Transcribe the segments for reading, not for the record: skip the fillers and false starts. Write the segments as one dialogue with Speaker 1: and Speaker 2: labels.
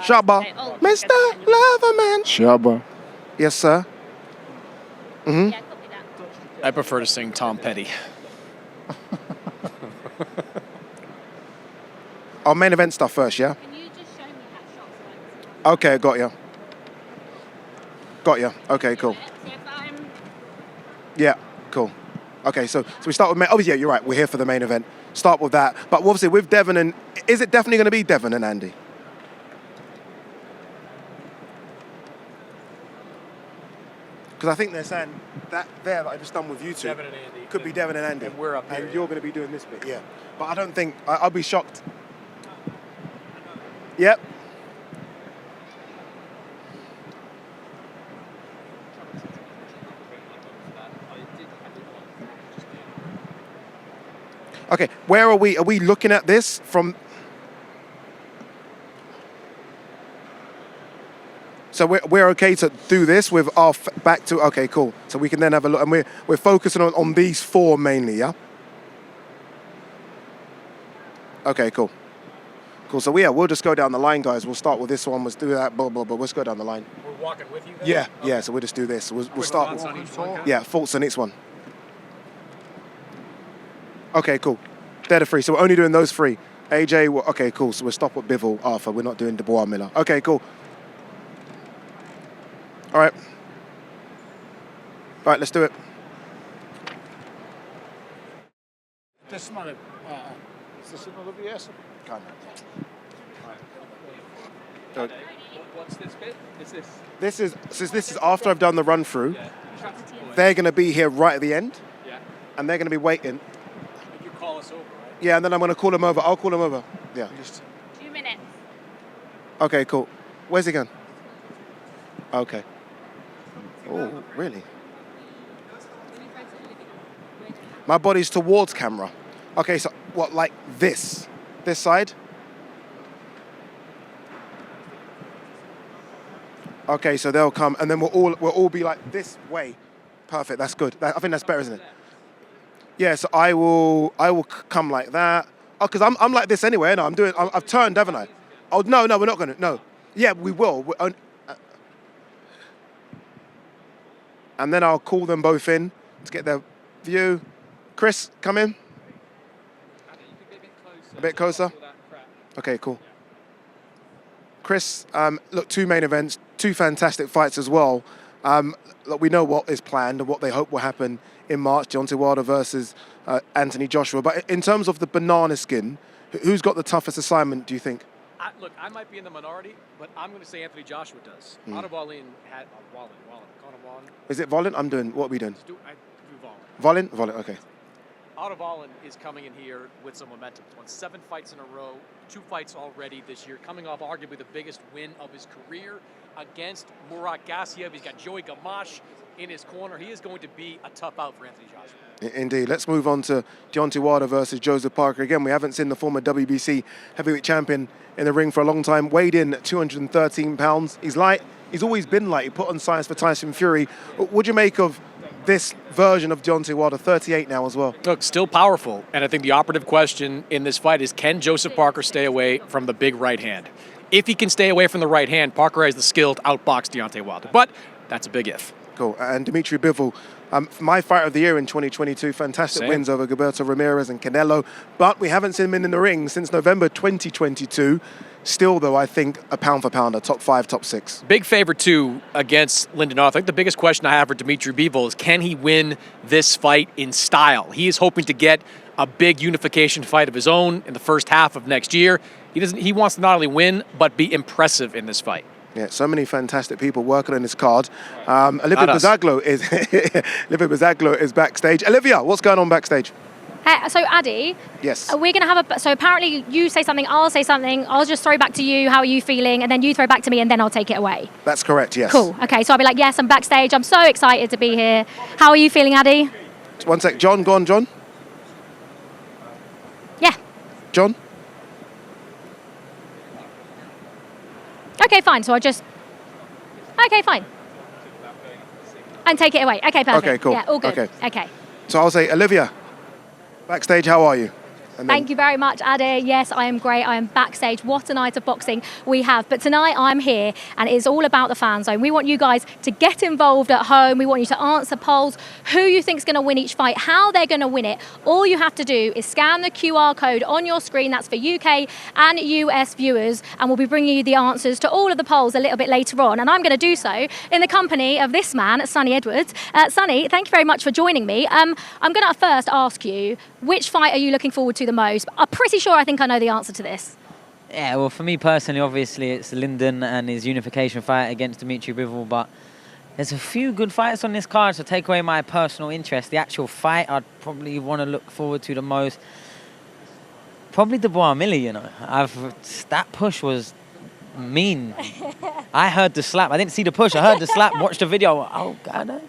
Speaker 1: Shabba. Mr. Loverman.
Speaker 2: Shabba.
Speaker 1: Yes, sir. Mm-hmm.
Speaker 3: Yeah, copy that.
Speaker 4: I prefer to sing Tom Petty.
Speaker 1: Our main event stuff first, yeah?
Speaker 3: Can you just show me that shot?
Speaker 1: Okay, got you. Got you. Okay, cool.
Speaker 3: So if I'm...
Speaker 1: Yeah, cool. Okay, so we start with obviously, yeah, you're right. We're here for the main event. Start with that. But obviously with Devon and... Is it definitely going to be Devon and Andy? Because I think they're saying that there that I just done with you two
Speaker 4: Devon and Andy.
Speaker 1: could be Devon and Andy.
Speaker 4: And we're up here.
Speaker 1: And you're going to be doing this bit, yeah. But I don't think... I'll be shocked. Yep. Okay, where are we? Are we looking at this from... So we're okay to do this with our back to... Okay, cool. So we can then have a look. And we're focusing on these four mainly, yeah? Okay, cool. Cool, so we'll just go down the line, guys. We'll start with this one. Let's do that, blah, blah, blah. Let's go down the line.
Speaker 4: We're walking with you then?
Speaker 1: Yeah,
Speaker 4: Okay.
Speaker 1: yeah, so we'll just do this. We'll start...
Speaker 4: Thoughts on each one?
Speaker 1: Yeah, faults on each one. Okay, cool. They're the three. So we're only doing those three. AJ, okay, cool. So we'll stop at Bivol, Arthur. We're not doing Dubois, Miller. Okay, cool. All right. Right, let's do it.
Speaker 2: This is not VS.
Speaker 4: What's this bit? Is this?
Speaker 1: This is after I've done the run through. They're going to be here right at the end.
Speaker 4: Yeah.
Speaker 1: And they're going to be waiting.
Speaker 4: You call us over, right?
Speaker 1: Yeah, and then I'm going to call them over. I'll call them over. Yeah.
Speaker 3: 2 minutes.
Speaker 1: Okay, cool. Where's he going? Okay. Oh, really? My body's towards camera. Okay, so what, like this? This side? Okay, so they'll come, and then we'll all be like this way. Perfect. That's good. I think that's better, isn't it? Yeah. So I will come like that. Oh, because I'm like this anyway. No, I've turned, haven't I? Oh no, we're not gonna. No. Yeah, we will. And then I'll call them both in to get their view. Chris, come in. A bit closer. Okay, cool. Chris, look, 2 main events, 2 fantastic fights as well. Look, we know what is planned and what they hope will happen in March, Deontay Wilder versus Anthony Joshua. But in terms of the banana skin, who's got the toughest assignment, do you think?
Speaker 4: Look, I might be in the minority, but I'm going to say Anthony Joshua does. Out of Wallin had... Wallin.
Speaker 1: Is it Volin? What are we doing?
Speaker 4: Do Wallin.
Speaker 1: Volin, okay.
Speaker 4: Out of Wallin is coming in here with some momentum. He's won 7 fights in a row, 2 fights already this year, coming off arguably the biggest win of his career against Murat Gassiev. He's got Joey Gamache in his corner. He is going to be a tough out for Anthony Joshua.
Speaker 1: Indeed. Let's move on to Deontay Wilder versus Joseph Parker. Again, we haven't seen the former WBC heavyweight champion in the ring for a long time. Weighed in at 213 pounds. He's light. He's always been light. He put on size for Tyson Fury. What'd you make of this version of Deontay Wilder, 38 now as well?
Speaker 4: Look, still powerful. And I think the operative question in this fight is, can Joseph Parker stay away from the big right hand? If he can stay away from the right hand, Parker has the skill to outbox Deontay Wilder. But that's a big if.
Speaker 1: Cool. And Dimitri Bivol, my fight of the year in 2022, fantastic wins over Gilberto Ramirez and Canelo. But we haven't seen him in the ring since November 2022. Still, though, I think a pound for pounder, top 5, top 6.
Speaker 4: Big favorite, too, against Lyndon Arthur. I think the biggest question I have for Dimitri Bivol is, can he win this fight in style? He is hoping to get a big unification fight of his own in the first half of next year. He wants to not only win, but be impressive in this fight.
Speaker 1: Yeah, so many fantastic people working on this card. Olivia Bazaglo is backstage. Olivia, what's going on backstage?
Speaker 3: So, Addy,
Speaker 1: yes,
Speaker 3: we're going to have so apparently you say something, I'll say something, I'll just throw back to you, how are you feeling, and then you throw back to me, and then I'll take it away.
Speaker 1: That's correct, yes.
Speaker 3: Cool, okay, so I'll be like, yes, I'm backstage, I'm so excited to be here. How are you feeling, Addy?
Speaker 1: One sec, John, go on, John.
Speaker 3: Yeah.
Speaker 1: John?
Speaker 3: Okay, fine, so okay, fine. And take it away. Okay, perfect.
Speaker 1: Okay, cool.
Speaker 3: Yeah, all good.
Speaker 1: Okay.
Speaker 3: Okay.
Speaker 1: So I'll say, Olivia, backstage, how are you? And
Speaker 3: Thank you very much, Ade. Yes, I am great. I am backstage. What a night of boxing we have. But tonight I'm here and it is all about the fan zone. We want you guys to get involved at home. We want you to answer polls, who you think is going to win each fight, how they're going to win it. All you have to do is scan the QR code on your screen. That's for UK and US viewers. And we'll be bringing you the answers to all of the polls a little bit later on. And I'm going to do so in the company of this man, Sonny Edwards. Sonny, thank you very much for joining me. I'm going to first ask you, which fight are you looking forward to the most? I'm pretty sure I think I know the answer to this.
Speaker 5: Yeah, well, for me personally, obviously, it's Lyndon and his unification fight against Dimitri Bivol, but there's a few good fights on this card, so take away my personal interest. The actual fight I'd probably want to look forward to the most, probably Dubois Millie, you know. That push was mean. I heard the slap. I didn't see the push. I heard the slap, watched the video. Oh, God.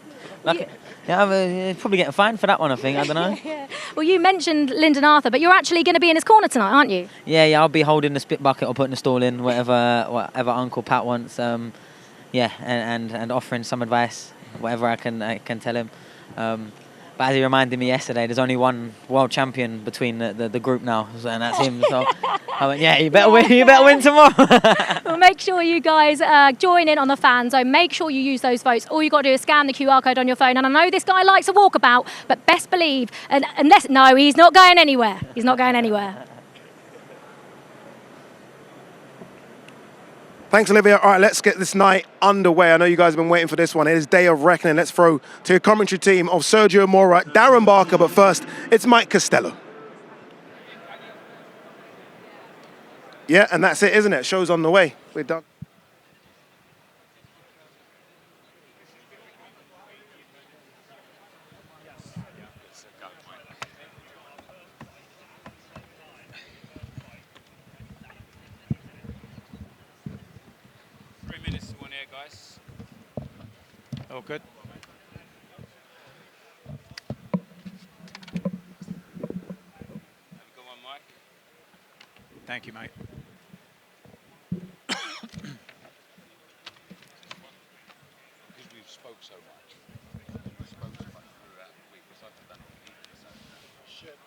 Speaker 5: Yeah, I'm probably getting fined for that one, I think. I don't know.
Speaker 3: Yeah. Well, you mentioned Lyndon Arthur, but you're actually going to be in his corner tonight, aren't you?
Speaker 5: Yeah, I'll be holding the spit bucket or putting the stall in, whatever Uncle Pat wants. Yeah, and offering some advice, whatever I can tell him. But as he reminded me yesterday, there's only one world champion between the group now, and that's him. So I went, yeah, you better win. You better win tomorrow.
Speaker 3: Well, make sure you guys join in on the fan zone. Make sure you use those votes. All you got to do is scan the QR code on your phone. And I know this guy likes a walkabout, but best believe, no, he's not going anywhere. He's not going anywhere.
Speaker 1: Thanks, Olivia. All right, let's get this night underway. I know you guys have been waiting for this one. It is Day of Reckoning. Let's throw to your commentary team of Sergio Mora, Darren Barker, but first, it's Mike Costello. Yeah, and that's it, isn't it? Show's on the way. We're done.
Speaker 6: Guys. All good. Have you got one, Mike?
Speaker 2: Thank you, mate.
Speaker 6: Because we've spoke so much. We spoke so much throughout the week. It's like I've done it for years. So shit.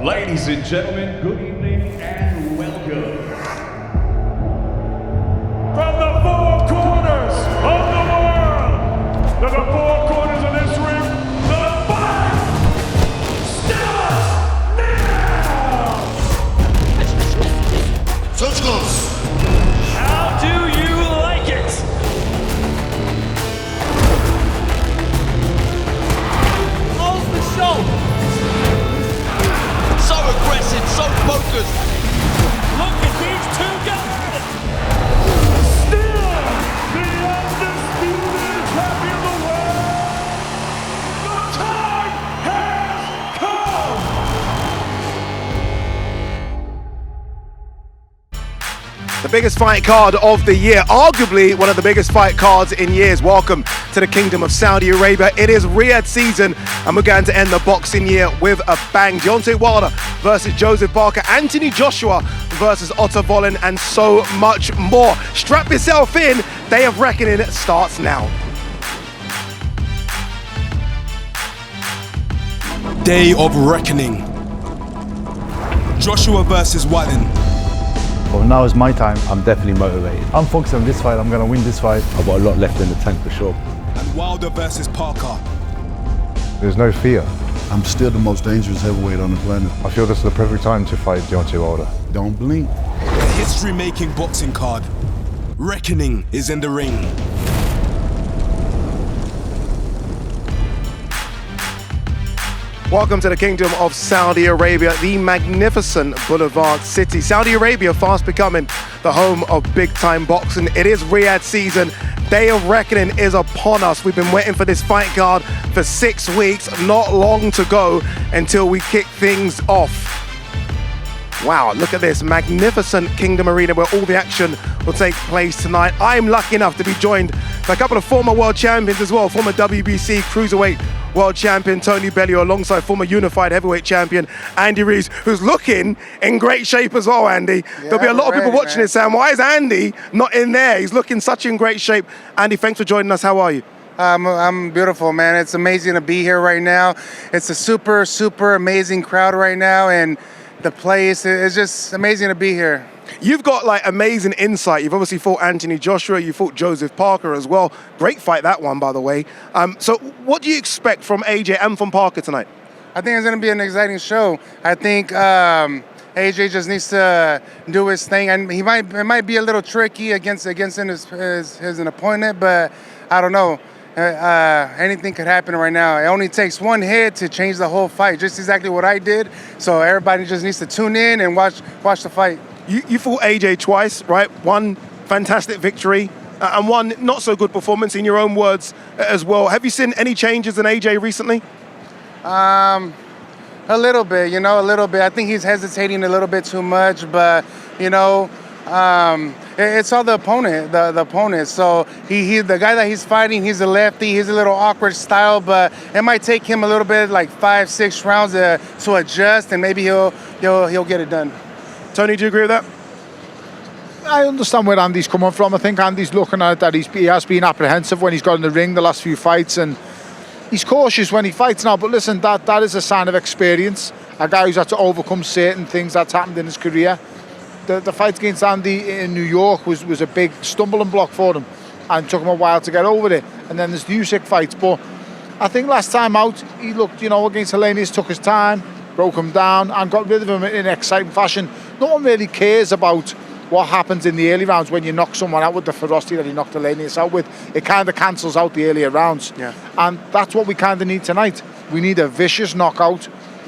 Speaker 7: Ladies and gentlemen, good evening and welcome. From the four corners of the world, to the four corners of this ring, the fight starts now! How do you like it?
Speaker 8: Off the shoulder. So aggressive, so focused.
Speaker 7: Look at these two guys! Still the undisputed champion of the world! The time has come!
Speaker 1: The biggest fight card of the year, arguably one of the biggest fight cards in years. Welcome to the Kingdom of Saudi Arabia. It is Riyadh season, and we're going to end the boxing year with a bang. Deontay Wilder versus Joseph Parker, Anthony Joshua versus Otto Volin, and so much more. Strap yourself in. Day of Reckoning starts now.
Speaker 9: Day of Reckoning. Joshua versus Wallin.
Speaker 10: Well, now is my time. I'm definitely motivated. I'm focused on this fight. I'm going to win this fight. I've got a lot left in the tank for sure.
Speaker 9: And Wilder versus Parker.
Speaker 10: There's no fear.
Speaker 11: I'm still the most dangerous heavyweight on the planet.
Speaker 10: I feel this is the perfect time to fight Deontay Wilder.
Speaker 11: Don't blink.
Speaker 9: The history-making boxing card. Reckoning is in the ring.
Speaker 1: Welcome to the Kingdom of Saudi Arabia, the magnificent boulevard city. Saudi Arabia fast becoming the home of big-time boxing. It is Riyadh season. Day of Reckoning is upon us. We've been waiting for this fight card for 6 weeks. Not long to go until we kick things off. Wow, look at this magnificent Kingdom Arena where all the action will take place tonight. I'm lucky enough to be joined by a couple of former world champions as well. Former WBC Cruiserweight World Champion Tony Bellew alongside former Unified Heavyweight Champion Andy Reeves, who's looking in great shape as well, Andy. There'll be a lot of people watching this saying, why is Andy not in there? He's looking such in great shape. Andy, thanks for joining us. How are you?
Speaker 12: I'm beautiful, man. It's amazing to be here right now. It's a super, super amazing crowd right now, and the place is just amazing to be here.
Speaker 1: You've got like amazing insight. You've obviously fought Anthony Joshua, you fought Joseph Parker as well. Great fight, that one, by the way. So what do you expect from AJ and from Parker tonight?
Speaker 12: I think it's going to be an exciting show. I think AJ just needs to do his thing, and it might be a little tricky against his opponent, but I don't know. Anything could happen right now. It only takes one hit to change the whole fight, just exactly what I did. So everybody just needs to tune in and watch the fight.
Speaker 1: You fought AJ twice, right? One fantastic victory and one not so good performance in your own words as well. Have you seen any changes in AJ recently?
Speaker 12: A little bit, a little bit. I think he's hesitating a little bit too much, but, it's all the opponent, the opponent. So he the guy that he's fighting, he's a lefty. He's a little awkward style, but it might take him a little bit, like 5-6 rounds to adjust, and maybe he'll get it done.
Speaker 1: Tony, do you agree with that?
Speaker 13: I understand where Andy's coming from. I think Andy's looking at it that he has been apprehensive when he's got in the ring the last few fights, and he's cautious when he fights now. But listen, that is a sign of experience. A guy who's had to overcome certain things that's happened in his career. The fight against Andy in New York was a big stumbling block for him, and it took him a while to get over it. And then there's the Usyk fights. But I think last time out, he looked, against Helenius, took his time, broke him down, and got rid of him in an exciting fashion. No one really cares about what happens in the early rounds when you knock someone out with the ferocity that he knocked Helenius out with. It kind of cancels out the earlier rounds.
Speaker 1: Yeah.
Speaker 13: And that's what we kind of need tonight. We need a vicious knockout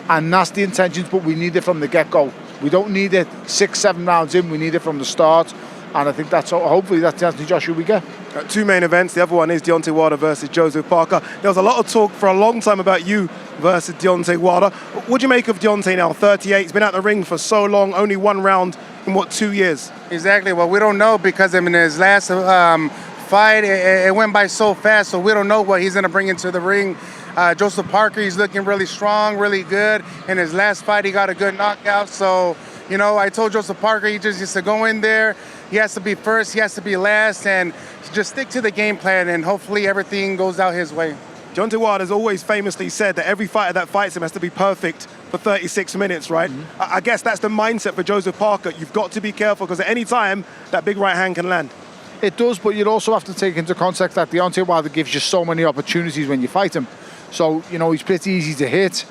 Speaker 13: and nasty intentions, but we need it from the get-go. We don't need it 6-7 rounds in. We need it from the start. And I think hopefully that's the Anthony Joshua we get.
Speaker 1: Two main events. The other one is Deontay Wilder versus Joseph Parker. There was a lot of talk for a long time about you versus Deontay Wilder. What do you make of Deontay now? 38. He's been out the ring for so long. Only one round in 2 years?
Speaker 12: Exactly. Well, we don't know because in his last fight, it went by so fast. So we don't know what he's going to bring into the ring. Joseph Parker, he's looking really strong, really good. In his last fight, he got a good knockout. So, I told Joseph Parker he just needs to go in there. He has to be first, he has to be last, and just stick to the game plan, and hopefully everything goes out his way.
Speaker 1: Deontay Wilder has always famously said that every fighter that fights him has to be perfect for 36 minutes, right? I guess that's the mindset for Joseph Parker. You've got to be careful because at any time, that big right hand can land.
Speaker 13: It does, but you'd also have to take into context that Deontay Wilder gives you so many opportunities when you fight him. So, you know, he's pretty easy to hit.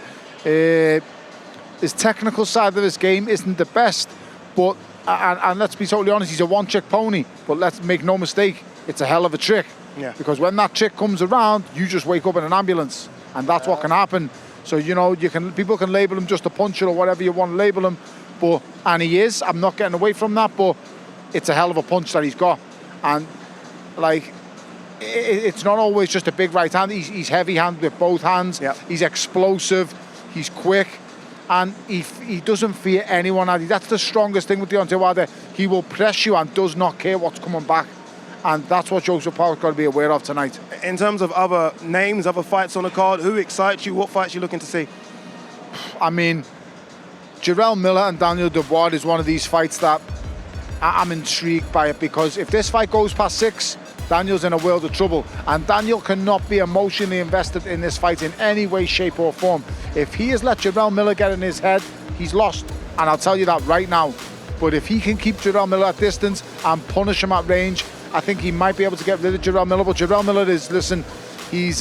Speaker 13: His technical side of his game isn't the best, but, and let's be totally honest, he's a one-trick pony, but let's make no mistake, it's a hell of a trick.
Speaker 1: Yeah.
Speaker 13: Because when that trick comes around, you just wake up in an ambulance, and that's what can happen. So, you know, people can label him just a puncher or whatever you want to label him, and he is. I'm not getting away from that, but it's a hell of a punch that he's got. And, like, it's not always just a big right hand. He's heavy-handed with both hands.
Speaker 1: Yep.
Speaker 13: He's explosive. He's quick. And he doesn't fear anyone. That's the strongest thing with Deontay Wilder. He will press you and does not care what's coming back. And that's what Joseph Parker's got to be aware of tonight.
Speaker 1: In terms of other names, other fights on the card, who excites you? What fights are you looking to see?
Speaker 13: I mean, Jarrell Miller and Daniel Dubois is one of these fights that I'm intrigued by it, because if this fight goes past 6, Daniel's in a world of trouble, and Daniel cannot be emotionally invested in this fight in any way, shape or form. If he has let Jarrell Miller get in his head, he's lost, and I'll tell you that right now. But if he can keep Jarrell Miller at distance and punish him at range, I think he might be able to get rid of Jarrell Miller. But Jarrell Miller is, listen, he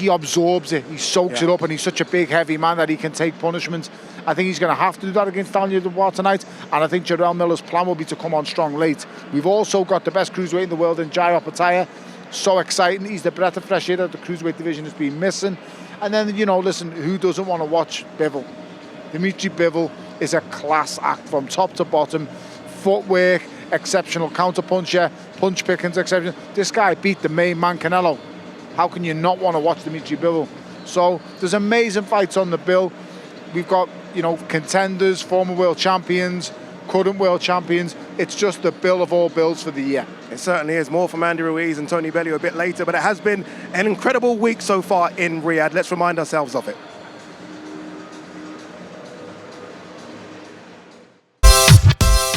Speaker 13: absorbs it, he soaks it up, and he's such a big, heavy man that he can take punishments. I think he's going to have to do that against Daniel Dubois tonight, and I think Jarrell Miller's plan will be to come on strong late. We've also got the best cruiserweight in the world in Jai Opetaia. So exciting. He's the breath of fresh air that the cruiserweight division has been missing. And then, you know, listen, who doesn't want to watch Bivol? Dimitri Bivol is a class act from top to bottom. Footwork, exceptional counterpuncher, punch pickings, exceptional. This guy beat the main man, Canelo. How can you not want to watch Dimitri Bivol? So there's amazing fights on the bill. We've got, you know, contenders, former world champions, current world champions. It's just the bill of all bills for the year.
Speaker 1: It certainly is. More from Andy Ruiz and Tony Bellew a bit later, but it has been an incredible week so far in Riyadh. Let's remind ourselves of it.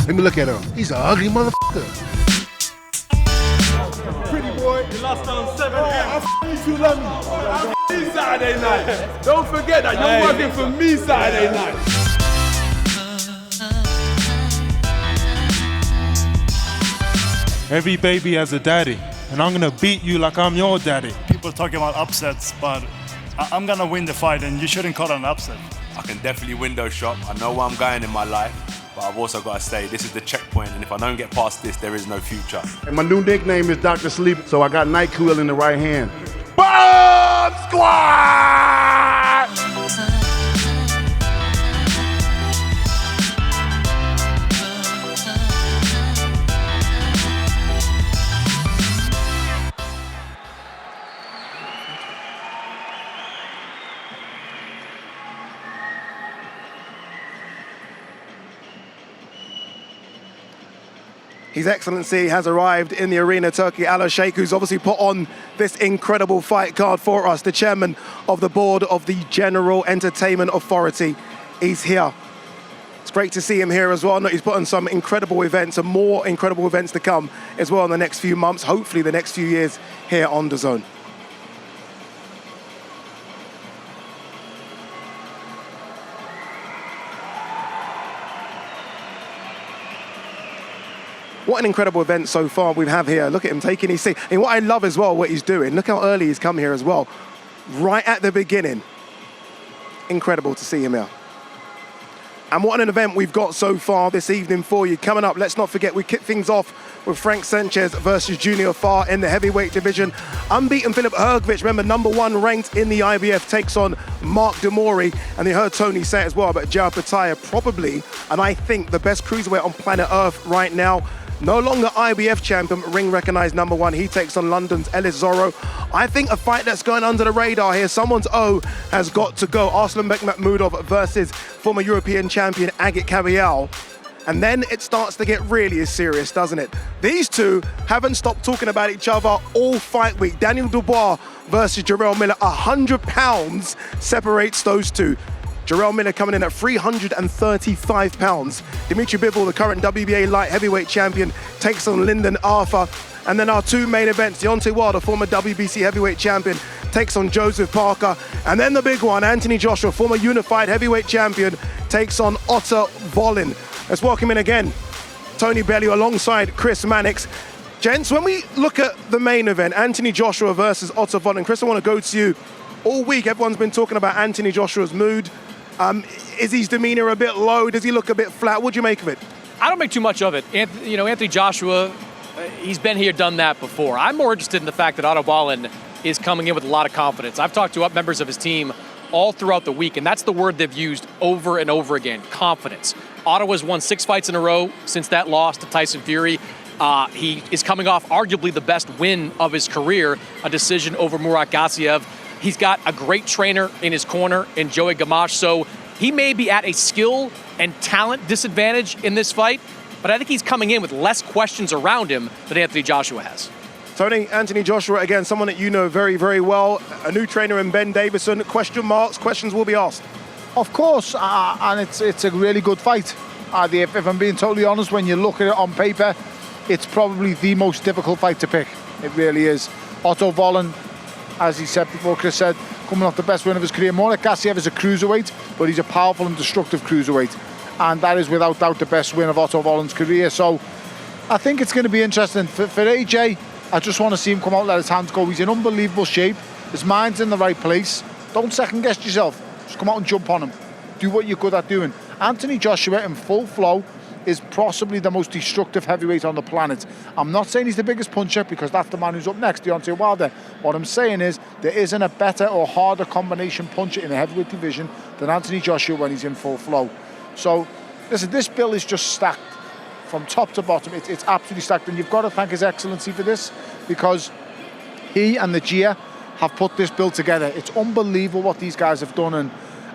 Speaker 11: Let me look at him. He's an ugly motherfucker.
Speaker 7: Pretty boy, you lost on 7. I you love me. I you Saturday night. Don't forget that you're working for me Saturday night.
Speaker 14: Every baby has a daddy, and I'm gonna beat you like I'm your daddy.
Speaker 15: People talking about upsets, but I'm gonna win the fight, and you shouldn't call it an upset.
Speaker 16: I can definitely window shop. I know where I'm going in my life, but I've also got to say this is the checkpoint, and if I don't get past this, there is no future.
Speaker 11: And my new nickname is Dr. Sleep, so I got NyQuil in the right hand.
Speaker 7: Bomb Squad!
Speaker 1: His Excellency has arrived in the arena, Turkey Ala Sheikh, who's obviously put on this incredible fight card for us, the chairman of the board of the General Entertainment Authority. He's here. It's great to see him here as well. He's put on some incredible events and more incredible events to come as well in the next few months, hopefully the next few years here on DAZN. What an incredible event so far we have here. Look at him taking his seat. And what I love as well, what he's doing, look how early he's come here as well. Right at the beginning. Incredible to see him here. And what an event we've got so far this evening for you. Coming up, let's not forget, we kick things off with Frank Sanchez versus Junior Farr in the heavyweight division. Unbeaten Filip Hrgovic, remember, #1 ranked in the IBF, takes on Mark Demori. And you heard Tony say it as well about Jai Opetaia, probably, and I think the best cruiserweight on planet Earth right now. No longer IBF champion, ring recognized #1. He takes on London's Ellis Zorro. I think a fight that's going under the radar here. Someone's O has got to go. Arslanbek Makhmudov versus former European champion Agit Kabayel. And then it starts to get really serious, doesn't it? These two haven't stopped talking about each other all fight week. Daniel Dubois versus Jarrell Miller. 100 pounds separates those two. Jarrell Miller coming in at 335 pounds. Dimitri Bivol, the current WBA light heavyweight champion, takes on Lyndon Arthur. And then our two main events, Deontay Wilder, former WBC heavyweight champion, takes on Joseph Parker. And then the big one, Anthony Joshua, former unified heavyweight champion, takes on Otto Volin. Let's welcome in again Tony Bellew alongside Chris Mannix. Gents, when we look at the main event, Anthony Joshua versus Otto Volin, Chris, I want to go to you. All week, everyone's been talking about Anthony Joshua's mood. Is his demeanor a bit low? Does he look a bit flat? What do you make of it?
Speaker 4: I don't make too much of it. Anthony Joshua, he's been here, done that before. I'm more interested in the fact that Otto Volin is coming in with a lot of confidence. I've talked to members of his team all throughout the week, and that's the word they've used over and over again, confidence. Otto has won 6 fights in a row since that loss to Tyson Fury. He is coming off arguably the best win of his career, a decision over Murat Gassiev. He's got a great trainer in his corner in Joey Gamache, so he may be at a skill and talent disadvantage in this fight, but I think he's coming in with less questions around him than Anthony Joshua has.
Speaker 1: Tony, Anthony Joshua, again, someone that you know very, very well, a new trainer in Ben Davison. Question marks, questions will be asked.
Speaker 13: Of course, and it's a really good fight. If I'm being totally honest, when you look at it on paper, it's probably the most difficult fight to pick. It really is. Otto Volin, as he said before, Chris said, coming off the best win of his career. Murat Gassiev is a cruiserweight, but he's a powerful and destructive cruiserweight. And that is without doubt the best win of Otto Volin's career. So I think it's going to be interesting. For AJ, I just want to see him come out and let his hands go. He's in unbelievable shape. His mind's in the right place. Don't second guess yourself. Just come out and jump on him. Do what you're good at doing. Anthony Joshua in full flow is possibly the most destructive heavyweight on the planet. I'm not saying he's the biggest puncher because that's the man who's up next, Deontay Wilder. What I'm saying is there isn't a better or harder combination puncher in the heavyweight division than Anthony Joshua when he's in full flow. So, listen, this bill is just stacked from top to bottom. It's absolutely stacked, and you've got to thank His Excellency for this because he and the GIA have put this bill together. It's unbelievable what these guys have done, and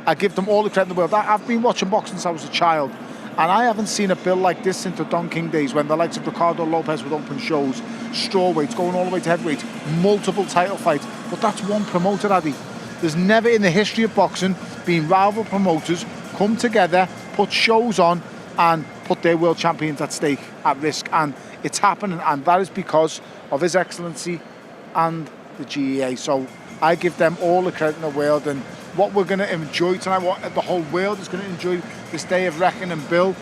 Speaker 13: I give them all the credit in the world. I've been watching boxing since I was a child, and I haven't seen a bill like this since the Don King days when the likes of Ricardo Lopez would open shows, strawweights, going all the way to heavyweights, multiple title fights. But that's one promoter, Addy. There's never in the history of boxing been rival promoters come together, put shows on, and put their world champions at stake, at risk. And it's happening, and that is because of His Excellency and the GEA. So I give them all the credit in the world, and what we're going to enjoy tonight, what the whole world is going to enjoy this day of reckoning Bill,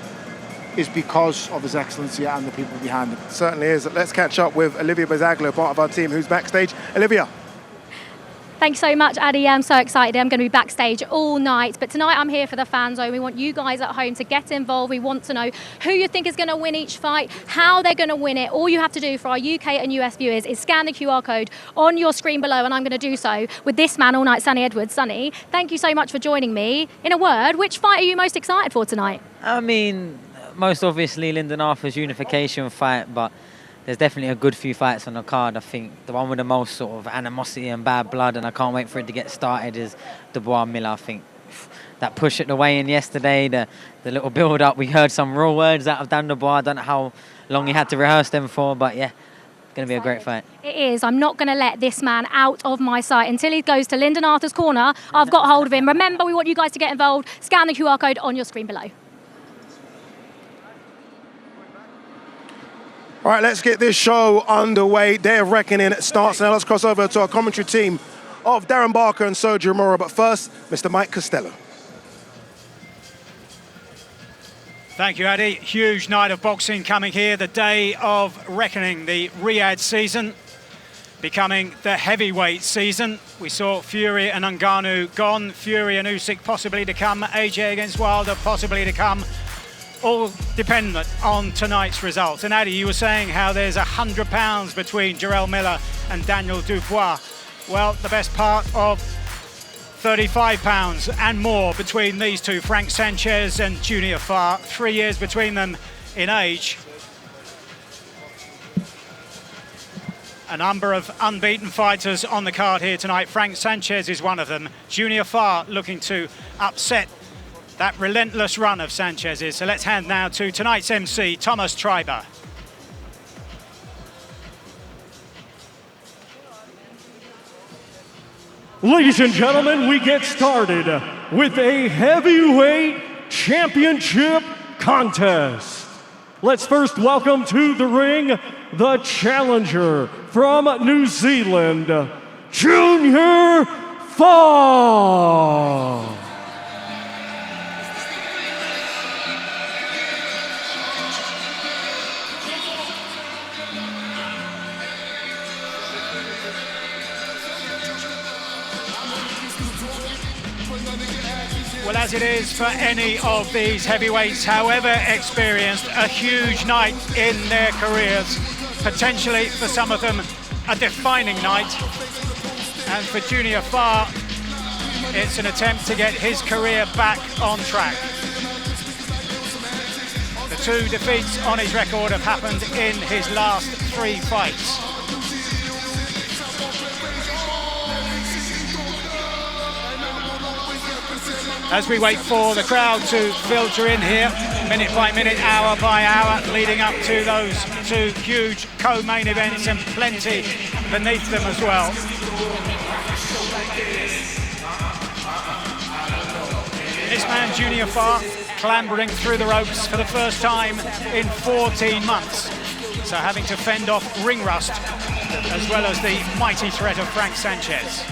Speaker 13: is because of His Excellency and the people behind him.
Speaker 1: Certainly is. Let's catch up with Olivia Bazaglia, part of our team, who's backstage. Olivia.
Speaker 3: Thanks so much, Addy. I'm so excited. I'm going to be backstage all night. But tonight I'm here for the fan zone. We want you guys at home to get involved. We want to know who you think is going to win each fight, how they're going to win it. All you have to do for our UK and US viewers is scan the QR code on your screen below. And I'm going to do so with this man all night, Sonny Edwards. Sonny, thank you so much for joining me. In a word, which fight are you most excited for tonight?
Speaker 5: I mean, most obviously Lyndon Arthur's unification fight, but there's definitely a good few fights on the card. I think the one with the most sort of animosity and bad blood, and I can't wait for it to get started, is Dubois Miller. I think that push at the weigh-in yesterday, the little build-up, we heard some real words out of Dan Dubois. I don't know how long he had to rehearse them for, but yeah, it's going to be a great fight.
Speaker 3: It is. I'm not going to let this man out of my sight until he goes to Lyndon Arthur's corner. I've got hold of him. Remember, we want you guys to get involved. Scan the QR code on your screen below.
Speaker 1: All right, let's get this show underway. Day of Reckoning starts now. Let's cross over to our commentary team of Darren Barker and Sergio Mora. But first, Mr. Mike Costello.
Speaker 2: Thank you, Addy. Huge night of boxing coming here. The Day of Reckoning, the Riyadh season, becoming the heavyweight season. We saw Fury and Ngannou gone. Fury and Usyk possibly to come. AJ against Wilder possibly to come. All dependent on tonight's results. And Addy, you were saying how there's £100 between Jarrell Miller and Daniel Dubois. Well, the best part of £35 and more between these two, Frank Sanchez and Junior Farr. 3 years between them in age. A number of unbeaten fighters on the card here tonight. Frank Sanchez is one of them. Junior Farr looking to upset that relentless run of Sanchez's. So let's hand now to tonight's MC, Thomas Treiber.
Speaker 7: Ladies and gentlemen, we get started with a heavyweight championship contest. Let's first welcome to the ring the challenger from New Zealand, Junior Fa.
Speaker 2: Well, as it is for any of these heavyweights, however experienced, a huge night in their careers. Potentially, for some of them, a defining night. And for Junior Fa, it's an attempt to get his career back on track. The 2 defeats on his record have happened in his last 3 fights. As we wait for the crowd to filter in here, minute by minute, hour by hour, leading up to those 2 huge co-main events and plenty beneath them as well. This man, Junior Fa, clambering through the ropes for the first time in 14 months. So having to fend off ring rust, as well as the mighty threat of Frank Sanchez.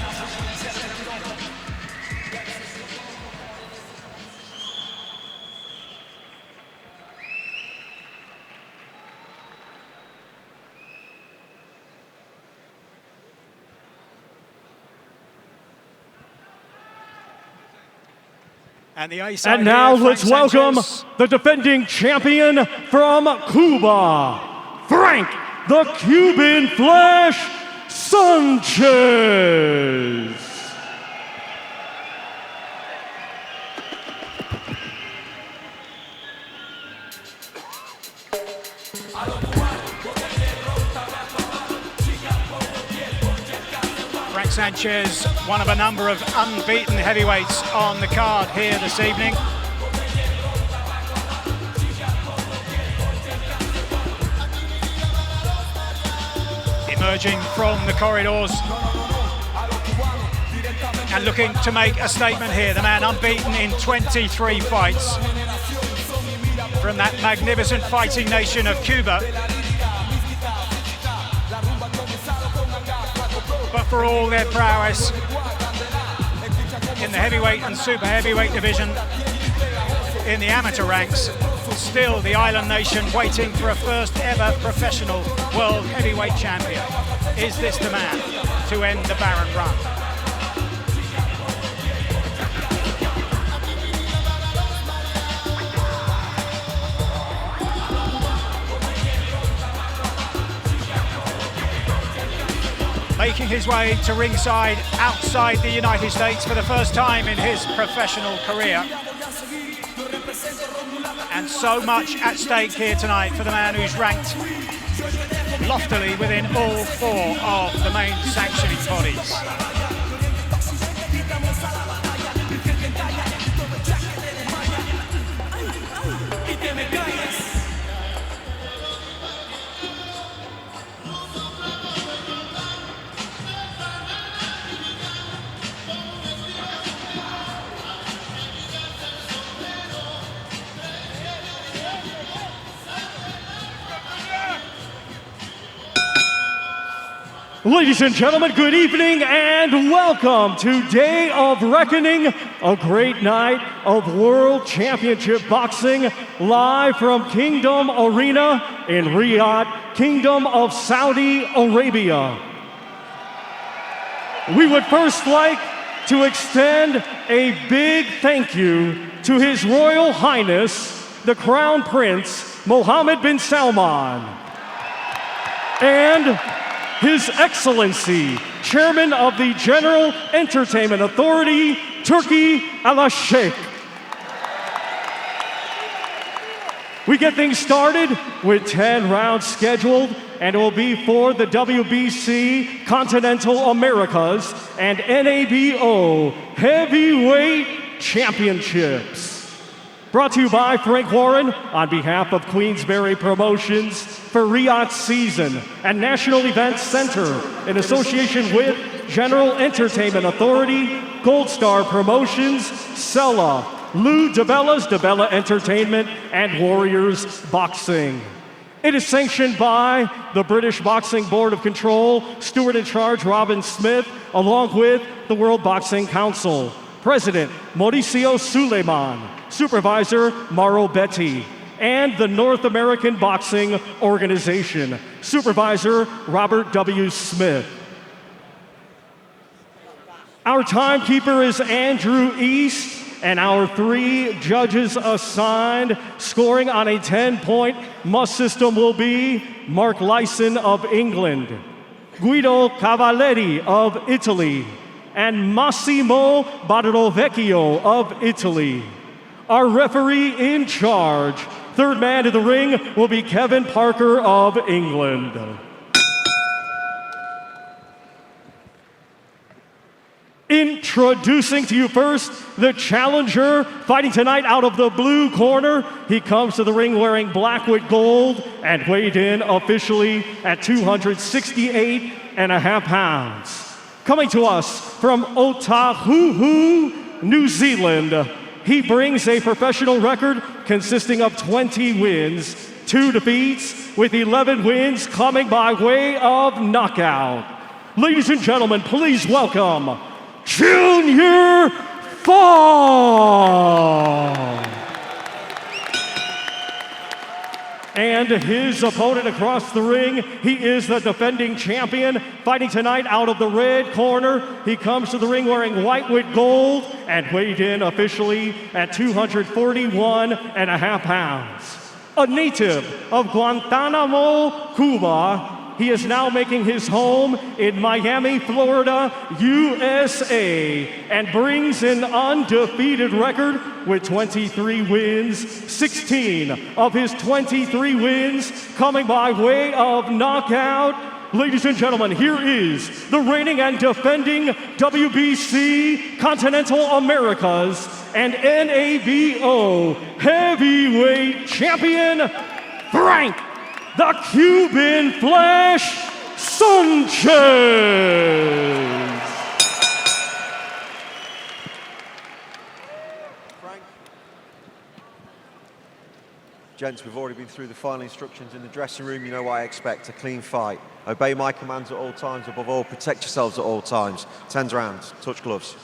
Speaker 7: And now let's welcome the defending champion from Cuba, Frank the Cuban Flash Sanchez.
Speaker 2: Frank Sanchez, one of a number of unbeaten heavyweights on the card here this evening. Emerging from the corridors and looking to make a statement here. The man unbeaten in 23 fights from that magnificent fighting nation of Cuba. But for all their prowess in the heavyweight and super heavyweight division, in the amateur ranks, still the island nation waiting for a first ever professional world heavyweight champion. Is this the man to end the barren run? Making his way to ringside outside the United States for the first time in his professional career. And so much at stake here tonight for the man who's ranked loftily within all 4 of the main sanctioning bodies.
Speaker 7: Ladies and gentlemen, good evening and welcome to Day of Reckoning, a great night of World Championship Boxing live from Kingdom Arena in Riyadh, Kingdom of Saudi Arabia. We would first like to extend a big thank you to His Royal Highness, the Crown Prince Mohammed bin Salman, and His Excellency, Chairman of the General Entertainment Authority, Turki Al-Sheikh. We get things started with 10 rounds scheduled, and it will be for the WBC Continental Americas and NABO Heavyweight Championships. Brought to you by Frank Warren on behalf of Queensberry Promotions for Riyadh Season and National Events Center in association with General Entertainment Authority, Gold Star Promotions, Sella, Lou DeBella's DeBella Entertainment, and Warriors Boxing. It is sanctioned by the British Boxing Board of Control, Steward in Charge Robin Smith, along with the World Boxing Council. President Mauricio Suleiman, Supervisor Mauro Betti, and the North American Boxing Organization, Supervisor Robert W. Smith. Our timekeeper is Andrew East, and our 3 judges assigned, scoring on a 10-point must system, will be Mark Lyson of England, Guido Cavalletti of Italy, and Massimo Barrovecchio of Italy. Our referee in charge, third man to the ring, will be Kevin Parker of England. Introducing to you first, the challenger, fighting tonight out of the blue corner. He comes to the ring wearing black with gold and weighed in officially at 268.5 pounds. Coming to us from Otahuhu, New Zealand, he brings a professional record consisting of 20 wins, 2 defeats, with 11 wins coming by way of knockout. Ladies and gentlemen, please welcome Junior Fall. And his opponent across the ring, he is the defending champion, fighting tonight out of the red corner. He comes to the ring wearing white with gold and weighed in officially at 241.5 pounds. A native of Guantanamo, Cuba, he is now making his home in Miami, Florida, USA, and brings an undefeated record with 23 wins, 16 of his 23 wins coming by way of knockout. Ladies and gentlemen, here is the reigning and defending WBC Continental Americas and NABO Heavyweight Champion, Frank the Cuban Flash Sanchez.
Speaker 17: Gents, we've already been through the final instructions in the dressing room. You know what I expect, a clean fight. Obey my commands at all times. Above all, protect yourselves at all times. 10 rounds, touch gloves.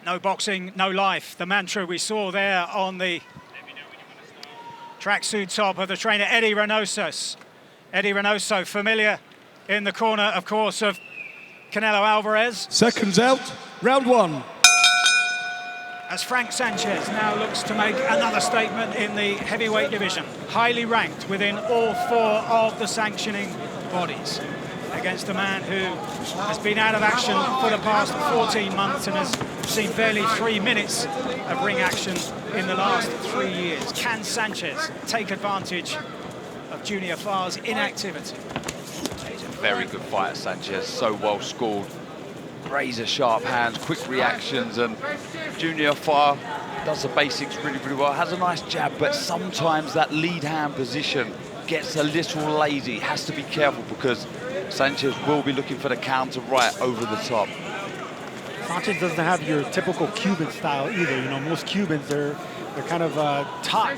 Speaker 2: No boxing, no life. The mantra we saw there on the tracksuit top of the trainer, Eddie Reynoso. Eddie Reynoso, familiar in the corner, of course, of Canelo Alvarez.
Speaker 14: Seconds out, round 1.
Speaker 2: As Frank Sanchez now looks to make another statement in the heavyweight division, highly ranked within all 4 of the sanctioning bodies, against a man who has been out of action for the past 14 months and has seen barely 3 minutes of ring action in the last 3 years. Can Sanchez take advantage of Junior Farr's inactivity?
Speaker 6: He's a very good fighter, Sanchez, so well schooled. Razor sharp hands, quick reactions, and Junior Farr does the basics really, really well. Has a nice jab, but sometimes that lead hand position gets a little lazy. Has to be careful because Sanchez will be looking for the counter right over the top.
Speaker 18: Sanchez doesn't have your typical Cuban style either. You know, most Cubans, they're kind of taught,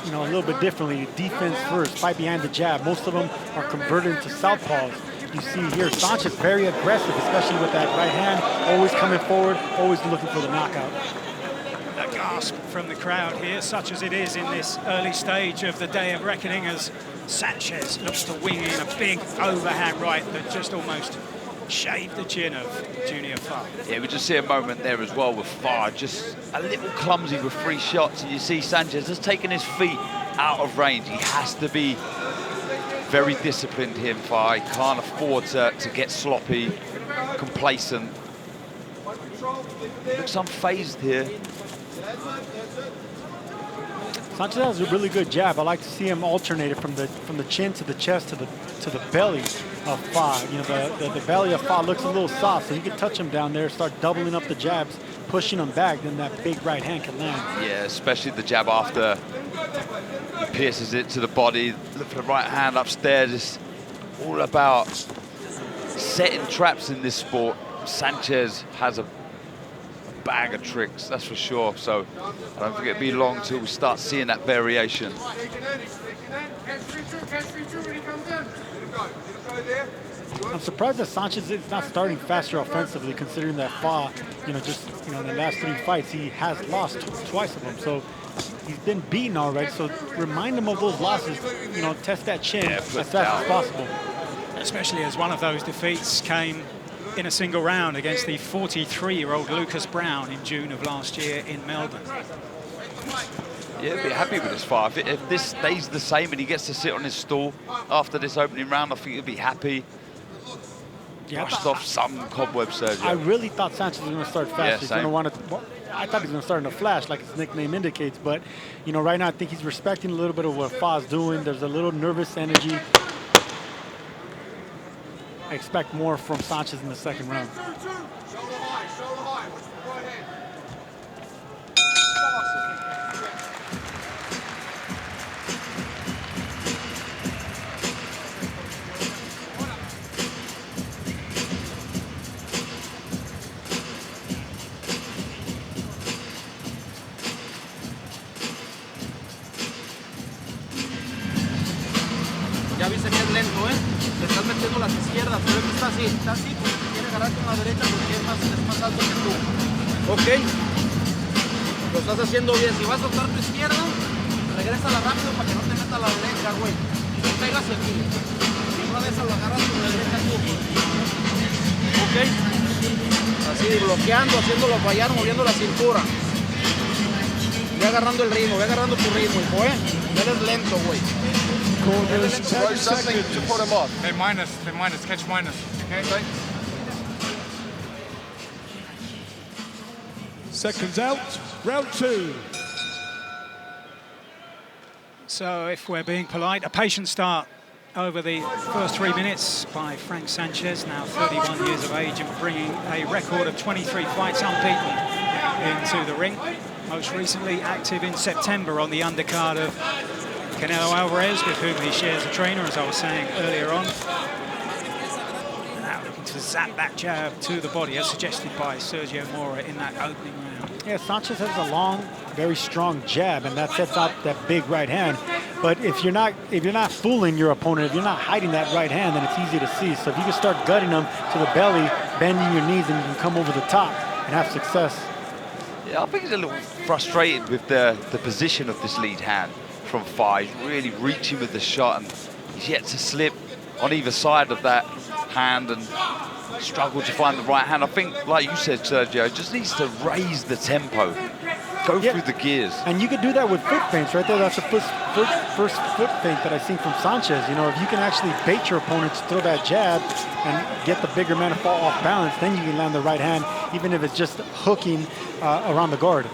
Speaker 18: you know, a little bit differently. Defense first, fight behind the jab. Most of them are converted into southpaws. You see here, Sanchez very aggressive, especially with that right hand, always coming forward, always looking for the knockout.
Speaker 2: A gasp from the crowd here, such as it is in this early stage of the day of reckoning, as Sanchez looks to wing in a big overhand right that just almost shaved the chin of Junior Farr.
Speaker 6: Yeah, we just see a moment there as well with Farr, just a little clumsy with 3 shots, and you see Sanchez has taken his feet out of range. He has to be very disciplined here, Farr. He can't afford to get sloppy, complacent. Looks unfazed here.
Speaker 18: Sanchez has a really good jab. I like to see him alternate it from the chin to the chest to the belly of Farr. You know, the belly of Farr looks a little soft, so you can touch him down there, start doubling up the jabs, pushing him back, then that big right hand can land.
Speaker 6: Yeah, especially the jab after he pierces it to the body. Look for the right hand upstairs. It's all about setting traps in this sport. Sanchez has a bag of tricks, that's for sure. So I don't think it'll be long till we start seeing that variation.
Speaker 18: I'm surprised that Sanchez is not starting faster offensively, considering that Fa, in the last 3 fights, he has lost twice of them. So he's been beaten already. So remind him of those losses, test that chin as fast as possible.
Speaker 2: Especially as one of those defeats came in a single round against the 43-year-old Lucas Brown in June of last year in Melbourne.
Speaker 6: Yeah, be happy with this fight. If this stays the same and he gets to sit on his stool after this opening round, I think he'll be happy. Brushed off some cobweb, Sergio.
Speaker 18: I really thought Sanchez was going to start fast.
Speaker 6: Yeah,
Speaker 18: He's going to want to. I thought he was going to start in a flash, like his nickname indicates. But right now I think he's respecting a little bit of what Fa's doing. There's a little nervous energy. I expect more from Sanchez in the second round.
Speaker 8: Ya viste que es lento, ¿eh? Le estás metiendo las izquierdas, pero él está así, porque te quiere agarrar con la derecha porque es más alto que tú. ¿Ok? Lo estás haciendo bien. Si vas a soltar tu izquierda, regrésala rápido para que no te meta la derecha, güey. Y te pegas aquí. Y una de esas lo agarras con la derecha tú. ¿Ok? Así, bloqueando, haciéndolo fallar, moviendo la cintura. Ve agarrando el ritmo, ve agarrando tu ritmo, hijo, ¿eh? Eres lento, güey.
Speaker 19: Throw something to put him off. They minus, catch minus. Okay, thanks.
Speaker 7: Seconds out, round 2.
Speaker 2: So if we're being polite, a patient start over the first 3 minutes by Frank Sanchez, now 31 years of age and bringing a record of 23 fights unbeaten into the ring. Most recently active in September on the undercard of Canelo Alvarez, with whom he shares a trainer, as I was saying earlier on. Now looking to zap that jab to the body, as suggested by Sergio Mora in that opening round.
Speaker 18: Yeah, Sanchez has a long, very strong jab, and that sets out that big right hand. But if you're not fooling your opponent, if you're not hiding that right hand, then it's easy to see. So if you can start gutting them to the belly, bending your knees, and you can come over the top and have success.
Speaker 6: Yeah, I think he's a little frustrated with the position of this lead hand from Fa. He's really reaching with the shot, and he's yet to slip on either side of that hand and struggle to find the right hand. I think, like you said, Sergio, just needs to raise the tempo, go through the gears.
Speaker 18: And you could do that with foot feints right there. That's the first foot feint that I've seen from Sanchez. If you can actually bait your opponent to throw that jab and get the bigger man to fall off balance, then you can land the right hand, even if it's just hooking around the guard.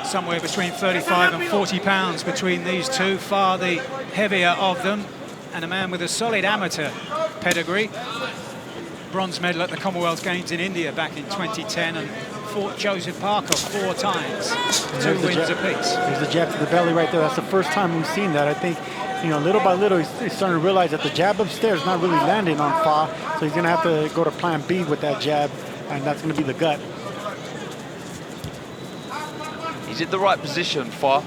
Speaker 2: Somewhere between 35 and 40 pounds between these two, Fa the heavier of them, and a man with a solid amateur pedigree. Bronze medal at the Commonwealth Games in India back in 2010 and fought Joseph Parker 4 times, 2 wins apiece.
Speaker 18: There's the jab to the belly right there. That's the first time we've seen that. I think, little by little, he's starting to realize that the jab upstairs is not really landing on Fa, so he's going to have to go to plan B with that jab, and that's going to be the gut.
Speaker 6: He's in the right position, Fa,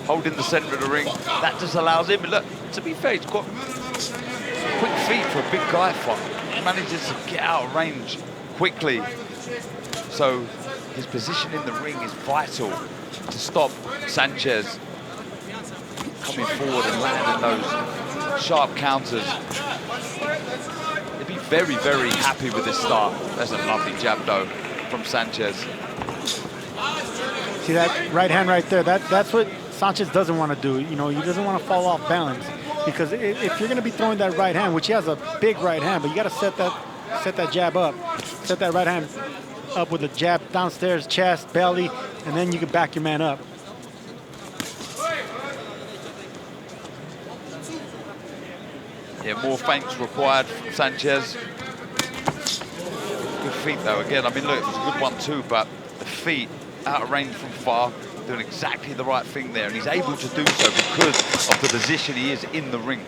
Speaker 6: holding the centre of the ring. That just allows him, look, to be fair, he's got quick feet for a big guy, Fa. He manages to get out of range quickly. So his position in the ring is vital to stop Sanchez coming forward and landing those sharp counters. He'd be very, very happy with this start. That's a lovely jab, though, from Sanchez.
Speaker 18: See that right hand right there? That's what Sanchez doesn't want to do. He doesn't want to fall off balance, because if you're going to be throwing that right hand, which he has a big right hand, but you got to set that jab up, set that right hand up with a jab downstairs, chest, belly, and then you can back your man up.
Speaker 6: Yeah, more feints required from Sanchez. Good feet, though. Again, I mean, look, it was a good one too, but the feet out of range from Fa, doing exactly the right thing there, and he's able to do so because of the position he is in the ring.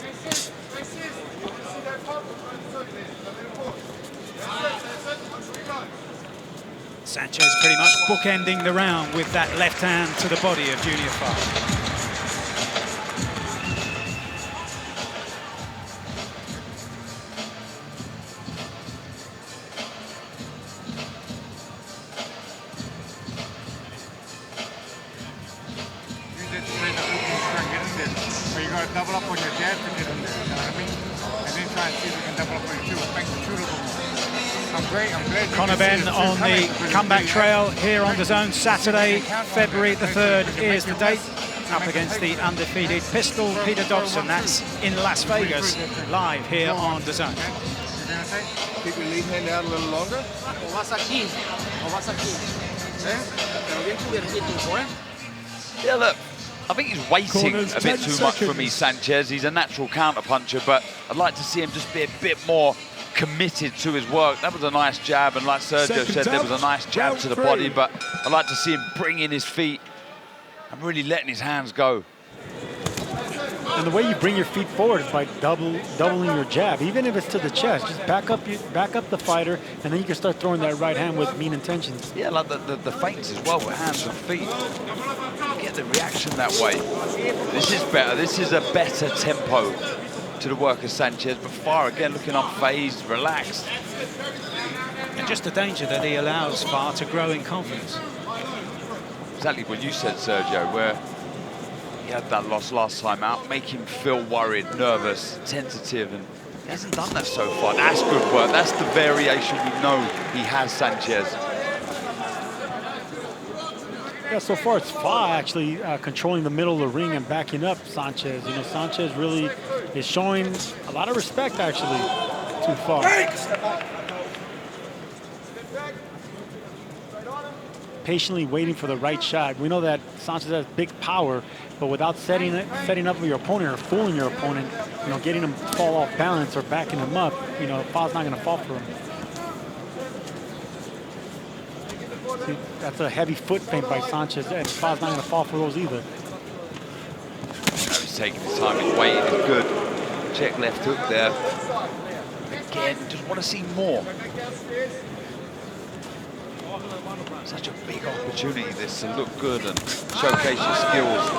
Speaker 2: Sanchez pretty much bookending the round with that left hand to the body of Junior Farr.
Speaker 19: Where you got to double up on your jab to get in there, you know what I mean? And then try and see if you can double up on your shoot, make the shoot a little more. I'm glad
Speaker 2: Conor Ben on the comeback trail here on DAZN. Saturday, February the 3rd is the date. Up against the undefeated Pistol Peter Dodson. That's in Las Vegas, live here on DAZN.
Speaker 19: Keep your lead hand out a little longer.
Speaker 8: O vas aquí, o vas aquí. Pero bien cubiertito, ¿eh?
Speaker 6: Yeah, look, I think he's waiting a bit too much for me, Sanchez. He's a natural counter-puncher, but I'd like to see him just be a bit more committed to his work. That was a nice jab, and like Sergio said, there was a nice jab to the body, but I'd like to see him bring in his feet and really letting his hands go.
Speaker 18: And the way you bring your feet forward is by doubling your jab, even if it's to the chest. Just back up the fighter, and then you can start throwing that right hand with mean intentions.
Speaker 6: Yeah, like the feints as well with hands and feet. Get the reaction that way. This is better. This is a better tempo to the work of Sanchez, but Farr again looking unfazed, relaxed.
Speaker 2: And just the danger that he allows Farr to grow in confidence.
Speaker 6: Exactly what you said, Sergio, where he had that loss last time out, make him feel worried, nervous, tentative, and he hasn't done that so far. That's good work. That's the variation we know he has, Sanchez.
Speaker 18: Yeah, so far it's Farr actually controlling the middle of the ring and backing up Sanchez. You know, Sanchez really is showing a lot of respect actually to Farr. Patiently waiting for the right shot. We know that Sanchez has big power, but without setting up your opponent or fooling your opponent, you know, getting him to fall off balance or backing him up, you know, Farr's not going to fall for him. See, that's a heavy foot feint by Sanchez, and Farr's not going to fall for those either.
Speaker 6: He's taking his time, he's waiting, it's good. Check left hook there. Again, just want to see more. Such a big opportunity this to look good and showcase your skills.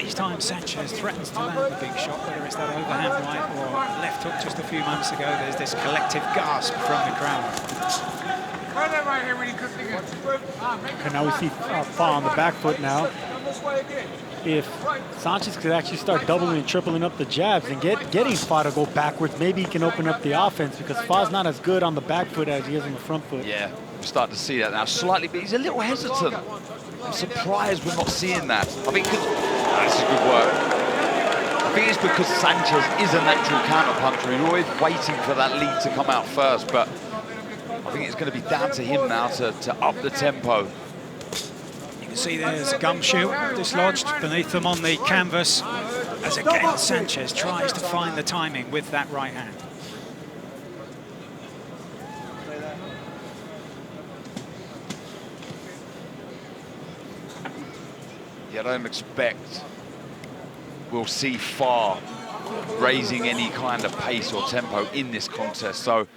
Speaker 2: Each time Sanchez threatens to land the big shot, whether it's that overhand right or left hook just a few months ago, there's this collective gasp from the crowd.
Speaker 18: And now we see Farr on the back foot now. If Sanchez could actually start doubling and tripling up the jabs and getting Farr to go backwards, maybe he can open up the offense, because Farr's not as good on the back foot as he is on the front foot.
Speaker 6: Yeah, we're starting to see that now slightly, but he's a little hesitant. I'm surprised we're not seeing that. I think that's a good work. I think it's because Sanchez is a natural counter-puncher and always waiting for that lead to come out first, but I think it's going to be down to him now to up the tempo.
Speaker 2: You can see there's a gum shield dislodged beneath them on the canvas, as again Sanchez tries to find the timing with that right hand.
Speaker 6: Yeah, I don't expect we'll see Farr raising any kind of pace or tempo in this contest. So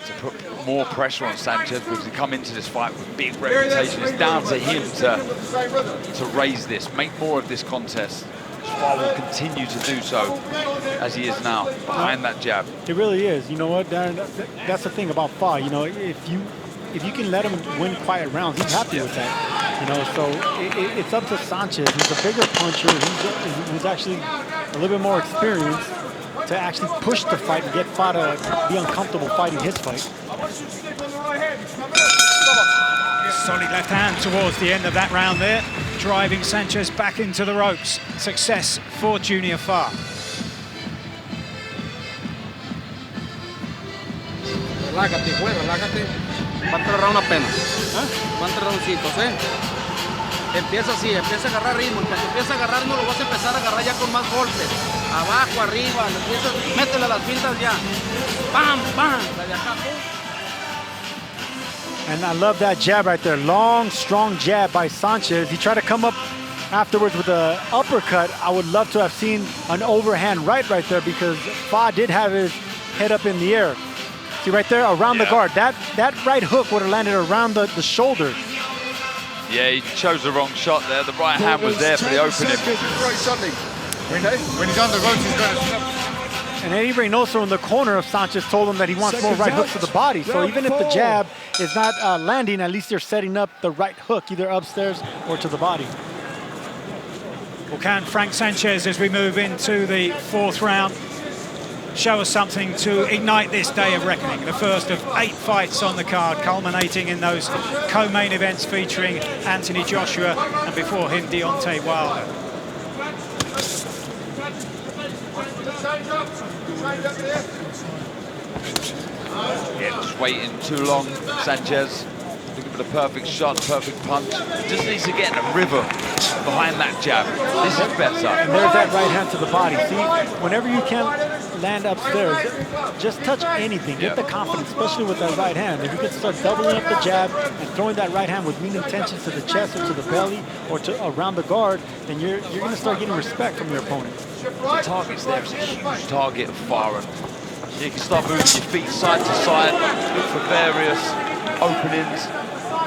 Speaker 6: to put more pressure on Sanchez, because he come into this fight with big reputation, it's down to him to raise this, make more of this contest. Farr will continue to do so as he is now, behind that jab.
Speaker 18: It really is. You know what, Darren? That's the thing about Farr. You know, if you can let him win quiet rounds, he's happy with that. You know, so it's up to Sanchez. He's a bigger puncher. He's actually a little bit more experienced to actually push the fight and get Farr to be uncomfortable fighting his fight.
Speaker 2: Solid left hand towards the end of that round there, driving Sanchez back into the ropes. Success for Junior Farr.
Speaker 8: Relájate, güey, relájate. ¿Cuántos rounds apenas? ¿Cuántos roundcitos, Empieza así, empieza a agarrar ritmo. Cuando empieza a agarrar, no lo vas a empezar a agarrar ya con más golpes. Abajo, arriba, métele las pintas ya. ¡Pam, pam! La de acá, pum.
Speaker 18: And I love that jab right there. Long, strong jab by Sanchez. He tried to come up afterwards with an uppercut. I would love to have seen an overhand right there, because Farr did have his head up in the air. See right there, around the guard. That right hook would have landed around the shoulder.
Speaker 6: Yeah, he chose the wrong shot there. The right hand was there for the opening.
Speaker 19: Right something. Okay? When he's on the ropes, he's going to stop.
Speaker 18: And Eddie Reynoso in the corner of Sanchez told him that he wants more right hooks to the body. So even if the jab is not landing, at least they're setting up the right hook, either upstairs or to the body.
Speaker 2: Well, can Frank Sanchez, as we move into the 4th round, show us something to ignite this day of reckoning? The first of 8 fights on the card, culminating in those co-main events featuring Anthony Joshua and before him Deontay Wilder.
Speaker 6: Yeah, just waiting too long, Sanchez. Looking for the perfect shot, perfect punch. Just needs to get in a rhythm behind that jab. This is better.
Speaker 18: And there's that right hand to the body. See, whenever you can't land upstairs, just touch anything. Get the confidence, especially with that right hand. If you can start doubling up the jab and throwing that right hand with mean intentions to the chest or to the belly or to around the guard, then you're going to start getting respect from your opponent.
Speaker 6: The target's there. It's a huge target of Farr. You can start moving your feet side to side, look for various openings.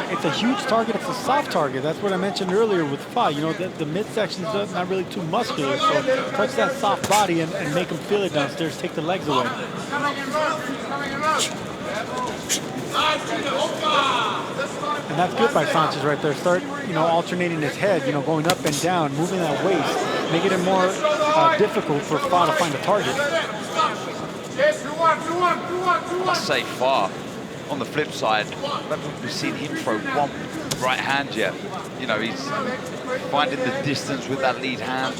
Speaker 18: It's a huge target. It's a soft target. That's what I mentioned earlier with Fa. You know, the midsection is not really too muscular. So touch that soft body and make them feel it downstairs. Take the legs away. And that's good by Sanchez right there. Start, alternating his head, going up and down, moving that waist, making it more difficult for Fa to find a target.
Speaker 6: I say Farr. On the flip side, I don't think we've seen him throw one right hand yet. He's finding the distance with that lead hand.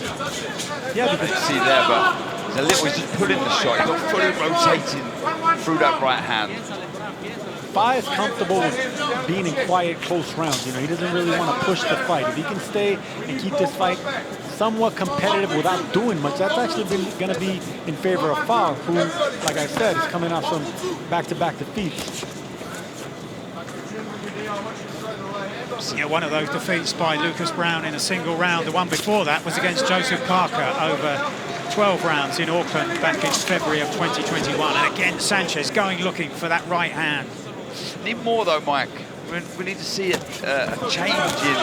Speaker 18: Yeah,
Speaker 6: you can see there, but he's just pulling the shot. He's not fully rotating through that right hand.
Speaker 18: Fa is comfortable with being in quiet, close rounds. He doesn't really want to push the fight. If he can stay and keep this fight somewhat competitive without doing much, that's actually going to be in favor of Fa, who, like I said, is coming off some back-to-back defeats.
Speaker 2: Yeah, one of those defeats by Lucas Brown in a single round. The one before that was against Joseph Parker over 12 rounds in Auckland back in February of 2021. And again, Sanchez looking for that right hand.
Speaker 6: Need more though, Mike. We need to see a change in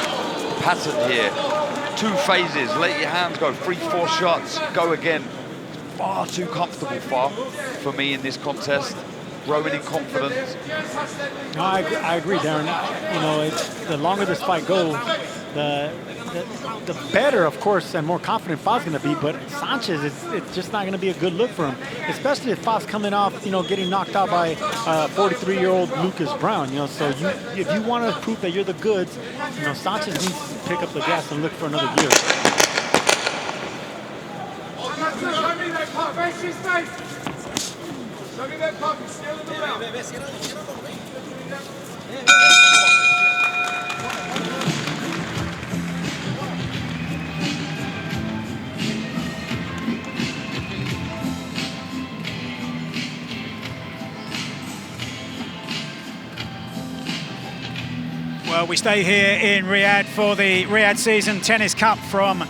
Speaker 6: pattern here. 2 phases, let your hands go, 3-4 shots, go again. Far too comfortable, Farr, for me in this contest. Growing in confidence.
Speaker 18: No, I agree, Darren. The longer this fight goes, the better, of course, and more confident Fa's going to be. But Sanchez, it's just not going to be a good look for him, especially if Fa's coming off, getting knocked out by 43-year-old Lucas Brown. So if you want to prove that you're the goods, Sanchez needs to pick up the gas and look for another gear.
Speaker 20: Show me that puppy, still in the mouth.
Speaker 2: Well, we stay here in Riyadh for the Riyadh Season Tennis Cup from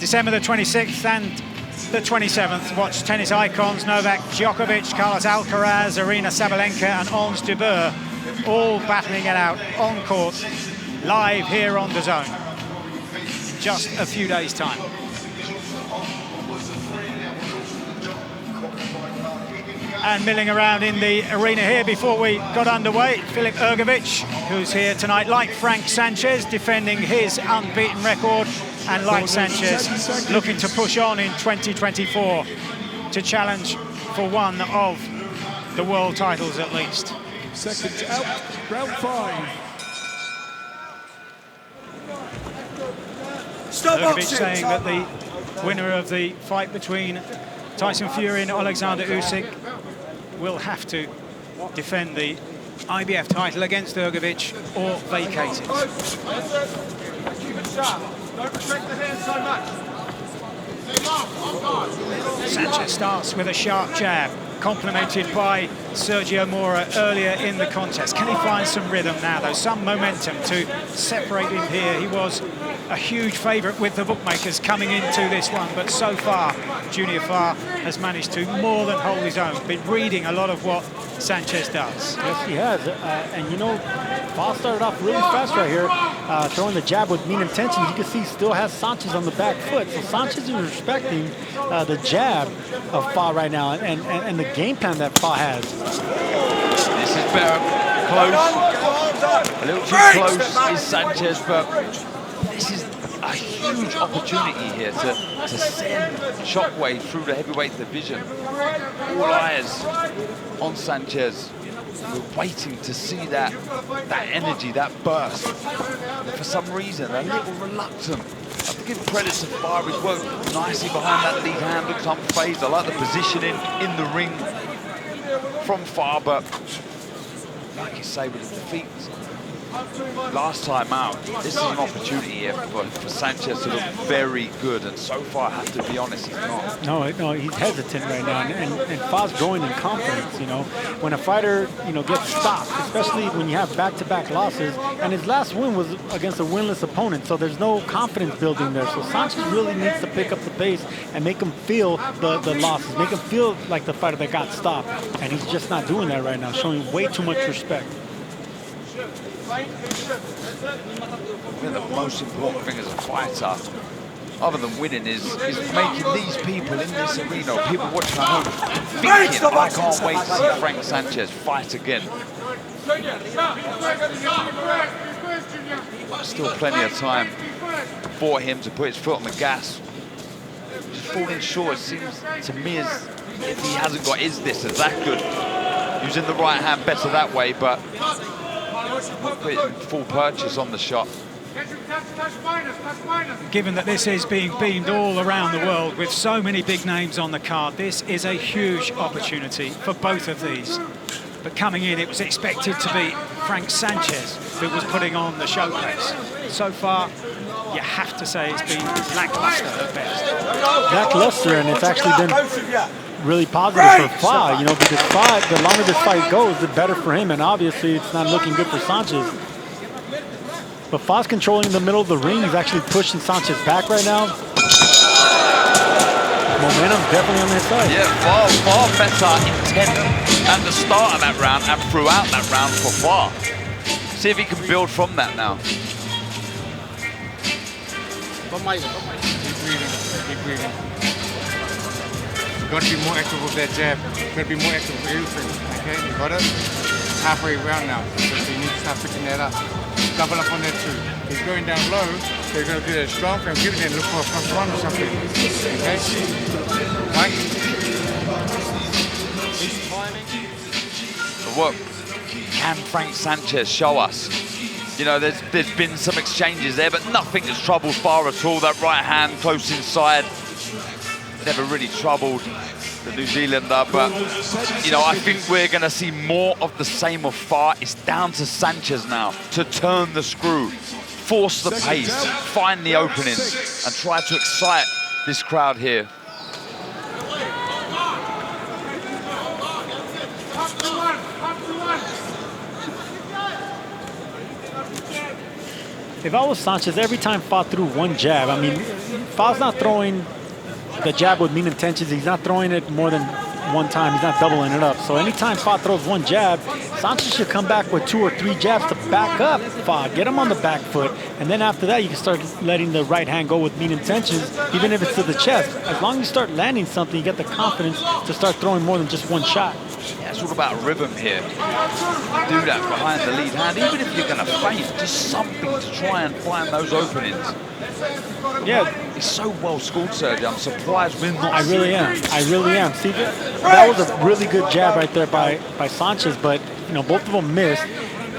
Speaker 2: December the 26th and the 27th. Watch tennis icons Novak Djokovic, Carlos Alcaraz, Arina Sabalenka and Ons Jabeur all battling it out on court, live here on DAZN in just a few days' time. And milling around in the arena here before we got underway, Filip Ergovic, who's here tonight, like Frank Sanchez, defending his unbeaten record, and like Sanchez, looking to push on in 2024 to challenge for one of the world titles at least.
Speaker 20: Seconds out, round 5.
Speaker 2: Ergovic saying that the winner of the fight between Tyson Fury and Alexander Usyk will have to defend the IBF title against Ergovic or vacate it.
Speaker 20: Don't restrict the hands so much.
Speaker 2: Sanchez starts with a sharp jab, complemented by Sergio Mora earlier in the contest. Can he find some rhythm now, though? Some momentum to separate him here. He was a huge favourite with the bookmakers coming into this one, but so far Junior Fa has managed to more than hold his own. Been reading a lot of what Sanchez does.
Speaker 18: Yes, he has. And you know, Fa started off really fast right here, throwing the jab with mean intentions. You can see he still has Sanchez on the back foot. So Sanchez is respecting the jab of Fa right now and the game plan that Fa has.
Speaker 6: This is better. Close. A little too close is Sanchez, but this is a huge opportunity here to send Shockwave through the heavyweight division. All eyes on Sanchez. We're waiting to see that energy, that burst. For some reason, a little reluctant. I have to give credit to Fa. He's worked nicely behind that lead hand, looks unfazed. I like the positioning in the ring from Fa, but like you say, with the defeat last time out, this is an opportunity here for Sanchez to look very good, and so far, I have to be honest, he's not.
Speaker 18: No, he's hesitant right now, and Fa's growing in confidence, you know. When a fighter, you know, gets stopped, especially when you have back-to-back losses, and his last win was against a winless opponent, so there's no confidence building there. So Sanchez really needs to pick up the pace and make him feel the losses, make him feel like the fighter that got stopped, and he's just not doing that right now, showing way too much respect.
Speaker 6: I think the most important thing as a fighter, other than winning, is making these people in this arena, people watching at home, thinking, I can't wait to see Frank Sanchez fight again. But still plenty of time for him to put his foot on the gas. Just falling short, it seems to me as if he hasn't got his distance that good. Using the right hand better that way, but full purchase on the shot.
Speaker 2: Given that this is being beamed all around the world with so many big names on the card, this is a huge opportunity for both of these. But coming in, it was expected to be Frank Sanchez who was putting on the showcase. So far, you have to say it's been lackluster at best.
Speaker 18: Lackluster, and it's actually been really positive for Fa, you know, because Fa, the longer this fight goes, the better for him, and obviously it's not looking good for Sanchez. But Fa's controlling the middle of the ring. He's actually pushing Sanchez back right now. Momentum's definitely on his side.
Speaker 6: Yeah, far better intent at the start of that round and throughout that round for Fa. See if he can build from that now.
Speaker 19: Keep breathing, keep breathing. You got to be more active with that jab. You got to be more active with everything. Okay, you got it? Halfway around now, so you need to start picking that up. Double up on that too. He's going down low, so you're going to do that strong frame, give it and look for a plus one or something. Okay? Right?
Speaker 6: What can Frank Sanchez show us? You know, there's been some exchanges there, but nothing has troubled Fa at all. That right hand close inside never really troubled the New Zealander, but you know, I think we're going to see more of the same of Fa. It's down to Sanchez now to turn the screw, force the pace, find the openings, and try to excite this crowd here.
Speaker 18: If I was Sanchez, every time Fa threw one jab, I mean, Fa's not throwing the jab with mean intentions. He's not throwing it more than one time. He's not doubling it up. So anytime Fa throws one jab, Sanchez should come back with 2 or 3 jabs to back up Fa, get him on the back foot, and then after that you can start letting the right hand go with mean intentions, even if it's to the chest. As long as you start landing something, you get the confidence to start throwing more than just one shot.
Speaker 6: Yeah, it's all about rhythm here. Do that behind the lead hand, even if you're going to feint, just something to try and find those openings.
Speaker 18: Yeah,
Speaker 6: he's so well schooled, Sergio. I'm surprised we're not.
Speaker 18: I really am. See, that was a really good jab right there by Sanchez, but you know, both of them missed.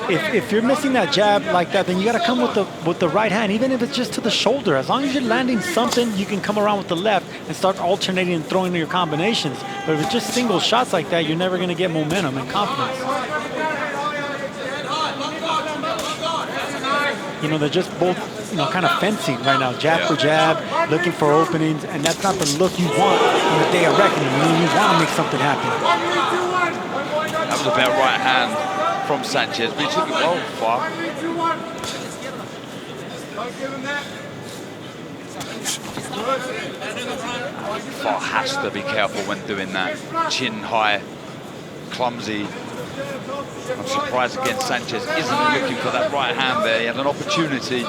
Speaker 18: If you're missing that jab like that, then you got to come with the right hand, even if it's just to the shoulder. As long as you're landing something, you can come around with the left and start alternating and throwing your combinations. But if it's just single shots like that, you're never going to get momentum and confidence. You know, they're just both, you know, kind of fencing right now, jab for jab, looking for openings, and that's not the look you want on the day of reckoning. You want to make something happen.
Speaker 6: That was a better right hand from Sanchez, but he took it well far. Far has to be careful when doing that. Chin high, clumsy. I'm surprised again Sanchez isn't looking for that right hand there. He had an opportunity.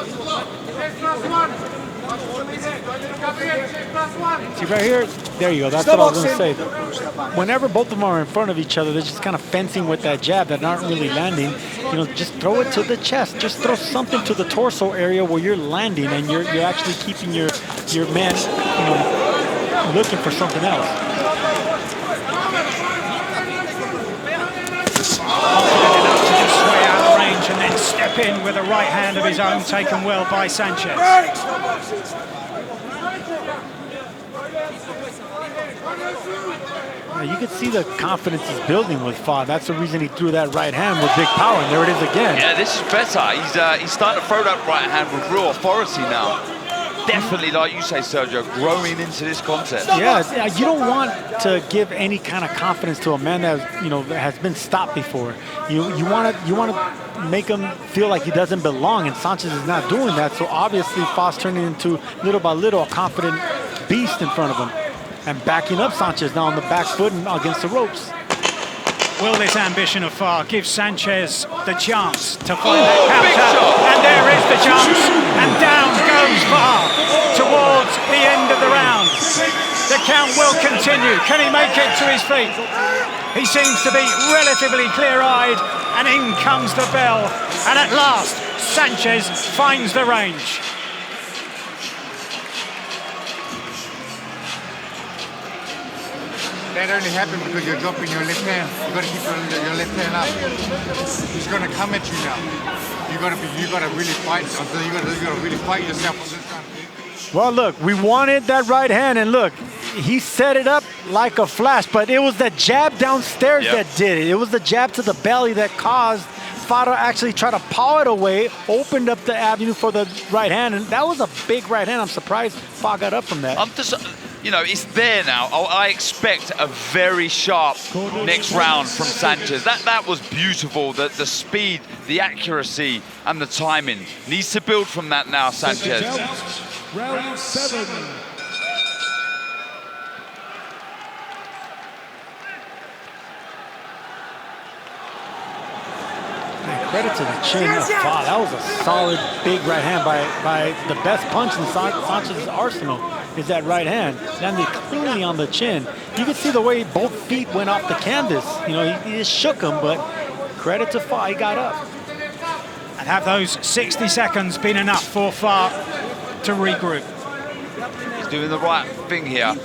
Speaker 18: See right here, there you go. That's what I was going to say. Whenever both of them are in front of each other, they're just kind of fencing with that jab that aren't really landing. You know, just throw it to the chest. Just throw something to the torso area where you're landing, and you're actually keeping your man, you know, looking for something else.
Speaker 2: Confident enough to just sway out of range and then step in with a right hand of his own, taken well by Sanchez.
Speaker 18: You can see the confidence he's building with Fa. That's the reason he threw that right hand with big power, and there it is again.
Speaker 6: Yeah, this is better. He's starting to throw that right hand with real authority now. Definitely, like you say, Sergio, growing into this contest.
Speaker 18: Yeah, you don't want to give any kind of confidence to a man that has been stopped before. You want to make him feel like he doesn't belong, and Sanchez is not doing that. So obviously, Fa's turning into little by little a confident beast in front of him, and backing up Sanchez now on the back foot and against the ropes.
Speaker 2: Will this ambition of Fa give Sanchez the chance to find that counter? And there is the chance, and down goes Fa towards the end of the round. The count will continue. Can he make it to his feet? He seems to be relatively clear-eyed, and in comes the bell. And at last, Sanchez finds the range.
Speaker 20: That only happened because you're dropping your left hand. You got to keep your left hand up. He's going to come at you now. You got to really fight. You got to really fight yourself on this time.
Speaker 18: Well, look, we wanted that right hand, and look, he set it up like a flash, but it was the jab downstairs that did it. It was the jab to the belly that caused Fa to actually try to paw it away, opened up the avenue for the right hand, and that was a big right hand. I'm surprised Fa got up from that.
Speaker 6: You know, it's there now. I expect a very sharp next round from Sanchez. That was beautiful. The speed, the accuracy, and the timing. Needs to build from that now, Sanchez.
Speaker 20: Round 7.
Speaker 18: Credit to the chin of Fa. That was a solid, big right hand by the best punch in Sanchez's arsenal. Is that right hand. Landed cleanly on the chin. You can see the way both feet went off the canvas. You know, he just shook him, but credit to Fa, he got up.
Speaker 2: And have those 60 seconds been enough for Fa to regroup?
Speaker 6: He's doing the right thing here.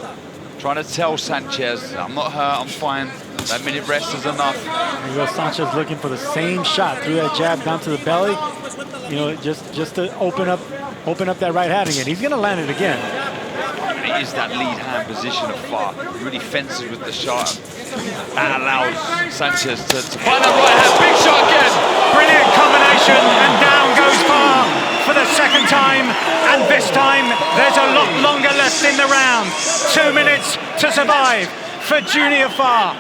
Speaker 6: Trying to tell Sanchez, I'm not hurt, I'm fine. That minute rest is enough.
Speaker 18: There you go, Sanchez looking for the same shot. Threw that jab down to the belly. You know, just to open up that right hand again. He's gonna land it again.
Speaker 6: It is that lead hand position of Fa. Really fences with the shot. That allows Sanchez to find that right hand. Big shot again.
Speaker 2: Brilliant combination, and down goes Fa for the second time. And this time, there's a lot longer left in the round. 2 minutes to survive for Junior Fa.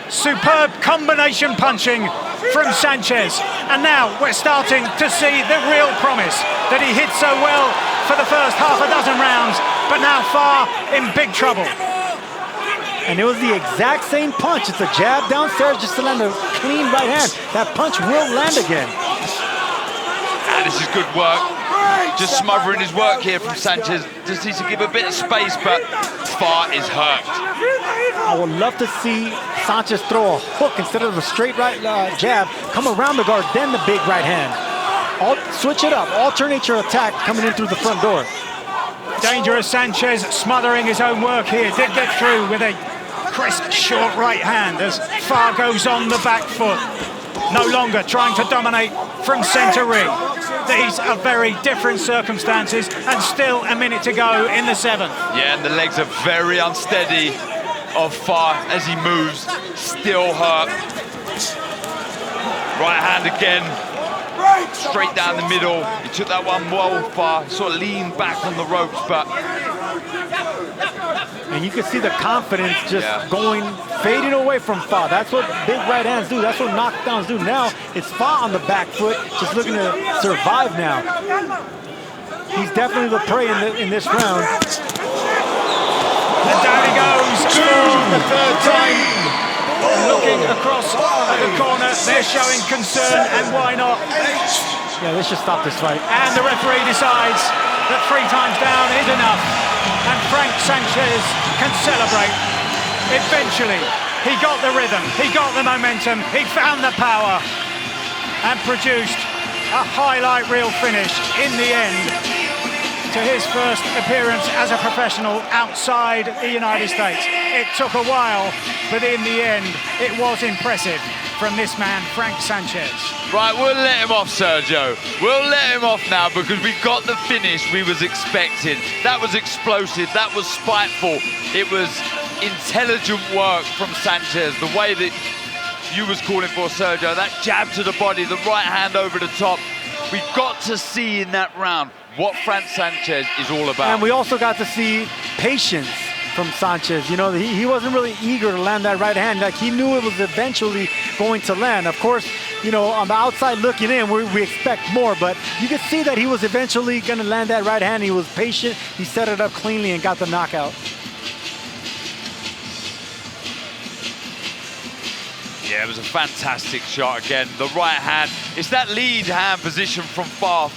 Speaker 2: Superb combination punching from Sanchez. And now we're starting to see the real promise that he hit so well for the first half a dozen rounds. But now Fa in big trouble.
Speaker 18: And it was the exact same punch. It's a jab downstairs just to land a clean right hand. That punch will land again.
Speaker 6: This is good work. Just smothering his work here from Sanchez. Just needs to give a bit of space, but Fa is hurt.
Speaker 18: I would love to see Sanchez throw a hook instead of a straight right jab, come around the guard, then the big right hand. Switch it up, alternate your attack coming in through the front door.
Speaker 2: Dangerous Sanchez smothering his own work here. Did get through with a crisp, short right hand as Fa goes on the back foot. No longer trying to dominate from center ring. These are very different circumstances, and still a minute to go in the 7th.
Speaker 6: Yeah, and the legs are very unsteady of Fa as he moves. Still hurt. Right hand again. Straight down the middle. He took that one well far. Sort of leaned back on the ropes, but...
Speaker 18: And you can see the confidence just fading away from Fa. That's what big right hands do. That's what knockdowns do. Now it's Fa on the back foot, just looking to survive now. he's definitely the prey in this round.
Speaker 2: And down he goes for the third time. Looking across at the corner, they're showing concern, and why not?
Speaker 18: Yeah, they should stop this fight.
Speaker 2: And the referee decides that 3 times down is enough, and Frank Sanchez can celebrate. Eventually, he got the rhythm, he got the momentum, he found the power, and produced a highlight reel finish in the end to his first appearance as a professional outside the United States. It took a while, but in the end, it was impressive from this man, Frank Sanchez.
Speaker 6: Right, we'll let him off, Sergio. We'll let him off now because we got the finish we was expecting. That was explosive, that was spiteful. It was intelligent work from Sanchez, the way that you was calling for, Sergio, that jab to the body, the right hand over the top. We got to see in that round what Frank Sanchez is all about.
Speaker 18: And we also got to see patience from Sanchez. You know, he wasn't really eager to land that right hand. Like, he knew it was eventually going to land. Of course, you know, on the outside looking in, we expect more, but you could see that he was eventually going to land that right hand. He was patient. He set it up cleanly and got the knockout.
Speaker 6: Yeah, it was a fantastic shot again. The right hand, it's that lead hand position from far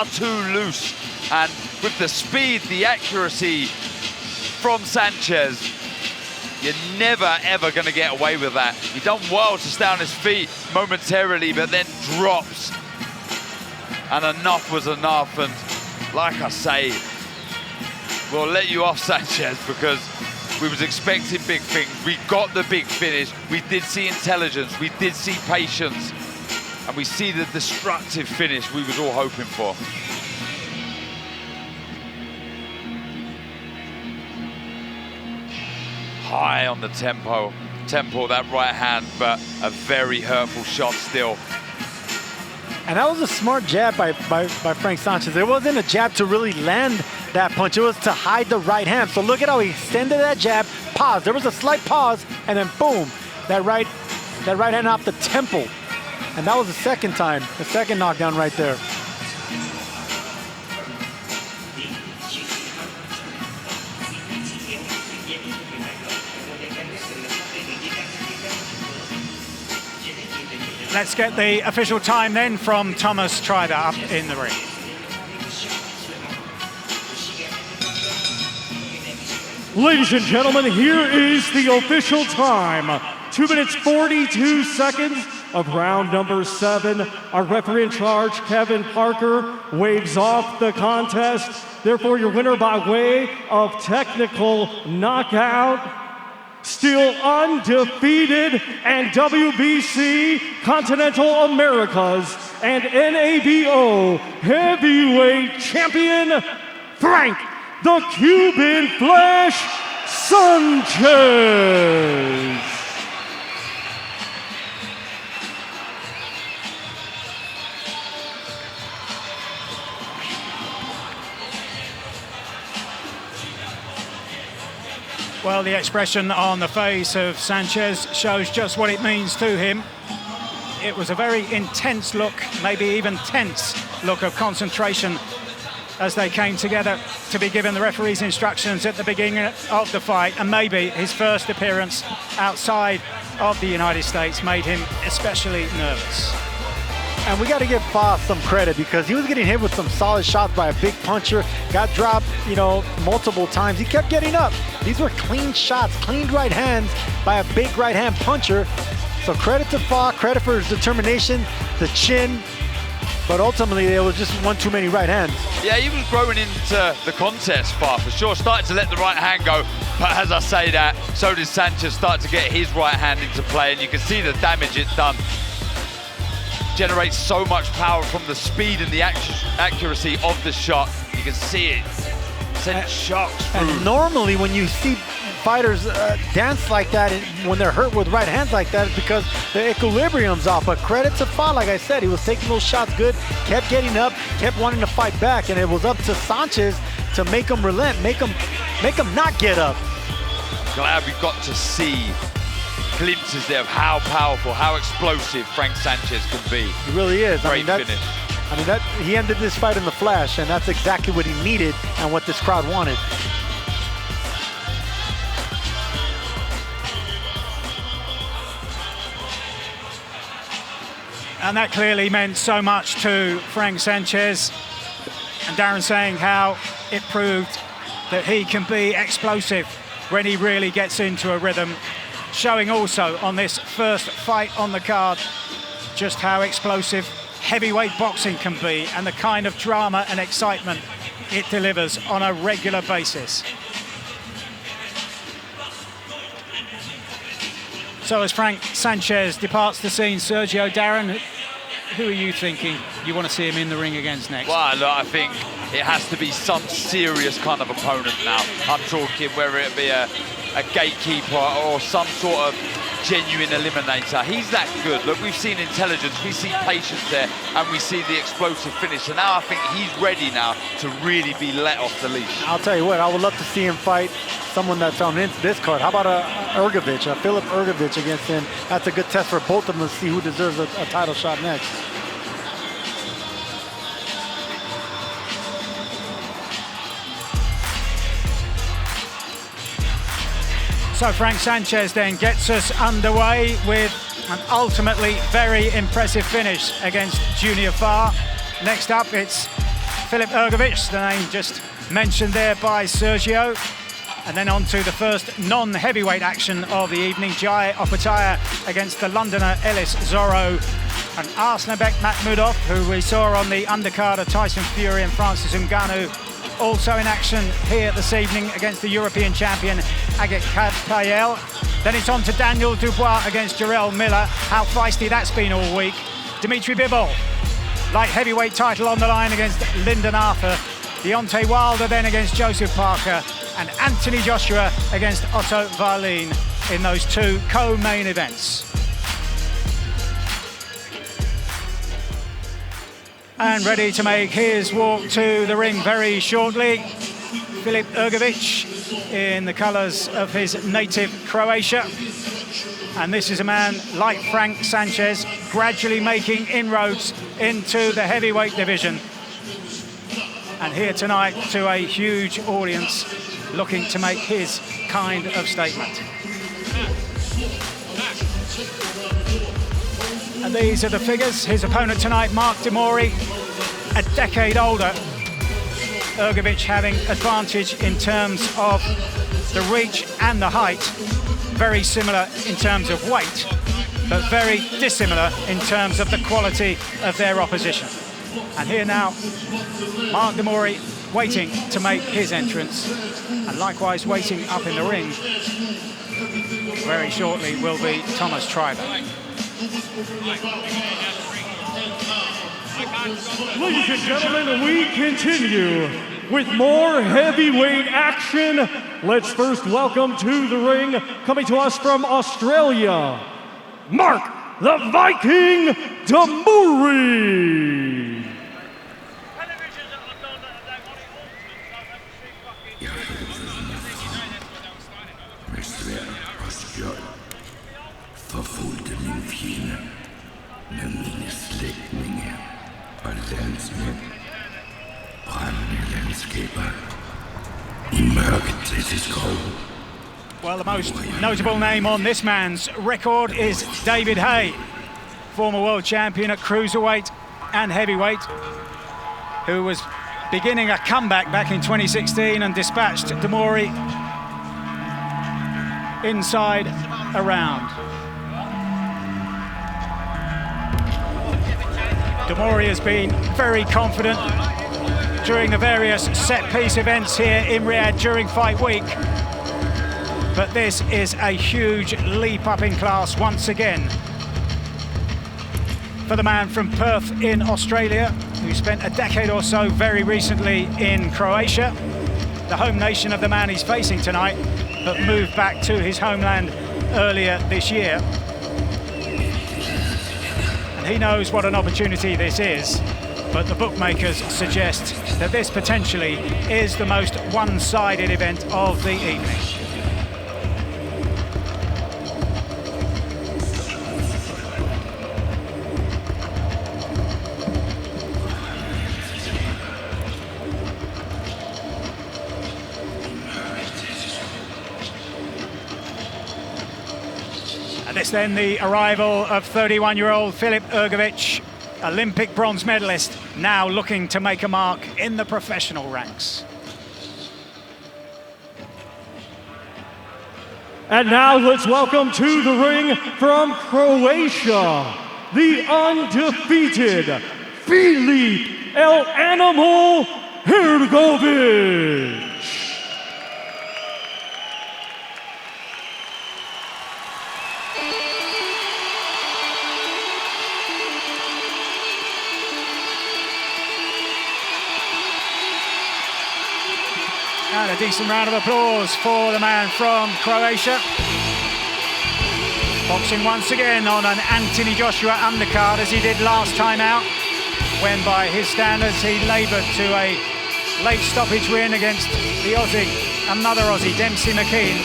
Speaker 6: too loose. And with the speed, the accuracy from Sanchez, you're never, ever going to get away with that. He done well to stay on his feet momentarily, but then drops. And enough was enough. And like I say, we'll let you off, Sanchez, because we was expecting big things. We got the big finish. We did see intelligence. We did see patience. And we see the destructive finish we was all hoping for. High on the tempo, that right hand, but a very hurtful shot still.
Speaker 18: And that was a smart jab by Frank Sanchez. It wasn't a jab to really land that punch. It was to hide the right hand. So look at how he extended that jab, paused. There was a slight pause, and then boom, that right hand off the temple. And that was the second time, the second knockdown right there.
Speaker 2: Let's get the official time then from Thomas Treiber up in the ring.
Speaker 7: Ladies and gentlemen, here is the official time. 2 minutes 42 seconds of round number 7. Our referee in charge, Kevin Parker, waves off the contest. Therefore, your winner by way of technical knockout, still undefeated, and WBC, Continental Americas, and NABO heavyweight champion, Frank the Cuban Flash Sanchez.
Speaker 2: Well, the expression on the face of Sanchez shows just what it means to him. It was a very intense look, maybe even tense look of concentration as they came together to be given the referee's instructions at the beginning of the fight. And maybe his first appearance outside of the United States made him especially nervous.
Speaker 18: And we got to give Fa some credit because he was getting hit with some solid shots by a big puncher, got dropped, you know, multiple times. He kept getting up. These were clean shots, clean right hands by a big right hand puncher. So credit to Fa, credit for his determination, the chin, but ultimately there was just one too many right hands.
Speaker 6: Yeah, he was growing into the contest, Fa, for sure. Started to let the right hand go, but as I say that, so did Sanchez start to get his right hand into play, and you can see the damage it's done. Generates so much power from the speed and the accuracy of the shot. You can see it send shocks through.
Speaker 18: And normally when you see fighters dance like that when they're hurt with right hands like that, it's because the equilibrium's off. But credit to Fa, like I said, he was taking those shots good, kept getting up, kept wanting to fight back, and it was up to Sanchez to make him relent, make him not get up.
Speaker 6: Glad we got to see glimpses there of how powerful, how explosive Frank Sanchez can be.
Speaker 18: He really is.
Speaker 6: Great finish.
Speaker 18: I mean, he ended this fight in the flesh, and that's exactly what he needed and what this crowd wanted.
Speaker 2: And that clearly meant so much to Frank Sanchez. And Darren saying how it proved that he can be explosive when he really gets into a rhythm. Showing also on this first fight on the card just how explosive heavyweight boxing can be and the kind of drama and excitement it delivers on a regular basis. So as Frank Sanchez departs the scene, Sergio, Darren, who are you thinking you want to see him in the ring against next?
Speaker 6: Well, look, I think it has to be some serious kind of opponent now. I'm talking whether it be a gatekeeper or some sort of genuine eliminator. He's that good. Look, we've seen intelligence, we see patience there, and we see the explosive finish. And now I think he's ready now to really be let off the leash.
Speaker 18: I'll tell you what, I would love to see him fight someone that's on this card. How about a Filip Ergovic against him? That's a good test for both of them to see who deserves a title shot next.
Speaker 2: So Frank Sanchez then gets us underway with an ultimately very impressive finish against Junior Farr. Next up, it's Filip Ergovic, the name just mentioned there by Sergio. And then on to the first non-heavyweight action of the evening, Jai Opetaia against the Londoner Ellis Zorro. And Arslanbek Makhmudov, who we saw on the undercard of Tyson Fury and Francis Ngannou, also in action here this evening against the European champion Agit Kabayel. Then it's on to Daniel Dubois against Jarrell Miller. How feisty that's been all week. Dimitri Bivol, light heavyweight title on the line against Lyndon Arthur. Deontay Wilder then against Joseph Parker, and Anthony Joshua against Otto Wallin in those two co-main events. And ready to make his walk to the ring very shortly, Filip Ergovic in the colours of his native Croatia. And this is a man like Frank Sanchez, gradually making inroads into the heavyweight division. And here tonight to a huge audience looking to make his kind of statement. And these are the figures. His opponent tonight, Mark De Mori, a decade older. Ergovic having advantage in terms of the reach and the height. Very similar in terms of weight, but very dissimilar in terms of the quality of their opposition. And here now, Mark De Mori waiting to make his entrance, and likewise waiting up in the ring very shortly will be Thomas Treiber.
Speaker 7: Ladies and gentlemen, we continue with more heavyweight action. Let's first welcome to the ring, coming to us from Australia, Mark the Viking De Mori.
Speaker 21: Verfulgte min fjende med mine slægtninge og landsmænd. Brændende landskaber i mørket til skov.
Speaker 2: Well, the most notable name on this man's record is David Haye, former world champion at cruiserweight and heavyweight, who was beginning a comeback back in 2016 and dispatched De Mori inside around. De Mori has been very confident during the various set-piece events here in Riyadh during fight week. But this is a huge leap up in class once again for the man from Perth in Australia, who spent a decade or so very recently in Croatia, the home nation of the man he's facing tonight, but moved back to his homeland earlier this year. And he knows what an opportunity this is, but the bookmakers suggest that this potentially is the most one-sided event of the evening. then the arrival of 31-year-old Filip Ergovic, Olympic bronze medalist, now looking to make a mark in the professional ranks.
Speaker 7: And now let's welcome to the ring from Croatia, the undefeated Filip El Animal Hrgović.
Speaker 2: And a decent round of applause for the man from Croatia. Boxing once again on an Anthony Joshua undercard as he did last time out, when by his standards he laboured to a late stoppage win against the Aussie, another Aussie, Dempsey McKean.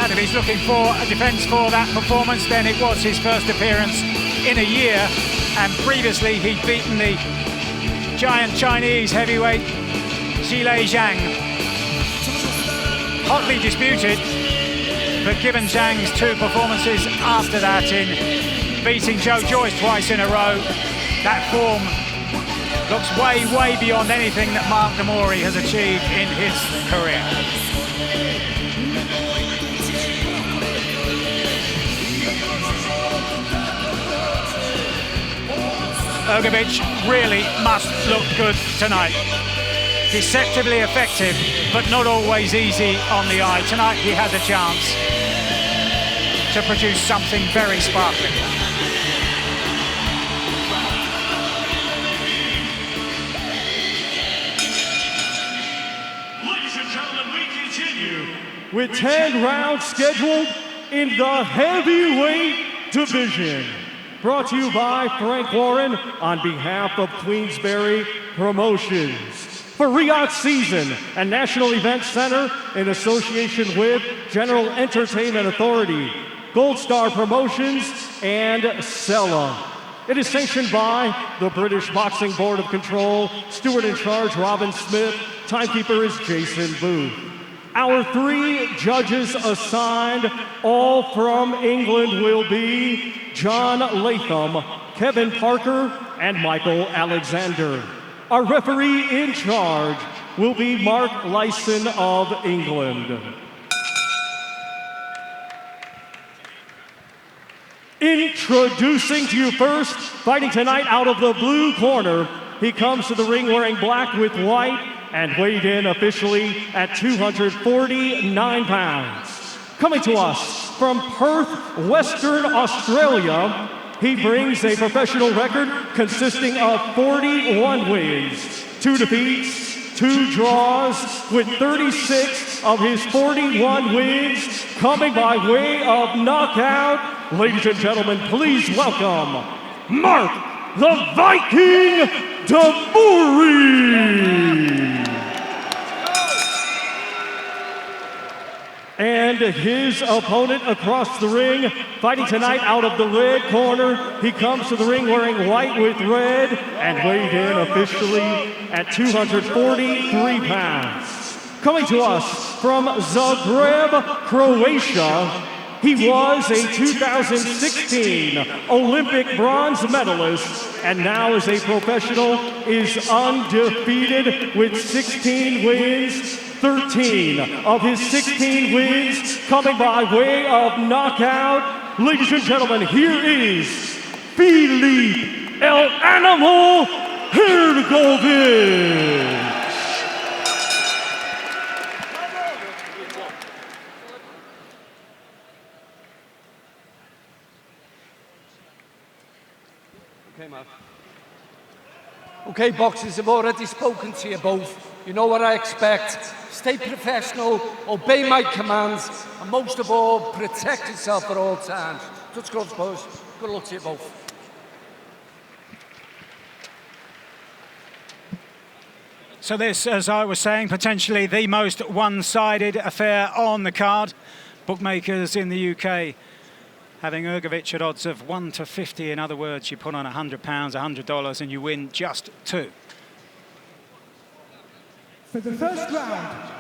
Speaker 2: And if he's looking for a defence for that performance, then it was his first appearance in a year, and previously he'd beaten the giant Chinese heavyweight Zhilei Zhang. Hotly disputed, but given Zhang's two performances after that in beating Joe Joyce twice in a row, that form looks way, way beyond anything that Mark Namori has achieved in his career. Ergovic really must look good tonight. Deceptively effective, but not always easy on the eye. Tonight he has a chance to produce something very sparkling.
Speaker 7: Ladies and gentlemen, we continue with 10 rounds scheduled in the heavyweight division. Brought to you by Frank Warren on behalf of Queensberry Promotions. For Riyadh Season and National Event Center in association with General Entertainment Authority, Gold Star Promotions, and Sella. It is sanctioned by the British Boxing Board of Control, steward in charge Robin Smith, timekeeper is Jason Booth. Our three judges assigned, all from England, will be John Latham, Kevin Parker, and Michael Alexander. Our referee in charge will be Mark Lyson of England. Introducing to you first, fighting tonight out of the blue corner, he comes to the ring wearing black with white and weighed in officially at 249 pounds. Coming to us from Perth, Western Australia, he brings a professional record consisting of 41 wins, 2 defeats, 2 draws, with 36 of his 41 wins coming by way of knockout. Ladies and gentlemen, please welcome Mark the Viking Davouri. And his opponent across the ring, fighting tonight out of the red corner, he comes to the ring wearing white with red and weighed in officially at 243 pounds. Coming to us from Zagreb, Croatia, he was a 2016 Olympic bronze medalist and now as a professional is undefeated with 16 wins. 13 of his 16 wins coming by way of knockout. Ladies and gentlemen, here is Filip El Animal Hrgović.
Speaker 10: Okay, Mark. Okay, boxers, I've already spoken to you both. You know what I expect. Stay professional, obey my commands, and most of all, protect yourself at all times. Touch gloves, boys. Good luck to you both.
Speaker 2: So this, as I was saying, potentially the most one-sided affair on the card. Bookmakers in the UK having Ergovic at odds of 1 to 50. In other words, you put on £100, $100, and you win just 2.
Speaker 9: For the first round.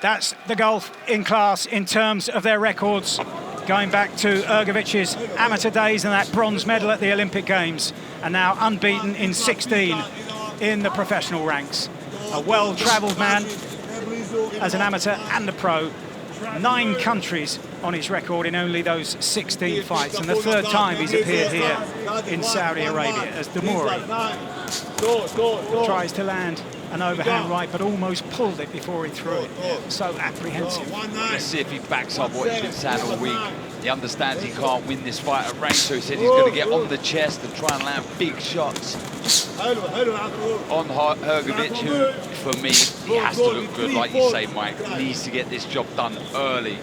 Speaker 2: That's the gulf in class in terms of their records, going back to Ergovic's amateur days and that bronze medal at the Olympic Games, and now unbeaten in 16 in the professional ranks. A well-travelled man as an amateur and a pro. 9 countries on his record in only those 16 fights, and the third time he's appeared here in Saudi Arabia as Demori tries to land an overhand right, but almost pulled it before he threw it. So apprehensive.
Speaker 6: Let's see if he backs up what he's been saying all week. He understands he can't win this fight at rank, so he said he's going to get on the chest and try and land big shots on Hrgovic, who, for me, he has to look good, like you say, Mike. He needs to get this job done early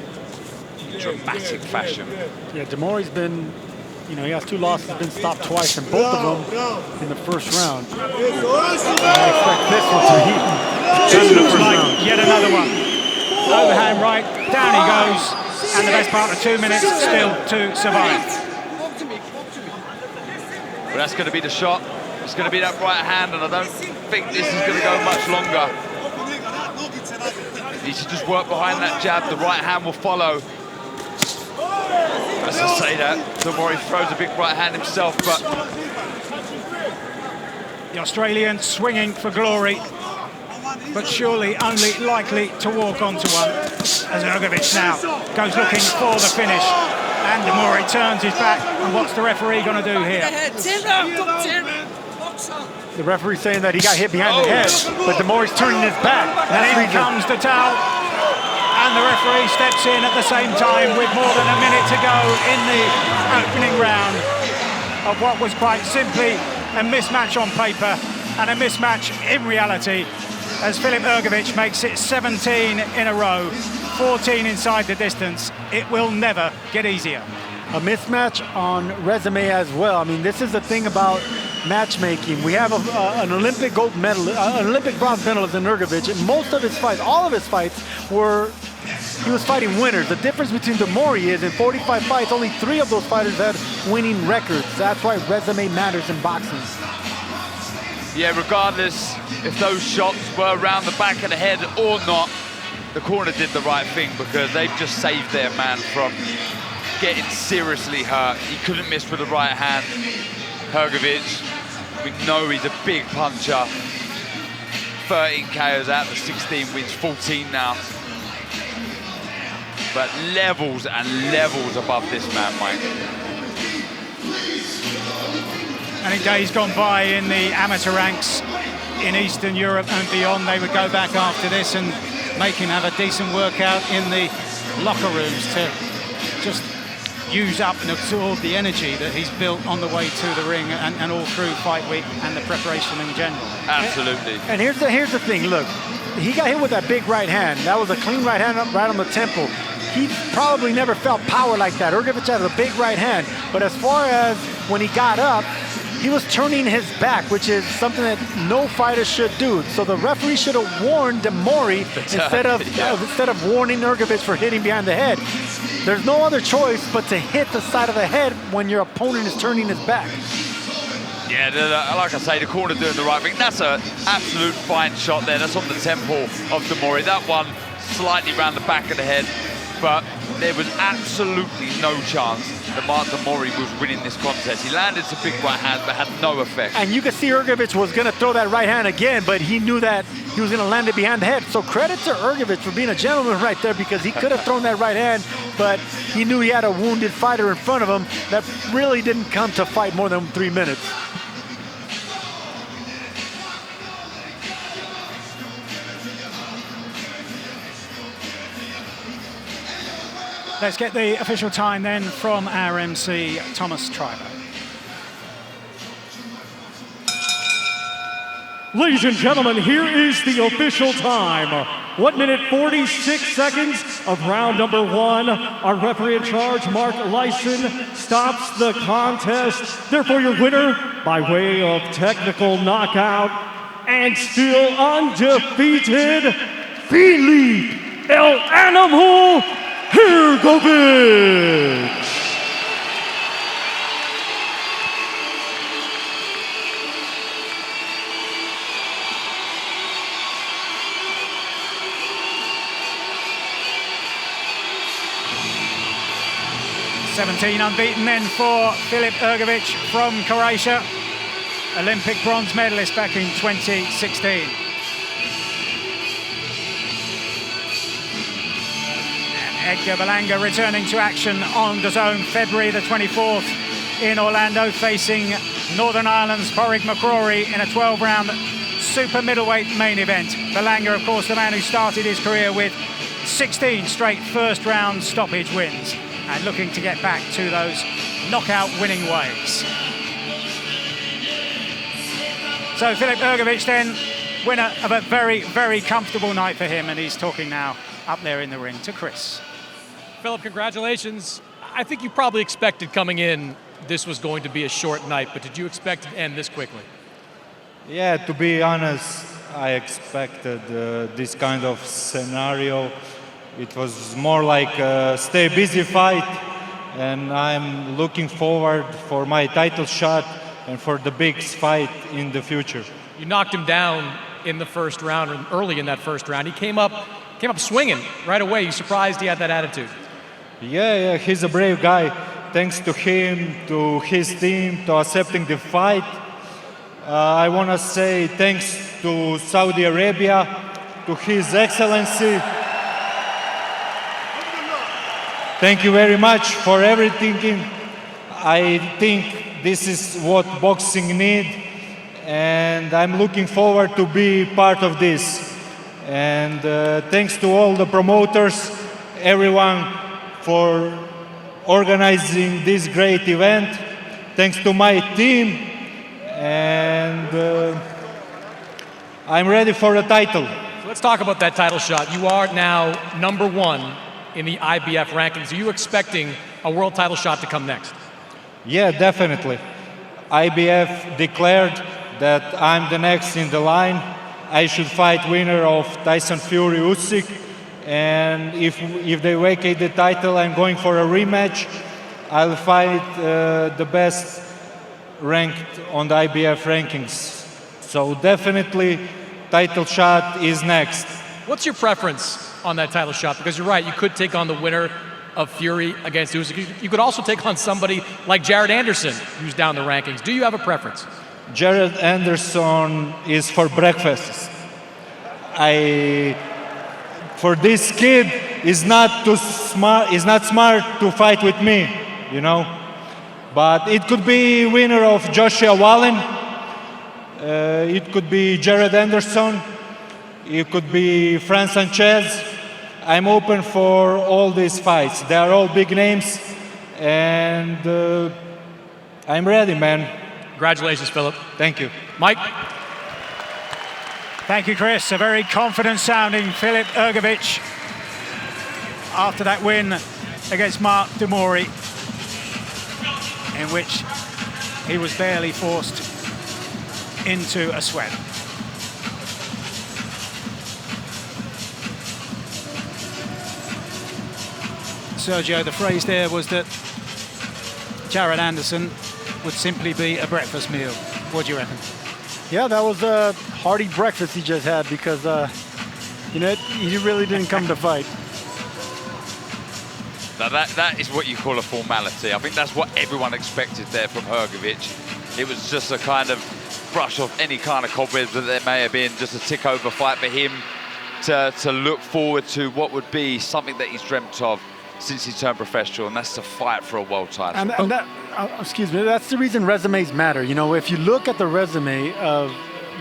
Speaker 6: in dramatic fashion.
Speaker 18: Yeah, Demori's been, he has 2 losses, been stopped twice, and both of them in the first round. I expect this one to heat.
Speaker 2: This looks like yet another one. Overhand right, down he goes, and the best part of 2 minutes still to survive.
Speaker 6: Well, that's going to be the shot. It's going to be that right hand, and I don't think this is going to go much longer. He should just work behind that jab. The right hand will follow. As I say that, Demori throws a big right hand himself, but
Speaker 2: the Australian swinging for glory, but surely only likely to walk onto one, as Hrgovic now goes looking for the finish. And Demori turns his back, and what's the referee going to do here?
Speaker 18: The referee saying that he got hit behind the head, but Demori's turning his back.
Speaker 2: And in comes the towel, and the referee steps in at the same time with more than a minute to go in the opening round of what was quite simply a mismatch on paper and a mismatch in reality, as Filip Hrgovic makes it 17 in a row, 14 inside the distance. It will never get easier.
Speaker 18: A mismatch on resume as well. I mean, this is the thing about matchmaking. We have an Olympic gold medal, an Olympic bronze medalist in Hrgovic, and most of his fights, all of his fights, he was fighting winners. The difference between Demori is in 45 fights, only 3 of those fighters had winning records. That's why resume matters in boxing.
Speaker 6: yeah, regardless if those shots were around the back of the head or not, the corner did the right thing because they've just saved their man from getting seriously hurt. He couldn't miss with the right hand. Hrgovic, we know he's a big puncher. 13 KOs out of 16 wins, 14 now. But levels and levels above this man, Mike.
Speaker 2: And in days gone by in the amateur ranks in Eastern Europe and beyond, they would go back after this and make him have a decent workout in the locker rooms to just use up and absorb the energy that he's built on the way to the ring and all through fight week and the preparation in general.
Speaker 6: Absolutely.
Speaker 18: And here's the thing, look, he got hit with that big right hand. That was a clean right hand up right on the temple. He probably never felt power like that. Hrgovic has a big right hand, but as far as when he got up, he was turning his back, which is something that no fighter should do. So the referee should have warned Demori instead of warning Hrgovic for hitting behind the head. There's no other choice but to hit the side of the head when your opponent is turning his back.
Speaker 6: Yeah, like I say, the corner doing the right thing. That's an absolute fine shot there. That's on the temple of Demori. That one slightly round the back of the head, but there was absolutely no chance that Mark Demori was winning this contest. He landed some big right hand, but had no effect.
Speaker 18: And you could see Hrgovic was going to throw that right hand again, but he knew that he was going to land it behind the head. So credit to Hrgovic for being a gentleman right there, because he could have thrown that right hand, but he knew he had a wounded fighter in front of him that really didn't come to fight more than 3 minutes.
Speaker 2: Let's get the official time then from our MC, Thomas Treiber.
Speaker 7: Ladies and gentlemen, here is the official time. 1 minute 46 seconds of round number 1. Our referee in charge, Mark Lyson, stops the contest. Therefore, your winner by way of technical knockout and still undefeated, Filip El Animal Hrgovic.
Speaker 2: 17 unbeaten then for Filip Ergovic from Croatia, Olympic bronze medalist back in 2016. Edgar Berlanga returning to action on DAZN February the 24th in Orlando, facing Northern Ireland's Padraig McCrory in a 12-round super middleweight main event. Berlanga, of course, the man who started his career with 16 straight first-round stoppage wins and looking to get back to those knockout winning ways. So Filip Ergovic then, winner of a very, very comfortable night for him, and he's talking now up there in the ring to Chris.
Speaker 4: Philip, congratulations. I think you probably expected coming in this was going to be a short night, but did you expect it to end this quickly?
Speaker 9: Yeah, to be honest, I expected this kind of scenario. It was more like a stay busy fight, and I'm looking forward for my title shot and for the big fight in the future.
Speaker 4: You knocked him down in the first round, or early in that first round. He came up swinging right away. You surprised he had that attitude?
Speaker 9: Yeah, he's a brave guy. Thanks to him, to his team, to accepting the fight. I want to say thanks to Saudi Arabia, to His Excellency. Thank you very much for everything. I think this is what boxing needs, and I'm looking forward to be part of this. And thanks to all the promoters, everyone, for organizing this great event. Thanks to my team, and I'm ready for the title.
Speaker 4: So let's talk about that title shot. You are now #1 in the IBF rankings. Are you expecting a world title shot to come next?
Speaker 9: Yeah, definitely. IBF declared that I'm the next in the line. I should fight winner of Tyson Fury Usyk, and if they vacate the title, I'm going for a rematch. I'll fight the best ranked on the IBF rankings. So definitely title shot is next.
Speaker 4: What's your preference on that title shot? Because you're right, you could take on the winner of Fury against Usyk. You could also take on somebody like Jared Anderson, who's down the rankings. Do you have a preference?
Speaker 9: Jared Anderson is for breakfast. For this kid, is not smart to fight with me, you know. But it could be winner of Joshua Wallen. It could be Jared Anderson. It could be Fran Sanchez. I'm open for all these fights. They are all big names, and I'm ready, man.
Speaker 4: Congratulations, Philip.
Speaker 9: Thank you.
Speaker 4: Mike?
Speaker 2: Thank you, Chris. A very confident-sounding Filip Ergovic after that win against Mark Demori, in which he was barely forced into a sweat. Sergio, the phrase there was that Jared Anderson would simply be a breakfast meal. What do you reckon?
Speaker 18: Yeah, that was a hearty breakfast he just had, because you know, he really didn't come to fight.
Speaker 6: Now that is what you call a formality. I think that's what everyone expected there from Ergovic. It was just a kind of brush off any kind of cobwebs that there may have been, just a tick-over fight for him to look forward to what would be something that he's dreamt of since he turned professional, and that's to fight for a world title.
Speaker 18: And that, excuse me, that's the reason resumes matter. You know, if you look at the resume of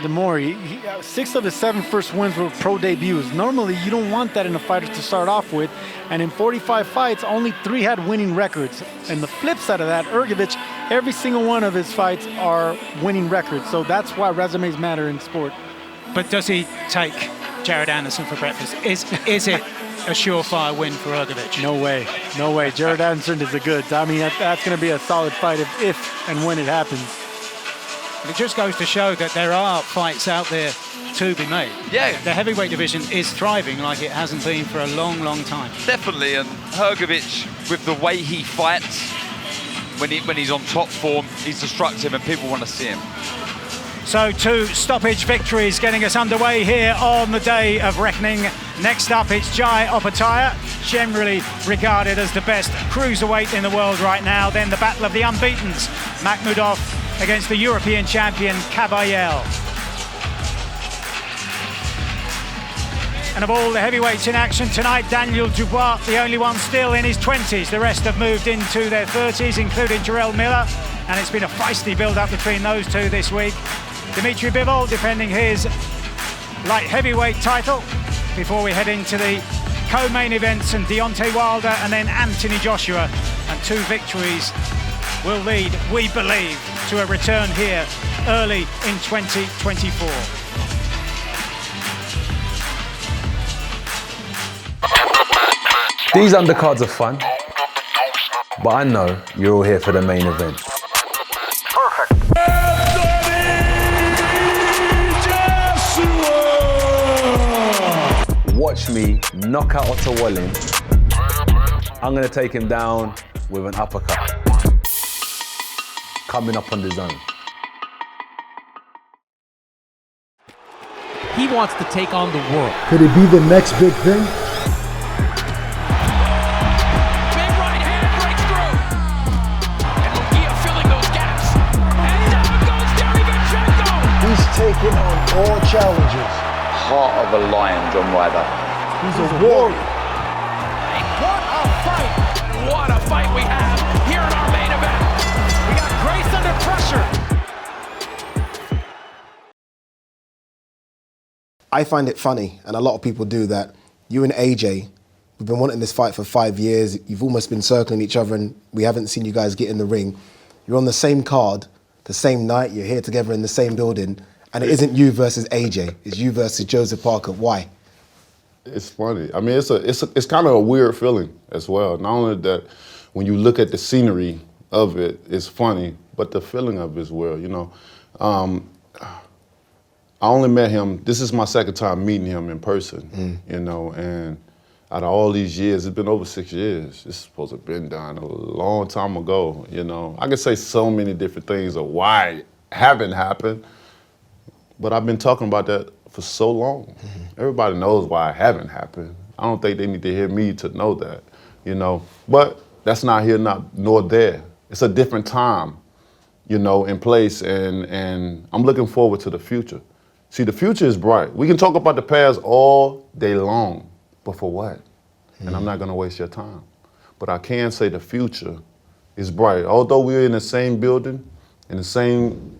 Speaker 18: Demori, 6 of his 7 first wins were pro debuts. Normally, you don't want that in a fighter to start off with. And in 45 fights, only 3 had winning records. And the flip side of that, Ergovic, every single one of his fights are winning records. So that's why resumes matter in sport.
Speaker 2: But does he take Jared Anderson for breakfast? Is it a surefire win for Ergovic?
Speaker 18: No way. No way. Jared Anderson is the goods. I mean, that's going to be a solid fight if and when it happens.
Speaker 2: It just goes to show that there are fights out there to be made.
Speaker 6: Yeah.
Speaker 2: The heavyweight division is thriving like it hasn't been for a long, long time.
Speaker 6: Definitely, and Ergovic, with the way he fights, when he's on top form, he's destructive and people want to see him.
Speaker 2: So 2 stoppage victories getting us underway here on the day of reckoning. Next up, it's Jai Opataya, generally regarded as the best cruiserweight in the world right now. Then the battle of the unbeatens, Makhmudov against the European champion Kabayel. And of all the heavyweights in action tonight, Daniel Dubois, the only one still in his 20s. The rest have moved into their 30s, including Jarrell Miller. And it's been a feisty build-up between those two this week. Dimitri Bivol defending his light heavyweight title before we head into the co-main events, and Deontay Wilder and then Anthony Joshua. And 2 victories will lead, we believe, to a return here early in 2024.
Speaker 16: These undercards are fun, but I know you're all here for the main event. Watch me knock out Otto Wallin. I'm going to take him down with an uppercut. Coming up on the zone.
Speaker 12: He wants to take on the world.
Speaker 22: Could it be the next big thing?
Speaker 12: Big right hand breaks through. And Munguia filling those gaps. And down goes Derevyanchenko.
Speaker 22: He's taking on all challenges.
Speaker 6: Heart of a lion, John Ryder.
Speaker 22: He's a warrior.
Speaker 12: What a fight! What a fight we have here in our main event. We got Grace under pressure.
Speaker 1: I find it funny, and a lot of people do, that you and AJ, we've been wanting this fight for 5 years. You've almost been circling each other, and we haven't seen you guys get in the ring. You're on the same card, the same night, you're here together in the same building, and it isn't you versus AJ, it's you versus Joseph Parker. Why?
Speaker 11: It's funny. I mean, it's kind of a weird feeling as well. Not only that, when you look at the scenery of it, it's funny, but the feeling of it as well, you know. I only met him, this is my second time meeting him in person, you know, and out of all these years, it's been over 6 years. This is supposed to have been done a long time ago, you know. I could say so many different things of why it haven't happened, but I've been talking about that for so long. Everybody knows why it haven't happened. I don't think they need to hear me to know that, you know. But that's not here nor there. It's a different time, you know, in place, and I'm looking forward to the future. See, the future is bright. We can talk about the past all day long, but for what? And I'm not gonna waste your time. But I can say the future is bright. Although we're in the same building, in the same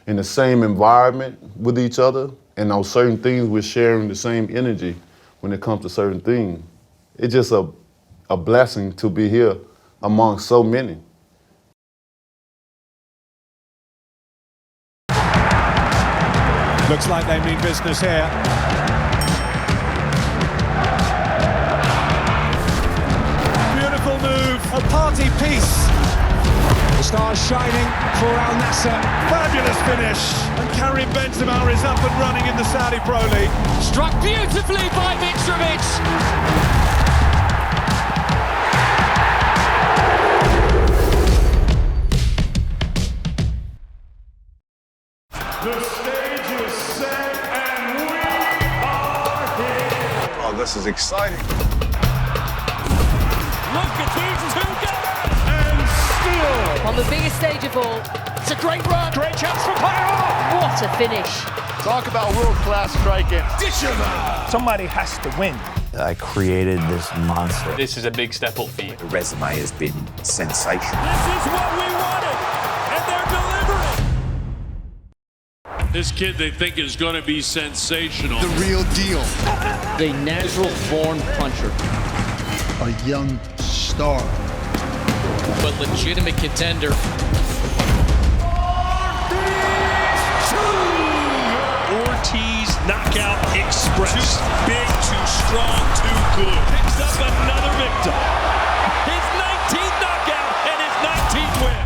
Speaker 11: environment with each other, and on certain things we're sharing the same energy when it comes to certain things. It's just a blessing to be here among so many.
Speaker 7: Looks like they mean business here. Beautiful move, a party piece. The stars shining for Al Nassr. Fabulous finish. And Karim Benzema is up and running in the Saudi Pro League.
Speaker 12: Struck beautifully by Mitrovic.
Speaker 7: The stage is set and we are here.
Speaker 22: Oh, this is exciting.
Speaker 12: Look at these two guys.
Speaker 7: And still.
Speaker 23: On the biggest stage of all.
Speaker 12: It's a great run.
Speaker 7: Great chance for Pyro.
Speaker 23: What a finish.
Speaker 22: Talk about world-class striking.
Speaker 7: Somebody has to win.
Speaker 24: I created this monster.
Speaker 4: This is a big step up for you.
Speaker 24: The resume has been sensational.
Speaker 12: This is what we wanted, and they're delivering.
Speaker 25: This kid they think is going to be sensational.
Speaker 22: The real deal.
Speaker 12: A natural-born puncher.
Speaker 22: A young star.
Speaker 4: But legitimate contender.
Speaker 25: Ortiz knockout express. Too big, too strong, too good. Picks up another victim.
Speaker 12: His 19th knockout and his 19th win.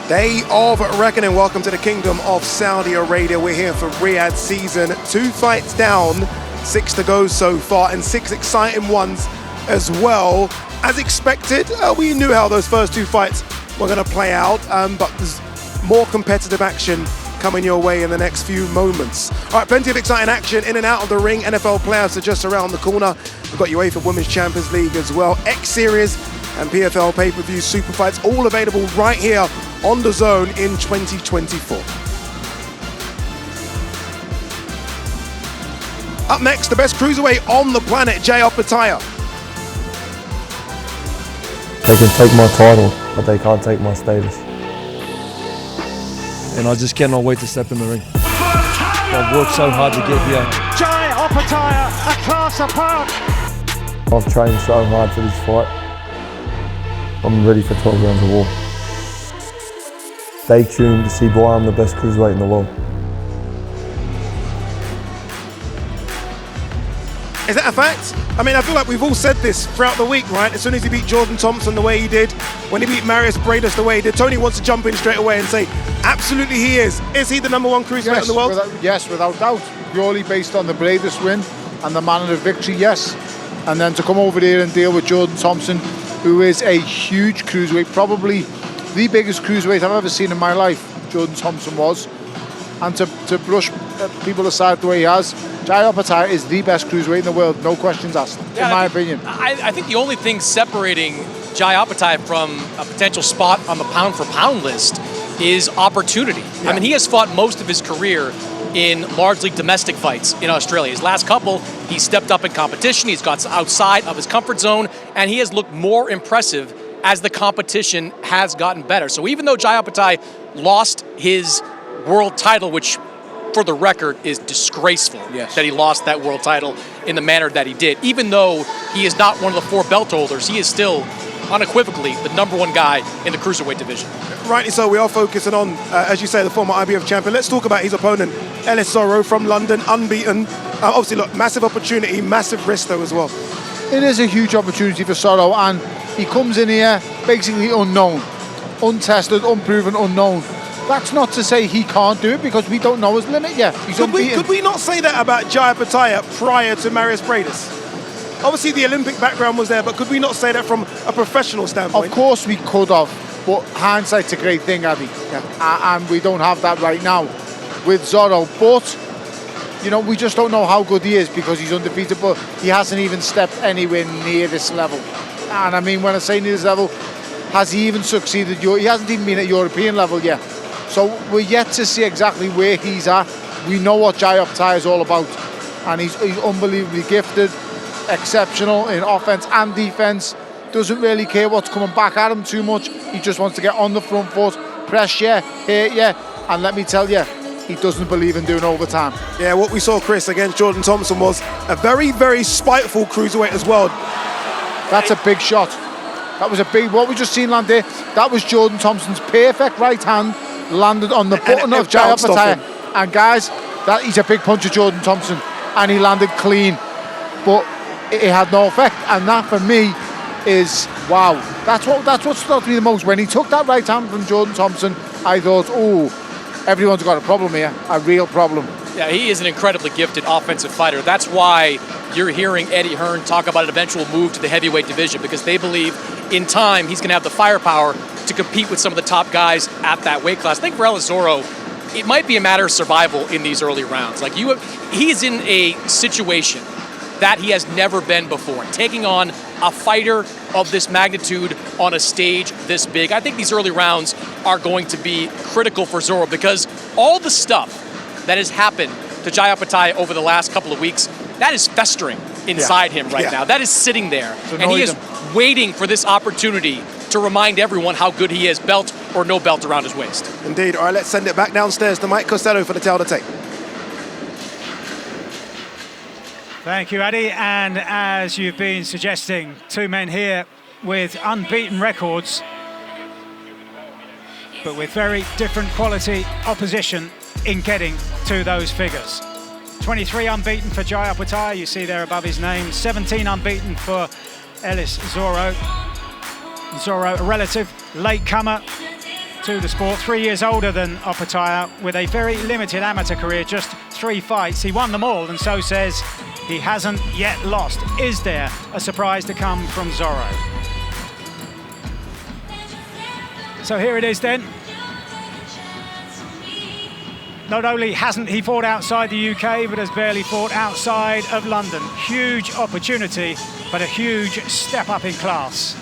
Speaker 1: Day of reckoning. Welcome to the Kingdom of Saudi Arabia. We're here for Riyadh season. 2 fights down, 6 to go so far, and 6 exciting ones as well. As expected, we knew how those first 2 fights were going to play out, but there's more competitive action coming your way in the next few moments. All right, plenty of exciting action in and out of the ring. NFL playoffs are just around the corner. We've got UEFA Women's Champions League as well. X Series and PFL pay-per-view super fights all available right here on the Zone in 2024. Up next, the best cruiserweight on the planet, Jai Opetaia.
Speaker 3: They can take my title, but they can't take my status. And I just cannot wait to step in the ring. I've worked so hard to get here.
Speaker 7: Jai Opetaia, a class apart.
Speaker 3: I've trained so hard for this fight. I'm ready for 12 rounds of war. Stay tuned to see why I'm the best cruiserweight in the world.
Speaker 1: Is that a fact? I mean, I feel like we've all said this throughout the week, right? As soon as he beat Jordan Thompson the way he did, when he beat Marius Bradus the way he did, Tony wants to jump in straight away and say, absolutely he is. Is he the #1 cruiserweight in the world?
Speaker 5: Yes, without doubt. Purely based on the Bradus win and the manner of victory, yes. And then to come over here and deal with Jordan Thompson, who is a huge cruiserweight, probably the biggest cruiserweight I've ever seen in my life, Jordan Thompson was. And to brush people aside the way he has, Jai Opetaia is the best cruiserweight in the world, no questions asked, in my opinion.
Speaker 4: I think the only thing separating Jai Opetaia from a potential spot on the pound-for-pound list is opportunity. Yeah. I mean, he has fought most of his career in largely domestic fights in Australia. His last couple, he stepped up in competition, he's got outside of his comfort zone, and he has looked more impressive as the competition has gotten better. So even though Jai Opetaia lost his world title, which for the record is disgraceful, that he lost that world title in the manner that he did, even though he is not one of the 4 belt holders, he is still unequivocally the #1 guy in the cruiserweight division.
Speaker 1: Rightly so, we are focusing on, as you say, the former IBF champion. Let's talk about his opponent, Ellis Zorro from London, unbeaten. Obviously, look, massive opportunity, massive risk though as well.
Speaker 5: It is a huge opportunity for Zorro, and he comes in here basically unknown, untested, unproven, unknown. That's not to say he can't do it, because we don't know his limit yet. He's unbeaten.
Speaker 1: Could we not say that about Jai Opetaia prior to Marius Bradus? Obviously the Olympic background was there, but could we not say that from a professional standpoint?
Speaker 5: Of course we could have, but hindsight's a great thing, Addy. Yeah. And we don't have that right now with Zorro. But, you know, we just don't know how good he is because he's undefeated, but he hasn't even stepped anywhere near this level. And I mean, when I say near this level, has he even succeeded? He hasn't even been at European level yet. So we're yet to see exactly where he's at. We know what Jai Opetaia is all about, and he's unbelievably gifted, exceptional in offense and defense. Doesn't really care what's coming back at him too much. He just wants to get on the front foot, press you, hit you, and let me tell you, he doesn't believe in doing overtime.
Speaker 1: Yeah, what we saw, Chris, against Jordan Thompson was a very, very spiteful cruiserweight as well.
Speaker 5: That's a big shot. That was a big, what we just seen land there, that was Jordan Thompson's perfect right hand, landed on the button of Jai Opetaia. And guys, that he's a big puncher, Jordan Thompson, and he landed clean, but it had no effect. And that for me is wow. That's what stopped me the most. When he took that right hand from Jordan Thompson, I thought, oh, everyone's got a problem here, a real problem.
Speaker 4: Yeah, he is an incredibly gifted offensive fighter. That's why you're hearing Eddie Hearn talk about an eventual move to the heavyweight division, because they believe in time he's going to have the firepower to compete with some of the top guys at that weight class. I think for Ellis Zorro, it might be a matter of survival in these early rounds. Like he's in a situation that he has never been before, taking on a fighter of this magnitude on a stage this big. I think these early rounds are going to be critical for Zorro, because all the stuff that has happened to Jai Opetaia over the last couple of weeks, that is festering inside him right now. That is sitting there, and he is waiting for this opportunity to remind everyone how good he is, belt or no belt around his waist.
Speaker 1: Indeed. All right, let's send it back downstairs to Mike Costello for the tale to tape.
Speaker 2: Thank you, Addy. And as you've been suggesting, 2 men here with unbeaten records, but with very different quality opposition in getting to those figures. 23 unbeaten for Jai Opetaia, you see there above his name. 17 unbeaten for Ellis Zorro. Zorro, a relative latecomer to the sport. 3 years older than Opataya, with a very limited amateur career, just 3 fights. He won them all, and so says he hasn't yet lost. Is there a surprise to come from Zorro? So here it is then. Not only hasn't he fought outside the UK, but has barely fought outside of London. Huge opportunity, but a huge step up in class.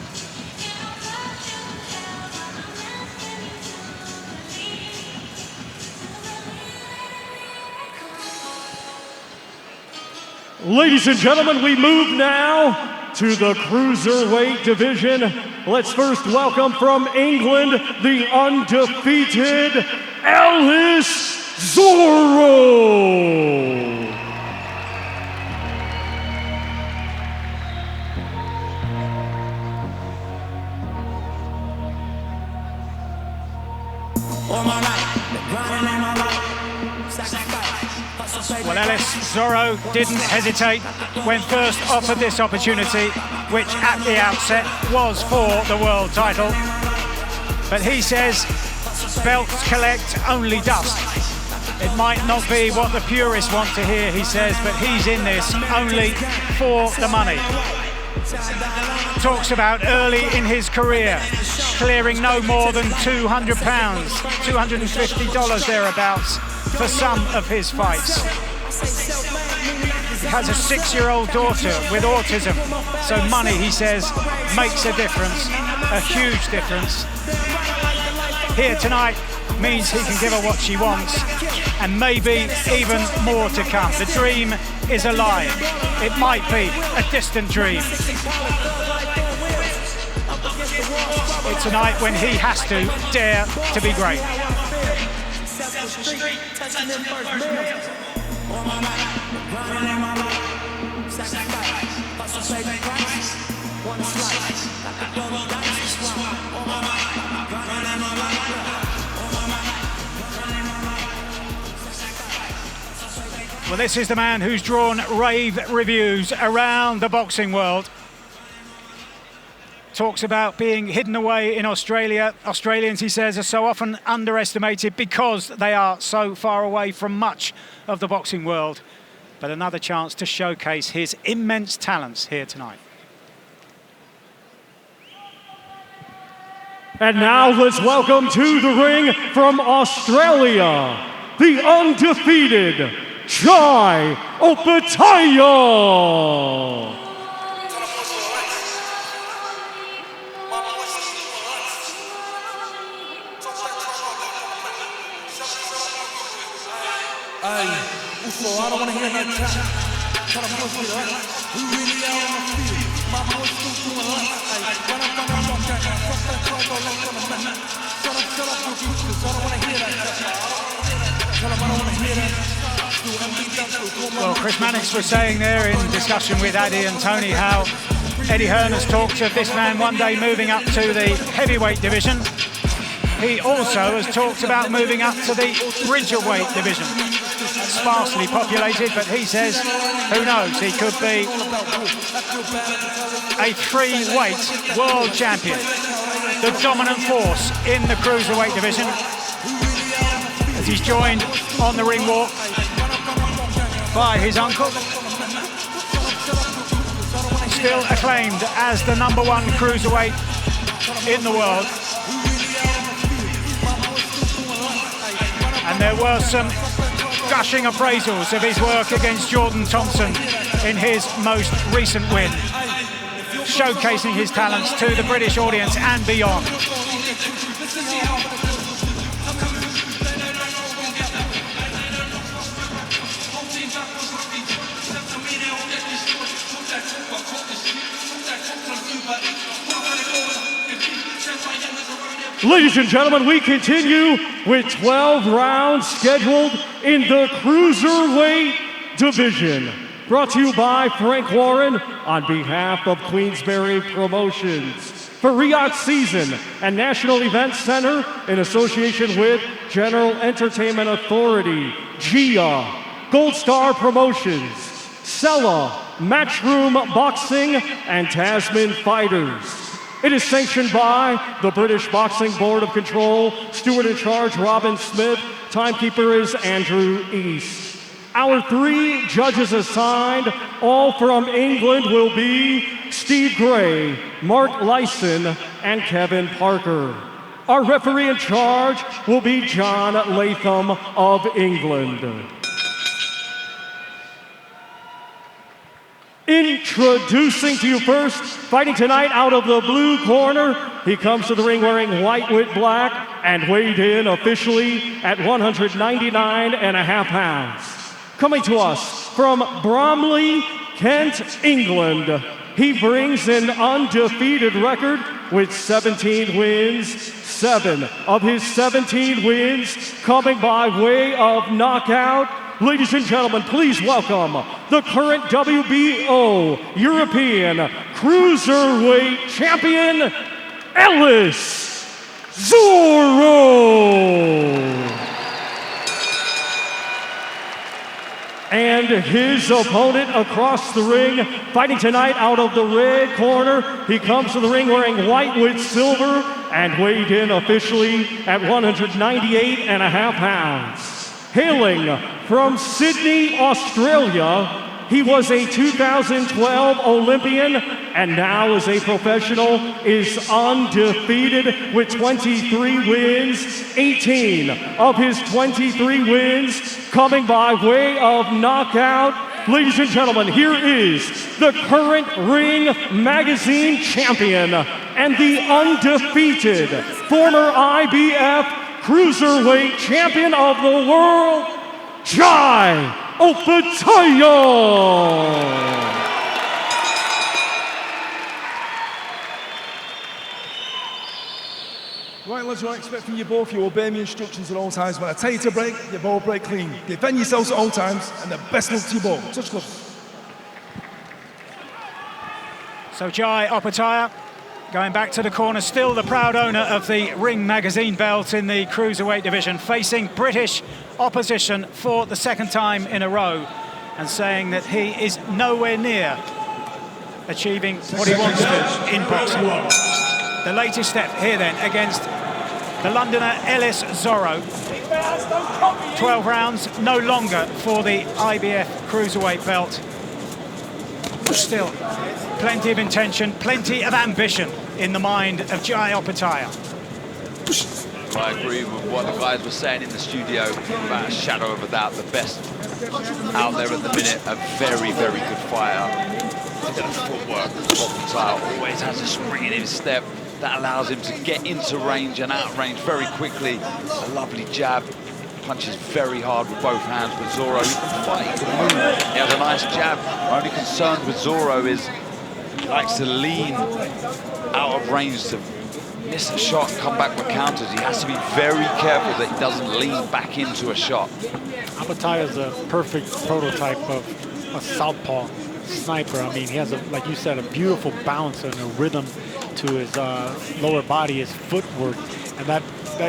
Speaker 7: Ladies and gentlemen, we move now to the cruiserweight division. Let's first welcome from England, the undefeated Ellis Zorro.
Speaker 2: Well, Ellis Zorro didn't hesitate when first offered this opportunity, which at the outset was for the world title. But he says belts collect only dust. It might not be what the purists want to hear, he says, but he's in this only for the money. Talks about early in his career, clearing no more than £200, $250 thereabouts for some of his fights. He has a 6-year-old daughter with autism, so money, he says, makes a difference, a huge difference. Here tonight means he can give her what she wants, and maybe even more to come. The dream is alive. It might be a distant dream. It's a night when he has to dare to be great. Well, this is the man who's drawn rave reviews around the boxing world. Talks about being hidden away in Australia. Australians, he says, are so often underestimated because they are so far away from much of the boxing world. But another chance to showcase his immense talents here tonight.
Speaker 7: And now let's welcome to the ring from Australia, the undefeated Jai Opataya.
Speaker 13: Hey, Ufo, I don't want to hear that chat. Tell them what's with that. We really out on the field. My boys still doing a lot. Hey, when I'm from that, fuck that try, go long from the man. Shut up, rookie, because I don't want to hear that chat. Tell them I don't want to hear that.
Speaker 2: Well, Chris Mannix was saying there in discussion with Addy and Tony how Eddie Hearn has talked of this man one day moving up to the heavyweight division. He also has talked about moving up to the bridgerweight division. Sparsely populated, but he says, who knows, he could be a 3-weight world champion, the dominant force in the cruiserweight division, as he's joined on the ring walk by his uncle, still acclaimed as the #1 cruiserweight in the world. And there were some gushing appraisals of his work against Jordan Thompson in his most recent win, showcasing his talents to the British audience and beyond.
Speaker 7: Ladies and gentlemen, we continue with 12 rounds scheduled in the cruiserweight division. Brought to you by Frank Warren on behalf of Queensberry Promotions. For Riyadh Season and National Events Center in association with General Entertainment Authority, GIA, Gold Star Promotions, Sella, Matchroom Boxing, and Tasman Fighters. It is sanctioned by the British Boxing Board of Control. Steward in charge, Robin Smith. Timekeeper is Andrew East. Our 3 judges assigned, all from England, will be Steve Gray, Mark Lyson, and Kevin Parker. Our referee in charge will be John Latham of England. Introducing to you first, fighting tonight out of the blue corner, he comes to the ring wearing white with black and weighed in officially at 199.5 pounds. Coming to us from Bromley, Kent, England, he brings an undefeated record with 17 wins. 7 of his 17 wins coming by way of knockout. Ladies and gentlemen, please welcome the current WBO European Cruiserweight Champion, Ellis Zorro. And his opponent across the ring, fighting tonight out of the red corner. He comes to the ring wearing white with silver and weighed in officially at 198.5 pounds. Hailing from Sydney, Australia, he was a 2012 Olympian and now as a professional is undefeated with 23 wins, 18 of his 23 wins coming by way of knockout. Ladies and gentlemen, here is the current Ring Magazine champion and the undefeated former IBF Cruiserweight Champion of the World, Jai Opetaia.
Speaker 8: Right, lads, what I expect from you both, you obey me instructions at all times. When I tell you to break, you both break clean. Defend yourselves at all times, and the best luck to you both. Touch gloves.
Speaker 2: So Jai Opetaia going back to the corner, still the proud owner of the Ring Magazine belt in the Cruiserweight division, facing British opposition for the 2nd time in a row and saying that he is nowhere near achieving what he wants to in boxing. The latest step here then against the Londoner Ellis Zorro. 12 rounds, no longer for the IBF Cruiserweight belt. Still, plenty of intention, plenty of ambition in the mind of Jai Opetaia.
Speaker 6: I agree with what the guys were saying in the studio, without a shadow of a doubt, the best out there at the minute, a very, very good fighter. The footwork, Opetaia always has a spring in his step that allows him to get into range and out of range very quickly. A lovely jab. Punches very hard with both hands, but Zorro, he can fight, he can move. He has a nice jab. My only concern with Zorro is he likes to lean out of range to miss a shot and come back with counters. He has to be very careful that he doesn't lean back into a shot.
Speaker 18: Opetaia is a perfect prototype of a southpaw sniper. I mean, he has, like you said, a beautiful bounce and a rhythm to his lower body, his footwork, and that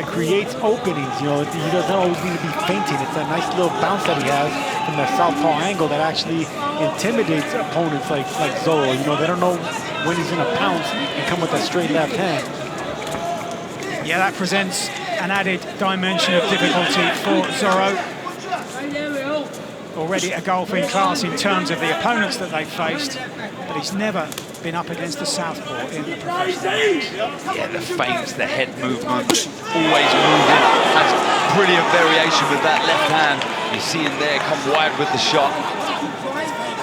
Speaker 18: creates openings. You know, he doesn't always need to be feinting. It's that nice little bounce that he has from that southpaw angle that actually intimidates opponents like Zorro. You know, they don't know when he's going to pounce and come with that straight left hand.
Speaker 2: Yeah, that presents an added dimension of difficulty for Zorro. Already a golfing class in terms of the opponents that they've faced, but he's never been up against a southpaw in the professional ranks.
Speaker 6: Yeah, the feints, the head movement, always moving. Has brilliant variation with that left hand. You see him there come wide with the shot.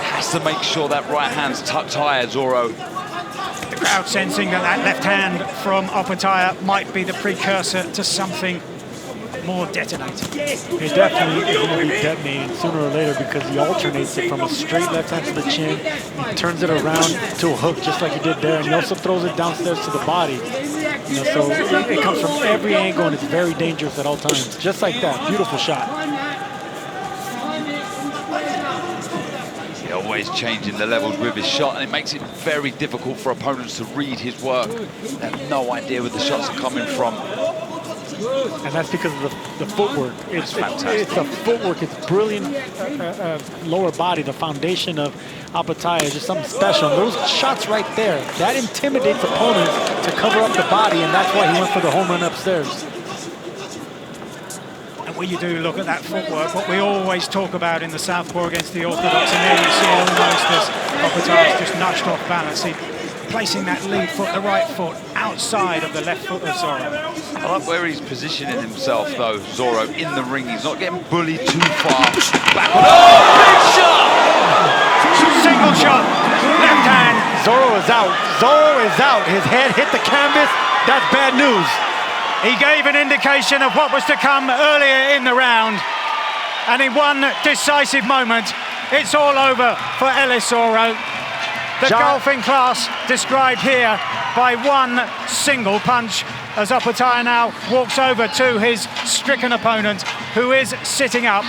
Speaker 6: Has to make sure that right hand's tucked high, Zorro.
Speaker 2: The crowd sensing that that left hand from Opetaia might be the precursor to something more detonating.
Speaker 18: It definitely is going to be detonating sooner or later because he alternates it from a straight left hand to the chin. He turns it around to a hook just like he did there, and he also throws it downstairs to the body. You know, so it comes from every angle, and it's very dangerous at all times. Just like that, beautiful shot.
Speaker 6: He's always changing the levels with his shot, and it makes it very difficult for opponents to read his work. They have no idea where the shots are coming from.
Speaker 18: And that's because of the footwork. It's the footwork. It's brilliant lower body. The foundation of Apataya is just something special. And those shots right there, that intimidates opponents to cover up the body, and that's why he went for the home run upstairs.
Speaker 2: And when you do look at that footwork, what we always talk about in the southpaw against the orthodox, and there you see it almost as Apataya's just nudged off balance. He placing that lead foot, the right foot, outside of the left foot of Zorro.
Speaker 6: I like where he's positioning himself, though, Zorro, in the ring. He's not getting bullied too far. Back. Oh, big shot!
Speaker 2: Single shot, left hand.
Speaker 18: Zorro is out. Zorro is out. His head hit the canvas. That's bad news.
Speaker 2: He gave an indication of what was to come earlier in the round. And in one decisive moment, it's all over for Ellis Zorro. The golfing class described here by one single punch as Apataya now walks over to his stricken opponent, who is sitting up,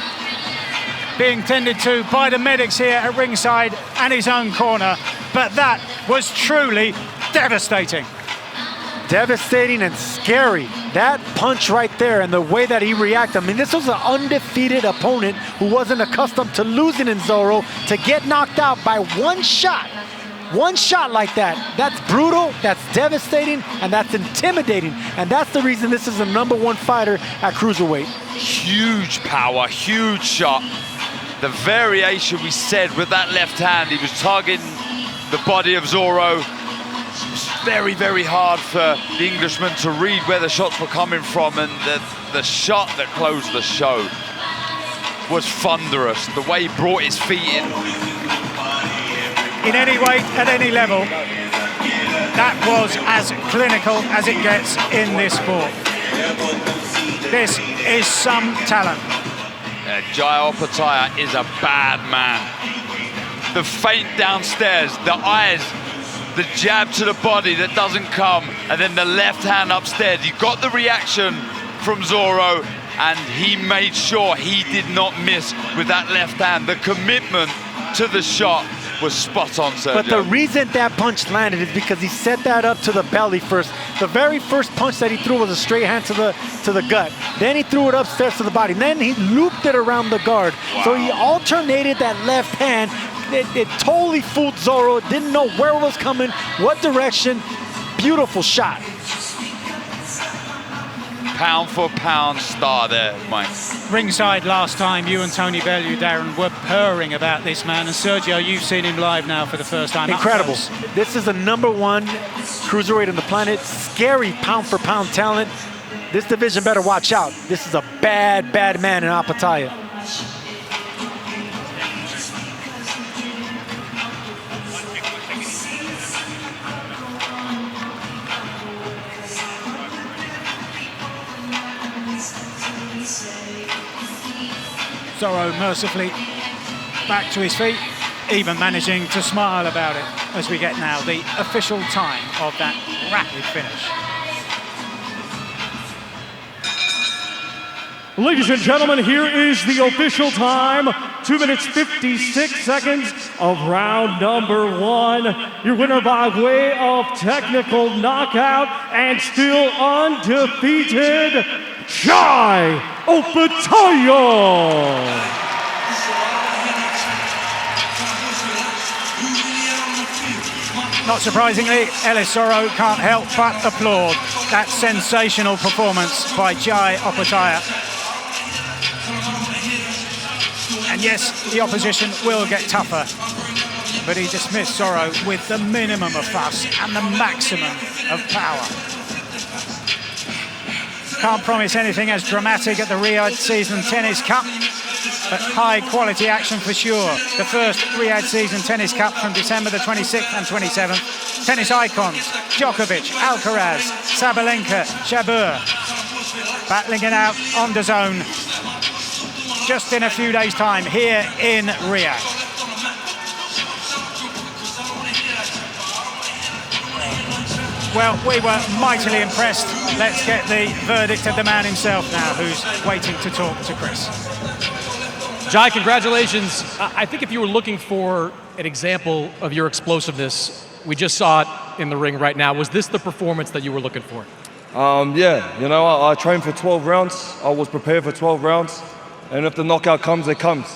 Speaker 2: being tended to by the medics here at ringside and his own corner. But that was truly devastating.
Speaker 18: Devastating and scary. That punch right there and the way that he reacted. I mean, this was an undefeated opponent who wasn't accustomed to losing in Zorro. To get knocked out by one shot like that, that's brutal, that's devastating, and that's intimidating. And that's the reason this is the #1 fighter at cruiserweight.
Speaker 6: Huge power, huge shot. The variation we said with that left hand, he was targeting the body of Zorro. It's very, very hard for the Englishman to read where the shots were coming from, and the shot that closed the show was thunderous. The way he brought his feet in.
Speaker 2: In any weight, at any level, that was as clinical as it gets in this sport. This is some talent.
Speaker 6: Jai Apataya is a bad man. The feint downstairs, the eyes, the jab to the body that doesn't come, and then the left hand upstairs. You got the reaction from Zorro, and he made sure he did not miss with that left hand. The commitment to the shot was spot on, Sergio.
Speaker 18: But the reason that punch landed is because he set that up to the belly first. The very first punch that he threw was a straight hand to the gut. Then he threw it upstairs to the body. Then he looped it around the guard. Wow. So he alternated that left hand. It totally fooled Zorro. Didn't know where it was coming, what direction. Beautiful shot.
Speaker 6: Pound for pound star there, Mike.
Speaker 2: Ringside last time, you and Tony Bellew, Darren, were purring about this man. And Sergio, you've seen him live now for the first time.
Speaker 18: Incredible. This is the #1 cruiserweight on the planet. Scary pound for pound talent. This division better watch out. This is a bad, bad man in Apataya.
Speaker 2: Zorro mercifully back to his feet, even managing to smile about it as we get now the official time of that rapid finish.
Speaker 7: Ladies and gentlemen, here is the official time. 2 minutes, 56 seconds of round #1. Your winner by way of technical knockout and still undefeated, Jai Apataya.
Speaker 2: Not surprisingly, Ellis Zorro can't help but applaud that sensational performance by Jai Apataya. And yes, the opposition will get tougher, but he dismissed Zorro with the minimum of fuss and the maximum of power. Can't promise anything as dramatic at the Riyadh Season Tennis Cup, but high quality action for sure. The first Riyadh Season Tennis Cup from December the 26th and 27th. Tennis icons, Djokovic, Alcaraz, Sabalenka, Jabeur, battling it out on DAZN just in a few days' time here in Riyadh. Well, we were mightily impressed. Let's get the verdict of the man himself now, who's waiting to talk to Chris.
Speaker 4: Jai, congratulations. I think if you were looking for an example of your explosiveness, we just saw it in the ring right now. Was this the performance that you were looking for?
Speaker 9: Yeah, you know, I trained for 12 rounds. I was prepared for 12 rounds. And if the knockout comes, it comes.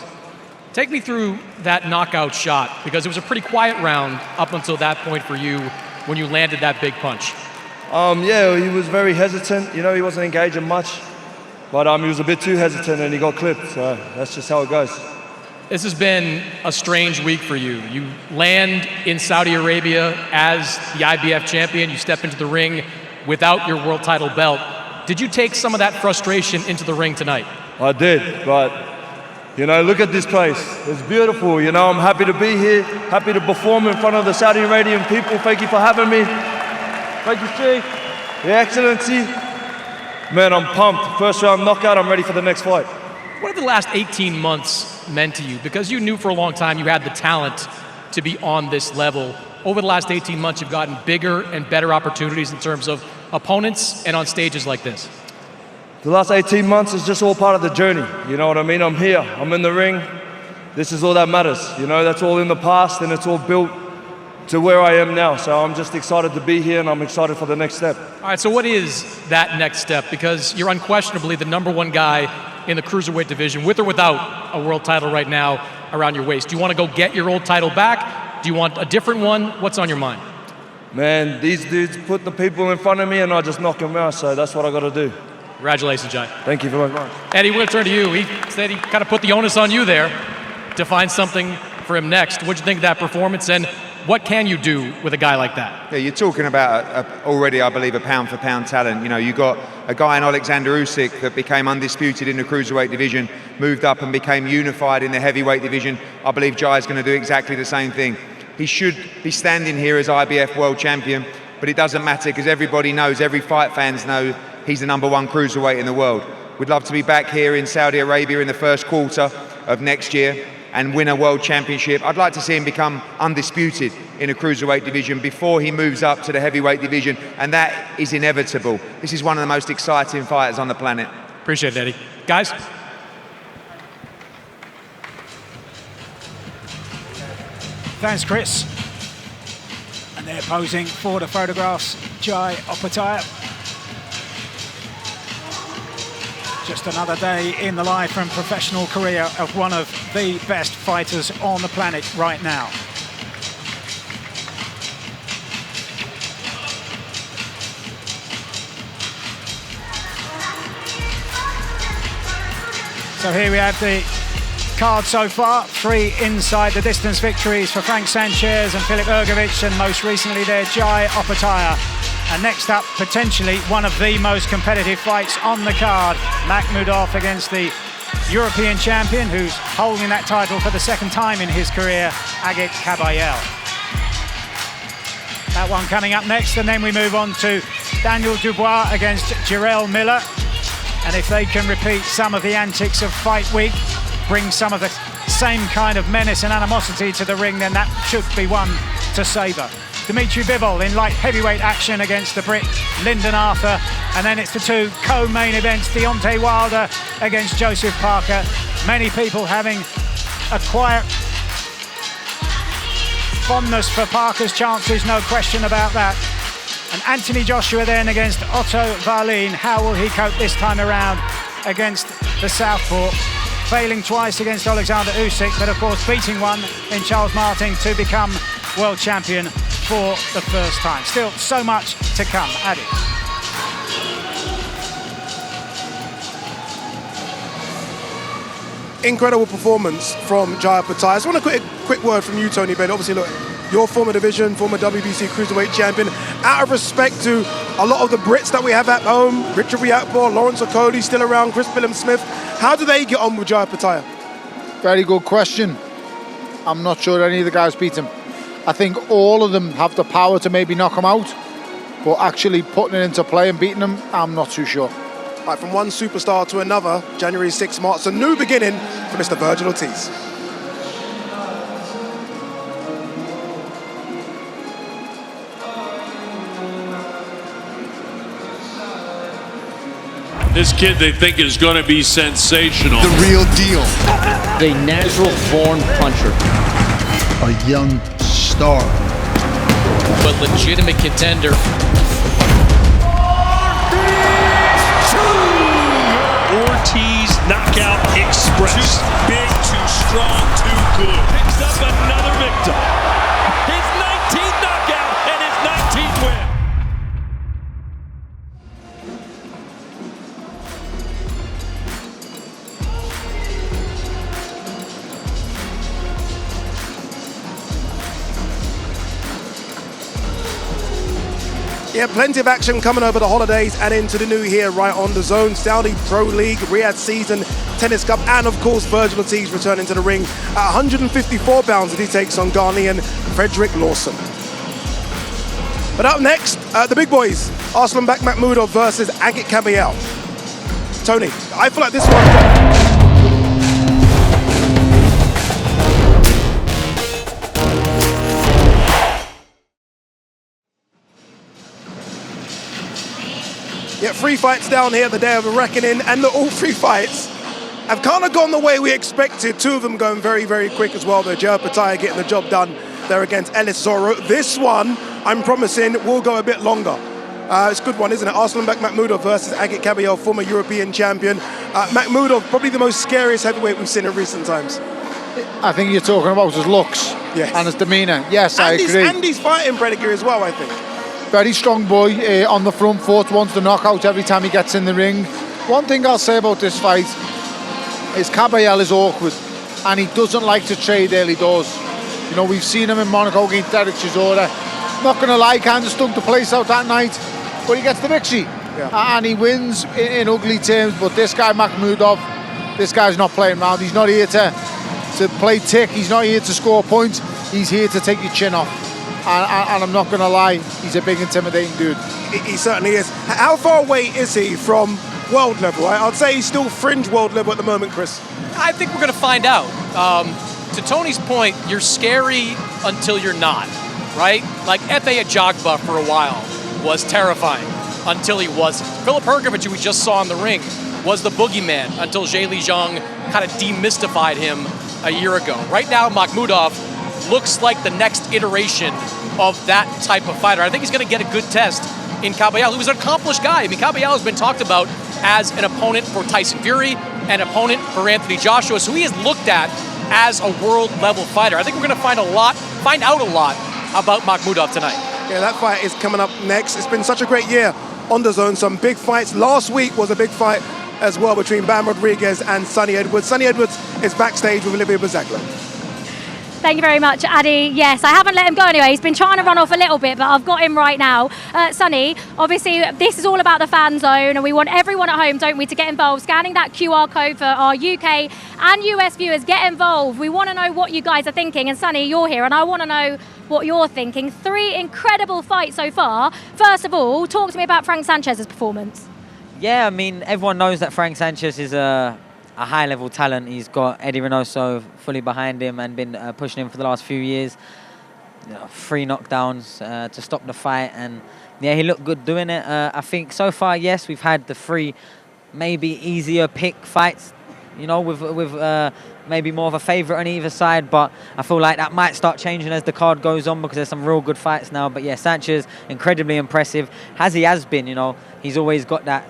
Speaker 4: Take me through that knockout shot, because it was a pretty quiet round up until that point for you when you landed that big punch.
Speaker 9: Yeah, he was very hesitant. You know, he wasn't engaging much. But he was a bit too hesitant and he got clipped. So that's just how it goes.
Speaker 4: This has been a strange week for you. You land in Saudi Arabia as the IBF champion. You step into the ring without your world title belt. Did you take some of that frustration into the ring tonight?
Speaker 9: I did, but, you know, look at this place. It's beautiful, you know. I'm happy to be here, happy to perform in front of the Saudi Arabian people. Thank you for having me. Thank you, Chief. Your Excellency. Man, I'm pumped. First round knockout, I'm ready for the next fight.
Speaker 4: What have the last 18 months meant to you? Because you knew for a long time you had the talent to be on this level. Over the last 18 months, you've gotten bigger and better opportunities in terms of opponents and on stages like this.
Speaker 9: The last 18 months is just all part of the journey. You know what I mean? I'm here, I'm in the ring. This is all that matters. You know, that's all in the past and it's all built to where I am now. So I'm just excited to be here and I'm excited for the next step.
Speaker 4: All right, so what is that next step? Because you're unquestionably the #1 guy in the cruiserweight division, with or without a world title right now around your waist. Do you want to go get your old title back? Do you want a different one? What's on your mind?
Speaker 9: Man, these dudes put the people in front of me and I just knock them out, so that's what I got to do.
Speaker 4: Congratulations, Jai.
Speaker 9: Thank you very much.
Speaker 4: Eddie, we're going to turn to you. He said he kind of put the onus on you there to find something for him next. What'd you think of that performance, and what can you do with a guy like that?
Speaker 14: Yeah, you're talking about already, I believe, a pound-for-pound talent. You know, you got a guy in Alexander Usyk that became undisputed in the cruiserweight division, moved up and became unified in the heavyweight division. I believe Jai's going to do exactly the same thing. He should be standing here as IBF world champion, but it doesn't matter because everybody knows, every fight fans know, he's the #1 cruiserweight in the world. We'd love to be back here in Saudi Arabia in the first quarter of next year and win a world championship. I'd like to see him become undisputed in a cruiserweight division before he moves up to the heavyweight division, and that is inevitable. This is one of the most exciting fighters on the planet.
Speaker 4: Appreciate it, Eddie. Guys?
Speaker 2: Thanks, Chris. And they're posing for the photographs, Jai Opetaia. Just another day in the life and professional career of one of the best fighters on the planet right now. So here we have the card so far. 3 inside the distance victories for Frank Sanchez and Filip Ergovic, and most recently there, Jai Opetaia. And next up, potentially one of the most competitive fights on the card, Makhmudov against the European champion, who's holding that title for the 2nd time in his career, Agit Kabayel. That one coming up next, and then we move on to Daniel Dubois against Jarrell Miller. And if they can repeat some of the antics of Fight Week, bring some of the same kind of menace and animosity to the ring, then that should be one to savour. Dimitri Bivol in light heavyweight action against the Brit Lyndon Arthur. And then it's the 2 co-main events, Deontay Wilder against Joseph Parker. Many people having a quiet fondness for Parker's chances, no question about that. And Anthony Joshua then against Otto Wallin. How will he cope this time around against the Southpaw? Failing twice against Alexander Usyk, but of course beating one in Charles Martin to become world champion for the first time. Still so much to come. Adi.
Speaker 1: Incredible performance from Jai Opetaia. I just want a quick word from you, Tony Benn. Obviously, look, your former division, former WBC cruiserweight champion. Out of respect to a lot of the Brits that we have at home, Richard Riakporhe, Lawrence Okoli still around, Chris Billum-Smith, how do they get on with Jai Opetaia?
Speaker 5: Very good question. I'm not sure any of the guys beat him. I think all of them have the power to maybe knock him out, but actually putting it into play and beating him, I'm not too sure.
Speaker 1: Right, from one superstar to another, January 6th marks a new beginning for Mr. Virgil Ortiz.
Speaker 15: This kid they think is going to be sensational.
Speaker 22: The real deal.
Speaker 17: A natural-born puncher.
Speaker 22: A young star.
Speaker 17: But legitimate contender.
Speaker 25: Ortiz knockout express. Too big, too strong, too good. Picks up another victim. His 19th knockout and his 19th win.
Speaker 1: Yeah, plenty of action coming over the holidays and into the new year right on the Zone. Saudi Pro League, Riyadh Season, Tennis Cup, and of course Virgil Ortiz returning to the ring at 154 pounds as he takes on Ghanaian Frederick Lawson. But up next, the big boys, Arslanbek Makhmudov versus Agit Kabayel. Tony, I feel like this one's yeah, 3 fights down here, the day of the reckoning, and all 3 fights have kind of gone the way we expected. 2 of them going very, very quick as well. The Joe Pataya getting the job done there against Ellis Zorro. This one, I'm promising, will go a bit longer. It's a good one, isn't it? Arslanbek Makhmudov versus Agit Kabayel, former European champion. Makhmudov, probably the most scariest heavyweight we've seen in recent times.
Speaker 5: I think you're talking about his looks and his demeanour. Yes, I agree.
Speaker 1: And he's fighting pedigree as well, I think.
Speaker 5: Very strong boy on the front foot, wants the knockout every time he gets in the ring. One thing I'll say about this fight is Kabayel is awkward and he doesn't like to trade early doors. You know, we've seen him in Monaco against Derek Chisora. Not going to lie, kind of stunk the place out that night, but he gets the victory. And he wins in ugly terms. But this guy, Makhmudov, this guy's not playing around. He's not here to play tick. He's not here to score points. He's here to take your chin off. And I'm not going to lie, he's a big, intimidating dude.
Speaker 1: He certainly is. How far away is he from world level? I'd say he's still fringe world level at the moment, Chris.
Speaker 4: I think we're going to find out. To Tony's point, you're scary until you're not, right? Like Efe Ajagba for a while was terrifying until he wasn't. Filip Hrgovic, who we just saw in the ring, was the boogeyman until Zhe Li Zhang kind of demystified him a year ago. Right now, Makhmudov looks like the next iteration of that type of fighter. I think he's going to get a good test in Kabayel, who's an accomplished guy. I mean, Kabayel has been talked about as an opponent for Tyson Fury, an opponent for Anthony Joshua, so he is looked at as a world-level fighter. I think we're going to find out a lot about Makhmudov tonight.
Speaker 1: Yeah, that fight is coming up next. It's been such a great year on the Zone. Some big fights. Last week was a big fight as well between Bam Rodriguez and Sonny Edwards. Sonny Edwards is backstage with Olivia Bazaglo.
Speaker 10: Thank you very much, Addy. Yes, I haven't let him go anyway. He's been trying to run off a little bit, but I've got him right now. Sonny, obviously this is all about the fan zone, and we want everyone at home, don't we, to get involved. Scanning that QR code for our UK and US viewers, get involved. We want to know what you guys are thinking. And Sonny, you're here, and I want to know what you're thinking. 3 incredible fights so far. First of all, talk to me about Frank Sanchez's performance.
Speaker 19: Yeah, I mean, everyone knows that Frank Sanchez is a high-level talent. He's got Eddie Reynoso fully behind him and been pushing him for the last few years. 3 knockdowns to stop the fight, and yeah, he looked good doing it. I think so far, yes, we've had the 3 maybe easier pick fights, you know, with maybe more of a favourite on either side, but I feel like that might start changing as the card goes on because there's some real good fights now. But yeah, Sanchez, incredibly impressive, as he has been, you know. He's always got that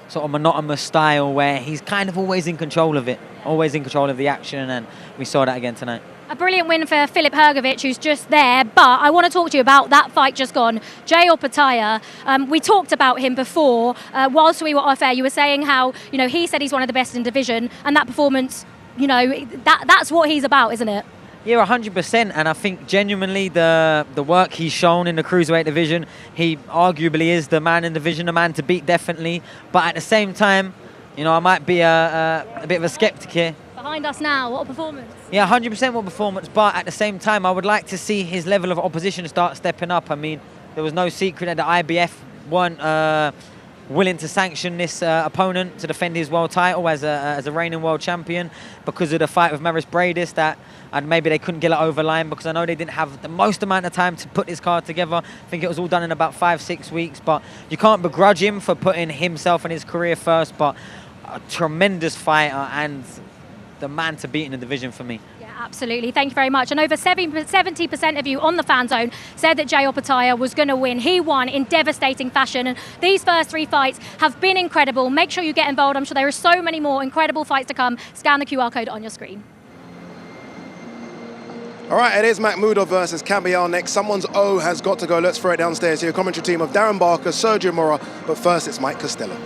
Speaker 19: sort of monotonous style where he's kind of always in control of it, always in control of the action, and we saw that again tonight.
Speaker 10: A brilliant win for Filip Hrgovic, who's just there, but I want to talk to you about that fight just gone. Jay Pataya, we talked about him before. Whilst we were off air, you were saying how, you know, he said he's one of the best in division, and that performance, you know, that's what he's about, isn't it?
Speaker 19: Yeah, 100%, and I think genuinely the work he's shown in the cruiserweight division, he arguably is the man in the division, the man to beat, definitely. But at the same time, you know, I might be a bit of a skeptic here.
Speaker 10: Behind us now, what a performance.
Speaker 19: Yeah, 100% what performance, but at the same time, I would like to see his level of opposition start stepping up. I mean, there was no secret that the IBF weren't willing to sanction this opponent to defend his world title as a reigning world champion because of the fight with Maris Bradis, that and maybe they couldn't get it over line because I know they didn't have the most amount of time to put this card together. I think it was all done in about 5-6 weeks, but you can't begrudge him for putting himself and his career first. But a tremendous fighter and the man to beat in the division for me.
Speaker 10: Yeah, Absolutely, thank you very much. And over 70% of you on the Fan Zone said that Jay Opetaia was going to win. He won in devastating fashion, and these first 3 fights have been incredible. Make sure you get involved. I'm sure there are so many more incredible fights to come. Scan the QR code on your screen.
Speaker 1: All right, it is Makhmudov versus Kabayel next. Someone's O has got to go. Let's throw it downstairs here. Commentary team of Darren Barker, Sergio Mora, but first it's Mike Costello.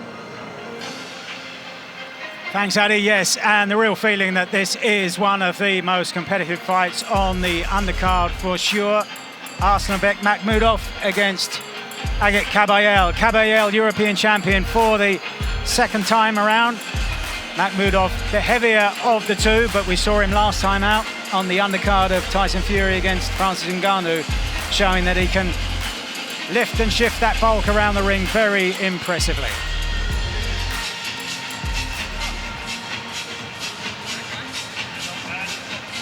Speaker 2: Thanks, Addy. Yes, and the real feeling that this is one of the most competitive fights on the undercard for sure. Arslanbek Makhmudov against Agit Kabayel. Kabayel, European champion for the second time around. Makhmudov, the heavier of the two, but we saw him last time out on the undercard of Tyson Fury against Francis Ngannou, showing that he can lift and shift that bulk around the ring very impressively.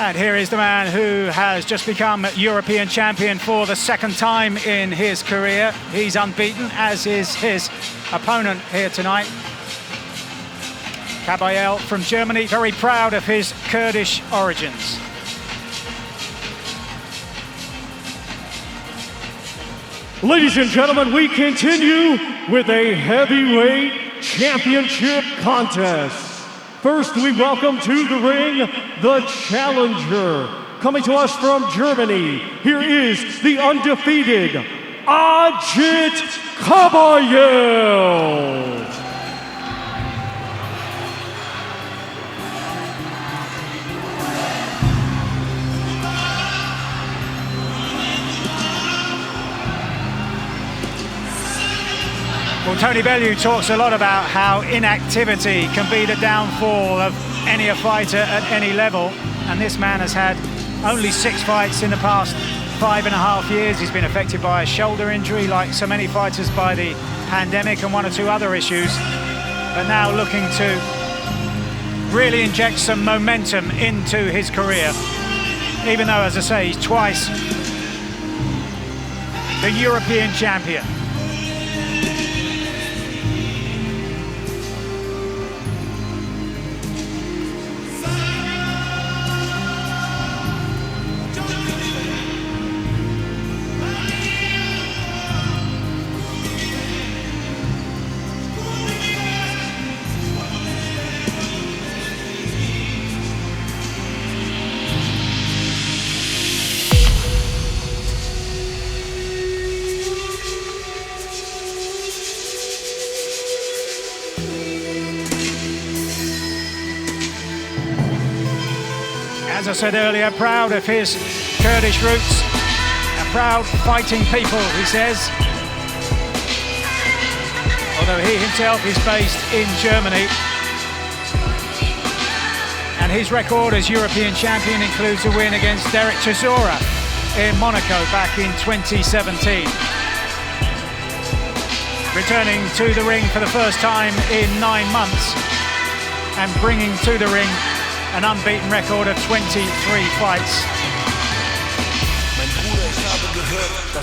Speaker 2: And here is the man who has just become European champion for the second time in his career. He's unbeaten, as is his opponent here tonight. Kabayel from Germany, very proud of his Kurdish origins.
Speaker 7: Ladies and gentlemen, we continue with a heavyweight championship contest. First, we welcome to the ring the challenger. Coming to us from Germany, here is the undefeated Agit Kabayel.
Speaker 2: Well, Tony Bellew talks a lot about how inactivity can be the downfall of any fighter at any level, and this man has had only 6 fights in the past 5.5 years. He's been affected by a shoulder injury, like so many fighters by the pandemic, and 1 or 2 other issues, but now looking to really inject some momentum into his career, even though, as I say, he's twice the European champion. As I said earlier, proud of his Kurdish roots, a proud fighting people, he says. Although he himself is based in Germany. And his record as European champion includes a win against Derek Chisora in Monaco back in 2017. Returning to the ring for the first time in 9 months and bringing to the ring an unbeaten record of 23 fights.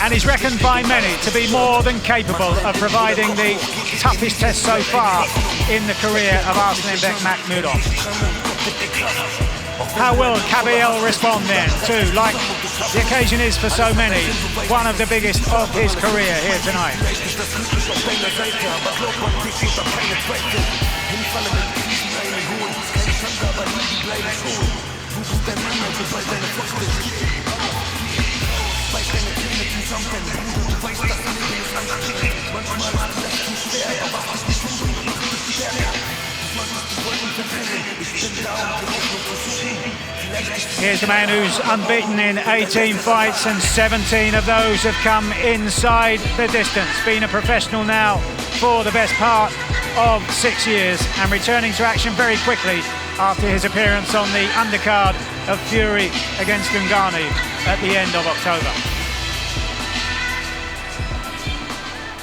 Speaker 2: And he's reckoned by many to be more than capable of providing the toughest test so far in the career of Arslanbek Makhmudov. How will Kabayel respond then to, like the occasion is for so many, one of the biggest of his career here tonight? Here's the man who's unbeaten in 18 fights, and 17 of those have come inside the distance. Been a professional now for the best part of 6 years and returning to action very quickly after his appearance on the undercard of Fury against Ngannou at the end of October.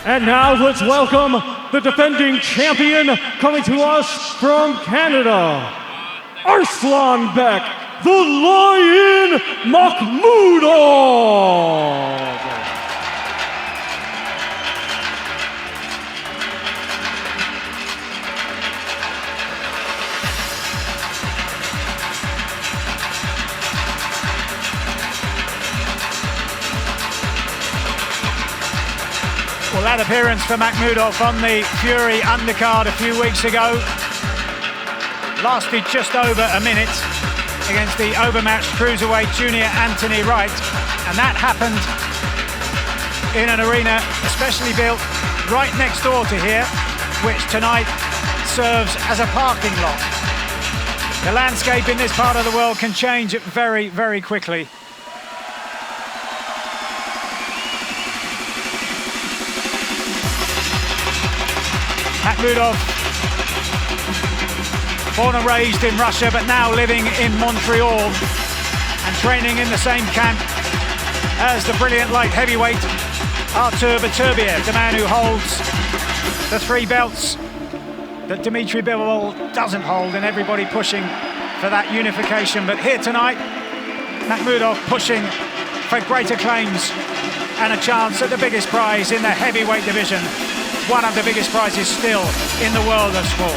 Speaker 7: And now let's welcome the defending champion coming to us from Canada, Arslanbek, the Lion Makhmudov.
Speaker 2: Well, that appearance for Makhmudov on the Fury undercard a few weeks ago lasted just over a minute against the overmatched cruiserweight junior Anthony Wright, and that happened in an arena especially built right next door to here, which tonight serves as a parking lot. The landscape in this part of the world can change very, very quickly. Makhmudov, born and raised in Russia, but now living in Montreal and training in the same camp as the brilliant light heavyweight Artur Beterbiev, the man who holds the 3 belts that Dmitry Bivol doesn't hold, and everybody pushing for that unification. But here tonight, Makhmudov pushing for greater claims and a chance at the biggest prize in the heavyweight division. One of the biggest prizes still in the world of sport.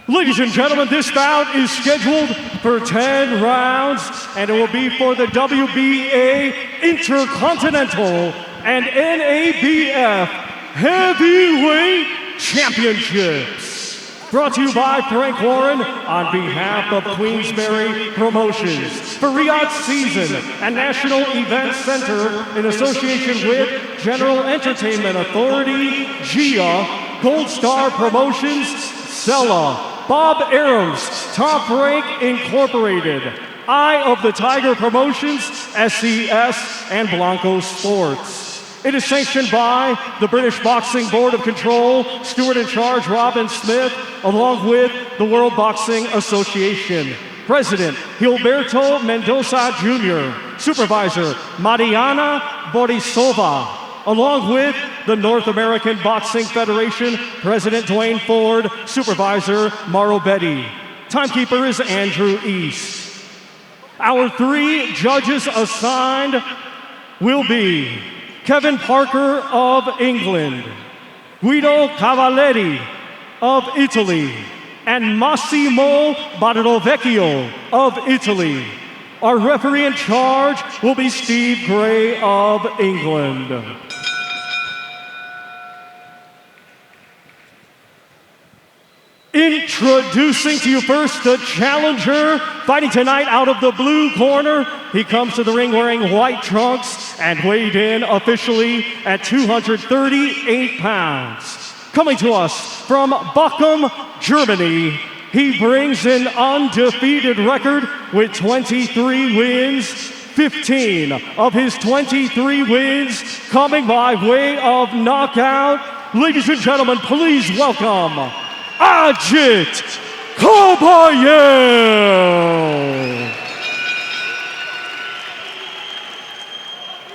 Speaker 7: Ladies and gentlemen, this bout is scheduled for 10 rounds, and it will be for the WBA Intercontinental and NABF Heavyweight Championships. Brought to you by Frank Warren on behalf of Queensberry Promotions for Riyadh Season and National Event Center in association with General Entertainment Authority, GIA, Gold Star Promotions, Sella, Bob Arams, Top Rank Incorporated, Eye of the Tiger Promotions, SCS, and Blanco Sports. It is sanctioned by the British Boxing Board of Control, Steward in Charge Robin Smith, along with the World Boxing Association. President Gilberto Mendoza Jr., Supervisor Mariana Borisova, along with the North American Boxing Federation, President Dwayne Ford, Supervisor Mauro Betty. Timekeeper is Andrew East. Our 3 judges assigned will be Kevin Parker of England, Guido Cavalletti of Italy, and Massimo Barrovecchio of Italy. Our referee in charge will be Steve Gray of England. Introducing to you first the challenger, fighting tonight out of the blue corner. He comes to the ring wearing white trunks and weighed in officially at 238 pounds. Coming to us from Bochum, Germany, he brings an undefeated record with 23 wins. 15 of his 23 wins coming by way of knockout. Ladies and gentlemen, please welcome Ajit Kabayel.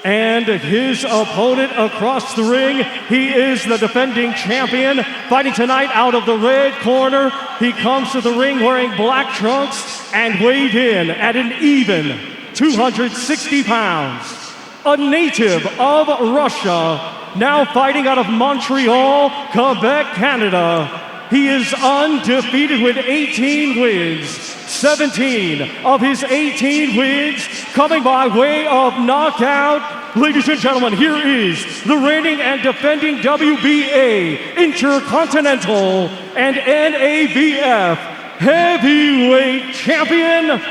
Speaker 7: And his opponent across the ring, he is the defending champion, fighting tonight out of the red corner. He comes to the ring wearing black trunks and weighed in at an even 260 pounds. A native of Russia, now fighting out of Montreal, Quebec, Canada. He is undefeated with 18 wins. 17 of his 18 wins coming by way of knockout. Ladies and gentlemen, here is the reigning and defending WBA Intercontinental and NABF Heavyweight Champion,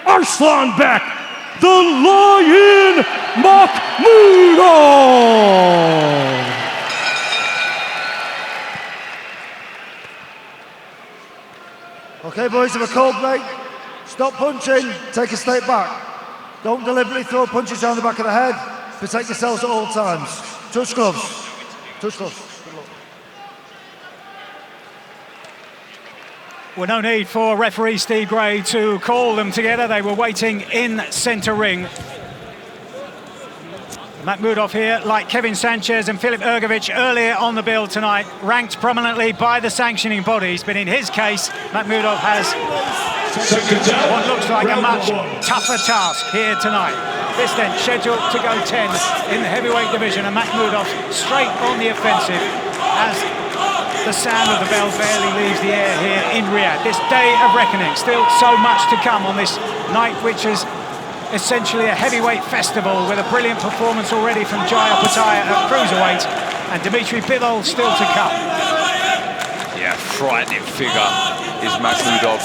Speaker 7: Arslanbek, the Lion Makhmudov.
Speaker 11: Okay, boys, have a cold break. Stop punching, take a step back. Don't deliberately throw punches down the back of the head. Protect yourselves at all times. Touch gloves. Touch gloves.
Speaker 2: Well, no need for referee Steve Gray to call them together. They were waiting in centre ring. Makhmudov here, like Kevin Sanchez and Filip Ergovic earlier on the bill tonight, ranked prominently by the sanctioning bodies, but in his case, Makhmudov has what looks like a much tougher task here tonight. This then scheduled to go 10 in the heavyweight division, and Makhmudov straight on the offensive as The sound of the bell barely leaves the air here in Riyadh. This day of reckoning, still so much to come on this night, which is essentially a heavyweight festival with a brilliant performance already from Jaya Pataya at cruiserweight, and Dmitry Bivol still to come.
Speaker 6: Yeah, frightening figure is Makhmudov.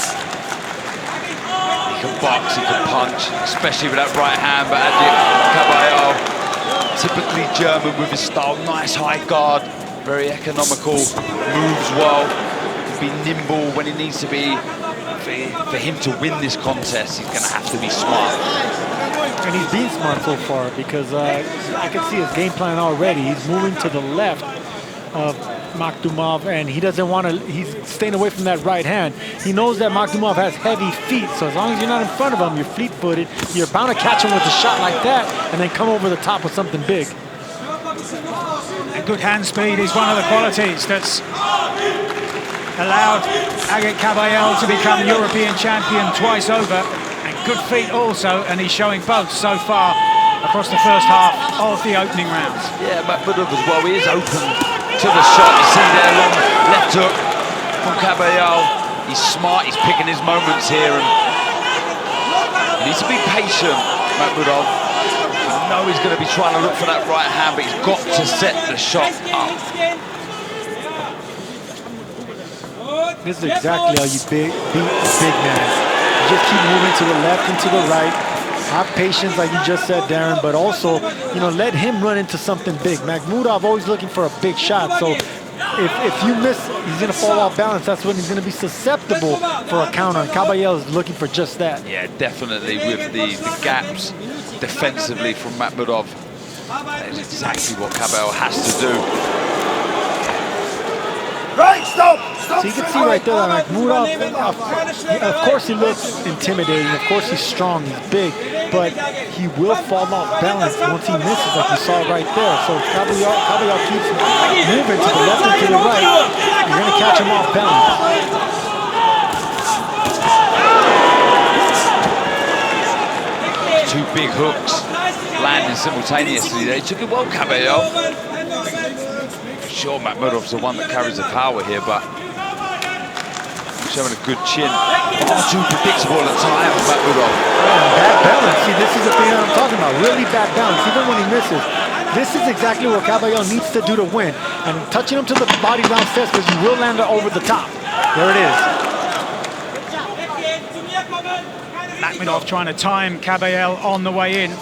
Speaker 6: He can box, he can punch, especially with that right hand, but Adi Kabayel, typically German with his style, nice high guard, very economical, moves well, can be nimble when he needs to be. For him to win this contest, he's going to have to be smart.
Speaker 18: And he's been smart so far because I can see his game plan already. He's moving to the left of Makhmudov, and he doesn't want to, he's staying away from that right hand. He knows that Makhmudov has heavy feet, so as long as you're not in front of him, you're fleet-footed, you're bound to catch him with a shot like that and then come over the top with something big.
Speaker 2: And good hand speed is one of the qualities that's allowed Agit Kabayel to become European champion twice over, and good feet also, and he's showing both so far across the first half of the opening rounds.
Speaker 6: Yeah, Makhmudov as well, he is open to the shot. You see there, long left hook from Kabayel. He's smart, he's picking his moments here, and he needs to be patient, Makhmudov. You know he's going to be trying to look for that right hand, but he's got to set the shot up.
Speaker 18: This is exactly how you beat a big man. You just keep moving to the left and to the right. Have patience, like you just said, Darren, but also, you know, let him run into something big. Makhmudov always looking for a big shot, so if you miss, he's going to fall off balance. That's when he's going to be susceptible for a counter, and Kabayel is looking for just that.
Speaker 6: Yeah, definitely with the gaps defensively from Makhmudov. That is exactly what Kabayel has to do.
Speaker 11: Right, stop!
Speaker 18: So you can see right there that Makhmudov, of course he looks intimidating, of course he's strong, he's big, but he will fall off balance once he misses, like you saw right there. So if Kabayel keeps moving to the left and to the right, you're going to catch him off balance.
Speaker 6: Two big hooks landing simultaneously. They took it well, Kabayel. Sure, Makhmudov's the one that carries the power here, but showing a good chin. Not too predictable at the time, Makhmudov.
Speaker 18: Bad balance. See, this is the thing that I'm talking about. Really bad balance, even when he misses. This is exactly what Kabayel needs to do to win. And touching him to the body downstairs, because he will land it over the top. There it is.
Speaker 2: Makhmudov trying to time Kabayel on the way in.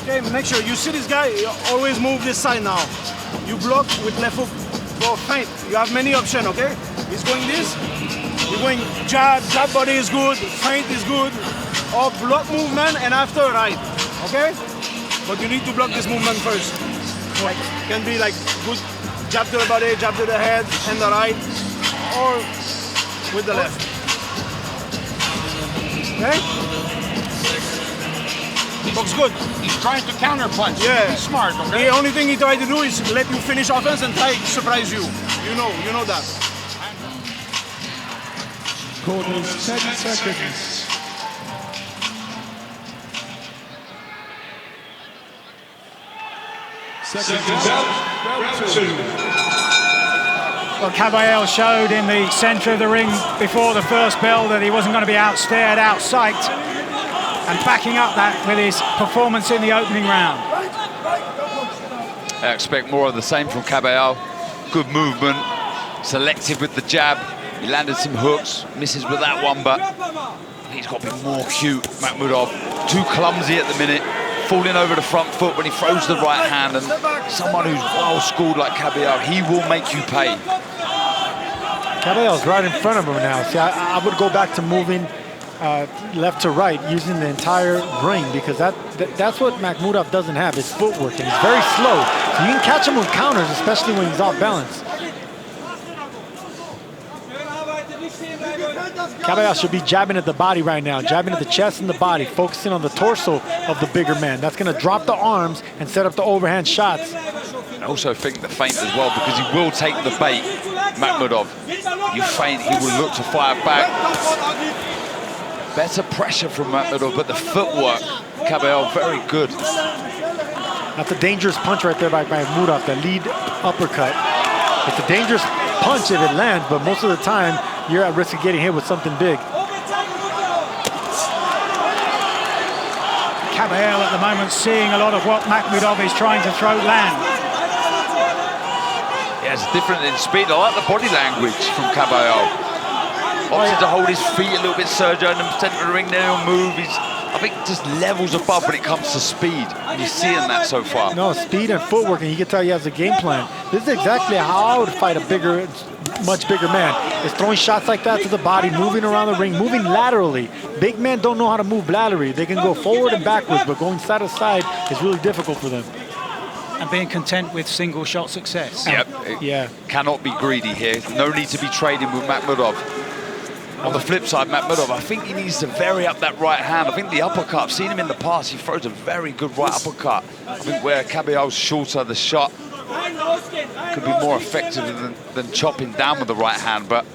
Speaker 16: Okay, make sure you see this guy, you always move this side now. You block with left hook for feint. You have many options, okay? He's going this, you're going jab body is good, feint is good, or block movement and after right, okay? But you need to block this movement first. Like, can be like good jab to the body, jab to the head, and the right, or with the left. Okay? Looks good.
Speaker 20: He's trying to counter punch.
Speaker 16: Yeah.
Speaker 20: He's smart, okay?
Speaker 16: The only thing he tried to do is let you finish offense and try to surprise you. You know that.
Speaker 13: Quarters, 10 seconds. Seconds out, round two.
Speaker 2: Well, Kabayel showed in the centre of the ring before the first bell that he wasn't going to be outstared, outpsyched, and backing up that with his performance in the opening round.
Speaker 6: I expect more of the same from Kabayel. Good movement, selective with the jab. He landed some hooks, misses with that one, but he's got to be more cute, Makhmudov. Too clumsy at the minute, falling over the front foot when he throws the right hand, and someone who's well schooled like Kabayel, he will make you pay.
Speaker 18: Kabayel's right in front of him now. See, I would go back to moving left to right, using the entire ring, because that's what Makhmudov doesn't have, his footwork, and he's very slow. So you can catch him with counters, especially when he's off balance. Kabayel should be jabbing at the body right now, jabbing at the chest and the body, focusing on the torso of the bigger man. That's going to drop the arms and set up the overhand shots.
Speaker 6: I also think the feint as well, because he will take the bait. Makhmudov. You feint, he will look to fire back. Better pressure from Makhmudov, but the footwork, Caballero, very good.
Speaker 18: That's a dangerous punch right there by Makhmudov, the lead uppercut. It's a dangerous punch if it lands, but most of the time, you're at risk of getting hit with something big.
Speaker 2: Caballero at the moment seeing a lot of what Makhmudov is trying to throw land.
Speaker 6: Yeah, it's different in speed. I like the body language from Caballero. Opted to hold his feet a little bit, Sergio, in the center of the ring, then he'll move. He's, I think, just levels above when it comes to speed. And you're seeing that so far.
Speaker 18: No, speed and footwork, and you can tell he has a game plan. This is exactly how I would fight a bigger, much bigger man. Is throwing shots like that to the body, moving around the ring, moving laterally. Big men don't know how to move laterally. They can go forward and backwards, but going side to side is really difficult for them.
Speaker 2: And being content with single shot success.
Speaker 6: Yep.
Speaker 18: Yeah.
Speaker 6: Cannot be greedy here. No need to be trading with Makhmudov. On the flip side, Makhmudov, I think he needs to vary up that right hand. I think the uppercut, I've seen him in the past, he throws a very good right uppercut. I think where Caballero's shorter, the shot could be more effective than chopping down with the right hand, but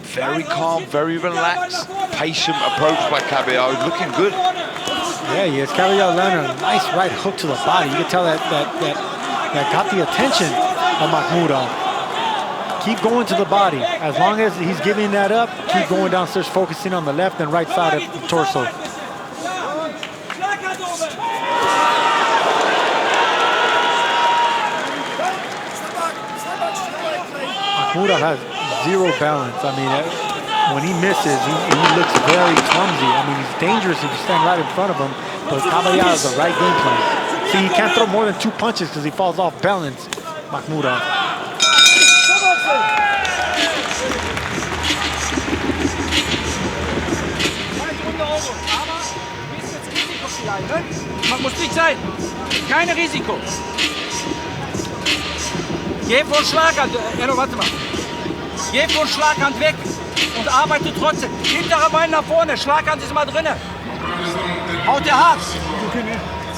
Speaker 6: very calm, very relaxed, patient approach by Caballero, looking good.
Speaker 18: Yeah, he is. Caballero landed a nice right hook to the body. You can tell that got the attention of Makhmudov. Keep going to the body. As long as he's giving that up, keep going downstairs, focusing on the left and right side of the torso. Makhmudov has zero balance. I mean, when he misses, he looks very clumsy. I mean, he's dangerous if you stand right in front of him, but Caballero has the right game plan. See, he can't throw more than 2 punches because he falls off balance, Makhmudov.
Speaker 12: Muss nicht sein. Kein Risiko. Geh von Schlaghand, warte mal. Geh von Schlaghand weg und arbeite trotzdem. Hintere Bein nach vorne, Schlaghand ist mal drinne. Haut der hart.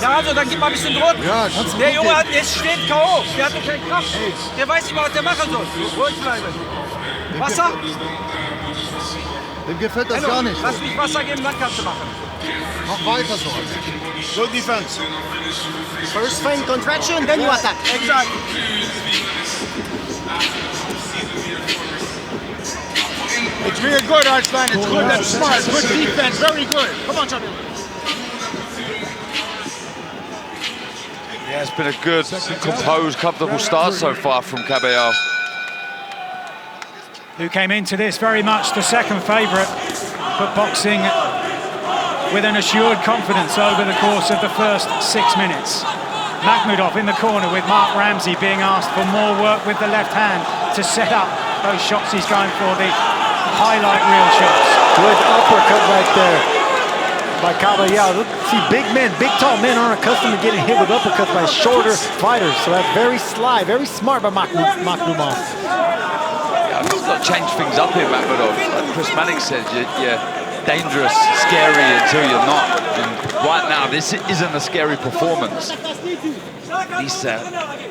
Speaker 12: Ja, also dann gib mal ein bisschen Druck. Ja, der Junge steht K.O. Der hat keine Kraft. Der weiß nicht mal, was der machen soll. Ruhig bleiben. Wasser?
Speaker 11: Dem gefällt das gar nicht.
Speaker 12: Lass mich Wasser geben, dann kannst du machen.
Speaker 11: Mach weiter so.
Speaker 16: Good defense.
Speaker 12: First feint contraction, then you attack.
Speaker 16: Exactly. It's really good, Arslan. It's good. That's smart. Good defense. Very good. Come on, champion.
Speaker 6: Yeah, it's been a good, composed, comfortable start so far from Caballero.
Speaker 2: Who came into this very much the second favourite, but boxing with an assured confidence over the course of the first 6 minutes. Makhmudov in the corner with Mark Ramsey being asked for more work with the left hand to set up those shots he's going for, the highlight reel shots.
Speaker 18: Good uppercut right there by Caballero. See, big men, big tall men aren't accustomed to getting hit with uppercuts by shorter fighters, so that's very sly, very smart by Makhmudov.
Speaker 6: Yeah, he's got to change things up here, Makhmudov. Like Chris Mannix said, you're dangerous, scary until you're not. And right now, this isn't a scary performance. He said,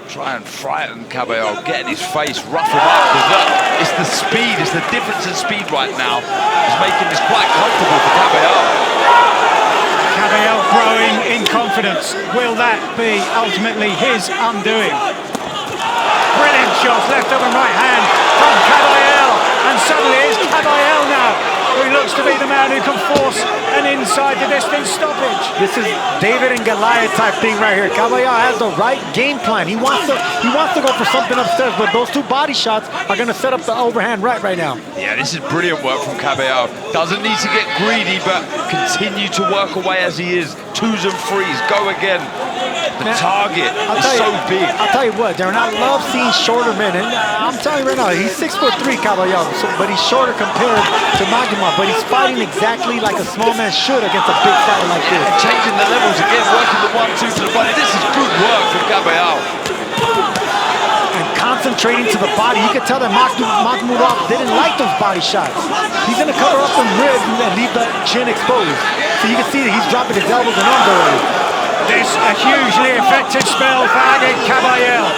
Speaker 6: try and frighten Caballero, get in his face, rough him up. Because it's the speed, it's the difference in speed right now. It's making this quite comfortable for Caballero.
Speaker 2: Caballero growing in confidence. Will that be ultimately his undoing? Brilliant shots, left hook and right hand from Caballero. And suddenly it's Caballero now, who looks to be the man who can force an inside the distance stoppage.
Speaker 18: This is David and Goliath type thing right here. Caballero has the right game plan. He wants to go for something upstairs, but those 2 body shots are going to set up the overhand right now.
Speaker 6: Yeah, this is brilliant work from Caballero. Doesn't need to get greedy, but continue to work away as he is. 2s and 3s, go again. The target is so big.
Speaker 18: I'll tell you what, Darren, I love seeing shorter men, and I'm telling you right now, he's 6'3", Caballero, but he's shorter compared to Makhmudov, but he's fighting exactly like a small man should against a big fighter like this.
Speaker 6: And changing the levels again, working the 1-2 to the body. This is good work from Caballero.
Speaker 18: And concentrating to the body. You can tell that Makhmudov didn't like those body shots. He's going to cover up some ribs and leave the chin exposed. So you can see that he's dropping his elbows and arms already.
Speaker 2: This a hugely effective spell for Adi Caballero.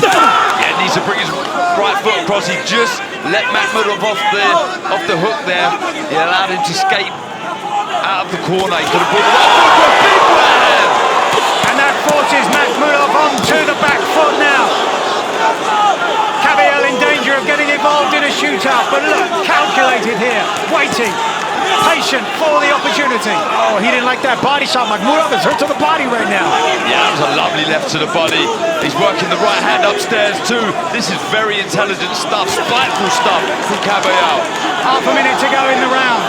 Speaker 6: Yeah, needs to bring his right foot across. He just let Makhmudov off the hook there. He allowed him to skate out of the corner. He could have put the right foot for a big right hand.
Speaker 2: And that forces Makhmudov onto the back foot now. Kabayel in danger of getting involved in a shootout, but look, calculated here, waiting, patient for the opportunity.
Speaker 18: Oh, he didn't like that body shot. Makhmudov is hurt to the body right now.
Speaker 6: Yeah, that was a lovely left to the body. He's working the right hand upstairs too. This is very intelligent stuff, spiteful stuff from Kabayel.
Speaker 2: Half a minute to go in the round.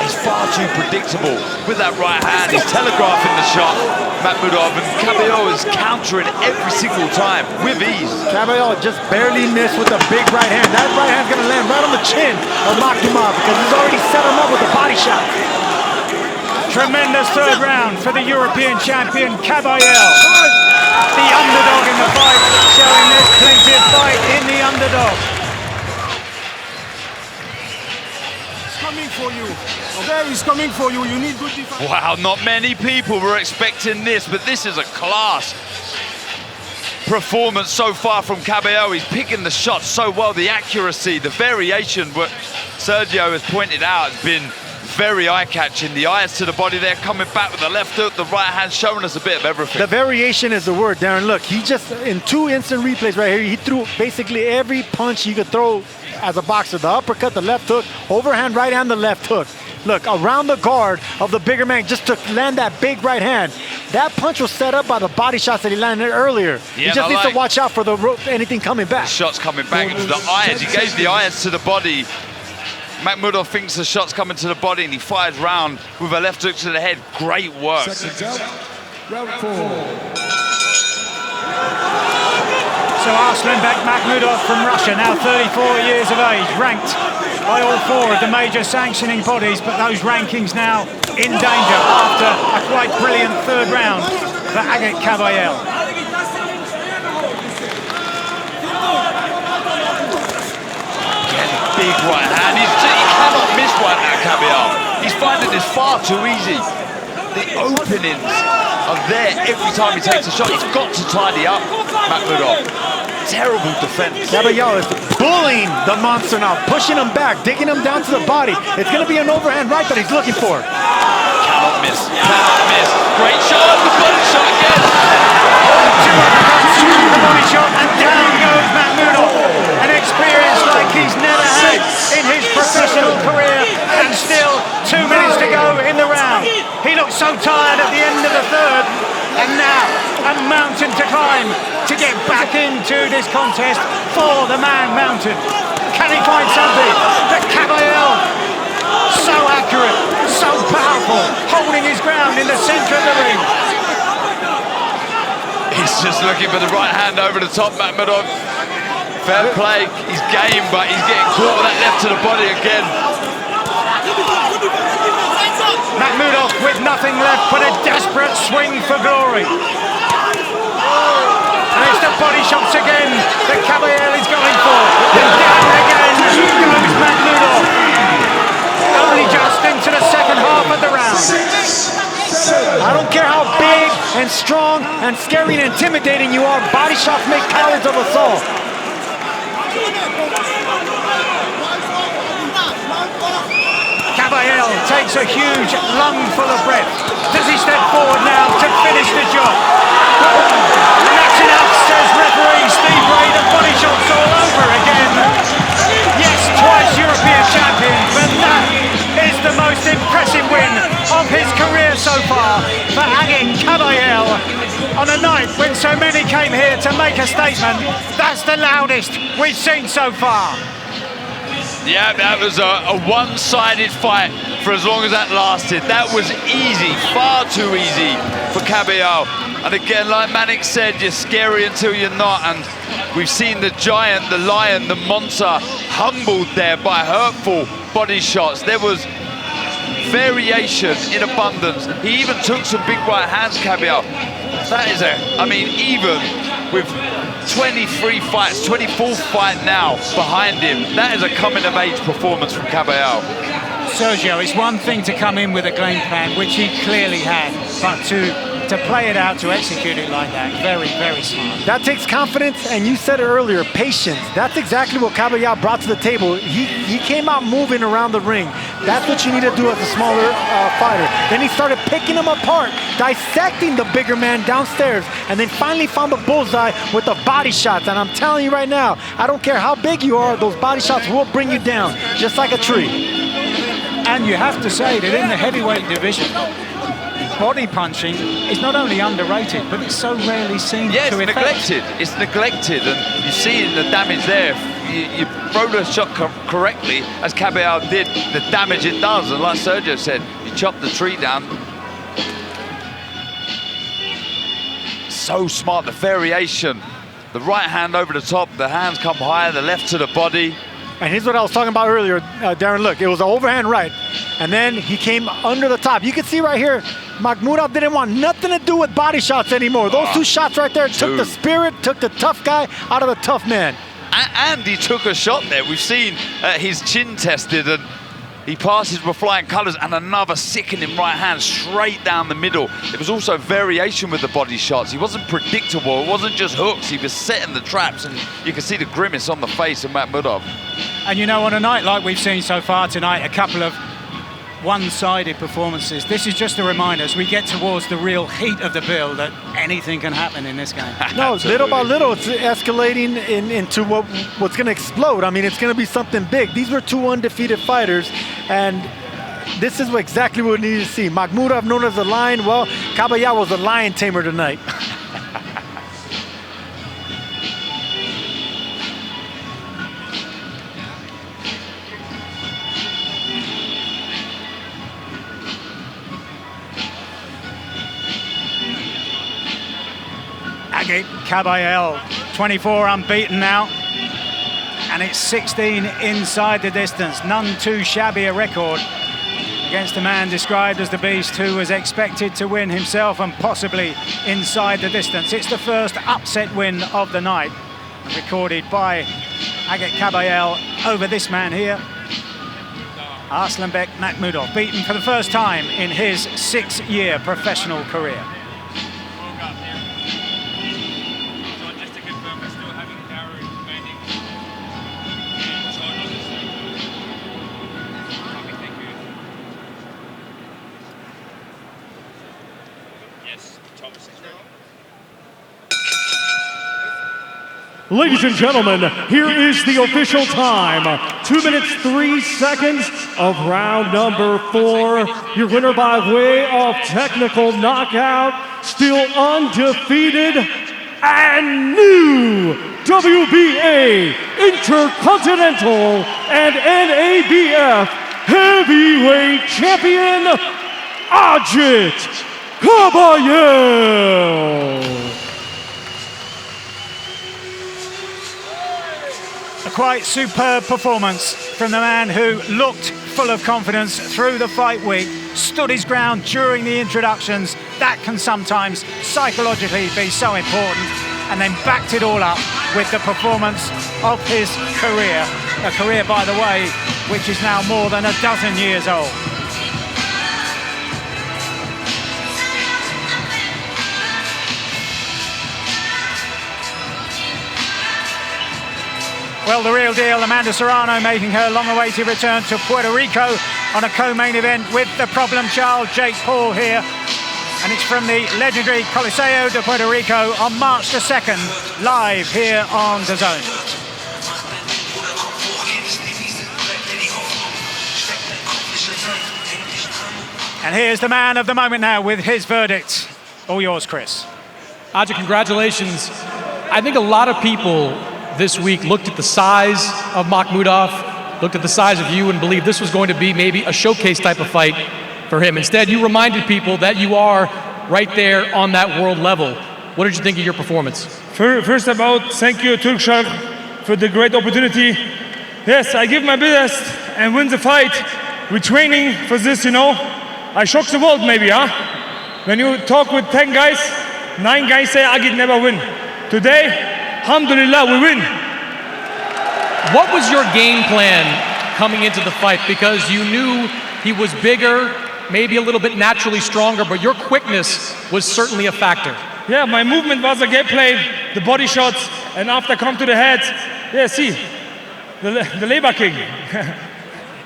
Speaker 6: He's far too predictable with that right hand. He's telegraphing the shot, Makhmudov, and Kabayel is countering every single time with ease.
Speaker 18: Kabayel just barely missed with the big right hand. That right hand's gonna land right on the chin of Makhmudov because he's already set him up with a body shot.
Speaker 2: Tremendous third round for the European champion, Kabayel. The underdog in the fight, showing there's plenty of fight in the underdog.
Speaker 16: Coming for you. Okay, he's coming for you. You need good defense.
Speaker 6: Wow, not many people were expecting this, but this is a class performance so far from Kabayel. He's picking the shots so well. The accuracy, the variation, what Sergio has pointed out, has been very eye-catching. The eyes to the body there, coming back with the left hook, the right hand, showing us a bit of everything.
Speaker 18: The variation is the word, Darren. Look, he just, in 2 instant replays right here, he threw basically every punch you could throw as a boxer. The uppercut, the left hook, overhand right hand, the left hook. Look, around the guard of the bigger man just to land that big right hand. That punch was set up by the body shots that he landed earlier.
Speaker 6: Yeah,
Speaker 18: he just needs to watch out for anything coming back.
Speaker 6: The shots coming back into the eyes. He gave the eyes to the body. Makhmudov thinks the shot's coming to the body and he fires round with a left hook to the head. Great work.
Speaker 16: Round 4.
Speaker 2: So Arslanbek Makhmudov from Russia, now 34 years of age, ranked by all 4 of the major sanctioning bodies, but those rankings now in danger after a quite brilliant third round for Agit Kabayel.
Speaker 6: Again, big right hand. He cannot miss right now, Kabayel. He's finding this far too easy. The openings are there every time he takes a shot. He's got to tidy up Makhmudov. Terrible defense.
Speaker 18: Kabayel is bullying the monster now, pushing him back, digging him down to the body. It's going to be an overhand right that he's looking for.
Speaker 6: Cannot miss, cannot miss. Great shot, the body shot again.
Speaker 2: The body shot, and down goes Makhmudov. An experience like he's never had in his professional career, and still 2 minutes to go in the round. He looked so tired at the end of the third, and now a mountain to climb to get back into this contest for the man mountain. Can he find something? But Kabayel, so accurate, so powerful, holding his ground in the center of the ring.
Speaker 6: He's just looking for the right hand over the top, Makhmudov. Fair play, he's game, but he's getting caught with that left to the body again.
Speaker 2: Makhmudov with nothing left but a desperate swing for glory. And it's the body shots again that Kabayel is going for. And down again goes Makhmudov. Only just into the second half of the round.
Speaker 18: I don't care how big and strong and scary and intimidating you are, body shots make cowards of us all.
Speaker 2: Kabayel takes a huge lungful of breath. Does he step forward now to finish the job? And that's enough, says referee Steve Ray. The body shots all over again. Yes, twice European champion, but that is the most impressive win of his career so far for Agit Kabayel. On a night when so many came here to make a statement, that's the loudest we've seen so far.
Speaker 6: Yeah, that was a one-sided fight for as long as that lasted. That was easy, far too easy for Kabayel. And again, like Manik said, you're scary until you're not. And we've seen the giant, the lion, the monster humbled there by hurtful body shots. There was variation in abundance. He even took some big right hands, Kabayel. That is I mean, even with 23 fights, 24th fight now behind him, that is a coming-of-age performance from Kabayel.
Speaker 2: Sergio, it's one thing to come in with a game plan, which he clearly had, but to to play it out, to execute it like that. Very, very smart.
Speaker 18: That takes confidence, and you said it earlier, patience. That's exactly what Caballero brought to the table. He came out moving around the ring. That's what you need to do as a smaller fighter. Then he started picking them apart, dissecting the bigger man downstairs, and then finally found the bullseye with the body shots. And I'm telling you right now, I don't care how big you are, those body shots will bring you down, just like a tree.
Speaker 2: And you have to say that in the heavyweight division, body punching is not only underrated, but it's so rarely seen
Speaker 6: Yeah,
Speaker 2: to
Speaker 6: it's
Speaker 2: effect.
Speaker 6: neglected. It's neglected, and you see the damage there. You throw the shot correctly, as Caballero did, the damage it does. And like Sergio said, you chop the tree down. So smart, the variation. The right hand over the top, the hands come higher, the left to the body.
Speaker 18: And here's what I was talking about earlier, Darren. Look, it was an overhand right, and then he came under the top. You can see right here, Makhmudov didn't want nothing to do with body shots anymore. Those two shots right there took the spirit, took the tough guy out of the tough man.
Speaker 6: And he took a shot there. We've seen his chin tested, and he passes with flying colours, and another sickening right hand straight down the middle. It was also variation with the body shots. He wasn't predictable. It wasn't just hooks. He was setting the traps, and you can see the grimace on the face of Makhmudov.
Speaker 2: And you know, on a night like we've seen so far tonight, a couple of one-sided performances, this is just a reminder as we get towards the real heat of the bill that anything can happen in this game.
Speaker 18: No, little by little, it's escalating into what's going to explode. I mean, it's going to be something big. These were two undefeated fighters, and this is exactly what we need to see. Makhmudov, known as the Lion, well, Caballero was the lion tamer tonight.
Speaker 2: Caballero, 24 unbeaten now, and it's 16 inside the distance. None too shabby a record against a man described as the Beast, who was expected to win himself and possibly inside the distance. It's the first upset win of the night, recorded by Agit Caballero over this man here, Arslanbek Makhmudov, beaten for the first time in his 6-year professional career.
Speaker 7: Ladies and gentlemen, here is the official time. 2 minutes, 3 seconds of round number 4. Your winner by way of technical knockout, still undefeated, and new WBA Intercontinental and NABF Heavyweight Champion, Agit Caballero.
Speaker 2: A quite superb performance from the man who looked full of confidence through the fight week, stood his ground during the introductions. That can sometimes psychologically be so important, and then backed it all up with the performance of his career. A career, by the way, which is now more than a dozen years old. Well, the real deal, Amanda Serrano making her long-awaited return to Puerto Rico on a co-main event with the problem child, Jake Paul, here. And it's from the legendary Coliseo de Puerto Rico on March the 2nd, live here on DAZN. And here's the man of the moment now with his verdict. All yours, Chris.
Speaker 3: Agit, congratulations. I think a lot of people this week looked at the size of Makhmudov, looked at the size of you, and believed this was going to be maybe a showcase type of fight for him. Instead, you reminded people that you are right there on that world level. What did you think of your performance?
Speaker 20: First of all, thank you, Turkshar, for the great opportunity. Yes, I give my best and win the fight. We're training for this, you know. I shock the world maybe, huh? When you talk with 10 guys, 9 guys say Agit never win. Today, alhamdulillah, we win.
Speaker 3: What was your game plan coming into the fight? Because you knew he was bigger, maybe a little bit naturally stronger, but your quickness was certainly a factor.
Speaker 20: Yeah, my movement was a game play, the body shots, and after come to the head, yeah, see, the labor kick.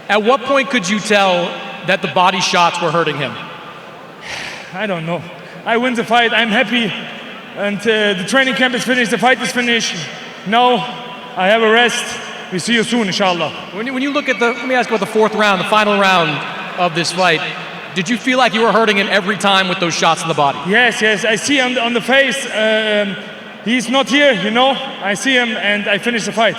Speaker 3: At what point could you tell that the body shots were hurting him?
Speaker 20: I don't know. I win the fight, I'm happy, and the training camp is finished, the fight is finished. Now I have a rest. We see you soon, inshallah.
Speaker 3: When you look at let me ask about the fourth round, the final round of this fight, did you feel like you were hurting him every time with those shots in the body?
Speaker 20: Yes, I see on the face, he's not here, you know. I see him and I finish the fight.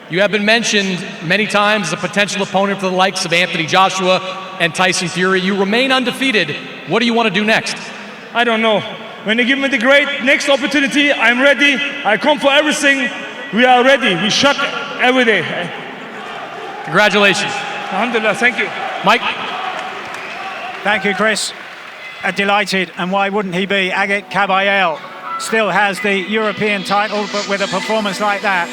Speaker 3: You have been mentioned many times as a potential opponent for the likes of Anthony Joshua and Tyson Fury. You remain undefeated. What do you want to do next?
Speaker 20: I don't know. When they give me the great next opportunity, I'm ready. I come for everything. We are ready. We shot every day.
Speaker 3: Congratulations.
Speaker 20: Alhamdulillah, thank you.
Speaker 3: Mike?
Speaker 2: Thank you, Chris. Delighted, and why wouldn't he be? Agit Kabayel still has the European title, but with a performance like that,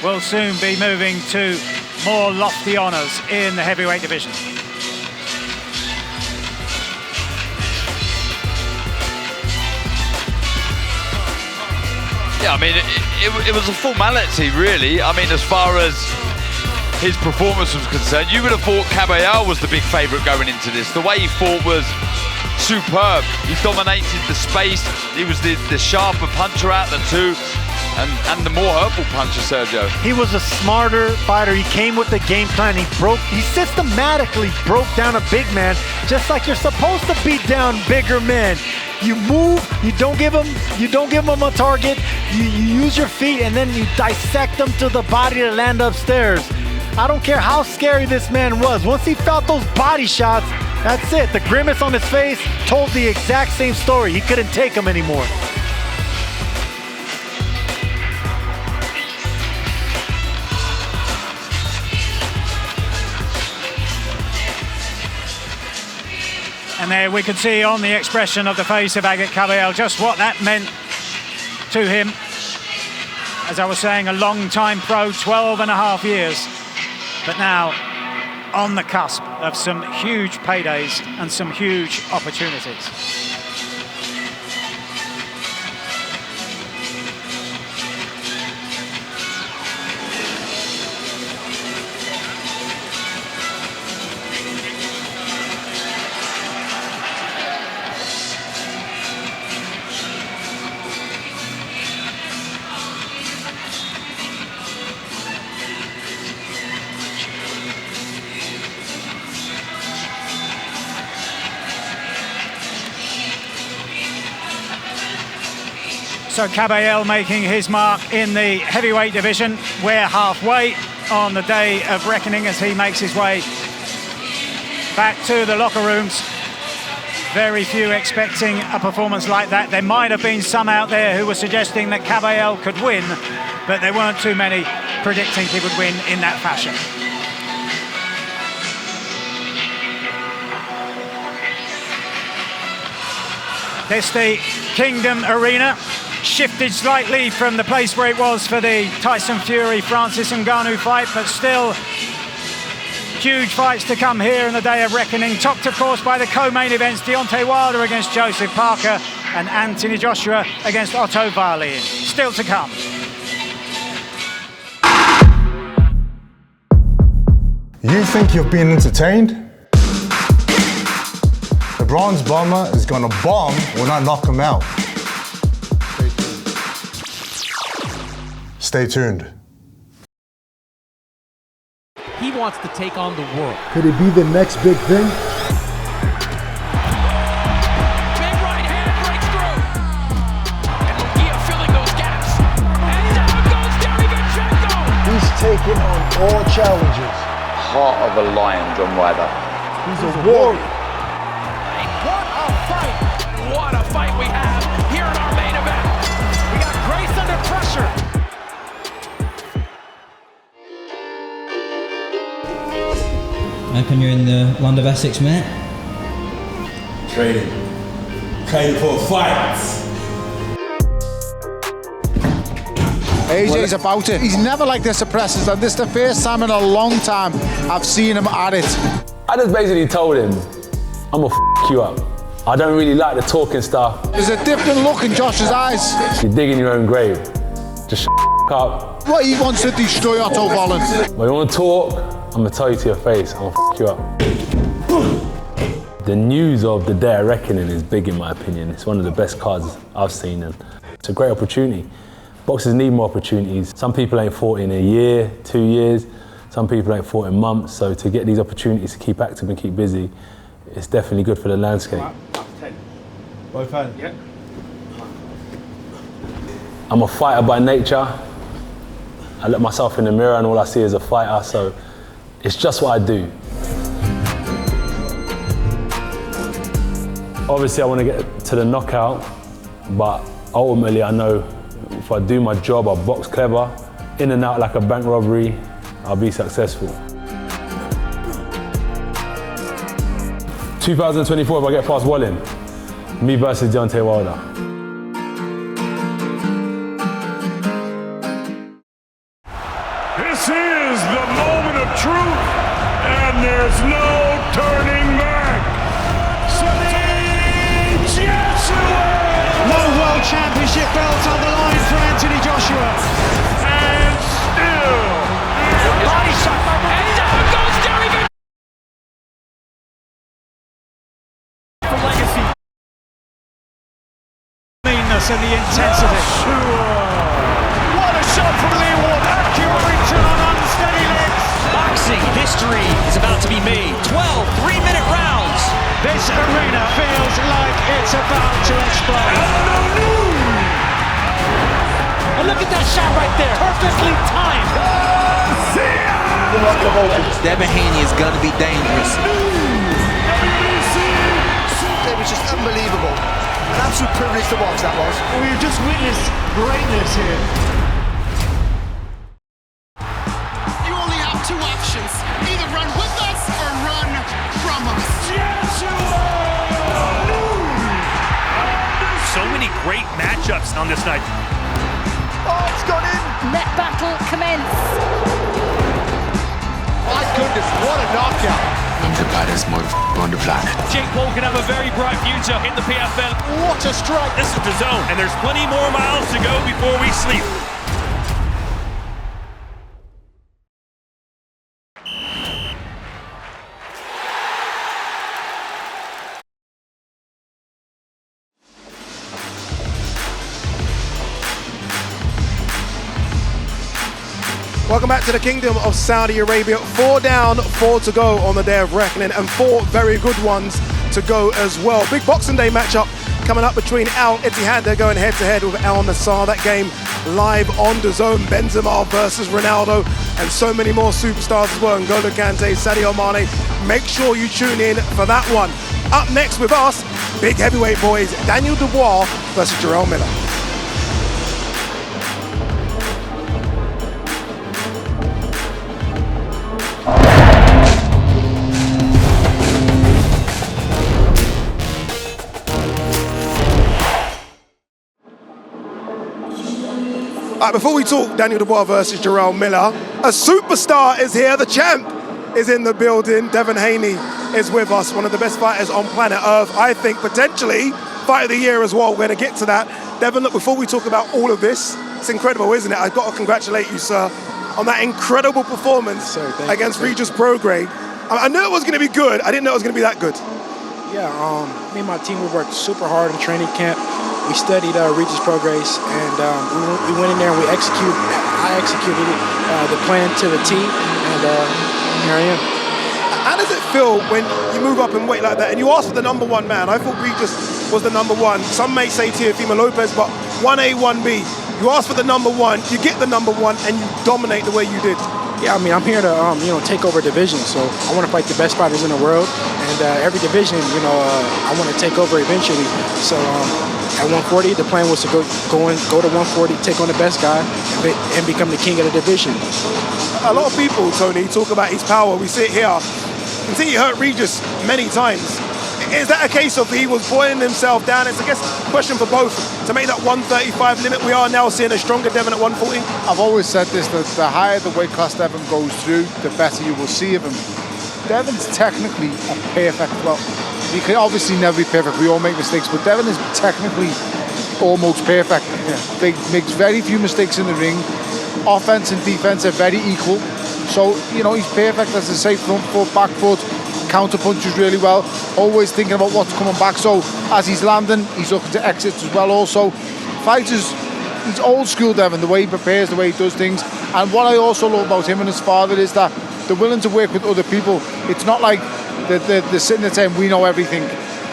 Speaker 2: will soon be moving to more lofty honours in the heavyweight division.
Speaker 6: Yeah, I mean, it was a formality, really. I mean, as far as his performance was concerned, you would have thought Caballero was the big favourite going into this. The way he fought was superb. He dominated the space. He was the sharper puncher out the two. And the more hurtful puncher, Sergio.
Speaker 8: He was a smarter fighter. He came with the game plan. He systematically broke down a big man, just like you're supposed to beat down bigger men. You move, you don't give him a target, you use your feet, and then you dissect them to the body to land upstairs. I don't care how scary this man was. Once he felt those body shots, that's it. The grimace on his face told the exact same story. He couldn't take him anymore.
Speaker 2: And there we could see on the expression of the face of Agit Kabayel just what that meant to him. As I was saying, a long-time pro, 12.5 years. But now on the cusp of some huge paydays and some huge opportunities. So Kabayel making his mark in the heavyweight division. We're halfway on the day of reckoning as he makes his way back to the locker rooms. Very few expecting a performance like that. There might have been some out there who were suggesting that Kabayel could win, but there weren't too many predicting he would win in that fashion. This the Kingdom Arena, shifted slightly from the place where it was for the Tyson Fury, Francis Ngannou fight, but still huge fights to come here in the day of reckoning, topped of course by the co-main events, Deontay Wilder against Joseph Parker and Anthony Joshua against Otto Wallin. Still to come.
Speaker 9: You think you're being entertained? The bronze bomber is gonna bomb when I knock him out. Stay tuned.
Speaker 17: He wants to take on the world.
Speaker 11: Could it be the next big thing?
Speaker 13: Big right hand breaks through. And Lugia filling those gaps. And down goes Derevyanchenko.
Speaker 11: He's taking on all challenges.
Speaker 6: Heart of a lion, John Ryder.
Speaker 11: He's a warrior.
Speaker 13: What a fight. What a fight we have here in our main event. We got Grace under pressure.
Speaker 21: How come you're in the land of Essex, mate?
Speaker 23: Training for fights.
Speaker 5: AJ's about it. He's never like this at presses, and this is the first time in a long time I've seen him at it.
Speaker 23: I just basically told him, I'ma f you up. I don't really like the talking stuff.
Speaker 5: There's a different look in Josh's eyes.
Speaker 23: You're digging your own grave. Just up.
Speaker 5: What he wants to destroy Otto Volland.
Speaker 23: When you want to talk, I'm gonna tell you to your face. I'm gonna f you up. The news of the Day of Reckoning is big in my opinion. It's one of the best cards I've seen, and it's a great opportunity. Boxers need more opportunities. Some people ain't fought in a year, 2 years. Some people ain't fought in months. So to get these opportunities to keep active and keep busy, it's definitely good for the landscape.
Speaker 11: Both hands.
Speaker 23: Yeah. I'm a fighter by nature. I look myself in the mirror and all I see is a fighter, so it's just what I do. Obviously I want to get to the knockout, but ultimately I know if I do my job, I box clever, in and out like a bank robbery, I'll be successful. 2024, if I get past Wallin, me versus Deontay Wilder.
Speaker 14: This is the moment of truth, and there's no turning back.
Speaker 2: No World Championship belt on the line for Anthony Joshua.
Speaker 14: And still,
Speaker 2: Body shot. And down goes Derrick. For legacy. Meanness and the intensity. What a shot from Lee Ward. Accurate return on unsteady legs.
Speaker 15: Boxing history is about to be made. 12 3-minute rounds.
Speaker 2: This arena feels like it's about to explode.
Speaker 15: And look at that shot right there. Perfectly timed.
Speaker 22: Devin Haney is going to be dangerous.
Speaker 11: It was just unbelievable. An absolute privilege to watch that was.
Speaker 2: We've just witnessed greatness here.
Speaker 24: You only have two options. Either run with us or run from us.
Speaker 25: So many great matchups on this night.
Speaker 2: Oh, it's gone in.
Speaker 10: Let battle commence.
Speaker 11: My goodness, what a knockout.
Speaker 24: I'm the baddest motherfucker on the planet.
Speaker 25: Jake Paul can have a very bright future in the PFL.
Speaker 11: What a strike.
Speaker 25: This is the zone, and there's plenty more miles to go before we sleep.
Speaker 1: Welcome back to the Kingdom of Saudi Arabia. 4 down, 4 to go on the Day of Reckoning, and 4 very good ones to go as well. Big Boxing Day matchup coming up between Al Ittihad. They're going head-to-head with Al Nassr. That game live on the zone. Benzema versus Ronaldo, and so many more superstars as well. N'Golo Kante, Sadio Mane. Make sure you tune in for that one. Up next with us, big heavyweight boys, Daniel Dubois versus Jarrell Miller. Before we talk Daniel Dubois versus Jarrell Miller, a superstar is here. The champ is in the building. Devin Haney is with us, one of the best fighters on planet Earth. I think potentially fight of the year as well. We're going to get to that. Devin, look, before we talk about all of this, it's incredible, isn't it? I've got to congratulate you, sir, on that incredible performance against Regis Prograis. I knew it was going to be good. I didn't know it was going to be that good.
Speaker 26: Yeah, me and my team, we worked super hard in training camp. We studied Regis Prograis, and we went in there and I executed the plan to the T, and here I am.
Speaker 1: How does it feel when you move up in weight like that and you ask for the number one man? I thought Regis was the number one. Some may say Teofimo Lopez, but 1A, 1B. You ask for the number one, you get the number one, and you dominate the way you did.
Speaker 26: Yeah, I mean, I'm here to take over division, so I want to fight the best fighters in the world, and every division, I want to take over eventually. So at 140, the plan was to go to 140, take on the best guy, and become the king of the division.
Speaker 1: A lot of people, Tony, talk about his power. We see it here. You can see he hurt Regis many times. Is that a case of he was boiling himself down? It's, I guess, a question for both. To make that 135 limit, we are now seeing a stronger Devin at 140.
Speaker 5: I've always said this, that the higher the weight class Devin goes through, the better you will see of him. Devin's technically a perfect flow. You can obviously never be perfect. We all make mistakes, but Devin is technically almost perfect. He makes very few mistakes in the ring. Offense and defense are very equal. So, you know, he's perfect, as I say, front foot, back foot, counter punches really well. Always thinking about what's coming back. So, as he's landing, he's looking to exits as well also. Fighters, he's old school, Devin, the way he prepares, the way he does things. And what I also love about him and his father is that they're willing to work with other people. It's not like they're sitting there saying, we know everything.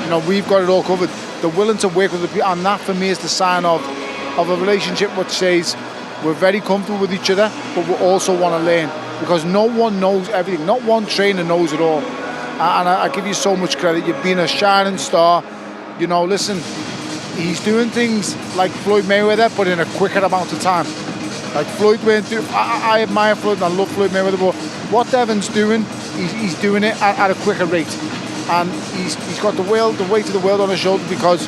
Speaker 5: You know, we've got it all covered. They're willing to work with other people. And that, for me, is the sign of a relationship which says we're very comfortable with each other, but we also want to learn. Because no one knows everything. Not one trainer knows it all. And I give you so much credit. You've been a shining star. You know, listen, he's doing things like Floyd Mayweather, but in a quicker amount of time. Like Floyd went through. I admire Floyd and I love Floyd Mayweather, but what Devin's doing, he's doing it at a quicker rate. And he's got the weight of the world on his shoulders, because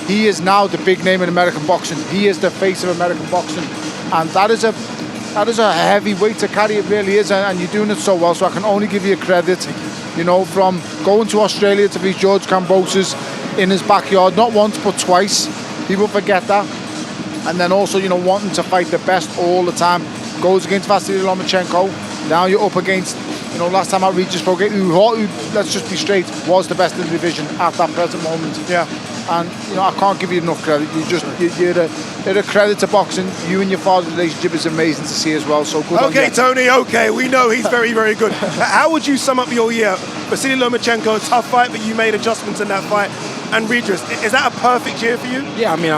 Speaker 5: he is now the big name in American boxing. He is the face of American boxing. And that is a heavy weight to carry, it really is, and you're doing it so well, so I can only give you credit. You know, from going to Australia to beat George Kambosos in his backyard, not once but twice. People forget that. And then also, you know, wanting to fight the best all the time. Goes against Vasily Lomachenko. Now you're up against, you know, last time I read just spoke, who, let's just be straight, was the best in the division at that present moment.
Speaker 1: Yeah.
Speaker 5: And, you know, I can't give you enough credit. You're a credit to boxing. You and your father's relationship is amazing to see as well. So good on you.
Speaker 1: Okay, Tony, okay. We know he's very, very good. How would you sum up your year? Vasily Lomachenko, tough fight, but you made adjustments in that fight. And Regis, is that a perfect year for you?
Speaker 26: Yeah, I mean,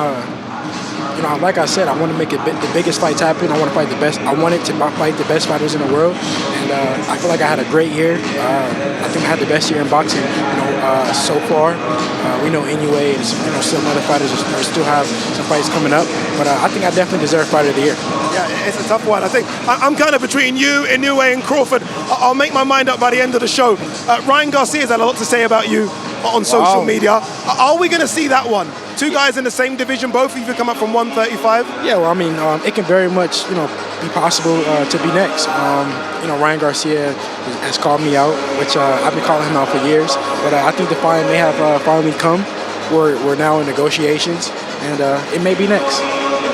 Speaker 26: you know, like I said, I want to make the biggest fights happen. I want to fight the best. I wanted to fight the best fighters in the world, and I feel like I had a great year. I think I had the best year in boxing, you know, so far. We know Inoue and some other fighters still have some fights coming up, but I think I definitely deserve Fighter of the Year.
Speaker 1: Yeah, it's a tough one. I think I'm kind of between you, Inoue, and Crawford. I'll make my mind up by the end of the show. Ryan Garcia's had a lot to say about you on social media. Are we going to see that one? Two guys in the same division, both of you come up from 135?
Speaker 26: Yeah, well, I mean, it can very much, you know, be possible to be next. You know, Ryan Garcia has called me out, which I've been calling him out for years. But I think the fight may have finally come. We're now in negotiations, and it may be next.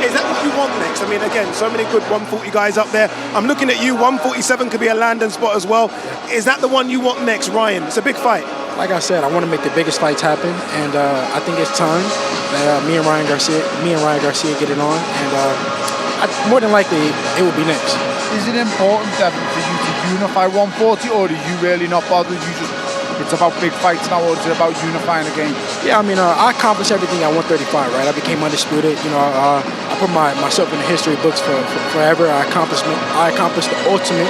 Speaker 1: Is that what you want next? I mean, again, so many good 140 guys up there. I'm looking at you. 147 could be a landing spot as well. Is that the one you want next, Ryan? It's a big fight.
Speaker 26: Like I said, I want to make the biggest fights happen, and I think it's time that me and Ryan Garcia get it on, and more than likely it will be next.
Speaker 5: Is it important, Devin, for you to unify 140, or do you really not bother? It's about big fights now, or is it about unifying the game?
Speaker 26: Yeah, I mean, I accomplished everything at 135, right? I became undisputed. You know, I put myself in the history books for forever. I accomplished the ultimate,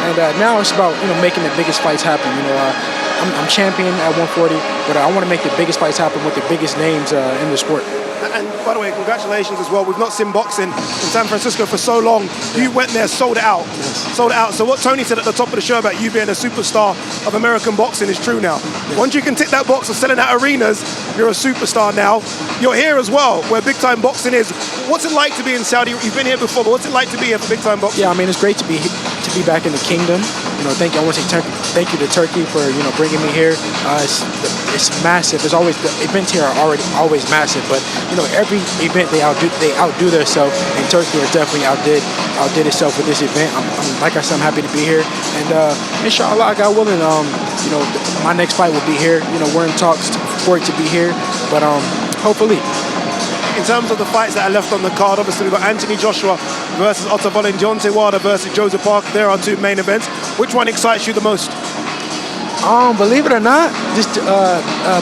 Speaker 26: and now it's about, you know, making the biggest fights happen. You know, I'm champion at 140, but I want to make the biggest fights happen with the biggest names in the sport.
Speaker 1: And by the way, congratulations as well. We've not seen boxing in San Francisco for so long. You went there, sold it out. Yes. Sold it out. So what Tony said at the top of the show about you being a superstar of American boxing is true now. Yes. Once you can tick that box of selling out arenas, you're a superstar now. You're here as well, where big time boxing is. What's it like to be in Saudi? You've been here before, but what's it like to be here for big time boxing?
Speaker 26: Yeah, I mean, it's great to be back in the kingdom. You know, I want to say thank you to Turkey for, you know, bringing me here. It's massive. It's always, the events here are always massive, but you know, every event they outdo themselves, and Turkey has definitely outdid itself with this event. Like I said, I'm happy to be here, and inshallah, God willing, you know, my next fight will be here. You know, we're in talks for it to be here, but hopefully.
Speaker 1: In terms of the fights that are left on the card, obviously we've got Anthony Joshua versus Otto Wallin, Deontay Wilder versus Joseph Parker. There are two main events. Which one excites you the most?
Speaker 26: Believe it or not, just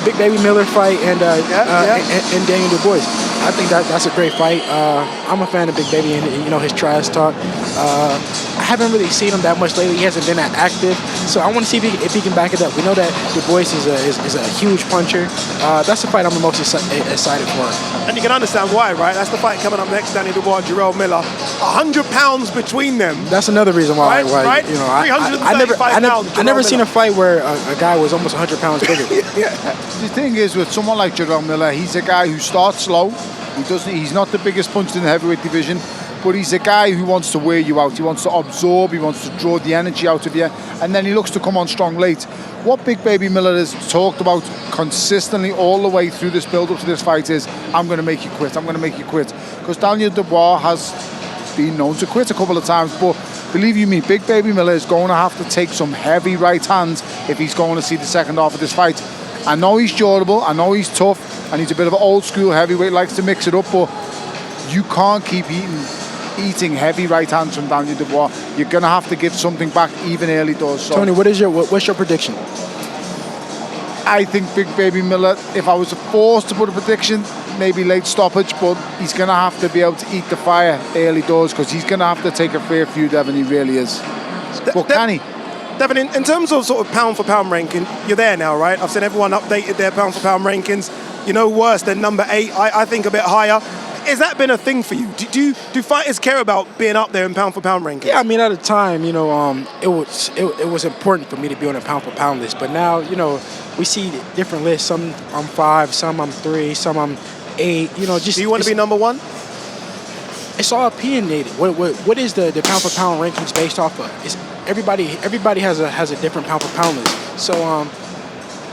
Speaker 26: Big Baby Miller fight and Daniel Du Bois. I think that's a great fight. I'm a fan of Big Baby and, you know, his trash talk. I haven't really seen him that much lately. He hasn't been that active, so I want to see if he can back it up. We know that Du Bois is a huge puncher. That's the fight I'm the most excited for.
Speaker 1: And you can understand why, right? That's the fight coming up next, Danny Dubois, Jarrell Miller. 100 pounds between them.
Speaker 26: That's another reason why.
Speaker 1: Right?
Speaker 26: You know,
Speaker 1: 335 pounds.
Speaker 26: I never seen a fight where a guy was almost 100 pounds bigger.
Speaker 5: The thing is, with someone like Jarrell Miller, he's a guy who starts slow. He's not the biggest puncher in the heavyweight division, but he's a guy who wants to wear you out. He wants to absorb, he wants to draw the energy out of you, and then he looks to come on strong late. What Big Baby Miller has talked about consistently all the way through this build-up to this fight is, I'm going to make you quit, I'm going to make you quit. Because Daniel Dubois has been known to quit a couple of times, but believe you me, Big Baby Miller is going to have to take some heavy right hands if he's going to see the second half of this fight. I know he's durable, I know he's tough, and he's a bit of an old school heavyweight, likes to mix it up, but you can't keep eating heavy right hands from Daniel Dubois. You're going to have to give something back even early doors. So
Speaker 26: Tony, what's your prediction?
Speaker 5: I think Big Baby Miller, if I was forced to put a prediction, maybe late stoppage, but he's going to have to be able to eat the fire early doors, because he's going to have to take a fair few, Devin, he really is. But can he?
Speaker 1: Devin, in terms of sort of pound for pound ranking, you're there now, right? I've seen everyone updated their pound for pound rankings. You know, worse than number 8, I think a bit higher. Has that been a thing for you? Do fighters care about being up there in pound for pound rankings?
Speaker 26: Yeah, I mean, at the time, you know, it was important for me to be on a pound for pound list. But now, you know, we see different lists. Some I'm 5, some I'm 3, some I'm 8. You know, just.
Speaker 1: Do you want to be number 1?
Speaker 26: It's all opinionated. What is the pound for pound rankings based off of? It's everybody has a different pound for pound list. So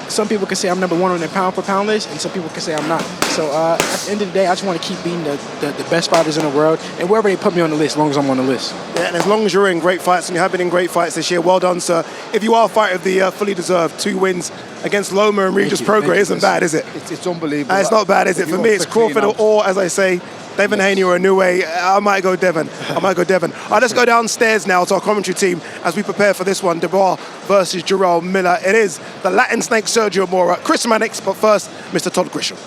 Speaker 26: some people can say I'm number 1 on the pound for pound list, and some people can say I'm not. So at the end of the day, I just want to keep being the best fighters in the world, and wherever they put me on the list, as long as I'm on the list.
Speaker 1: Yeah, and as long as you're in great fights, and you have been in great fights this year, well done, sir. If you are a fighter of the year, fully deserved 2 wins against Loma and Regis Prograis. Isn't bad, is it?
Speaker 5: It's unbelievable.
Speaker 1: It's not bad, is it? For me, it's Crawford or, as I say, Devin Haney or Inoue. I might go Devin. All right, let's go downstairs now to our commentary team as we prepare for this one, Dubois versus Jarrell Miller. It is the Latin Snake Sergio Mora, Chris Mannix, but first, Mr. Todd Grisham.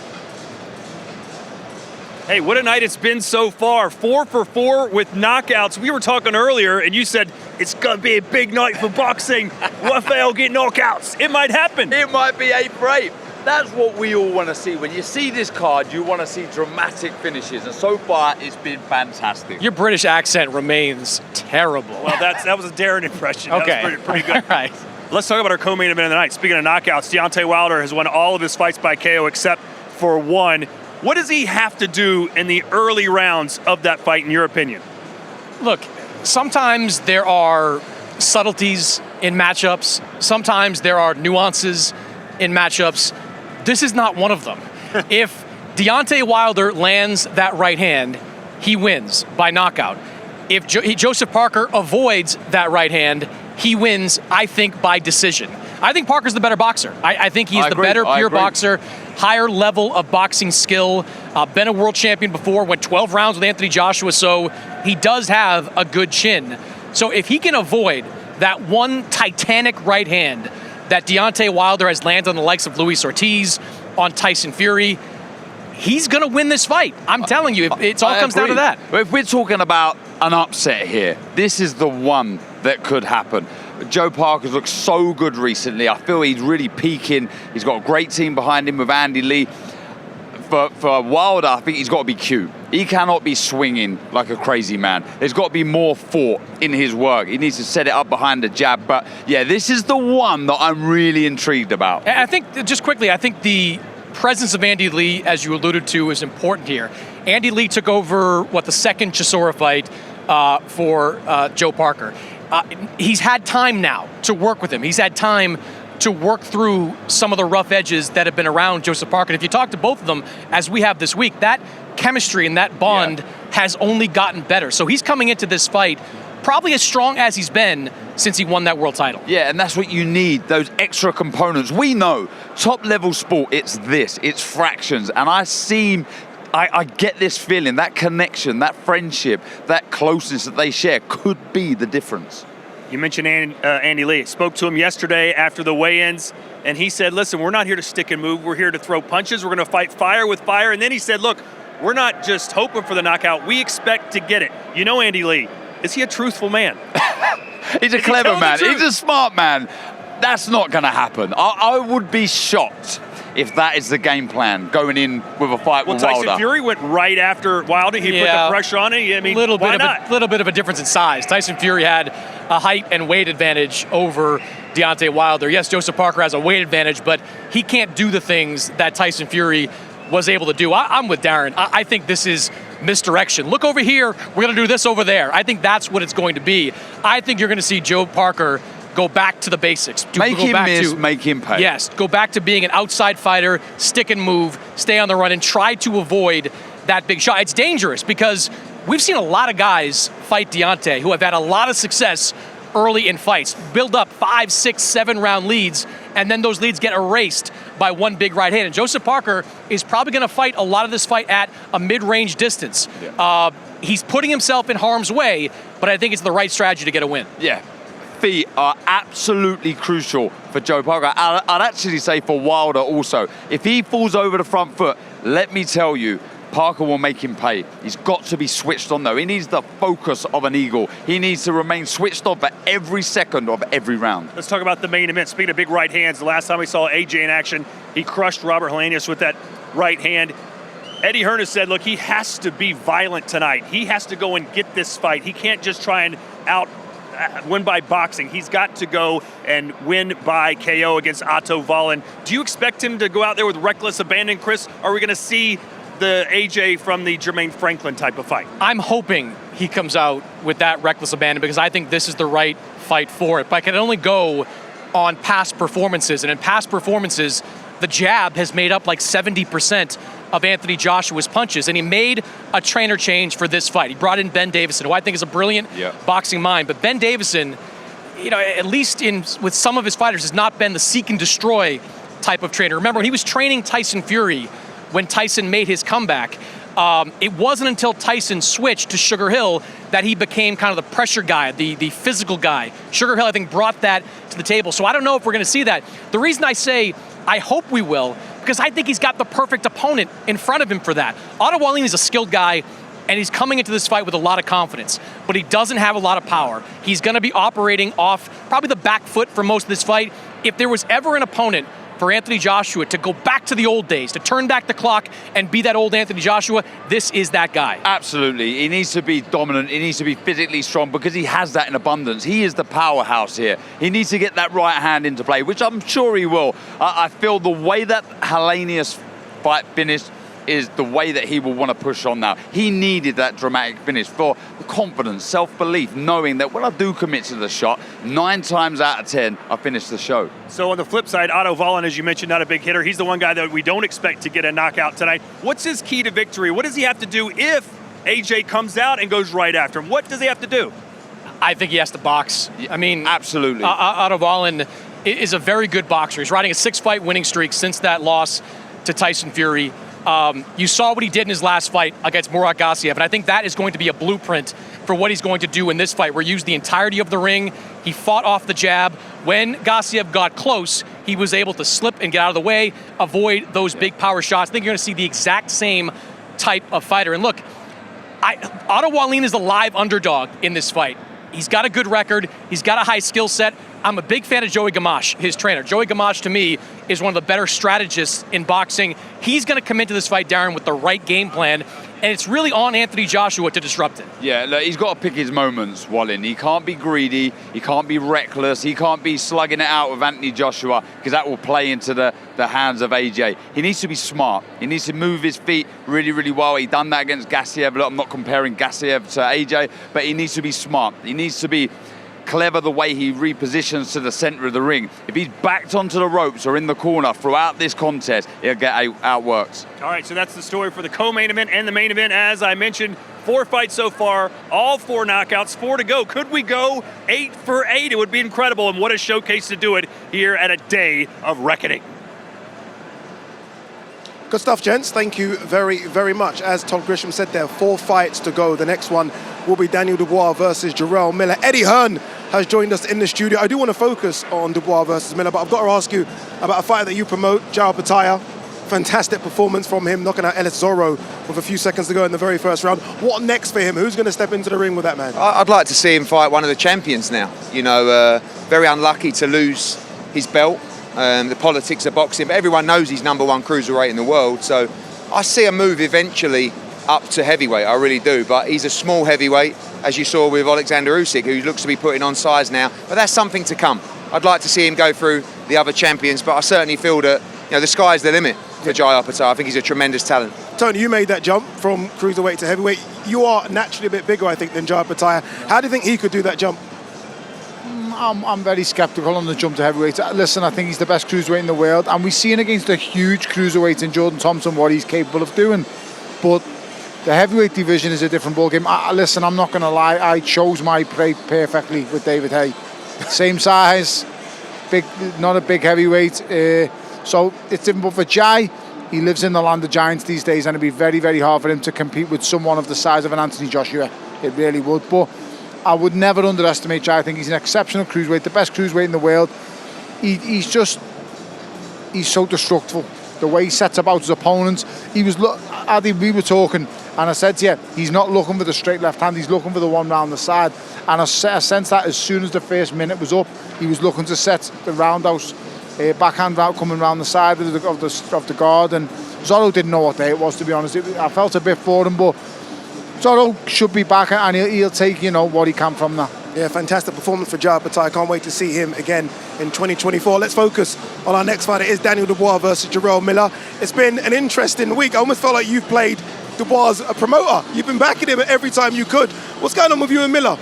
Speaker 25: Hey, what a night it's been so far. 4 for 4 with knockouts. We were talking earlier, and you said it's going to be a big night for boxing. What if they all get knockouts? It might happen.
Speaker 6: It might be 8 for 8. That's what we all want to see. When you see this card, you want to see dramatic finishes, and so far it's been fantastic.
Speaker 17: Your British accent remains terrible.
Speaker 25: Well, that was a Darren impression.
Speaker 17: Okay.
Speaker 25: That was pretty good.
Speaker 17: All right.
Speaker 25: Let's talk about our co-main event of the night. Speaking of knockouts, Deontay Wilder has won all of his fights by KO except for one. What does he have to do in the early rounds of that fight, in your opinion?
Speaker 3: Look, sometimes there are subtleties in matchups. Sometimes there are nuances in matchups. This is not one of them. If Deontay Wilder lands that right hand, he wins by knockout. If Joseph Parker avoids that right hand, he wins, I think, by decision. I think Parker's the better boxer. I think he's the better pure boxer, higher level of boxing skill. Been a world champion before, went 12 rounds with Anthony Joshua, so he does have a good chin. So if he can avoid that one titanic right hand that Deontay Wilder has landed on the likes of Luis Ortiz, on Tyson Fury, he's going to win this fight. I'm telling you, it all comes down to that.
Speaker 6: If we're talking about an upset here, this is the one that could happen. Joe Parker's looked so good recently. I feel he's really peaking. He's got a great team behind him with Andy Lee. For Wilder, I think he's got to be cute. He cannot be swinging like a crazy man. There's got to be more thought in his work. He needs to set it up behind the jab. But yeah, this is the one that I'm really intrigued about.
Speaker 3: I think, just quickly, I think the presence of Andy Lee, as you alluded to, is important here. Andy Lee took over, the second Chisora fight for Joe Parker. He's had time now to work with him. He's had time to work through some of the rough edges that have been around Joseph Parker. And if you talk to both of them, as we have this week, that chemistry and that bond has only gotten better. So he's coming into this fight probably as strong as he's been since he won that world title.
Speaker 6: Yeah, and that's what you need, those extra components. We know, top-level sport, it's fractions. And I get this feeling, that connection, that friendship, that closeness that they share could be the difference.
Speaker 25: You mentioned Andy Lee. Spoke to him yesterday after the weigh-ins, and he said, listen, we're not here to stick and move. We're here to throw punches. We're going to fight fire with fire. And then he said, look, we're not just hoping for the knockout. We expect to get it. You know Andy Lee. Is he a truthful man?
Speaker 6: He's a clever man. He's a smart man. That's not going to happen. I would be shocked if that is the game plan, going in with a fight with Wilder.
Speaker 25: Tyson Fury went right after Wilder. He put the pressure on it. I mean,
Speaker 3: little
Speaker 25: why
Speaker 3: bit of a difference in size. Tyson Fury had a height and weight advantage over Deontay Wilder. Yes, Joseph Parker has a weight advantage, but he can't do the things that Tyson Fury was able to do. I'm with Darren. I think this is misdirection. Look over here, we're going to do this over there. I think that's what it's going to be. I think you're going to see Joe Parker go back to the basics.
Speaker 6: Make him miss, make him pay.
Speaker 3: Yes, go back to being an outside fighter, stick and move, stay on the run, and try to avoid that big shot. It's dangerous because we've seen a lot of guys fight Deontay who have had a lot of success early in fights, build up 5, 6, 7 round leads, and then those leads get erased by one big right hand. And Joseph Parker is probably going to fight a lot of this fight at a mid-range distance. Yeah. He's putting himself in harm's way, but I think it's the right strategy to get a win.
Speaker 6: Yeah. Feet are absolutely crucial for Joe Parker. I'd actually say for Wilder also. If he falls over the front foot, let me tell you, Parker will make him pay. He's got to be switched on though. He needs the focus of an eagle. He needs to remain switched on for every second of every round.
Speaker 25: Let's talk about the main event. Speaking of big right hands, the last time we saw AJ in action, he crushed Robert Helenius with that right hand. Eddie Hearn has said, look, he has to be violent tonight. He has to go and get this fight. He can't just try and win by boxing. He's got to go and win by KO against Otto Wallin. Do you expect him to go out there with reckless abandon, Chris? Are we going to see the AJ from the Jermaine Franklin type of fight?
Speaker 3: I'm hoping he comes out with that reckless abandon because I think this is the right fight for it. But I can only go on past performances. And in past performances, the jab has made up like 70% of Anthony Joshua's punches. And he made a trainer change for this fight. He brought in Ben Davison, who I think is a brilliant boxing mind. But Ben Davison, at least with some of his fighters, has not been the seek and destroy type of trainer. Remember, when he was training Tyson Fury, when Tyson made his comeback, it wasn't until Tyson switched to Sugar Hill that he became kind of the pressure guy, the physical guy. Sugar Hill, I think, brought that to the table. So I don't know if we're going to see that. The reason I say I hope we will, because I think he's got the perfect opponent in front of him for that. Otto Wallin is a skilled guy, and he's coming into this fight with a lot of confidence, but he doesn't have a lot of power. He's going to be operating off probably the back foot for most of this fight. If there was ever an opponent for Anthony Joshua to go back to the old days, to turn back the clock and be that old Anthony Joshua, this is that guy.
Speaker 6: Absolutely. He needs to be dominant. He needs to be physically strong because he has that in abundance. He is the powerhouse here. He needs to get that right hand into play, which I'm sure he will. I feel the way that Helenius fight finished is the way that he will want to push on now. He needed that dramatic finish for confidence, self-belief, knowing that when I do commit to the shot, 9 times out of 10, I finish the show.
Speaker 25: So on the flip side, Otto Wallin, as you mentioned, not a big hitter. He's the one guy that we don't expect to get a knockout tonight. What's his key to victory? What does he have to do if AJ comes out and goes right after him? What does he have to do?
Speaker 3: I think he has to box. I mean,
Speaker 6: absolutely.
Speaker 3: Otto Wallin is a very good boxer. He's riding a 6-fight winning streak since that loss to Tyson Fury. You saw what he did in his last fight against Murat Gassiev, and I think that is going to be a blueprint for what he's going to do in this fight, where he used the entirety of the ring. He fought off the jab. When Gassiev got close, he was able to slip and get out of the way, avoid those big power shots. I think you're going to see the exact same type of fighter. And look, Otto Wallin is the live underdog in this fight. He's got a good record. He's got a high skill set. I'm a big fan of Joey Gamache, his trainer. Joey Gamache, to me, is one of the better strategists in boxing. He's going to come into this fight, Darren, with the right game plan, and it's really on Anthony Joshua to disrupt it.
Speaker 6: Yeah, look, he's got to pick his moments, Wallin. He can't be greedy. He can't be reckless. He can't be slugging it out with Anthony Joshua because that will play into the hands of AJ. He needs to be smart. He needs to move his feet really, really well. He done that against Gassiev. Look, I'm not comparing Gassiev to AJ, but he needs to be smart. He needs to be clever the way he repositions to the center of the ring. If he's backed onto the ropes or in the corner throughout this contest, he'll get outworked.
Speaker 25: All right, so that's the story for the co-main event and the main event. As I mentioned, 4 fights so far, all 4 knockouts, 4 to go. Could we go 8 for 8? It would be incredible, and what a showcase to do it here at a day of reckoning.
Speaker 1: Good stuff, gents. Thank you very, very much. As Todd Grisham said there, 4 fights to go. The next one will be Daniel Dubois versus Jarrell Miller. Eddie Hearn has joined us in the studio. I do want to focus on Dubois versus Miller, but I've got to ask you about a fight that you promote, Jao Pataya. Fantastic performance from him, knocking out Ellis Zorro with a few seconds to go in the very first round. What next for him? Who's going to step into the ring with that man?
Speaker 4: I'd like to see him fight one of the champions now. You know, very unlucky to lose his belt. The politics of boxing, but everyone knows he's #1 cruiserweight in the world, so I see a move eventually up to heavyweight, I really do, but he's a small heavyweight, as you saw with Alexander Usyk, who looks to be putting on size now, but that's something to come. I'd like to see him go through the other champions, but I certainly feel that the sky's the limit for Jai Patel. I think he's a tremendous talent.
Speaker 1: Tony, you made that jump from cruiserweight to heavyweight. You are naturally a bit bigger, I think, than Jai Patel. How do you think he could do that jump?
Speaker 5: I'm very sceptical on the jump to heavyweight. Listen, I think he's the best cruiserweight in the world, and we've seen against a huge cruiserweight in Jordan Thompson what he's capable of doing. But the heavyweight division is a different ballgame. Listen, I'm not going to lie. I chose my prey perfectly with David Haye. Same size, big, not a big heavyweight. So it's different. But for Jai, he lives in the land of giants these days, and it'd be very, very hard for him to compete with someone of the size of an Anthony Joshua. It really would. But I would never underestimate Jai. I think he's an exceptional cruiserweight, the best cruiserweight in the world. He's so destructive. The way he sets about his opponents. Adi, we were talking, and I said to you, he's not looking for the straight left hand, he's looking for the one round the side. And I sensed that as soon as the first minute was up, he was looking to set the roundhouse backhand out coming round the side of the guard. And Zorro didn't know what day it was, to be honest. I felt a bit for him, but Zorro should be back, and he'll take, what he can from that.
Speaker 1: Yeah, fantastic performance for Jai Patel. I can't wait to see him again in 2024. Let's focus on our next fight. It is Daniel Dubois versus Jarrell Miller. It's been an interesting week. I almost felt like you've played Dubois as a promoter. You've been backing him every time you could. What's going on with you and Miller?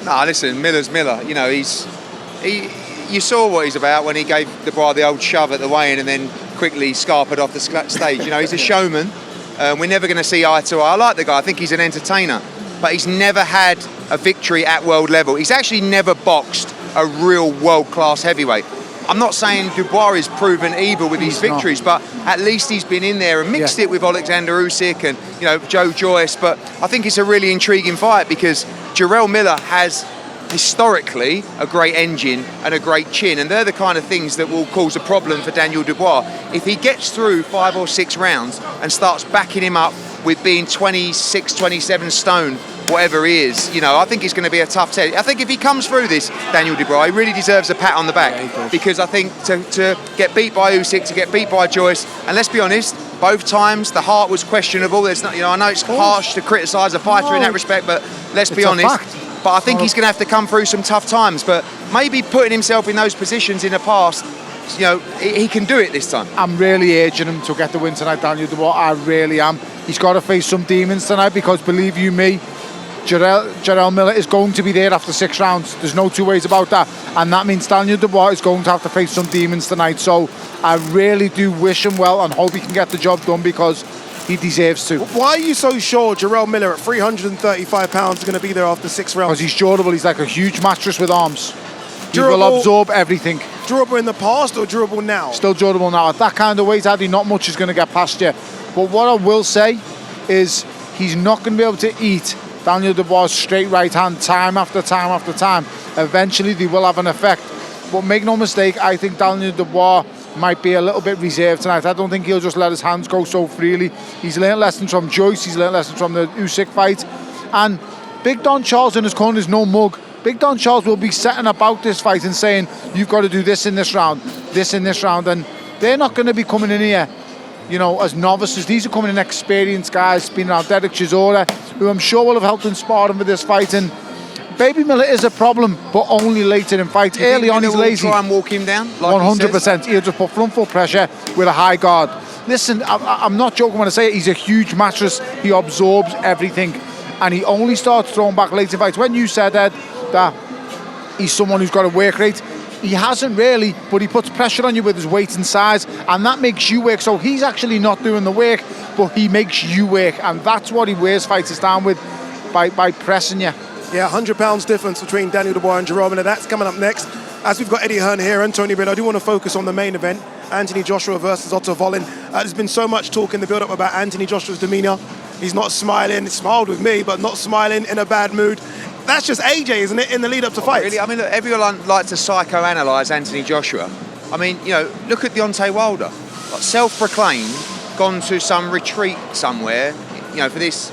Speaker 4: Nah, listen, Miller's Miller. You saw what he's about when he gave Dubois the old shove at the weigh-in and then quickly scarpered off the stage. He's a showman. We're never going to see eye to eye. I like the guy. I think he's an entertainer. But he's never had a victory at world level. He's actually never boxed a real world-class heavyweight. I'm not saying Dubois is proven evil with his victories, but at least he's been in there and mixed it with Alexander Usyk and Joe Joyce. But I think it's a really intriguing fight because Jarrell Miller has historically a great engine and a great chin, and they're the kind of things that will cause a problem for Daniel Dubois. If he gets through 5 or 6 rounds and starts backing him up with being 26, 27 stone, whatever he is, I think it's going to be a tough test. I think if he comes through this, Daniel Dubois, he really deserves a pat on the back, because I think to get beat by Usyk, to get beat by Joyce, and let's be honest, both times the heart was questionable. There's not, I know it's harsh to criticise a fighter in that respect, but let's be honest. But I think he's going to have to come through some tough times. But maybe putting himself in those positions in the past, he can do it this time.
Speaker 5: I'm really urging him to get the win tonight, Daniel Dubois. I really am. He's got to face some demons tonight, because believe you me, Jarrell Miller is going to be there after 6 rounds. There's no two ways about that. And that means Daniel Dubois is going to have to face some demons tonight. So I really do wish him well and hope he can get the job done, because he deserves to.
Speaker 1: Why are you so sure Jarrell Miller at 335 pounds is going to be there after 6 rounds?
Speaker 5: Because he's durable. He's like a huge mattress with arms. He will absorb everything.
Speaker 1: Durable in the past or durable now?
Speaker 5: Still durable now. At that kind of weight, Addy, not much is going to get past you. But what I will say is he's not going to be able to eat Daniel Dubois' straight right hand time after time after time. Eventually, they will have an effect. But make no mistake, I think Daniel Dubois might be a little bit reserved tonight. I don't think he'll just let his hands go so freely. He's learned lessons from Joyce. He's learned lessons from the Usyk fight. And Big Don Charles in his corner is no mug. Big Don Charles will be setting about this fight and saying, you've got to do this in this round, this in this round. And they're not going to be coming in here, as novices. These are coming in experienced guys, been around Derek Chisora, who I'm sure will have helped inspire him for this fight. And Baby Miller is a problem, but only later in fights. Early on, he's lazy.
Speaker 4: Try and walk him down, like
Speaker 5: 100%. He'll just put front foot pressure with a high guard. Listen, I'm not joking when I say it. He's a huge mattress. He absorbs everything, and he only starts throwing back late in fights. When you said, Ed, that he's someone who's got a work rate, he hasn't really, but he puts pressure on you with his weight and size, and that makes you work. So he's actually not doing the work, but he makes you work, and that's what he wears fighters down with, by pressing you.
Speaker 1: Yeah, 100 pounds difference between Daniel Dubois and Jarrell Miller. That's coming up next. As we've got Eddie Hearn here and Tony Bill, I do want to focus on the main event, Anthony Joshua versus Otto Wallin. There's been so much talk in the build-up about Anthony Joshua's demeanour. He's not smiling. He smiled with me, but not smiling, in a bad mood. That's just AJ, isn't it, in the lead-up to fights?
Speaker 4: Really? I mean, look, everyone likes to psychoanalyse Anthony Joshua. I mean, look at Deontay Wilder. Like, self-proclaimed, gone to some retreat somewhere, for this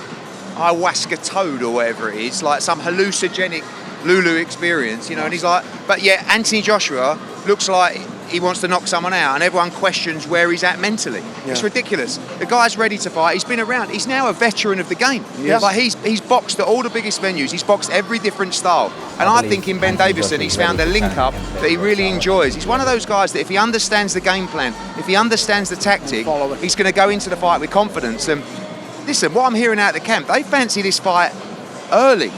Speaker 4: ayahuasca toad or whatever it is, like some hallucinogenic Lulu experience, and he's like, but yeah, Anthony Joshua looks like he wants to knock someone out, and everyone questions where he's at mentally.
Speaker 1: Yeah.
Speaker 4: It's ridiculous. The guy's ready to fight. He's been around. He's now a veteran of the game.
Speaker 1: Yes.
Speaker 4: Like he's boxed at all the biggest venues. He's boxed every different style. And I think in Ben Davison, he's found a link-up that he really enjoys. He's one of those guys that if he understands the game plan, if he understands the tactic, he's going to go into the fight with confidence. And listen, what I'm hearing out of the camp, they fancy this fight early.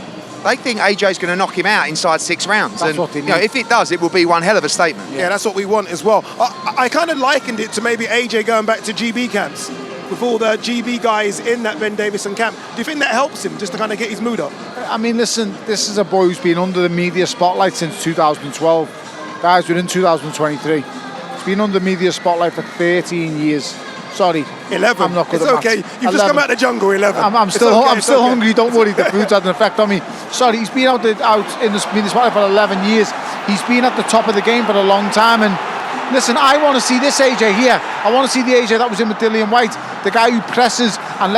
Speaker 4: They think AJ's going to knock him out inside 6 rounds.
Speaker 5: That's what they need.
Speaker 4: If it does, it will be one hell of a statement.
Speaker 1: Yeah, that's what we want as well. I kind of likened it to maybe AJ going back to GB camps with all the GB guys in that Ben Davison camp. Do you think that helps him just to kind of get his mood up?
Speaker 5: I mean, listen, this is a boy who's been under the media spotlight since 2012. Guys, we're in 2023. He's been under the media spotlight for 13 years. Sorry.
Speaker 1: 11.
Speaker 5: I'm not good
Speaker 1: it's
Speaker 5: at
Speaker 1: okay.
Speaker 5: maths.
Speaker 1: You've just come out of the jungle, 11.
Speaker 5: I'm still hungry, don't worry, the food's had an effect on me. Sorry, he's been out in the spotlight for 11 years. He's been at the top of the game for a long time, and listen, I want to see this AJ here. I want to see the AJ that was in with Dillian White, the guy who presses and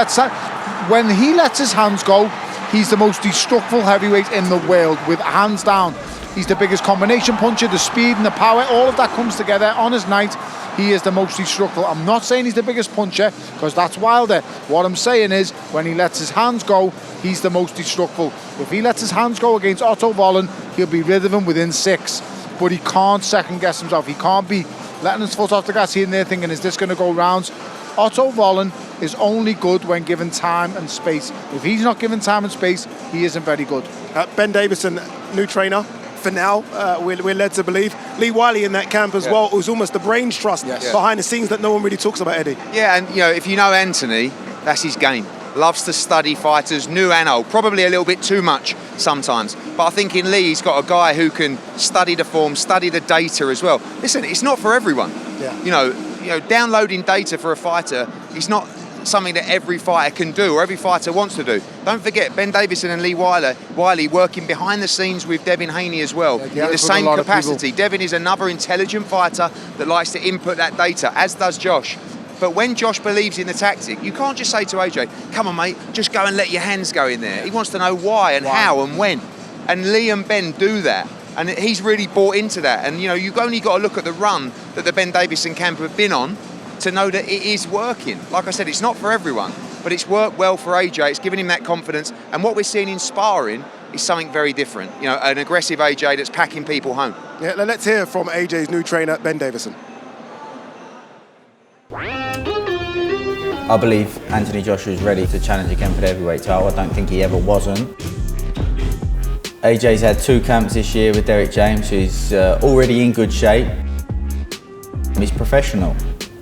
Speaker 5: when he lets his hands go, he's the most destructive heavyweight in the world, with hands down. He's the biggest combination puncher, the speed and the power, all of that comes together on his night. He is the most destructive. I'm not saying he's the biggest puncher, because that's Wilder. What I'm saying is, when he lets his hands go, he's the most destructive. If he lets his hands go against Otto Vollen, he'll be rid of him within 6. But he can't second guess himself. He can't be letting his foot off the gas here and there thinking, is this going to go rounds? Otto Vollen is only good when given time and space. If he's not given time and space, he isn't very good.
Speaker 1: Ben Davison, new trainer. For now, we're led to believe. Lee Wiley in that camp as well, who's almost the brains trust behind the scenes that no one really talks about, Eddie.
Speaker 4: Yeah, and if you know Anthony, that's his game. Loves to study fighters, new and old. Probably a little bit too much sometimes. But I think in Lee, he's got a guy who can study the form, study the data as well. Listen, it's not for everyone.
Speaker 1: Yeah.
Speaker 4: Downloading data for a fighter is not something that every fighter can do or every fighter wants to do. Don't forget, Ben Davison and Lee Wiley working behind the scenes with Devin Haney as well, in the same capacity. Devin is another intelligent fighter that likes to input that data, as does Josh. But when Josh believes in the tactic, you can't just say to AJ, come on mate, just go and let your hands go in there. He wants to know why and how and when. And Lee and Ben do that. And he's really bought into that. And you've only got to look at the run that the Ben Davison camp have been on to know that it is working. Like I said, it's not for everyone, but it's worked well for AJ. It's given him that confidence. And what we're seeing in sparring is something very different. An aggressive AJ that's packing people home.
Speaker 1: Yeah, let's hear from AJ's new trainer, Ben Davison.
Speaker 7: I believe Anthony Joshua is ready to challenge again for the heavyweight title. I don't think he ever wasn't. AJ's had 2 camps this year with Derek James, who's already in good shape. He's professional.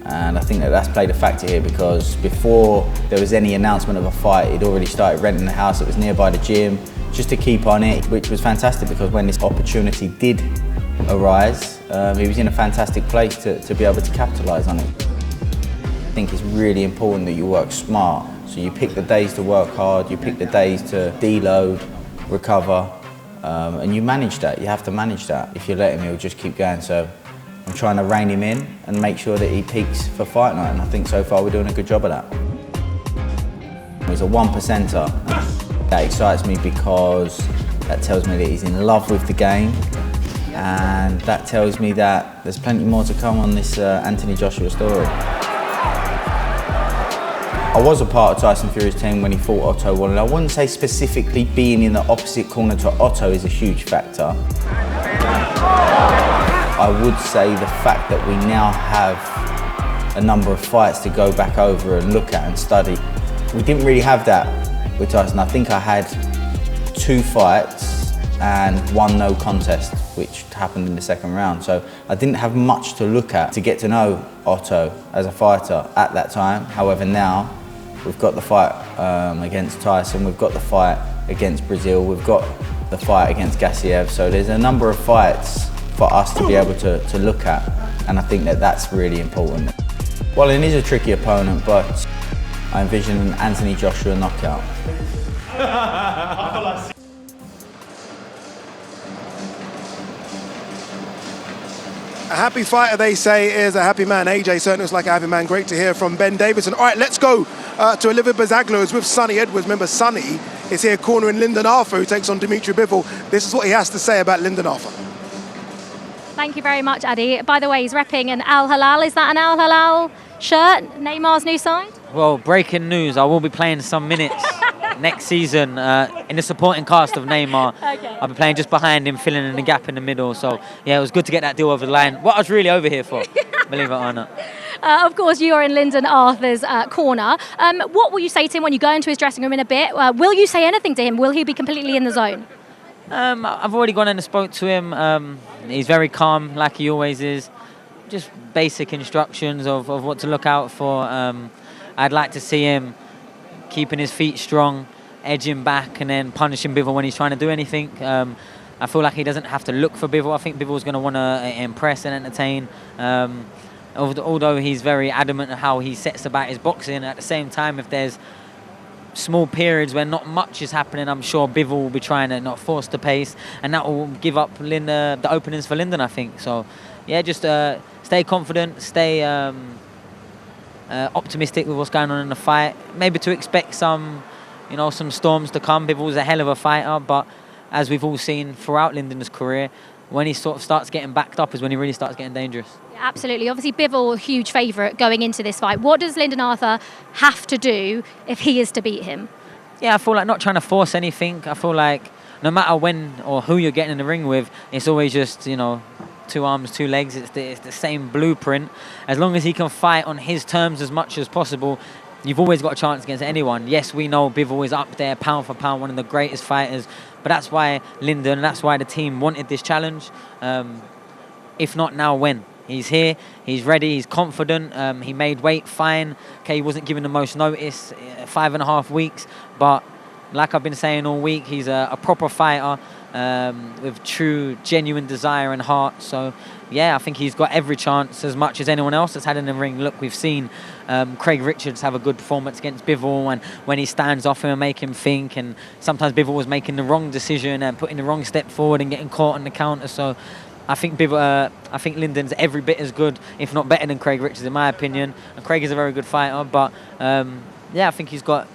Speaker 7: And I think that's played a factor here, because before there was any announcement of a fight, he'd already started renting a house that was nearby the gym just to keep on it, which was fantastic, because when this opportunity did arise, he was in a fantastic place to be able to capitalise on it. I think it's really important that you work smart. So you pick the days to work hard, you pick the days to deload, recover, and you manage that. You have to manage that. If you let him, he'll just keep going. So I'm trying to rein him in and make sure that he peaks for fight night, and I think so far we're doing a good job of that. He's a 1%er. That excites me because that tells me that he's in love with the game, and that tells me that there's plenty more to come on this Anthony Joshua story. I was a part of Tyson Fury's team when he fought Otto Vollen. I wouldn't say specifically being in the opposite corner to Otto is a huge factor. I would say the fact that we now have a number of fights to go back over and look at and study. We didn't really have that with Tyson. I think I had 2 fights and 1 no contest, which happened in the 2nd round. So I didn't have much to look at to get to know Otto as a fighter at that time. However, now we've got the fight against Tyson, we've got the fight against Brazil, we've got the fight against Gassiev. So there's a number of fights for us to be able to look at, and I think that that's really important. Well, it is a tricky opponent, but I envision an Anthony Joshua knockout.
Speaker 1: A happy fighter, they say, is a happy man. AJ certainly looks like a happy man. Great to hear from Ben Davison. All right, let's go to Oliver Bazaglo, who's with Sonny Edwards. Remember, Sonny is here cornering Lyndon Arthur, who takes on Dimitri Bivol. This is what he has to say about Lyndon Arthur.
Speaker 10: Thank you very much, Adi. By the way, he's repping an Al Hilal. Is that an Al Hilal shirt? Neymar's new side?
Speaker 8: Well, breaking news, I will be playing some minutes next season in the supporting cast of Neymar.
Speaker 10: Okay.
Speaker 8: I'll be playing just behind him, filling in the gap in the middle. So, yeah, it was good to get that deal over the line. What I was really over here for, believe it or not.
Speaker 10: Of course, you are in Lyndon Arthur's corner. What will you say to him when you go into his dressing room in a bit? Will you say anything to him? Will he be completely in the zone?
Speaker 8: I've already gone in and spoke to him. He's very calm, like he always is. Just basic instructions of what to look out for. I'd like to see him keeping his feet strong, edging back, and then punishing Bivol when he's trying to do anything. I feel like he doesn't have to look for Bivol. I think Bivol's going to want to impress and entertain. Although he's very adamant of how he sets about his boxing, at the same time, if there's small periods where not much is happening, I'm sure Bivol will be trying to not force the pace, and that will give up the openings for Lyndon, I think. So, yeah, just stay confident, stay optimistic with what's going on in the fight. Maybe to expect some storms to come. Bivol's a hell of a fighter, but as we've all seen throughout Lyndon's career, when he sort of starts getting backed up is when he really starts getting dangerous.
Speaker 10: Yeah, absolutely. Obviously, Bivol, huge favourite going into this fight. What does Lyndon Arthur have to do if he is to beat him?
Speaker 8: Yeah, I feel like not trying to force anything. I feel like no matter when or who you're getting in the ring with, it's always just, 2 arms, 2 legs. It's the same blueprint. As long as he can fight on his terms as much as possible, you've always got a chance against anyone. Yes, we know Bivol is up there, pound for pound, one of the greatest fighters. But that's why Lyndon, and that's why the team wanted this challenge. If not now, when? He's here, he's ready, he's confident. He made weight fine. Okay, he wasn't given the most notice, 5.5 weeks. But like I've been saying all week, he's a proper fighter with true, genuine desire and heart. So, yeah, I think he's got every chance as much as anyone else that's had in the ring. Look, we've seen Craig Richards have a good performance against Bivol, and when he stands off him and make him think, and sometimes Bivol was making the wrong decision and putting the wrong step forward and getting caught on the counter. So I think Lyndon's every bit as good, if not better than Craig Richards, in my opinion. And Craig is a very good fighter, but yeah, I think he's got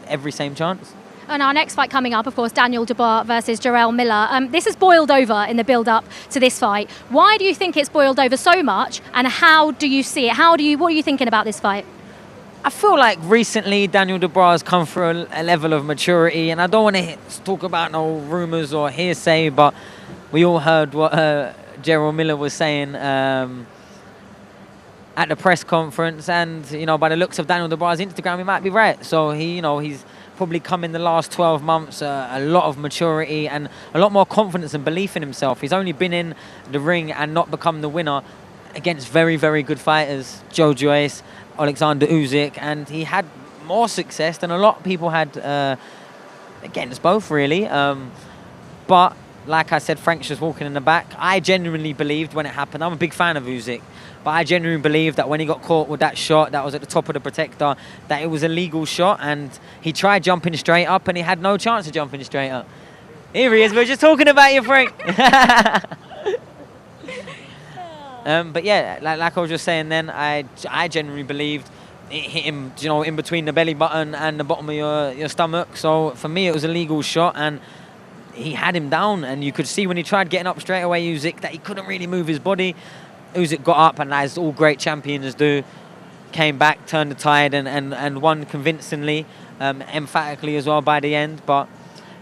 Speaker 8: every same chance.
Speaker 10: And our next fight coming up, of course, Daniel Dubois versus Jarrell Miller. This has boiled over in the build-up to this fight. Why do you think it's boiled over so much, and how do you see it? What are you thinking about this fight?
Speaker 8: I feel like recently Daniel Dubois has come through a level of maturity, and I don't want to talk about no rumours or hearsay, but we all heard what Jarrell Miller was saying at the press conference, and by the looks of Daniel Dubois' Instagram, he might be right. So he's probably come in the last 12 months a lot of maturity and a lot more confidence and belief in himself. He's only been in the ring and not become the winner against very, very good fighters, Joe Joyce, Alexander Usyk, and he had more success than a lot of people had against both, really. But like I said, Frank's just walking in the back. I genuinely believed when it happened, I'm a big fan of Usyk, but I genuinely believed that when he got caught with that shot that was at the top of the protector, that it was a legal shot, and he tried jumping straight up and he had no chance of jumping straight up. Here he is, we're just talking about you, Frank. But yeah, like I was just saying then, I genuinely believed it hit him, in between the belly button and the bottom of your stomach. So for me, it was a legal shot, and he had him down, and you could see when he tried getting up straight away, Usyk, that he couldn't really move his body. Usyk got up, and as all great champions do, came back, turned the tide, and won convincingly, emphatically as well by the end. But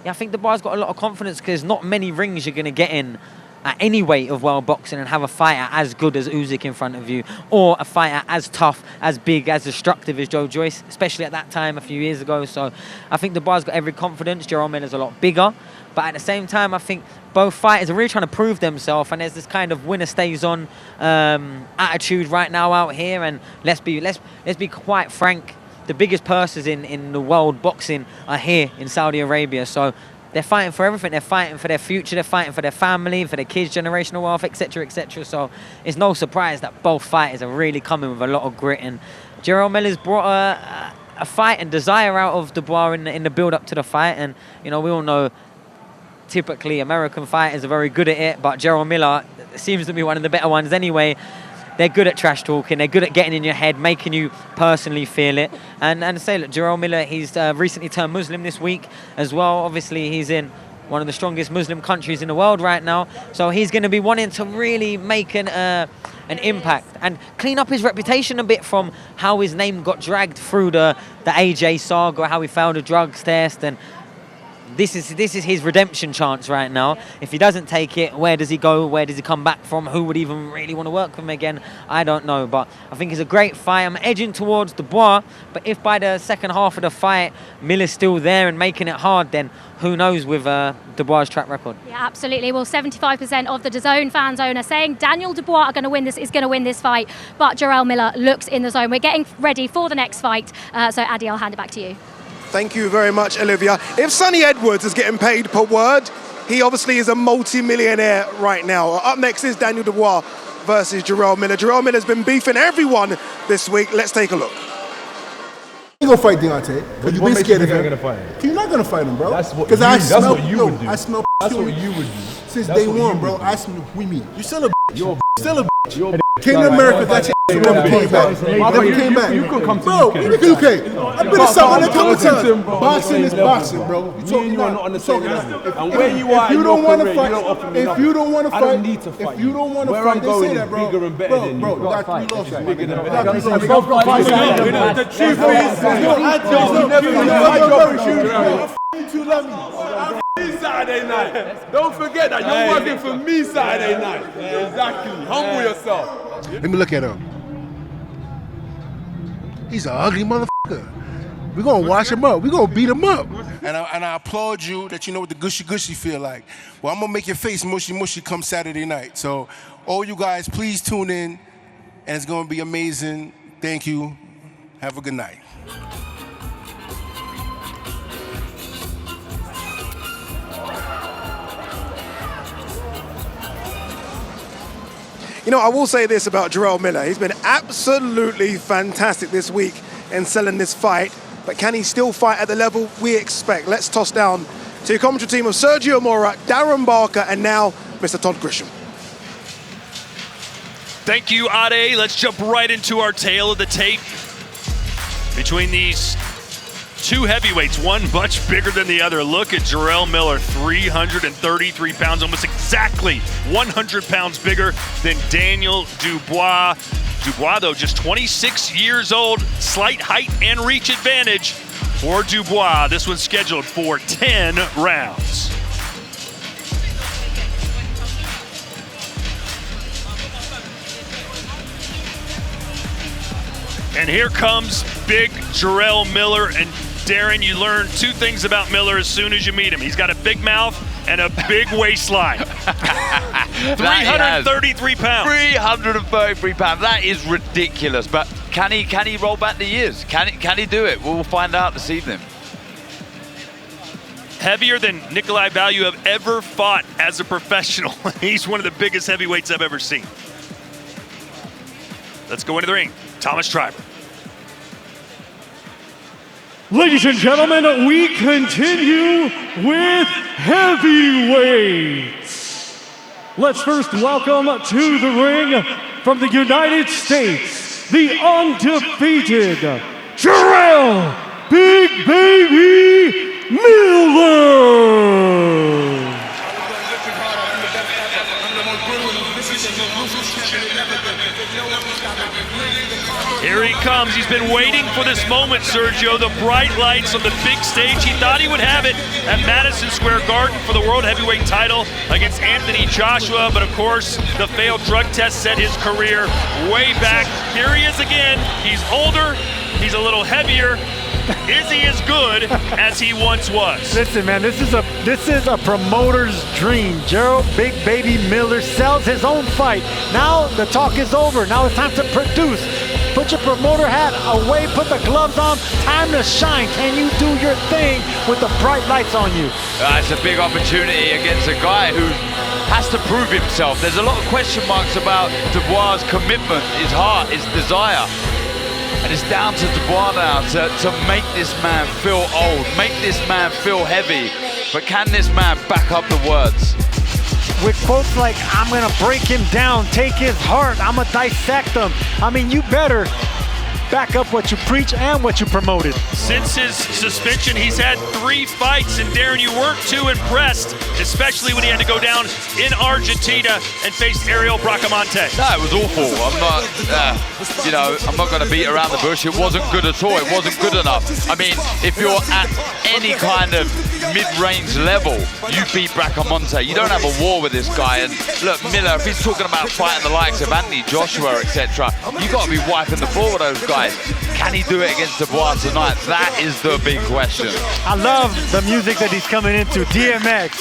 Speaker 8: yeah, I think Dubois got a lot of confidence, because not many rings you're going to get in at any weight of world boxing and have a fighter as good as Usyk in front of you, or a fighter as tough, as big, as destructive as Joe Joyce, especially at that time a few years ago. So I think Dubois got every confidence. Jarrell Miller's a lot bigger, but at the same time, I think both fighters are really trying to prove themselves, and there's this kind of winner stays on attitude right now out here. And let's be quite frank, the biggest purses in the world boxing are here in Saudi Arabia. So they're fighting for everything. They're fighting for their future. They're fighting for their family, for their kids' generational wealth, etc., etc. So it's no surprise that both fighters are really coming with a lot of grit. And Jarrell Miller's brought a fight and desire out of Dubois in the build-up to the fight. And we all know typically American fighters are very good at it, but Jarrell Miller seems to be one of the better ones anyway. They're good at trash talking. They're good at getting in your head, making you personally feel it. And say, look, Jarrell Miller, he's recently turned Muslim this week as well. Obviously, he's in one of the strongest Muslim countries in the world right now. So he's going to be wanting to really make an impact and clean up his reputation a bit from how his name got dragged through the AJ saga, how he failed a drugs test, and this is his redemption chance right now. If he doesn't take it, where does he go? Where does he come back from? Who would even really want to work with him again? I don't know, but I think it's a great fight. I'm edging towards Dubois, but if by the second half of the fight Miller's still there and making it hard, then who knows with Dubois' track record.
Speaker 10: Yeah, absolutely. Well, 75% of the DAZN fan zone are saying Daniel Dubois is going to win this fight, but Jarrell Miller looks in the zone. We're getting ready for the next fight. So Adi, I'll hand it back to you.
Speaker 1: Thank you very much, Olivia. If Sonny Edwards is getting paid per word, he obviously is a multi-millionaire right now. Up next is Daniel Dubois versus Jarrell Miller. Jarrell Miller's been beefing everyone this week. Let's take a look.
Speaker 9: You gonna fight Deontay? But you've been scared of him. You're not gonna fight him, bro. Because I smell you would do. I smell. That's what you would do. Since day one, bro. I smell. We mean you still a bitch. You're still a bitch. Came to America, that shit never came back. Never came back. You can come to bro, UK. I've been to South a couple times. Boxing is boxing, bro. You talking not on the same level. And where you are, if you don't want to fight, if you don't want to fight, I don't need to fight. If you don't want to fight, they say that, bro. Bigger and better than you. Bro, Doctor, you lost it. Bigger than better. The chief is you love me. Saturday night. Don't forget that you're working for me Saturday night. Exactly. Humble yourself. Let me look at him. He's an ugly motherfucker. We're gonna wash him up. We're gonna beat him up. And I applaud you that you know what the gushy feel like. Well, I'm gonna make your face mushy come Saturday night. So all you guys, please tune in, and it's gonna be amazing. Thank you. Have a good night.
Speaker 1: You know, I will say this about Jarrell Miller. He's been absolutely fantastic this week in selling this fight. But can he still fight at the level we expect? Let's toss down to your commentary team of Sergio Mora, Darren Barker, and now Mr. Todd Grisham.
Speaker 12: Thank you, Ade. Let's jump right into our tale of the tape between these two heavyweights, one much bigger than the other. Look at Jarrell Miller, 333 pounds, almost exactly 100 pounds bigger than Daniel Dubois. Dubois, though, just 26 years old, slight height and reach advantage for Dubois. This one's scheduled for 10 rounds. And here comes big Jarrell Miller. And Darren, you learn two things about Miller as soon as you meet him. He's got a big mouth and a big waistline. 333 pounds.
Speaker 6: 333 pounds. That is ridiculous. But can he roll back the years? Can he do it? We'll find out this evening.
Speaker 12: Heavier than Nikolai Valuev ever fought as a professional. He's one of the biggest heavyweights I've ever seen. Let's go into the ring. Thomas Triber.
Speaker 14: Ladies and gentlemen, we continue with heavyweights. Let's first welcome to the ring from the United States, the undefeated Jarrell Big Baby Miller.
Speaker 12: Here he comes. He's been waiting for this moment, Sergio. The bright lights on the big stage. He thought he would have it at Madison Square Garden for the World Heavyweight title against Anthony Joshua, but of course, the failed drug test set his career way back. Here he is again. He's older. He's a little heavier. Is he as good as he once was?
Speaker 16: Listen, man, this is a promoter's dream. Jarrell Big Baby Miller sells his own fight. Now the talk is over. Now it's time to produce. Put your promoter hat away, put the gloves on, time to shine. Can you do your thing with the bright lights on you?
Speaker 6: It's a big opportunity against a guy who has to prove himself. There's a lot of question marks about Dubois' commitment, his heart, his desire. And it's down to Dubois now to make this man feel old, make this man feel heavy. But can this man back up the words?
Speaker 16: With quotes like, I'm gonna break him down, take his heart, I'm gonna dissect him. I mean, you better back up what you preach and what you promoted.
Speaker 12: Since his suspension, he's had 3 fights, and Darren, you weren't too impressed, especially when he had to go down in Argentina and face Ariel Bracamonte.
Speaker 6: No, it was awful. I'm not, I'm not going to beat around the bush. It wasn't good at all. It wasn't good enough. I mean, if you're at any kind of mid-range level, you beat Bracamonte. You don't have a war with this guy. And look, Miller, if he's talking about fighting the likes of Anthony Joshua, etc., you got to be wiping the floor with those guys. Can he do it against Dubois tonight? That is the big question.
Speaker 16: I love the music that he's coming into, DMX.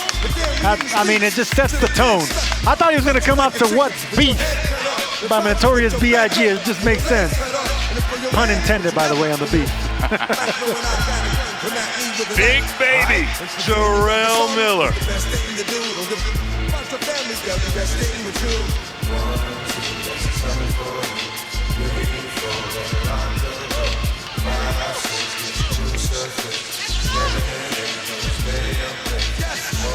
Speaker 16: I mean, it just sets the tone. I thought he was going to come out to What's Beef by Notorious B.I.G. It just makes sense. Pun intended, by the way, on the beat.
Speaker 12: Big baby, Jarrell Miller.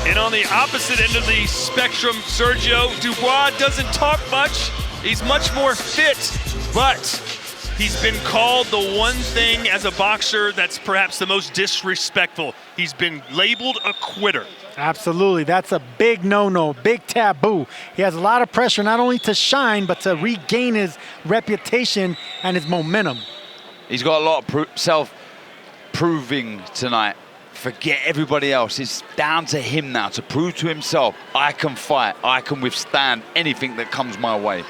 Speaker 12: And on the opposite end of the spectrum, Sergio Dubois doesn't talk much. He's much more fit, but he's been called the one thing as a boxer that's perhaps the most disrespectful. He's been labeled a quitter.
Speaker 16: Absolutely. That's a big no-no, big taboo. He has a lot of pressure not only to shine, but to regain his reputation and his momentum.
Speaker 6: He's got a lot of self-proving tonight. Forget everybody else. It's down to him now to prove to himself, I can fight, I can withstand anything that comes my way.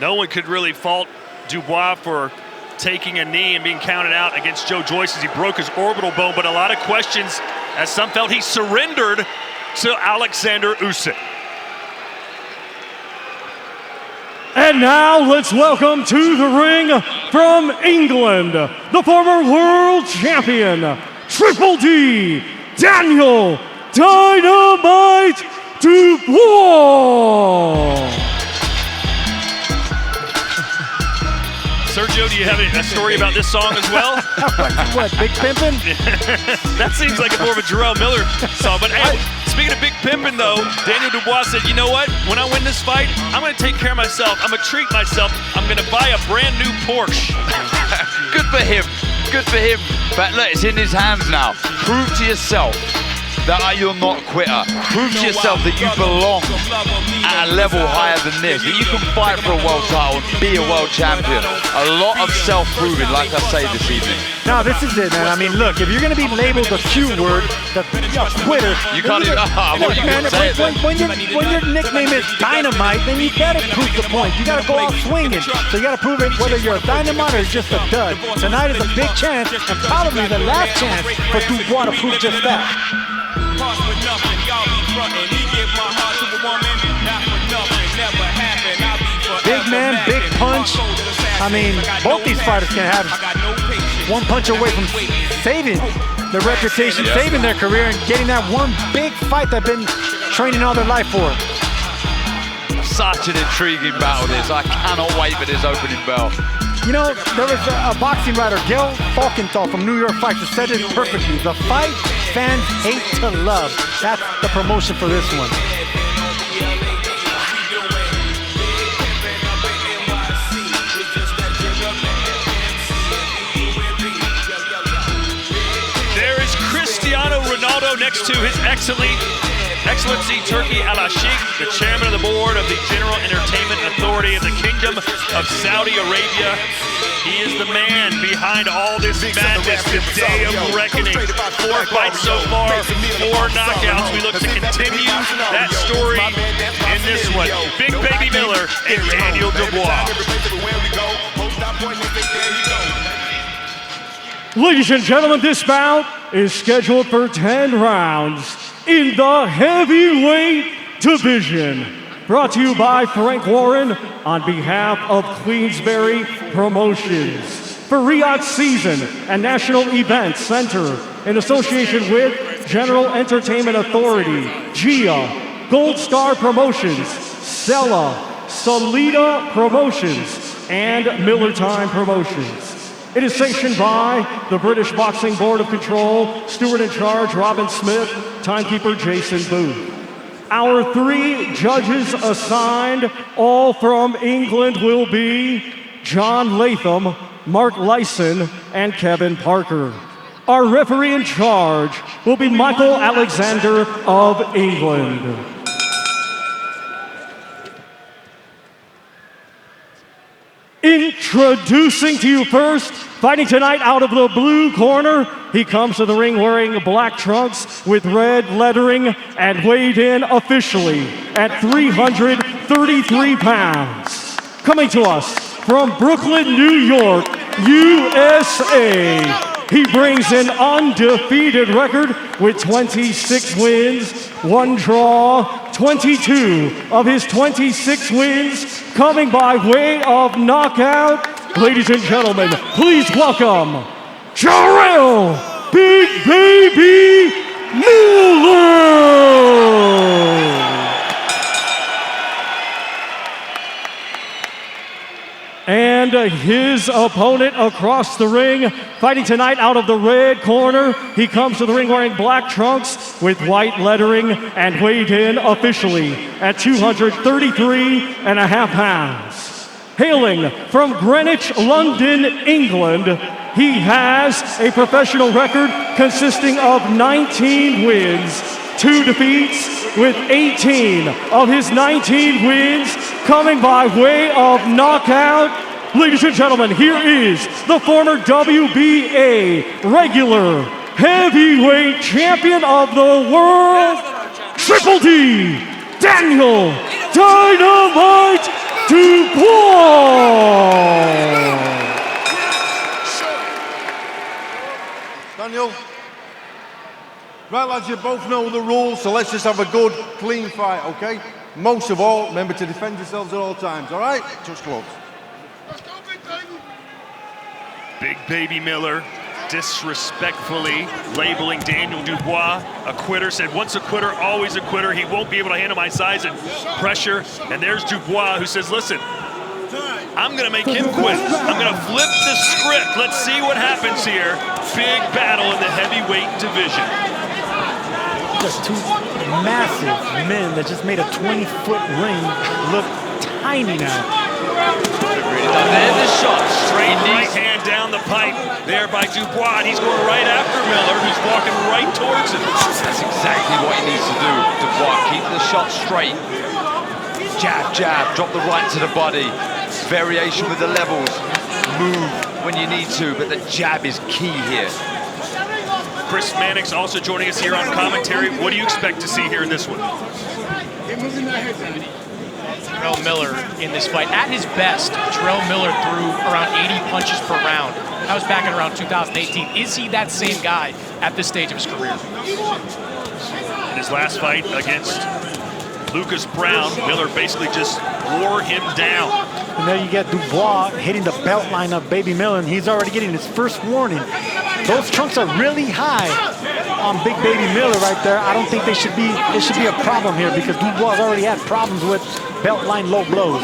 Speaker 12: No one could really fault Dubois for taking a knee and being counted out against Joe Joyce as he broke his orbital bone, but a lot of questions, as some felt he surrendered to Alexander Usyk.
Speaker 13: And now let's welcome to the ring from England, the former world champion, Triple D, Daniel Dynamite Dubois.
Speaker 12: Sergio, do you have a story about this song as well?
Speaker 16: What, Big Pimpin'?
Speaker 12: That seems like more of a Jarrell Miller song. But hey, speaking of Big Pimpin' though, Daniel Dubois said, you know what? When I win this fight, I'm going to take care of myself. I'm going to treat myself. I'm going to buy a brand new Porsche.
Speaker 6: Good for him. Good for him. But look, it's in his hands now. Prove to yourself that you're not a quitter. Prove to yourself that you belong at a level higher than this, that you can fight for a world title and be a world champion. A lot of self-proving, like I say this evening.
Speaker 16: No, this is it, man. I mean, look, if you're going to be labeled the Q word, the quitter,
Speaker 6: you can't even,
Speaker 16: when your nickname is Dynamite, then you got to prove the point. You got to go out swinging. So you got to prove it whether you're a dynamite or just a dud. Tonight is a big chance, and probably the last chance for Dubois to prove just that. Big man, big punch. I mean, both these fighters can have one punch away from saving their reputation, saving their career, and getting that one big fight they've been training all their life for.
Speaker 6: Such an intriguing battle this. I cannot wait for this opening bell.
Speaker 16: You know, there was a boxing writer, Gail Falkenthal from New York Fights, that said it perfectly. The fight fans hate to love. That's the promotion for this one.
Speaker 12: There is Cristiano Ronaldo next to his Excellency Turki Al-Sheikh, the chairman of the board of the General Entertainment Authority of the Kingdom of Saudi Arabia. He is the man behind all this madness, the day of reckoning. 4 fights so far, 4 knockouts. We look to continue that story in this one. Big Baby Miller and Daniel Dubois.
Speaker 13: Ladies and gentlemen, this bout is scheduled for 10 rounds in the heavyweight division. Brought to you by Frank Warren on behalf of Queensberry Promotions. For Riyadh Season and National Event Center in association with General Entertainment Authority, GIA, Gold Star Promotions, Sella, Salida Promotions, and Miller Time Promotions. It is sanctioned by the British Boxing Board of Control, Steward in Charge Robin Smith, Timekeeper Jason Booth. Our 3 judges assigned, all from England, will be John Latham, Mark Lyson, and Kevin Parker. Our referee in charge will be Michael Alexander of England. Introducing to you first, fighting tonight out of the blue corner, he comes to the ring wearing black trunks with red lettering and weighed in officially at 333 pounds. Coming to us from Brooklyn, New York, USA, he brings an undefeated record with 26 wins, 1 draw, 22 of his 26 wins coming by way of knockout. Ladies and gentlemen, please welcome Jarrell Big Baby Miller! And his opponent across the ring, fighting tonight out of the red corner. He comes to the ring wearing black trunks with white lettering and weighed in officially at 233.5 pounds. Hailing from Greenwich, London, England, he has a professional record consisting of 19 wins, 2 defeats, with 18 of his 19 wins coming by way of knockout. Ladies and gentlemen, here is the former WBA regular heavyweight champion of the world, Triple D, Daniel Dynamite Dubois.
Speaker 15: Daniel. Right, lads, you both know the rules, so let's just have a good, clean fight, okay? Most of all, remember to defend yourselves at all times, all right? Touch gloves.
Speaker 12: Big Baby Miller disrespectfully labeling Daniel Dubois a quitter, said once a quitter, always a quitter. He won't be able to handle my size and pressure. And there's Dubois who says, listen, I'm gonna make him quit. I'm gonna flip the script. Let's see what happens here. Big battle in the heavyweight division.
Speaker 16: Just two massive men that just made a 20-foot ring look tiny now.
Speaker 12: There's the shot, straight right hand down the pipe there by Dubois, and he's going right after Miller, who's walking right towards him.
Speaker 6: That's exactly what he needs to do, Dubois. Keep the shot straight. Jab, jab, drop the right to the body. Variation with the levels. Move when you need to, but the jab is key here.
Speaker 12: Chris Mannix also joining us here on commentary. What do you expect to see here in this one?
Speaker 17: Jarrell Miller in this fight. At his best, Jarrell Miller threw around 80 punches per round. That was back in around 2018. Is he that same guy at this stage of his career?
Speaker 12: In his last fight against Lucas Brown, Miller basically just wore him down.
Speaker 16: And there you get Dubois hitting the belt line of Baby Miller, and he's already getting his first warning. Those trunks are really high on Big Baby Miller right there. I don't think it should be a problem here because Dubois already had problems with belt line low blows.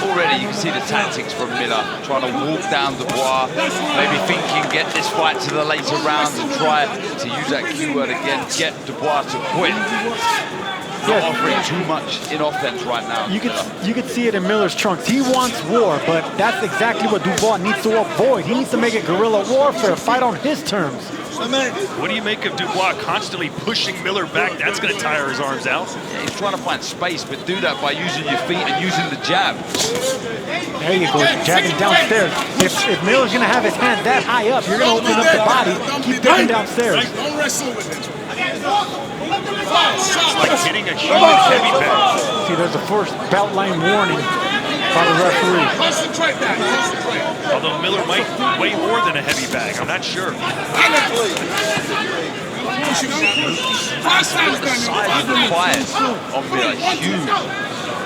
Speaker 6: Already you can see the tactics from Miller, trying to walk down Dubois, maybe thinking get this fight to the later rounds and try to use that keyword again, get Dubois to quit. Not offering too much in offense right now.
Speaker 16: You could see it in Miller's trunks. He wants war, but that's exactly what Dubois needs to avoid. He needs to make it guerrilla warfare, fight on his terms.
Speaker 12: What do you make of Dubois constantly pushing Miller back? That's going to tire his arms out.
Speaker 6: Yeah, he's trying to find space, but do that by using your feet and using the jab.
Speaker 16: There you go, jabbing downstairs. If Miller's going to have his hand that high up, you're going to open up the body, keep digging downstairs.
Speaker 14: Don't wrestle with it.
Speaker 12: It's like hitting a human heavy bag.
Speaker 16: See, there's a first belt line warning by the referee.
Speaker 14: Concentrate that. Concentrate.
Speaker 12: Although Miller might weigh more than a heavy bag, I'm not sure.
Speaker 6: The size required of Miller, huge,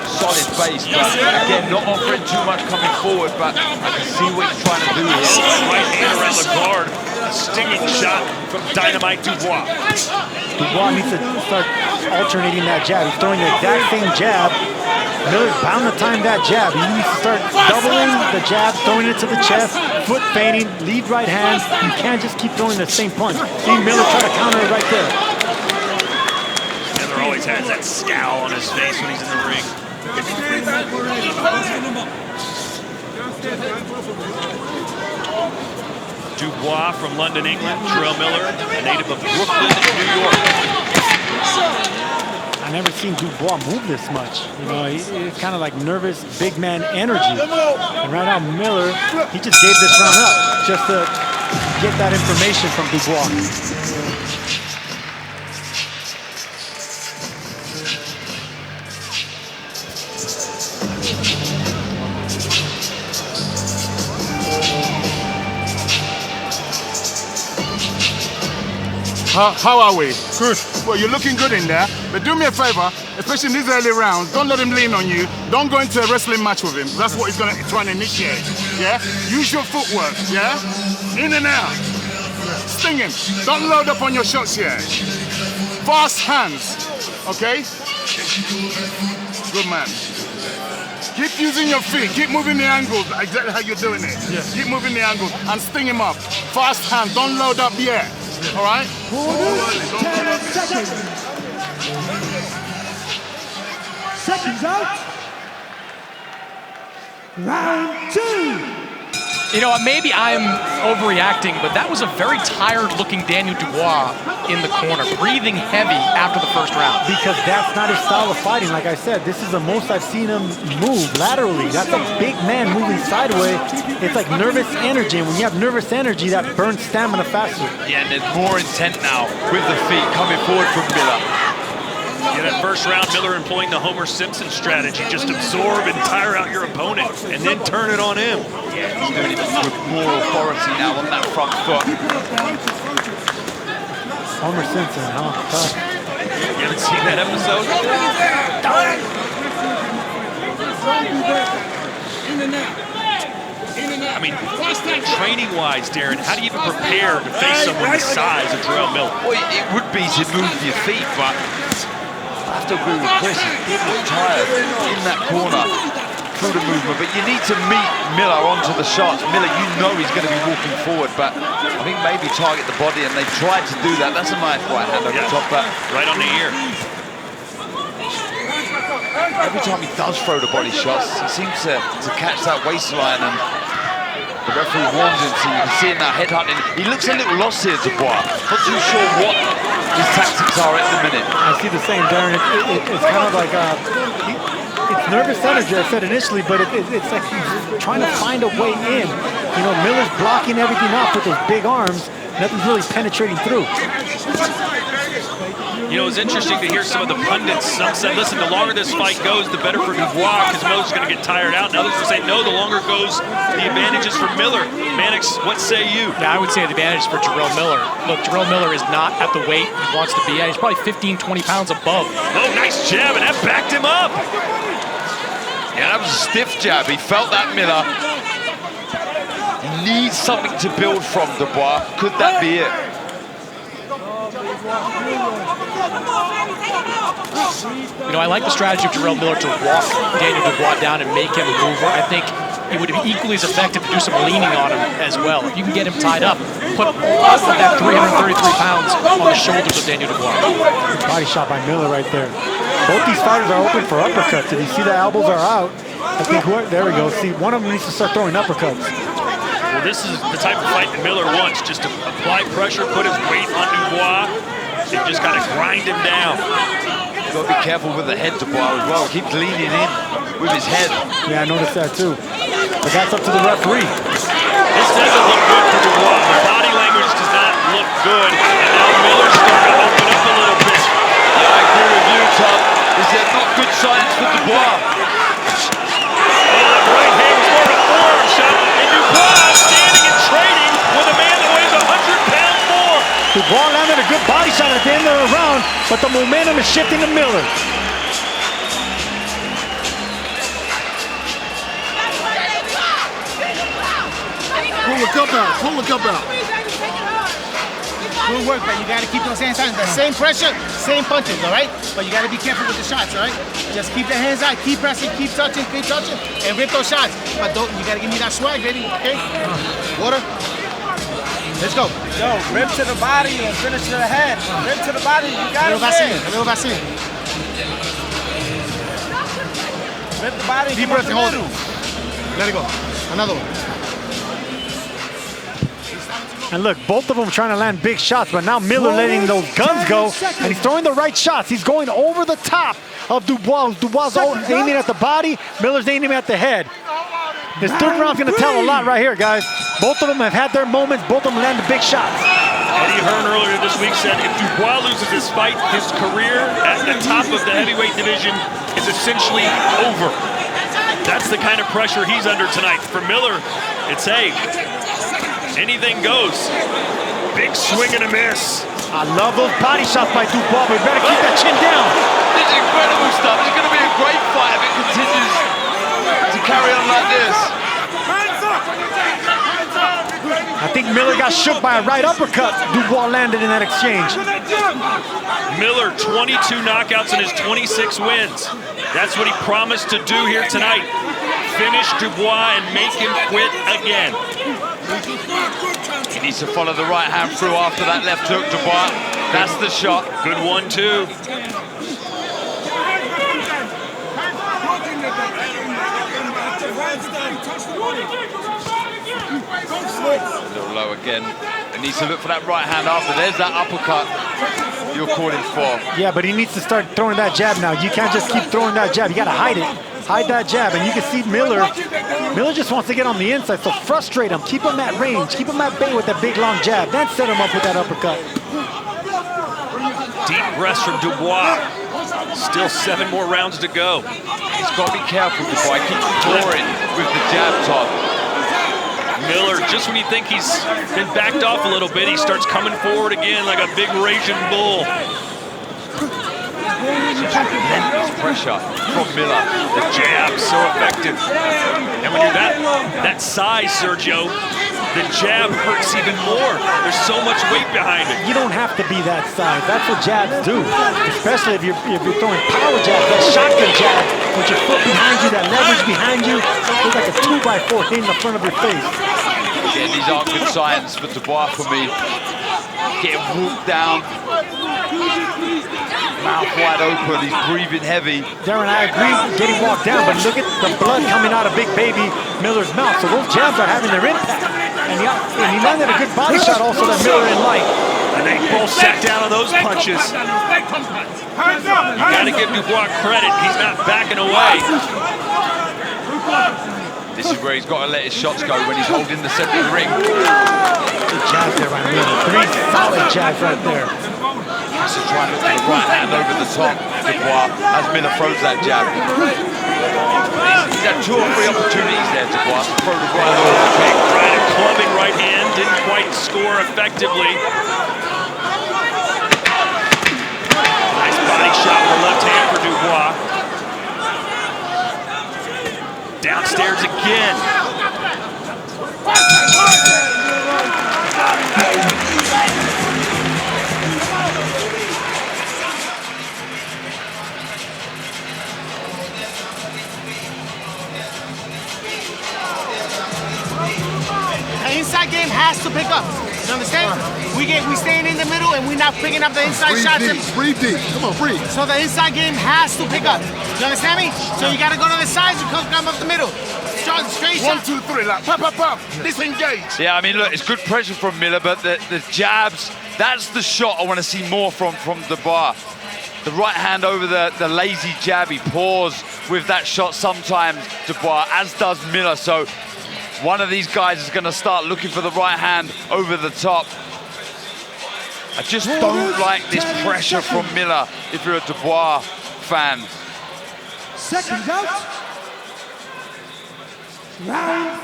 Speaker 6: solid base, but again, not offering too much coming forward, but I can see what he's trying to do here.
Speaker 12: Right hand around the guard, a stinging shot from Dynamite Dubois.
Speaker 16: Dubois needs to start alternating that jab. He's throwing the exact same jab. Miller's bound to time that jab. He needs to start doubling the jab, throwing it to the chest, foot feinting, lead right hand. You can't just keep throwing the same punch. See Miller try to counter it right there.
Speaker 12: Miller always has that scowl on his face when he's in the ring. Dubois from London, England. Jarrell Miller, a native of Brooklyn, New York.
Speaker 16: I've never seen Dubois move this much. You know, he's kind of like nervous, big man energy. And right now, Miller, he just gave this round up just to get that information from Dubois.
Speaker 9: How are we? Good. Well, you're looking good in there. But do me a favor, especially in these early rounds, don't let him lean on you. Don't go into a wrestling match with him. That's what he's going to try and initiate. Yeah? Use your footwork. Yeah? In and out. Sting him. Don't load up on your shots yet. Fast hands. Okay? Good man. Keep using your feet. Keep moving the angles. Exactly how you're doing it. Yes. Keep moving the angles and sting him up. Fast hands. Don't load up yet. All right?
Speaker 13: 10 seconds. Seconds out. Round 2.
Speaker 17: You know, maybe I'm overreacting, but that was a very tired-looking Daniel Dubois in the corner, breathing heavy after the first round.
Speaker 16: Because that's not his style of fighting. Like I said, this is the most I've seen him move laterally. That's a big man moving sideways. It's like nervous energy, and when you have nervous energy, that burns stamina faster.
Speaker 6: Yeah, and there's more intent now with the feet coming forward from Miller.
Speaker 12: In that first round, Miller employing the Homer Simpson strategy. Just absorb and tire out your opponent and then turn it on him.
Speaker 6: Yeah, he's doing it with more authority now on that front foot.
Speaker 16: Homer Simpson, huh? Tough.
Speaker 12: You haven't seen that episode? I mean, training-wise, Darren, how do you even prepare to face someone the size of Jarrell Miller?
Speaker 6: Well, it would be to move your feet, but I have to agree with Chris. He looked tired in that corner through the movement, but you need to meet Miller onto the shots. Miller, you know he's going to be walking forward, but I think maybe target the body, and they tried to do that. That's a nice right hand over the top, but
Speaker 12: right on the ear.
Speaker 6: Every time he does throw the body shots, he seems to catch that waistline, and the referee warns him, so you can see him now headhunting. He looks a little lost here, Dubois. Not too sure what his tactics are at the minute.
Speaker 16: I see the same, Darren. It's kind of like it's nervous energy, I said initially, but it's like he's trying to find a way in. You know, Miller's blocking everything up with those big arms. Nothing's really penetrating through.
Speaker 12: You know, it's interesting to hear some of the pundits. Some said, listen, the longer this fight goes, the better for Dubois, because Miller's going to get tired out. And others will say, no, the longer it goes, the advantage is for Miller. Mannix, what say you?
Speaker 17: Yeah, I would say the advantage is for Jarrell Miller. Look, Jarrell Miller is not at the weight he wants to be at. He's probably 15, 20 pounds above.
Speaker 12: Oh, nice jab, and that backed him up.
Speaker 6: Yeah, that was a stiff jab. He felt that, Miller. He needs something to build from, Dubois. Could that be it?
Speaker 17: You know, I like the strategy of Jarrell Miller to walk Daniel Dubois down and make him a mover. I think it would be equally as effective to do some leaning on him as well. If you can get him tied up, put all of that 333 pounds on the shoulders of Daniel Dubois.
Speaker 16: Body shot by Miller right there. Both these fighters are open for uppercuts. If you see the elbows are out, I think, there we go. See, one of them needs to start throwing uppercuts.
Speaker 12: Well, this is the type of fight that Miller wants, just to apply pressure, put his weight on Dubois, and just kind of grind him down.
Speaker 6: You've got to be careful with the head, Dubois, as well. Keeps leaning in with his head.
Speaker 16: Yeah, I noticed that too. But that's up to the referee.
Speaker 12: This doesn't look good for Dubois. The body language does not look good. And now Miller's starting to open up a little bit.
Speaker 6: Yeah, I agree with you, Tom. Is there not good signs for Dubois?
Speaker 12: That right hand was more of a forearm shot. And Dubois standing and trading with a man that weighs 100 pounds more.
Speaker 16: Dubois landed a good body shot at the end of the round, but the momentum is shifting to Miller.
Speaker 9: Pull the cup out. Pull the cup out.
Speaker 18: Good work, but you got to keep those hands out. The same pressure, same punches, all right? But you got to be careful with the shots, all right? Just keep the hands out, keep pressing, keep touching, and rip those shots. But don't, you got to give me that swag, ready, okay? Water. Let's go.
Speaker 19: Yo, rip to the body and finish to the head. Rip to the body, you got it.
Speaker 18: A little vaccine.
Speaker 19: Rip the body.
Speaker 18: Deep breath and hold it. Let it go. Another one.
Speaker 16: And look, both of them trying to land big shots, but now Miller letting those guns go, and he's throwing the right shots. He's going over the top of Dubois. Dubois aiming at the body, Miller's aiming at the head. This third round's gonna tell a lot right here, guys. Both of them have had their moments, both of them landed big shots.
Speaker 12: Eddie Hearn earlier this week said if Dubois loses this fight, his career at the top of the heavyweight division is essentially over. That's the kind of pressure he's under tonight. For Miller, it's, hey, anything goes. Big swing and a miss.
Speaker 16: I love those body shots by Dubois, but we better keep that chin down.
Speaker 6: This is incredible stuff. It's going to be a great fight if it continues to carry on like this.
Speaker 16: I think Miller got shook by a right uppercut Dubois landed in that exchange.
Speaker 12: Miller, 22 knockouts in his 26 wins. That's what he promised to do here tonight. Finish Dubois and make him quit again.
Speaker 6: He needs to follow the right hand through after that left hook, Dubois. That's the shot.
Speaker 12: Good one, too.
Speaker 6: A little low again. He needs to look for that right hand after. There's that uppercut you're calling for.
Speaker 16: Yeah, but he needs to start throwing that jab now. You can't just keep throwing that jab. You got to hide it. Hide that jab. And you can see Miller just wants to get on the inside, so frustrate him. Keep him at range. Keep him at bay with that big, long jab. Then set him up with that uppercut.
Speaker 12: Deep breaths from Dubois. Still 7 more rounds to go.
Speaker 6: He's got to be careful, Dubois. Keep pouring with the jab top.
Speaker 12: Miller, just when you think he's been backed off a little bit, he starts coming forward again like a big raging bull.
Speaker 6: Relentless pressure from Miller.
Speaker 12: The jab, so effective. And when you're that size, Sergio, the jab hurts even more. There's so much weight behind it.
Speaker 16: You don't have to be that size. That's what jabs do. Especially if you're throwing power jabs, that shotgun jab, with your foot behind you, that leverage behind you, it's like a 2x4 hitting the front of your face.
Speaker 6: Yeah, these aren't good signs for Dubois for me. Getting walked down. Mouth wide open, he's breathing heavy.
Speaker 16: Darren, I agree getting walked down, but look at the blood coming out of Big Baby Miller's mouth. So those jabs are having their impact. And he landed a good body shot also that Miller didn't like.
Speaker 12: And they both sat down on those punches. You gotta give Dubois credit, he's not backing away.
Speaker 6: This is where he's got to let his shots go when he's holding the center of the ring.
Speaker 16: Good jabs there by Miller. 3 solid jabs right there.
Speaker 6: Has to try and look for the right hand over the top, Dubois, as Miller throws that jab. He's had 2 or 3 opportunities there, Dubois, to throw the right over the kick.
Speaker 12: Right, a clubbing right hand, didn't quite score effectively. Nice body shot with the left hand for Dubois. Downstairs again.
Speaker 18: The inside game has to pick up. You understand? We staying in the middle and we're not picking up the inside shots.
Speaker 9: Breathe deep. Come on, breathe.
Speaker 18: So the inside game has to pick up. You understand me? So you got to go to the sides and come up the middle. Straight shot.
Speaker 9: 1, 2, 3, like pop, pop, pop. Disengage.
Speaker 6: Yeah, I mean, look, it's good pressure from Miller, but the jabs, that's the shot I want to see more from Dubois. The right hand over the lazy jab, he paws with that shot sometimes, Dubois, as does Miller. So one of these guys is going to start looking for the right hand over the top. I just don't like this pressure from Miller if you're a Dubois fan.
Speaker 2: Seconds out. Round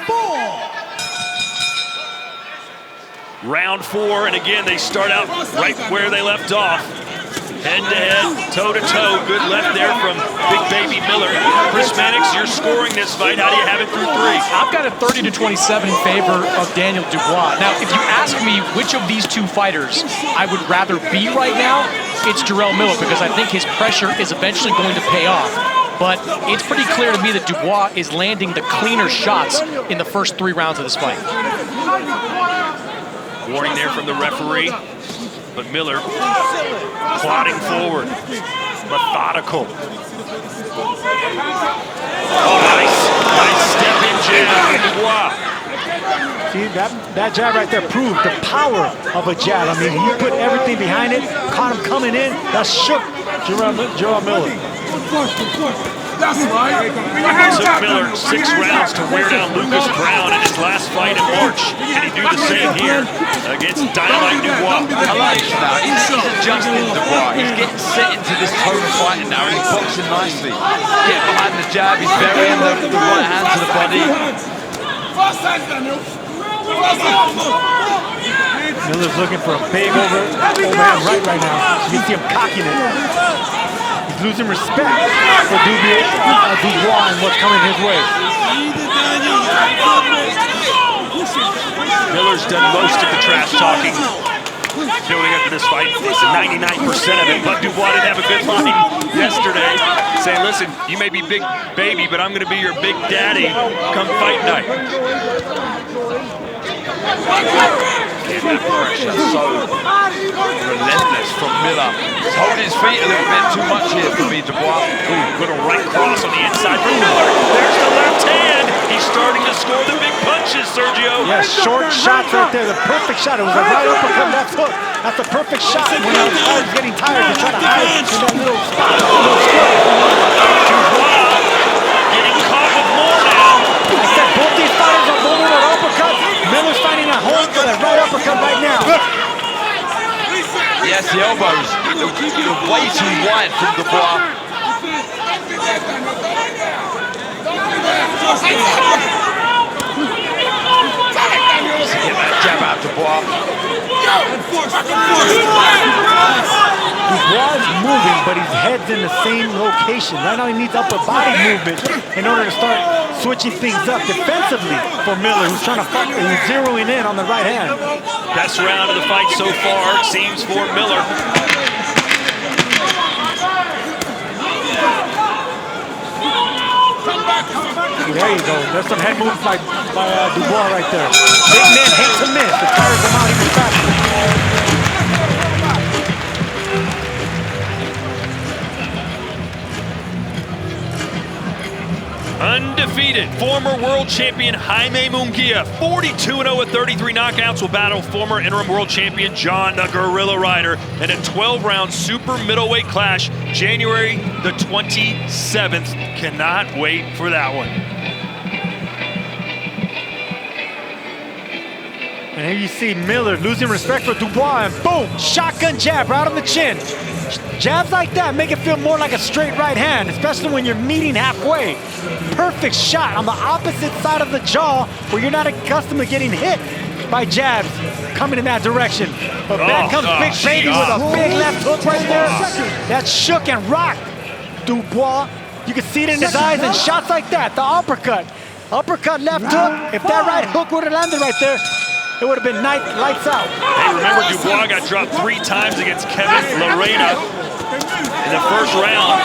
Speaker 2: 4.
Speaker 12: Round 4, and again, they start out right where they left off. Head-to-head, toe-to-toe, good left there from Big Baby Miller. Chris Mannix, you're scoring this fight. How do you have it through 3?
Speaker 3: I've got a 30-27 in favor of Daniel Dubois. Now, if you ask me which of these 2 fighters I would rather be right now, it's Jarrell Miller, because I think his pressure is eventually going to pay off. But it's pretty clear to me that Dubois is landing the cleaner shots in the first 3 rounds of this fight.
Speaker 12: Warning there from the referee, but Miller plodding forward, methodical. Oh, nice step in jab from Dubois.
Speaker 16: See, that jab right there proved the power of a jab. I mean, he put everything behind it, caught him coming in. That shook Jarrell Miller.
Speaker 12: It took Miller 6 rounds to wear down Lucas Brown in his last fight in March. Can he do the same here against Dynamite Dubois?
Speaker 6: I like it now. He's adjusting Dubois. He's getting set into this tone of fighting now, and he's boxing nicely. Get behind the jab. He's burying the right hand to the body.
Speaker 16: Miller's looking for a big overhand right now. You see him cocking it. He's losing respect for Dubois and what's coming his way.
Speaker 12: Miller's done most of the trash talking building up to this fight. 99% of it, but Dubois didn't have a good line yesterday saying, listen, you may be big baby, but I'm going to be your big daddy come fight night.
Speaker 6: That pressure so relentless from Miller. He's holding his feet a little bit too much here for me, Dubois.
Speaker 12: Ooh, little right cross on the inside for Miller. There's the left hand. He's starting to score the big punches, Sergio.
Speaker 16: Yeah, short shots right there. The perfect shot. It was a right uppercut, left hook. That's the perfect shot when the fighter's getting tired to try to hide in that little spot.
Speaker 12: Dubois getting caught with more now.
Speaker 16: I said both these fighters are moving with uppercuts. Miller's finding a home for that right uppercut right now.
Speaker 6: Yes, the elbows. They're way too wide from Dubois. Get that jab out, Dubois.
Speaker 16: Dubois is moving, but his head's in the same location. Right now he needs upper body movement in order to start switching things up defensively for Miller, who's trying to fight, who's zeroing in on the right hand.
Speaker 12: Best round of the fight so far, it seems, for Miller.
Speaker 16: There you go. There's some head moves by Dubois right there. Big men hate to miss. The tires come out even faster.
Speaker 12: Undefeated, former world champion Jaime Munguia, 42-0 with 33 knockouts, will battle former interim world champion John the Gorilla Ryder in a 12-round super middleweight clash, January the 27th. Cannot wait for that one.
Speaker 16: And here you see Miller losing respect for Dubois, and boom, shotgun jab right on the chin. Jabs like that make it feel more like a straight right hand, especially when you're meeting halfway. Perfect shot on the opposite side of the jaw where you're not accustomed to getting hit by jabs coming in that direction. But back comes Big Baby with a big left hook right there. That shook and rocked Dubois. You can see it in his eyes, and shots like that, the uppercut. Uppercut, left hook. If that right hook would have landed right there, it would have been lights out.
Speaker 12: Hey, remember Dubois got dropped 3 times against Kevin Lorena in the first round.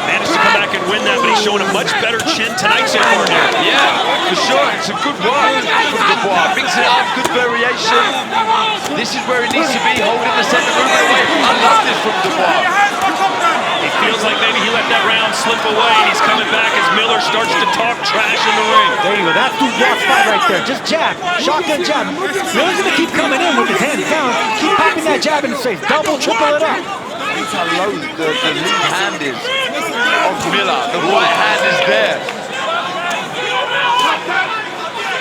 Speaker 12: Managed to come back and win that, but he's showing a much better chin tonight so far here.
Speaker 6: Yeah, for sure. It's a good work from Dubois. Mixing it up, good variation. This is where he needs to be, holding the center movement away. I love this from Dubois.
Speaker 12: He feels like maybe he let that round slip away, and he's coming back as Miller starts to talk trash in the ring.
Speaker 16: There you go. That's Dubois' fight right there. Just jab. Shotgun jab. Miller's going to keep coming in with his hands down. Keep popping that jab in his face. Double, triple it up.
Speaker 6: Look how low the lead hand is of Miller. The right hand is there.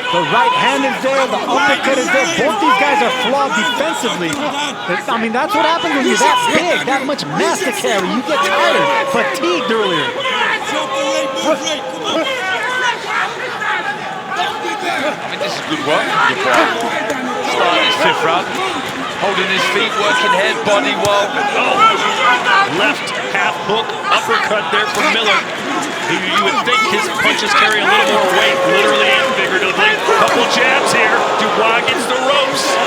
Speaker 16: The right hand is there, the uppercut is there. Both these guys are flawed defensively. I mean, that's what happens when you're that big, that much mass to carry. You get tired, fatigued earlier.
Speaker 6: I mean, this is good work from Dubois. Starting his 5th round. Holding his feet, working head, body well.
Speaker 12: Left half hook, uppercut there from Miller. You would think his punches carry a little more weight, literally and figuratively. Couple jabs here. Dubois gets the ropes.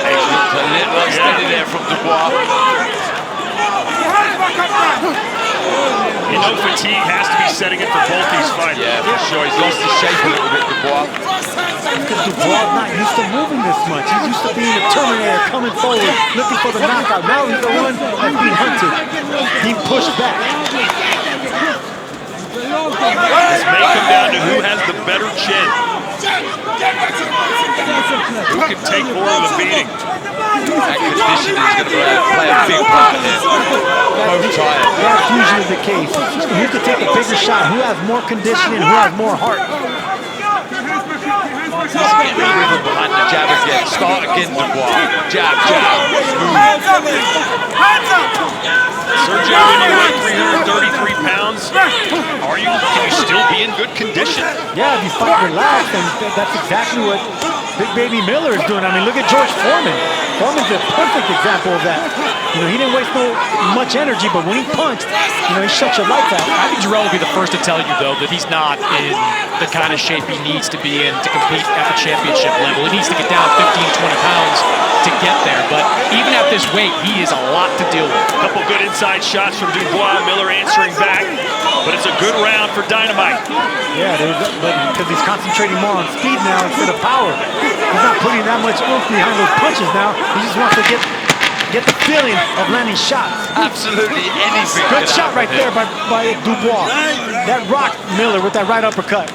Speaker 6: Hey, a little unsteady there from Dubois.
Speaker 12: You know fatigue has to be setting in for both these fighters.
Speaker 6: Yeah, for sure. He's lost his shape a little bit, Dubois.
Speaker 16: Because Dubois not used to moving this much. He's used to being a Terminator, coming forward, looking for the knockout. Now he's the one that's being hunted, being pushed back.
Speaker 12: This may come down to who has the better chin? Who can take more of the beating?
Speaker 6: That conditioning is going to play a big part here. Both tired.
Speaker 16: That's usually the case. Who can take a bigger shot? Who has more conditioning? Who has more heart?
Speaker 6: Get the rhythm behind the jab again. Start again, Dubois. Jab, jab.
Speaker 12: Sergio, when you weigh 333 pounds, can you still be in good condition?
Speaker 16: Yeah, if you fight relaxed, and that's exactly what Big Baby Miller is doing. I mean, look at George Foreman. Foreman's a perfect example of that. You know, he didn't waste much energy, but when he punched, you know, he shut your lights out.
Speaker 3: I think Jarrell will be the first to tell you, though, that he's not in the kind of shape he needs to be in to compete at the championship level. He needs to get down 15, 20 pounds to get there. But even at this weight, he is a lot to deal with.
Speaker 12: A couple good inside shots from Dubois. Miller answering back, but it's a good round for Dynamite.
Speaker 16: Yeah, but because he's concentrating more on speed now instead of power. He's not putting that much oomph behind those punches now. He just wants to get the feeling of landing shots.
Speaker 6: Absolutely anything.
Speaker 16: Good shot right there by Dubois. That rocked Miller with that right uppercut.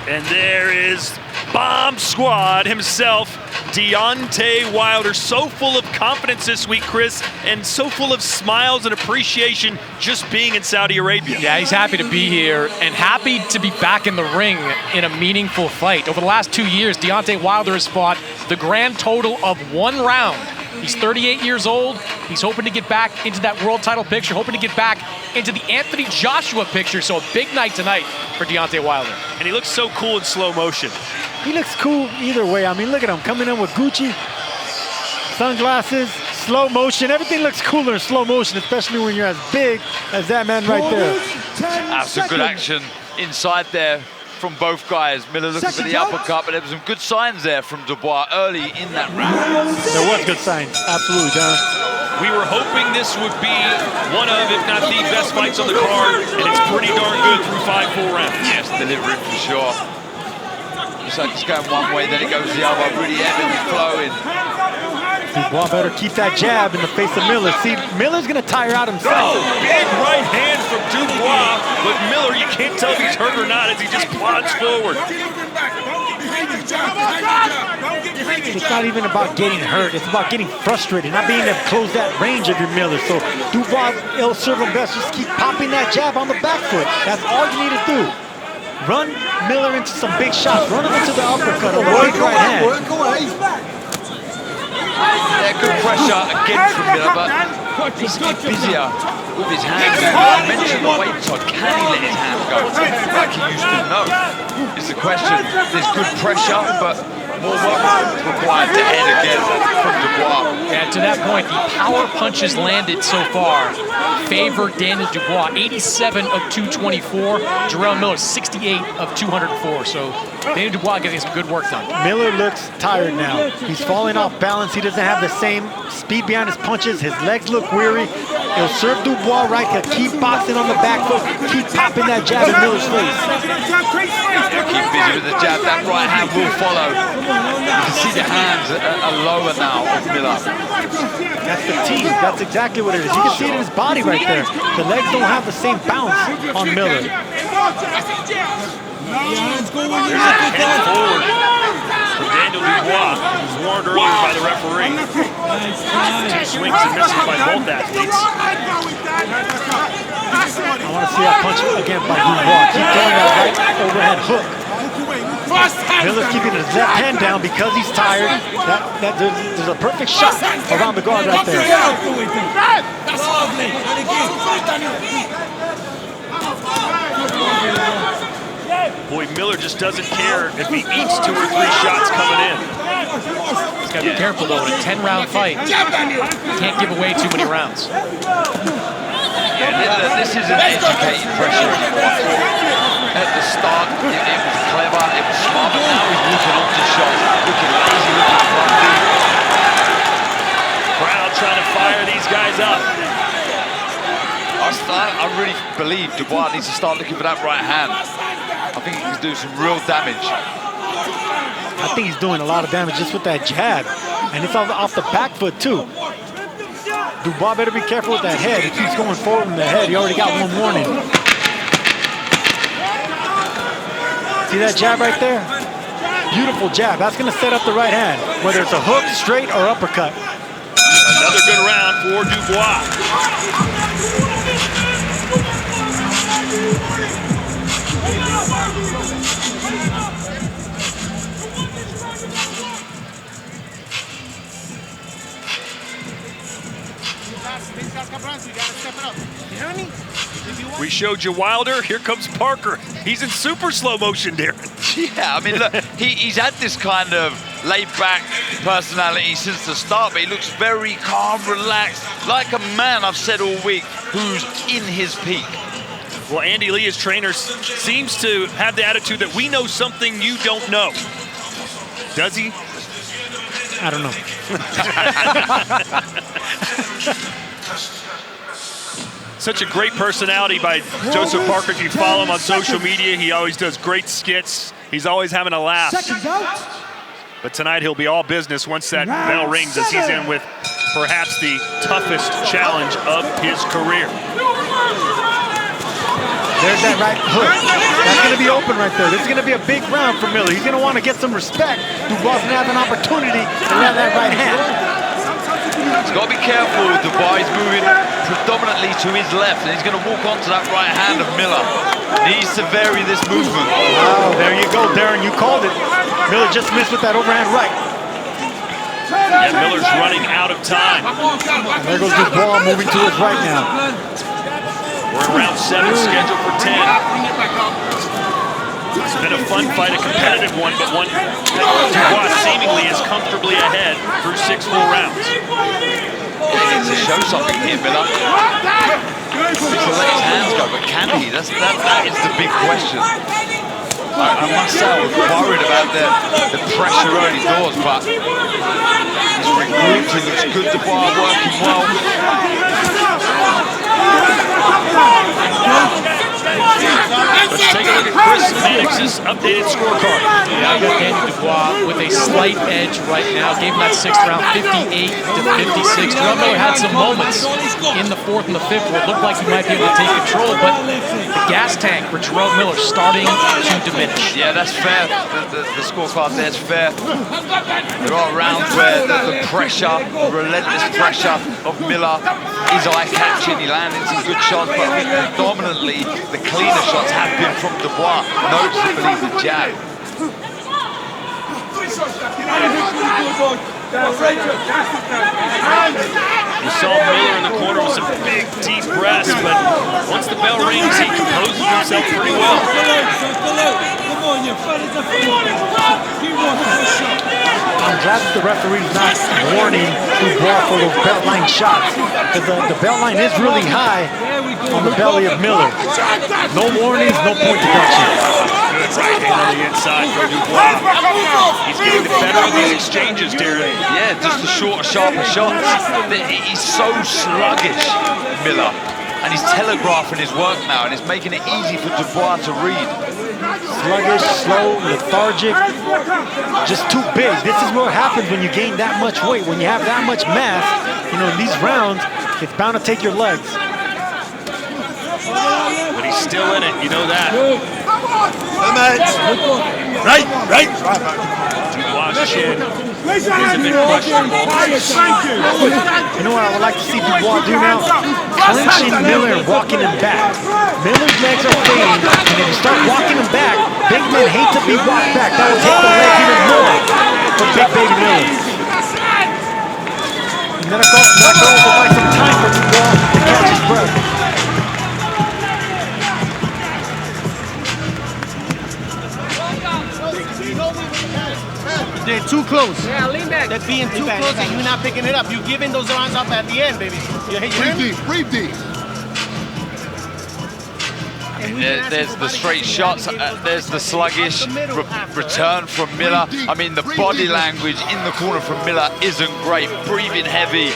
Speaker 12: And there is Bomb Squad himself, Deontay Wilder. So full of confidence this week, Chris, and so full of smiles and appreciation just being in Saudi Arabia.
Speaker 3: Yeah, he's happy to be here and happy to be back in the ring in a meaningful fight. Over the last 2 years, Deontay Wilder has fought the grand total of 1 round. He's 38 years old. He's hoping to get back into that world title picture, hoping to get back into the Anthony Joshua picture. So a big night tonight for Deontay Wilder.
Speaker 12: And he looks so cool in slow motion.
Speaker 16: He looks cool either way. I mean, look at him coming in with Gucci, sunglasses, slow motion. Everything looks cooler in slow motion, especially when you're as big as that man right there.
Speaker 6: That's some good action inside there from both guys. Miller looking for the uppercut, but there were some good signs there from Dubois early in that round.
Speaker 16: There was good signs, absolutely, John.
Speaker 12: We were hoping this would be one of, if not the best fights on the card, and it's pretty darn good through 5 full rounds.
Speaker 6: Yes, delivering for sure. Looks like it's going one way, then it goes the other, really ebbing and flowing.
Speaker 16: Dubois better keep that jab in the face of Miller. See, Miller's gonna tire out himself.
Speaker 12: Oh, big right hand from Dubois, but Miller, you can't tell if he's hurt or not as he just plods forward.
Speaker 16: It's not even about getting hurt, it's about getting frustrated, not being able to close that range of your Miller. So Dubois, it'll serve him best, just keep popping that jab on the back foot. That's all you need to do. Run Miller into some big shots, run him into the uppercut or the big right hand.
Speaker 6: Yeah, good pressure again from Miller, but he's a bit busier with his hands. You mentioned the weight side. Can he let his hands go like he used to? No. It's the question. There's good pressure, but more work required to end again from Dubois.
Speaker 3: And to that point, the power punches landed so far favor Daniel Dubois. 87 of 224. Jarrell Miller, 68 of 204. So Daniel Dubois getting some good work done.
Speaker 16: Miller looks tired now. He's falling off balance. He doesn't have the same speed behind his punches. His legs look weary. It'll serve Dubois right to keep boxing on the back foot, keep popping that jab in Miller's face.
Speaker 6: Keep busy with the jab. That right hand will follow. You can see the hands are lower now of Miller.
Speaker 16: That's the team. That's exactly what it is. You can see it in his body right there. The legs don't have the same bounce on Miller.
Speaker 12: There's a 10 forward from Daniel Dubois, who was warned earlier by the referee. 2 swings and misses by both athletes.
Speaker 16: I want to see that punch again by Dubois. Keep throwing that right overhead hook. Miller's keeping his left hand down because he's tired. There's a perfect shot around the guard right there.
Speaker 12: Boy, Miller just doesn't care if he eats 2 or 3 shots coming in.
Speaker 3: He's got to be careful, though. In a 10-round fight, can't give away too many rounds.
Speaker 6: Yeah, this is an educated pressure. At the start, it was clever, it was smart, but now he's looking off the shot, looking lazy, looking clumsy.
Speaker 12: Crowd trying to fire these guys up.
Speaker 6: I really believe Dubois needs to start looking for that right hand. I think he can do some real damage.
Speaker 16: I think he's doing a lot of damage just with that jab. And it's off the back foot, too. Dubois better be careful with that head. He keeps going forward in the head. He already got one warning. See that jab right there? Beautiful jab. That's going to set up the right hand, whether it's a hook, straight, or uppercut.
Speaker 12: Another good round for Dubois. We showed you Wilder. Here comes Parker. He's in super slow motion, Darren.
Speaker 6: Yeah, I mean, look, he's had this kind of laid-back personality since the start, but he looks very calm, relaxed, like a man, I've said all week, who's in his peak.
Speaker 12: Well, Andy Lee, his trainer, seems to have the attitude that we know something you don't know. Does he?
Speaker 16: I don't know.
Speaker 12: Such a great personality by Joseph Parker. If you follow him on social media, he always does great skits. He's always having a laugh.
Speaker 2: Seconds out.
Speaker 12: But tonight he'll be all business once that bell rings, as he's in with perhaps the toughest challenge of his career.
Speaker 16: There's that right hook. That's going to be open right there. This is going to be a big round for Miller. He's going to want to get some respect. Dubois going to have an opportunity to land that right hand.
Speaker 6: He's got to be careful. Dubois is moving predominantly to his left, and he's going to walk onto that right hand of Miller. Needs to vary this movement.
Speaker 16: Oh, there you go, Darren. You called it. Miller just missed with that overhand right.
Speaker 12: And Miller's running out of time.
Speaker 16: And there goes Dubois moving to his right now.
Speaker 12: We're in round 7, scheduled for 10. It's been a fun fight, a competitive one, but one that Dubois seemingly is comfortably ahead through 6 full rounds.
Speaker 6: He needs to show something here, Miller. He's to let his hands go, but can he? That is the big question. I must say, I was worried about the pressure early doors, but he's regrouped. He looks good. Dubois working well.
Speaker 12: Let's take a look at Chris Mannix's updated scorecard.
Speaker 17: Yeah, I got Daniel Dubois with a slight edge right now. Gave him that 6th round, 58 to 56. Terrell Miller had some moments in the 4th and the 5th where it looked like he might be able to take control, but the gas tank for Terrell Miller starting to diminish.
Speaker 6: Yeah, that's fair. The scorecard there's fair. There are rounds where the pressure, the relentless pressure of Miller is eye-catching. He landed some good shots, but I think predominantly the cleaner shots have been from Dubois, noticeably the jab.
Speaker 12: You saw Miller in the corner with some big, deep breaths, but once the bell rings, he composes himself pretty well.
Speaker 16: I'm glad that the referee's not warning Dubois for those belt line shots, because the belt line is really high on the belly of Miller. No warnings, no point deduction.
Speaker 12: Good right hand on the inside for Dubois. He's getting the better of these exchanges, Darren.
Speaker 6: Yeah, just the shorter, sharper shots. He's so sluggish, Miller. And he's telegraphing his work now, and it's making it easy for Dubois to read.
Speaker 16: Sluggish, slow, lethargic, just too big. This is what happens when you gain that much weight. When you have that much mass, you know, in these rounds, it's bound to take your legs.
Speaker 12: But he's still in it, you know that.
Speaker 14: Right.
Speaker 12: Dubois' chin is a bit questionable.
Speaker 16: You know what I would like to see Dubois do now? Clinching Miller and walking him back. Miller's legs are fading, and if you start walking him back, big men hate to be walked back. That will take the legs even more for Big Baby Miller. And then that could also buy some time for Dubois to catch his breath.
Speaker 18: They're too close. Yeah, lean back. They're being too close and you're not picking it up. You're giving those rounds up at the end, baby.
Speaker 9: Breathe deep.
Speaker 6: There's the straight shots, there's the sluggish return from Miller. I mean, the body language in the corner from Miller isn't great, breathing heavy.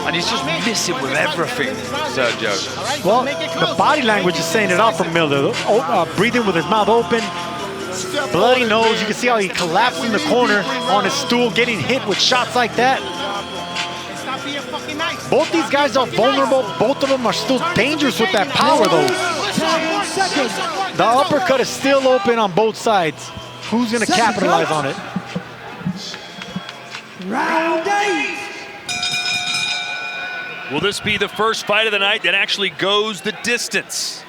Speaker 6: And he's just missing with everything, Sergio.
Speaker 16: Well, the body language is saying it all from Miller. Breathing with his mouth open, bloody nose. You can see how he collapsed in the corner on his stool, getting hit with shots like that. Both these guys are vulnerable. Both of them are still dangerous with that power, though. The uppercut is still open on both sides. Who's going to capitalize on it?
Speaker 2: Round 8.
Speaker 12: Will this be the first fight of the night that actually goes the distance?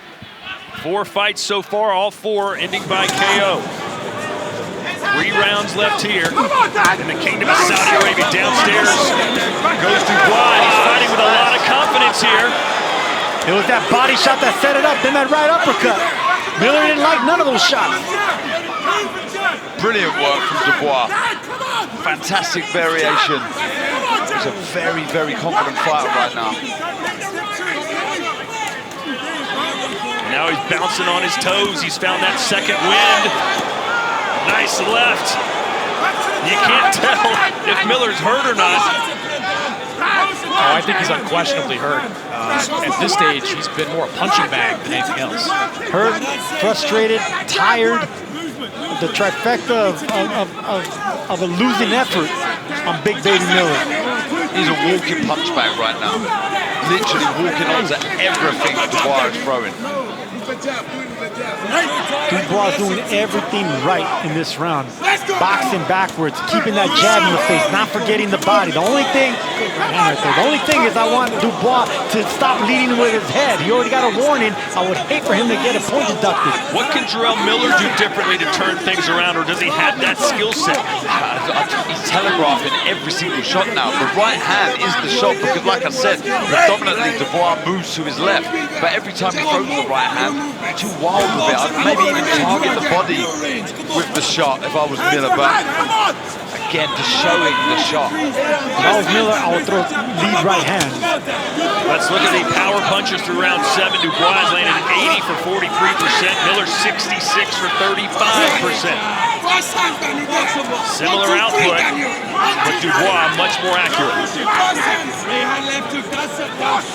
Speaker 12: 4 fights so far, all 4 ending by KO. 3 rounds left here in the Kingdom of Saudi Arabia. Downstairs goes Dubois. He's fighting with a lot of confidence here.
Speaker 16: It was that body shot that set it up, then that right uppercut. Miller didn't like none of those shots.
Speaker 6: Brilliant work from Dubois. Fantastic variation. He's a very, very confident fighter right now.
Speaker 12: Now he's bouncing on his toes. He's found that second wind. Nice left. You can't tell if Miller's hurt or not.
Speaker 17: Oh, I think he's unquestionably hurt. At this stage, he's been more a punching bag than anything else.
Speaker 16: Hurt, frustrated, tired. The trifecta of a losing effort on Big Baby Miller.
Speaker 6: He's a walking punch bag right now. Literally walking onto everything Dubois is throwing.
Speaker 16: Dubois doing everything right in this round. Boxing backwards, keeping that jab in the face, not forgetting the body. The only thing is I want Dubois to stop leading with his head. He already got a warning. I would hate for him to get a point deducted.
Speaker 12: What can Jarrell Miller do differently to turn things around, or does he have that skill set?
Speaker 6: He's telegraphing every single shot now. The right hand is the shot because, like I said, predominantly Dubois moves to his left. But every time he throws the right hand, too wild with it. I'd maybe even target the body with the shot if I was Miller, but again, just showing the shot.
Speaker 16: If I was Miller, I would throw lead right hand.
Speaker 12: Let's look at the power punches through round 7. Dubois landed 80 for 43%. Miller 66 for 35%. Similar output, but Dubois much more accurate.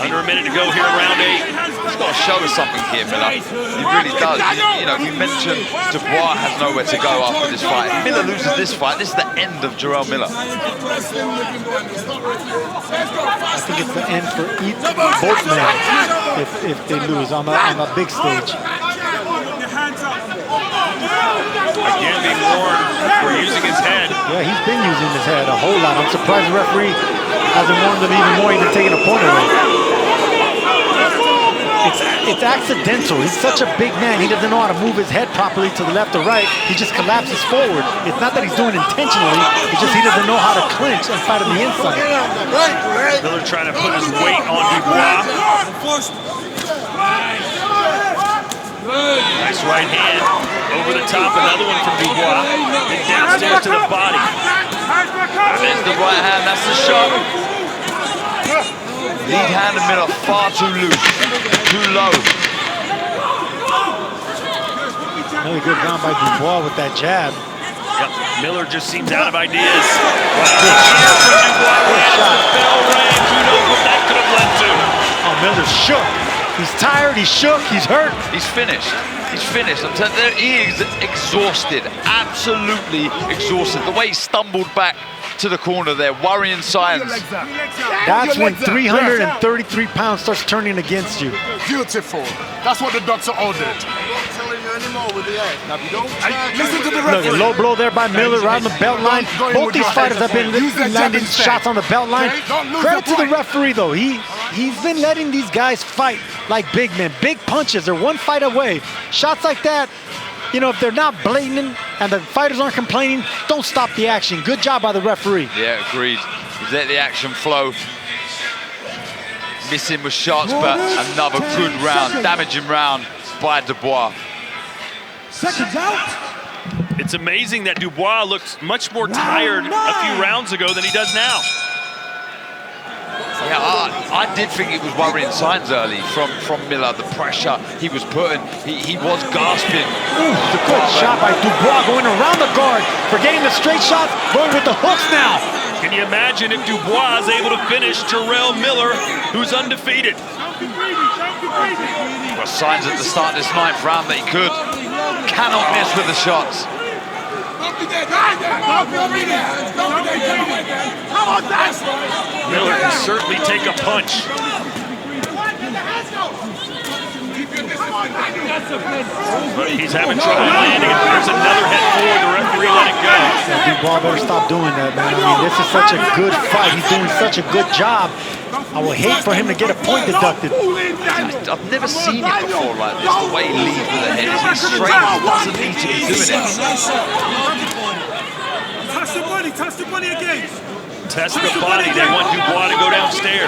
Speaker 12: Under a minute to go here in round 8.
Speaker 6: He's got to show us something here, Miller. He really does. You know, we mentioned Dubois has nowhere to go after this fight. If Miller loses this fight, this is the end of Jarrell Miller.
Speaker 16: I think it's the end for both men if they lose on the big stage.
Speaker 12: Again, being warned for using his head.
Speaker 16: Yeah, he's been using his head a whole lot. I'm surprised the referee hasn't warned him even more, even taking a point away. It's accidental. He's such a big man. He doesn't know how to move his head properly to the left or right. He just collapses forward. It's not that he's doing it intentionally. It's just he doesn't know how to clinch and fight on the inside.
Speaker 12: Miller trying to put his weight on Dubois. Nice right hand over the top. Another one from Dubois. And downstairs to the body.
Speaker 6: There's the right hand. That's the shot. Lead hand of Miller far too loose, too low.
Speaker 16: Another good round by Dubois with that jab.
Speaker 12: Yep. Miller just seems out of ideas. Cheer from Dubois as the bell rang. Who knows what that could have led to?
Speaker 16: Oh, Miller's shook. He's tired, he's shook, he's hurt.
Speaker 6: He's finished. He's finished. I'm telling you, he is exhausted, absolutely exhausted. The way he stumbled back to the corner there, worrying signs.
Speaker 16: That's when 333 pounds starts turning against you.
Speaker 9: Beautiful. That's what the doctor ordered.
Speaker 16: Listen to the referee. Look, low blow there by Miller right on the belt line. Both these fighters have been landing shots on the belt line. Credit to the referee though. He's been letting these guys fight like big men. Big punches. They're one fight away. Shots like that, you know, if they're not blatant and the fighters aren't complaining, don't stop the action. Good job by the referee.
Speaker 6: Yeah, agreed. He's let the action flow. Missing with shots, but another good round, damaging round by Dubois.
Speaker 2: Seconds out.
Speaker 12: It's amazing that Dubois looks much more tired a few rounds ago than he does now.
Speaker 6: Yeah, I did think it was worrying signs early from Miller, the pressure he was putting. He was gasping.
Speaker 16: Ooh, the good shot by Dubois going around the guard, forgetting the straight shots, going with the hooks now.
Speaker 12: Can you imagine if Dubois is able to finish Jarrell Miller, who's undefeated?
Speaker 6: Well, signs at the start of this 9th round that he could. Cannot miss with the shots.
Speaker 12: Miller can certainly take a punch. But he's having trouble landing it. There's another head forward. The referee let it go.
Speaker 16: Dubois better stop doing that, man. I mean, this is such a good fight. He's doing such a good job. I would hate for him to get a point deducted.
Speaker 6: I've never seen it before like this. The way he leads with the head is he's straight. He doesn't need to be doing it.
Speaker 14: Touch the body again.
Speaker 12: Test the body. They want Dubois to go downstairs.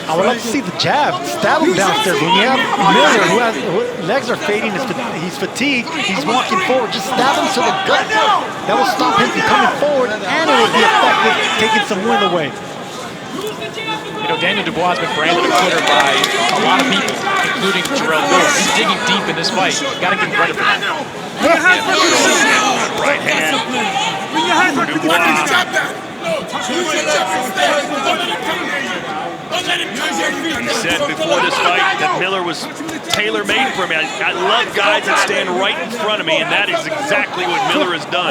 Speaker 16: I would like to see the jab. Stab him downstairs. When you have Miller, whose legs are fading, he's fatigued, he's walking forward, just stab him to the gut. That will stop him from coming forward, and it will be effective, taking some wind away.
Speaker 17: You know, Daniel Dubois has been branded a quitter by a lot of people, including Jarrell Miller. He's digging deep in this fight. Got to give him credit for that.
Speaker 12: Right hand. Dubois. He said before this fight that Miller was tailor-made for me. I love guys that stand right in front of me, and that is exactly what Miller has done.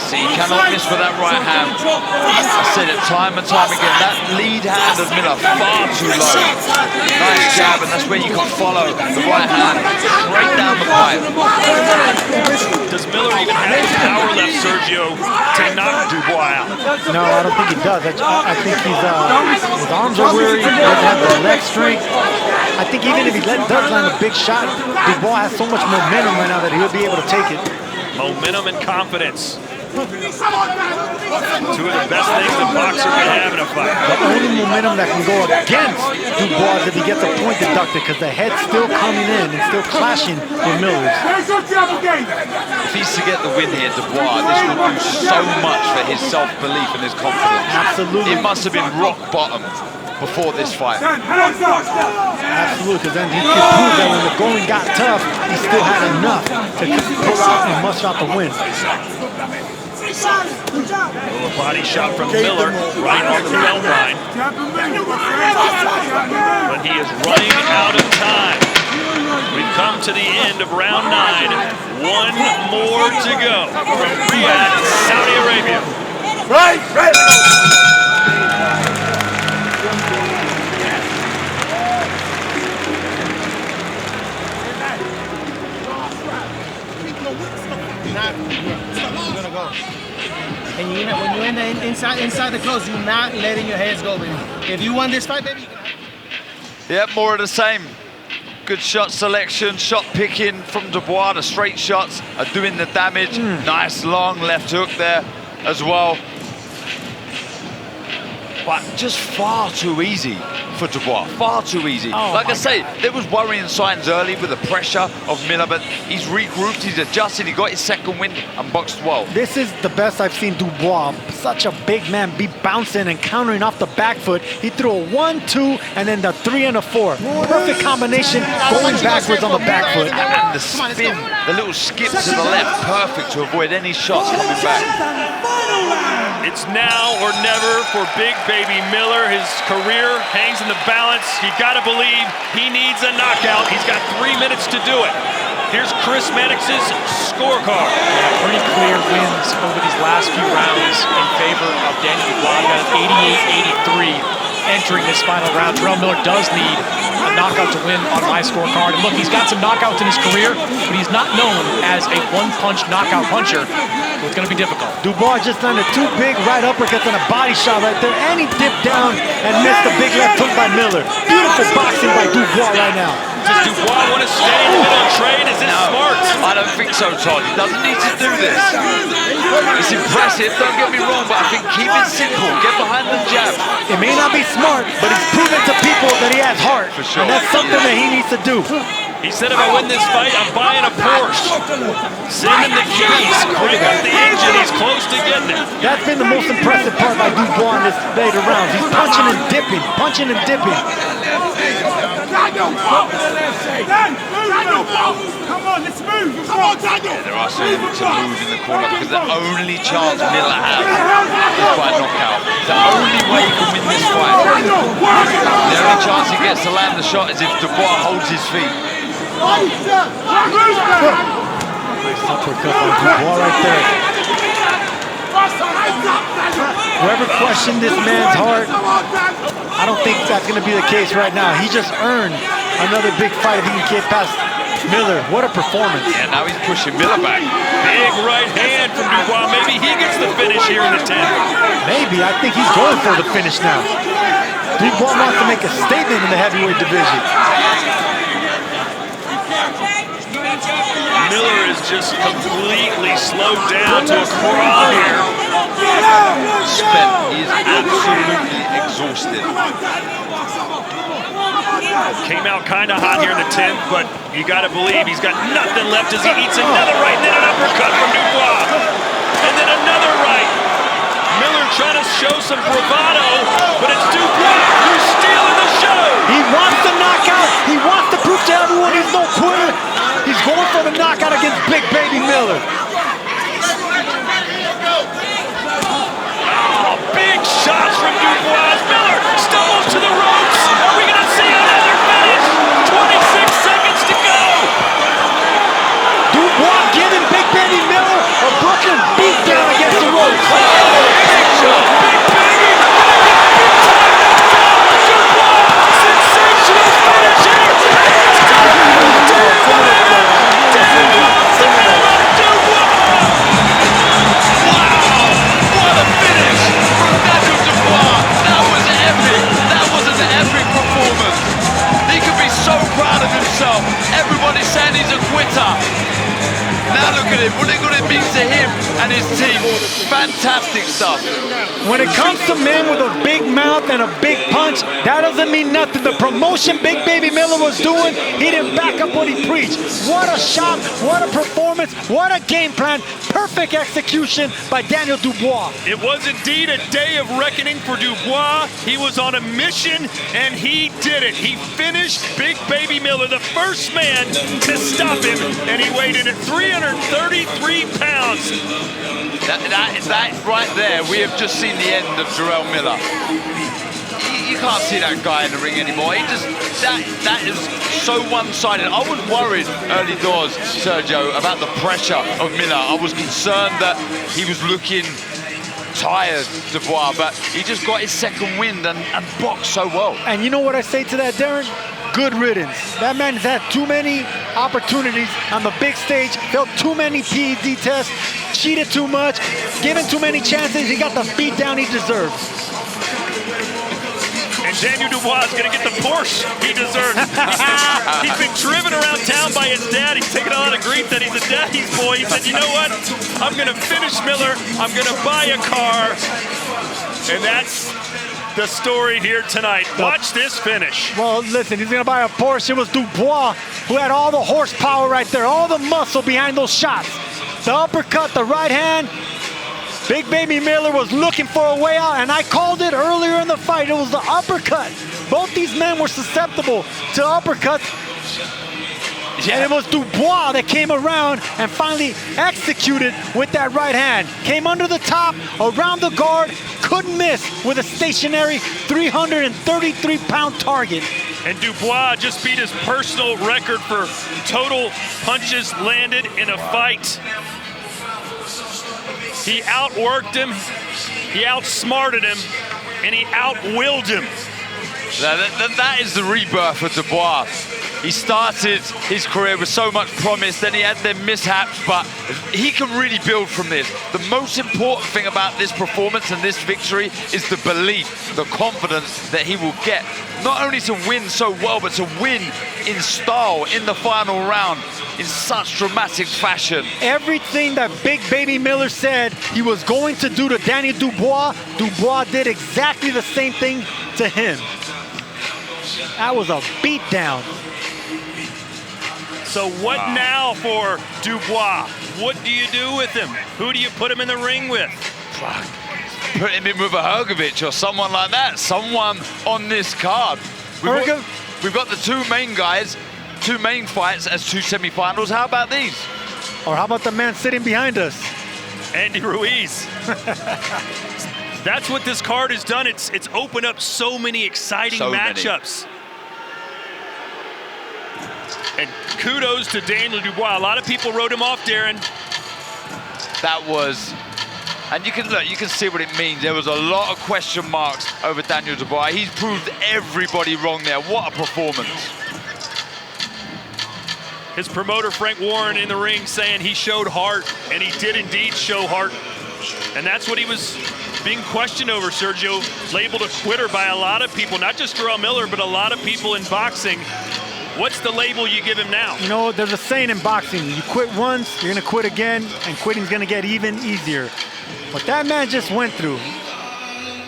Speaker 6: See, he cannot miss with that right hand. I said it time and time again. That lead hand of Miller far too low. Nice jab, and that's where you can follow the right hand straight down the pipe.
Speaker 12: Does Miller even have the power left, Sergio, to knock Dubois out?
Speaker 16: No, I don't think he does. I think his arms are weary. He doesn't have the leg strength. I think even if he does land a big shot, Dubois has so much momentum right now that he'll be able to take it.
Speaker 12: Momentum and confidence. Two of the best things a boxer can have in a fight.
Speaker 16: The only momentum that can go against Dubois is if he gets a point deducted, because the head's still coming in and still clashing with Miller's.
Speaker 6: If he's to get the win here, Dubois, this will do so much for his self-belief and his confidence.
Speaker 16: Absolutely.
Speaker 6: It must have been rock bottom before this fight.
Speaker 16: Absolutely, because then he could prove that when the going got tough, he still had enough to pull out and muster out the win.
Speaker 12: A body shot from Miller right on the belt line. But he is running out of time. We've come to the end of round 9. One more to go from Riyadh, Saudi Arabia.
Speaker 14: Right.
Speaker 18: And when you're inside the close, you're not letting your heads go, baby. If you won this fight, baby, you can have it.
Speaker 6: Yep, more of the same. Good shot selection, shot picking from Dubois. The straight shots are doing the damage. Nice long left hook there as well. But just far too easy for Dubois, far too easy. Like I say, there was worrying signs early with the pressure of Miller, but he's regrouped, he's adjusted, he got his second win and boxed well.
Speaker 16: This is the best I've seen Dubois. Such a big man, be bouncing and countering off the back foot. He threw a 1-2 and then the 3 and a 4. Perfect combination, going backwards on the back foot.
Speaker 6: And the spin, the little skip to the left, perfect to avoid any shots coming back.
Speaker 12: It's now or never for Big Baby Miller. His career hangs in the balance. You gotta believe he needs a knockout. He's got 3 minutes to do it. Here's Chris Mannix's scorecard.
Speaker 17: Pretty clear wins over these last few rounds in favor of Daniel Dubois. 88-83 entering this final round. Jarrell Miller does need a knockout to win on my scorecard. And look, he's got some knockouts in his career, but he's not known as a one-punch knockout puncher. So it's going to be difficult.
Speaker 16: Dubois just landed 2 big right uppercuts and a body shot right there, and he dipped down and missed the big left hook by Miller. Beautiful boxing by Dubois right now.
Speaker 12: Does Dubois want to stay in the middle trade? Is this smart?
Speaker 6: I don't think so, Todd. He doesn't need to do this. It's impressive, don't get me wrong, but I think keep it simple. Get behind the jab.
Speaker 16: It may not be smart, but he's proven to people that he has heart.
Speaker 6: For sure.
Speaker 16: And that's something that he needs to do.
Speaker 12: He said if I win this fight, I'm buying a Porsche. Send him the keys, crank up the engine, he's close to getting it.
Speaker 16: That's been the most impressive part by Dubois in this later rounds. He's punching and dipping, punching and dipping.
Speaker 14: Come on, let's move. Come on, Daniel.
Speaker 6: Yeah, there are some to move in the corner because the only chance Miller has is by knockout. The only way he can win this fight, the only chance he gets to land the shot is if Dubois holds his feet.
Speaker 16: Nice uppercut by Dubois right there. Whoever questioned this man's heart, I don't think that's going to be the case right now. He just earned another big fight if he can get past Miller. What a performance.
Speaker 6: Yeah, now he's pushing Miller back.
Speaker 12: Big right hand from Dubois. Maybe he gets the finish here in the 10th.
Speaker 16: Maybe. I think he's going for the finish now. Dubois wants to make a statement in the heavyweight division.
Speaker 12: Miller is just completely slowed down to a crawl here.
Speaker 6: He is absolutely exhausted.
Speaker 12: Came out kind of hot here in the 10th, but you got to believe he's got nothing left as he eats another right, then an uppercut from Dubois. And then another right. Miller trying to show some bravado, but it's Dubois who's stealing the show.
Speaker 16: He wants the knockout. He wants to prove to everyone he's no quitter. He's going for the knockout against Big Baby Miller.
Speaker 12: Oh, big shots from Dubois. Miller stumbles to the ropes. Are we going to see another finish? 26 seconds to go.
Speaker 16: Dubois giving Big Baby Miller a Brooklyn beat down against the ropes.
Speaker 12: Big shot. Big Baby. Sensational finish here.
Speaker 6: Everybody's saying he's a quitter. Now look at him, what it means to him and his team. Fantastic stuff.
Speaker 16: When it comes to men with a big mouth and a big punch, that doesn't mean nothing. The promotion Big Baby Miller was doing, he didn't back up what he preached. What a shot, what a performance, what a game plan. Perfect execution by Daniel Dubois.
Speaker 12: It was indeed a day of reckoning for Dubois. He was on a mission and he did it. He finished Big Baby Miller, the first man to stop him, and he weighed in at 333 pounds.
Speaker 6: That right there, we have just seen the end of Jarrell Miller. You can't see that guy in the ring anymore. That is so one-sided. I was worried early doors, Sergio, about the pressure of Miller. I was concerned that he was looking tired, Dubois, but he just got his second wind and boxed so well.
Speaker 16: And you know what I say to that, Darren? Good riddance. That man has had too many opportunities on the big stage, failed too many PED tests, cheated too much, given too many chances. He got the beat down he deserves.
Speaker 12: And Daniel Dubois is going to get the Porsche he deserves. He's been driven around town by his dad. He's taken a lot of grief that he's a daddy's boy. He said, you know what? I'm going to finish Miller. I'm going to buy a car. And that's the story here tonight. Watch this finish.
Speaker 16: Well, listen, he's going to buy a Porsche. It was Dubois who had all the horsepower right there, all the muscle behind those shots. The uppercut, the right hand. Big Baby Miller was looking for a way out, and I called it earlier in the fight. It was the uppercut. Both these men were susceptible to uppercuts. Yeah. And it was Dubois that came around and finally executed with that right hand. Came under the top, around the guard, couldn't miss with a stationary 333-pound target.
Speaker 12: And Dubois just beat his personal record for total punches landed in a fight. He outworked him, he outsmarted him, and he outwilled him.
Speaker 6: That is the rebirth of Dubois. He started his career with so much promise, then he had their mishaps, but he can really build from this. The most important thing about this performance and this victory is the belief, the confidence that he will get. Not only to win so well, but to win in style in the final round in such dramatic fashion.
Speaker 16: Everything that Big Baby Miller said he was going to do to Daniel Dubois, Dubois did exactly the same thing to him. That was a beatdown.
Speaker 12: So what now for Dubois? What do you do with him? Who do you put him in the ring with?
Speaker 6: Put him in with a Hrgovic or someone like that. Someone on this card. We've got the two main guys, two main fights as two semifinals. How about these?
Speaker 16: Or how about the man sitting behind us?
Speaker 12: Andy Ruiz. That's what this card has done. It's opened up so many exciting matchups. And kudos to Daniel Dubois. A lot of people wrote him off, Darren.
Speaker 6: That was And you can see what it means. There was a lot of question marks over Daniel Dubois. He's proved everybody wrong there. What a performance.
Speaker 12: His promoter, Frank Warren, in the ring saying he showed heart, and he did indeed show heart. And that's what he was being questioned over, Sergio. Labeled a quitter by a lot of people, not just Jarrell Miller, but a lot of people in boxing. What's the label you give him now?
Speaker 16: You know, there's a saying in boxing, you quit once, you're gonna quit again, and quitting's gonna get even easier. What that man just went through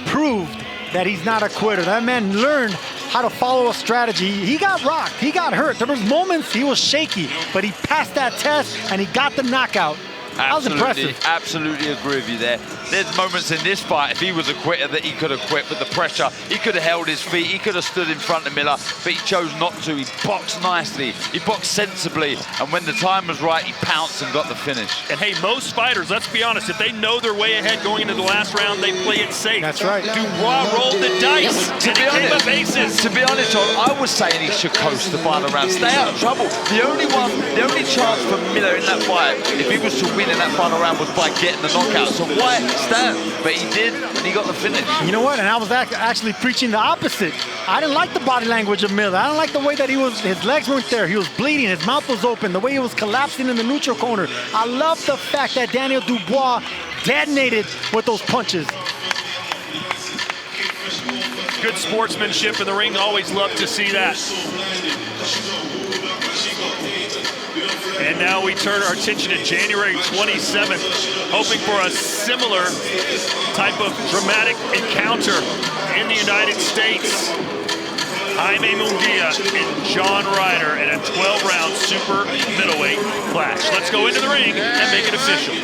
Speaker 16: proved that he's not a quitter. That man learned how to follow a strategy. He got rocked, he got hurt. There was moments he was shaky, but he passed that test and he got the knockout. That was impressive.
Speaker 6: Absolutely agree with you there. There's moments in this fight, if he was a quitter, that he could have quit with the pressure. He could have held his feet. He could have stood in front of Miller, but he chose not to. He boxed nicely. He boxed sensibly. And when the time was right, he pounced and got the finish.
Speaker 12: And hey, most fighters, let's be honest, if they know they're way ahead going into the last round, they play it safe.
Speaker 16: That's right.
Speaker 12: Dubois rolled the dice.
Speaker 6: To be honest, John, I was saying he should coast the final round. Stay out of trouble. The only chance for Miller in that fight, if he was to win in that final round, was by getting the knockout. So why stand? But he did, and he got the finish.
Speaker 16: You know what? And I was actually preaching the opposite. I didn't like the body language of Miller. I didn't like the way that his legs weren't there. He was bleeding, his mouth was open, the way he was collapsing in the neutral corner. I love the fact that Daniel Dubois detonated with those punches.
Speaker 12: Good sportsmanship in the ring. Always love to see that. And now we turn our attention to January 27th, hoping for a similar type of dramatic encounter in the United States. Jaime Munguia and John Ryder in a 12-round super middleweight clash. Let's go into the ring and make it official.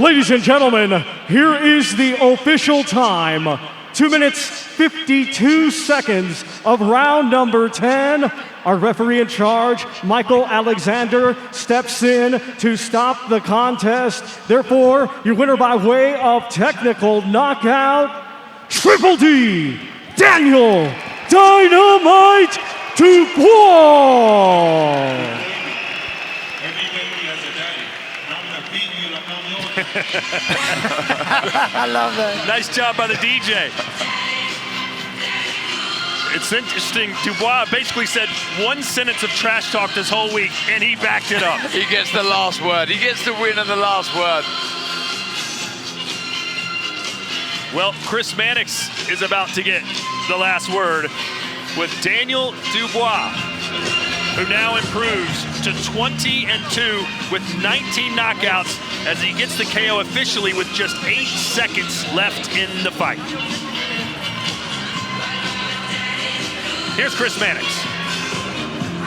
Speaker 13: Ladies and gentlemen, here is the official time. 2 minutes, 52 seconds of round number 10. Our referee in charge, Michael Alexander, steps in to stop the contest. Therefore, your winner by way of technical knockout, Triple D, Daniel Dynamite Dubois.
Speaker 16: I love that.
Speaker 12: Nice job by the DJ. It's interesting, Dubois basically said one sentence of trash talk this whole week, and he backed it up.
Speaker 6: He gets the last word. He gets the win and the last word.
Speaker 12: Well, Chris Mannix is about to get the last word with Daniel Dubois, who now improves to 20-2 with 19 knockouts as he gets the KO officially with just 8 seconds left in the fight. Here's Chris Mannix.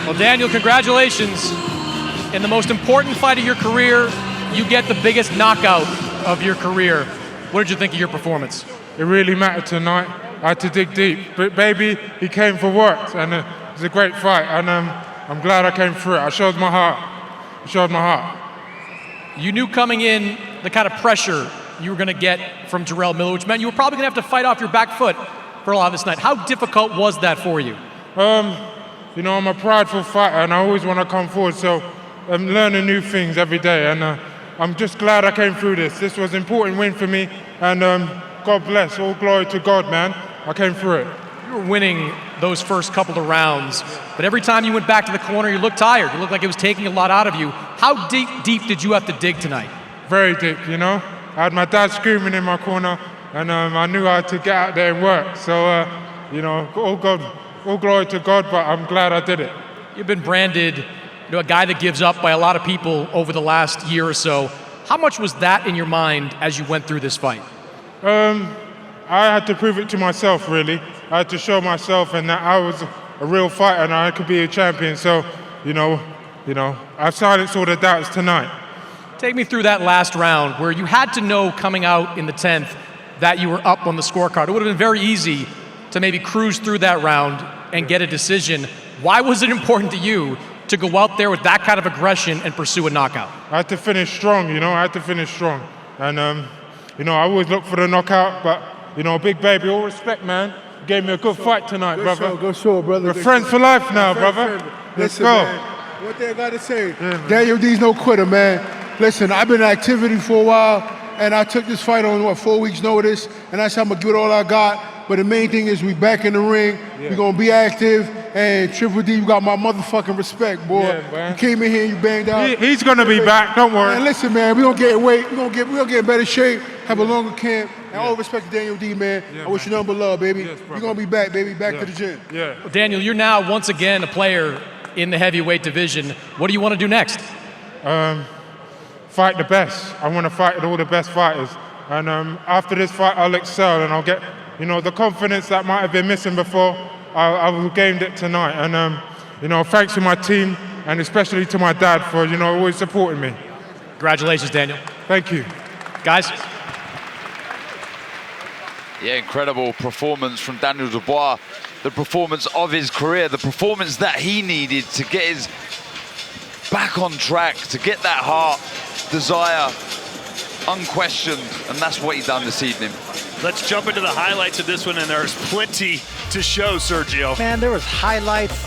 Speaker 3: Well, Daniel, congratulations. In the most important fight of your career, you get the biggest knockout of your career. What did you think of your performance?
Speaker 11: It really mattered tonight. I had to dig deep. But baby, he came for work, and it was a great fight. And I'm glad I came through it. I showed my heart.
Speaker 3: You knew coming in the kind of pressure you were going to get from Jarrell Miller, which meant you were probably going to have to fight off your back foot for a lot of this night. How difficult was that for you?
Speaker 11: You know, I'm a prideful fighter, and I always want to come forward, so I'm learning new things every day, and I'm just glad I came through this. This was an important win for me, and God bless. All glory to God, man. I came through it.
Speaker 3: You were winning those first couple of rounds, but every time you went back to the corner, you looked tired. You looked like it was taking a lot out of you. How deep did you have to dig tonight?
Speaker 11: Very deep, you know. I had my dad screaming in my corner, and I knew I had to get out there and work. So, you know, all glory to God, but I'm glad I did it.
Speaker 3: You've been branded, a guy that gives up by a lot of people over the last year or so. How much was that in your mind as you went through this fight?
Speaker 11: I had to prove it to myself, really. I had to show myself and that I was a real fighter and I could be a champion. So, you know, I've silenced all the doubts tonight.
Speaker 3: Take me through that last round where you had to know coming out in the 10th that you were up on the scorecard. It would have been very easy to maybe cruise through that round and get a decision. Why was it important to you to go out there with that kind of aggression and pursue a knockout?
Speaker 11: I had to finish strong, And, I always look for the knockout, but, Big Baby, all respect, man. You gave me a good fight tonight, brother.
Speaker 9: Go show, brother.
Speaker 11: We're friends for life now, brother. Let's go.
Speaker 9: One thing I gotta say, Daniel D's no quitter, man. Listen, I've been in activity for a while, and I took this fight on, 4 weeks notice, and that's how I'm gonna give it all I got. But the main thing is we back in the ring, we gonna be active, and Triple D, you got my motherfucking respect, boy.
Speaker 11: Yeah,
Speaker 9: you came in here, you banged out.
Speaker 11: He's gonna be back, don't worry.
Speaker 9: Man, listen, man, we gonna get in weight, we gonna get in better shape, have a longer camp, and all respect to Daniel D, man. I wish you nothing but love, baby. You're gonna be back, baby, back to the gym.
Speaker 11: Yeah.
Speaker 3: Well, Daniel, you're now once again a player in the heavyweight division. What do you want to do next?
Speaker 11: Fight the best. I want to fight with all the best fighters. And after this fight, I'll excel and I'll get, the confidence that might have been missing before. I've regained it tonight. And, thanks to my team and especially to my dad for, always supporting me.
Speaker 3: Congratulations, Daniel.
Speaker 11: Thank you.
Speaker 3: Guys?
Speaker 6: Yeah, incredible performance from Daniel Dubois. The performance of his career, the performance that he needed to get his back on track, to get that heart, desire, unquestioned, and that's what he done this evening.
Speaker 12: Let's jump into the highlights of this one, and there's plenty to show, Sergio.
Speaker 16: Man, there was highlights.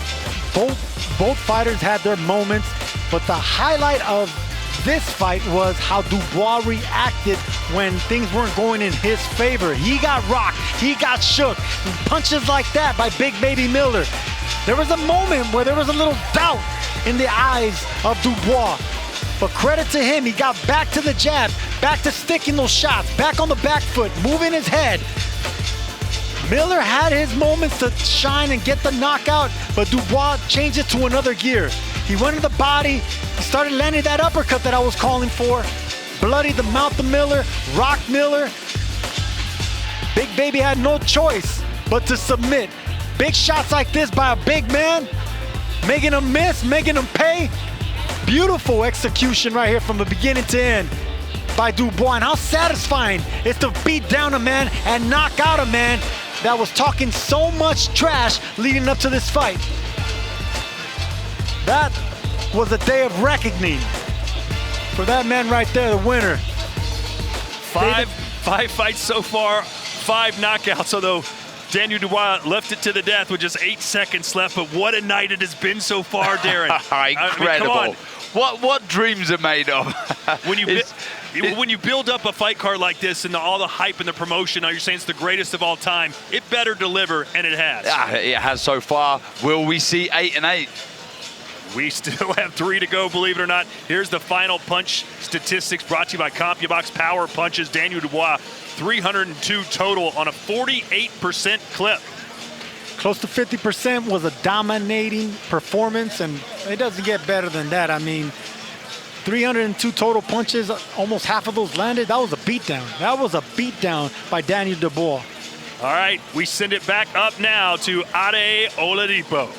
Speaker 16: Both fighters had their moments, but the highlight of this fight was how Dubois reacted when things weren't going in his favor. He got rocked, he got shook, and punches like that by Big Baby Miller. There was a moment where there was a little doubt in the eyes of Dubois. But credit to him, he got back to the jab, back to sticking those shots, back on the back foot, moving his head. Miller had his moments to shine and get the knockout, but Dubois changed it to another gear. He went to the body, he started landing that uppercut that I was calling for, bloodied the mouth of Miller, rocked Miller. Big Baby had no choice but to submit. Big shots like this by a big man, making him miss, making him pay. Beautiful execution right here from the beginning to end by Dubois. And how satisfying it's to beat down a man and knock out a man that was talking so much trash leading up to this fight. That was a day of reckoning for that man right there, the winner.
Speaker 12: Five fights so far, 5 knockouts, although Daniel Dubois left it to the death with just 8 seconds left, but what a night it has been so far, Darren.
Speaker 6: Incredible.
Speaker 12: I mean, come on.
Speaker 6: What dreams are made of?
Speaker 12: When you build up a fight card like this and all the hype and the promotion, now you're saying it's the greatest of all time, it better deliver, and it has.
Speaker 6: It has so far. Will we see 8 and 8?
Speaker 12: We still have 3 to go, believe it or not. Here's the final punch statistics brought to you by CompuBox Power Punches. Daniel Dubois, 302 total on a 48% clip.
Speaker 16: Close to 50% was a dominating performance, and it doesn't get better than that. I mean, 302 total punches, almost half of those landed. That was a beatdown. That was a beatdown by Daniel Dubois.
Speaker 12: All right, we send it back up now to Ade Oladipo.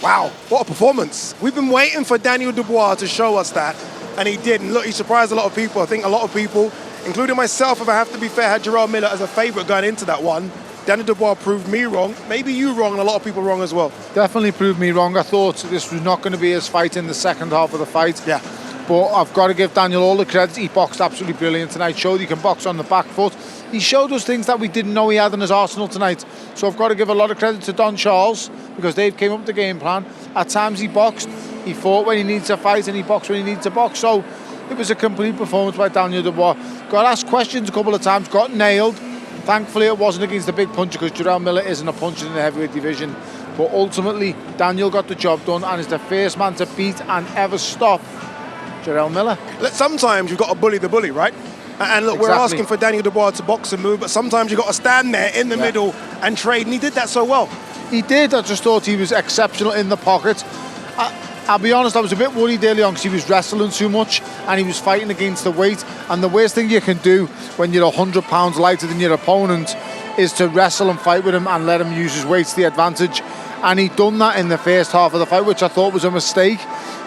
Speaker 1: Wow, what a performance. We've been waiting for Daniel Dubois to show us that, and he did. And look, he surprised a lot of people. I think a lot of people, including myself, if I have to be fair, had Jarrell Miller as a favorite going into that one. Daniel Dubois proved me wrong, maybe you wrong, and a lot of people wrong as well.
Speaker 5: Definitely proved me wrong. I thought this was not going to be his fight in the second half of the fight.
Speaker 1: Yeah.
Speaker 5: But I've got to give Daniel all the credit. He boxed absolutely brilliant tonight. Showed he can box on the back foot. He showed us things that we didn't know he had in his arsenal tonight. So I've got to give a lot of credit to Don Charles, because Dave came up with the game plan. At times he boxed, he fought when he needs to fight, and he boxed when he needs to box. So it was a complete performance by Daniel Dubois. Got asked questions a couple of times, got nailed. Thankfully it wasn't against the big puncher, because Jarrell Miller isn't a puncher in the heavyweight division. But ultimately Daniel got the job done and is the first man to beat and ever stop Jarrell Miller.
Speaker 1: Sometimes you've got to bully the bully, right? And look, we're asking for Daniel Dubois to box and move, but sometimes you've got to stand there in the middle and trade, and he did that so well.
Speaker 5: He did. I just thought he was exceptional in the pocket. I'll be honest, I was a bit worried early on because he was wrestling too much and he was fighting against the weight. And the worst thing you can do when you're 100 pounds lighter than your opponent is to wrestle and fight with him and let him use his weight to the advantage. And he'd done that in the first half of the fight, which I thought was a mistake.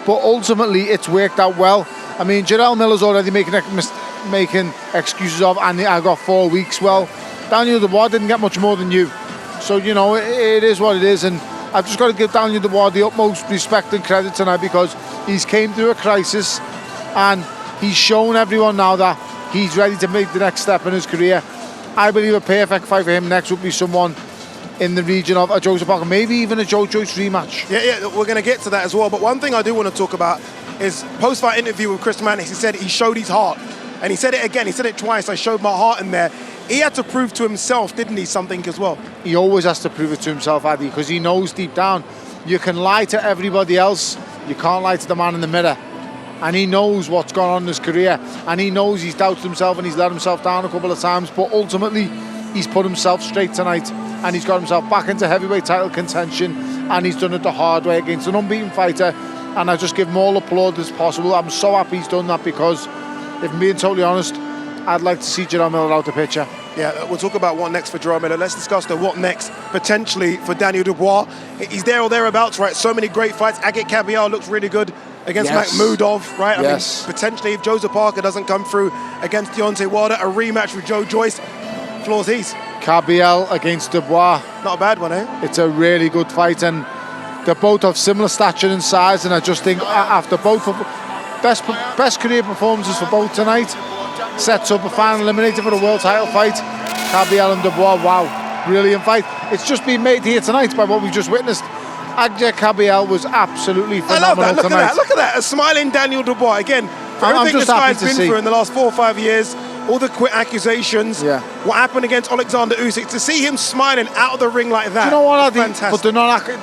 Speaker 5: But ultimately, it's worked out well. I mean, Jarrell Miller's already making excuses of, and I got 4 weeks. Well, Daniel Dubois didn't get much more than you. So, you know, it is what it is. And I've just got to give Daniel Dubois the utmost respect and credit tonight, because he's came through a crisis and he's shown everyone now that he's ready to make the next step in his career. I believe a perfect fight for him next would be someone in the region of a Joseph Parker, maybe even a Joe Joyce rematch.
Speaker 1: Yeah, we're going to get to that as well. But one thing I do want to talk about is post-fight interview with Chris Mannix. He said he showed his heart. And he said it again. He said it twice. I showed my heart in there. He had to prove to himself, didn't he, something as well?
Speaker 5: He always has to prove it to himself, Addy, because he knows deep down you can lie to everybody else. You can't lie to the man in the mirror. And he knows what's gone on in his career. And he knows he's doubted himself and he's let himself down a couple of times. But ultimately, he's put himself straight tonight. And he's got himself back into heavyweight title contention. And he's done it the hard way against an unbeaten fighter. And I just give him all applaud as possible. I'm so happy he's done that because, if I'm being totally honest, I'd like to see Jarrell Miller out the picture.
Speaker 1: Yeah, we'll talk about what next for Jarrell Miller. Let's discuss the what next potentially for Daniel Dubois. He's there or thereabouts, right? So many great fights. Agit Kabayel looks really good against Makhmudov, right?
Speaker 5: Yes.
Speaker 1: I mean, potentially if Joseph Parker doesn't come through against Deontay Wilder, a rematch with Joe Joyce. Floor's his.
Speaker 5: Kabayel against Dubois.
Speaker 1: Not a bad one, eh?
Speaker 5: It's a really good fight, and they're both of similar stature and size, and I just think after both of best career performances for both tonight, sets up a final eliminator for the world title fight. Kabayel and Dubois, wow, brilliant fight. It's just been made here tonight by what we've just witnessed. Agit Kabayel was absolutely phenomenal
Speaker 1: I love that.
Speaker 5: tonight.
Speaker 1: Look at that. A smiling Daniel Dubois. Again, for everything this guy's been through in the last 4 or 5 years, all the quit accusations, what happened against Alexander Usyk, to see him smiling out of the ring like that.
Speaker 5: Do you know what, Addy?
Speaker 1: Fantastic.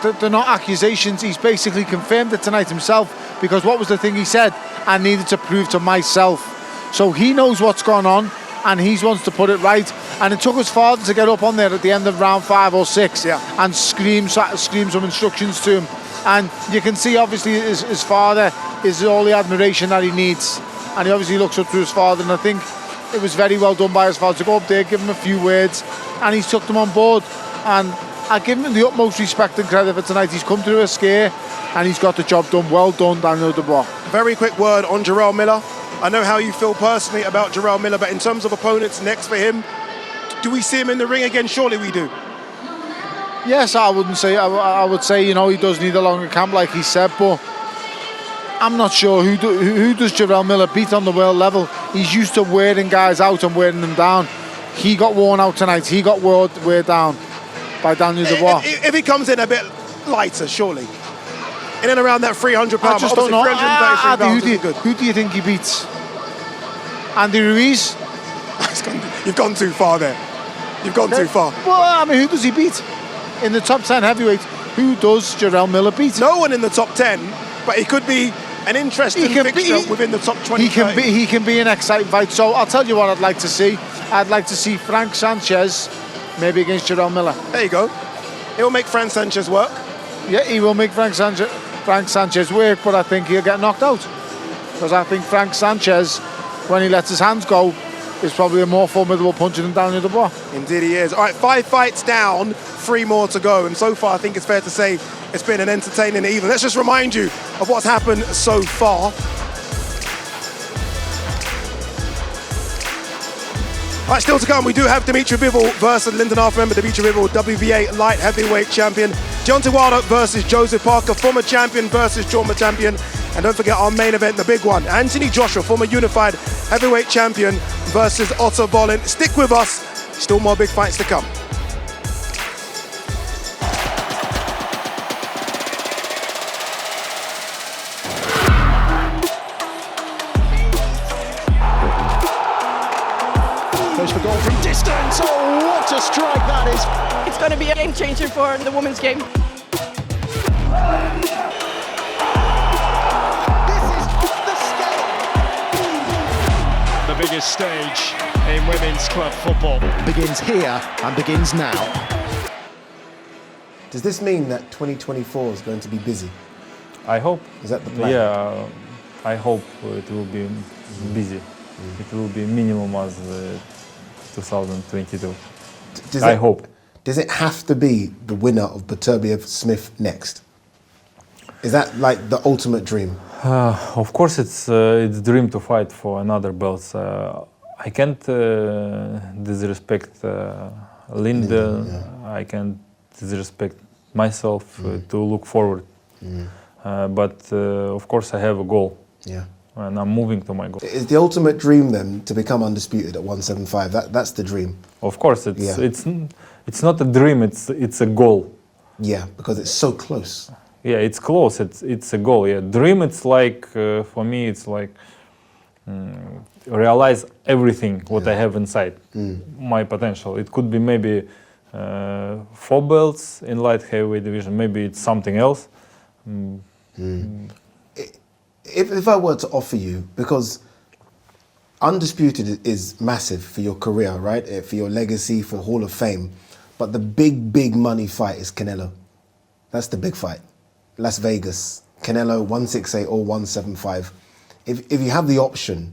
Speaker 5: But they're not accusations. He's basically confirmed it tonight himself, because what was the thing he said? I needed to prove to myself. So he knows what's gone on, and he wants to put it right. And it took his father to get up on there at the end of round 5 or 6 and scream some instructions to him. And you can see, obviously, his father is all the admiration that he needs. And he obviously looks up to his father, and I think it was very well done by his father to go up there, give him a few words, and he's took them on board. And I give him the utmost respect and credit for tonight. He's come through a scare, and he's got the job done. Well done, Daniel Dubois.
Speaker 1: Very quick word on Jarrell Miller. I know how you feel personally about Jarrell Miller, but in terms of opponents next for him, do we see him in the ring again? Surely we do.
Speaker 5: Yes, I wouldn't say. I would say, you know, he does need a longer camp, like he said, but I'm not sure who does Jarrell Miller beat on the world level. He's used to wearing guys out and wearing them down. He got worn out tonight. He got wear down by Daniel Dubois.
Speaker 1: If he comes in a bit lighter, surely. In and around that 300 pound.
Speaker 5: I just don't know.
Speaker 1: Who
Speaker 5: do you think he beats? Andy Ruiz?
Speaker 1: You've gone too far there. You've gone too far.
Speaker 5: Well, I mean, who does he beat? In the top 10 heavyweights, who does Jarrell Miller beat?
Speaker 1: No one in the top 10, but he could be an interesting fixture within the top 20.
Speaker 5: He can be an exciting fight. So I'll tell you what I'd like to see. I'd like to see Frank Sanchez maybe against Jarrell Miller.
Speaker 1: There you go. He'll make Frank Sanchez work.
Speaker 5: Yeah, he will make Frank Sanchez work, but I think he'll get knocked out. Because I think Frank Sanchez, when he lets his hands go, is probably a more formidable puncher than Daniel Dubois.
Speaker 1: Indeed he is. All right, 5 fights down, 3 more to go. And so far, I think it's fair to say it's been an entertaining evening. Let's just remind you of what's happened so far. All right, still to come, we do have Dimitri Bivol versus Lyndon Arthur. Remember, Dimitri Bivol, WBA light heavyweight champion. Deontay Wilder versus Joseph Parker, former champion versus former champion. And don't forget our main event, the big one, Anthony Joshua, former unified heavyweight champion versus Otto Bollin. Stick with us, still more big fights to come.
Speaker 2: Goes for goal from distance. Oh, what a strike that is.
Speaker 20: It's going to be a game changer for the women's game.
Speaker 2: The biggest stage in women's club football begins here and begins now.
Speaker 21: Does this mean that 2024 is going to be busy?
Speaker 22: I hope.
Speaker 21: Is that the plan?
Speaker 22: Yeah, I hope it will be busy. It will be minimum as 2022. I hope.
Speaker 21: Does it have to be the winner of Beterbiev Smith next? Is that like the ultimate dream?
Speaker 22: Of course, it's a dream to fight for another belt. I can't disrespect Lyndon. Yeah. I can't disrespect myself to look forward. But of course, I have a goal.
Speaker 21: Yeah.
Speaker 22: And I'm moving to my goal.
Speaker 21: Is the ultimate dream then to become undisputed at 175? That's the dream.
Speaker 22: Of course, it's it's not a dream. It's a goal.
Speaker 21: Yeah, because it's so close.
Speaker 22: Yeah, it's close. It's a goal. Yeah, dream. It's like for me, it's like realize everything what I have inside, my potential. It could be maybe 4 belts in light heavyweight division. Maybe it's something else.
Speaker 21: If I were to offer you, because Undisputed is massive for your career, right? For your legacy, for Hall of Fame. But the big money fight is Canelo. That's the big fight. Las Vegas. Canelo 168 or 175. If you have the option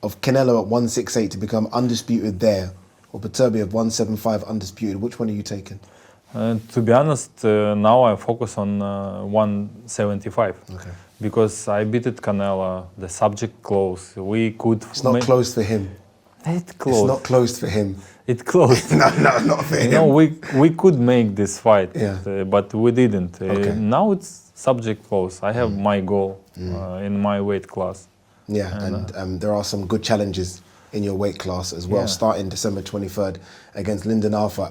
Speaker 21: of Canelo at 168 to become undisputed there, or Beterbiev 175 undisputed, which one are you taking?
Speaker 22: To be honest, now I focus on 175.
Speaker 21: Okay.
Speaker 22: Because I beat it Canelo, the subject close. We could.
Speaker 21: It's not closed for him.
Speaker 22: It's closed.
Speaker 21: It's not closed for him.
Speaker 22: It's closed.
Speaker 21: No, not for him.
Speaker 22: No, we could make this fight,
Speaker 21: Yeah.
Speaker 22: but we didn't.
Speaker 21: Okay.
Speaker 22: Now it's subject close. I have my goal in my weight class.
Speaker 21: Yeah, and there are some good challenges in your weight class as well,
Speaker 22: Yeah.
Speaker 21: starting December 23rd against Lyndon Arthur.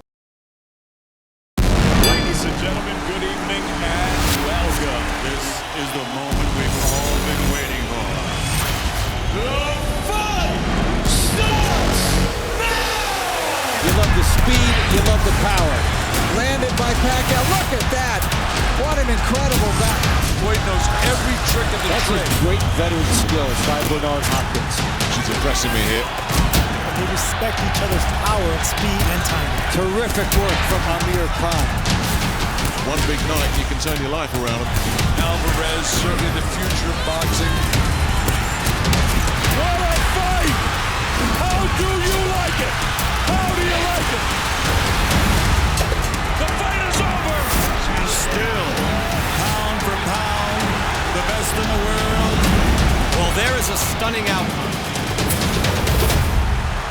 Speaker 14: Ladies and gentlemen, good evening and welcome. This is the moment we've all been waiting for. The fight starts now!
Speaker 4: You love the speed, you love the power. Landed by Pacquiao. Look at that! What an incredible back.
Speaker 14: Floyd knows every trick of the
Speaker 4: That's
Speaker 14: trade.
Speaker 4: with great veteran skills by Bernard Hopkins.
Speaker 14: She's impressing me here.
Speaker 4: They respect each other's power, speed, and timing. Terrific work from Amir Khan.
Speaker 14: One big night, you can turn your life around. Alvarez, certainly the future of boxing. What a fight! How do you like it? How do you like it? The fight is over! She's still, pound for pound, the best in the world.
Speaker 4: Well, there is a stunning outcome.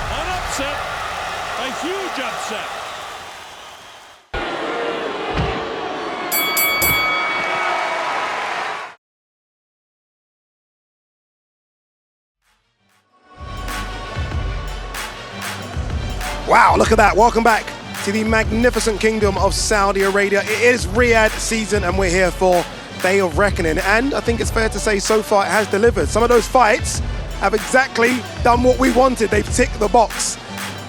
Speaker 14: An upset, a huge upset.
Speaker 1: Wow, look at that. Welcome back to the magnificent kingdom of Saudi Arabia. It is Riyadh season and we're here for Day of Reckoning. And I think it's fair to say so far it has delivered. Some of those fights have exactly done what we wanted. They've ticked the box.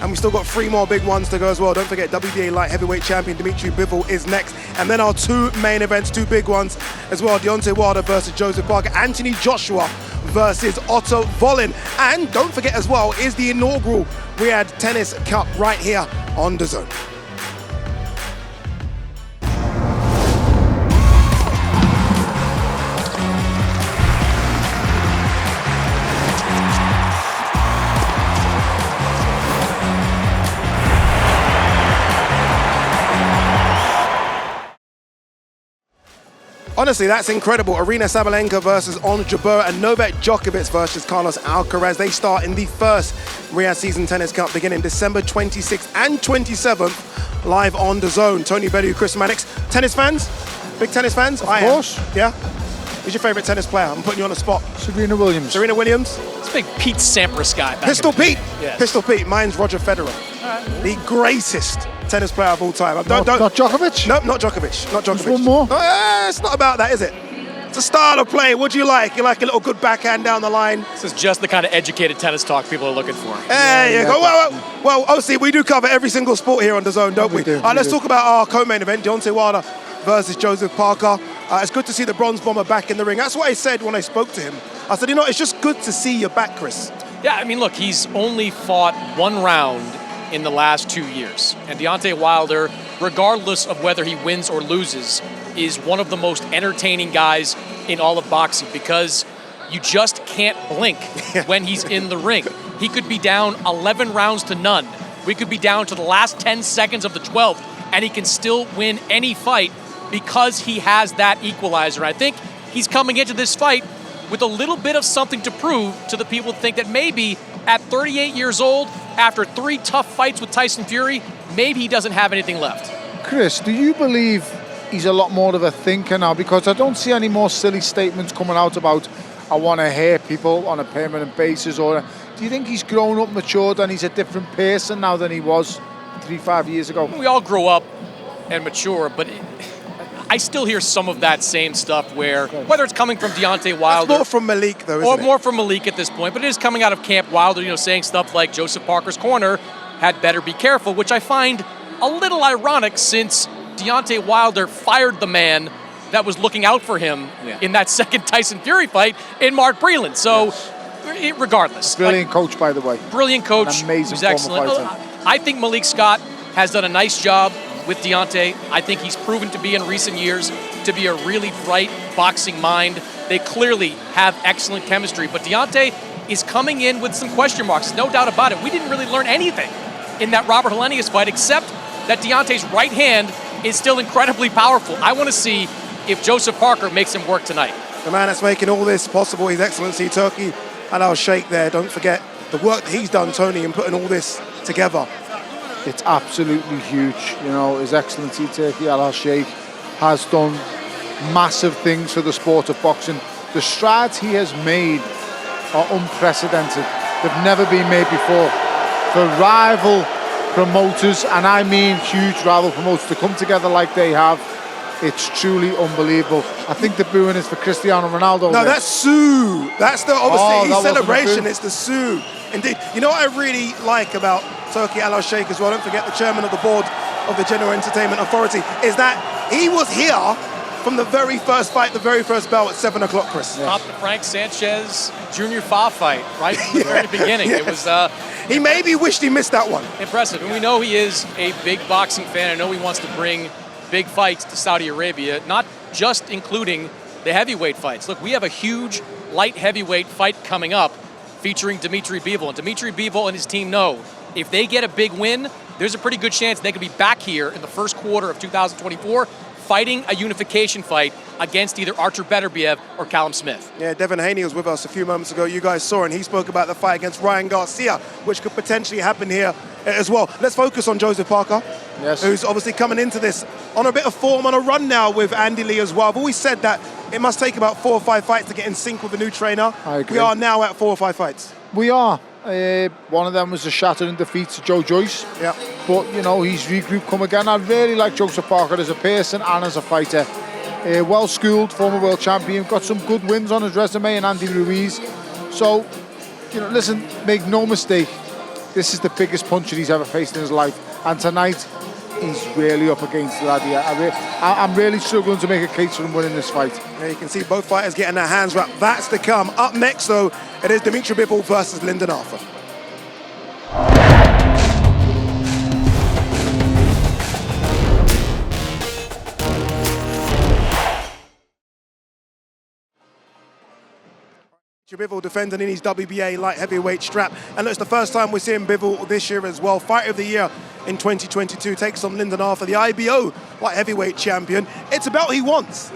Speaker 1: And we still got 3 more big ones to go as well. Don't forget, WBA light heavyweight champion Dimitri Bivol is next. And then our 2 main events, 2 big ones as well. Deontay Wilder versus Joseph Parker. Anthony Joshua versus Otto Volin. And don't forget as well, is the inaugural Riyadh Tennis Cup right here on DAZN. Honestly, that's incredible. Arina Sabalenka versus Ons Jabeur and Novak Djokovic versus Carlos Alcaraz. They start in the first Riyadh Season Tennis Cup beginning December 26th and 27th, live on DAZN. Tony Bellew, Chris Mannix. Tennis fans? Big tennis fans?
Speaker 5: Of course.
Speaker 1: Yeah? Who's your favourite tennis player? I'm putting you on the spot.
Speaker 5: Serena Williams.
Speaker 1: Serena Williams?
Speaker 17: It's a big Pete Sampras guy.
Speaker 1: Pistol Pete.
Speaker 17: Yes.
Speaker 1: Pistol Pete. Mine's Roger Federer. The greatest tennis player of all time.
Speaker 5: Not Djokovic?
Speaker 1: No, not Djokovic. Not Djokovic.
Speaker 5: Just one more?
Speaker 1: It's not about that, is it? It's a style of play. What do you like? You like a little good backhand down the line?
Speaker 17: This is just the kind of educated tennis talk people are looking for.
Speaker 1: There you go. Well, obviously, we do cover every single sport here on DAZN, don't we?
Speaker 5: do.
Speaker 1: Let's talk about our co-main event, Deontay Wilder versus Joseph Parker. It's good to see the Bronze Bomber back in the ring. That's what I said when I spoke to him. I said, it's just good to see you back, Chris.
Speaker 17: Yeah, I mean, look, he's only fought 1 round in the last 2 years. And Deontay Wilder, regardless of whether he wins or loses, is one of the most entertaining guys in all of boxing because you just can't blink when he's in the ring. He could be down 11 rounds to none. We could be down to the last 10 seconds of the 12th, and he can still win any fight because he has that equalizer. I think he's coming into this fight with a little bit of something to prove to the people who think that maybe at 38 years old, after 3 tough fights with Tyson Fury, maybe he doesn't have anything left.
Speaker 5: Chris, do you believe he's a lot more of a thinker now? Because I don't see any more silly statements coming out about, I want to hurt people on a permanent basis. Or do you think he's grown up, matured, and he's a different person now than he was 5 years ago.
Speaker 17: We all grow up and mature, but I still hear some of that same stuff where, whether it's coming from Deontay Wilder.
Speaker 1: That's more from Malik, though, isn't
Speaker 17: or
Speaker 1: it?
Speaker 17: more from Malik at this point, but it is coming out of Camp Wilder, saying stuff like Joseph Parker's corner had better be careful, which I find a little ironic since Deontay Wilder fired the man that was looking out for him in that second Tyson Fury fight in Mark Breland. So, regardless.
Speaker 5: Brilliant coach, by the way.
Speaker 17: Brilliant coach.
Speaker 5: An amazing
Speaker 17: He's excellent.
Speaker 5: fighter.
Speaker 17: I think Malik Scott has done a nice job with Deontay. I think he's proven to be in recent years to be a really bright boxing mind. They clearly have excellent chemistry, but Deontay is coming in with some question marks, no doubt about it. We didn't really learn anything in that Robert Helenius fight except that Deontay's right hand is still incredibly powerful. I want to see if Joseph Parker makes him work tonight.
Speaker 1: The man that's making all this possible, His Excellency Turki Al-Sheikh there. Don't forget the work that he's done, Tony, in putting all this together.
Speaker 5: It's absolutely huge. His Excellency Turki Al-Sheikh has done massive things for the sport of boxing. The strides he has made are unprecedented. They've never been made before. For rival promoters, and I mean huge rival promoters, to come together like they have, it's truly unbelievable. I think the booing is for Cristiano Ronaldo.
Speaker 1: No, that's Sue. That's the obviously
Speaker 5: that
Speaker 1: celebration. It's the Sue. Indeed. You know what I really like about Turki Al-Sheikh as well? Don't forget the chairman of the board of the General Entertainment Authority is that he was here from the very first fight, the very first bell at 7 o'clock, Chris.
Speaker 17: Top the Frank Sanchez Junior Fa fight right from the very beginning. It was.
Speaker 1: He maybe wished he missed that one.
Speaker 17: Impressive, and we know he is a big boxing fan. I know he wants to bring big fights to Saudi Arabia, not just including the heavyweight fights. Look, we have a huge light heavyweight fight coming up featuring Dimitri Bivol. And Dimitri Bivol and his team know if they get a big win, there's a pretty good chance they could be back here in the first quarter of 2024 fighting a unification fight against either Artur Beterbiev or Callum Smith.
Speaker 1: Yeah, Devin Haney was with us a few moments ago. You guys saw, and he spoke about the fight against Ryan Garcia, which could potentially happen here as well. Let's focus on Joseph Parker, who's obviously coming into this on a bit of form, on a run now with Andy Lee as well. I've always said that it must take about 4 or 5 fights to get in sync with the new trainer.
Speaker 5: I agree.
Speaker 1: We are now at 4 or 5 fights.
Speaker 5: We are. One of them was a shattering defeat to Joe Joyce.
Speaker 1: Yeah.
Speaker 5: But, he's regrouped, come again. I really like Joseph Parker as a person and as a fighter. Well-schooled, former world champion, got some good wins on his resume, and Andy Ruiz. So, listen, make no mistake, this is the biggest puncher he's ever faced in his life. And tonight, he's really up against that. I'm really struggling to make a case for him winning this fight.
Speaker 1: Yeah, you can see both fighters getting their hands wrapped. That's to come. Up next, though, it is Dimitri Bivol versus Lyndon Arthur. Bivol defending in his WBA light heavyweight strap, and it's the first time we're seeing Bivol this year as well. Fight of the year in 2022 takes on Lyndon Arthur, the IBO light heavyweight champion. It's a belt he wants.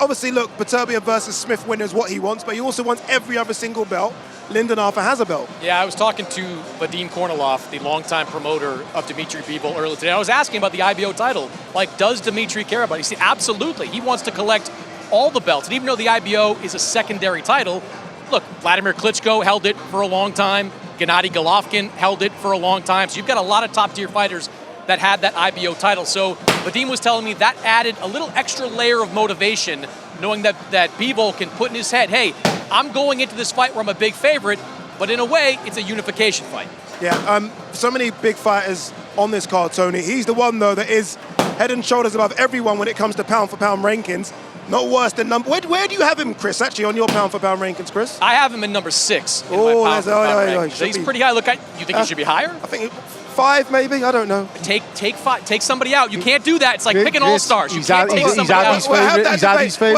Speaker 1: Obviously, look, Beterbiev versus Smith winner is what he wants, but he also wants every other single belt. Lyndon Arthur has a belt.
Speaker 17: Yeah, I was talking to Vadim Kornilov, the longtime promoter of Dimitri Bivol earlier today. I was asking about the IBO title. Like, does Dimitri care about it? He said, absolutely. He wants to collect all the belts. And even though the IBO is a secondary title, look, Vladimir Klitschko held it for a long time. Gennady Golovkin held it for a long time. So you've got a lot of top-tier fighters that had that IBO title. So Vadim was telling me that added a little extra layer of motivation, knowing that Bivol can put in his head, hey, I'm going into this fight where I'm a big favorite, but in a way, it's a unification fight.
Speaker 1: Yeah, so many big fighters on this card, Tony. He's the one, though, that is head and shoulders above everyone when it comes to pound-for-pound rankings. Not worse than number. Where do you have him, Chris? Actually, on your pound-for-pound rankings, Chris?
Speaker 17: I have him in number 6 in my pound-for-pound rankings. He's pretty high. Look, you think he should be higher?
Speaker 1: I think 5, maybe. I don't know.
Speaker 17: Take somebody out. You can't do that. It's like picking all-stars. You can't take somebody out.
Speaker 1: We'll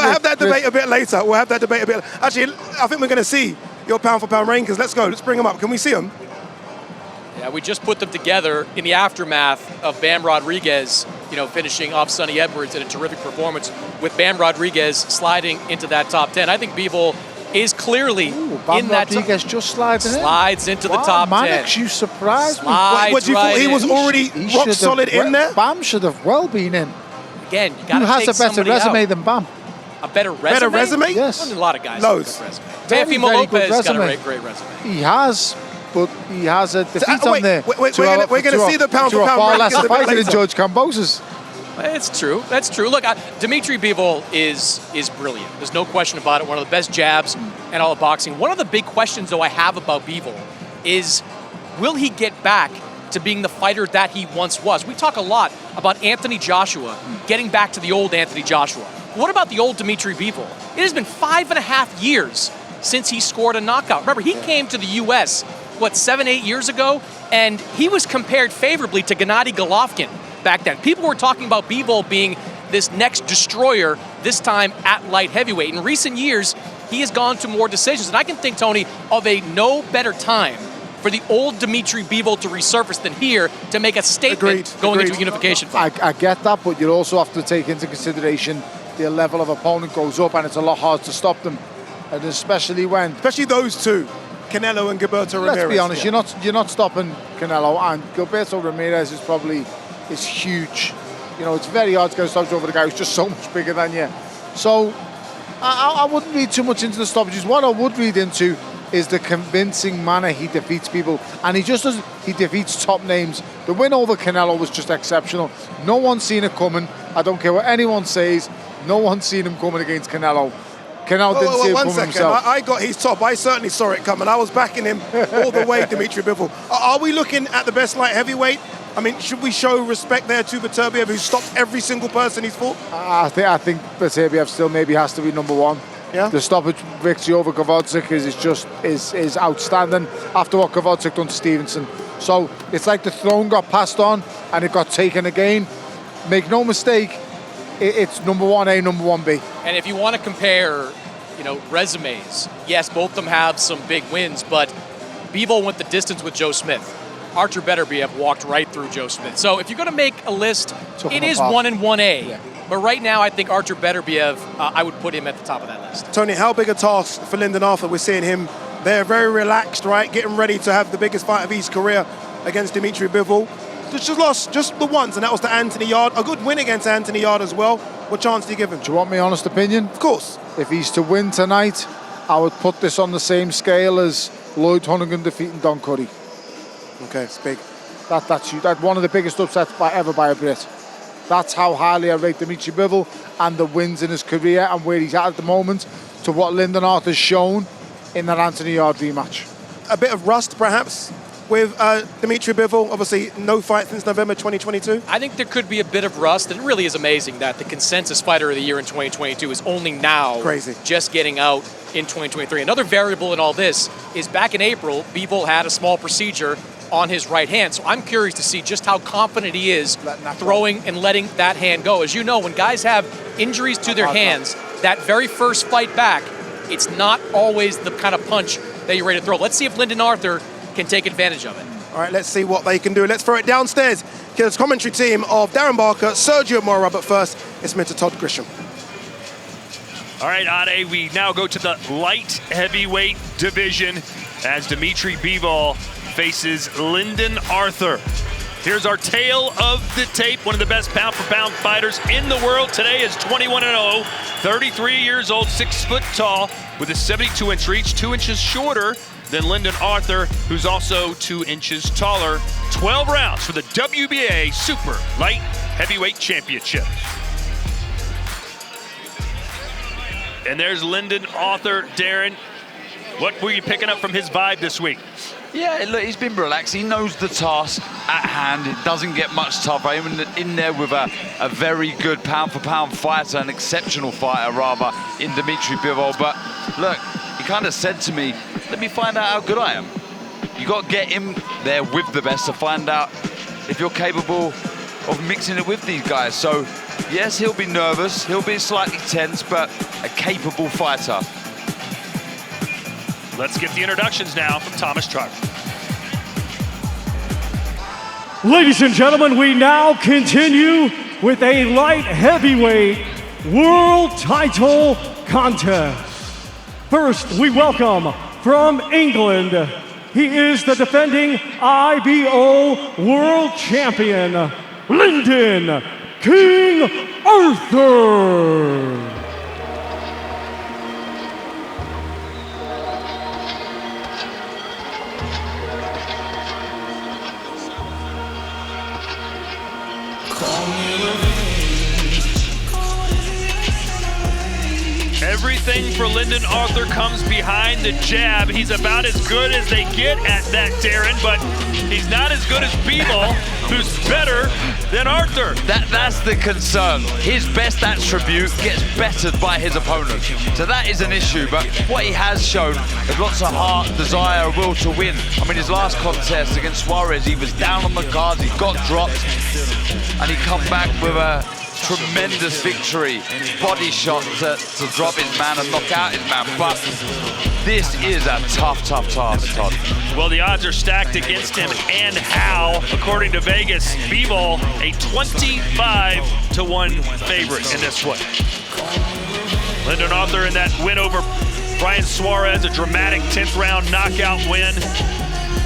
Speaker 1: have that debate a bit later. Actually, I think we're going to see your pound-for-pound rankings. Let's go. Let's bring them up. Can we see them?
Speaker 17: Yeah, we just put them together in the aftermath of Bam Rodriguez, finishing off Sonny Edwards in a terrific performance with Bam Rodriguez sliding into that top 10. I think Bivol is clearly in that
Speaker 5: Rodriguez just slides
Speaker 17: into the top 10.
Speaker 5: Mannix, you surprised me.
Speaker 1: What, you thought he was already rock solid in there?
Speaker 5: Bam should have well been in.
Speaker 17: Again, you got to
Speaker 5: Who has a better resume than Bam?
Speaker 17: A better resume?
Speaker 1: Better resume?
Speaker 5: Yes.
Speaker 17: A lot of guys
Speaker 1: Loads.
Speaker 17: have a good resume. Teofimo Lopez got a great resume.
Speaker 5: He has, but he has a defeat on there.
Speaker 1: We're going to see the pound for pound
Speaker 5: far lesser
Speaker 1: rankings a bit
Speaker 5: fighter than
Speaker 1: later.
Speaker 5: George Kambosos.
Speaker 17: It's true. That's true. Look, Dimitri Bivol is brilliant. There's no question about it. One of the best jabs in all of boxing. One of the big questions, though, I have about Bivol is, will he get back to being the fighter that he once was? We talk a lot about Anthony Joshua getting back to the old Anthony Joshua. What about the old Dimitri Bivol? It has been 5.5 years since he scored a knockout. Remember, he came to the U.S., 7-8 years ago, and he was compared favorably to Gennady Golovkin back then. People were talking about Bivol being this next destroyer, this time at light heavyweight. In recent years, he has gone to more decisions. And I can think, Tony, of a no better time for the old Dimitri Bivol to resurface than here to make a statement going into a unification fight.
Speaker 5: I get that, but you also have to take into consideration the level of opponent goes up, and it's a lot harder to stop them. And especially
Speaker 1: those two, Canelo and Gilberto Ramirez.
Speaker 5: Let's be honest, you're not stopping Canelo, and Gilberto Ramirez is huge. You know, it's very hard to get stopped over the guy who's just so much bigger than you. So I wouldn't read too much into the stoppages. What I would read into is the convincing manner he defeats people, and he defeats top names. The win over Canelo was just exceptional. No one's seen it coming. I don't care what anyone says. No one's seen him coming against Canelo. Canelo didn't see it coming himself.
Speaker 1: I got his top. I certainly saw it coming. I was backing him all the way, Dimitri Bivol. Are we looking at the best light heavyweight? I mean, should we show respect there to Beterbiev, who stopped every single person he's fought?
Speaker 5: I think Beterbiev still maybe has to be number one.
Speaker 1: Yeah.
Speaker 5: The stoppage victory over Kowalczyk is outstanding after what Kowalczyk done to Stevenson. So it's like the throne got passed on and it got taken again. Make no mistake, it's number 1A, number 1B.
Speaker 17: And if you want to compare, resumes, yes, both of them have some big wins, but Bivol went the distance with Joe Smith. Artur Beterbiev walked right through Joe Smith. So if you're going to make a list, it is 1 and 1A. Yeah. But right now, I think Artur Beterbiev, I would put him at the top of that list.
Speaker 1: Tony, how big a task for Lyndon Arthur? We're seeing him there very relaxed, right? Getting ready to have the biggest fight of his career against Dimitri Bivol. Just lost just the once, and that was to Anthony Yard. A good win against Anthony Yard as well. What chance do you give him?
Speaker 5: Do you want my honest opinion?
Speaker 1: Of course.
Speaker 5: If he's to win tonight, I would put this on the same scale as Lloyd Honeyghan defeating Don Curry.
Speaker 1: Okay, it's big.
Speaker 5: That's one of the biggest upsets ever by a Brit. That's how highly I rate Dimitri Bivol and the wins in his career and where he's at the moment to what Lyndon Arthur's shown in that Anthony Yard rematch.
Speaker 1: A bit of rust, perhaps, with Dimitri Bivol. Obviously, no fight since November 2022.
Speaker 17: I think there could be a bit of rust. It really is amazing that the consensus fighter of the year in 2022 is only now just getting out in 2023. Another variable in all this is back in April, Bivol had a small procedure on his right hand. So I'm curious to see just how confident he is throwing and letting that hand go. As you know, when guys have injuries to their hands, that very first fight back, it's not always the kind of punch that you're ready to throw. Let's see if Lyndon Arthur can take advantage of it.
Speaker 1: All right, let's see what they can do. Let's throw it downstairs. Here's the commentary team of Darren Barker, Sergio Mora, but first, it's Mr. Todd Grisham.
Speaker 12: All right, Ade, we now go to the light heavyweight division as Dimitri Bivol faces Lyndon Arthur. Here's our tale of the tape. One of the best pound-for-pound fighters in the world today is 21-0, 33 years old, 6 foot tall, with a 72-inch reach, 2 inches shorter than Lyndon Arthur, who's also 2 inches taller. 12 rounds for the WBA Super Light Heavyweight Championship. And there's Lyndon Arthur. Darren, what were you picking up from his vibe this week?
Speaker 6: Yeah, look, he's been relaxed. He knows the task at hand. It doesn't get much tougher. Even in there with a very good pound-for-pound fighter, an exceptional fighter, rather, in Dimitri Bivol. But look, he kind of said to me, let me find out how good I am. You got to get him there with the best to find out if you're capable of mixing it with these guys. So, yes, he'll be nervous. He'll be slightly tense, but a capable fighter.
Speaker 12: Let's get the introductions now from Thomas Trotter.
Speaker 13: Ladies and gentlemen, we now continue with a light heavyweight world title contest. First, we welcome from England, he is the defending IBO world champion, Lyndon King Arthur.
Speaker 12: Everything for Lyndon Arthur comes behind the jab. He's about as good as they get at that, Darren, but he's not as good as Bivol, who's better than Arthur.
Speaker 6: That's the concern. His best attribute gets bettered by his opponent. So that is an issue, but what he has shown is lots of heart, desire, will to win. I mean, his last contest against Suarez, he was down on the cards, he got dropped, and he come back with a tremendous victory. Body shot to drop his man and knock out his man, but this is a tough task, Todd.
Speaker 12: Well, the odds are stacked against him, and how, according to Vegas, Bivol a 25-1 favorite in this one. Lyndon Arthur in that win over Brian Suarez, a dramatic 10th round knockout win.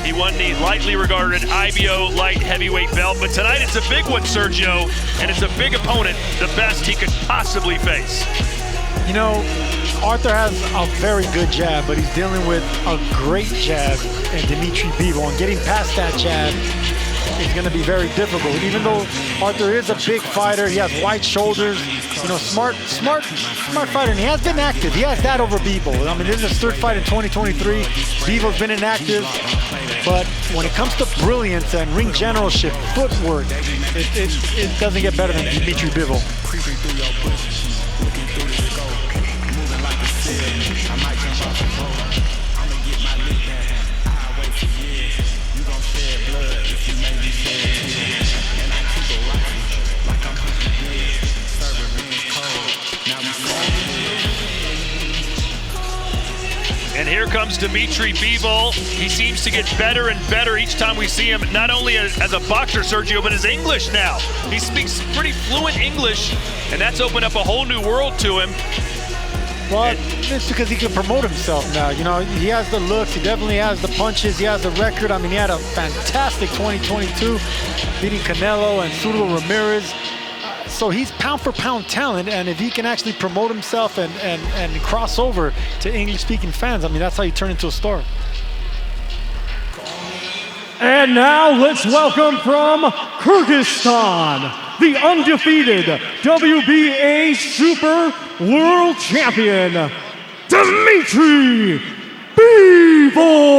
Speaker 12: He won the lightly regarded IBO light heavyweight belt, but tonight it's a big one, Sergio, and it's a big opponent, the best he could possibly face.
Speaker 16: You know, Arthur has a very good jab, but he's dealing with a great jab in Dimitri Bivol, and getting past that jab is going to be very difficult. Even though Arthur is a big fighter, he has wide shoulders, you know, smart fighter, and he has been active. He has that over Bivol. I mean, this is his third fight in 2023. Bivol's been inactive, but when it comes to brilliance and ring generalship, footwork, it doesn't get better than Dimitri Bivol.
Speaker 12: And here comes Dimitri Bivol. He seems to get better and better each time we see him, not only as a boxer, Sergio, but his English now. He speaks pretty fluent English, and that's opened up a whole new world to him.
Speaker 16: Well, it's because he can promote himself now. You know, he has the looks, he definitely has the punches, he has the record. I mean, he had a fantastic 2022, beating Canelo and Zurdo Ramirez. So he's pound for pound talent, and if he can actually promote himself and cross over to English-speaking fans, I mean, that's how you turn into a star.
Speaker 13: And now let's welcome from Kyrgyzstan, the undefeated WBA Super World Champion, Dimitri Bivol.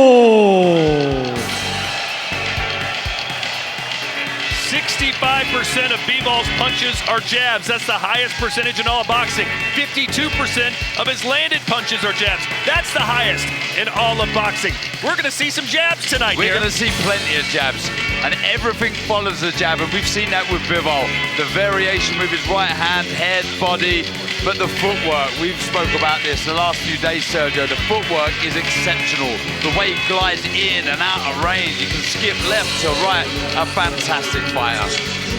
Speaker 12: 65% of Bivol's punches are jabs. That's the highest percentage in all of boxing. 52% of his landed punches are jabs. That's the highest in all of boxing. We're going to see some jabs tonight.
Speaker 6: We're going to see plenty of jabs, and everything follows the jab, and we've seen that with Bivol. The variation with his right hand, head, body, but the footwork, we've spoke about this the last few days, Sergio. The footwork is exceptional. The way he glides in and out of range, he can skip left to right. A fantastic fighter.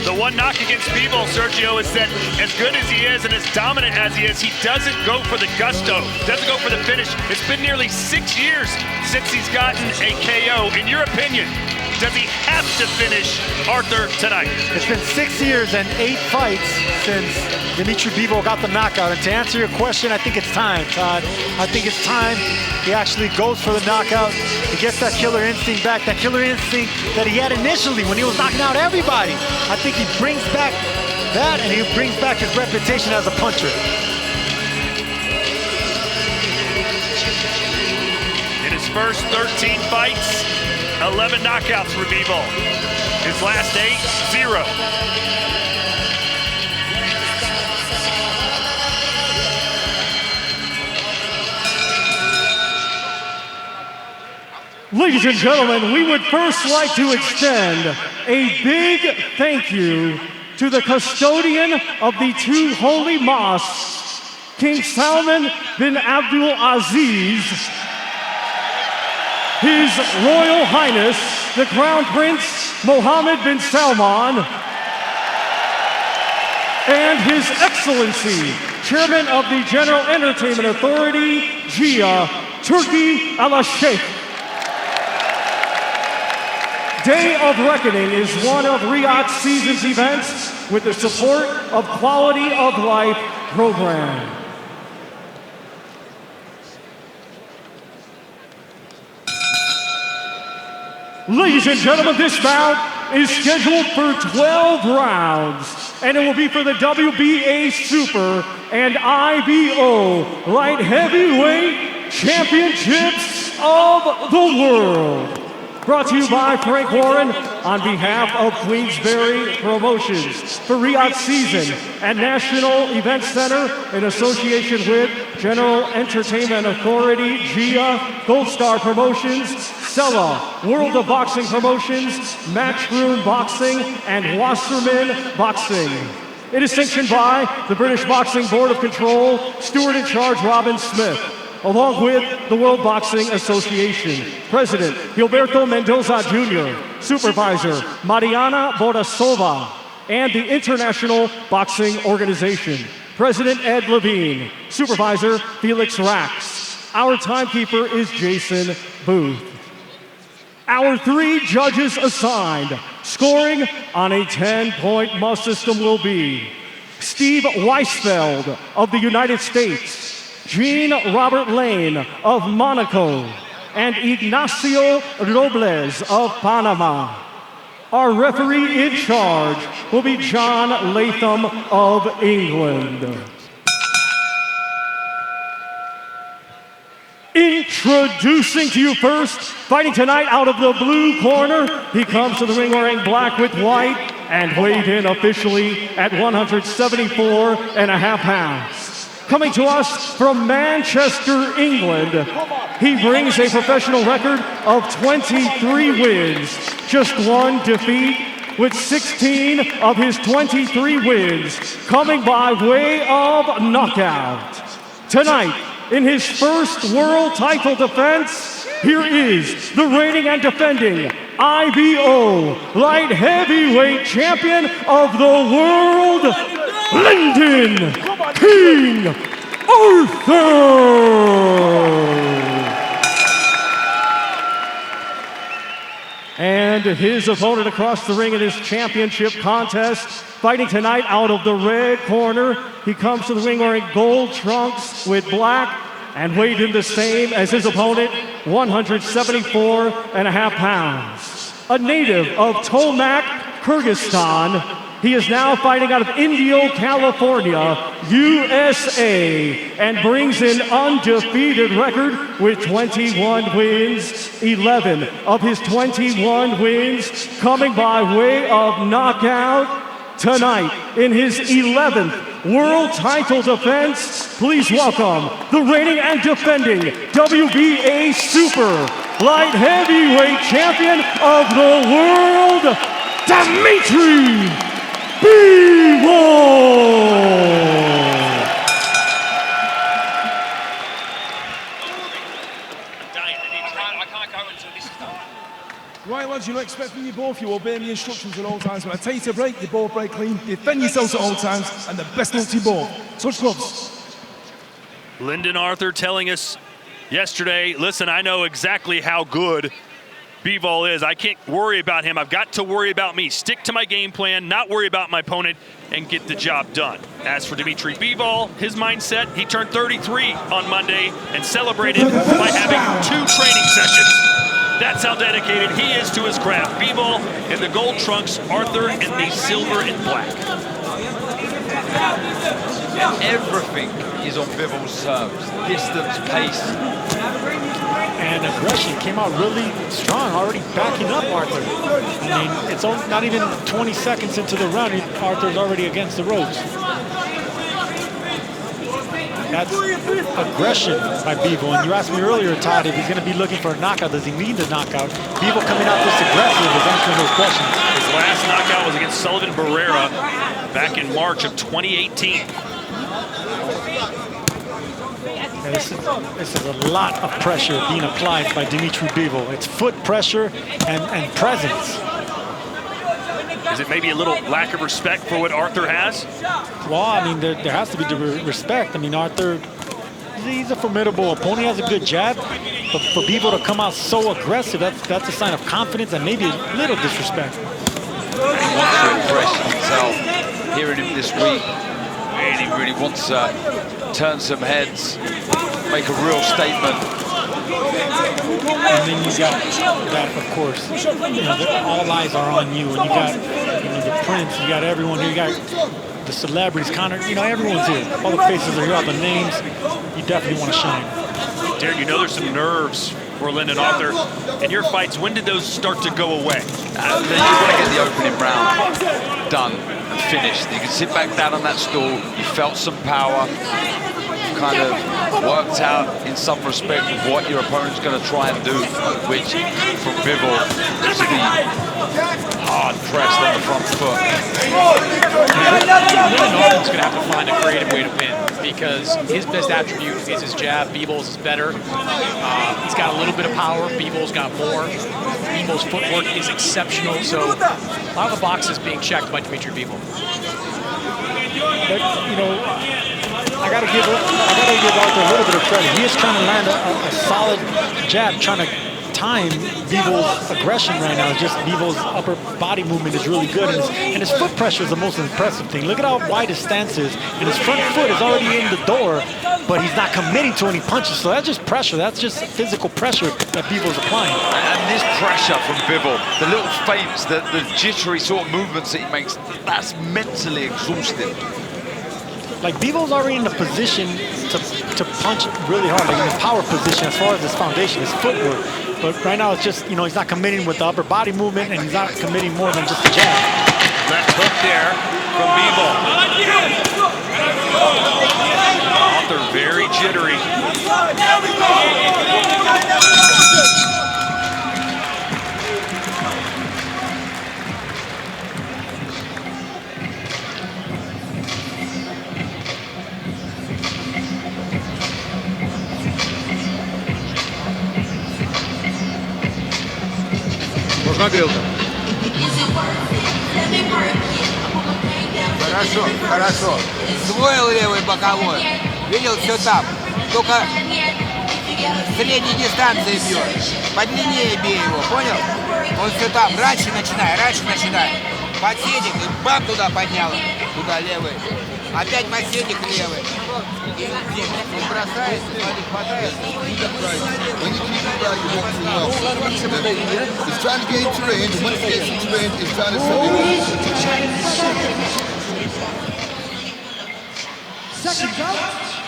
Speaker 12: The one knock against Bivol, Sergio, is that as good as he is and as dominant as he is, he doesn't go for the gusto, doesn't go for the finish. It's been nearly 6 years since he's gotten a KO. In your opinion, does he have to finish Arthur tonight?
Speaker 16: It's been 6 years and 8 fights since Dimitri Bivol got the knockout. And to answer your question, I think it's time, Todd. I think it's time he actually goes for the knockout. He gets that killer instinct back, that killer instinct that he had initially when he was knocking out everybody. I think he brings back that, and he brings back his reputation as a puncher.
Speaker 12: In his first 13 fights, 11 knockouts for Bivol. His last 8, 0.
Speaker 13: Ladies and gentlemen, we would first like to extend a big thank you to the custodian of the two holy mosques, King Salman bin Abdul Aziz, His Royal Highness, the Crown Prince Mohammed bin Salman, and His Excellency, Chairman of the General Entertainment Authority, GIA, Turkey Al-Sheikh. Day of Reckoning is one of Riyadh Season's events with the support of Quality of Life program. Ladies and gentlemen, this bout is scheduled for 12 rounds, and it will be for the WBA Super and IBO Light Heavyweight Championships of the World. Brought to you by Frank Warren on behalf of Queensberry Promotions for Riyadh Season and National Event Center in association with General Entertainment Authority, GIA, Gold Star Promotions, Sella, World of Boxing Promotions, Matchroom Boxing, and Wasserman Boxing. It is sanctioned by the British Boxing Board of Control, Steward in Charge Robin Smith, along with the World Boxing Association. President Gilberto Mendoza Jr., Supervisor Mariana Borasova, and the International Boxing Organization. President Ed Levine, Supervisor Felix Rax. Our timekeeper is Jason Booth. Our 3 judges assigned, scoring on a 10-point must system will be Steve Weisfeld of the United States, Jean Robert Lane of Monaco, and Ignacio Robles of Panama. Our referee in charge will be John Latham of England. Introducing to you first, fighting tonight out of the blue corner, he comes to the ring wearing black with white and weighed in officially at 174.5 pounds. Coming to us from Manchester, England, he brings a professional record of 23 wins, just 1 defeat, with 16 of his 23 wins coming by way of knockout. Tonight, in his first world title defense, here is the reigning and defending IBO Light Heavyweight Champion of the World, Lyndon King Arthur! And his opponent across the ring in his championship contest, fighting tonight out of the red corner. He comes to the ring wearing gold trunks with black and weighed in the same as his opponent, 174.5 pounds. A native of Tomac, Kyrgyzstan, he is now fighting out of Indio, California, USA, and brings an undefeated record with 21 wins, 11 of his 21 wins coming by way of knockout. Tonight, in his 11th world title defense, please welcome the reigning and defending WBA Super Light Heavyweight Champion of the World, Dimitri Bivol!
Speaker 7: Right, lads, you know, expect from you both, you obey the instructions at all times. When I tell you to break, you both break clean. Defend yourselves at all times, and the best luck to you both. Touch gloves.
Speaker 12: Lyndon Arthur telling us yesterday, listen, I know exactly how good Bivol is. I can't worry about him. I've got to worry about me. Stick to my game plan, not worry about my opponent, and get the job done. As for Dimitri Bivol, his mindset, he turned 33 on Monday and celebrated by having 2 training sessions. That's how dedicated he is to his craft. Bivol in the gold trunks, Arthur in the silver and black.
Speaker 6: Everything is on Bivol's terms. Distance, pace.
Speaker 16: And aggression came out really strong, already backing up Arthur. I mean, it's not even 20 seconds into the run, Arthur's already against the ropes. That's aggression by Bivol. And you asked me earlier, Todd, if he's going to be looking for a knockout, does he need the knockout? Bivol coming out this aggressive is answering those questions.
Speaker 12: His last knockout was against Sullivan Barrera back in March of 2018.
Speaker 16: Yeah, this is a lot of pressure being applied by Dimitri Bivol. It's foot pressure and presence.
Speaker 12: Is it maybe a little lack of respect for what Arthur has?
Speaker 16: Well, I mean, there has to be the respect. I mean, Arthur, he's a formidable opponent. He has a good jab. But for Bivol to come out so aggressive, that's a sign of confidence and maybe a little disrespect.
Speaker 6: He wants to impress himself. Hearing him this week, really wants to turn some heads, make a real statement.
Speaker 16: And then you got that, of course, all eyes are on you. And you got the Prince, you got everyone here, you got the celebrities, Connor, everyone's here. All the faces are here, all the names. You definitely want to shine.
Speaker 12: Darren, there's some nerves for Lyndon Arthur. In your fights, when did those start to go away?
Speaker 6: You want to get the opening round done and finished. You can sit back down on that stool. You felt some power. You kind of worked out, in some respect, what your opponent's going to try and do, which, from Bivol, is to be hard pressed on the front foot.
Speaker 17: Lyndon Arthur's going to have to find a creative way to win because his best attribute is his jab. Bivol's is better. He's got a little bit of power. Bivol's got more. Bivol's footwork is exceptional. So a lot of the boxes being checked by Dimitri Bivol.
Speaker 16: But, I gotta give Arthur a little bit of credit. He is trying to land a solid jab, trying to time Bivol's aggression right now. Just Bivol's upper body movement is really good, and his foot pressure is the most impressive thing. Look at how wide his stance is, and his front foot is already in the door, but he's not committing to any punches. So that's just pressure. That's just physical pressure that Bivol's applying.
Speaker 6: And this pressure from Bivol, the little feints, the jittery sort of movements that he makes, that's mentally exhausting.
Speaker 16: Like, Bivol's already in the position to punch really hard, like in his power position as far as his foundation, his footwork. But right now it's just, he's not committing with the upper body movement, and he's not committing more than just a jab.
Speaker 12: Left hook there from Bivol. Arthur very jittery.
Speaker 15: Нагрелся. Хорошо, хорошо.
Speaker 8: Свой левый боковой. Видел, все там. Только средней дистанции бьет. Подлиннее бей его, понял? Он все там. Раньше начинай. Подседик, и бам туда поднял. Туда левый. Опять подседик левый. Он бросает, смотри, хватает.
Speaker 9: He's trying to get into range. Once he gets into range, he's trying to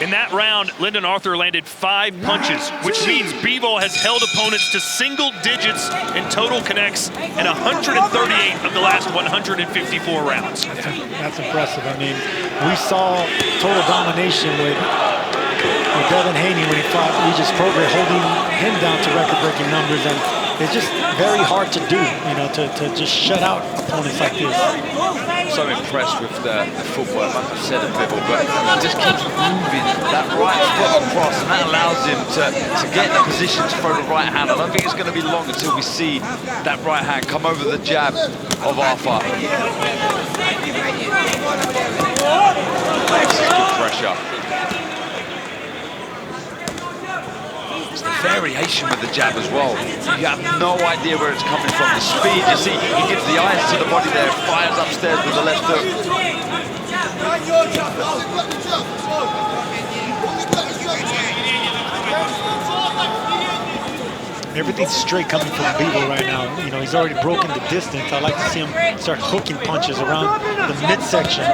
Speaker 12: In that round, Lyndon Arthur landed 5 punches, which means Bivol has held opponents to single digits in total connects in 138 of the last 154 rounds.
Speaker 16: That's impressive. I mean, we saw total domination with Devin Haney when he fought Regis Prograis, holding him down to record-breaking numbers, and it's just very hard to do, to just shut out opponents like this.
Speaker 6: I'm so impressed with the footwork, like I said, of Bivol, but he just keeps moving that right foot across, and that allows him to get in a position to throw the right hand. I don't think it's going to be long until we see that right hand come over the jab of Arthur. Good pressure. It's the variation with the jab as well. You have no idea where it's coming from. The speed, you see, he gives the eyes to the body there, fires upstairs with the left hook.
Speaker 16: Everything's straight coming from Bivol right now. He's already broken the distance. I like to see him start hooking punches around the midsection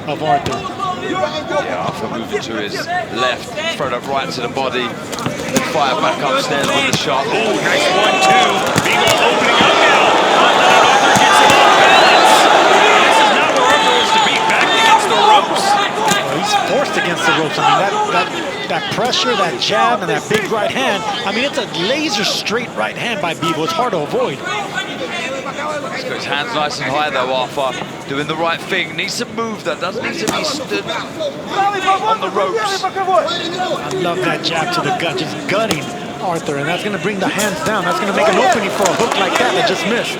Speaker 16: of Arthur.
Speaker 6: Yeah, Arthur moving to his left, throw that right to the body, then fire back upstairs with the shot.
Speaker 12: Oh, nice 1-2. Bivol opening up now. Arthur gets it off balance. This is not where Arthur wants to be, back against the ropes.
Speaker 16: Well, he's forced against the ropes. I mean, that pressure, that jab, and that big right hand. I mean, it's a laser straight right hand by Bivol. It's hard to avoid.
Speaker 6: He's got his hands nice and high though, Arthur. Doing the right thing. Needs to move that. Doesn't need to be stood on the ropes.
Speaker 16: I love that jab to the gut, just gutting Arthur, and that's going to bring the hands down. That's going to make an opening for a hook like that just missed.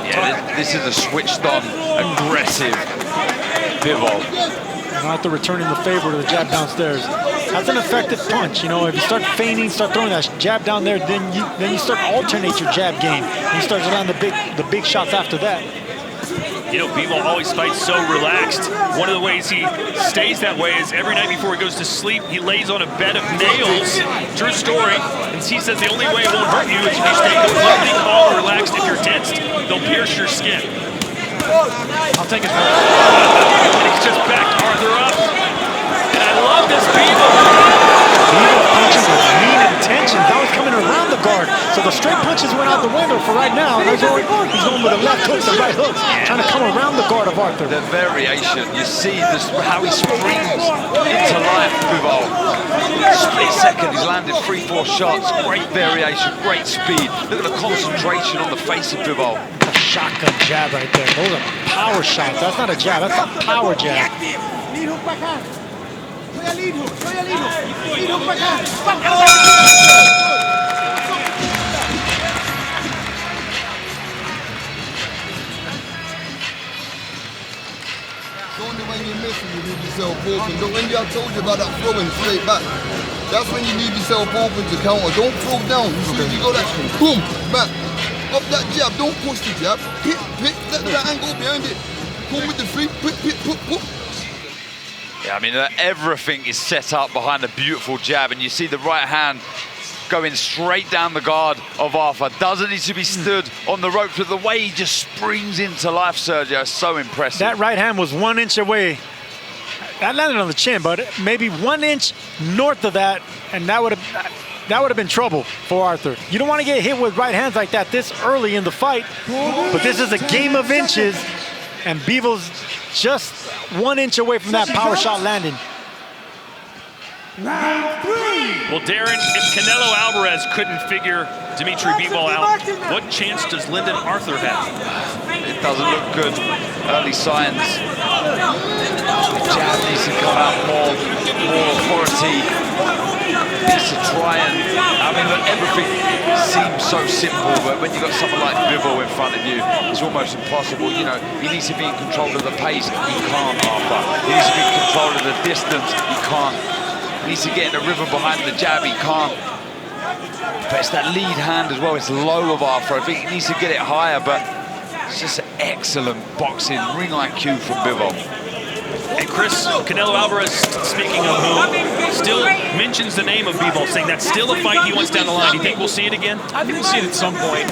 Speaker 6: Yeah, this is a switched-on, aggressive Bivol.
Speaker 16: And Arthur returning the favor to the jab downstairs. That's an effective punch. If you start feigning, start throwing that jab down there, then you start alternate your jab game. You start to land the big shots after that.
Speaker 12: You know, Bivol always fights so relaxed. One of the ways he stays that way is every night before he goes to sleep, he lays on a bed of nails. True story. And he says the only way it won't hurt you is if you stay completely calm or relaxed. If you're tensed, they'll pierce your skin.
Speaker 17: I'll take it.
Speaker 12: He's just backed Arthur up. And I love this Bivol.
Speaker 16: Bivol punches with mean intentions. That was coming around the guard. So the straight punches went out the window for right now. And he's going with the left hooks and right hooks, trying to come around the guard of Arthur.
Speaker 6: The variation, you see this, how he springs into life, Bivol. Split second, he's landed 3-4 shots. Great variation, great speed. Look at the concentration on the face of Bivol.
Speaker 16: Shotgun jab right there. Those are power shots. That's not a jab, that's a power jab.
Speaker 10: Only when you're missing, you leave yourself open. Look, when I told you about that throwing straight back, that's when you leave yourself open to counter. Don't throw down. You see, you go that boom, back. Up that jab, don't push the jab. Hit, let that angle behind it. Come with the free, put.
Speaker 6: Yeah, I mean, everything is set up behind a beautiful jab, and you see the right hand going straight down the guard of Arthur. Doesn't need to be stood on the ropes, but the way he just springs into life, Sergio, is so impressive.
Speaker 16: That right hand was 1 inch away. That landed on the chin, but maybe 1 inch north of that, and that would have been trouble for Arthur. You don't want to get hit with right hands like that this early in the fight, but this is a game of inches, and Bivol's just 1 inch away from that power shot landing.
Speaker 12: Well, Darren, if Canelo Alvarez couldn't figure Dimitri Bivol out, what chance does Lyndon Arthur have?
Speaker 6: It doesn't look good. Early signs. The jab needs to come out more authority. Needs to try and, I mean, look, everything seems so simple, but when you've got someone like Bivol in front of you, it's almost impossible. You know, he needs to be in control of the pace. He can't, Arthur. He needs to be in control of the distance. He can't. He needs to get in the rhythm behind the jab. He can't. But it's that lead hand as well. It's low of Arthur. I think he needs to get it higher, but it's just excellent boxing, ring IQ from Bivol.
Speaker 12: And Chris, Canelo Alvarez, speaking of whom, still mentions the name of Bivol, saying that's still a fight he wants down the line. Do you think we'll see it again?
Speaker 17: I think we'll see it at some point.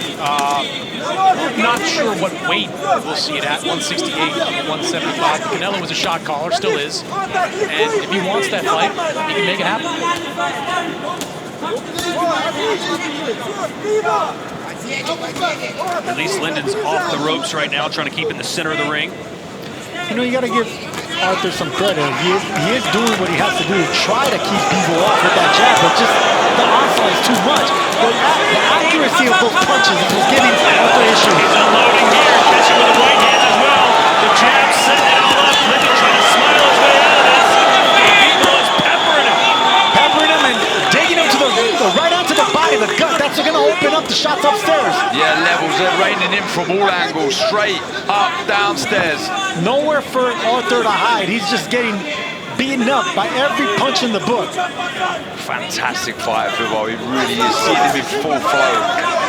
Speaker 17: Not sure what weight we'll see it at, 168, 175. Canelo was a shot caller, still is. And if he wants that fight, he can make it happen.
Speaker 12: At least Lyndon's off the ropes right now, trying to keep in the center of the ring.
Speaker 16: You know, you got to give Arthur some credit. He is doing what he has to do to try to keep Bivol off with that jab, but just the onslaught is too much. The accuracy of those punches is giving Arthur issues.
Speaker 12: He's unloading here, catching with the right hand as well. The jab setting it all up. Lyndon trying to smile his way out of this. Bivol is peppering him.
Speaker 16: Peppering him and digging him to the right onto the body, the gut. That's going to open up the shots upstairs.
Speaker 6: Yeah, levels. They're raining in from all angles, straight up, downstairs.
Speaker 16: Nowhere for Arthur to hide. He's just getting beaten up by every punch in the book.
Speaker 6: Fantastic fight, Bivol. He really is. Seeing him in full flow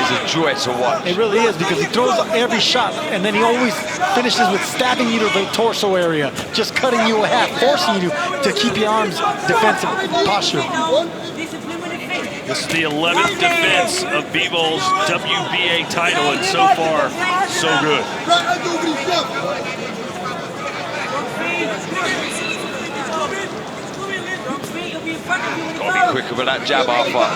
Speaker 6: is a joy to watch.
Speaker 16: It really is, because he throws every shot, and then he always finishes with stabbing you to the torso area, just cutting you in half, forcing you to keep your arms defensive posture.
Speaker 12: This is the 11th defense of Bivol's WBA title, and so far, so good.
Speaker 6: Gotta be quicker with that jab, Arthur.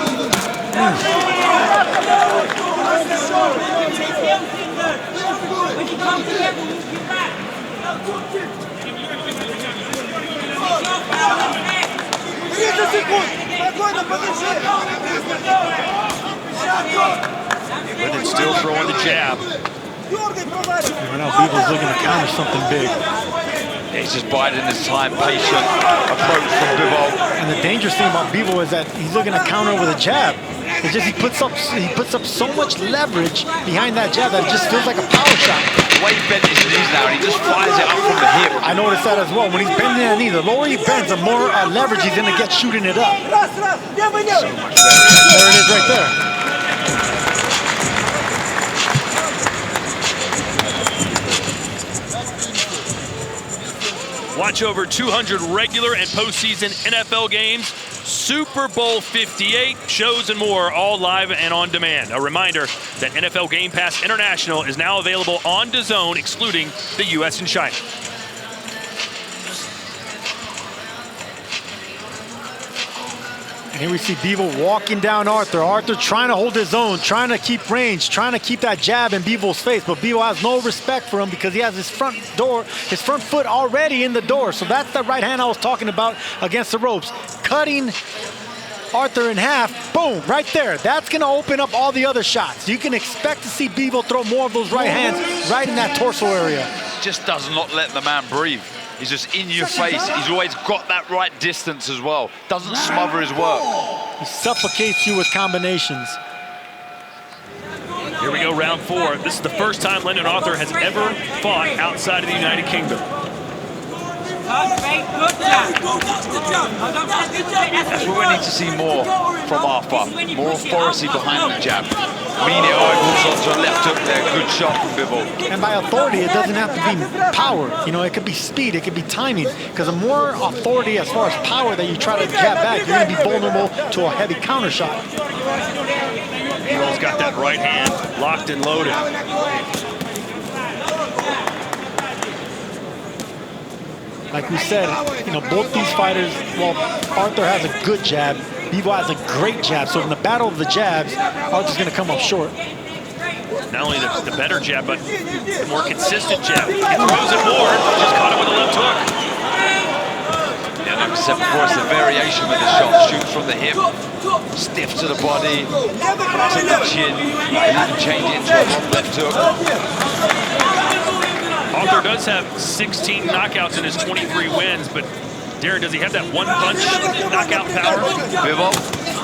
Speaker 12: Lyndon still throwing the jab.
Speaker 16: Right now, Bivol's looking to counter something big.
Speaker 6: He's just biding his time, patient approach from Bivol.
Speaker 16: And the dangerous thing about Bivol is that he's looking to counter with a jab. It's just he puts up so much leverage behind that jab that it just feels like a power shot.
Speaker 6: The way he bends his knees now, and he just fires it up from the hip.
Speaker 16: I noticed that as well. When he's bending that knee, the lower he bends, the more leverage he's going to get shooting it up.
Speaker 6: So much leverage.
Speaker 16: There it is right there.
Speaker 12: Watch over 200 regular and postseason NFL games, Super Bowl 58, shows and more, all live and on demand. A reminder that NFL Game Pass International is now available on DAZN, excluding the US and China.
Speaker 16: Here we see Bivol walking down Arthur. Arthur trying to hold his own, trying to keep range, trying to keep that jab in Bivol's face. But Bivol has no respect for him because he has his front foot already in the door. So that's the right hand I was talking about against the ropes. Cutting Arthur in half, boom, right there. That's going to open up all the other shots. You can expect to see Bivol throw more of those right hands right in that torso area.
Speaker 6: Just does not let the man breathe. He's just in your face. He's always got that right distance as well. Doesn't smother his work.
Speaker 16: He suffocates you with combinations.
Speaker 12: Here we go, round 4. This is the first time Lyndon Arthur has ever fought outside of the United Kingdom.
Speaker 6: That's what we need to see more from Arthur. More authority behind the jab. Immediate eyeballs onto a left hook there. Good shot from Bivol.
Speaker 16: And by authority, it doesn't have to be power. You know, it could be speed, it could be timing. Because the more authority as far as power that you try to jab back, you're going to be vulnerable to a heavy counter shot.
Speaker 12: Bivol's got that right hand locked and loaded.
Speaker 16: Like we said, you know, both these fighters, well, Arthur has a good jab, Bivol has a great jab. So in the battle of the jabs, Arthur's going to come up short.
Speaker 12: Not only the better jab, but the more consistent jab. He throws it more, just caught it with a left hook.
Speaker 6: Yeah, like I said before, it's the variation with the shot. Shoots from the hip, stiff to the body, to the chin, and even change it into a left hook.
Speaker 12: Arthur does have 16 knockouts in his 23 wins, but Darren, does he have that one punch knockout power?
Speaker 6: Bivol?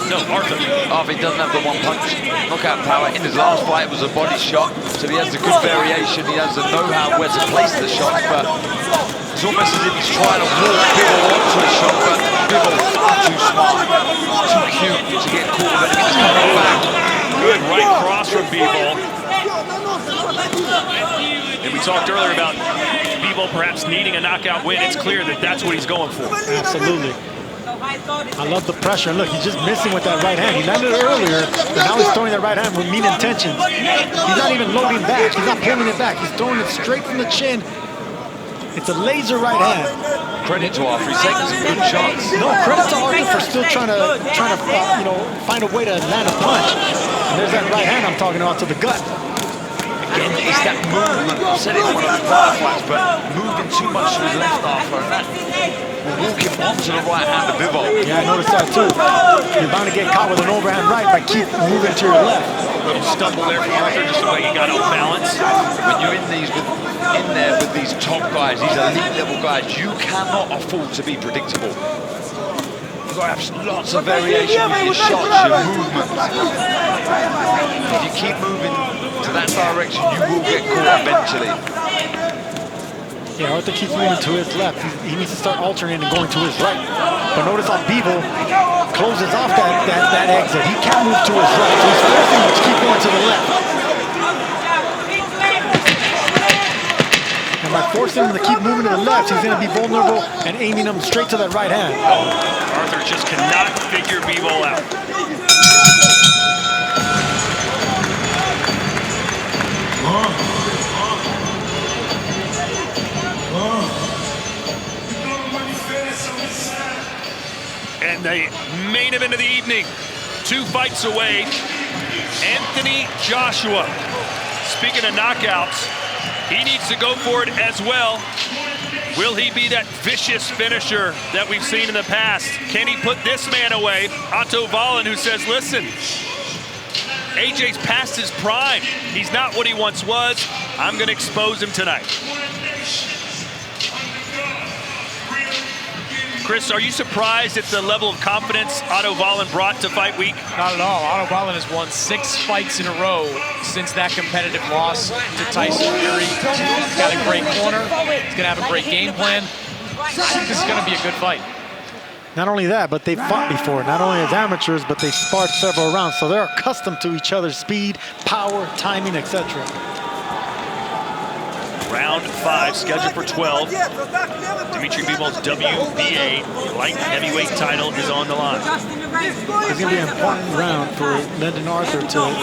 Speaker 12: No, Arthur.
Speaker 6: Arthur doesn't have the one punch knockout power. In his last fight, it was a body shot, so he has the good variation. He has the know-how where to place the shots, but it's almost as if he's trying to walk Bivol onto a shot, but Bivol's too smart, too cute to get caught with it. He's coming back.
Speaker 12: Good right cross from Bivol. And we talked earlier about Bivol perhaps needing a knockout win. It's clear that that's what he's going for.
Speaker 16: Absolutely. I love the pressure. Look, he's just missing with that right hand. He landed it earlier, but now he's throwing that right hand with mean intentions. He's not even loading back. He's not pulling it back. He's throwing it straight from the chin. It's a laser right hand.
Speaker 6: Credit to Arthur. He's taking some good shots.
Speaker 16: No, credit to Arthur for still trying to you know, find a way to land a punch. And there's that right hand I'm talking about to the gut.
Speaker 6: Again, it's that movement. I've said it in one of the prior fights, but moving too much to his left, Arthur, and that will walk him onto the right hand of Bivol.
Speaker 16: Yeah, I noticed that too. You're bound to get caught with an overhand right by keep moving to your left.
Speaker 12: A little stumble there from Arthur, just the way he got off balance.
Speaker 6: When you're in there with these top guys, these elite level guys, you cannot afford to be predictable. You've got to have lots of variation with your shots, your movements. If you keep moving to that direction, you will get caught eventually.
Speaker 16: Yeah, Arthur keeps moving to his left. He needs to start alternating and going to his right. But notice how Bivol closes off that exit. He can't move to his right, so he's forcing him to keep going to the left. And by forcing him to keep moving to the left, he's going to be vulnerable and aiming him straight to that right hand.
Speaker 12: Arthur just cannot figure Bivol out. And the main event of the evening, 2 fights away, Anthony Joshua. Speaking of knockouts, he needs to go for it as well. Will he be that vicious finisher that we've seen in the past? Can he put this man away? Otto Wallin, who says, listen, AJ's past his prime. He's not what he once was. I'm going to expose him tonight. Chris, are you surprised at the level of confidence Otto Wallin brought to fight week?
Speaker 17: Not at all. Otto Wallin has won 6 fights in a row since that competitive loss to Tyson Fury. He's got a great corner. He's going to have a great game plan. I think this is going to be a good fight.
Speaker 16: Not only that, but they've fought before. Not only as amateurs, but they've sparred several rounds. So they're accustomed to each other's speed, power, timing, etc.
Speaker 12: Round 5, scheduled for 12. Dimitri Bivol's WBA light heavyweight title is on the line.
Speaker 16: It's going to be an important round for Lyndon Arthur to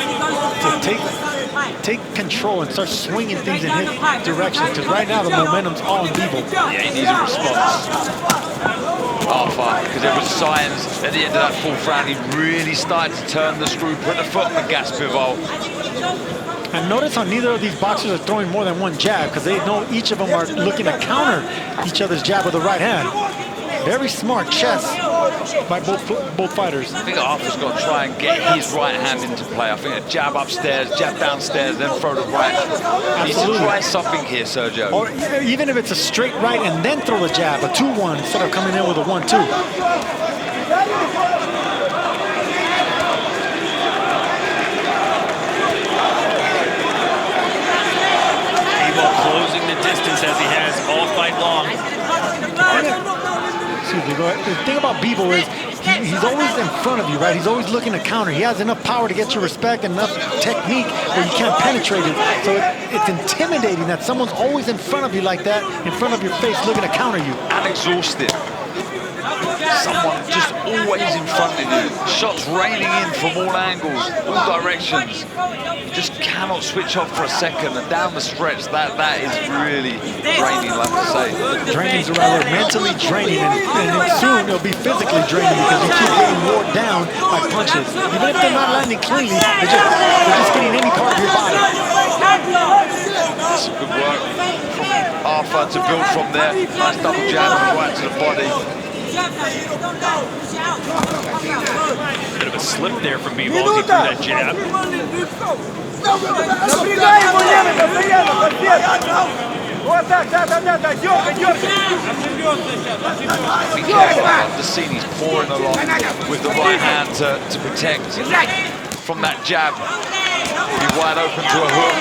Speaker 16: take control and start swinging things in his direction, because right now the momentum's all on Bivol.
Speaker 6: Yeah, he needs a response. Because there were signs at the end of that fourth round he really started to turn the screw, put the foot on the gas, Bivol.
Speaker 16: And notice how neither of these boxers are throwing more than one jab, because they know each of them are looking to counter each other's jab with the right hand. Very smart chess by both fighters.
Speaker 6: I think Arthur's got to try and get his right hand into play. I think a jab upstairs, jab downstairs, then throw the right. He needs to try something here, Sergio.
Speaker 16: Or even if it's a straight right and then throw the jab, a 2-1 instead of coming in with a 1-2.
Speaker 12: Closing the distance as he has all fight long.
Speaker 16: Excuse me, the thing about Bivol is he's always in front of you, right? He's always looking to counter. He has enough power to get your respect and enough technique where you can't penetrate him. So it's intimidating that someone's always in front of you like that, in front of your face, looking to counter you.
Speaker 6: And exhausted. Someone just always in front of you. Shots raining in from all angles, all directions. You just cannot switch off for a second. And down the stretch, that is really draining, like I say.
Speaker 16: Draining's rather mentally draining, and soon it'll be physically draining because you keep getting wore down by punches. Even if they're not landing cleanly, they're just getting any part of your body.
Speaker 6: Some good work from Arthur to build from there. Nice double jab right to the body.
Speaker 12: Bit of a slip there from Bivol as he threw that jab.
Speaker 6: Be careful on the scene, he's pouring along with the right hand to protect from that jab. Be wide open to a hook.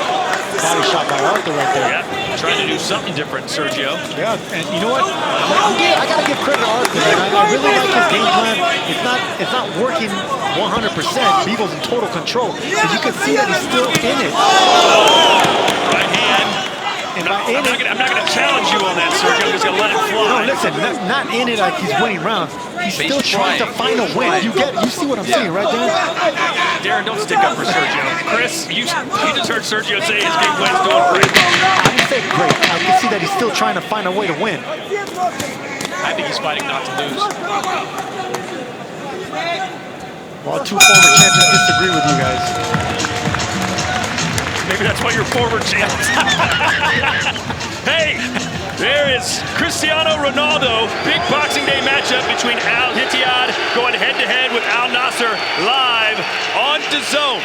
Speaker 16: Body shot by Arthur right there.
Speaker 12: Yeah, trying to do something different, Sergio.
Speaker 16: Yeah, and you know what? I gotta give credit to Arthur, man. I really like his game plan. It's not working 100%. Bivol's in total control, but you can see that he's still in it.
Speaker 12: Right hand. I'm not going to challenge you on that, Sergio. I'm just going to let it fly.
Speaker 16: No, listen, not in it like he's winning rounds. He's still trying to find a win. You see what I'm saying, right, Darren?
Speaker 12: Darren, don't stick up for Sergio. Chris, you just heard Sergio say his game plan's doing great.
Speaker 16: I didn't say great. I can see that he's still trying to find a way to win.
Speaker 17: I think he's fighting not to lose.
Speaker 16: Well, two former champions disagree with you guys.
Speaker 12: Maybe that's why you're former champs. Hey, there is Cristiano Ronaldo. Big Boxing Day matchup between Al Hittiyad going head-to-head with Al Nasser live on DAZN.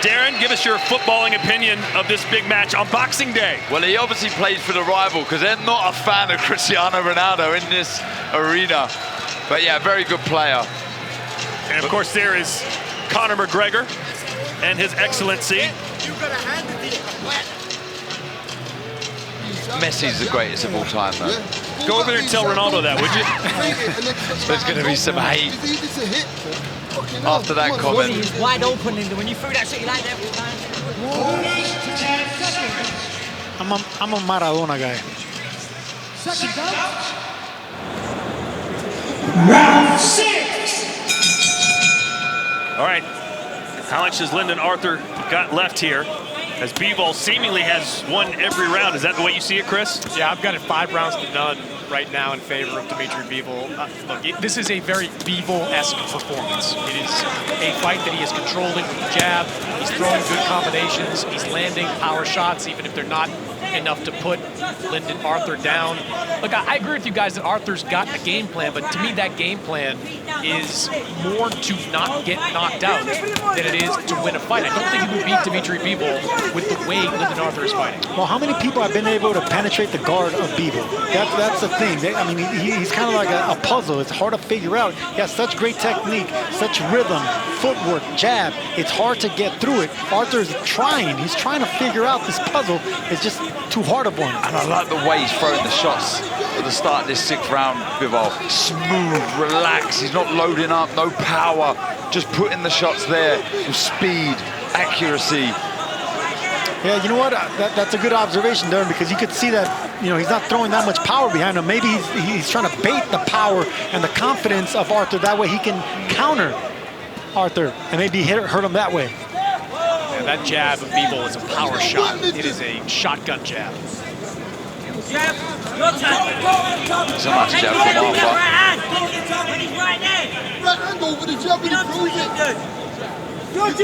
Speaker 12: Darren, give us your footballing opinion of this big match on Boxing Day.
Speaker 6: Well, he obviously played for the rival because they're not a fan of Cristiano Ronaldo in this arena. But yeah, very good player.
Speaker 12: And of course, there is Conor McGregor and his excellency.
Speaker 6: Messi's the greatest of all time, though.
Speaker 12: Go over there and tell Ronaldo that, would you?
Speaker 6: There's going to be some hate after that comment.
Speaker 18: He's wide open, and when you threw that shit, you like that.
Speaker 16: I'm a Maradona guy.
Speaker 12: Round 6. All right. How much has Lyndon Arthur got left here? As Bivol seemingly has won every round. Is that the way you see it, Chris?
Speaker 17: Yeah, I've got it 5 rounds to none right now in favor of Dimitri Bivol.
Speaker 3: Look, this is a very Bivol-esque performance. It is a fight that he is controlling with the jab. He's throwing good combinations. He's landing power shots, even if they're not enough to put Lyndon Arthur down. Look, I agree with you guys that Arthur's got a game plan, but to me that game plan is more to not get knocked out than it is to win a fight. I don't think he would beat Dimitri Bivol with the way Lyndon Arthur is fighting.
Speaker 16: Well, how many people have been able to penetrate the guard of Bivol? That's the thing. I mean, he's kind of like a puzzle. It's hard to figure out. He has such great technique, such rhythm, footwork, jab. It's hard to get through it. Arthur's trying. He's trying to figure out this puzzle. It's just too hard of one.
Speaker 6: And I like the way he's throwing the shots at the start of this 6th round, Bivol. Smooth, relaxed. He's not loading up, no power. Just putting the shots there with speed, accuracy.
Speaker 16: Yeah, you know what? That's a good observation, Darren, because you could see that, you know, he's not throwing that much power behind him. Maybe he's trying to bait the power and the confidence of Arthur. That way he can counter Arthur and maybe hurt him that way.
Speaker 17: Yeah, that jab of Bivol is a power shot. It is a shotgun jab.
Speaker 6: It's a nice jab from Arthur.
Speaker 10: Right hand over the jab and he throws it.
Speaker 12: It's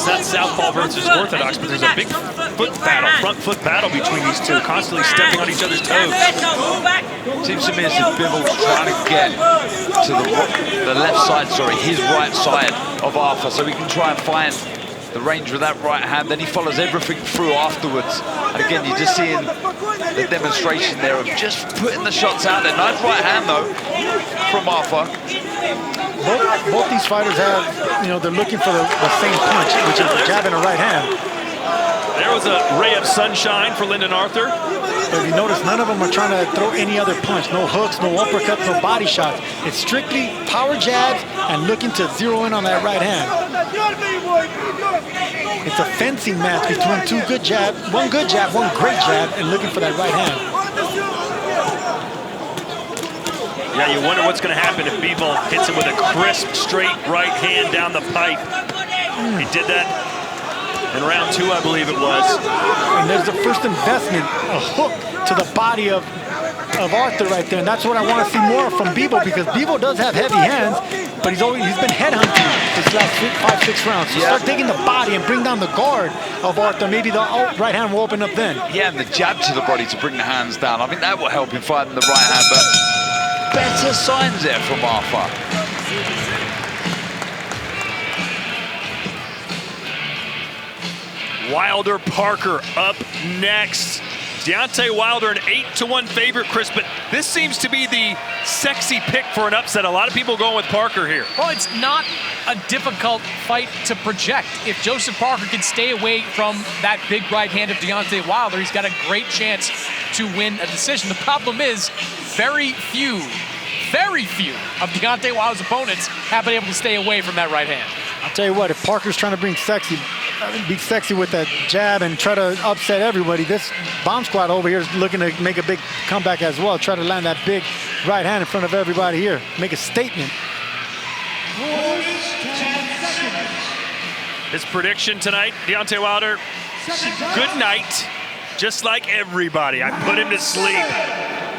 Speaker 12: not southpaw versus orthodox, but there's a big foot battle, front foot battle between these two, constantly stepping on each other's toes.
Speaker 6: Seems to me as if Bivol's trying to get to the left side, his right side of Arthur, so he can try and find the range with that right hand. Then he follows everything through afterwards. And again, you're just seeing the demonstration there of just putting the shots out there. Nice right hand, though, from Arthur.
Speaker 16: Both these fighters have, you know, they're looking for the same punch, which is a jab and a right hand.
Speaker 12: There was a ray of sunshine for Lyndon Arthur.
Speaker 16: But if you notice, none of them are trying to throw any other punch. No hooks, no uppercuts, no body shots. It's strictly power jabs and looking to zero in on that right hand. It's a fencing match between one good jab, one great jab, and looking for that right hand.
Speaker 12: Yeah, you wonder what's going to happen if Bivol hits him with a crisp, straight right hand down the pipe. He did that in round 2, I believe it was.
Speaker 16: And there's the first investment, a hook to the body of Arthur right there, and that's what I want to see more from Bivol, because Bivol does have heavy hands, but he's been headhunting this last 5-6 rounds. So start taking the body and bring down the guard of Arthur. Maybe the right hand will open up then.
Speaker 6: Yeah, and the jab to the body to bring the hands down. I think that will help him fighting the right hand, but better signs there from Arthur.
Speaker 12: Wilder Parker up next. Deontay Wilder an 8-1 favorite, Chris, but this seems to be the sexy pick for an upset. A lot of people going with Parker here.
Speaker 17: Well, it's not a difficult fight to project. If Joseph Parker can stay away from that big right hand of Deontay Wilder, he's got a great chance to win a decision. The problem is very few of Deontay Wilder's opponents have been able to stay away from that right hand.
Speaker 16: I'll tell you what, if Parker's trying to be sexy with that jab and try to upset everybody, this Bomb Squad over here is looking to make a big comeback as well. Try to land that big right hand in front of everybody here. Make a statement.
Speaker 12: His prediction tonight, Deontay Wilder, good night, just like everybody. I put him to sleep.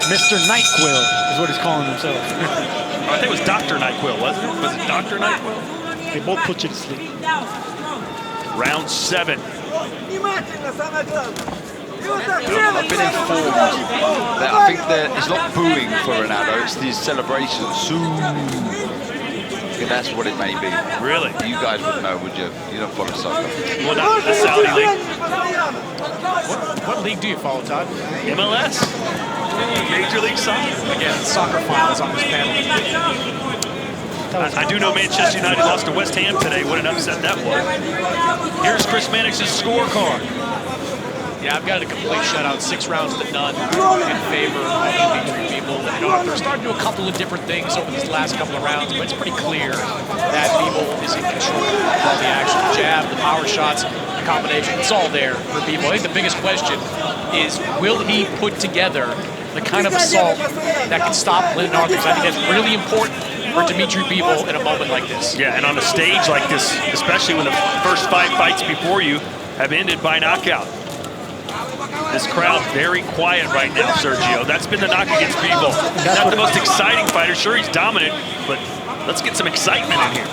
Speaker 16: Mr. NyQuil is what he's calling himself.
Speaker 12: I think it was Dr. NyQuil, wasn't it? Was it Dr. NyQuil?
Speaker 16: They both put you to sleep.
Speaker 12: Round 7.
Speaker 6: I've been informed that I think that it's not booing for Ronaldo, it's these celebrations. That's what it may be.
Speaker 12: Really?
Speaker 6: You guys would know, would you? You don't follow soccer.
Speaker 12: Well, not the Saudi league.
Speaker 17: What league do you follow, Todd?
Speaker 12: MLS. Major League Soccer.
Speaker 17: Again, soccer finals on this panel.
Speaker 12: I do know Manchester United lost to West Ham today. What an upset that was. Here's Chris Mannix's scorecard.
Speaker 17: Yeah, I've got a complete shutout, 6 rounds to none in favor of Dimitri Bivol. You know, they're starting to do a couple of different things over these last couple of rounds, but it's pretty clear that Bivol is in control of all the action. The jab, the power shots, the combination, it's all there for Bivol. I think the biggest question is, will he put together the kind of assault that can stop Lyndon Arthur? I think that's really important for Dimitri Bivol in a moment like this.
Speaker 12: Yeah, and on a stage like this, especially when the first 5 fights before you have ended by knockout. This crowd very quiet right now, Sergio. That's been the knock against Bivol. Not the most exciting fighter. Sure, he's dominant, but let's get some excitement in here.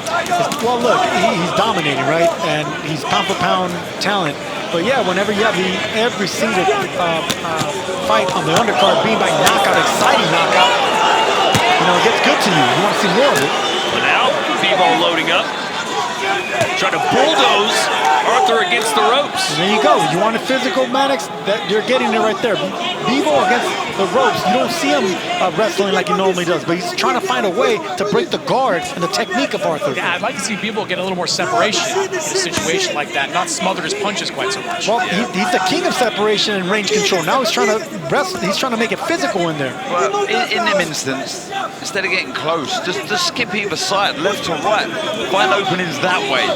Speaker 16: Well, look, he's dominating, right? And he's pound-for-pound talent. But yeah, whenever you have every single fight on the undercard being by knockout, exciting knockout, you know, it gets good to you. You want to see more of it.
Speaker 12: But now, Bivol loading up. Trying to bulldoze Arthur against the ropes.
Speaker 16: And there you go. You want a physical, Maddox? That you're getting it right there. Bebo against the ropes. You don't see him wrestling like he normally does, but he's trying to find a way to break the guard and the technique of Arthur.
Speaker 17: Yeah, I'd like to see Bebo get a little more separation in a situation like that, not smother his punches quite so much.
Speaker 16: Well, he's the king of separation and range control. Now he's trying to wrestle. He's trying to make it physical in there.
Speaker 6: Well, in them instance, instead of getting close, just skip either side, left to right, find openings that way.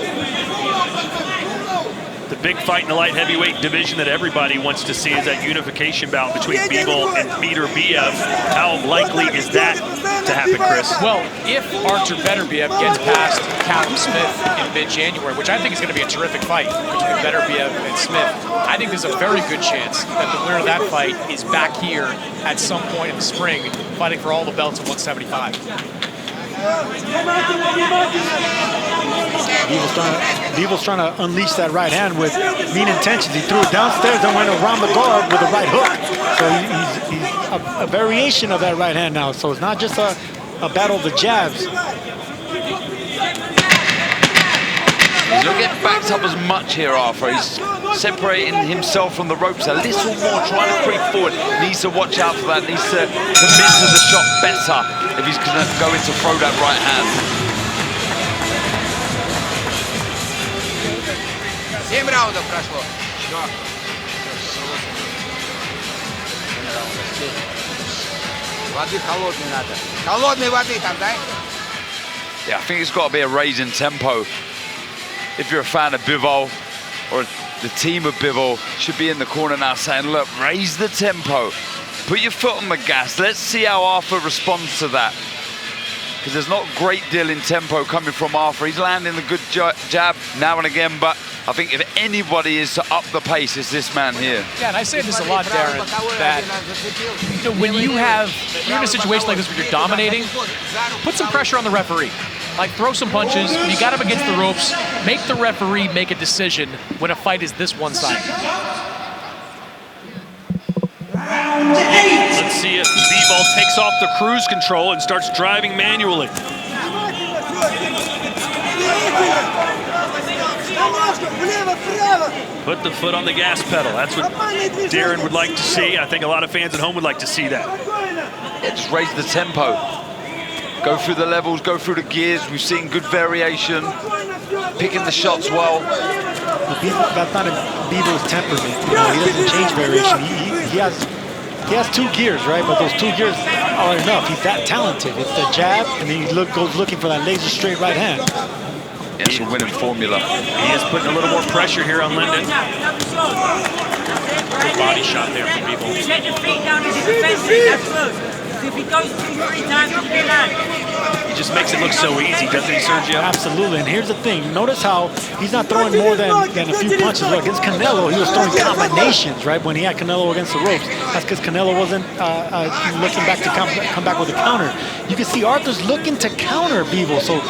Speaker 12: The big fight in the light heavyweight division that everybody wants to see is that unification bout between Bivol and Beterbiev. How likely is that to happen, Chris?
Speaker 17: Well, if Artur Beterbiev gets past Callum Smith in mid-January, which I think is going to be a terrific fight between Beterbiev and Smith, I think there's a very good chance that the winner of that fight is back here at some point in the spring fighting for all the belts at 175.
Speaker 16: Bevel's trying to unleash that right hand with mean intentions. He threw it downstairs and went around the guard with a right hook. So he's a variation of that right hand now. So it's not just a battle of the jabs.
Speaker 6: He's not getting backed up as much here, Arthur. He's separating himself from the ropes a little more, trying to creep forward. Needs to watch out for that. Needs to commit to the shot better if he's going to go in to throw that right hand.
Speaker 8: 7 раундов прошло. Воды холодной надо. Холодной воды там, дай.
Speaker 6: Yeah, I think it's got to be a raise in tempo. If you're a fan of Bivol, or the team of Bivol, should be in the corner now saying, look, raise the tempo. Put your foot on the gas. Let's see how Arthur responds to that. Because there's not a great deal in tempo coming from Arthur. He's landing a good jab now and again, but I think if anybody is to up the pace, it's this man here.
Speaker 17: Yeah, and I say this a lot, Darren, that when you're in a situation like this where you're dominating, put some pressure on the referee. Like, throw some punches. You got him against the ropes. Make the referee make a decision when a fight is this one-sided.
Speaker 12: Let's see if Bivol takes off the cruise control and starts driving manually. Put the foot on the gas pedal. That's what Darren would like to see. I think a lot of fans at home would like to see that.
Speaker 6: Yeah, just raise the tempo. Go through the levels, go through the gears. We've seen good variation, picking the shots well.
Speaker 16: That's not in Bevel's temperament. You know, he doesn't change variation. He has 2 gears, right? But those 2 gears are enough. He's that talented. It's the jab, and then he goes looking for that laser straight right hand.
Speaker 6: It's a winning formula.
Speaker 12: He is putting a little more pressure here on Linden.
Speaker 17: Good body shot there from Bivol.
Speaker 18: Set your feet down as a defensive, that's close. If he goes 2-3 times, he'll be land.
Speaker 12: He just makes it look so easy, doesn't he, Sergio?
Speaker 16: Absolutely, and here's the thing. Notice how he's not throwing more than a few punches. Look, against Canelo, he was throwing combinations, right, when he had Canelo against the ropes. That's because Canelo wasn't looking back to come back with a counter. You can see Arthur's looking to counter Bivol, so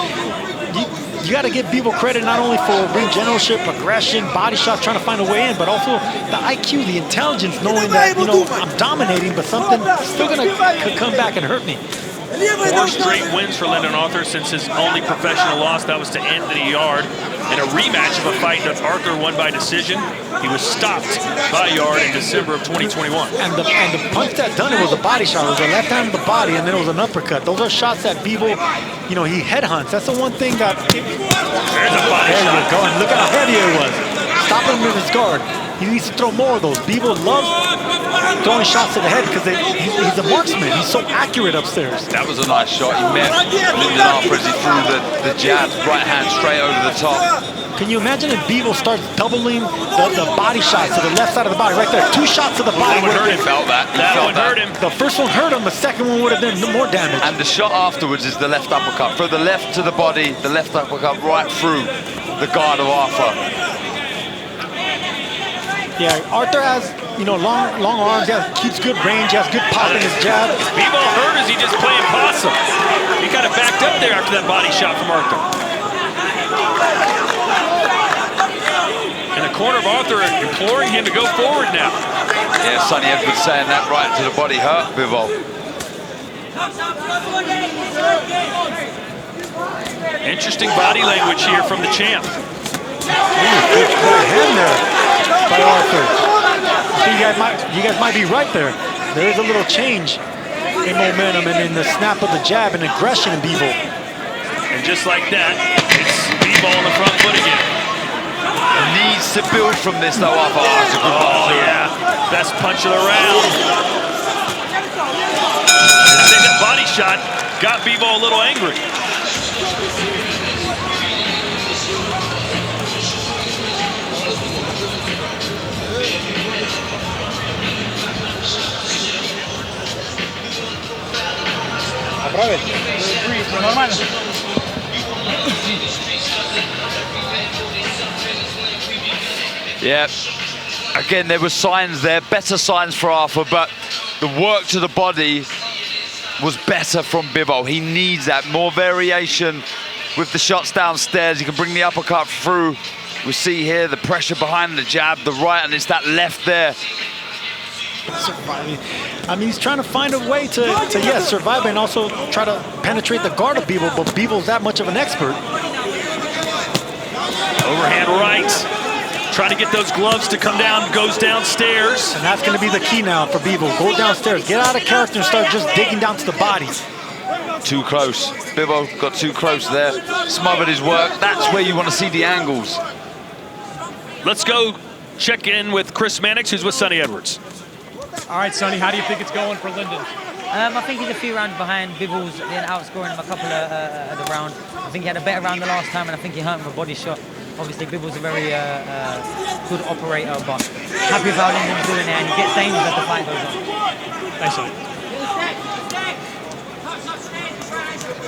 Speaker 16: you got to give Bivol credit not only for ring generalship, aggression, body shots, trying to find a way in, but also the IQ, the intelligence, knowing that, you know, I'm dominating, but something still going to come back and hurt me.
Speaker 12: 4 straight wins for Lyndon Arthur since his only professional loss. That was to Anthony Yard in a rematch of a fight that Arthur won by decision. He was stopped by Yard in December of 2021.
Speaker 16: And the punch that done it was a body shot. It was a left hand to the body, and then it was an uppercut. Those are shots that Bivol, you know, he headhunts. That's the one thing that...
Speaker 12: There's a body
Speaker 16: there
Speaker 12: shot.
Speaker 16: You go, and look how heavy it was. Stop him with his guard. He needs to throw more of those. Bivol loves throwing shots to the head because he's a marksman. He's so accurate upstairs.
Speaker 6: That was a nice shot. He met Lyndon Arthur as he threw the jab, right hand straight over the top.
Speaker 16: Can you imagine if Bivol starts doubling the body shots to the left side of the body? Right there, 2 shots to the body.
Speaker 12: That one hurt him.
Speaker 6: Felt that.
Speaker 12: That one hurt him.
Speaker 16: The first one hurt him. The second one would have done more damage.
Speaker 6: And the shot afterwards is the left uppercut. From the left to the body, the left uppercut right through the guard of Arthur.
Speaker 16: Yeah, Arthur has, you know, long arms. He keeps good range. He has good pop in his jab.
Speaker 12: Is Bivol hurt, or is he just playing possum? He kind of backed up there after that body shot from Arthur. In the corner of Arthur, imploring him to go forward now.
Speaker 6: Yeah, Sonny Edwards saying that right to the body hurt Bivol.
Speaker 12: Interesting body language here from the champ.
Speaker 16: Good hand there by Arthur. I think you guys might be right there. There is a little change in momentum and in the snap of the jab and aggression in Bivol.
Speaker 12: And just like that, it's Bivol on the front foot again.
Speaker 6: Needs to build from this though, Arthur.
Speaker 12: Oh yeah, best punch of the round. And I think that body shot got Bivol a little angry.
Speaker 6: Yeah, again, there were signs there, better signs for Arthur, but the work to the body was better from Bivol. He needs that, more variation with the shots downstairs. He can bring the uppercut through. We see here the pressure behind the jab, the right, and it's that left there.
Speaker 16: I mean, he's trying to find a way to yes, survive and also try to penetrate the guard of Bivol, but Bivol's that much of an expert.
Speaker 12: Overhand right. Trying to get those gloves to come down, goes downstairs.
Speaker 16: And that's going to be the key now for Bivol. Go downstairs, get out of character and start just digging down to the body.
Speaker 6: Too close. Bivol got too close there. Smothered his work. That's where you want to see the angles.
Speaker 12: Let's go check in with Chris Mannix, who's with Sonny Edwards.
Speaker 3: All right, Sonny, how do you think it's going for Lyndon?
Speaker 18: I think he's a few rounds behind. Bivol's been outscoring him a couple of the round. I think he had a better round the last time, and I think he hurt him with a body shot. Obviously, Bivol's a very good operator, but happy with how Lyndon's doing there, and he gets dangerous as the fight goes on.
Speaker 3: Thanks, Sonny.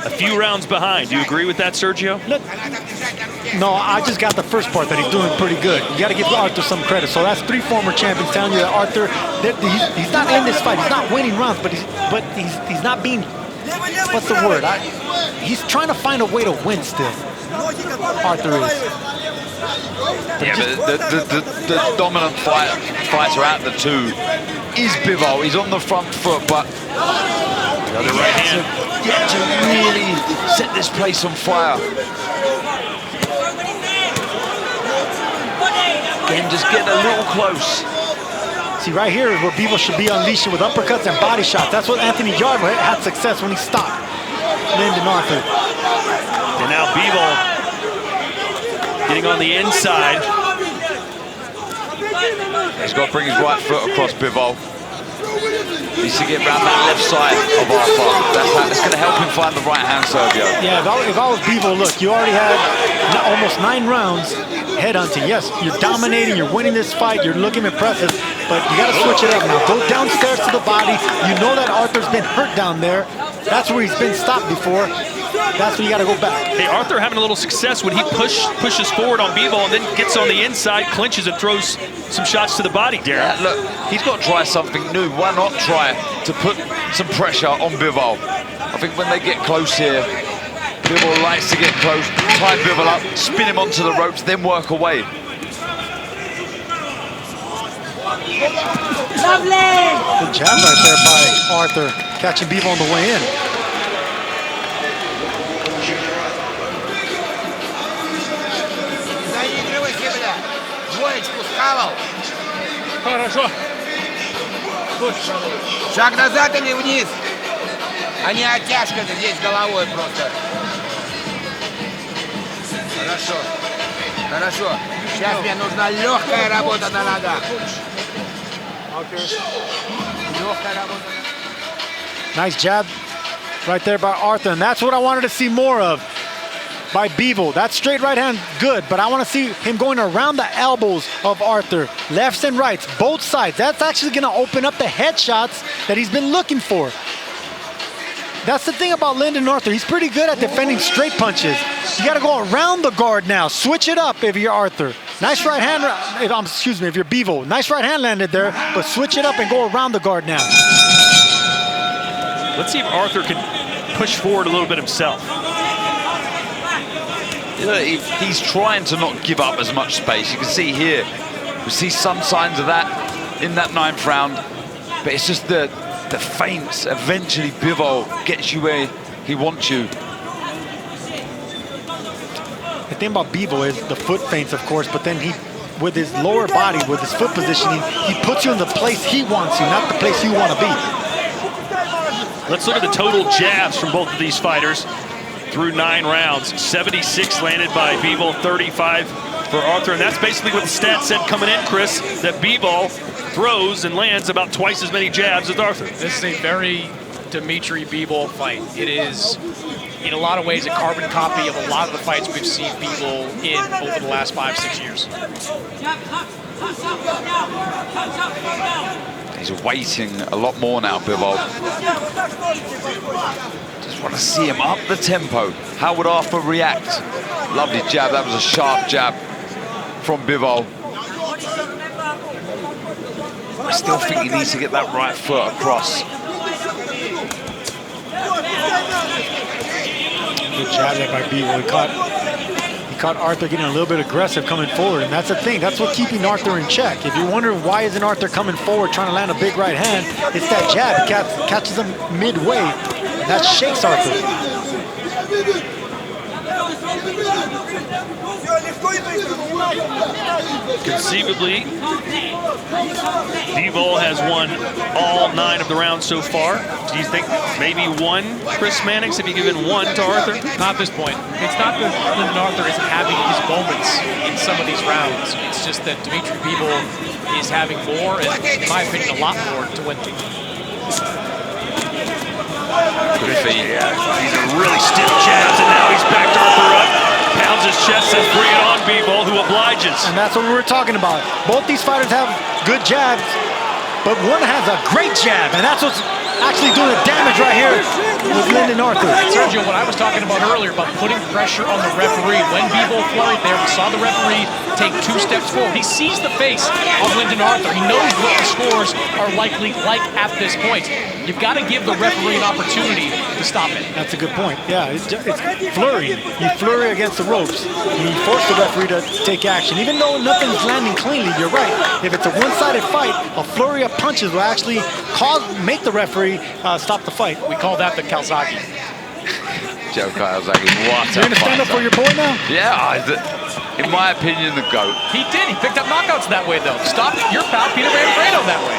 Speaker 12: A few rounds behind. Do you agree with that, Sergio?
Speaker 16: Look, no, I just got the first part that he's doing pretty good. You got to give Arthur some credit. So that's 3 former champions telling you that Arthur, he's not in this fight. He's not winning rounds, but he's not being, what's the word? He's trying to find a way to win still. Arthur is.
Speaker 6: Yeah, but the dominant fighter out the two is Bivol. He's on the front foot, but
Speaker 12: the other right hand.
Speaker 6: Yet to really set this place on fire. Again, just getting a little close.
Speaker 16: See, right here is where Bivol should be unleashing with uppercuts and body shots. That's what Anthony Yarde had success when he stopped Lyndon Arthur.
Speaker 12: And now Bivol getting on the inside.
Speaker 6: He's got to bring his right foot across Bivol. Needs to get around that left side of Arthur. That's going to help him find the right hand, Sergio.
Speaker 16: Yeah, if I was Bivol, look, you already had almost 9 rounds headhunting. Yes, you're dominating, you're winning this fight, you're looking impressive, but you got to switch it up now. Go downstairs to the body. You know that Arthur's been hurt down there. That's where he's been stopped before. That's when you got to go back.
Speaker 12: Hey, Arthur having a little success when he pushes forward on Bivol and then gets on the inside, clinches and throws some shots to the body, Darren.
Speaker 6: Yeah, look, he's got to try something new. Why not try to put some pressure on Bivol? I think when they get close here, Bivol likes to get close, tie Bivol up, spin him onto the ropes, then work away.
Speaker 18: Lovely!
Speaker 16: Good jab right there by Arthur, catching Bivol on the way in.
Speaker 8: Хорошо. Шаг назад или вниз? А не оттяжка здесь головой просто. Хорошо. Хорошо. Сейчас мне нужна легкая работа на ногах. Легкая работа.
Speaker 16: Nice jab right there by Arthur, and that's what I wanted to see more of by Bivol. That straight right hand, good, but I want to see him going around the elbows of Arthur. Lefts and rights, both sides. That's actually going to open up the headshots that he's been looking for. That's the thing about Lyndon Arthur. He's pretty good at defending straight punches. You got to go around the guard now. Switch it up if you're Arthur. Nice right hand, if you're Bivol. Nice right hand landed there, but switch it up and go around the guard now.
Speaker 12: Let's see if Arthur can push forward a little bit himself.
Speaker 6: He's trying to not give up as much space. You can see here, we see some signs of that in that 9th round, but it's just the feints. Eventually, Bivol gets you where he wants you.
Speaker 16: The thing about Bivol is the foot feints, of course, but then he, with his lower body, with his foot positioning, he puts you in the place he wants you, not the place you want to be.
Speaker 12: Let's look at the total jabs from both of these fighters through 9 rounds. 76 landed by Bivol, 35 for Arthur, and that's basically what the stats said coming in, Chris, that Bivol throws and lands about twice as many jabs as Arthur.
Speaker 17: This is a very Dimitri Bivol fight. It is, in a lot of ways, a carbon copy of a lot of the fights we've seen Bivol in over the last 5-6 years.
Speaker 6: He's waiting a lot more now, Bivol. Just want to see him up the tempo. How would Arthur react? Lovely jab. That was a sharp jab from Bivol. I still think he needs to get that right foot across.
Speaker 16: Good jab there by Bivol. He caught Arthur getting a little bit aggressive coming forward, and that's the thing. That's what keeping Arthur in check. If you're wondering why isn't Arthur coming forward trying to land a big right hand, it's that jab. It catches him midway. That shakes Arthur.
Speaker 12: Conceivably, Bivol has won all 9 of the rounds so far. Do you think maybe one, Chris Mannix? Have you given one to Arthur?
Speaker 17: Not at this point. It's not that Lyndon Arthur isn't having his moments in some of these rounds. It's just that Dimitri Bivol is having more, and in my opinion, a lot more to win.
Speaker 12: Good feet. Yeah. These are really stiff jabs, and now he's backed Arthur up. Pounds his chest, says bring it on, Bivol, who obliges.
Speaker 16: And that's what we were talking about. Both these fighters have good jabs, but one has a great jab, and that's what's actually doing the damage right here with Lyndon Arthur.
Speaker 17: Sergio, what I was talking about earlier about putting pressure on the referee. When Bivol flurried there, we saw the referee take 2 steps forward. He sees the face of Lyndon Arthur. He knows what the scores are likely like at this point. You've got to give the referee an opportunity to stop it.
Speaker 16: That's a good point. Yeah, it's flurry. You flurry against the ropes. You force the referee to take action. Even though nothing's landing cleanly, you're right. If it's a one-sided fight, a flurry of punches will actually make the referee stop the fight.
Speaker 17: We call that the Calzaghe.
Speaker 6: Joe Calzaghe, what
Speaker 16: You're going to stand up for your boy now?
Speaker 6: Yeah, in my opinion, the GOAT.
Speaker 17: He did. He picked up knockouts that way, though. Stopped your pal, Peter Manfredo, that way.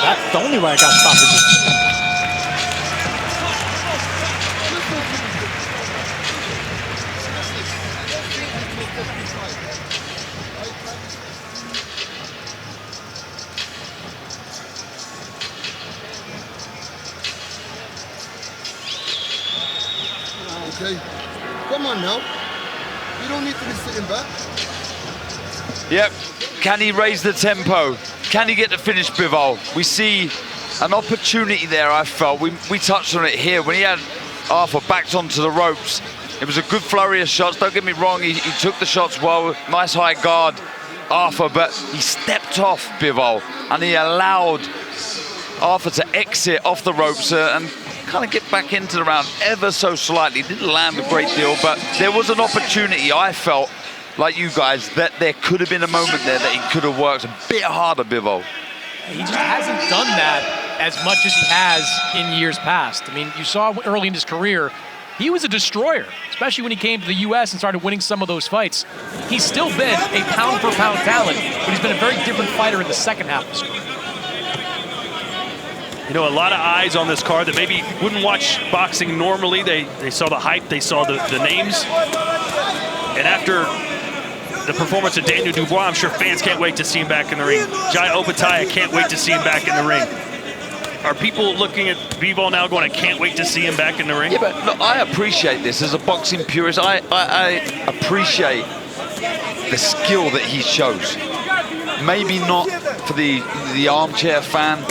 Speaker 16: That's the only way I got stoppages.
Speaker 10: Okay, come on now. You don't need to be sitting back.
Speaker 6: Yep. Can he raise the tempo? Can he get to finish Bivol? We see an opportunity there, I felt. We touched on it here. When he had Arthur backed onto the ropes, it was a good flurry of shots. Don't get me wrong, he took the shots well. Nice high guard, Arthur, but he stepped off Bivol and he allowed Arthur to exit off the ropes and kind of get back into the round ever so slightly. Didn't land a great deal, but there was an opportunity, I felt, like you guys, that there could have been a moment there that he could have worked a bit harder, Bivol.
Speaker 17: He just hasn't done that as much as he has in years past. I mean, you saw early in his career, he was a destroyer, especially when he came to the U.S. and started winning some of those fights. He's still been a pound-for-pound talent, but he's been a very different fighter in the second half of his career.
Speaker 12: You know, a lot of eyes on this card that maybe wouldn't watch boxing normally. They saw the hype, they saw the names. And after the performance of Daniel Dubois, I'm sure fans can't wait to see him back in the ring. Jai Opetaia can't wait to see him back in the ring. Are people looking at Bivol now going, I can't wait to see him back in the ring?
Speaker 6: Yeah, but look, I appreciate this. As a boxing purist, I appreciate the skill that he shows. Maybe not for the armchair fan,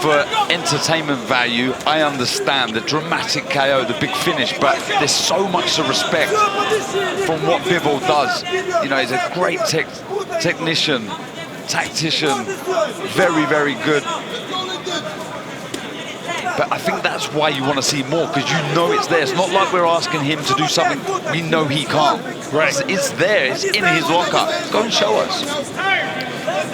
Speaker 6: for entertainment value, I understand the dramatic KO, the big finish, but there's so much to respect from what Bivol does. You know, he's a great technician, tactician, very, very good. But I think that's why you want to see more, because you know it's there. It's not like we're asking him to do something we know he can't.
Speaker 12: Right.
Speaker 6: It's there, it's in his locker. Go and show us.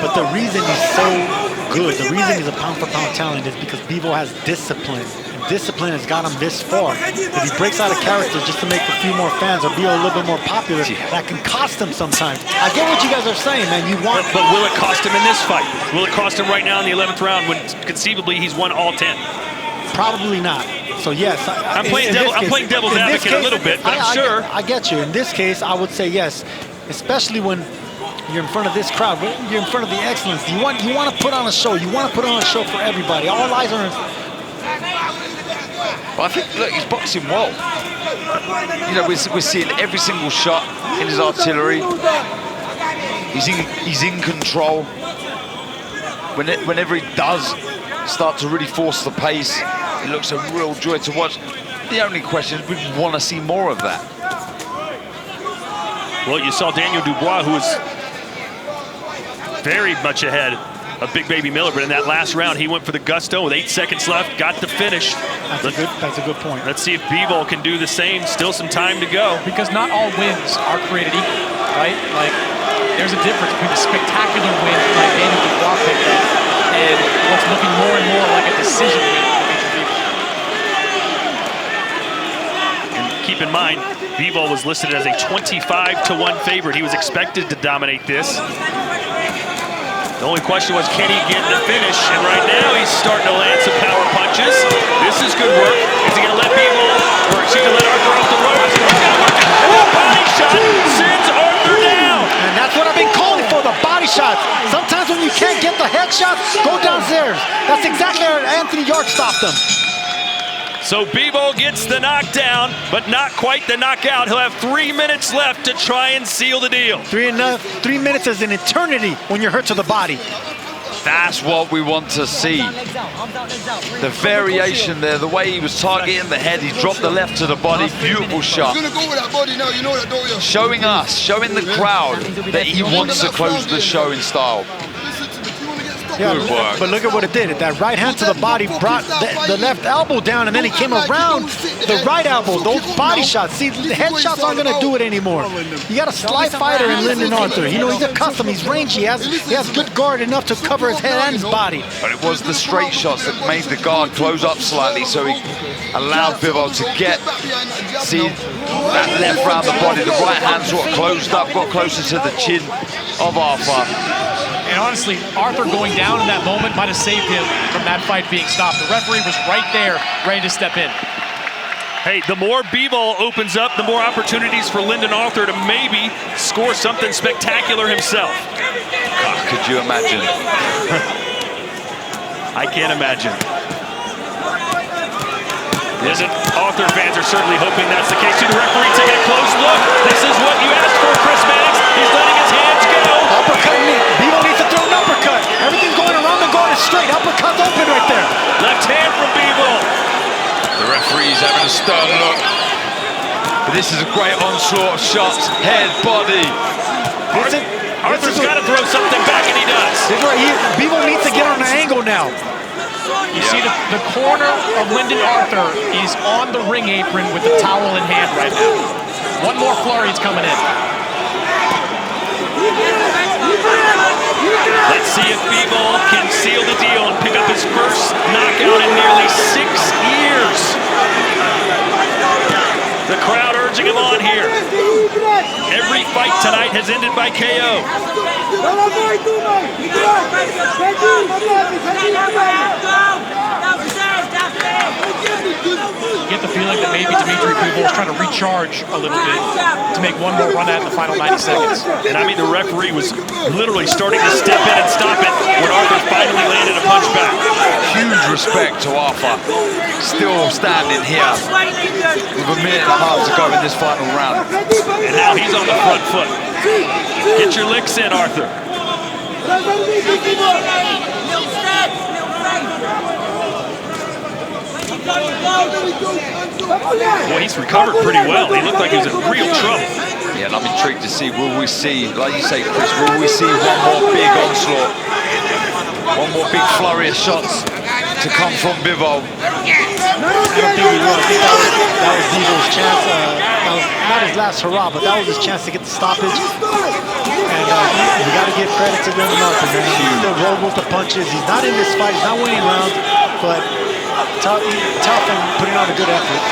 Speaker 16: But the reason he's so good, the reason he's a pound-for-pound talent is because Bivol has discipline and discipline has got him this far. If he breaks out of character just to make a few more fans or be a little bit more popular, that can cost him sometimes. I get what you guys are saying, man. You want,
Speaker 12: but will it cost him in this fight? Will it cost him right now in the 11th round when conceivably he's won all 10?
Speaker 16: Probably not. So yes,
Speaker 12: I'm playing devil's advocate a little bit, but I'm sure.
Speaker 16: I get you. In this case, I would say yes, especially when you're in front of this crowd. You're in front of the excellence. You want to put on a show. You want to put on a show for everybody. All eyes are.
Speaker 6: But I think, look, he's boxing well. You know, we're seeing every single shot in his artillery. He's in control. Whenever he does start to really force the pace, it looks a real joy to watch. The only question is we want to see more of that.
Speaker 12: Well, you saw Daniel Dubois, who was very much ahead of Big Baby Miller, but in that last round, he went for the gusto with 8 seconds left, got the finish.
Speaker 16: That's a good point.
Speaker 12: Let's see if Bivol can do the same. Still some time to go.
Speaker 3: Because not all wins are created equal, right? Like, there's a difference between a spectacular win like Daniel Dubois picked up and what's looking more and more like a decision win for Major Bivol.
Speaker 12: And keep in mind, Bivol was listed as a 25-1 favorite. He was expected to dominate this. The only question was, can he get the finish? And right now, he's starting to land some power punches. This is good work. Is he going to let Bivol, or is he going to let Arthur off the ropes? He's going to work it. And that body shot sends Arthur down.
Speaker 16: And that's what I've been calling for, the body shots. Sometimes when you can't get the headshots, go downstairs. That's exactly how Anthony York stopped him.
Speaker 12: So Bivol gets the knockdown, but not quite the knockout. He'll have 3 minutes left to try and seal the deal.
Speaker 16: 3 minutes is an eternity when you're hurt to the body.
Speaker 6: That's what we want to see. The variation there, the way he was targeting the head, he dropped the left to the body, beautiful shot.
Speaker 10: He's gonna go with that body now, you know that, don't you?
Speaker 6: Showing us, showing the crowd that he wants to close the show in style.
Speaker 16: Yeah,
Speaker 6: good work.
Speaker 16: But look at what it did. That right hand to the body brought the left elbow down, and then he came around the right elbow. Those body shots. See, the headshots aren't going to do it anymore. You got a sly fighter in Lyndon Arthur. You know, he's accustomed. He's rangy. He has good guard enough to cover his head and his body.
Speaker 6: But it was the straight shots that made the guard close up slightly, so he allowed Bivol to get, see, that left round the body. The right hand sort of closed up, got closer to the chin of Arthur.
Speaker 3: And honestly, Arthur going down in that moment might have saved him from that fight being stopped. The referee was right there, ready to step in.
Speaker 12: Hey, the more Bivol opens up, the more opportunities for Lyndon Arthur to maybe score something spectacular himself.
Speaker 6: God, could you imagine?
Speaker 12: I can't imagine. Lyndon Arthur fans are certainly hoping that's the case. To the referee taking a close look. This is what you asked for, Chris Mannix. He's letting his hands go.
Speaker 16: Uppercut me. Bivol needs to throw an uppercut. Everything's going around the guard is straight. Uppercut's open right there.
Speaker 12: Left hand from Bivol.
Speaker 6: The referee's having a stern look. But this is a great onslaught of shots. Head, body.
Speaker 12: Arthur's got to throw something back, and he does.
Speaker 16: This is right here. Bivol needs to get on an angle now.
Speaker 3: You see the corner of Lyndon Arthur is on the ring apron with the towel in hand right now. One more flurry's coming in.
Speaker 12: Let's see if Bivol can seal the deal and pick up his first knockout in nearly 6 years. The crowd urging him on here. Every fight tonight has ended by KO.
Speaker 3: You get the feeling that maybe Dimitri Bivol is trying to recharge a little bit to make one more run at in the final 90 seconds.
Speaker 12: And I mean, the referee was literally starting to step in and stop it when Arthur finally landed a punch back.
Speaker 6: Huge respect to Arthur. Still standing here with a minute and a half to go in this final round.
Speaker 12: And now he's on the front foot. Get your licks in, Arthur. Boy, he's recovered pretty well. He looked like he was in real trouble.
Speaker 6: Yeah, and I'm intrigued to see, will we see, like you say, Chris, will we see one more big onslaught? One more big flurry of shots to come from Bivol?
Speaker 16: I don't think we will. I think that was Bivol's chance. That was not his last hurrah, but that was his chance to get the stoppage. And we got to give credit to Lyndon Arthur, man. He still rolled with the punches. He's not in this fight. He's not winning rounds, but tough and putting on a good effort.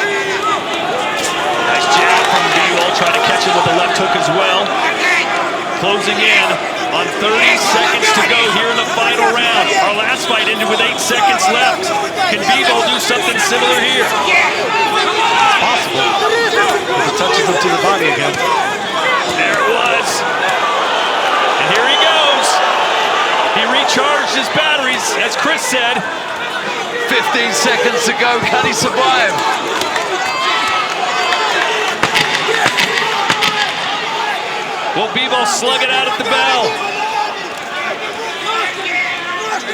Speaker 12: Nice jab from Bivol, trying to catch him with the left hook as well. Closing in on 30 seconds to go here in the final round. Our last fight ended with 8 seconds left. Can Bivol do something similar here?
Speaker 16: It's possible. If he touches him to the body again.
Speaker 12: There it was. And here he goes. He recharged his batteries, as Chris said.
Speaker 6: 15 seconds to go. Can he survive?
Speaker 12: Will Bivol slug it out at the bell?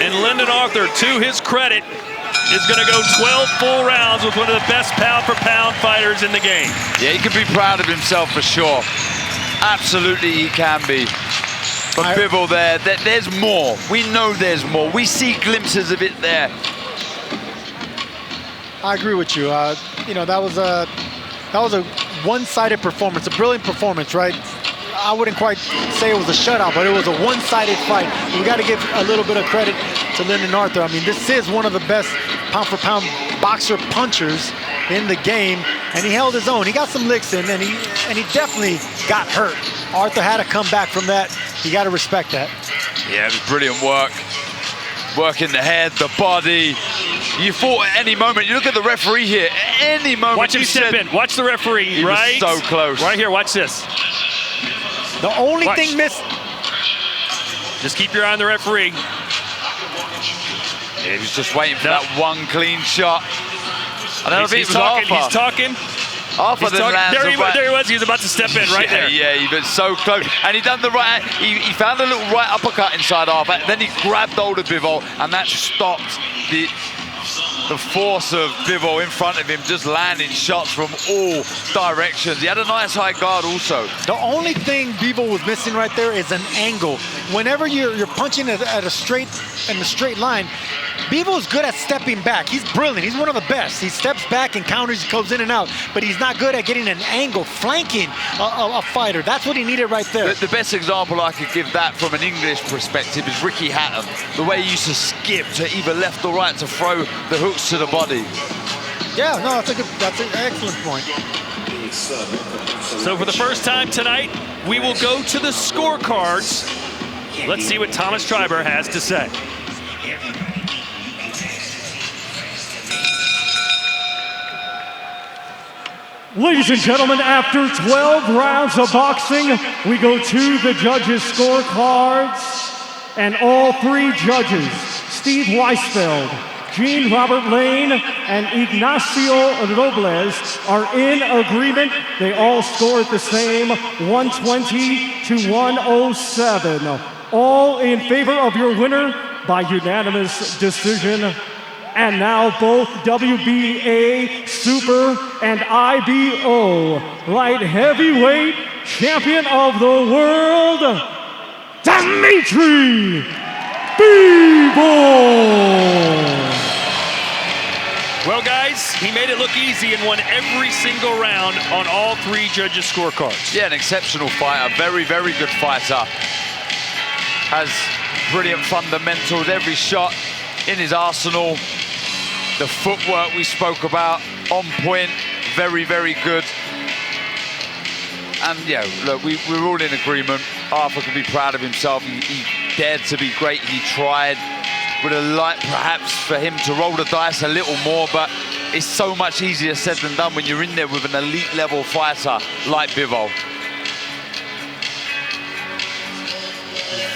Speaker 12: And Lyndon Arthur, to his credit, is going to go 12 full rounds with one of the best pound-for-pound fighters in the game.
Speaker 6: Yeah, he can be proud of himself for sure. Absolutely, he can be. But Bivol there's more. We know there's more. We see glimpses of it there.
Speaker 16: I agree with you. You know, that was a one-sided performance, a brilliant performance, right? I wouldn't quite say it was a shutout, but it was a one-sided fight. We got to give a little bit of credit to Lyndon Arthur. I mean, this is one of the best pound-for-pound boxer punchers in the game, and he held his own. He got some licks in, and he definitely got hurt. Arthur had to come back from that. You got to respect that.
Speaker 6: Yeah, it was brilliant work. Work in the head, the body. You thought at any moment, you look at the referee here, any moment.
Speaker 12: Watch him step in. Watch the referee,
Speaker 6: he
Speaker 12: right?
Speaker 6: was so close.
Speaker 12: Right here, watch this.
Speaker 16: The only thing missed.
Speaker 12: Just keep your eye on the referee.
Speaker 6: He was just waiting for that one clean shot. I don't know if
Speaker 12: he's
Speaker 6: it was
Speaker 12: talking.
Speaker 6: Arthur.
Speaker 12: He's talking.
Speaker 6: Arthur then lands
Speaker 12: there he was. He was about to step in right there.
Speaker 6: Yeah, he was so close. And he done the right. He found a little right uppercut inside Arthur. Then he grabbed hold of Bivol, and that stopped the force of Bivol in front of him, just landing shots from all directions. He had a nice high guard also.
Speaker 16: The only thing Bivol was missing right there is an angle. Whenever you're punching in a straight line, Bivol's good at stepping back. He's brilliant. He's one of the best. He steps back and counters, goes in and out, but he's not good at getting an angle, flanking a fighter. That's what he needed right there.
Speaker 6: The best example I could give that from an English perspective is Ricky Hatton. The way he used to skip to either left or right to throw the hooks to the body.
Speaker 16: Yeah, no, that's an excellent point.
Speaker 12: So for the first time tonight, we will go to the scorecards. Let's see what Thomas Triber has to say.
Speaker 13: Ladies and gentlemen, after 12 rounds of boxing, we go to the judges' scorecards. And all three judges, Steve Weisfeld, Jean Robert Lane, and Ignacio Robles, are in agreement. They all scored the same, 120 to 107. All in favor of your winner by unanimous decision. And now both WBA Super and IBO Light Heavyweight Champion of the World, Dimitri Bivol.
Speaker 12: Well, guys, he made it look easy and won every single round on all three judges' scorecards.
Speaker 6: Yeah, an exceptional fighter, very, very good fighter. Has brilliant fundamentals, every shot in his arsenal. The footwork we spoke about, on point, very, very good. And yeah, look, we're all in agreement. Arthur can be proud of himself. He dared to be great, he tried. Would have liked perhaps for him to roll the dice a little more, but it's so much easier said than done when you're in there with an elite level fighter like Bivol.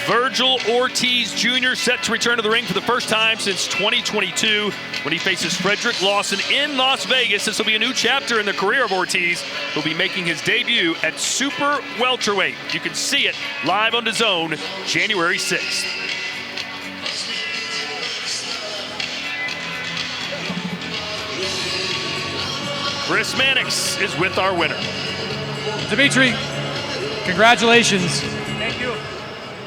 Speaker 12: Virgil Ortiz Jr. set to return to the ring for the first time since 2022 when he faces Frederick Lawson in Las Vegas. This will be a new chapter in the career of Ortiz, who'll be making his debut at Super Welterweight. You can see it live on DAZN January 6th. Chris Mannix is with our winner.
Speaker 3: Dimitri, congratulations.
Speaker 17: Thank you.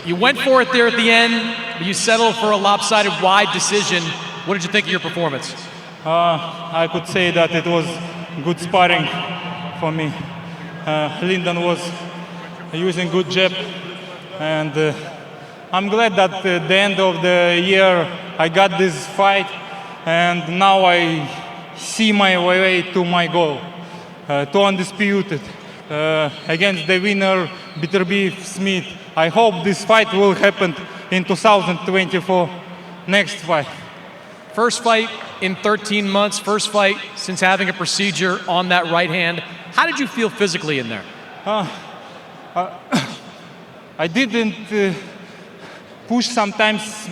Speaker 3: You went for it there at the end, but you settled for a lopsided wide decision. What did you think of your performance?
Speaker 11: I could say that it was good sparring for me. Lyndon was using good jab, and I'm glad that at the end of the year I got this fight. and now I see my way to my goal, to undisputed against the winner, Bitterbeef Smith. I hope this fight will happen in 2024, next fight.
Speaker 3: First fight in 13 months, first fight since having a procedure on that right hand. How did you feel physically in there?
Speaker 11: I didn't push sometimes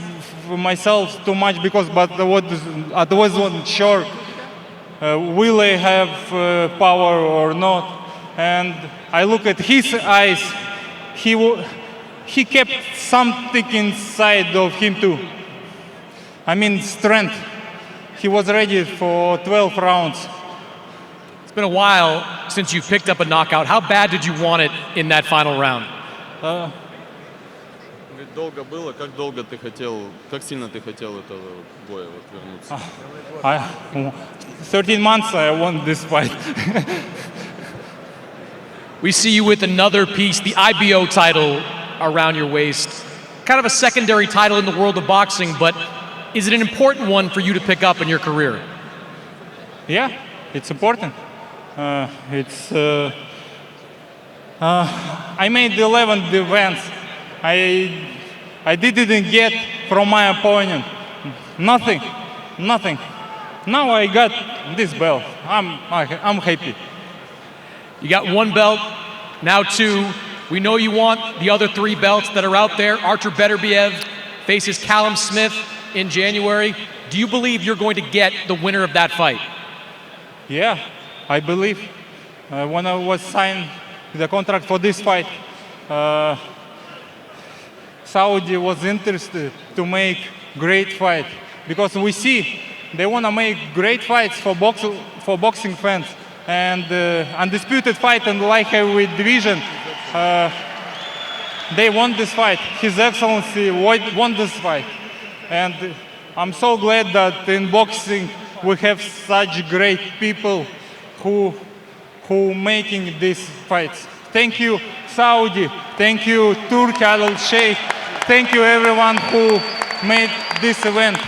Speaker 11: myself too much but I wasn't sure will I have power or not. And I look at his eyes. He kept something inside of him too. I mean, strength. He was ready for 12 rounds.
Speaker 3: It's been a while since you picked up a knockout. How bad did you want it in that final round?
Speaker 19: Долго было, как сильно ты хотел этого боя вернуться?
Speaker 11: 13 months I won this fight.
Speaker 3: We see you with another piece, the IBO title around your waist. Kind of a secondary title in the world of boxing, but is it an important one for you to pick up in your career?
Speaker 11: Yeah, it's important. I made 11 defense. I didn't get from my opponent nothing. Now I got this belt. I'm happy.
Speaker 3: You got one belt, now two. We know you want the other three belts that are out there. Artur Beterbiev faces Callum Smith in January. Do you believe you're going to get the winner of that fight?
Speaker 11: Yeah, I believe. When I was signed the contract for this fight, Saudi was interested to make great fight because we see they want to make great fights for boxing fans. And undisputed fight in the light heavyweight division, they won this fight. His Excellency won this fight. And I'm so glad that in boxing we have such great people who making these fights. Thank you, Saudi. Thank you, Turki Al Sheikh. Thank you, everyone who made this event.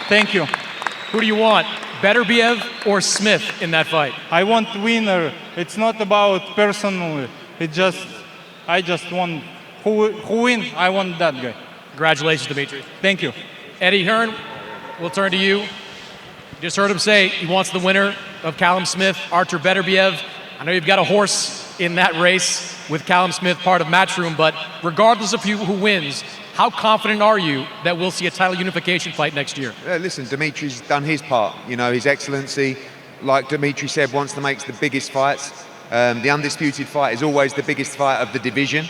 Speaker 11: Thank you.
Speaker 3: Who do you want, Beterbiev or Smith in that fight?
Speaker 11: I want winner. It's not about personally. I just want who win. I want that guy.
Speaker 3: Congratulations, Dimitri.
Speaker 11: Thank you.
Speaker 3: Eddie Hearn, we'll turn to you. Just heard him say he wants the winner of Callum Smith, Artur Beterbiev. I know you've got a horse in that race with Callum Smith, part of Matchroom, but regardless of who wins, how confident are you that we'll see a title unification fight next year?
Speaker 20: Listen, Dimitri's done his part. You know, His Excellency, like Dimitri said, wants to make the biggest fights. The undisputed fight is always the biggest fight of the division.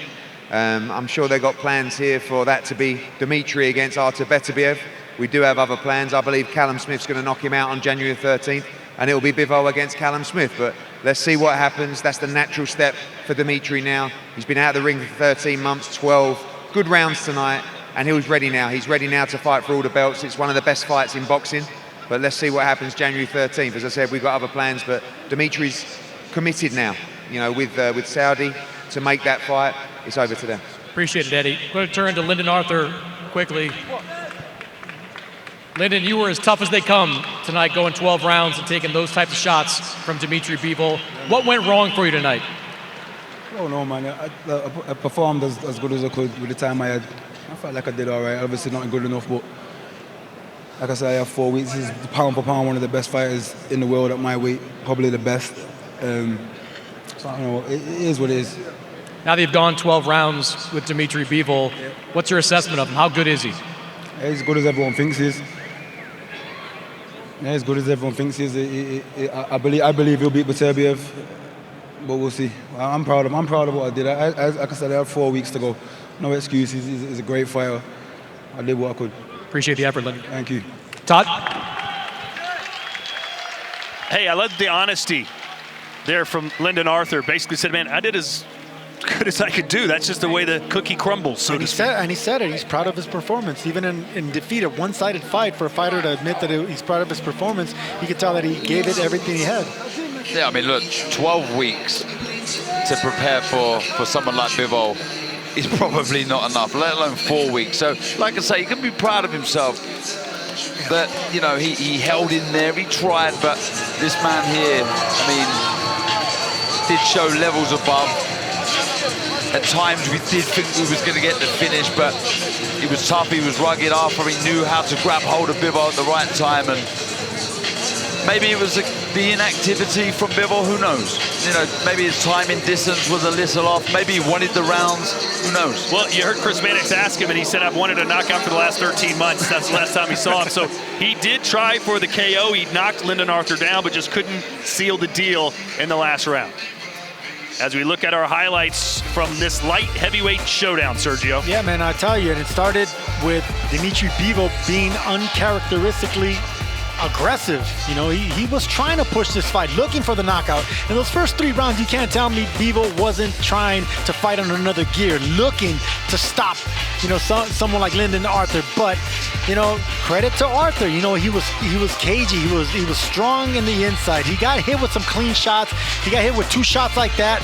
Speaker 20: I'm sure they've got plans here for that to be Dimitri against Artur Beterbiev. We do have other plans. I believe Callum Smith's going to knock him out on January 13th, and it'll be Bivol against Callum Smith. But let's see what happens. That's the natural step for Dimitri now. He's been out of the ring for 13 months, 12 good rounds tonight, and he was ready now. He's ready now to fight for all the belts. It's one of the best fights in boxing. But let's see what happens January 13th. As I said, we've got other plans, but Dimitri's committed now, you know, with Saudi to make that fight. It's over to them.
Speaker 3: Appreciate it, Eddie. I'm going to turn to Lyndon Arthur quickly. Lyndon, you were as tough as they come tonight, going 12 rounds and taking those types of shots from Dimitri Bivol. What went wrong for you tonight?
Speaker 23: Oh no, man. I performed as good as I could with the time I had. I felt like I did all right. Obviously not good enough, but like I said, I have 4 weeks. This is pound for pound one of the best fighters in the world at my weight, probably the best. So I don't know, it is what it is.
Speaker 3: Now that you've gone 12 rounds with Dimitri Bivol, what's your assessment of him? How good is he?
Speaker 23: He's as good as everyone thinks he is. Yeah, as good as everyone thinks he is. I believe he'll beat Beterbiev, but we'll see. I'm proud of him. I'm proud of what I did. Like I said, I have 4 weeks to go. No excuses. He's a great fighter. I did what I could.
Speaker 3: Appreciate the effort, Lyndon.
Speaker 23: Thank you.
Speaker 3: Todd?
Speaker 12: Hey, I love the honesty there from Lyndon Arthur. Basically said, man, I did as good as I could do. That's just the way the cookie crumbles, so to speak.
Speaker 16: And he said it. He's proud of his performance. Even in defeat, a one-sided fight, for a fighter to admit that he's proud of his performance, you could tell that he gave it everything he had.
Speaker 6: Yeah, I mean, look, 12 weeks to prepare for someone like Bivol is probably not enough, let alone 4 weeks. So, like I say, he can be proud of himself. that, you know, he held in there, he tried, but this man here, I mean, did show levels above. At times we did think we was going to get the finish, but he was tough, he was rugged. Arthur, he knew how to grab hold of Bivol at the right time, and maybe it was the inactivity from Bivol, who knows? You know, maybe his time in distance was a little off. Maybe he wanted the rounds, who knows?
Speaker 12: Well, you heard Chris Mannix ask him, and he said, I've wanted a knockout for the last 13 months. That's the last time he saw him. So he did try for the KO. He knocked Lyndon Arthur down, but just couldn't seal the deal in the last round. As we look at our highlights from this light heavyweight showdown, Sergio.
Speaker 16: Yeah, man, I tell you, and it started with Dimitri Bivol being uncharacteristically aggressive. You know, he was trying to push this fight, looking for the knockout. In those first 3 rounds, you can't tell me Bivol wasn't trying to fight on another gear, looking to stop, you know, someone like Lyndon Arthur. But, you know, credit to Arthur. You know, he was cagey. He was strong in the inside. He got hit with some clean shots. He got hit with 2 shots like that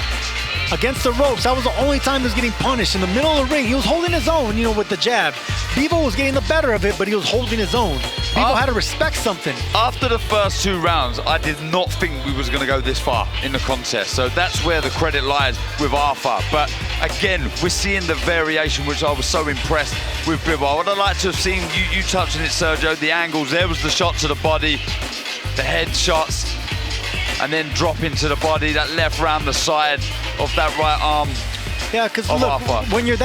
Speaker 16: against the ropes. That was the only time he was getting punished. In the middle of the ring, he was holding his own, you know, with the jab. Bivol was getting the better of it, but he was holding his own. Bivol had to respect something.
Speaker 6: After the first 2 rounds, I did not think we was going to go this far in the contest. So that's where the credit lies with Arthur. But again, we're seeing the variation, which I was so impressed with Bivol. What I'd like to have seen, you touching it, Sergio, the angles. There was the shot to the body, the head shots, and then drop into the body, that left round the side of that right arm.
Speaker 16: Yeah, because look, when you're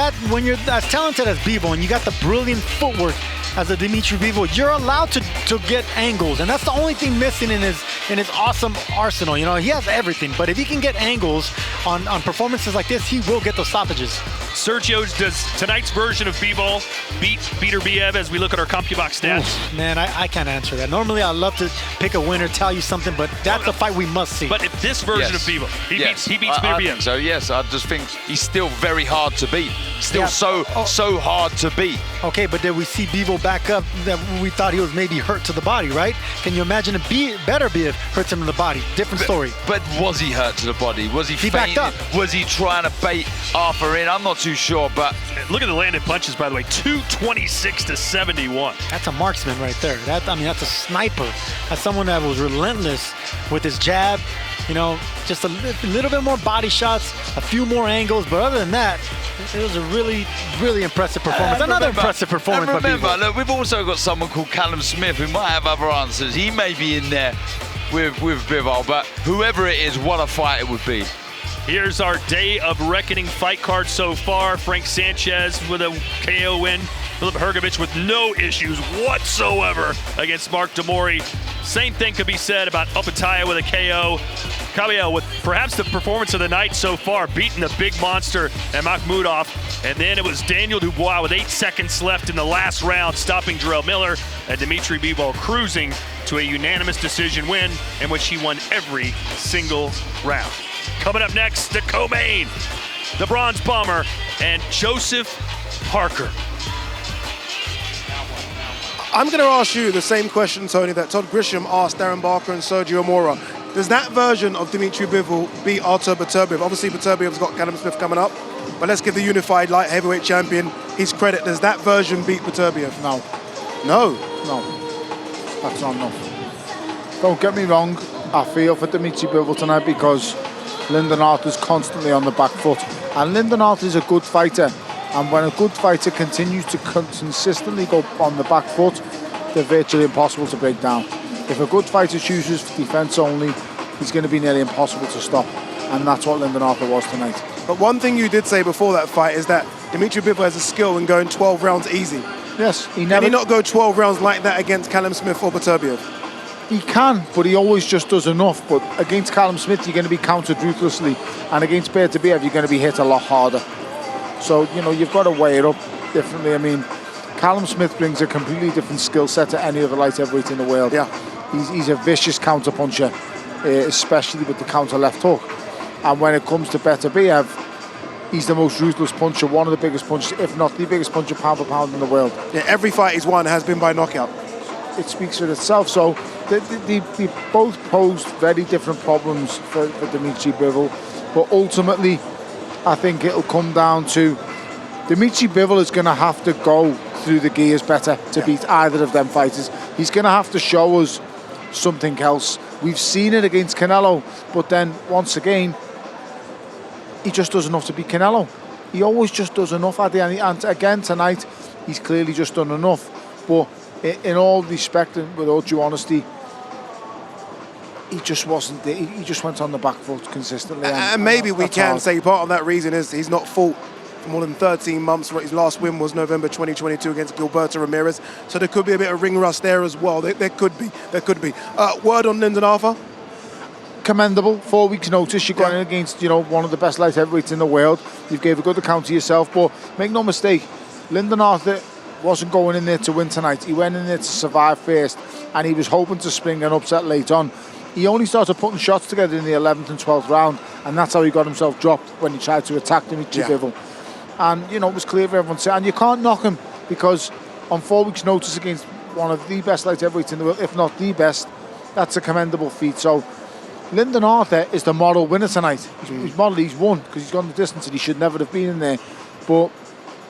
Speaker 16: as talented as Bivol and you got the brilliant footwork as a Dimitri Bivol, you're allowed to get angles, and that's the only thing missing in his awesome arsenal. You know, he has everything, but if he can get angles on performances like this, he will get those stoppages.
Speaker 12: Sergio, does tonight's version of Bivol beat Peter Biev as we look at our CompuBox stats?
Speaker 16: Oof, man, I can't answer that. Normally, I love to pick a winner, tell you something, but that's a fight we must see.
Speaker 12: But if this version of Bivol, he beats Peter Biev.
Speaker 6: So yes, I just think he's still very hard to beat. Still so hard to beat.
Speaker 16: Okay, but did we see Bivol back up that we thought he was maybe hurt to the body, right? Can you imagine a better Biev hurts him in the body? Different story.
Speaker 6: But was he hurt to the body? Was he
Speaker 16: backed up?
Speaker 6: Was he trying to bait Arthur in? I'm not too sure, but
Speaker 12: look at the landed punches, by the way, 226 to 71.
Speaker 16: That's a marksman right there. That's a sniper. That's someone that was relentless with his jab. You know, just a little bit more body shots, a few more angles, but other than that, it was a really, really impressive performance. Another impressive performance.
Speaker 6: And remember, look, we've also got someone called Callum Smith who might have other answers. He may be in there with Bivol, but whoever it is, what a fight it would be.
Speaker 12: Here's our day of reckoning fight card so far. Frank Sanchez with a KO win. Filip Hrgovic with no issues whatsoever against Mark Demori. Same thing could be said about Opetaia with a KO. Caballero with perhaps the performance of the night so far, beating the big monster and Makhmudov. And then it was Daniel Dubois with 8 seconds left in the last round, stopping Jarrell Miller, and Dimitri Bivol cruising to a unanimous decision win in which he won every single round. Coming up next, the co-main, the Bronze Bomber, and Joseph Parker.
Speaker 1: I'm going to ask you the same question, Tony, that Todd Grisham asked Darren Barker and Sergio Mora. Does that version of Dimitri Bivol beat Artur Beterbiev? Obviously, Beterbiev's got Callum Smith coming up, but let's give the unified light heavyweight champion his credit. Does that version beat Beterbiev?
Speaker 5: No.
Speaker 1: No?
Speaker 5: No. That's not enough. Don't get me wrong, I feel for Dimitri Bivol tonight because Lyndon Arthur's constantly on the back foot. And Lyndon Arthur's a good fighter. And when a good fighter continues to consistently go on the back foot, they're virtually impossible to break down. If a good fighter chooses defense only, he's going to be nearly impossible to stop. And that's what Lyndon Arthur was tonight.
Speaker 1: But one thing you did say before that fight is that Dimitri Bivol has a skill in going 12 rounds easy.
Speaker 5: Yes, he
Speaker 1: Can
Speaker 5: never...
Speaker 1: he not go 12 rounds like that against Callum Smith or Beterbiev?
Speaker 5: He can, but he always just does enough. But against Callum Smith, you're going to be countered ruthlessly. And against Beterbiev, you're going to be hit a lot harder. So, you know, you've got to weigh it up differently. I mean, Callum Smith brings a completely different skill set to any other light heavyweight in the world.
Speaker 1: Yeah.
Speaker 5: He's a vicious counter puncher, especially with the counter left hook. And when it comes to Beterbiev, he's the most ruthless puncher, one of the biggest punchers, if not the biggest puncher pound for pound in the world.
Speaker 1: Yeah, every fight he's won has been by knockout.
Speaker 5: It speaks for itself. So they both posed very different problems for Dimitri Bivol. But ultimately, I think it'll come down to Dimitri Bivol is going to have to go through the gears better to beat either of them fighters. He's going to have to show us something else. We've seen it against Canelo, but then once again, he just does enough to beat Canelo. He always just does enough, Addy, and again tonight, he's clearly just done enough. But in all respect and with all due honesty, he just wasn't there. He just went on the back foot consistently.
Speaker 1: And maybe we can say part of that reason is he's not fought for more than 13 months. His last win was November 2022 against Gilberto Ramirez. So there could be a bit of ring rust there as well. There could be. Word on Lyndon Arthur?
Speaker 5: Commendable. 4 weeks notice. You're going against, one of the best light heavyweights in the world. You've gave a good account to yourself, but make no mistake, Lyndon Arthur wasn't going in there to win tonight. He went in there to survive first, and he was hoping to spring an upset late on. He only started putting shots together in the 11th and 12th round, and that's how he got himself dropped when he tried to attack Dimitri Bivol. And, it was clear for everyone to say, and you can't knock him, because on 4 weeks notice against one of the best light heavyweights in the world, if not the best, that's a commendable feat. So Lyndon Arthur is the moral winner tonight. He's won because he's gone the distance and he should never have been in there. But,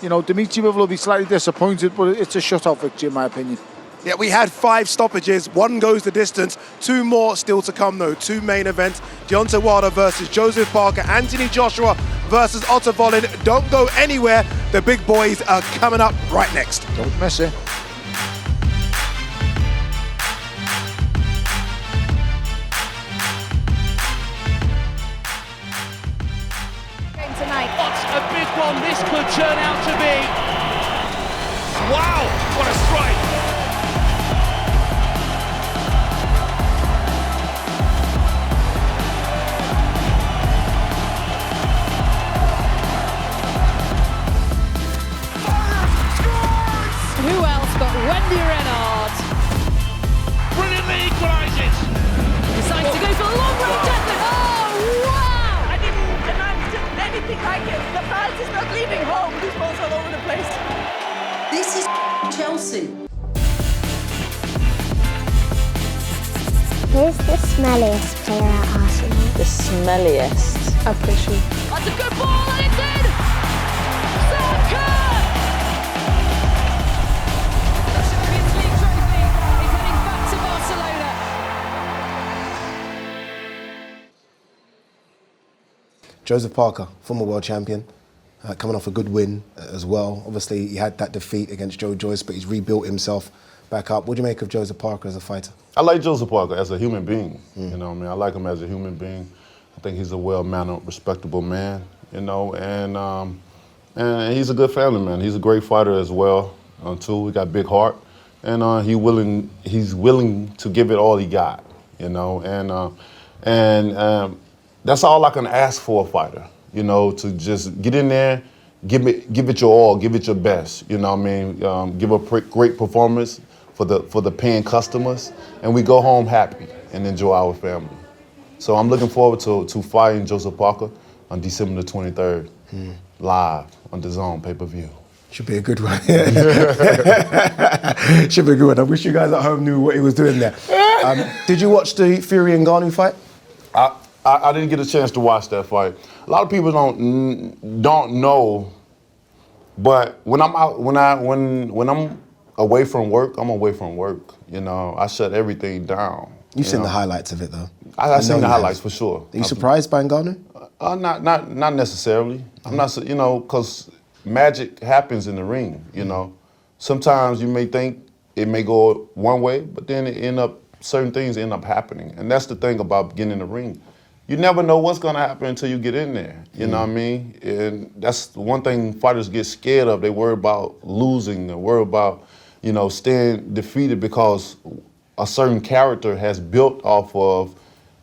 Speaker 5: Dimitri Bivol will be slightly disappointed, but it's a shutout victory in my opinion.
Speaker 1: Yeah, we had 5 stoppages. 1 goes the distance. 2 more still to come, though. 2 main events. Deontay Wilder versus Joseph Parker. Anthony Joshua versus Otto Wallin. Don't go anywhere. The big boys are coming up right next.
Speaker 5: Don't miss it.
Speaker 2: Tonight. What a big one this could turn out to be. Wow, what a strike.
Speaker 21: Who else but Wendy Renard?
Speaker 2: Brilliantly equalises.
Speaker 21: Decides to go for a long range effort. Oh, wow!
Speaker 22: I didn't imagine anything like it. The fans is not leaving home. These balls all over the place.
Speaker 24: This is Chelsea.
Speaker 25: Who's the smelliest player at Arsenal?
Speaker 26: The smelliest? Official.
Speaker 21: That's a good ball and it's in! Saka! The Champions League trophy is heading back to Barcelona.
Speaker 1: Joseph Parker, former world champion, coming off a good win as well. Obviously, he had that defeat against Joe Joyce, but he's rebuilt himself back up. What do you make of Joseph Parker as a fighter?
Speaker 27: I like Joseph Parker as a human being. You know what I mean? I like him as a human being. I think he's a well-mannered, respectable man, and he's a good family man. He's a great fighter as well, too. He got a big heart, and he's willing to give it all he got, that's all I can ask for a fighter, to just get in there, give it your all, give it your best, give a great performance for the paying customers, and we go home happy and enjoy our family. So I'm looking forward to fighting Joseph Parker on December the 23rd, live on the DAZN pay-per-view.
Speaker 1: Should be a good one. Should be a good one. I wish you guys at home knew what he was doing there. Did you watch the Fury and Ngannou fight?
Speaker 27: I didn't get a chance to watch that fight. A lot of people don't know, but when I'm away from work, I'm away from work. I shut everything down.
Speaker 1: You've seen the highlights of it, though.
Speaker 27: I've seen the highlights for sure.
Speaker 1: Are you surprised by Ngannou?
Speaker 27: Not necessarily. I'm not, because magic happens in the ring. Sometimes you may think it may go one way, but then certain things end up happening, and that's the thing about getting in the ring. You never know what's going to happen until you get in there. You know what I mean? And that's the one thing fighters get scared of. They worry about losing. They worry about, staying defeated because a certain character has built off of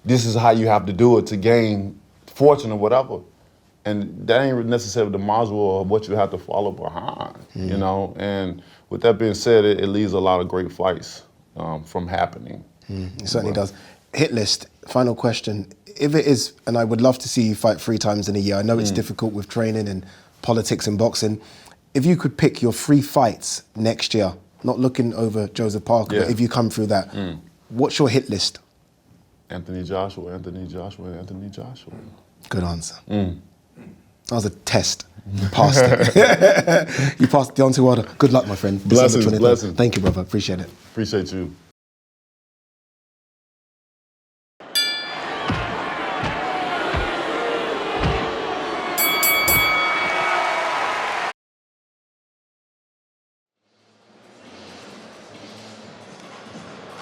Speaker 27: this is how you have to do it to gain fortune or whatever. And that ain't necessarily the module of what you have to follow behind, And with that being said, it leaves a lot of great fights from happening.
Speaker 1: It certainly does. Hit list, final question. If it is, and I would love to see you fight 3 times in a year, I know it's difficult with training and politics and boxing. If you could pick your 3 fights next year, not looking over Joseph Parker, but if you come through that, what's your hit list?
Speaker 27: Anthony Joshua, Anthony Joshua, Anthony Joshua.
Speaker 1: Good answer.
Speaker 4: That was a test. You passed it. You passed Deontay Wilder. Good luck, my friend.
Speaker 27: Blessings,
Speaker 4: December 23rd.
Speaker 27: blessings.
Speaker 4: Thank you, brother. Appreciate it.
Speaker 27: Appreciate you.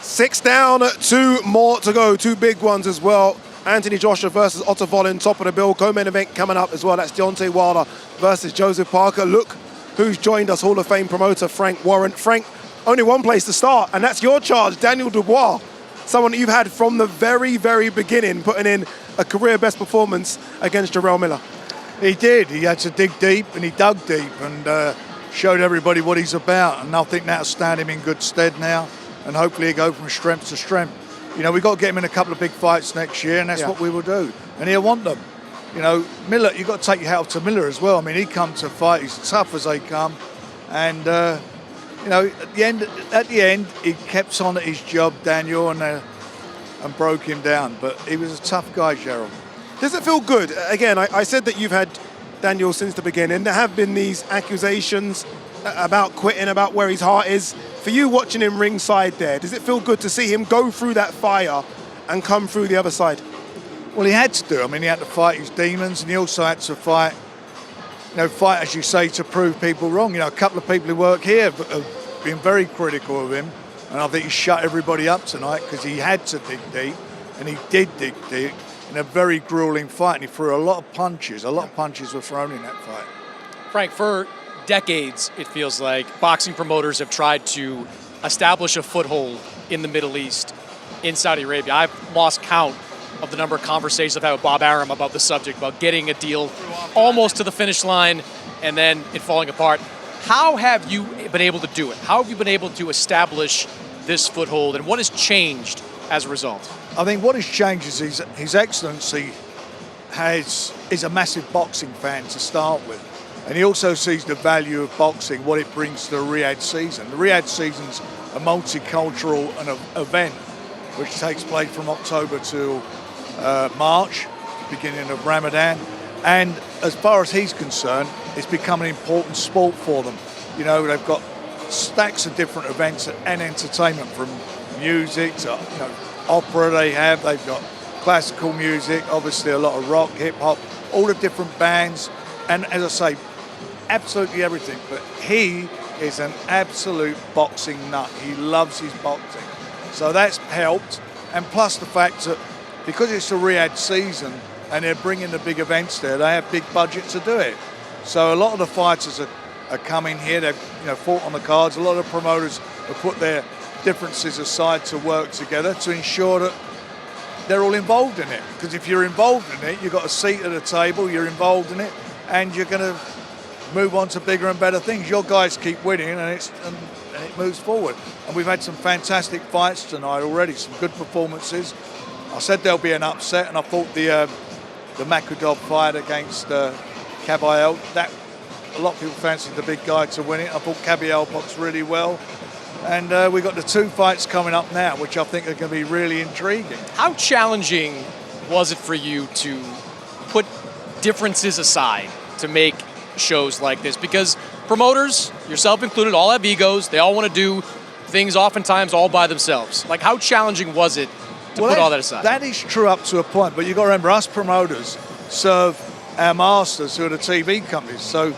Speaker 1: Six down, two more to go. Two big ones as well. Anthony Joshua versus Otto Volin, top of the bill. Co-main event coming up as well. That's Deontay Wilder versus Joseph Parker. Look who's joined us, Hall of Fame promoter Frank Warren. Frank, only one place to start, and that's your charge, Daniel Dubois. Someone that you've had from the very, very beginning, putting in a career best performance against Jarrell Miller.
Speaker 7: He did. He had to dig deep, and he dug deep, and showed everybody what he's about. And I think that'll stand him in good stead now, and hopefully he'll go from strength to strength. You know, we've got to get him in a couple of big fights next year, and that's what we will do. And he'll want them. You know, Miller, you've got to take your hat off to Miller as well. I mean, he come to fight, he's tough as they come. And, you know, at the end, he kept on at his job, Daniel, and broke him down. But he was a tough guy, Gerald.
Speaker 1: Does it feel good? Again, I said that you've had Daniel since the beginning. There have been these accusations about quitting, about where his heart is. For you watching him ringside there, does it feel good to see him go through that fire and come through the other side?
Speaker 7: Well, he had to do. I mean, he had to fight his demons, and he also had to fight, as you say, to prove people wrong. You know, a couple of people who work here have been very critical of him, and I think he shut everybody up tonight because he had to dig deep, and he did dig deep in a very grueling fight, and he threw a lot of punches. A lot of punches were thrown in that fight.
Speaker 17: Frank, for decades, it feels like boxing promoters have tried to establish a foothold in the Middle East, in Saudi Arabia. I've lost count of the number of conversations I've had with Bob Arum about the subject, about getting a deal almost to the finish line and then it falling apart. How have you been able to do it? How have you been able to establish this foothold, and what has changed as a result?
Speaker 7: I think what has changed is His Excellency is a massive boxing fan to start with. And he also sees the value of boxing, what it brings to the Riyadh season. The Riyadh season's a multicultural event which takes place from October to March, beginning of Ramadan. And as far as he's concerned, it's become an important sport for them. You know, they've got stacks of different events and entertainment, from music to opera they've got classical music, obviously a lot of rock, hip-hop, all the different bands. And as I say, absolutely everything. But he is an absolute boxing nut. He loves his boxing. So that's helped. And plus the fact that because it's a Riyadh season and they're bringing the big events there, they have big budget to do it. So a lot of the fighters are coming here. They've fought on the cards. A lot of promoters have put their differences aside to work together to ensure that they're all involved in it. Because if you're involved in it, you've got a seat at the table, you're involved in it, and you're going to move on to bigger and better things. Your guys keep winning, and it moves forward. And we've had some fantastic fights tonight already, some good performances. I said there'll be an upset, and I thought the Makudov fight against Kabayel, that a lot of people fancied the big guy to win it. I thought Kabayel boxed really well. And we've got the two fights coming up now, which I think are going to be really intriguing.
Speaker 17: How challenging was it for you to put differences aside to make shows like this? Because promoters, yourself included, all have egos. They all want to do things oftentimes all by themselves. Like, how challenging was it to put all that aside?
Speaker 7: That is true up to a point, but you've got to remember, us promoters serve our masters, who are the TV companies. So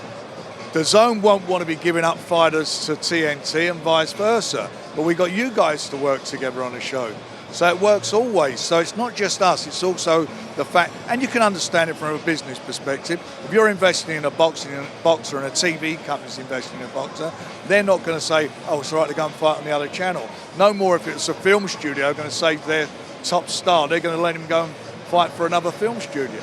Speaker 7: the Zone won't want to be giving up fighters to TNT and vice versa. But we've got you guys to work together on the show. So it works always. So it's not just us, it's also the fact, and you can understand it from a business perspective. If you're investing in a boxer and a TV company's investing in a boxer, they're not going to say, oh, it's all right to go and fight on the other channel. No more if it's a film studio going to save their top star. They're going to let him go and fight for another film studio.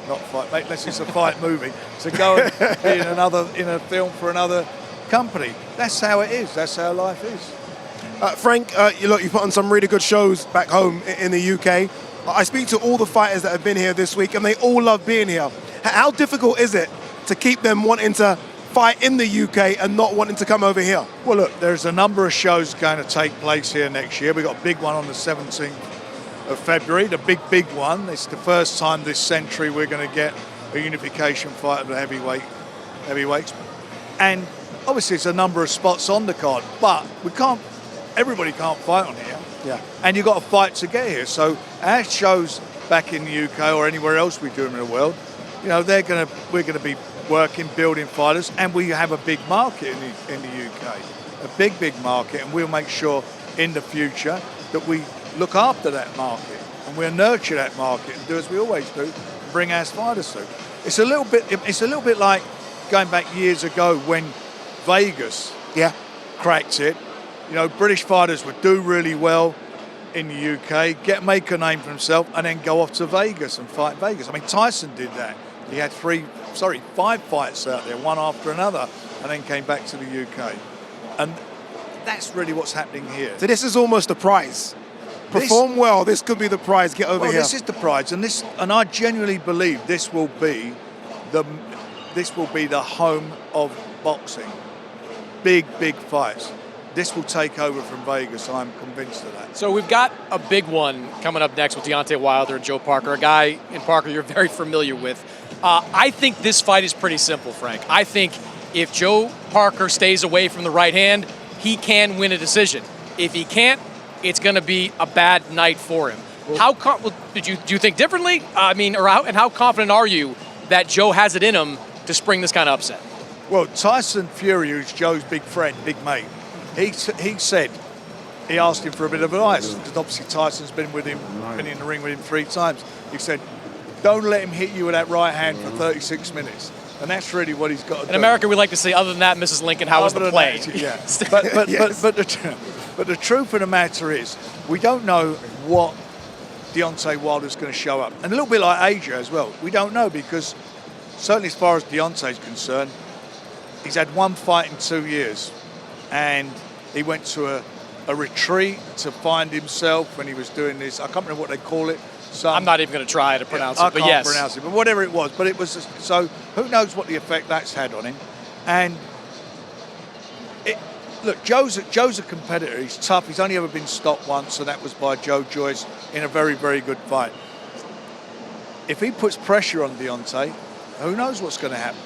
Speaker 7: Not fight, mate, unless it's a fight movie, to go and be in a film for another company. That's how it is. That's how life is.
Speaker 1: Frank, you put on some really good shows back home in the UK. I speak to all the fighters that have been here this week, and they all love being here. How difficult is it to keep them wanting to fight in the UK and not wanting to come over here?
Speaker 7: Well, look, there's a number of shows going to take place here next year. We've got a big one on the 17th of February, the big one. It's the first time this century we're going to get a unification fight of the heavyweights. And obviously it's a number of spots on the card, but everybody can't fight on here.
Speaker 1: Yeah.
Speaker 7: And you've got to fight to get here. So our shows back in the UK or anywhere else we do them in the world, you know, we're going to be working, building fighters, and we have a big market in the UK, a big market, and we'll make sure in the future that we look after that market and we'll nurture that market and do as we always do, and bring our fighters through. It's a little bit like going back years ago when Vegas cracked it. You know, British fighters would do really well in the UK, make a name for himself, and then go off to Vegas and fight Vegas. I mean, Tyson did that. He had 5 fights out there, one after another, and then came back to the UK. And that's really what's happening here.
Speaker 1: So this is almost a prize. Perform well, this could be the prize. Get over here.
Speaker 7: This is the prize, and I genuinely believe this will be the home of boxing. Big fights. This will take over from Vegas. I'm convinced of that.
Speaker 17: So we've got a big one coming up next with Deontay Wilder and Joe Parker, a guy in Parker you're very familiar with. I think this fight is pretty simple, Frank. I think if Joe Parker stays away from the right hand, he can win a decision. If he can't, it's going to be a bad night for him. Do you think differently? I mean, how confident are you that Joe has it in him to spring this kind of upset?
Speaker 7: Well, Tyson Fury, who's Joe's big friend, big mate, he said, he asked him for a bit of advice, because obviously Tyson's been in the ring with him 3 times. He said, don't let him hit you with that right hand for 36 minutes. And that's really what he's got to do.
Speaker 17: In America, we like to say, other than that, Mrs. Lincoln, how was the play?
Speaker 7: But the truth of the matter is, we don't know what Deontay Wilder's going to show up. And a little bit like AJ as well. We don't know, because certainly as far as Deontay's concerned, he's had 1 fight in 2 years. And he went to a retreat to find himself when he was doing this. I can't remember what they call it.
Speaker 17: I'm not even going to try to pronounce it, but yes.
Speaker 7: I can't pronounce it, but whatever it was. But it was, so who knows what the effect that's had on him. And look, Joe's a competitor. He's tough. He's only ever been stopped once, and that was by Joe Joyce in a very, very good fight. If he puts pressure on Deontay, who knows what's going to happen?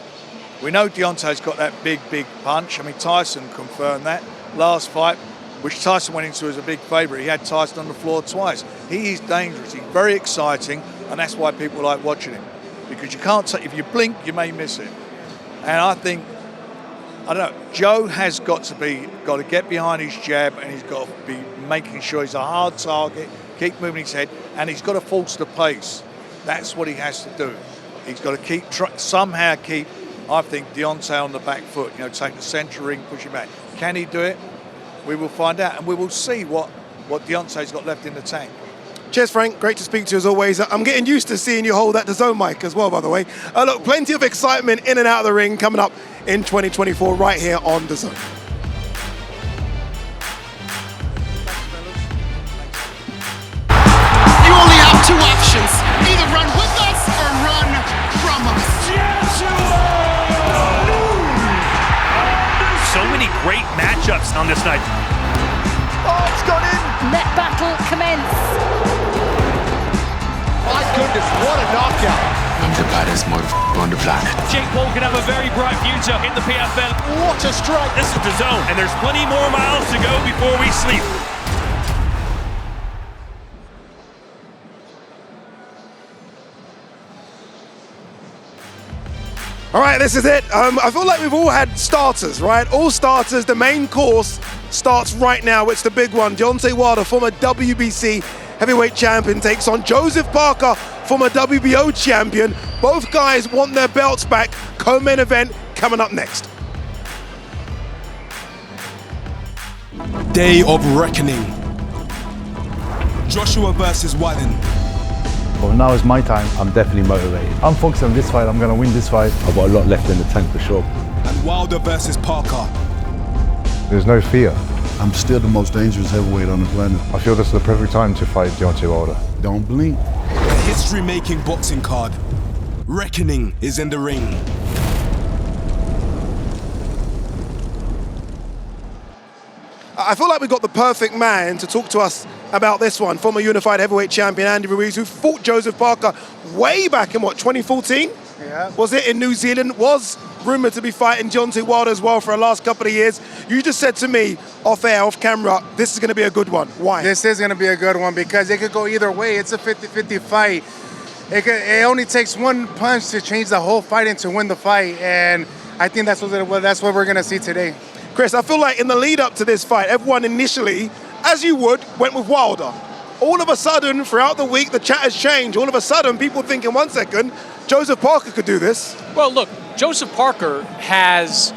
Speaker 7: We know Deontay's got that big punch. I mean, Tyson confirmed that last fight, which Tyson went into as a big favourite. He had Tyson on the floor twice. He is dangerous. He's very exciting, and that's why people like watching him, because you can't if you blink, you may miss it. And I think, I don't know, Joe has got to get behind his jab, and he's got to be making sure he's a hard target, keep moving his head, and he's got to force the pace. That's what he has to do. He's got to somehow keep, I think, Deontay on the back foot, take the centre ring, push him back. Can he do it? We will find out, and we will see what Deontay's got left in the tank.
Speaker 1: Cheers, Frank. Great to speak to you as always. I'm getting used to seeing you hold that DAZN mic as well, by the way. Look, plenty of excitement in and out of the ring coming up in 2024 right here on DAZN.
Speaker 8: You only have 2 options. Either run with us or run from us.
Speaker 12: So many great matchups on this night.
Speaker 8: Oh, it's gone in.
Speaker 21: Net battle commence.
Speaker 8: My goodness, what a knockout.
Speaker 9: I'm the baddest motherfucker on the planet.
Speaker 12: Jake Paul can have a very bright future in the PFL.
Speaker 8: What a strike.
Speaker 12: This is DAZN, and there's plenty more miles to go before we sleep.
Speaker 1: All right, this is it. I feel like we've all had starters, right? All starters. The main course starts right now. It's the big one. Deontay Wilder, former WBC heavyweight champion, takes on Joseph Parker, former WBO champion. Both guys want their belts back. Co-main event coming up next.
Speaker 10: Day of reckoning. Joshua versus Wallin.
Speaker 13: Well, now is my time. I'm definitely motivated. I'm focused on this fight. I'm going to win this fight. I've got a lot left in the tank for sure.
Speaker 10: And Wilder versus Parker.
Speaker 13: There's no fear.
Speaker 14: I'm still the most dangerous heavyweight on the planet.
Speaker 13: I feel this is the perfect time to fight Deontay Wilder.
Speaker 14: Don't blink.
Speaker 10: The history-making boxing card. Reckoning is in the ring.
Speaker 1: I feel like we've got the perfect man to talk to us about this one. Former unified heavyweight champion Andy Ruiz, who fought Joseph Parker way back in, 2014?
Speaker 5: Yeah.
Speaker 1: Was it in New Zealand? Was rumoured to be fighting Deontay Wilder as well for the last couple of years. You just said to me, off air, off camera, this is going to be a good one. Why?
Speaker 3: This is going to be a good one because it could go either way. It's a 50-50 fight. It only takes one punch to change the whole fight and to win the fight, and I think that's what we're going to see today.
Speaker 1: Chris, I feel like in the lead up to this fight, everyone initially, as you would, went with Wilder. All of a sudden, throughout the week, the chat has changed. All of a sudden, people thinking, 1 second, Joseph Parker could do this.
Speaker 17: Well, look, Joseph Parker has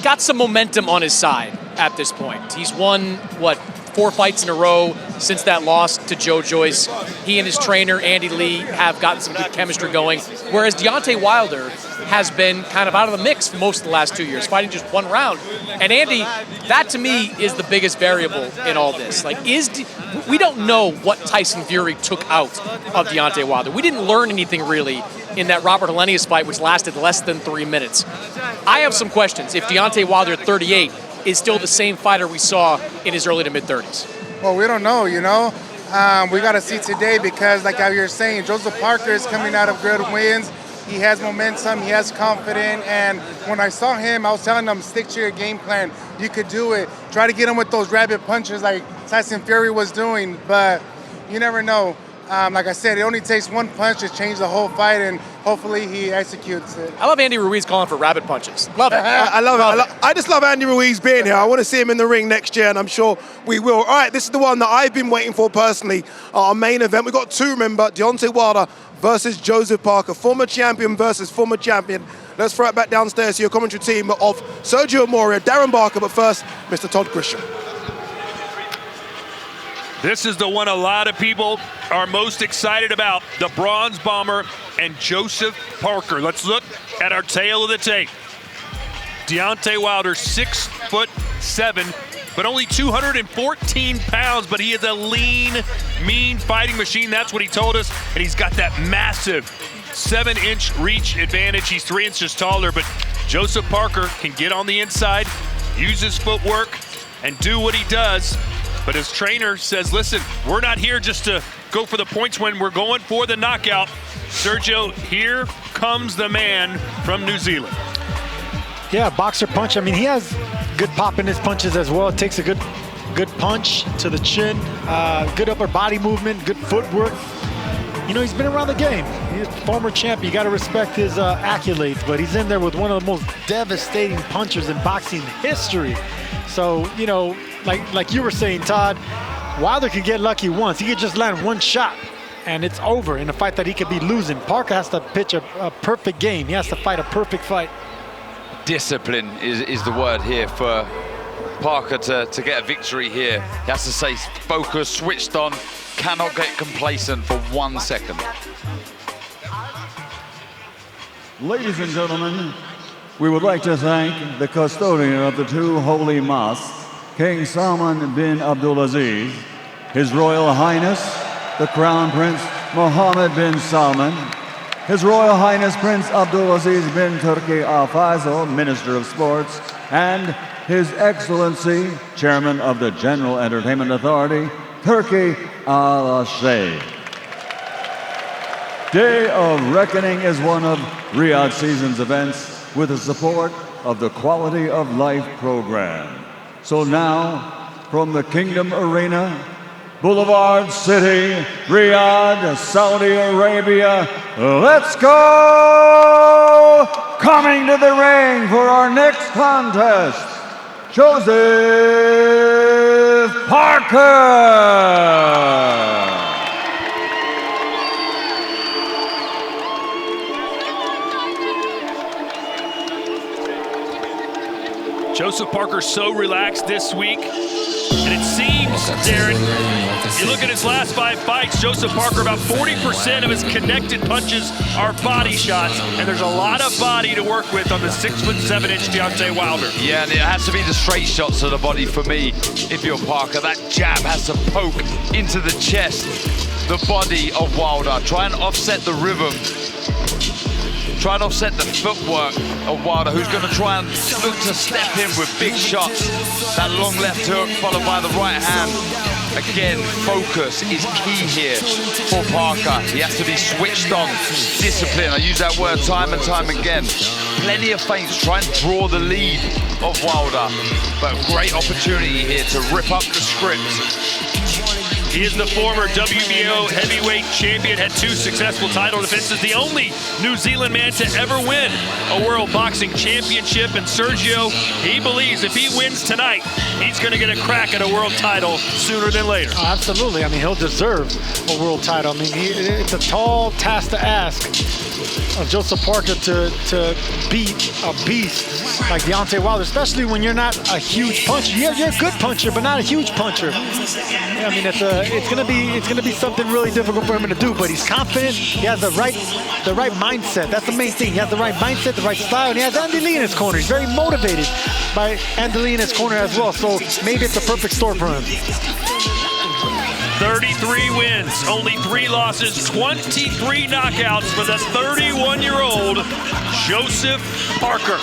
Speaker 17: got some momentum on his side at this point. He's won, 4 fights in a row since that loss to Joe Joyce. He and his trainer, Andy Lee, have gotten some good chemistry going, whereas Deontay Wilder has been kind of out of the mix for most of the last 2 years, fighting just 1 round. And Andy, that to me is the biggest variable in all this. We don't know what Tyson Fury took out of Deontay Wilder. We didn't learn anything really in that Robert Helenius fight, which lasted less than 3 minutes. I have some questions if Deontay Wilder at 38 is still the same fighter we saw in his early to mid-30s.
Speaker 3: Well, we don't know, we got to see today because, like how you're saying, Joseph Parker is coming out of good wins. He has momentum, he has confidence, and when I saw him, I was telling him, stick to your game plan. You could do it. Try to get him with those rapid punches like Tyson Fury was doing, but you never know. Like I said, it only takes 1 punch to change the whole fight, and hopefully he executes it.
Speaker 17: I love Andy Ruiz calling for rapid punches. Love it.
Speaker 1: I love it. I just love Andy Ruiz being here. I want to see him in the ring next year, and I'm sure we will. All right, this is the one that I've been waiting for personally. Our main event. We've got 2, remember, Deontay Wilder versus Joseph Parker. Former champion versus former champion. Let's throw it back downstairs to your commentary team of Sergio Moria, Darren Barker, but first, Mr. Todd Grisham.
Speaker 12: This is the one a lot of people are most excited about, the Bronze Bomber and Joseph Parker. Let's look at our tail of the tape. Deontay Wilder, 6'7", but only 214 pounds, but he is a lean, mean fighting machine. That's what he told us, and he's got that massive 7-inch reach advantage. He's 3 inches taller, but Joseph Parker can get on the inside, use his footwork, and do what he does. But his trainer says, listen, we're not here just to go for the points when we're going for the knockout. Sergio, here comes the man from New Zealand.
Speaker 16: Yeah, boxer punch. I mean, he has good pop in his punches as well. It takes a good punch to the chin, good upper body movement, good footwork. He's been around the game. He's a former champ. You got to respect his accolades, but he's in there with one of the most devastating punchers in boxing history. So, like you were saying, Todd, Wilder could get lucky once. He could just land 1 shot, and it's over in a fight that he could be losing. Parker has to pitch a perfect game. He has to fight a perfect fight.
Speaker 6: Discipline is the word here for Parker to get a victory here. He has to stay focused, switched on, cannot get complacent for 1 second.
Speaker 11: Ladies and gentlemen, we would like to thank the custodian of the 2 holy mosques, King Salman bin Abdulaziz, His Royal Highness, the Crown Prince Mohammed bin Salman, His Royal Highness Prince Abdulaziz bin Turki Al Faisal, Minister of Sports, and His Excellency, Chairman of the General Entertainment Authority, Turki Al Sheikh. Day of Reckoning is one of Riyadh Season's events with the support of the Quality of Life program. So now, from the Kingdom Arena, Boulevard City, Riyadh, Saudi Arabia, let's go! Coming to the ring for our next contest, Joseph Parker!
Speaker 12: Joseph Parker so relaxed this week, and it seems, Darren, you look at his last 5 fights, Joseph Parker, about 40% of his connected punches are body shots, and there's a lot of body to work with on the 6'7" Deontay Wilder.
Speaker 6: Yeah, and it has to be the straight shots to the body for me. If you're Parker, that jab has to poke into the chest, the body of Wilder. Try and offset the rhythm. try and offset the footwork of Wilder, who's going to try and look to step in with big shots. That long left hook followed by the right hand. Again, focus is key here for Parker. He has to be switched on. Discipline, I use that word time and time again. Plenty of feints, try and draw the lead of Wilder. But a great opportunity here to rip up the script.
Speaker 12: He is the former WBO heavyweight champion, had 2 successful title defenses, the only New Zealand man to ever win a World Boxing Championship. And Sergio, he believes if he wins tonight, he's going to get a crack at a world title sooner than later.
Speaker 16: Oh, absolutely. I mean, he'll deserve a world title. I mean, it's a tall task to ask of Joseph Parker to beat a beast like Deontay Wilder, especially when you're not a huge puncher. You're a good puncher, but not a huge puncher. I mean, it's gonna be something really difficult for him to do. But he's confident. He has the right mindset. That's the main thing. He has the right mindset, the right style, and he has Andy Lee in his corner. He's very motivated by Andy Lee in his corner as well. So maybe it's a perfect story for him.
Speaker 12: 33 wins, only 3 losses, 23 knockouts for the 31-year-old Joseph Parker.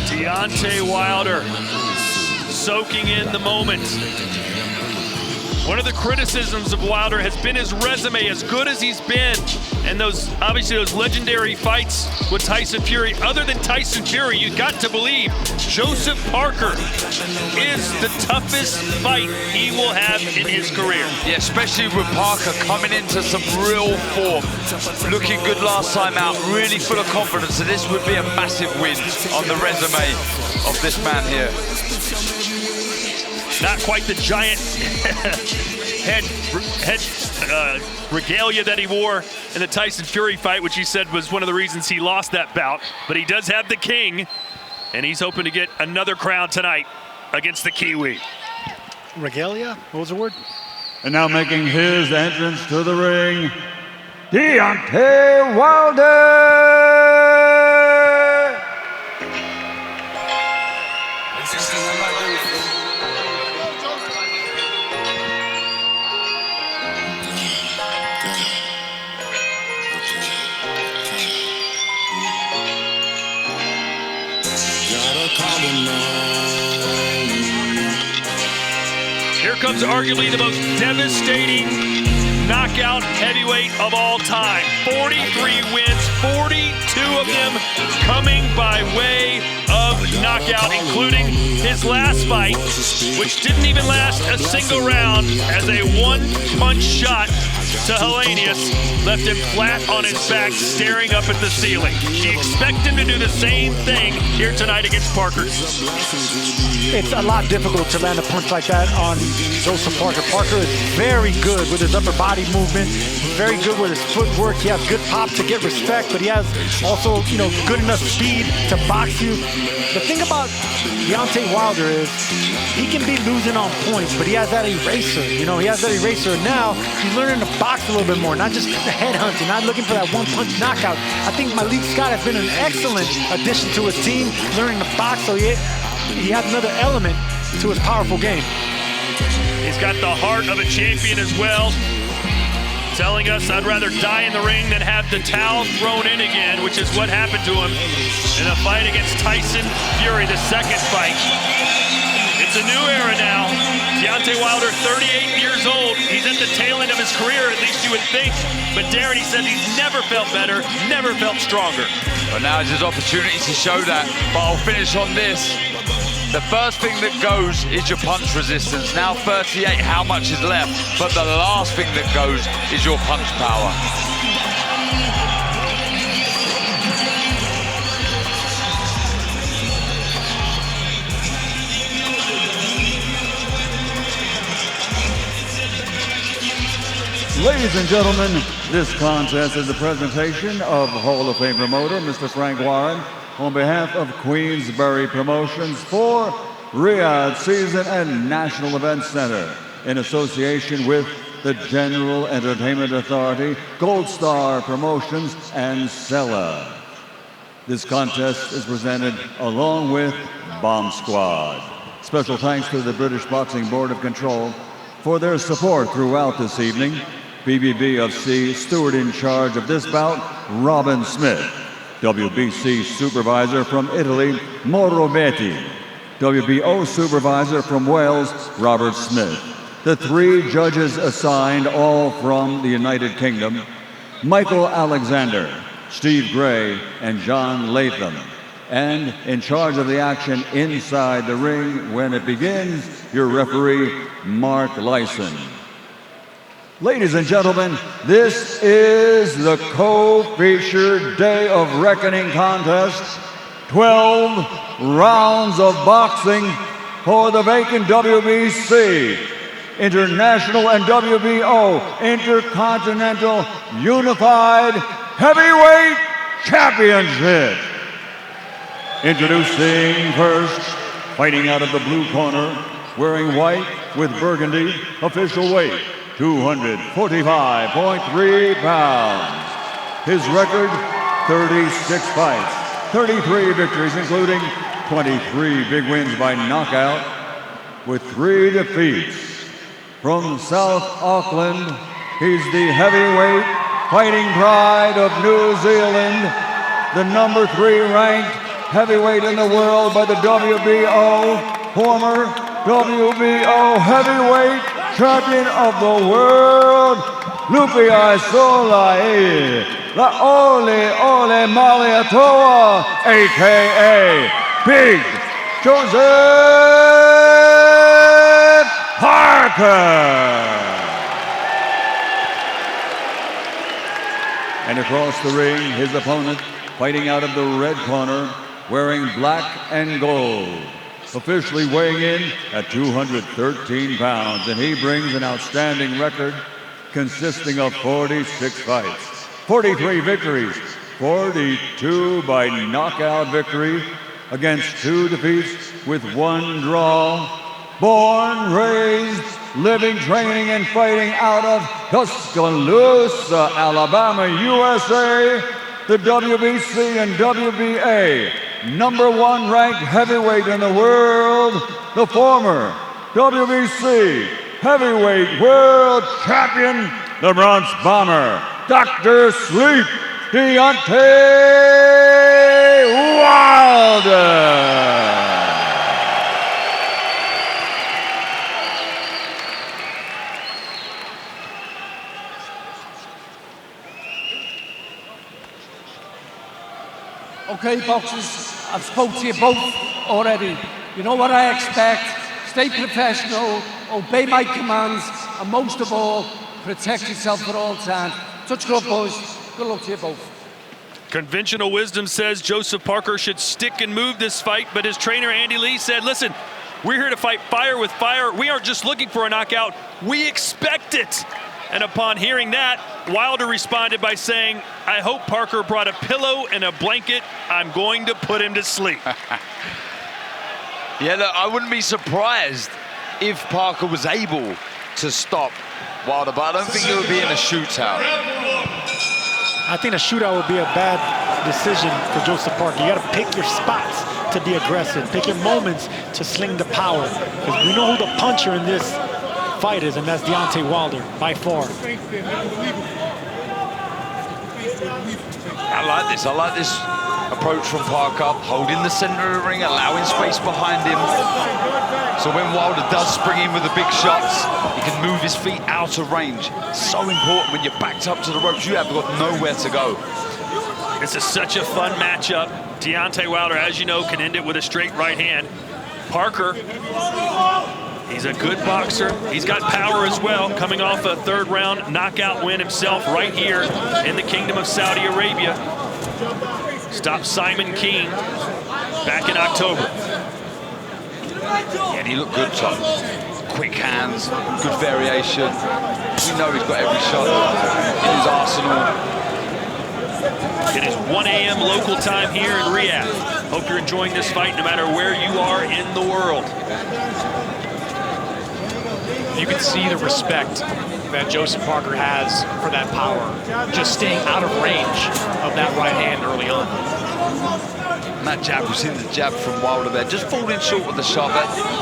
Speaker 12: Deontay Wilder soaking in the moment. One of the criticisms of Wilder has been his resume, as good as he's been, and obviously those legendary fights with Tyson Fury. Other than Tyson Fury, you got to believe Joseph Parker is the toughest fight he will have in his career.
Speaker 6: Yeah, especially with Parker coming into some real form. Looking good last time out, really full of confidence. So this would be a massive win on the resume of this man here.
Speaker 12: Not quite the giant head regalia that he wore in the Tyson Fury fight, which he said was one of the reasons he lost that bout. But he does have the king, and he's hoping to get another crown tonight against the Kiwi.
Speaker 16: Regalia? What was the word?
Speaker 11: And now making his entrance to the ring, Deontay Wilder!
Speaker 12: Here comes arguably the most devastating knockout heavyweight of all time. 43 wins, 42 of them coming by way of knockout, including his last fight, which didn't even last a single round, as a one-punch shot to Hellenius left him flat on his back, staring up at the ceiling. Do you expect him to do the same thing here tonight against Parker?
Speaker 16: It's a lot difficult to land a punch like that on Joseph Parker. Parker is very good with his upper body movement, very good with his footwork. He has good pop to get respect, but he has also, good enough speed to box you. The thing about Deontay Wilder is he can be losing on points, but he has that eraser. He has that eraser. Now he's learning to box a little bit more, not just head hunting, not looking for that one-punch knockout. I think Malik Scott has been an excellent addition to his team, learning to box, so he has another element to his powerful game.
Speaker 12: He's got the heart of a champion as well, telling us, I'd rather die in the ring than have the towel thrown in again, which is what happened to him in a fight against Tyson Fury, the second fight. It's a new era now. Deontay Wilder, 38 years old. He's at the tail end of his career, at least you would think. But Darren, he said he's never felt better, never felt stronger.
Speaker 6: Well, now is his opportunity to show that. But I'll finish on this. The first thing that goes is your punch resistance. Now 38, how much is left? But the last thing that goes is your punch power.
Speaker 11: Ladies and gentlemen, this contest is a presentation of Hall of Fame promoter Mr. Frank Warren on behalf of Queensberry Promotions for Riyadh Season and National Event Center. in association with the General Entertainment Authority, Gold Star Promotions, and Sella. This contest is presented along with Bomb Squad. Special thanks to the British Boxing Board of Control for their support throughout this evening. BBB of C, steward in charge of this bout, Robin Smith. WBC supervisor from Italy, Mauro Betti. WBO supervisor from Wales, Robert Smith. The 3 judges assigned, all from the United Kingdom, Michael Alexander, Steve Gray, and John Latham. And in charge of the action inside the ring when it begins, your referee, Mark Lyson. Ladies and gentlemen, this is the co-featured Day of Reckoning contest. 12 rounds of boxing for the vacant WBC, International and WBO Intercontinental Unified Heavyweight Championship. Introducing first, fighting out of the blue corner, wearing white with burgundy, official weight, 245.3 pounds. His record, 36 fights, 33 victories, including 23 big wins by knockout, with 3 defeats. From South Auckland, he's the heavyweight fighting pride of New Zealand, the number 3 ranked heavyweight in the world by the WBO, former WBO heavyweight champion of the world, Lupia Solai, La Ole Ole Maliatoa, a.k.a. Big Joseph Parker. And across the ring, his opponent, fighting out of the red corner, wearing black and gold, officially weighing in at 213 pounds, and he brings an outstanding record consisting of 46 fights, 43 victories, 42 by knockout victory against 2 defeats with 1 draw. Born, raised, living, training, and fighting out of Tuscaloosa, Alabama, USA, the WBC and WBA number 1 ranked heavyweight in the world, the former WBC heavyweight world champion, the Bronx Bomber, Dr. Sleep, Deontay Wilder.
Speaker 2: Okay, boxers, I've spoke to you both already. You know what I expect. Stay professional, obey my commands, and most of all, protect yourself at all times. Touch glove, boys. Good luck to you both.
Speaker 12: Conventional wisdom says Joseph Parker should stick and move this fight, but his trainer Andy Lee said, listen, we're here to fight fire with fire. We aren't just looking for a knockout, we expect it. And upon hearing that, Wilder responded by saying, I hope Parker brought a pillow and a blanket. I'm going to put him to sleep.
Speaker 6: Yeah, look, I wouldn't be surprised if Parker was able to stop Wilder, but I don't think it would be in a shootout.
Speaker 16: I think a shootout would be a bad decision for Joseph Parker. You got to pick your spots to be aggressive. Pick your moments to sling the power. Because we know who the puncher in this fight is, and that's Deontay Wilder, by far.
Speaker 6: I like this. I like this approach from Parker, holding the center of the ring, allowing space behind him. So when Wilder does spring in with the big shots, he can move his feet out of range. So important when you're backed up to the ropes, you have got nowhere to go.
Speaker 12: This is such a fun matchup. Deontay Wilder, as you know, can end it with a straight right hand. Parker, he's a good boxer. He's got power as well, coming off a 3rd round knockout win himself right here in the Kingdom of Saudi Arabia. Stopped Simon King back in October.
Speaker 6: Yeah, and he looked good, Tom. Quick hands, good variation. We know he's got every shot in his arsenal.
Speaker 12: It is 1 a.m. local time here in Riyadh. Hope you're enjoying this fight no matter where you are in the world.
Speaker 17: You can see the respect that Joseph Parker has for that power, just staying out of range of that right hand early on.
Speaker 6: And that jab, we've seen the jab from Wilder there, just falling short with the shot.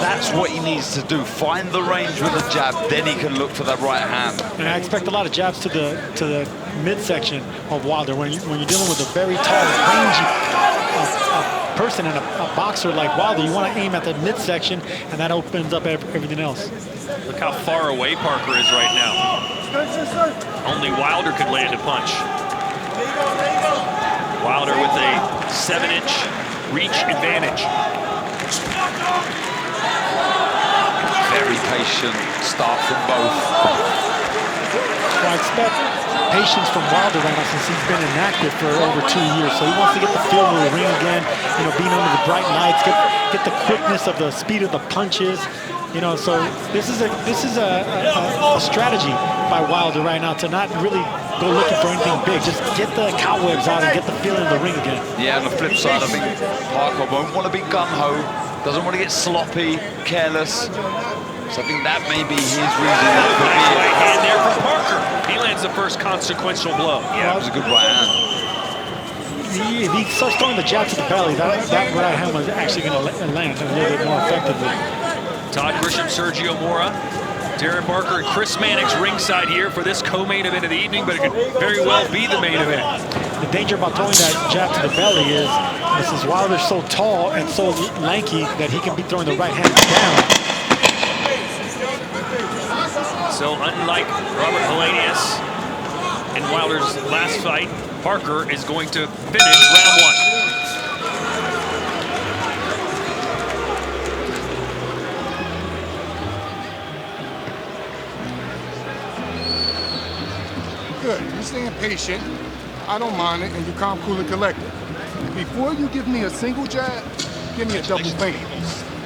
Speaker 6: That's what he needs to do. Find the range with the jab, then he can look for that right hand.
Speaker 16: And I expect a lot of jabs to the midsection of Wilder. When you're dealing with a very tall, rangy person and a boxer like Wilder, you want to aim at the midsection, and that opens up everything else.
Speaker 12: Look how far away Parker is right now. Only Wilder could land a punch. Wilder with a 7-inch reach advantage.
Speaker 6: Very patient start from both.
Speaker 16: Well, I expect patience from Wilder right now since he's been inactive for over 2 years. So he wants to get the feel of the ring again, you know, being under the bright lights, get the quickness of the speed of the punches. You know, so this is a strategy by Wilder right now to not really go looking for anything big. Just get the cobwebs out and get the feel in the ring again.
Speaker 6: Yeah, on the flip side, I think Parker won't want to be gun-ho, doesn't want to get sloppy, careless. So I think that may be his reason.
Speaker 12: Nice right hand there from Parker. He lands the first consequential blow.
Speaker 6: Yeah, it was a good right hand.
Speaker 16: If he starts throwing the jab to the belly, that right hand was actually going to land a little bit more effectively.
Speaker 12: Todd Grisham, Sergio Mora, Darren Barker, and Chris Mannix ringside here for this co-main event of the evening, but it could very well be the main event.
Speaker 16: The danger about throwing that jab to the belly is, since Wilder's so tall and so lanky that he can be throwing the right hand down.
Speaker 12: So unlike Robert Helenius in Wilder's last fight, Parker is going to finish round 1.
Speaker 15: Good. You're staying patient. I don't mind it, and you're calm, cool, and collected. Before you give me a single jab, give me a double feint.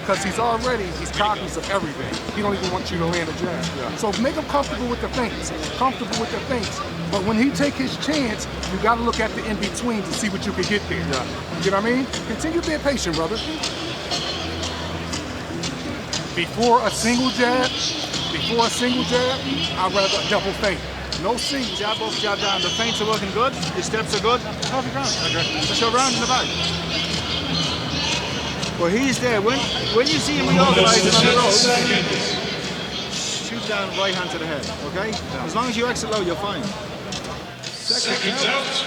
Speaker 15: Because he's cognizant of everything. He don't even want you to land a jab. Yeah. So make him comfortable with the feints. But when he take his chance, you got to look at the in-between to see what you can get there. Yeah. You know what I mean? Continue being patient, brother. Before a single jab, I'd rather double feint. No single.
Speaker 18: Jab up, jab down. The feints are working good. The steps are good. Perfect round. Okay. That's your round in the bag. Well, he's there. When you see him reorganizing on the road, shoot down right hand to the head, okay? Yeah. As long as you exit low, you're fine.
Speaker 19: Seconds out.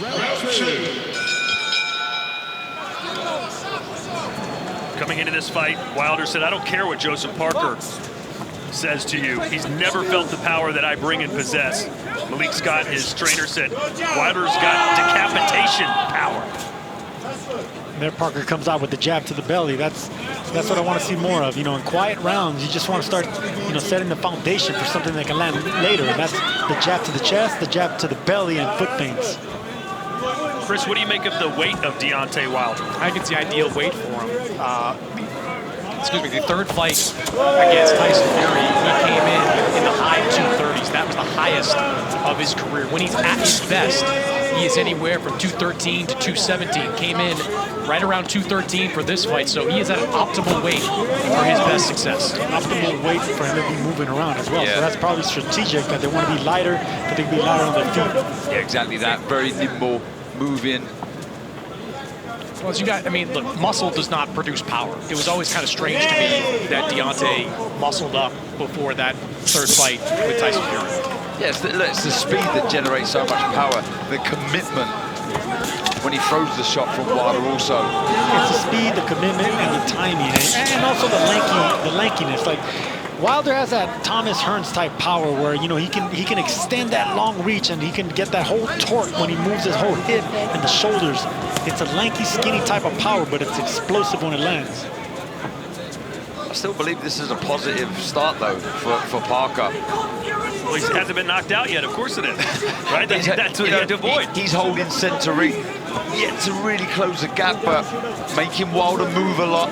Speaker 19: Round 2.
Speaker 12: Coming into this fight, Wilder said, I don't care what Joseph Parker says to you. He's never felt the power that I bring and possess. Malik Scott, his trainer, said, Wilder's got decapitation power.
Speaker 16: And there Parker comes out with the jab to the belly. That's what I want to see more of. You know, in quiet rounds, you just want to start, you know, setting the foundation for something that can land later. And that's the jab to the chest, the jab to the belly, and foot feints.
Speaker 12: Chris, what do you make of the weight of Deontay Wilder?
Speaker 17: I think it's the ideal weight for him. The third fight against Tyson Fury, he came in the high 230s. That was the highest of his career. When he's at his best, he is anywhere from 213 to 217. Came in right around 213 for this fight, so he is at an optimal weight for his best success.
Speaker 16: Optimal weight for him to be moving around as well. Yeah. So that's probably strategic, that they want to be lighter, that they can be lighter on their feet.
Speaker 6: Yeah, exactly that. Very nimble, moving.
Speaker 17: Well, as you got, I mean, look, muscle does not produce power. It was always kind of strange to me that Deontay muscled up before that third fight with Tyson Fury.
Speaker 6: Yes, it's the speed that generates so much power, the commitment when he throws the shot from Wilder also.
Speaker 16: It's the speed, the commitment, and the timing, and also the lankiness. Like, Wilder has that Thomas Hearns type power where, you know, he can extend that long reach and he can get that whole torque when he moves his whole hip and the shoulders. It's a lanky, skinny type of power, but it's explosive when it lands.
Speaker 6: I still believe this is a positive start, though, for Parker.
Speaker 12: Well, he hasn't been knocked out yet. Of course it is. Right? That's what you have to avoid.
Speaker 6: He's holding centering, yet to really close the gap, but making Wilder move a lot.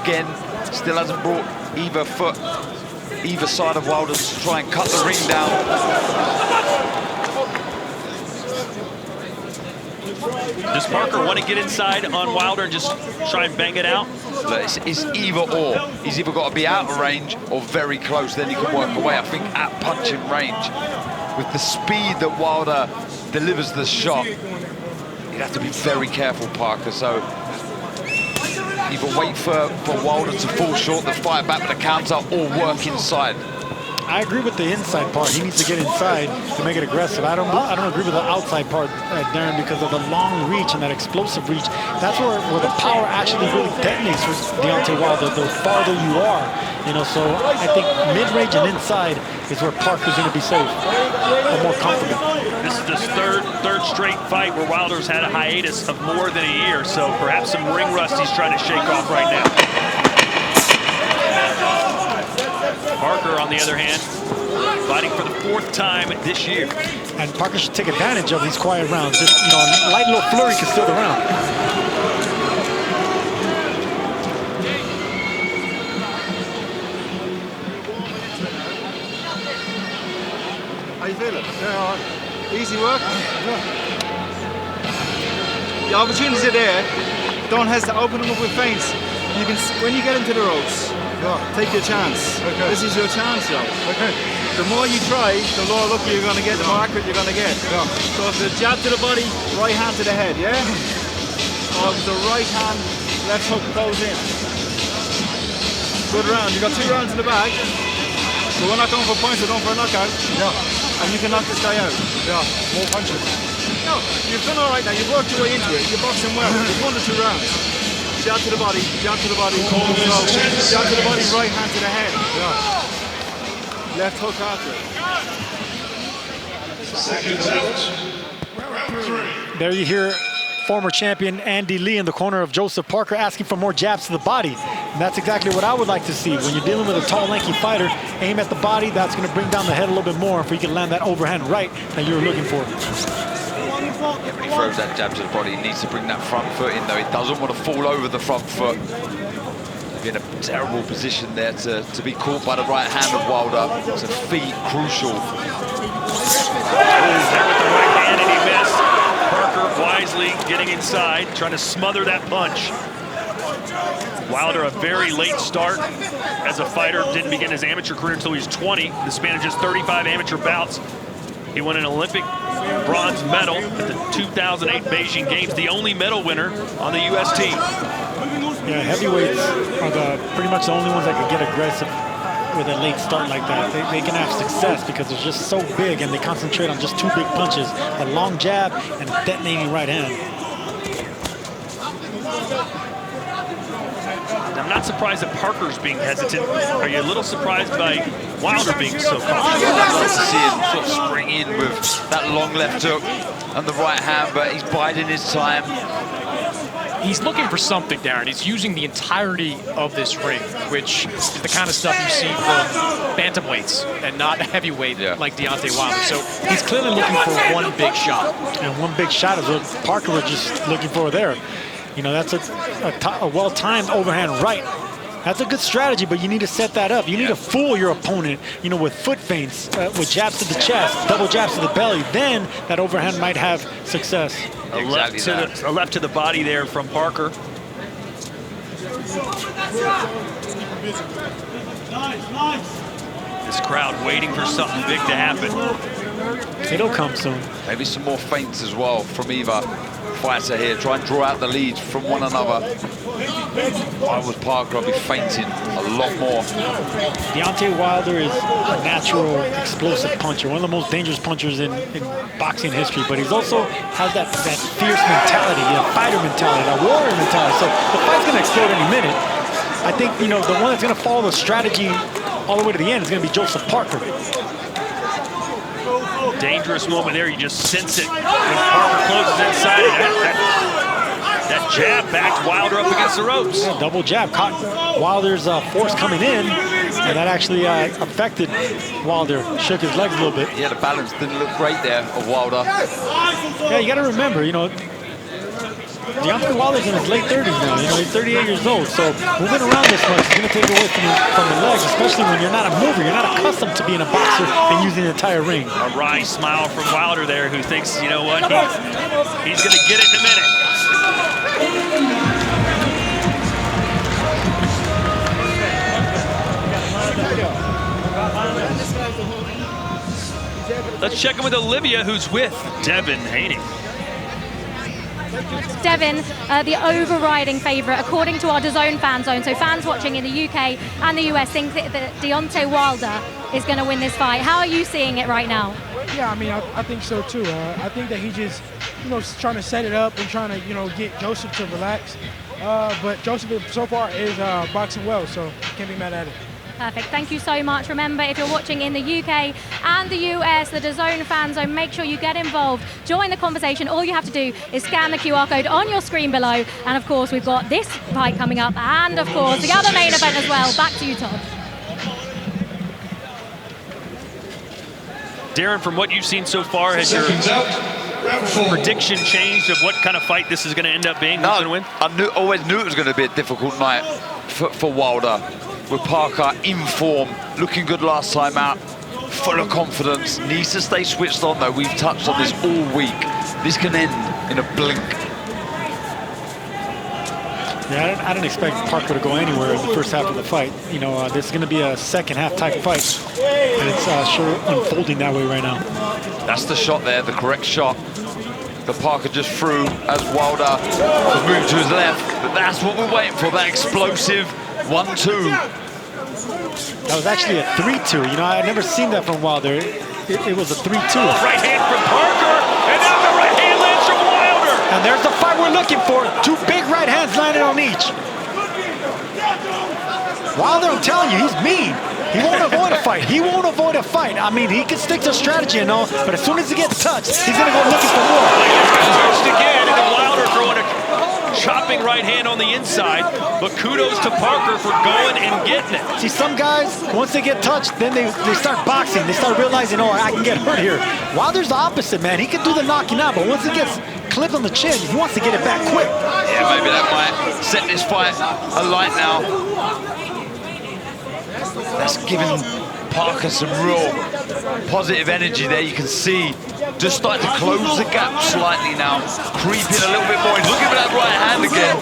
Speaker 6: Again, still hasn't brought either side of Wilder to try and cut the ring down.
Speaker 12: Does Parker want to get inside on Wilder and just try and bang it out?
Speaker 6: Look, it's either or. He's either got to be out of range or very close, then he can work away. I think at punching range, with the speed that Wilder delivers the shot, you'd have to be very careful, Parker. So either wait for Wilder to fall short, the fight back with the counter, or work inside.
Speaker 16: I agree with the inside part. He needs to get inside to make it aggressive. I don't agree with the outside part, Darren, because of the long reach and that explosive reach. That's where the power actually really detonates with Deontay Wilder, the farther you are. You know, so I think mid-range and inside is where Parker's going to be safe or more comfortable.
Speaker 12: This is his third straight fight where Wilder's had a hiatus of more than a year, so perhaps some ring rust he's trying to shake off right now. Parker, on the other hand, fighting for the 4th time this year.
Speaker 16: And Parker should take advantage of these quiet rounds. Just, you know, a light little flurry can steal the round.
Speaker 18: How you feeling? Yeah, all right. Easy work? The opportunities are there. Don't hesitate, open them up with feints. You can, when you get into the ropes, take your chance. Okay. This is your chance, Joe. Okay. The more you try, the more lucky you're going to get, the more accurate you're going to get. Yeah. So if the jab to the body, right hand to the head, yeah? Or the right hand, left hook goes in. Good round. You got 2 rounds in the bag. So we're not going for points, we're going for a knockout. Yeah. And you can knock this guy out. Yeah. More punches. No, you've done all right now. You've worked your way into it. You're boxing well. You've won the 2 rounds. Jab to the body, jab to the body, jab to the body, right hand to the head. Yeah. Left hook after
Speaker 16: it. There you hear former champion Andy Lee in the corner of Joseph Parker asking for more jabs to the body. And that's exactly what I would like to see. When you're dealing with a tall, lanky fighter, aim at the body. That's going to bring down the head a little bit more if you can land that overhand right that you're looking for.
Speaker 6: Yeah, when he throws that jab to the body, he needs to bring that front foot in, though. He doesn't want to fall over the front foot. Be in a terrible position there to be caught by the right hand of Wilder. So feet crucial.
Speaker 12: There with the right hand, and he missed. Parker wisely getting inside, trying to smother that punch. Wilder, a very late start as a fighter, didn't begin his amateur career until he was 20. The span of just 35 amateur bouts. He won an Olympic bronze medal at the 2008 Beijing Games, the only medal winner on the U.S. team.
Speaker 16: Yeah, heavyweights are pretty much the only ones that can get aggressive with a late start like that. They can have success because they're just so big and they concentrate on just 2 big punches, a long jab and a detonating right hand.
Speaker 12: I'm not surprised that Parker's being hesitant. Are you a little surprised by Wilder being so confident?
Speaker 6: I'd like to see him sort of spring in with that long left hook and the right hand, but he's biding his time.
Speaker 17: He's looking for something, Darren. He's using the entirety of this ring, which is the kind of stuff you see from bantamweights and not heavyweight like Deontay Wilder. So he's clearly looking for one big shot.
Speaker 16: And one big shot is what Parker was just looking for there. You know, that's a well-timed overhand right. That's a good strategy, but you need to set that up. You need to fool your opponent, you know, with foot feints, with jabs to the chest, double jabs to the belly. Then that overhand might have success.
Speaker 12: A left to the body there from Parker. This crowd waiting for something big to happen.
Speaker 16: It'll come soon.
Speaker 6: Maybe some more feints as well from either fighter here. Try and draw out the lead from one another. I was Parker, I'll be feinting a lot more.
Speaker 16: Deontay Wilder is a natural explosive puncher, one of the most dangerous punchers in boxing history, but he's also has that fierce mentality, that fighter mentality, that warrior mentality. So the fight's going to explode any minute. I think, you know, the one that's going to follow the strategy all the way to the end is going to be Joseph Parker.
Speaker 12: Dangerous moment there. You just sense it when Parker closes inside. That jab backed Wilder up against the ropes.
Speaker 16: Yeah, double jab caught Wilder's force coming in, and that actually affected Wilder. Shook his legs a little bit.
Speaker 6: Yeah, the balance didn't look great there of Wilder.
Speaker 16: Yeah, you got to remember, you know, Deontay Wilder's in his late 30s now. You know, he's 38 years old. So moving around this much is going to take away from the legs, especially when you're not a mover. You're not accustomed to being a boxer and using the entire ring.
Speaker 12: A wry smile from Wilder there, who thinks, you know what, he's going to get it in a minute. Let's check in with Olivia, who's with Devin Haney.
Speaker 4: Devin, the overriding favourite, according to our DAZN fan zone. So fans watching in the UK and the US think that Deontay Wilder is going to win this fight. How are you seeing it right now?
Speaker 20: Yeah, I mean, I think so too. I think that he just, you know, trying to set it up and trying to, you know, get Joseph to relax. But Joseph so far is boxing well, so can't be mad at it.
Speaker 4: Perfect. Thank you so much. Remember, if you're watching in the UK and the US, the DAZN fan zone, make sure you get involved. Join the conversation. All you have to do is scan the QR code on your screen below. And of course, we've got this fight coming up and of course the other main event as well. Back to you, Todd.
Speaker 12: Darren, from what you've seen so far, has your prediction changed of what kind of fight this is going to end up being? Who's going to win?
Speaker 6: I always knew it was going to be a difficult night for Wilder. With Parker in form, looking good last time out, full of confidence, needs to stay switched on though. We've touched on this all week. This can end in a blink.
Speaker 16: Yeah, I didn't expect Parker to go anywhere in the first half of the fight. You know, this is going to be a second half type fight, and it's sure unfolding that way right now.
Speaker 6: That's the shot there, the correct shot. The Parker just threw as Wilder moved to his left. But that's what we're waiting for, that explosive 1-2.
Speaker 16: That was actually a 3-2. You know, I'd never seen that from Wilder. It was a 3-2.
Speaker 12: Right hand from Parker, and now the right hand lands from Wilder.
Speaker 16: And there's the fight we're looking for. Two big right hands landed on each. Wilder, I'm telling you, he's mean. He won't avoid a fight. He won't avoid a fight. I mean, he can stick to strategy and all, but as soon as he gets touched, he's going to go looking for more.
Speaker 12: Touched again, and then Wilder throwing a chopping right hand on the inside, but kudos to Parker for going and getting it.
Speaker 16: See, some guys, once they get touched, then they start boxing. They start realizing, oh, I can get hurt here. Wilder's the opposite, man. He can do the knocking out, but once he gets clipped on the chin, he wants to get it back quick.
Speaker 6: Yeah, maybe that might set this fight alight now. That's giving Parker some real positive energy there. You can see just starting to close the gap slightly now, creeping a little bit more. He's looking for that right hand again.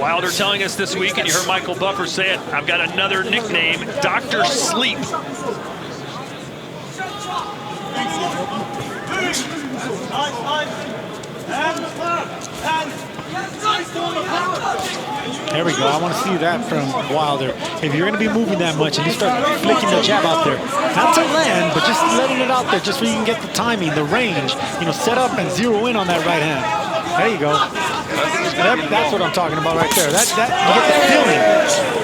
Speaker 12: Wilder telling us this week, and you heard Michael Buffer say it, I've got another nickname, Dr. Sleep.
Speaker 16: There we go. I want to see that from Wilder. If you're going to be moving that much and you start flicking the jab out there, not to land, but just letting it out there just so you can get the timing, the range, you know, set up and zero in on that right hand. There you go. That's what I'm talking about right there. That you get the feeling.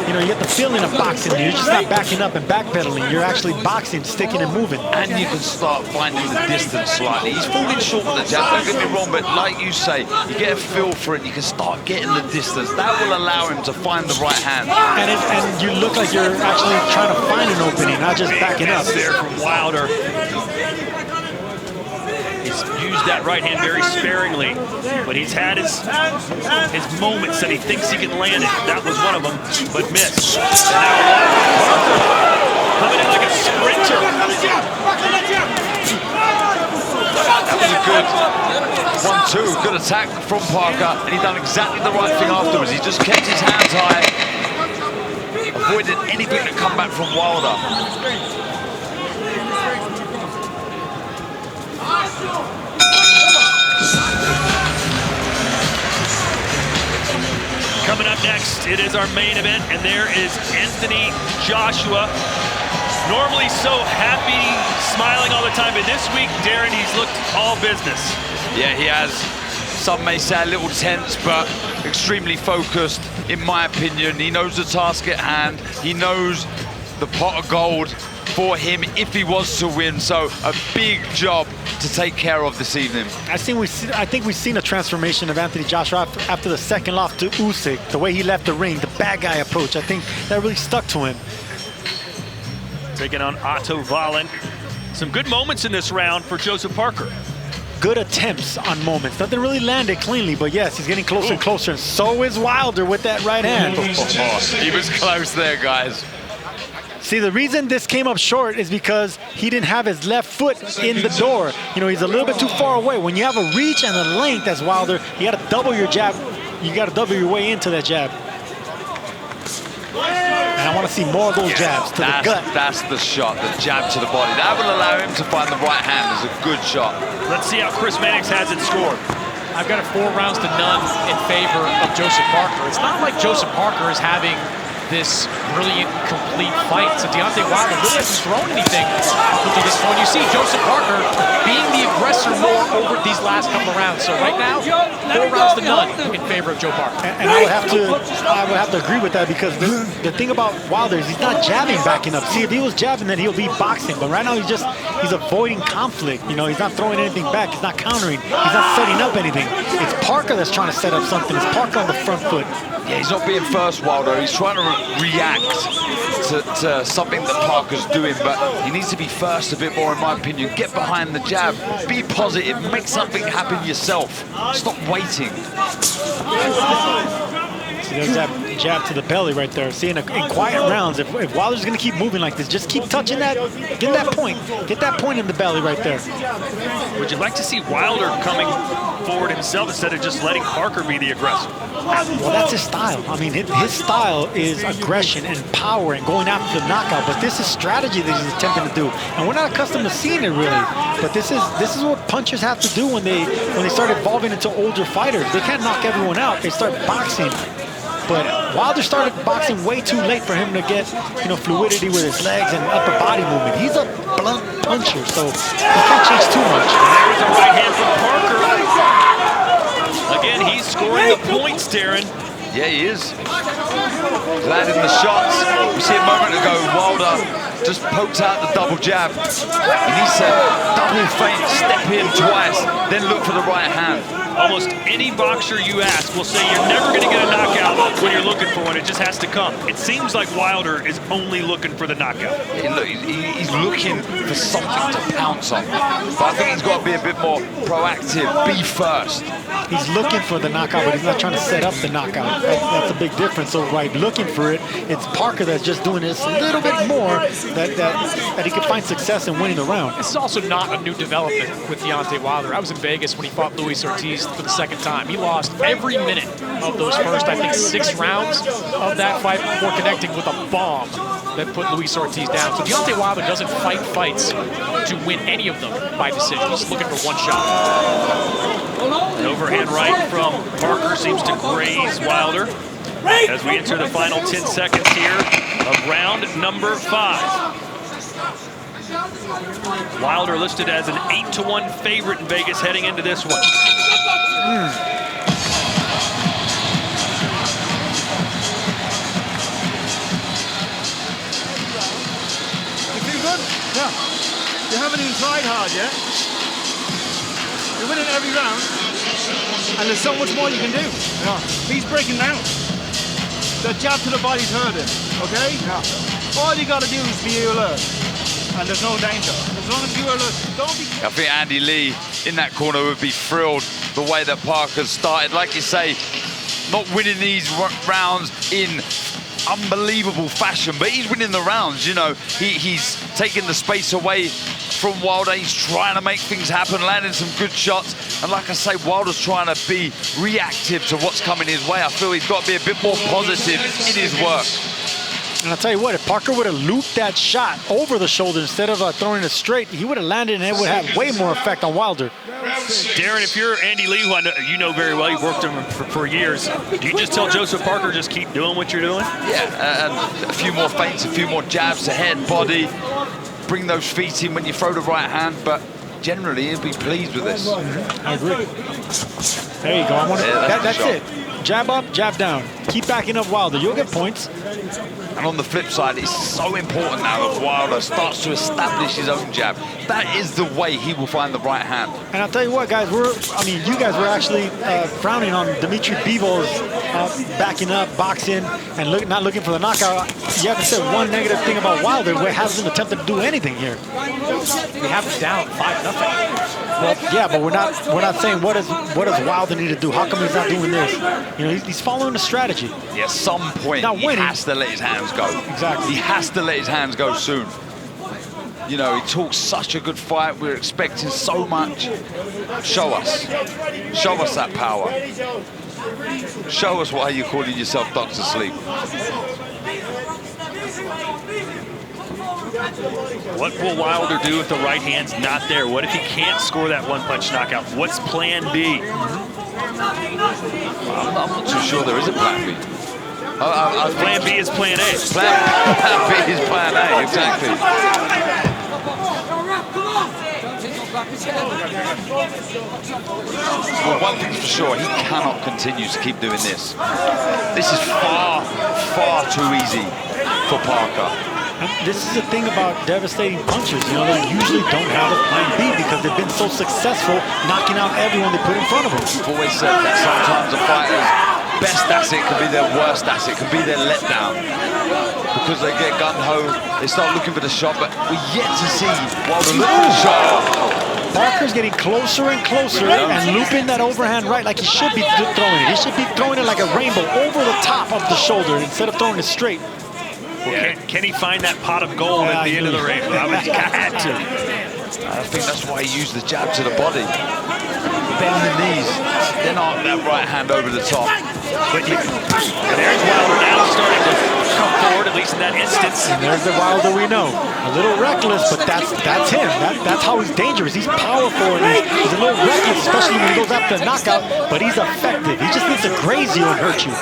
Speaker 16: You know, you get the feeling of boxing. You're just not backing up and backpedaling. You're actually boxing, sticking and moving.
Speaker 6: And you can start finding the distance slightly. He's falling short with the jab, don't get me wrong, but like you say, you get a feel for it, you can start getting the distance. That will allow him to find the right hand.
Speaker 16: And you look like you're actually trying to find an opening, not just backing up.
Speaker 12: There from Wilder. He's used that right hand very sparingly, but he's had his moments that he thinks he can land it. That was one of them, but missed. And now Parker coming in like a sprinter.
Speaker 6: That was a good 1-2, good attack from Parker, and he done exactly the right thing afterwards. He just kept his hands high, avoided anything that come back from Wilder.
Speaker 12: Coming up next, it is our main event, and there is Anthony Joshua. Normally so happy, smiling all the time, but this week, Darren, he's looked all business.
Speaker 6: Yeah, he has. Some may say a little tense, but extremely focused, in my opinion. He knows the task at hand. He knows the pot of gold for him if he was to win. So a big job to take care of this evening.
Speaker 16: I think we've seen a transformation of Anthony Joshua after the second loss to Usyk. The way he left the ring, the bad guy approach, I think that really stuck to him.
Speaker 12: Taking on Otto Wallen. Some good moments in this round for Joseph Parker.
Speaker 16: good attempts on moments. Nothing really landed cleanly, but yes, he's getting closer and closer. And so is Wilder with that right hand.
Speaker 6: He was close there, guys.
Speaker 16: See, the reason this came up short is because he didn't have his left foot in the door. You know, he's a little bit too far away. When you have a reach and a length as Wilder, you got to double your jab. You got to double your way into that jab. And I want to see more of those jabs to the gut.
Speaker 6: That's the shot, the jab to the body. That will allow him to find the right hand. Is a good shot.
Speaker 12: Let's see how Chris Mannix has it scored.
Speaker 17: I've got it 4 rounds to none in favor of Joseph Parker. It's not like Joseph Parker is having this brilliant, complete fight. So Deontay Wilder really hasn't thrown anything up until this point. You see Joseph Parker being the aggressor more over these last couple of rounds. So right now, 4 rounds to none in favor of Joe Parker.
Speaker 16: And I would have to agree with that, because the thing about Wilder is he's not jabbing backing up. See, if he was jabbing, then he'll be boxing. But right now he's avoiding conflict. You know, he's not throwing anything back. He's not countering. He's not setting up anything. It's Parker that's trying to set up something. It's Parker on the front foot.
Speaker 6: Yeah, he's not being first, Wilder. He's trying to react to something that Parker's doing, but he needs to be first a bit more, in my opinion. Get behind the jab. Be positive. Make something happen yourself. Stop waiting.
Speaker 16: See, there's that jab to the belly right there. See, in quiet rounds, if Wilder's going to keep moving like this, just keep touching that, get that point. Get that point in the belly right there.
Speaker 12: Would you like to see Wilder coming forward himself instead of just letting Parker be the aggressor?
Speaker 16: Well, that's his style. I mean, his style is aggression and power and going after the knockout, but this is strategy that he's attempting to do. And we're not accustomed to seeing it really, but this is what punchers have to do when they start evolving into older fighters. They can't knock everyone out. They start boxing. But Wilder started boxing way too late for him to get, you know, fluidity with his legs and upper body movement. He's a blunt puncher, so he can't change too much.
Speaker 12: There's a right hand from Parker. Again, he's scoring the points, Darren.
Speaker 6: Yeah, he is. Landing the shots. We see a moment ago, Wilder just poked out the double jab. He needs to double feint, step in twice, then look for the right hand.
Speaker 12: Almost any boxer you ask will say you're never going to get a knockout when you're looking for one. It just has to come. It seems like Wilder is only looking for the knockout.
Speaker 6: He's looking for something to pounce on. But I think he's got to be a bit more proactive. Be first.
Speaker 16: He's looking for the knockout, but he's not trying to set up the knockout. That's a big difference. So right, looking for it, it's Parker that's just doing this a little bit more that he can find success in winning the round.
Speaker 17: This is also not a new development with Deontay Wilder. I was in Vegas when he fought Luis Ortiz for the second time. He lost every minute of those first, I think, 6 rounds of that fight before connecting with a bomb that put Luis Ortiz down. So Deontay Wilder doesn't fight fights to win any of them by decision. He's looking for one shot.
Speaker 12: An overhand right from Parker seems to graze Wilder as we enter the final 10 seconds here of round number 5. Wilder listed as an 8-1 favorite in Vegas heading into this one.
Speaker 18: You feel good? Yeah. You haven't even tried hard yet. You're winning every round, and there's so much more you can do. Yeah. He's breaking down. The jab to the body's hurting, okay? Yeah. All you got to do is be alert, and there's no danger. As long as you're alert, don't be...
Speaker 6: I think Andy Lee in that corner would be thrilled the way that Parker's started. Like you say, not winning these rounds in unbelievable fashion, but he's winning the rounds. You know, he's taking the space away from Wilder. He's trying to make things happen, landing some good shots. And like I say, Wilder's trying to be reactive to what's coming his way. I feel he's got to be a bit more positive in his work.
Speaker 16: And I'll tell you what, if Parker would have looped that shot over the shoulder instead of throwing it straight, he would have landed and it would have way more effect on Wilder.
Speaker 12: Darren, if you're Andy Lee, who I know, you know very well, you've worked with him for years, do you just tell Joseph Parker, just keep doing what you're doing?
Speaker 6: Yeah, and a few more feints, a few more jabs to head, body, bring those feet in when you throw the right hand, but generally he'll be pleased with this.
Speaker 16: I agree. There you go. That's it. Jab up, jab down. Keep backing up Wilder. You'll get points.
Speaker 6: And on the flip side, it's so important now that Wilder starts to establish his own jab. That is the way he will find the right hand.
Speaker 16: And I'll tell you what, guys, you guys were actually frowning on Dimitri Bivol backing up, boxing, and not looking for the knockout. You haven't said one negative thing about Wilder, where he hasn't attempted to do anything here.
Speaker 17: We have him down 5-0.
Speaker 16: Well, yeah, but we're not saying what does Wilder need to do. How come he's not doing this? You know, he's following the strategy.
Speaker 6: Yeah, at some point he has to let his hands go.
Speaker 16: Exactly.
Speaker 6: He has to let his hands go soon. You know, he talks such a good fight. We're expecting so much. Show us. Show us that power. Show us why you're calling yourself Dr. Sleep.
Speaker 12: What will Wilder do if the right hand's not there? What if he can't score that one-punch knockout? What's plan B?
Speaker 6: I'm not too sure there is a plan B.
Speaker 12: Plan B is plan A.
Speaker 6: Plan B is plan A, exactly. Well, one thing's for sure, he cannot continue to keep doing this. This is far, far too easy for Parker.
Speaker 16: And this is the thing about devastating punches. You know, they usually don't have a plan B because they've been so successful knocking out everyone they put in front of them.
Speaker 6: We've always said that sometimes a fighter's best asset can be their worst asset, can be their letdown. Because they get gun-ho, they start looking for the shot, but we're yet to see Wilder look for the shot.
Speaker 16: Parker's getting closer and closer and looping that overhand right like he should be throwing it. He should be throwing it like a rainbow over the top of the shoulder instead of throwing it straight.
Speaker 12: Well, can he find that pot of gold at the end of the rainbow? I had to.
Speaker 6: I think that's why he used the jab to the body. Bend the knees, then arc that right hand over the top.
Speaker 12: And there's Wilder now starting to come forward, at least in that instance.
Speaker 16: And there's the Wilder we know. A little reckless, but that's him. That's how he's dangerous. He's powerful and he's a little reckless, especially when he goes after a knockout, but he's effective. He just needs to graze you and hurt you.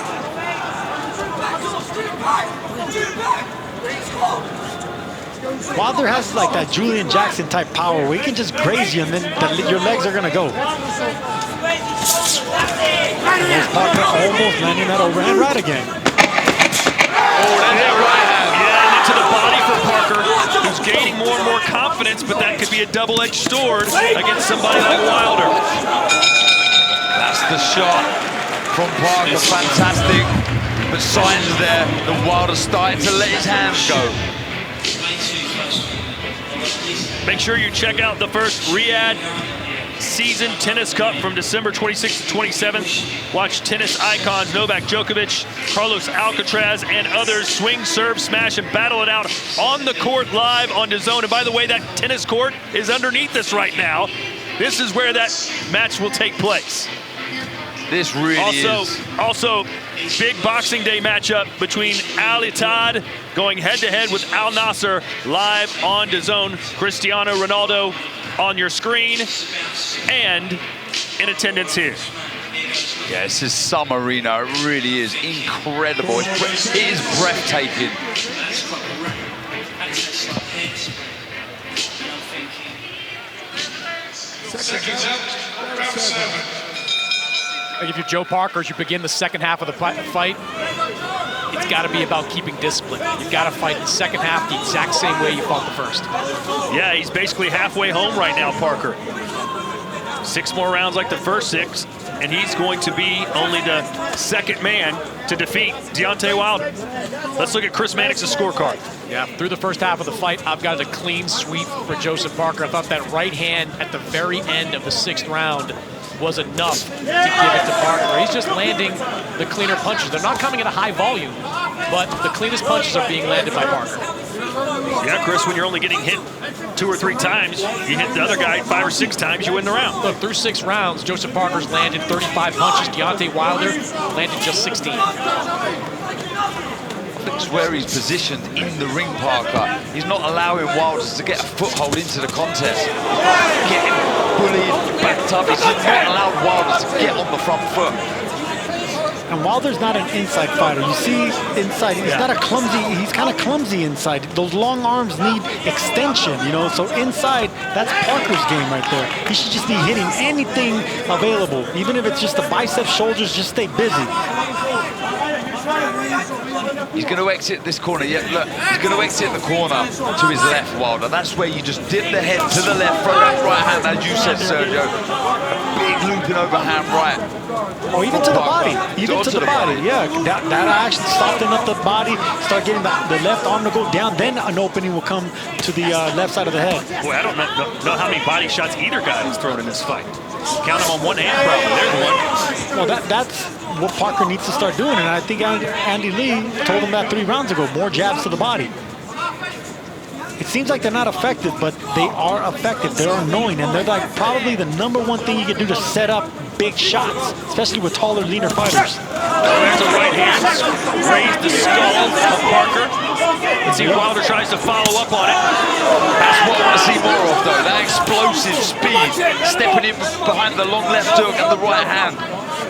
Speaker 16: Wilder has like that Julian Jackson type power where he can just graze you and then your legs are gonna go. And there's Parker almost landing that overhand right again.
Speaker 12: Oh, that's that right hand. Yeah, and into the body for Parker, who's gaining more and more confidence, but that could be a double-edged sword against somebody like Wilder.
Speaker 6: That's the shot from Parker, fantastic. But signs there that Wilder's starting to let his hands go.
Speaker 12: Make sure you check out the first Riyadh Season Tennis Cup from December 26th to 27th. Watch tennis icons Novak Djokovic, Carlos Alcaraz, and others swing, serve, smash, and battle it out on the court live on DAZN. And by the way, that tennis court is underneath us right now. This is where that match will take place.
Speaker 6: This really is.
Speaker 12: Also, big Boxing Day matchup between Al Ittihad going head-to-head with Al Nasser live on DAZN. Cristiano Ronaldo on your screen and in attendance here.
Speaker 6: Yeah, this is some arena. It really is incredible. It is breathtaking.
Speaker 17: If you're Joe Parker, as you begin the second half of the fight, it's got to be about keeping discipline. You've got to fight the second half the exact same way you fought the first.
Speaker 12: Yeah, he's basically halfway home right now, Parker. 6 more rounds like the first 6, and he's going to be only the second man to defeat Deontay Wilder. Let's look at Chris Mannix's scorecard.
Speaker 17: Yeah, through the first half of the fight, I've got a clean sweep for Joseph Parker. I thought that right hand at the very end of the 6th round was enough to give it to Parker. He's just landing the cleaner punches. They're not coming at a high volume, but the cleanest punches are being landed by Parker.
Speaker 12: Yeah, Chris, when you're only getting hit 2 or 3 times, you hit the other guy 5 or 6 times, you win the round.
Speaker 17: Look, through 6 rounds, Joseph Parker's landed 35 punches. Deontay Wilder landed just 16.
Speaker 6: Looks where he's positioned in the ring, Parker. He's not allowing Wilder to get a foothold into the contest. He's not getting bullied, backed up. He's not allowed Wilder to get on the front foot.
Speaker 16: And Wilder's not an inside fighter. You see inside, he's not a clumsy, he's kind of clumsy inside. Those long arms need extension, you know, so inside, that's Parker's game right there. He should just be hitting anything available, even if it's just the biceps, shoulders, just stay busy.
Speaker 6: He's going to exit this corner. Yeah, look, he's going to exit the corner to his left, Wilder. That's where you just dip the head to the left, throw that right hand, as you said, Sergio. A big looping overhand right.
Speaker 16: Or even to the body. Even to the body. Yeah, that action soften up the body, start getting the left arm to go down, then an opening will come to the left side of the head.
Speaker 12: Boy, I don't know how many body shots either guy has thrown in this fight. Count them on one hand, probably. There's one.
Speaker 16: Well, that's what Parker needs to start doing, and I think Andy Lee told him that 3 rounds ago. More jabs to the body. It seems like they're not effective, but they are effective. They're annoying, and they're like probably the #1 thing you can do to set up big shots, especially with taller, leaner fighters.
Speaker 12: There's a right hand, raised the skull of Parker. Let's see if Wilder tries to follow up on it.
Speaker 6: That's what I want to see more of, though. That explosive speed, stepping in behind the long left hook and the right hand.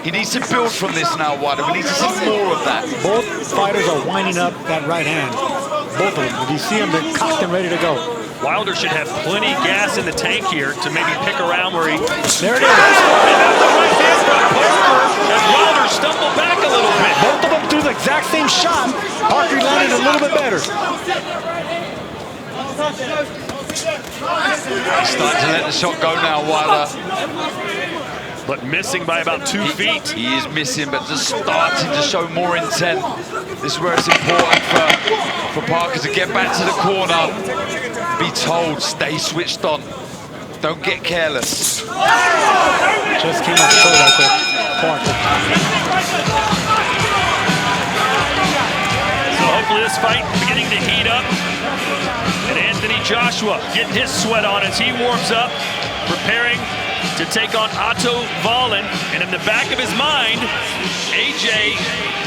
Speaker 6: He needs to build from this now, Wilder. We need to see more of that.
Speaker 16: Both fighters are winding up that right hand. Both of them. If you see them, they're cocked and ready to go.
Speaker 12: Wilder should have plenty gas in the tank here to maybe pick around where he...
Speaker 16: There it is.
Speaker 12: And that's the right hand from Parker as Wilder stumbled back a little bit.
Speaker 16: Both of them threw the exact same shot. Parker landed a little bit better.
Speaker 6: He's starting to let the shot go now, Wilder.
Speaker 12: But missing by about 2 feet.
Speaker 6: He is missing, but just starting to show more intent. This is where it's important for Parker to get back to the corner. Be told, stay switched on. Don't get careless.
Speaker 16: Just came up short right there, Parker.
Speaker 12: So hopefully this fight beginning to heat up. And Anthony Joshua getting his sweat on as he warms up, preparing to take on Otto Wallin. And in the back of his mind, AJ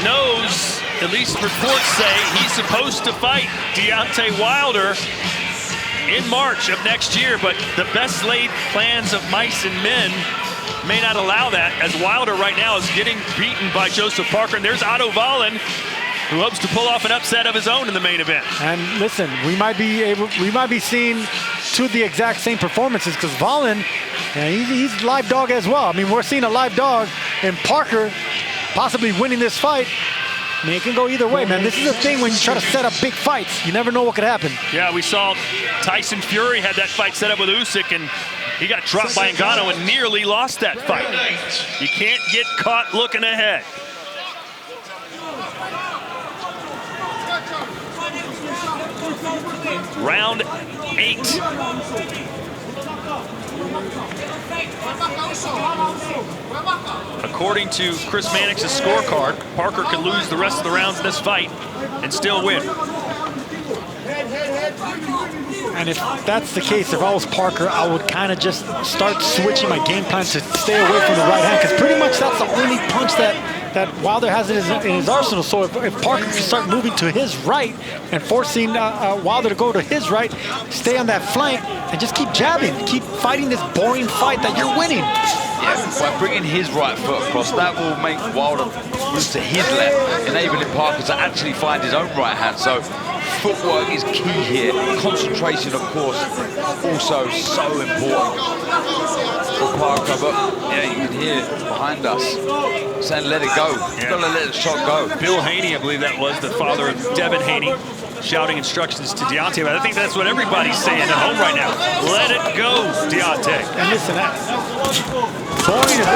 Speaker 12: knows, at least reports say, he's supposed to fight Deontay Wilder in March of next year, but the best laid plans of mice and men may not allow that, as Wilder right now is getting beaten by Joseph Parker. And there's Otto Wallin, who hopes to pull off an upset of his own in the main event.
Speaker 16: And listen, we might be seeing 2 of the exact same performances, because Wallin, he's live dog as well. I mean, we're seeing a live dog in Parker possibly winning this fight. I mean, it can go either way, man. This is the thing when you try to set up big fights. You never know what could happen.
Speaker 12: Yeah, we saw Tyson Fury had that fight set up with Usyk, and he got dropped by Ngannou and nearly lost that fight. You can't get caught looking ahead. Round 8. According to Chris Mannix's scorecard, Parker could lose the rest of the rounds in this fight and still win.
Speaker 16: And if that's the case, if I was Parker, I would kind of just start switching my game plan to stay away from the right hand, because pretty much that's the only punch that Wilder has in his arsenal. So if Parker can start moving to his right and forcing Wilder to go to his right, stay on that flank and just keep jabbing, keep fighting this boring fight that you're winning.
Speaker 6: Yeah, by bringing his right foot across, that will make Wilder move to his left, enabling Parker to actually find his own right hand. So footwork is key here. Concentration, of course, also so important for Parker. But yeah, you can hear behind us saying, let it go. You've got to let the shot go.
Speaker 12: Bill Haney, I believe that was, the father of Devin Haney, shouting instructions to Deontay. But I think that's what everybody's saying at home right now. Let it go, Deontay.
Speaker 16: And listen, boring is a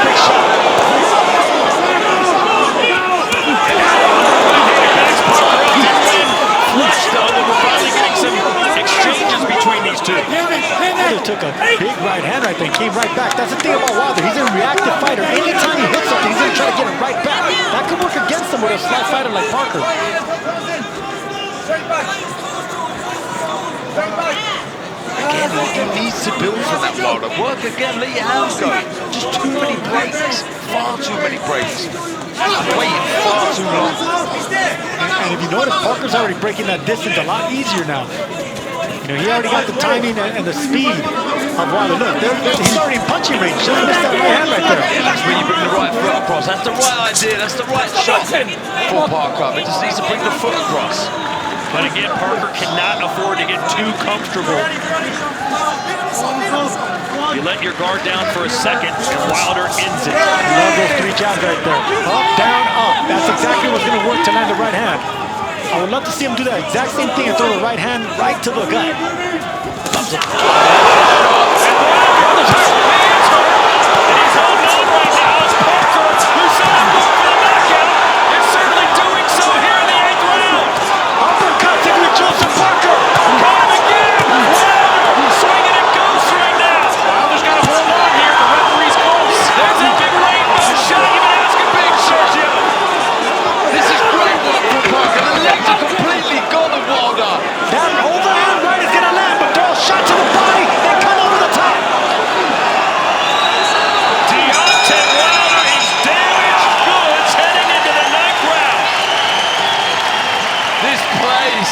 Speaker 16: big shot.
Speaker 12: We're probably getting some exchanges between these two.
Speaker 16: Wilder took a big right hand right there, came right back. That's the thing about Wilder. He's a reactive fighter. Anytime he hits something, he's going to try to get it right back. That could work against him with a slight fighter like Parker.
Speaker 6: Again, he needs to build from that, Wilder. Work again, let your hands go. Just too many breaks. Far too many breaks. Waiting far too long.
Speaker 16: And if you notice, Parker's already breaking that distance a lot easier now. You know, he already got the timing and the speed of Wilder. Look, he's already in punching range. Just missed that right hand right there.
Speaker 6: Yeah, that's where you bring the right foot across. That's the right idea. That's the right shot for Parker. It just needs to bring the foot across.
Speaker 12: But again, Parker cannot afford to get too comfortable. You let your guard down for a second, and Wilder ends it.
Speaker 16: I love those 3 jabs right there. Up, down, up. That's exactly was going to work to land the right hand. I would love to see him do that exact same thing and throw the right hand right to the gut.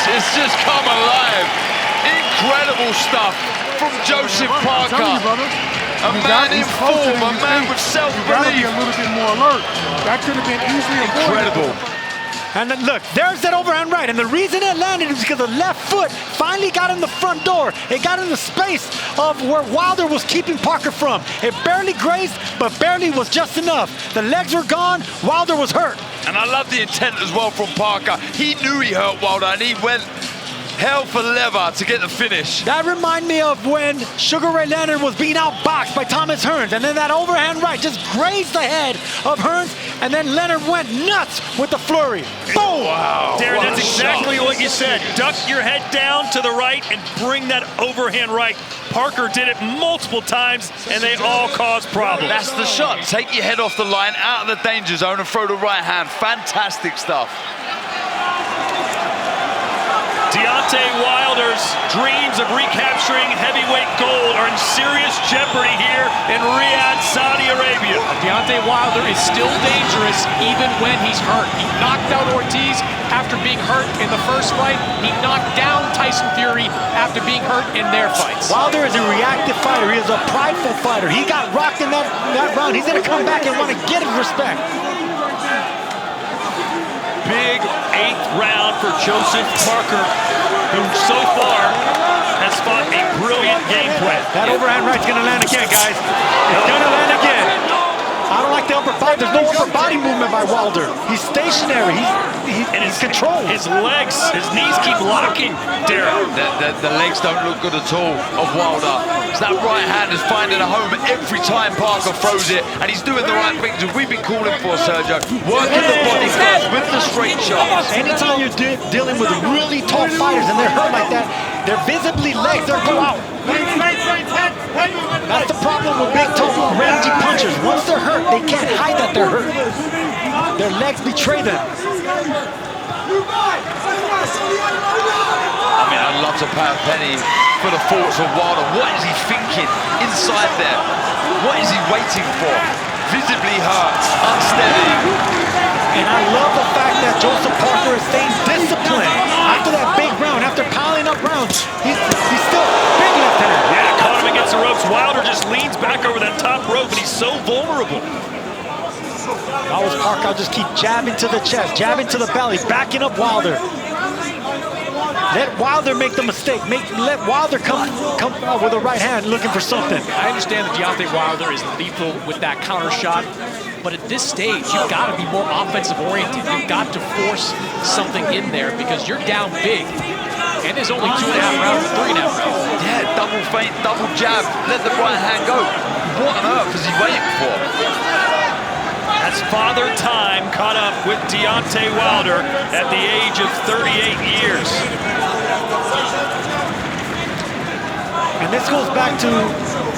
Speaker 6: It's just come alive. Incredible stuff from Joseph Parker. A man in form, a man with self-belief.
Speaker 15: You gotta be a little bit more alert. That could have been easily avoided.
Speaker 6: Incredible.
Speaker 16: And then look, there's that overhand right. And the reason it landed is because the left foot finally got in the front door. It got in the space of where Wilder was keeping Parker from. It barely grazed, but barely was just enough. The legs were gone, Wilder was hurt.
Speaker 6: And I love the intent as well from Parker. He knew he hurt Wilder and he went hell for leather to get the finish.
Speaker 16: That reminded me of when Sugar Ray Leonard was being outboxed by Thomas Hearns, and then that overhand right just grazed the head of Hearns, and then Leonard went nuts with the flurry. Boom!
Speaker 6: Wow.
Speaker 12: Darren, that's exactly what you said. Duck your head down to the right and bring that overhand right. Parker did it multiple times, and they all caused problems.
Speaker 6: That's the shot. Take your head off the line, out of the danger zone, and throw the right hand. Fantastic stuff.
Speaker 12: Deontay Wilder's dreams of recapturing heavyweight gold are in serious jeopardy here in Riyadh, Saudi Arabia.
Speaker 17: Deontay Wilder is still dangerous even when he's hurt. He knocked out Ortiz after being hurt in the first fight. He knocked down Tyson Fury after being hurt in their fights.
Speaker 16: Wilder is a reactive fighter. He is a prideful fighter. He got rocked in that round. He's going to come back and want to get his respect.
Speaker 12: Big 8th round for Joseph Parker, who so far has fought a brilliant game plan.
Speaker 16: That overhand right's going to land again, guys. It's going to land again. I don't like the upper body. There's no upper body movement by Wilder. He's stationary. He's controlled.
Speaker 12: His legs, his knees keep locking, Darren.
Speaker 6: The legs don't look good at all of Wilder. So that right hand is finding a home every time Parker throws it, and he's doing the right things that we've been calling for, Sergio. Working the body first with the straight shots.
Speaker 16: Anytime you're dealing with really tall fighters and they're hurt like that, they're visibly legs, they'll go out. That's the problem with big, tall, rangy punchers. Once they're hurt, they can't hide that they're hurt. Their legs betray them.
Speaker 6: I mean, I'd love to pay a penny for the thoughts of Wilder. What is he thinking inside there? What is he waiting for? Visibly hurt, unsteady.
Speaker 16: And I love the fact that Joseph Parker is staying disciplined. After that big round, after piling up rounds, he's still big left hand.
Speaker 12: Yeah, caught him against the ropes. Wilder just leans back over that top rope, and he's so vulnerable.
Speaker 16: If I was Parker, I'll just keep jabbing to the chest, jabbing to the belly, backing up Wilder. Let Wilder make the mistake. Let Wilder come with a right hand looking for something.
Speaker 17: I understand that Deontay Wilder is lethal with that counter shot, but at this stage, you've got to be more offensive oriented. You've got to force something in there because you're down big. And there's only 2.5 rounds, 3.5 rounds.
Speaker 6: Yeah, double feint, double jab. Let the right hand go. What on earth is he waiting for?
Speaker 12: As Father Time caught up with Deontay Wilder at the age of 38 years.
Speaker 16: And this goes back to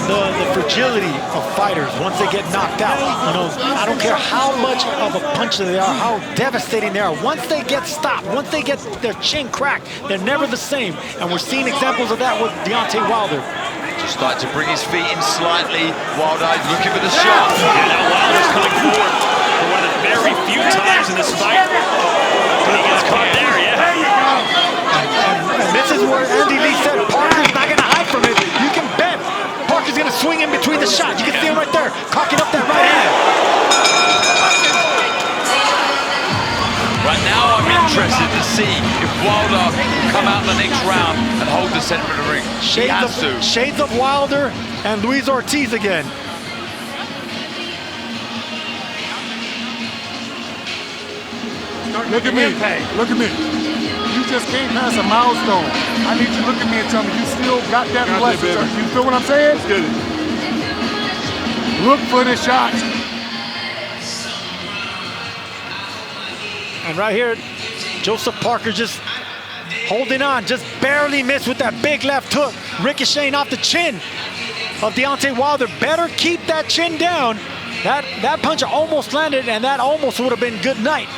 Speaker 16: the fragility of fighters once they get knocked out. You know, I don't care how much of a puncher they are, how devastating they are. Once they get stopped, once they get their chin cracked, they're never the same. And we're seeing examples of that with Deontay Wilder.
Speaker 6: Just started to bring his feet in slightly. Wilder looking for the shot.
Speaker 12: And now Wilder's coming forward for one of the very few times in this fight. He gets caught there, yeah.
Speaker 16: And this is where Andy Lee said Parker's not going to hide from it. You can bet Parker's going to swing in between the shots. You can see him right there, cocking up that right hand.
Speaker 6: Right now, I'm interested to see if Wilder will come out the next round and hold the center of the ring. He has to.
Speaker 16: Shades of Wilder and Luis Ortiz again.
Speaker 15: Look at me. Look at me. You just came past a milestone. I need you to look at me and tell me you still got that blessing. You feel what I'm saying? Let's get it. Look for the shot.
Speaker 16: And right here, Joseph Parker just holding on, just barely missed with that big left hook, ricocheting off the chin of Deontay Wilder. Better keep that chin down. That punch almost landed, and that almost would have been good night.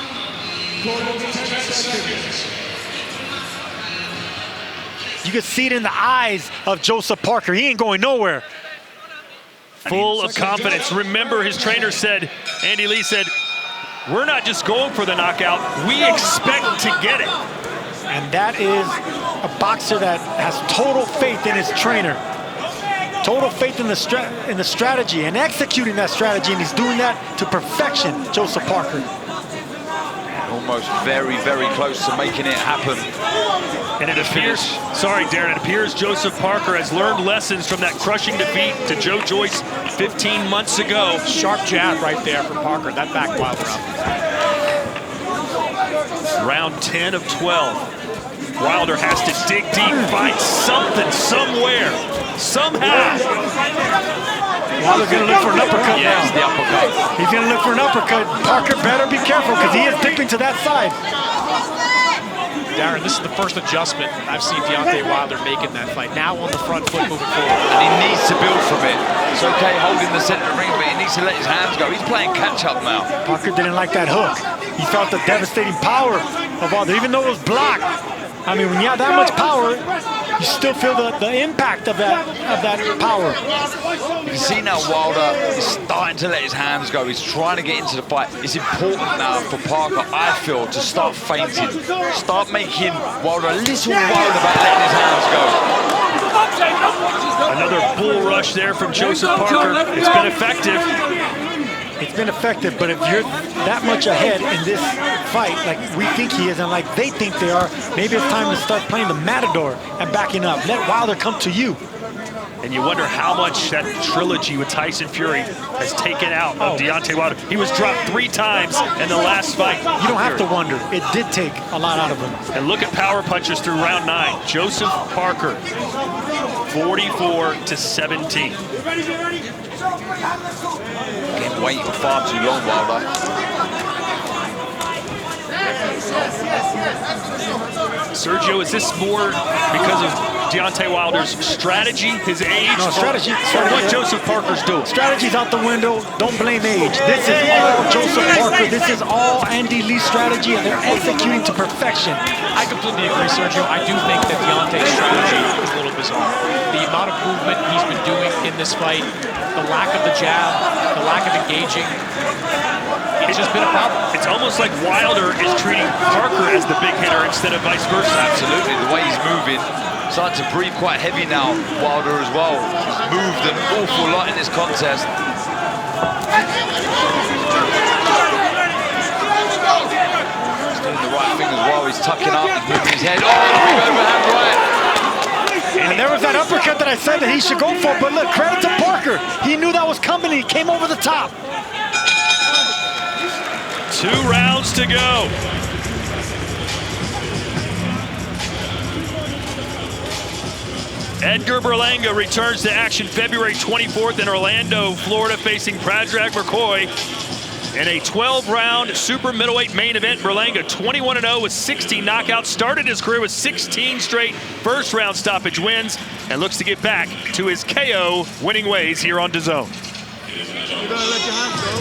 Speaker 16: You can see it in the eyes of Joseph Parker. He ain't going nowhere.
Speaker 12: Full of confidence. Remember, his trainer said, Andy Lee said, we're not just going for the knockout, we expect to get it.
Speaker 16: And that is a boxer that has total faith in his trainer. Total faith in the strategy and executing that strategy, and he's doing that to perfection, Joseph Parker.
Speaker 6: Almost very, very close to making it happen.
Speaker 12: And it appears, sorry Darren, it appears Joseph Parker has learned lessons from that crushing defeat to Joe Joyce 15 months ago.
Speaker 17: Sharp jab right there from Parker, that backed Wilder up.
Speaker 12: Round 10 of 12. Wilder has to dig deep, find something, somewhere, somehow.
Speaker 16: Wilder's gonna look for an uppercut now.
Speaker 6: The uppercut.
Speaker 16: He's gonna look for an uppercut. Parker better be careful because he is dipping to that side.
Speaker 17: Darren, this is the first adjustment I've seen Deontay Wilder make in that fight. Now on the front foot moving forward.
Speaker 6: And he needs to build from it. It's okay holding the center ring, but he needs to let his hands go. He's playing catch up now.
Speaker 16: Parker didn't like that hook. He felt the devastating power of Wilder, even though it was blocked. I mean, when you have that much power, you still feel the impact of that power.
Speaker 6: You can see now Wilder is starting to let his hands go. He's trying to get into the fight. It's important now for Parker, I feel, to start feinting. Start making Wilder a little worried about letting his hands go.
Speaker 12: Another bull rush there from Joseph Parker. It's been effective.
Speaker 16: It's been effective, but if you're that much ahead in this fight, like we think he is and like they think they are, maybe it's time to start playing the matador and backing up. Let Wilder come to you.
Speaker 12: And you wonder how much that trilogy with Tyson Fury has taken out of Deontay Wilder. He was dropped 3 times in the last fight.
Speaker 16: You don't have to wonder. It did take a lot out of him.
Speaker 12: And look at power punches through round 9. Joseph Parker, 44-17.
Speaker 6: Been waiting far too long, Wilder.
Speaker 12: Sergio, is this more because of Deontay Wilder's strategy, his age?
Speaker 16: No, strategy.
Speaker 12: Or what Joseph Parker's doing?
Speaker 16: Strategy's out the window. Don't blame age. This is all Joseph Parker. This is all Andy Lee's strategy, and they're executing to perfection.
Speaker 17: I completely agree, Sergio. I do think that Deontay's strategy is a little bizarre. The amount of movement he's been doing in this fight, the lack of the jab, the lack of engaging, it's just been a problem.
Speaker 12: It's almost like Wilder is treating Parker as the big hitter instead of vice versa.
Speaker 6: Absolutely, the way he's moving, starting to breathe quite heavy now, Wilder as well. He's moved an awful lot in this contest. He's doing the right thing as well. He's tucking up, he's moving his head. Oh, big overhand right.
Speaker 16: And there was that uppercut that I said that he should go for, but look, credit to Parker. He knew that was coming, he came over the top.
Speaker 12: 2 rounds to go. Edgar Berlanga returns to action February 24th in Orlando, Florida, facing Predrag McCoy in a 12-round super middleweight main event. Berlanga 21-0 with 16 knockouts, started his career with 16 straight first-round stoppage wins, and looks to get back to his KO winning ways here on DAZN.
Speaker 18: You're gonna let your hands go.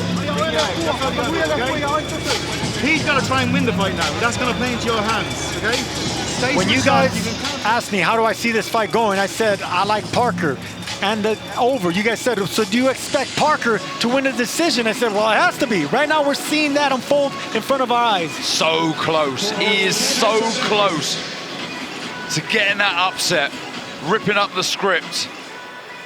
Speaker 18: He's gonna try and win the fight now. That's gonna play into your hands, okay?
Speaker 16: When you guys asked me, how do I see this fight going? I said, I like Parker. And the over, you guys said, so do you expect Parker to win the decision? I said, well, it has to be. Right now, we're seeing that unfold in front of our eyes.
Speaker 6: So close. He is so close to getting that upset, ripping up the script.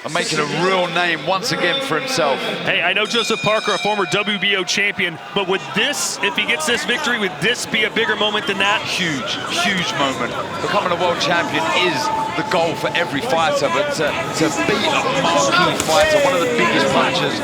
Speaker 6: and making a real name once again for himself.
Speaker 12: Hey, I know Joseph Parker, a former WBO champion, but would this, if he gets this victory, would this be a bigger moment than that?
Speaker 6: Huge, huge moment. Becoming a world champion is the goal for every fighter, but to beat a marquee fighter, one of the biggest matches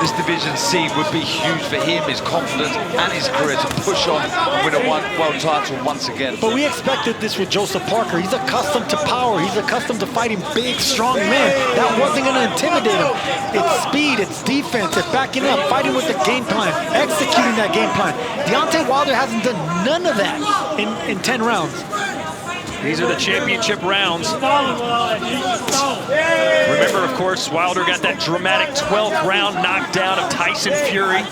Speaker 6: this division see would be huge for him, his confidence and his career to push on and win a world title once again.
Speaker 16: But we expected this with Joseph Parker. He's accustomed to power. He's accustomed to fighting big, strong men. That wasn't going to intimidate him. It's speed, it's defense, it's backing up, fighting with the game plan, executing that game plan. Deontay Wilder hasn't done none of that in 10 rounds.
Speaker 12: These are the championship rounds. Remember, of course, Wilder got that dramatic 12th round knockdown of Tyson Fury.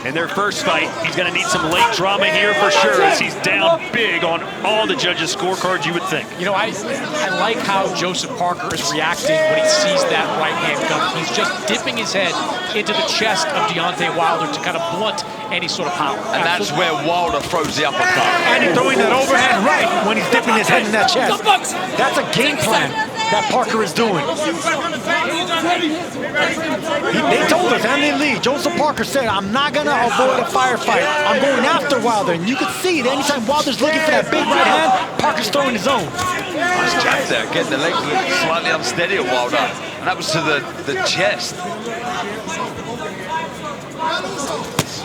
Speaker 12: In their first fight, he's going to need some late drama here for sure, as he's down big on all the judges' scorecards, you would think.
Speaker 17: You know, I like how Joseph Parker is reacting when he sees that right hand coming. He's just dipping his head into the chest of Deontay Wilder to kind of blunt any sort of power.
Speaker 6: And that's where Wilder throws the uppercut.
Speaker 16: And he's throwing that overhand right when he's dipping his head in that chest. That's a game plan that Parker is doing. They told us, Andy Lee, Joseph Parker said, I'm not going to avoid a firefight. I'm going after Wilder. And you can see that anytime Wilder's looking for that big right hand, Parker's throwing his own.
Speaker 6: Nice jab there, getting the legs slightly unsteady at Wilder. And that was to the chest.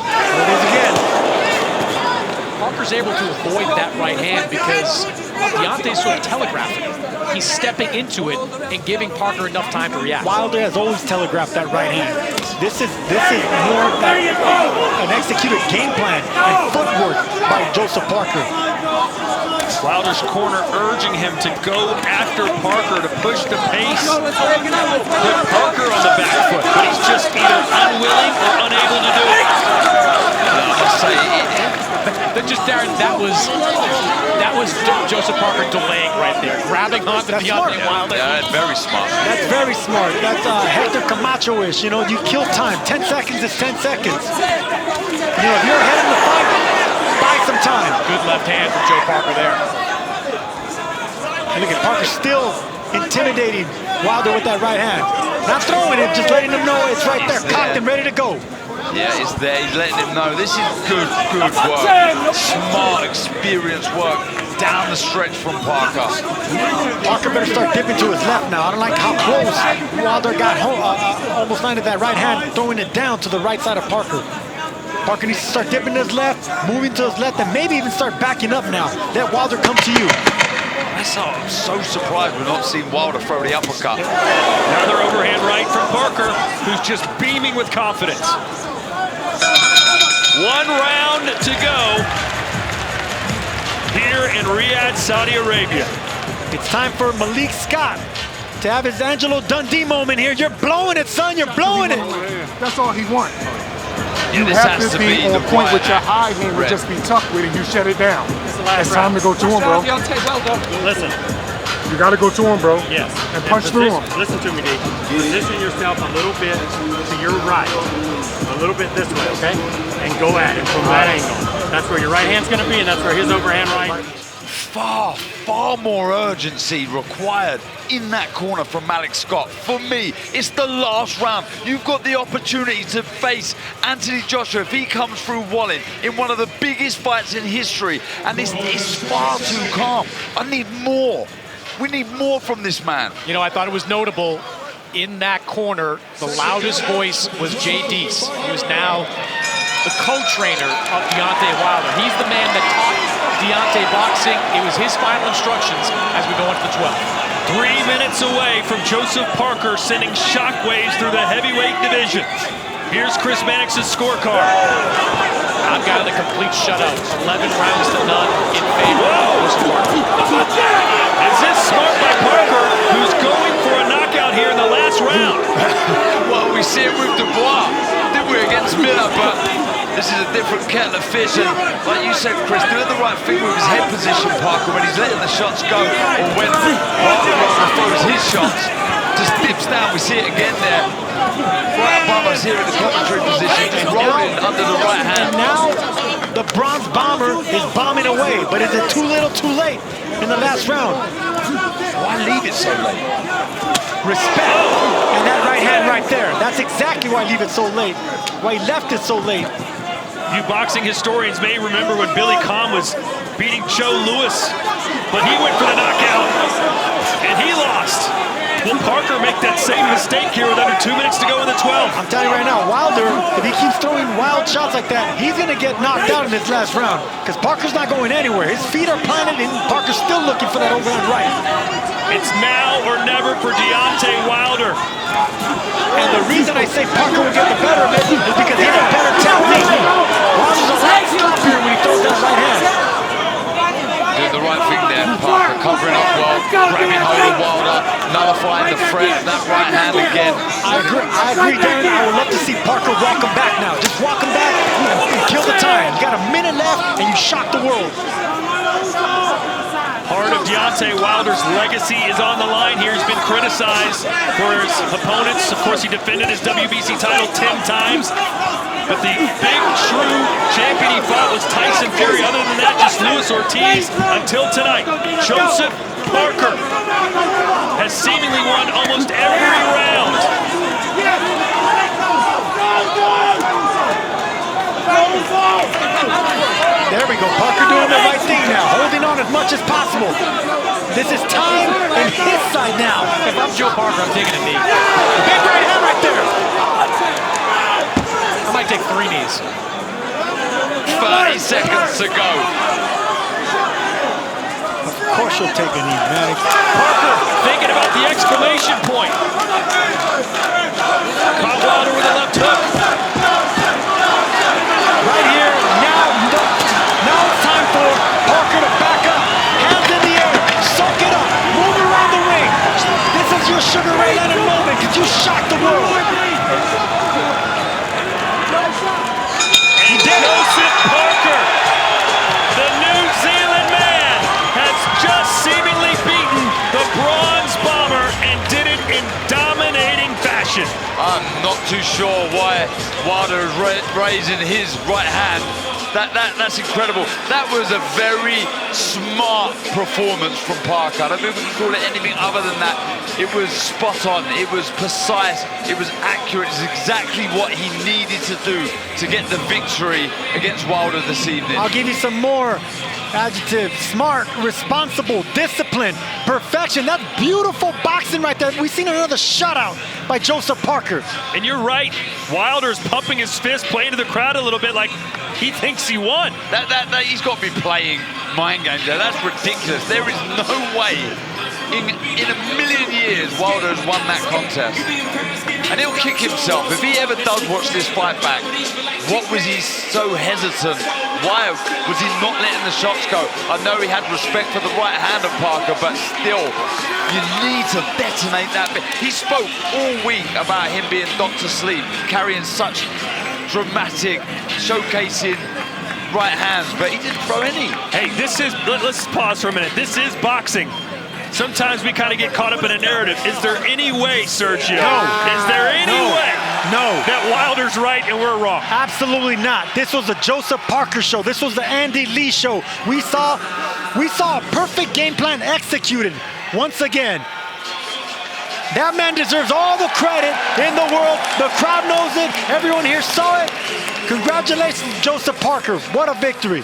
Speaker 17: There it is again. Parker's able to avoid that right hand because Deontay's sort of telegraphing it. He's stepping into it and giving Parker enough time to react.
Speaker 16: Wilder has always telegraphed that right hand. This is more of an executed game plan and footwork by Joseph Parker.
Speaker 12: Wilder's corner urging him to go after Parker to push the pace. Put Parker on the back foot, but he's just either unwilling or unable to do it.
Speaker 6: I must say,
Speaker 17: Darren, that was Joseph Parker delaying right there, grabbing onto Deontay Wilder.
Speaker 6: Yeah, very smart.
Speaker 16: That's very smart. That's Hector Camacho-ish. You know, you kill time. 10 seconds is 10 seconds. You know, if you're ahead in the fight, buy some time.
Speaker 17: Good left hand from Joe Parker there.
Speaker 16: And look at Parker still intimidating Wilder with that right hand. Not throwing it, just letting him know it's right there, cocked and ready to go.
Speaker 6: Yeah, it's there. He's letting him know this is good work. Smart, experienced work down the stretch from Parker.
Speaker 16: Parker better start dipping to his left now. I don't like how close Wilder got almost landed that right hand, throwing it down to the right side of Parker. Parker needs to start dipping to his left, moving to his left, and maybe even start backing up now. Let Wilder come to you.
Speaker 6: I'm so surprised we're not seeing Wilder throw the uppercut.
Speaker 12: Another overhand right from Parker, who's just beaming with confidence. 1 round to go here in Riyadh, Saudi Arabia.
Speaker 16: It's time for Malik Scott to have his Angelo Dundee moment here. You're blowing it, son. You're blowing it.
Speaker 15: That's all he wants.
Speaker 6: Yeah,
Speaker 15: you have to be on point with your high hand and just be tough with it. You shut it down. It's time to go to him, bro.
Speaker 7: Listen.
Speaker 15: You got to go to him, bro.
Speaker 7: Yes.
Speaker 15: And punch through him.
Speaker 7: Listen to me, D. Position yourself a little bit to your right. A little bit this way, okay? And go at it from that angle. That's where your right hand's going to be, and that's where his overhand right.
Speaker 6: Far more urgency required in that corner from Malik Scott. For me, it's the last round. You've got the opportunity to face Anthony Joshua if he comes through walling in one of the biggest fights in history, and this is far too calm. I need more. We need more from this man.
Speaker 17: You know, I thought it was notable in that corner, the loudest voice was Jay Deese. He was now the co-trainer of Deontay Wilder. He's the man that taught Deontay boxing. It was his final instructions as we go into the 12th.
Speaker 12: 3 minutes away from Joseph Parker sending shockwaves through the heavyweight division. Here's Chris Mannix's scorecard.
Speaker 17: I've got a complete shutout. 11 rounds to none in favor of Joseph Parker.
Speaker 12: Is this smart by Parker, who's going for a knockout here in the last round?
Speaker 6: Well, we see it with Dubois, didn't we, against Miller, but this is a different kettle of fish, and like you said, Chris, doing the right thing with his head position, Parker, when he's letting the shots go, or when Wilder throws his shots, just dips down. We see it again there. Right above us here in the commentary position, just rolling under the right hand.
Speaker 16: And now the bronze bomber is bombing away, But is it too little, too late in the last round?
Speaker 6: Why leave it so late?
Speaker 16: Respect. And that right hand right there. That's exactly why leave it so late. Why he left it so late.
Speaker 12: You boxing historians may remember when Billy Conn was beating Joe Louis, but he went for the knockout, and he lost. Will Parker make that same mistake here with under 2 minutes to go in the 12th?
Speaker 16: I'm telling you right now, Wilder, if he keeps throwing wild shots like that, he's going to get knocked out in this last round because Parker's not going anywhere. His feet are planted, and Parker's still looking for that overhand right.
Speaker 12: It's now or never for Deontay Wilder.
Speaker 16: And the reason I say Parker will get the better of it is because he has a better technique. Wilder's a lot sloppier when he throws that right hand.
Speaker 6: Doing the right thing there, Parker covering up well, grabbing hold of Wilder, nullifying the threat, that right hand again.
Speaker 16: I agree, Darren. I would love to see Parker walk him back now. Just walk him back and kill the time. You got a minute left and you shock the world.
Speaker 12: Part of Deontay Wilder's legacy is on the line here. He's been criticized for his opponents. Of course, he defended his WBC title 10 times. But the big, true champion he fought was Tyson Fury. Other than that, just Luis Ortiz until tonight. Joseph Parker has seemingly won almost every round.
Speaker 16: There we go. Parker doing the right thing now, holding on as much as possible. This is time in his side now.
Speaker 17: If I'm Joe Parker, I'm taking a knee.
Speaker 16: Big right hand right there.
Speaker 17: I might take 3 knees.
Speaker 6: 30 seconds to go.
Speaker 16: Of course you'll take a knee, man.
Speaker 12: Parker thinking about the exclamation point. Caught Wilder with a left hook.
Speaker 16: Right here, now it's time for Parker to back up. Hands in the air, soak it up, move around the ring. This is your Sugar Ray Leonard moment because you shocked the world.
Speaker 12: He did. Joseph Parker, the New Zealand man, has just seemingly beaten the Bronze Bomber and did it in dominating fashion.
Speaker 6: I'm not too sure why Wilder is raising his right hand. That's incredible. That was a very smart performance from Parker. I don't think we can call it anything other than that. It was spot on, it was precise, it was accurate. It's exactly what he needed to do to get the victory against Wilder this evening.
Speaker 16: I'll give you some more adjectives. Smart, responsible, disciplined, perfection. That's beautiful boxing right there. We've seen another shutout by Joseph Parker.
Speaker 12: And you're right. Wilder's pumping his fist, playing to the crowd a little bit like he thinks he won.
Speaker 6: He's got to be playing mind games there. That's ridiculous. There is no way in a million years Wilder has won that contest. And he'll kick himself if he ever does watch this fight back. What was he so hesitant? Why was he not letting the shots go? I know he had respect for the right hand of Parker, but still, you need to detonate that bit. He spoke all week about him being Dr. Sleep, carrying such dramatic, showcasing right hands, but he didn't throw any.
Speaker 12: Hey, let's pause for a minute. This is boxing. Sometimes we kind of get caught up in a narrative. Is there any way, Sergio?
Speaker 16: No.
Speaker 12: Is there any way that Wilder's right and we're wrong?
Speaker 16: Absolutely not. This was the Joseph Parker show. This was the Andy Lee show. We saw a perfect game plan executed once again. That man deserves all the credit in the world. The crowd knows it. Everyone here saw it. Congratulations, Joseph Parker. What a victory.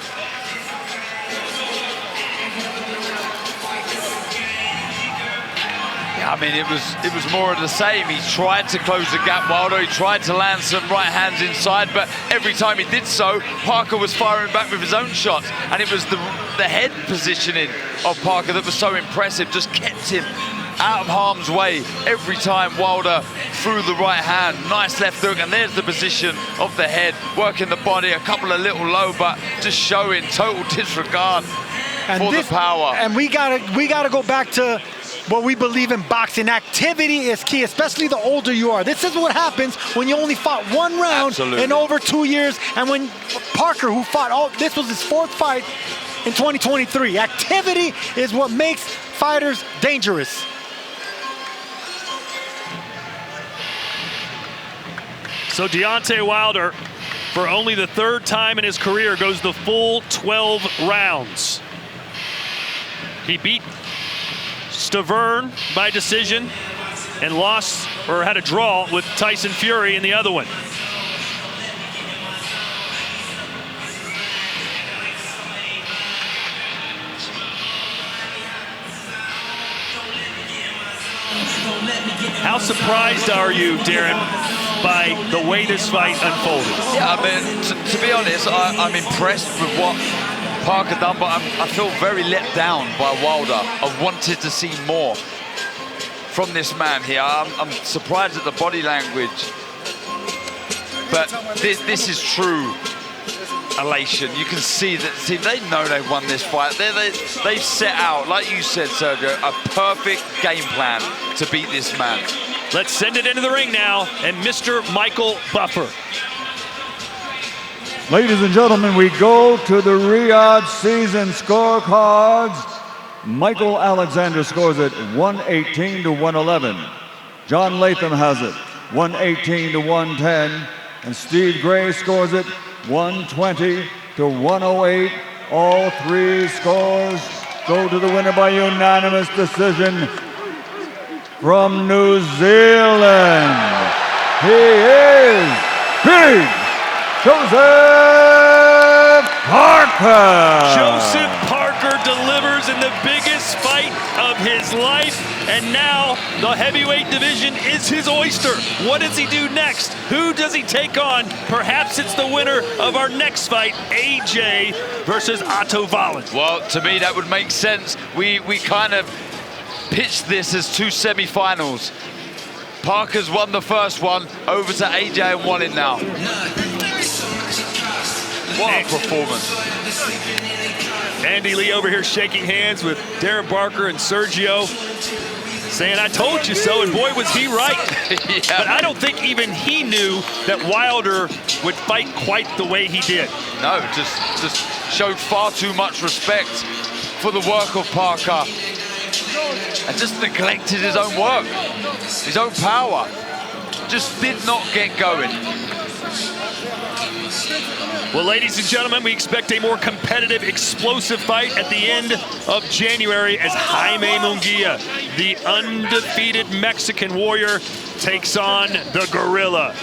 Speaker 6: I mean, it was more of the same. He tried to close the gap, Wilder. He tried to land some right hands inside, but every time he did so, Parker was firing back with his own shots. And it was the head positioning of Parker that was so impressive, just kept him out of harm's way every time Wilder threw the right hand. Nice left hook, and there's the position of the head, working the body, a couple of little low, but just showing total disregard for the power.
Speaker 16: And we gotta go back to what we believe in boxing. Activity is key, especially the older you are. This is what happens when you only fought one round in over 2 years. And when Parker, who fought this was his 4th fight in 2023. Activity is what makes fighters dangerous.
Speaker 12: So Deontay Wilder, for only the 3rd time in his career, goes the full 12 rounds. He beat Stavern by decision and lost, or had a draw with Tyson Fury in the other one. How surprised are you, Darren, by the way this fight unfolded?
Speaker 6: Yeah, I mean, to be honest, I'm impressed with what Parker done, but I feel very let down by Wilder. I wanted to see more from this man here. I'm surprised at the body language, but this is true elation. You can see that they know they've won this fight. They've set out, like you said, Sergio, a perfect game plan to beat this man.
Speaker 12: Let's send it into the ring now, and Mr. Michael Buffer.
Speaker 11: Ladies and gentlemen, we go to the Riyadh season scorecards. Michael Alexander scores it 118 to 111. John Latham has it 118 to 110. And Steve Gray scores it 120 to 108. All three scores go to the winner by unanimous decision from New Zealand. He is Big Joseph Parker.
Speaker 12: Joseph Parker delivers in the biggest fight of his life, and now the heavyweight division is his oyster. What does he do next? Who does he take on? Perhaps it's the winner of our next fight, AJ versus Otto Wallen.
Speaker 6: Well, to me, that would make sense. We kind of pitched this as two semi-finals. Parker's won the first one, over to AJ and won it now. What a performance.
Speaker 12: Andy Lee over here shaking hands with Darren Barker and Sergio, saying, I told you so, and boy, was he right.
Speaker 6: Yeah.
Speaker 12: But I don't think even he knew that Wilder would fight quite the way he did.
Speaker 6: No, just showed far too much respect for the work of Parker and just neglected his own work, his own power. Just did not get going.
Speaker 12: Well, ladies and gentlemen, we expect a more competitive, explosive fight at the end of January as Jaime Munguia, the undefeated Mexican warrior, takes on the Gorilla,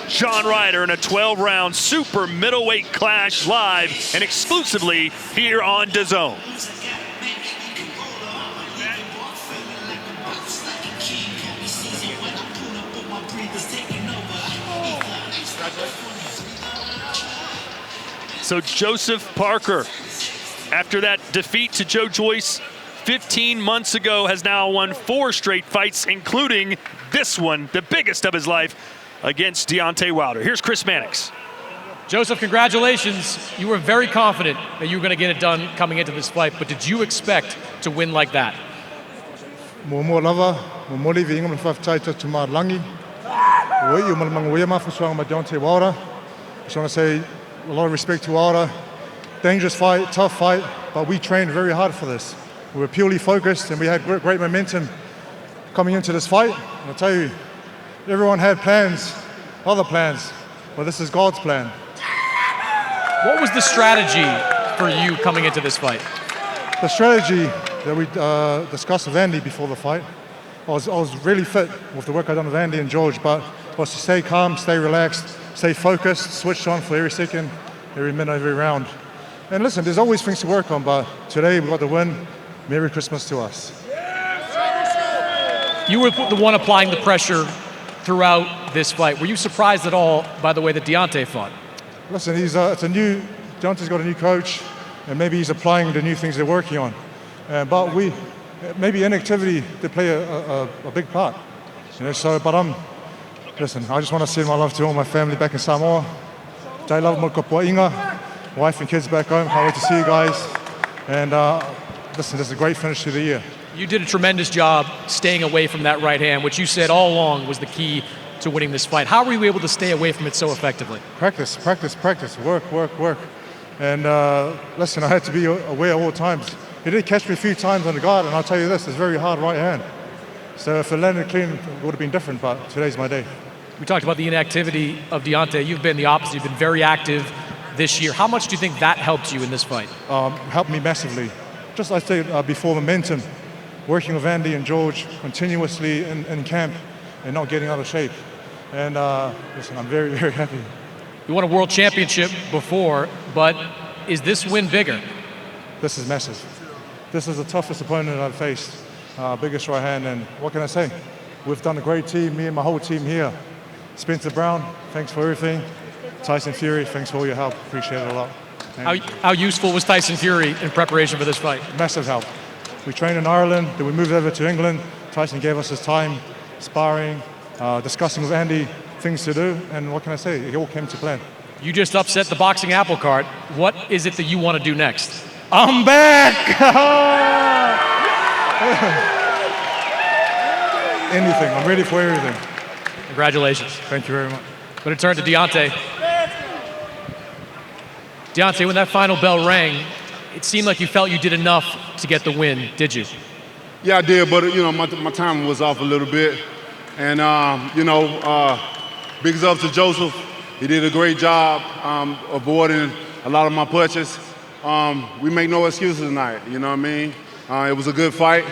Speaker 12: Sean Ryder, in a 12-round super middleweight clash live and exclusively here on DAZN. So Joseph Parker, after that defeat to Joe Joyce 15 months ago, has now won 4 straight fights, including this one, the biggest of his life, against Deontay Wilder. Here's Chris Mannix.
Speaker 17: Joseph, congratulations. You were very confident that you were going to get it done coming into this fight, but did you expect to win like that?
Speaker 15: Just want to say a lot of respect to Wilder. Dangerous fight, tough fight, but we trained very hard for this. We were purely focused and we had great momentum coming into this fight. And I'll tell you, everyone had plans, other plans, but this is God's plan.
Speaker 17: What was the strategy for you coming into this fight?
Speaker 15: The strategy that we discussed with Andy before the fight, I was really fit with the work I'd done with Andy and George, but was to stay calm, stay relaxed, stay focused, switched on for every second, every minute, every round. And listen, there's always things to work on, but today we got the win. Merry Christmas to us.
Speaker 17: You were the one applying the pressure throughout this fight. Were you surprised at all by the way that Deontay fought?
Speaker 15: Listen, Deontay's got a new coach, and maybe he's applying the new things they're working on. But maybe inactivity did play a big part. Listen, I just want to send my love to all my family back in Samoa. Jai love mo ka poinga, wife and kids back home. Can't wait to see you guys. And listen, this is a great finish to the year.
Speaker 17: You did a tremendous job staying away from that right hand, which you said all along was the key to winning this fight. How were you able to stay away from it so effectively?
Speaker 15: Practice, work. And listen, I had to be aware at all times. He did catch me a few times on the guard, and I'll tell you this, it's very hard right hand. So if it landed clean, it would have been different, but today's my day.
Speaker 17: We talked about the inactivity of Deontay. You've been the opposite. You've been very active this year. How much do you think that helped you in this fight?
Speaker 15: Helped me massively.
Speaker 21: just I said before, momentum. Working with Andy and George continuously in camp and not getting out of shape. And listen, I'm very, very happy.
Speaker 17: You won a world championship before, but is this win bigger?
Speaker 21: This is massive. This is the toughest opponent I've faced. Biggest right hand, and what can I say? We've done a great team, me and my whole team here. Spencer Brown, thanks for everything. Tyson Fury, thanks for all your help. Appreciate it a lot.
Speaker 17: How useful was Tyson Fury in preparation for this fight?
Speaker 21: Massive help. We trained in Ireland, then we moved over to England. Tyson gave us his time, sparring, discussing with Andy things to do, and what can I say? It all came to plan.
Speaker 17: You just upset the boxing apple cart. What is it that you want to do next?
Speaker 21: I'm back! Anything, I'm ready for everything.
Speaker 17: Congratulations.
Speaker 21: Thank you very much.
Speaker 17: Going to turn to Deontay. Deontay, when that final bell rang, it seemed like you felt you did enough to get the win, did you?
Speaker 22: Yeah, I did, but my timing was off a little bit. And big ups to Joseph. He did a great job avoiding a lot of my punches. We make no excuses tonight, you know what I mean? It was a good fight,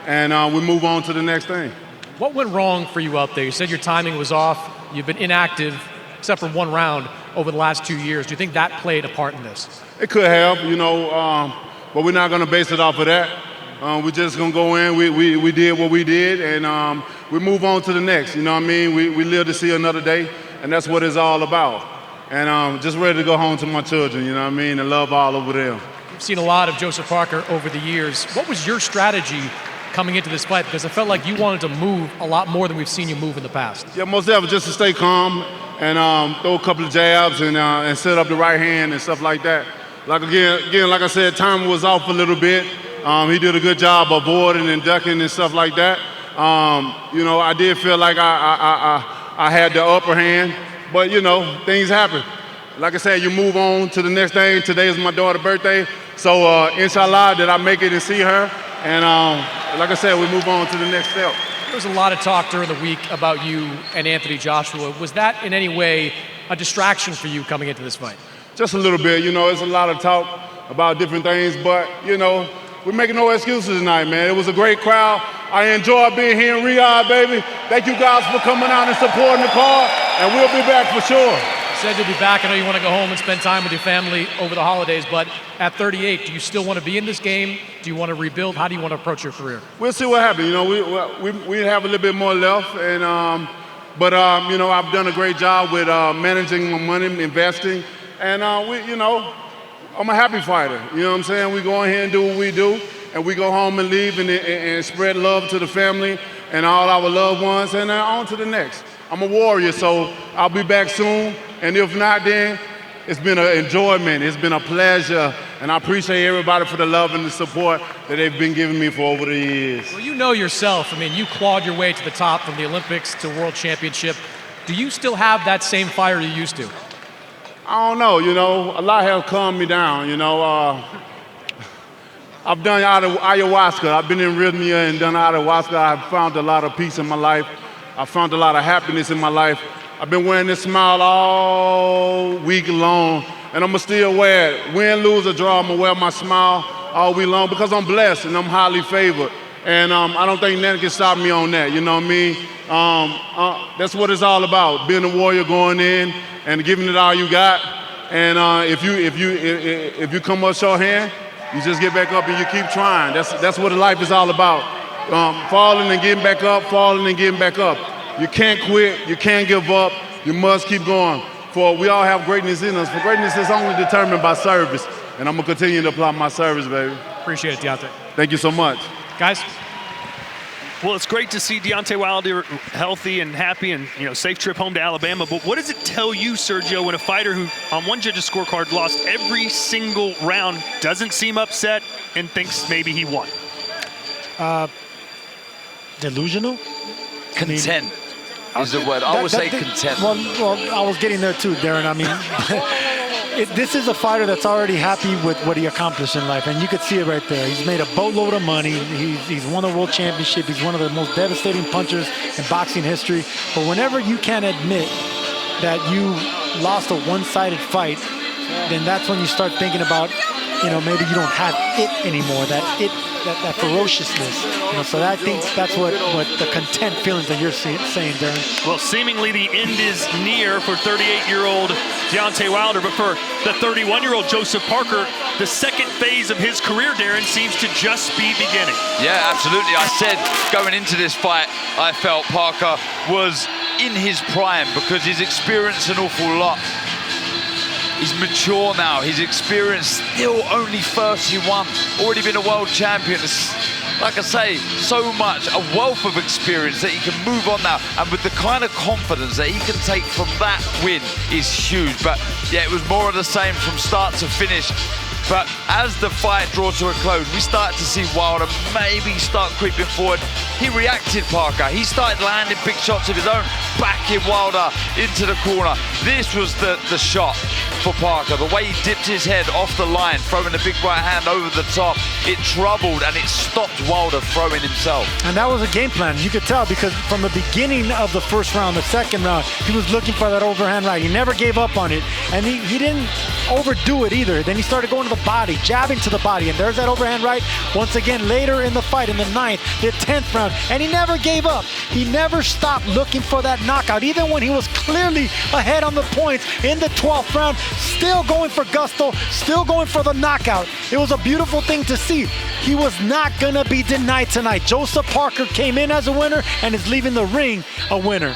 Speaker 22: and we move on to the next thing.
Speaker 17: What went wrong for you out there? You said your timing was off. You've been inactive, except for one round, over the last 2 years. Do you think that played a part in this?
Speaker 22: It could have, but we're not going to base it off of that. We're just going to go in. We did what we did, and we move on to the next. You know what I mean? We live to see another day, and that's what it's all about. And just ready to go home to my children, you know what I mean, and love all over them.
Speaker 17: You've seen a lot of Joseph Parker over the years. What was your strategy coming into this fight? Because I felt like you wanted to move a lot more than we've seen you move in the past.
Speaker 22: Yeah, most definitely, just to stay calm and throw a couple of jabs and set up the right hand and stuff like that. Like again, like I said, time was off a little bit. He did a good job avoiding and ducking and stuff like that. I did feel like I had the upper hand, but things happen. Like I said, you move on to the next thing. Today is my daughter's birthday, so inshallah that I make it and see her. And like I said, we move on to the next step.
Speaker 17: There was a lot of talk during the week about you and Anthony Joshua. Was that in any way a distraction for you coming into this fight?
Speaker 22: Just a little bit. It's a lot of talk about different things, but we're making no excuses tonight, man. It was a great crowd. I enjoyed being here in Riyadh, baby. Thank you guys for coming out and supporting the card, and we'll be back for sure.
Speaker 17: You said you'll be back. I know you want to go home and spend time with your family over the holidays, but at 38, do you still want to be in this game? Do you want to rebuild? How do you want to approach your career?
Speaker 22: We'll see what happens. We have a little bit more left, and but I've done a great job with managing my money, investing, and I'm a happy fighter. You know what I'm saying? We go in here and do what we do, and we go home and leave and spread love to the family and all our loved ones, and on to the next. I'm a warrior, so I'll be back soon. And if not, then it's been an enjoyment. It's been a pleasure. And I appreciate everybody for the love and the support that they've been giving me for over the years.
Speaker 17: Well, you know yourself. I mean, you clawed your way to the top from the Olympics to World Championship. Do you still have that same fire you used to?
Speaker 22: I don't know. A lot has calmed me down. I've done ayahuasca. I've been in Rhythmia and done ayahuasca. I've found a lot of peace in my life. I found a lot of happiness in my life. I've been wearing this smile all week long, and I'm going to still wear it. Win, lose, or draw, I'm going to wear my smile all week long because I'm blessed and I'm highly favored. And I don't think nothing can stop me on that, you know what I mean? That's what it's all about, being a warrior, going in and giving it all you got. And if you come up short hand, you just get back up and you keep trying. That's what life is all about. Falling and getting back up, falling and getting back up. You can't quit, you can't give up, you must keep going. For we all have greatness in us. For greatness is only determined by service. And I'm gonna continue to apply my service, baby.
Speaker 17: Appreciate it, Deontay.
Speaker 22: Thank you so much.
Speaker 17: Guys.
Speaker 12: Well, it's great to see Deontay Wilder healthy and happy and safe trip home to Alabama. But what does it tell you, Sergio, when a fighter who on one judge's scorecard lost every single round doesn't seem upset and thinks maybe he won?
Speaker 16: Delusional?
Speaker 6: Content is the word. I would say content.
Speaker 16: Well, I was getting there too, Darren. I mean, this is a fighter that's already happy with what he accomplished in life, and you could see it right there. He's made a boatload of money. He's won a world championship. He's one of the most devastating punchers in boxing history. But whenever you can't admit that you lost a one-sided fight, then that's when you start thinking about maybe you don't have it anymore, that ferociousness. So I think that's what the content feelings that you're saying, Darren.
Speaker 12: Well, seemingly the end is near for 38-year-old Deontay Wilder, but for the 31-year-old Joseph Parker, the second phase of his career, Darren, seems to just be beginning.
Speaker 6: Yeah, absolutely. I said going into this fight, I felt Parker was in his prime because he's experienced an awful lot. He's mature now. He's experienced, still only 31. Already been a world champion. It's, like I say, so much, a wealth of experience that he can move on now. And with the kind of confidence that he can take from that win is huge. But yeah, it was more of the same from start to finish. But as the fight drew to a close, we started to see Wilder maybe start creeping forward. He reacted, Parker. He started landing big shots of his own, backing Wilder into the corner. This was the shot for Parker. The way he dipped his head off the line, throwing the big right hand over the top, it troubled and it stopped Wilder throwing himself.
Speaker 16: And that was a game plan. You could tell because from the beginning of the first round, the second round, he was looking for that overhand right. He never gave up on it. And he didn't overdo it either. Then he started going to the body, jabbing to the body. And there's that overhand right. Once again, later in the fight, in the 9th, the 10th round. And he never gave up. He never stopped looking for that knockout. Even when he was clearly ahead on the points in the 12th round, still going for gusto, still going for the knockout. It was a beautiful thing to see. He was not gonna be denied tonight. Joseph Parker came in as a winner and is leaving the ring a winner.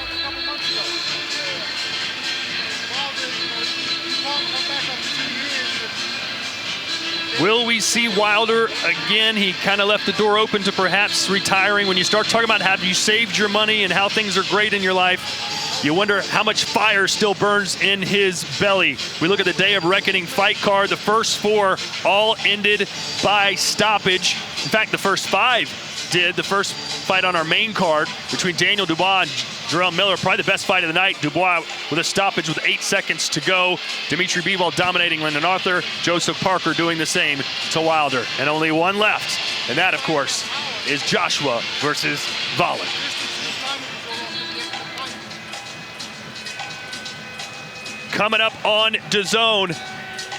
Speaker 12: Will we see Wilder again? He kind of left the door open to perhaps retiring. When you start talking about have you saved your money and how things are great in your life, you wonder how much fire still burns in his belly. We look at the Day of Reckoning fight card. The first 4 all ended by stoppage. In fact, the first 5 did. The first fight on our main card between Daniel Dubois and Jarrell Miller, probably the best fight of the night. Dubois with a stoppage with 8 seconds to go. Dimitri Bivol dominating Lyndon Arthur. Joseph Parker doing the same to Wilder. And only one left. And that, of course, is Joshua versus Volek. Coming up on DAZN,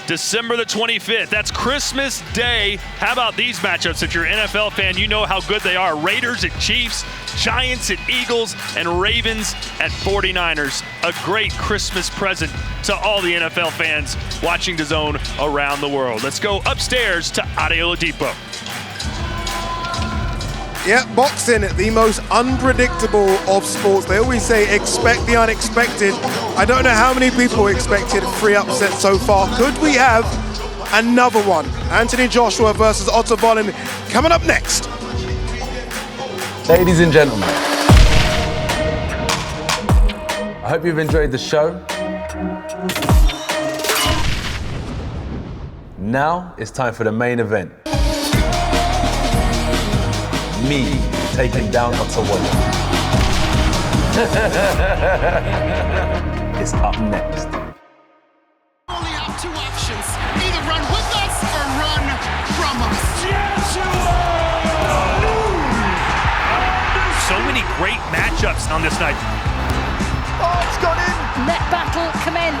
Speaker 12: December the 25th. That's Christmas Day. How about these matchups? If you're an NFL fan, you know how good they are. Raiders at Chiefs, Giants at Eagles, and Ravens at 49ers. A great Christmas present to all the NFL fans watching DAZN around the world. Let's go upstairs to Adeola Depot.
Speaker 1: Yeah, boxing, the most unpredictable of sports. They always say expect the unexpected. I don't know how many people expected 3 upsets so far. Could we have another one? Anthony Joshua versus Otto Volin coming up next.
Speaker 8: Ladies and gentlemen, I hope you've enjoyed the show. Now it's time for the main event. Me taking down Otto Volin. It's up next.
Speaker 9: Only have 2 options. Either run with us or run from us.
Speaker 12: So many great matchups on this night.
Speaker 9: Oh, it's gone in.
Speaker 4: Net battle commence.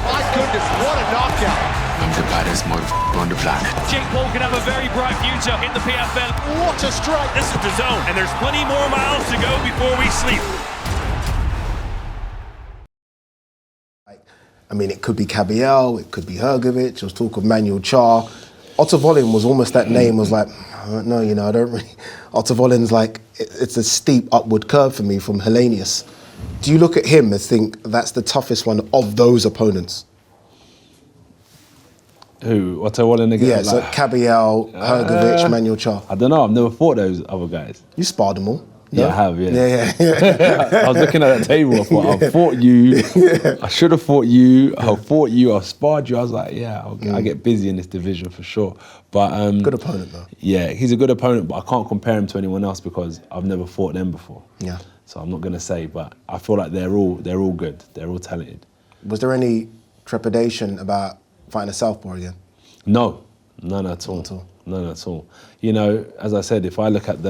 Speaker 9: My goodness, what a knockout.
Speaker 23: I'm the baddest motherfucker on the planet.
Speaker 12: Jake Paul can have a very bright future in the PFL.
Speaker 9: What a strike.
Speaker 12: This is DAZN, and there's plenty more miles to go before we sleep.
Speaker 1: I mean, it could be Kabiel, it could be Hrgovic, there was talk of Manuel Char. Otto Volin was almost that name, was like, no, you know, I don't really. Otto Volin's like, it's a steep upward curve for me from Hellenius. Do you look at him and think that's the toughest one of those opponents?
Speaker 8: Who? Otto Volin again?
Speaker 1: Yeah, so Kabiel, Hrgovic, Manuel Char.
Speaker 8: I don't know, I've never fought those other guys.
Speaker 1: You sparred them all?
Speaker 8: Yeah, I have, yeah.
Speaker 1: Yeah.
Speaker 8: I was looking at that table, I thought, I fought you, I should have fought you, I fought you, I sparred you. I was like, yeah, I get busy in this division for sure. But
Speaker 1: good opponent though.
Speaker 8: Yeah, he's a good opponent, but I can't compare him to anyone else because I've never fought them before.
Speaker 1: Yeah.
Speaker 8: So I'm not gonna say, but I feel like they're all good, they're all talented.
Speaker 1: Was there any trepidation about fighting a southpaw again?
Speaker 8: No, none at all. None at all. You know, as I said, if I look at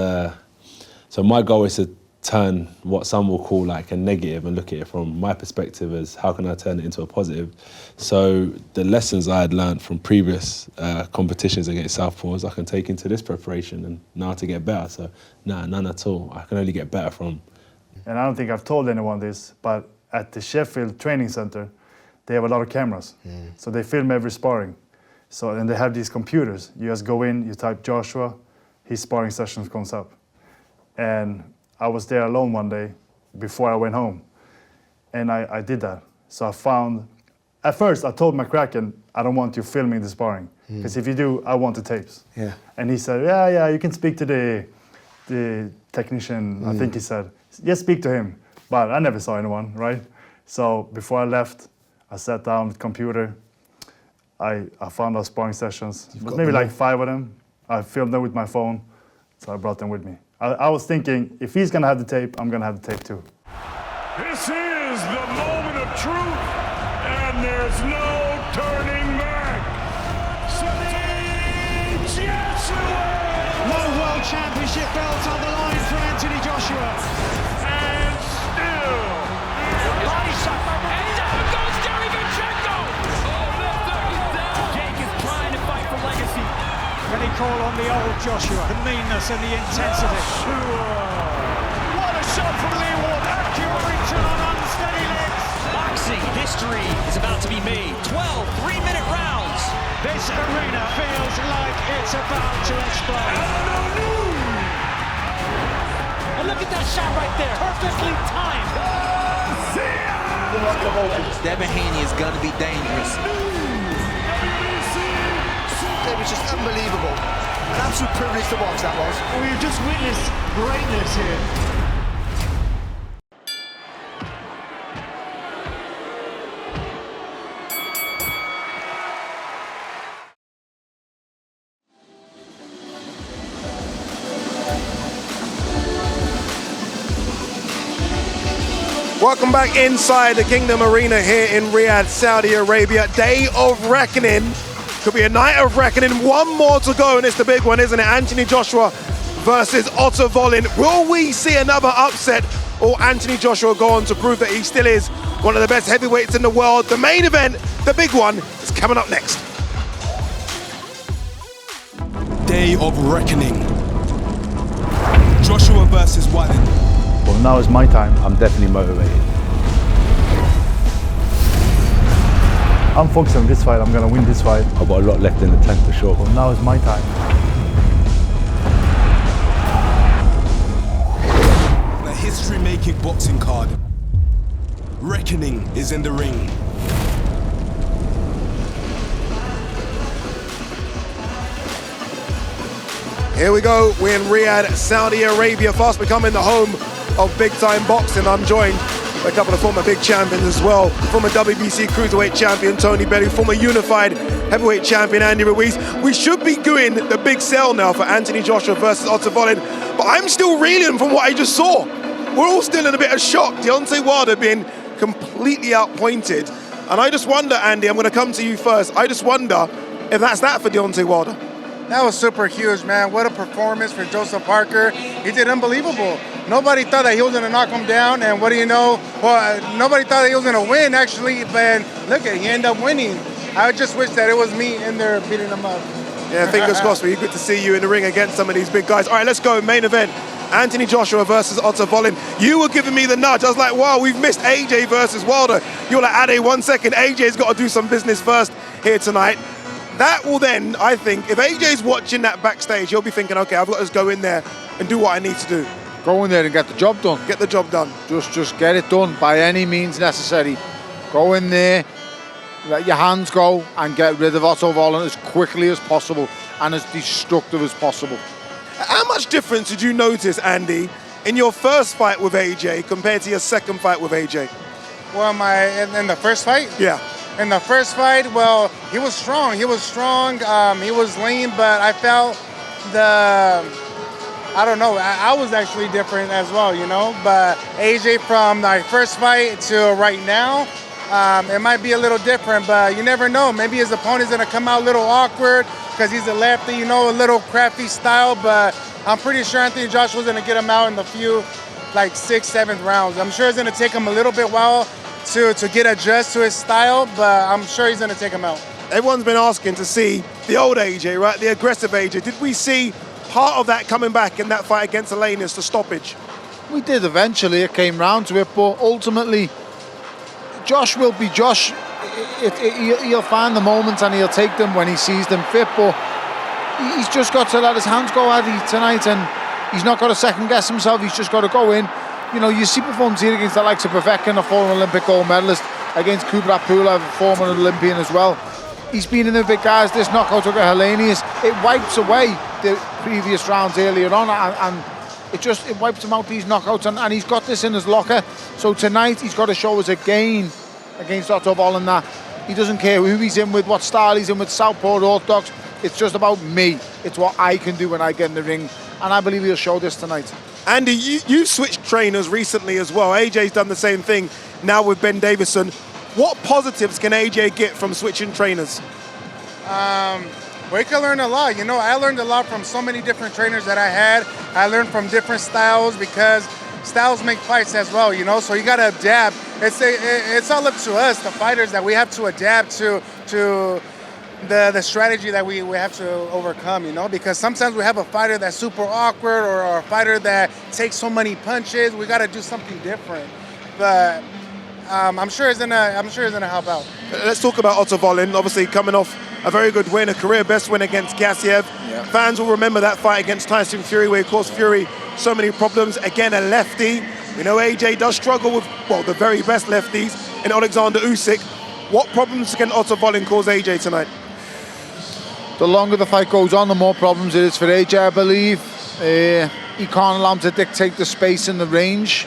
Speaker 8: so my goal is turn what some will call like a negative and look at it from my perspective as how can I turn it into a positive. So the lessons I had learned from previous competitions against Southpaws I can take into this preparation and now to get better. So none at all. I can only get better from.
Speaker 10: And I don't think I've told anyone this, but at the Sheffield Training Center, they have a lot of cameras. So they film every sparring. So, and they have these computers. You just go in, you type Joshua, his sparring sessions comes up. And I was there alone one day before I went home. And I did that. So I found, at first I told McCracken, I don't want you filming the sparring. Because if you do, I want the tapes.
Speaker 5: Yeah.
Speaker 10: And he said, yeah, you can speak to the technician, I think he said. Yes, speak to him. But I never saw anyone, right? So before I left, I sat down with the computer. I found our sparring sessions. It was maybe like 5 of them. I filmed them with my phone, so I brought them with me. I was thinking, if he's gonna have the tape, I'm gonna have the tape too.
Speaker 19: This is the moment of truth, and there's no turning back.
Speaker 16: No World Championship belt on the line for Anthony Joshua.
Speaker 19: And still.
Speaker 16: Body shot. And down goes Gary Vaynerchuk. Jake is trying to fight for legacy. Can he call on the old Joshua? The meanness and the intensity. What a shot from Lee Ward. Accurate reaching on unsteady legs.
Speaker 13: Boxing history is about to be made. 12 3-minute rounds.
Speaker 16: This arena feels like it's about to explode. And look at that shot right there. Perfectly timed.
Speaker 13: Devin Haney is going to be dangerous.
Speaker 16: It was just unbelievable. An absolute privilege to watch that was. We've just witnessed greatness here.
Speaker 1: Welcome back inside the Kingdom Arena here in Riyadh, Saudi Arabia. Day of reckoning. Could be a night of reckoning. One more to go, and it's the big one, isn't it? Anthony Joshua versus Otto Wallin. Will we see another upset, or Anthony Joshua go on to prove that he still is one of the best heavyweights in the world? The main event, the big one, is coming up next.
Speaker 14: Day of reckoning. Joshua versus Wallin.
Speaker 10: Well, now is my time.
Speaker 8: I'm definitely motivated.
Speaker 10: I'm focused on this fight. I'm going to win this fight.
Speaker 8: I've got a lot left in the tank for sure.
Speaker 10: Well, now is my time.
Speaker 14: The history-making boxing card. Reckoning is in the ring.
Speaker 1: Here we go, we're in Riyadh, Saudi Arabia, fast becoming the home of big-time boxing. I'm joined by a couple of former big champions as well. Former WBC Cruiserweight champion Tony Bellew, former unified heavyweight champion Andy Ruiz. We should be doing the big sell now for Anthony Joshua versus Otto Wallin, but I'm still reeling from what I just saw. We're all still in a bit of shock. Deontay Wilder being completely outpointed. And I just wonder, Andy, I'm going to come to you first. I just wonder if that's that for Deontay Wilder.
Speaker 3: That was super huge, man. What a performance for Joseph Parker. He did unbelievable. Nobody thought that he was going to knock him down, and what do you know? Well, nobody thought that he was going to win, actually, but look at, he ended up winning. I just wish that it was me in there beating him up.
Speaker 1: Yeah, fingers crossed for you. Good to see you in the ring against some of these big guys. All right, let's go. Main event. Anthony Joshua versus Otto Wallin. You were giving me the nudge. I was like, wow, we've missed AJ versus Wilder. You're like, Ade, 1 second. AJ's got to do some business first here tonight. That will then, I think, if AJ's watching that backstage, he'll be thinking, okay, I've got to go in there and do what I need to do.
Speaker 5: Go in there and get the job done.
Speaker 1: Get the job done.
Speaker 5: Just get it done by any means necessary. Go in there, let your hands go, and get rid of Otto Wallin as quickly as possible and as destructive as possible.
Speaker 1: How much difference did you notice, Andy, in your first fight with AJ compared to your second fight with AJ?
Speaker 3: Well, in the first fight?
Speaker 1: Yeah.
Speaker 3: In the first fight, well, he was strong. He was lean, but I felt I don't know, I was actually different as well, you know? But AJ, from the first fight to right now, it might be a little different, but you never know. Maybe his opponent's gonna come out a little awkward because he's a lefty, you know, a little crafty style, but I'm pretty sure Anthony Joshua's gonna get him out in the few like 6th, 7th rounds. I'm sure it's going to take him a little bit while to get adjusted to his style, but I'm sure he's going to take him out.
Speaker 1: Everyone's been asking to see the old AJ, right? The aggressive AJ. Did we see part of that coming back in that fight against Elenius, the stoppage?
Speaker 5: We did eventually. It came round to it, but ultimately, Josh will be Josh. He'll find the moments and he'll take them when he sees them fit, but he's just got to let his hands go, Eddie, tonight, and he's not got to second guess himself. He's just got to go in. You know, you see performances here against the likes of Povetkin, a former Olympic gold medalist, against Kubrat Pula, a former Olympian as well. He's been in the big guys. This knockout took a Helenius. It wipes away the previous rounds earlier on, and it wipes him out, these knockouts, and he's got this in his locker. So tonight he's got to show us again against Otto Vollen that he doesn't care who he's in with, what style he's in with, southpaw or orthodox. It's just about me. It's what I can do when I get in the ring, and I believe he'll show this tonight.
Speaker 1: Andy, you've switched trainers recently as well. AJ's done the same thing now with Ben Davison. What positives can AJ get from switching trainers?
Speaker 3: We can learn a lot. You know, I learned a lot from so many different trainers that I had. I learned from different styles because styles make fights as well, you know, so you got to adapt. It's all up to us, the fighters, that we have to adapt to the strategy that we have to overcome, you know, because sometimes we have a fighter that's super awkward or a fighter that takes so many punches. We got to do something different. But I'm sure it's gonna help out.
Speaker 1: Let's talk about Otto Vollen, obviously coming off a very good win, a career best win against Gassiev. Yeah. Fans will remember that fight against Tyson Fury, where he caused Fury so many problems. Again, a lefty. We know AJ does struggle with, well, the very best lefties in Alexander Usyk. What problems can Otto Vollen cause AJ tonight?
Speaker 5: The longer the fight goes on, the more problems it is for AJ, I believe. He can't allow him to dictate the space and the range.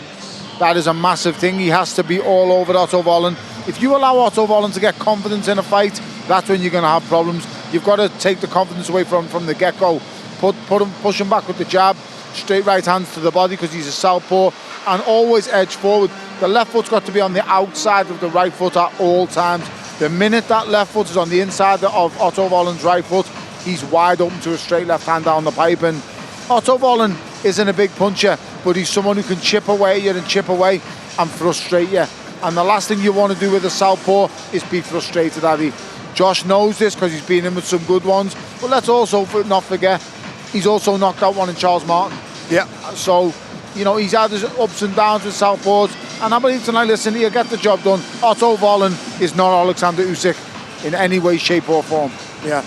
Speaker 5: That is a massive thing. He has to be all over Otto Vollen. If you allow Otto Vollen to get confidence in a fight, that's when you're going to have problems. You've got to take the confidence away from the get-go. Push him back with the jab, straight right hands to the body because he's a southpaw, and always edge forward. The left foot's got to be on the outside of the right foot at all times. The minute that left foot is on the inside of Otto Vollen's right foot, he's wide open to a straight left hand down the pipe. And Otto Vollen isn't a big puncher, but he's someone who can chip away at you and chip away and frustrate you. And the last thing you want to do with a southpaw is be frustrated, Abby. Josh knows this because he's been in with some good ones. But let's also not forget, he's also knocked out one in Charles Martin.
Speaker 1: Yeah.
Speaker 5: So, you know, he's had his ups and downs with southpaws. And I believe tonight, listen, he'll get the job done. Otto Vollen is not Alexander Usyk in any way, shape or form.
Speaker 1: Yeah.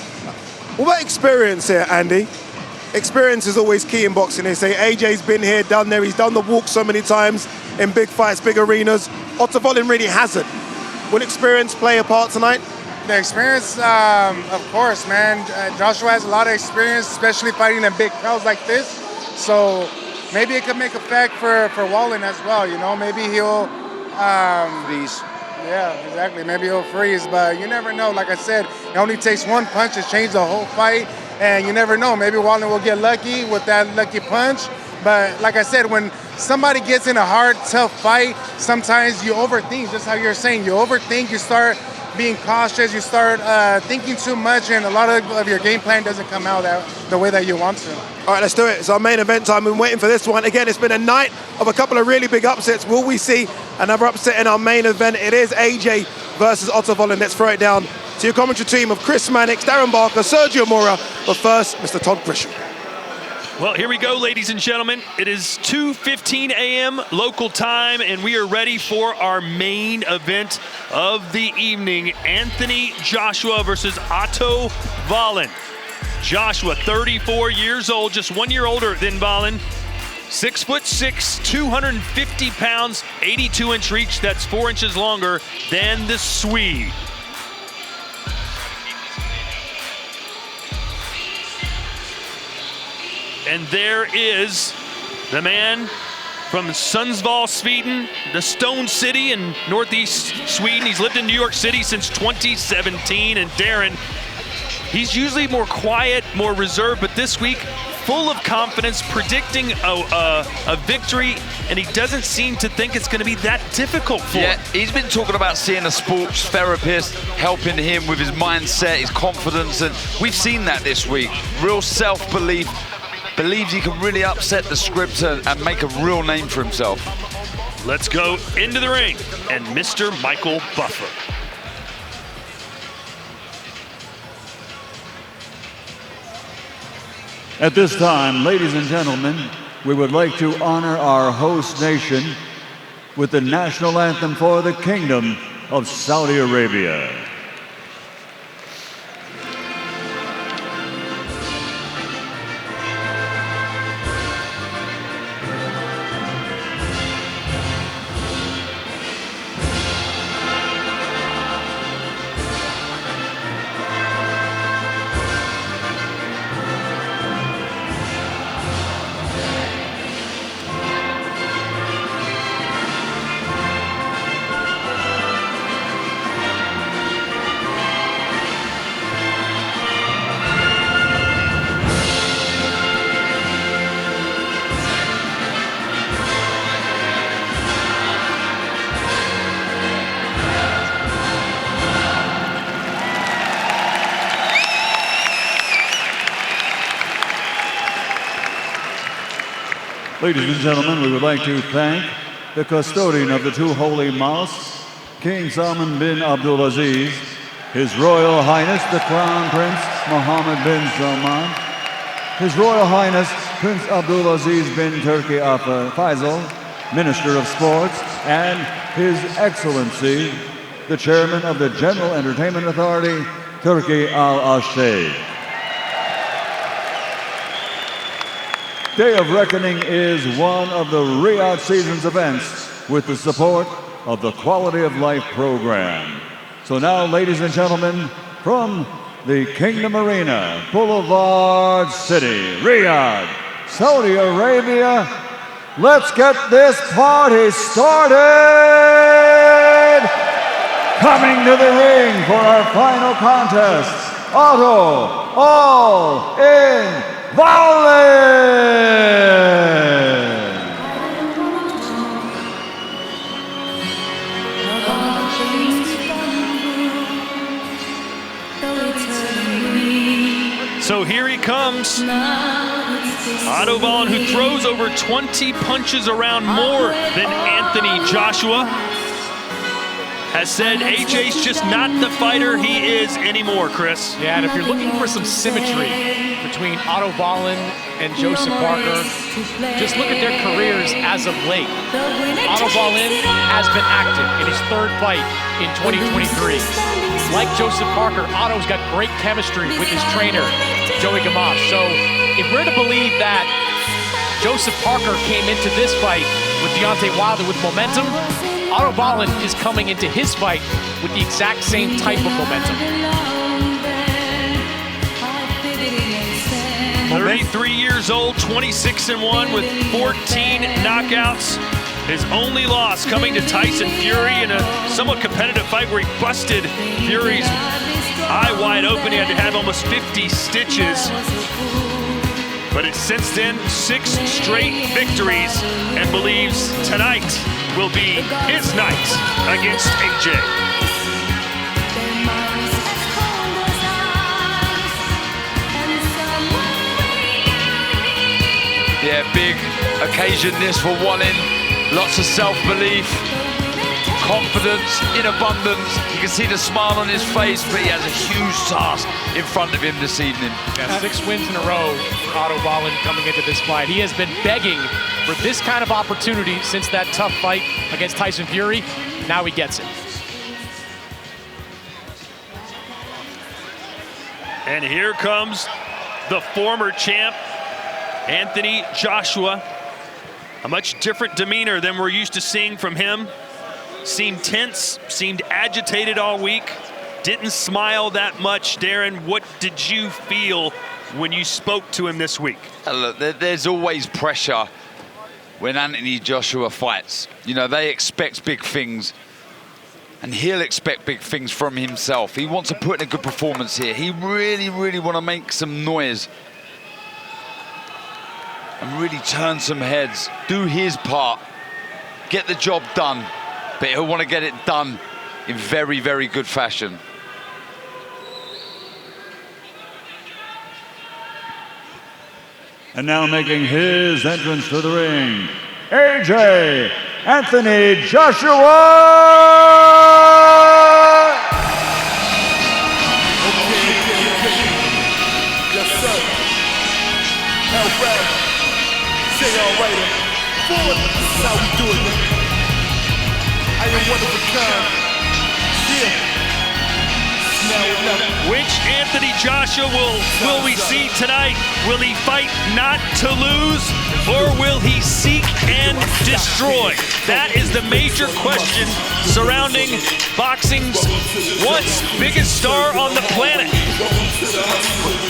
Speaker 1: What about experience here, Andy? Experience is always key in boxing. They say AJ's been here, done there. He's done the walk so many times in big fights, big arenas. Otto Vollen really hasn't. Will experience play a part tonight?
Speaker 3: The experience, of course, man. Joshua has a lot of experience, especially fighting in big crowds like this. So maybe it could make effect for Vollen as well. You know, maybe he'll
Speaker 5: freeze.
Speaker 3: Yeah, exactly. Maybe he'll freeze, but you never know. Like I said, it only takes one punch to change the whole fight. And you never know. Maybe Vollen will get lucky with that lucky punch. But like I said, when somebody gets in a hard, tough fight, sometimes you overthink, just how you're saying. You overthink, you start being cautious, you start thinking too much, and a lot of your game plan doesn't come out the way that you want to.
Speaker 1: All right, let's do it. It's our main event time. We've been waiting for this one. Again, it's been a night of a couple of really big upsets. Will we see another upset in our main event? It is AJ versus Otto Vollen. Let's throw it down to your commentary team of Chris Mannix, Darren Barker, Sergio Mora, but first, Mr. Todd Grisham.
Speaker 12: Well, here we go, ladies and gentlemen. It is 2:15 a.m. local time, and we are ready for our main event of the evening. Anthony Joshua versus Otto Vollen. Joshua, 34 years old, just 1 year older than Vollen. 6'6", 250 pounds, 82-inch reach. That's 4 inches longer than the Swede. And there is the man from Sundsvall, Sweden, the Stone City in northeast Sweden. He's lived in New York City since 2017. And Darren, he's usually more quiet, more reserved, but this week, full of confidence, predicting a victory, and he doesn't seem to think it's going to be that difficult for him.
Speaker 6: Yeah, he's been talking about seeing a sports therapist helping him with his mindset, his confidence, and we've seen that this week. Real self-belief. believes he can really upset the script and make a real name for himself.
Speaker 12: Let's go into the ring and Mr. Michael Buffer.
Speaker 11: At this time, ladies and gentlemen, we would like to honor our host nation with the national anthem for the Kingdom of Saudi Arabia. Ladies and gentlemen, we would like to thank the custodian of the two holy mosques, King Salman bin Abdulaziz, His Royal Highness the Crown Prince Mohammed bin Salman, His Royal Highness Prince Abdulaziz bin Turki Faisal, Minister of Sports, and His Excellency, the Chairman of the General Entertainment Authority, Turki Al-Ashade. Day of Reckoning is one of the Riyadh Seasons events with the support of the Quality of Life program. So now, ladies and gentlemen, from the Kingdom Arena, Boulevard City, Riyadh, Saudi Arabia, let's get this party started! Coming to the ring for our final contest, Auto All-In Volley!
Speaker 12: So here he comes, Otto Wallin, who throws over 20 punches around more than Anthony Joshua, has said AJ's just not the fighter he is anymore, Chris.
Speaker 17: Yeah, and if you're looking for some symmetry between Otto Wallin and Joseph Parker, just look at their careers as of late. Otto Wallin has been active in his third fight in 2023. Like Joseph Parker, Otto's got great chemistry with his trainer, Joey Gamache. So if we're to believe that Joseph Parker came into this fight with Deontay Wilder with momentum, Otto Wallin is coming into his fight with the exact same type of momentum.
Speaker 12: 33 years old, 26-1 with 14 knockouts. His only loss coming to Tyson Fury in a somewhat competitive fight where he busted Fury's eye wide open. He had to have almost 50 stitches. But it's since then 6 straight victories and believes tonight will be his night against AJ.
Speaker 6: Yeah, big occasion this for Wallin. Lots of self-belief, confidence in abundance. You can see the smile on his face, but he has a huge task in front of him this evening.
Speaker 17: Yeah, 6 wins in a row for Otto Wallin coming into this fight. He has been begging for this kind of opportunity since that tough fight against Tyson Fury. Now he gets it.
Speaker 12: And here comes the former champ, Anthony Joshua. A much different demeanor than we're used to seeing from him. Seemed tense, seemed agitated all week, didn't smile that much. Darren, what did you feel when you spoke to him this week?
Speaker 6: Look, there's always pressure when Anthony Joshua fights. You know, they expect big things, and he'll expect big things from himself. He wants to put in a good performance here. He really, really want to make some noise and really turn some heads, do his part, get the job done. But he'll want to get it done in very, very good fashion.
Speaker 11: And now making his entrance to the ring, AJ Anthony Joshua!
Speaker 9: Yes, sir. L-Rap. Say alright. Forward. This is how we do it, man. I am one of a kind. Yeah. Now or never.
Speaker 12: Which Anthony Joshua will we see tonight? Will he fight not to lose, or will he seek and destroy? That is the major question surrounding boxing's once biggest star on the planet.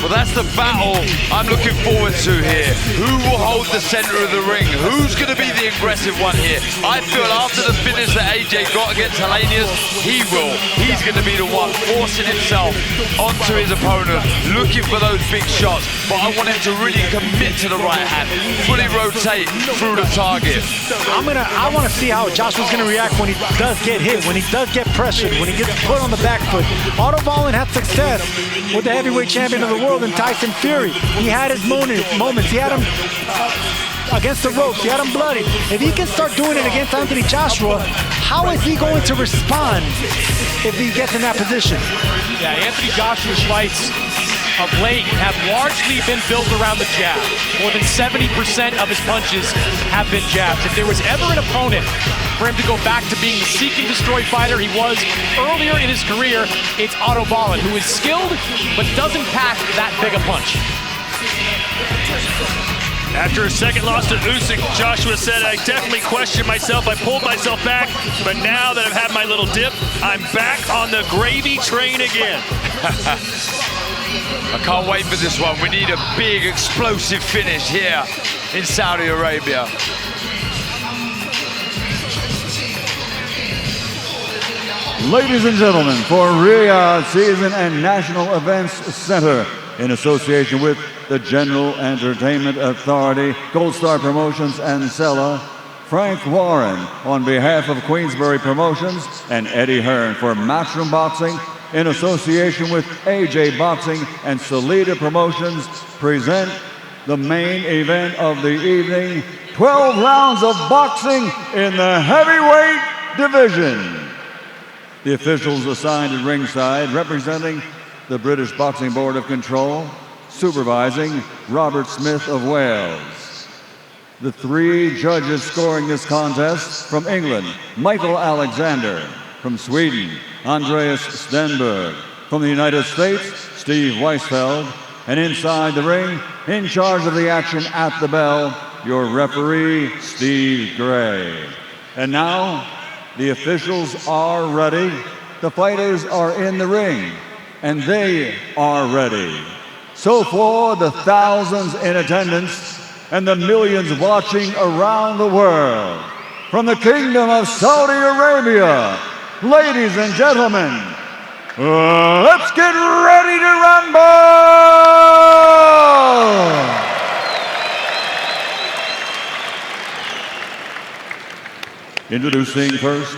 Speaker 6: Well, that's the battle I'm looking forward to here. Who will hold the center of the ring? Who's going to be the aggressive one here? I feel after the finish that AJ got against Helenius, he will. He's going to be the one forcing himself onto his opponent, looking for those big shots. But I want him to really commit to the right hand, fully rotate through the target.
Speaker 16: I want to see how Joshua's going to react when he does get hit, when he does get pressured, when he gets put on the back foot. Otto Wallin had success with the heavyweight champion of the world in Tyson Fury. He had his moments. He had him against the ropes. He had him bloodied. If he can start doing it against Anthony Joshua, how is he going to respond if he gets in that position?
Speaker 17: Yeah, Anthony Joshua's fights of late have largely been built around the jab. More than 70% of his punches have been jabs. If there was ever an opponent for him to go back to being the seek and destroy fighter he was earlier in his career, it's Otto Wallin, who is skilled but doesn't pack that big a punch.
Speaker 12: After a second loss to Usyk, Joshua said, I definitely questioned myself. I pulled myself back, but now that I've had my little dip, I'm back on the gravy train again.
Speaker 6: I can't wait for this one. We need a big, explosive finish here in Saudi Arabia.
Speaker 11: Ladies and gentlemen, for Riyadh Season and National Events Center, in association with the General Entertainment Authority, Gold Star Promotions, and Sella, Frank Warren, on behalf of Queensberry Promotions, and Eddie Hearn for Matchroom Boxing, in association with AJ Boxing and Salida Promotions, present the main event of the evening, 12 rounds of boxing in the heavyweight division. The officials assigned at ringside, representing the British Boxing Board of Control, supervising Robert Smith of Wales. The three judges scoring this contest: from England, Michael Alexander; from Sweden, Andreas Stenberg; from the United States, Steve Weisfeld; and inside the ring, in charge of the action at the bell, your referee, Steve Gray. And now, the officials are ready, the fighters are in the ring, and they are ready. So for the thousands in attendance and the millions watching around the world, from the Kingdom of Saudi Arabia, ladies and gentlemen, let's get ready to rumble! Introducing first,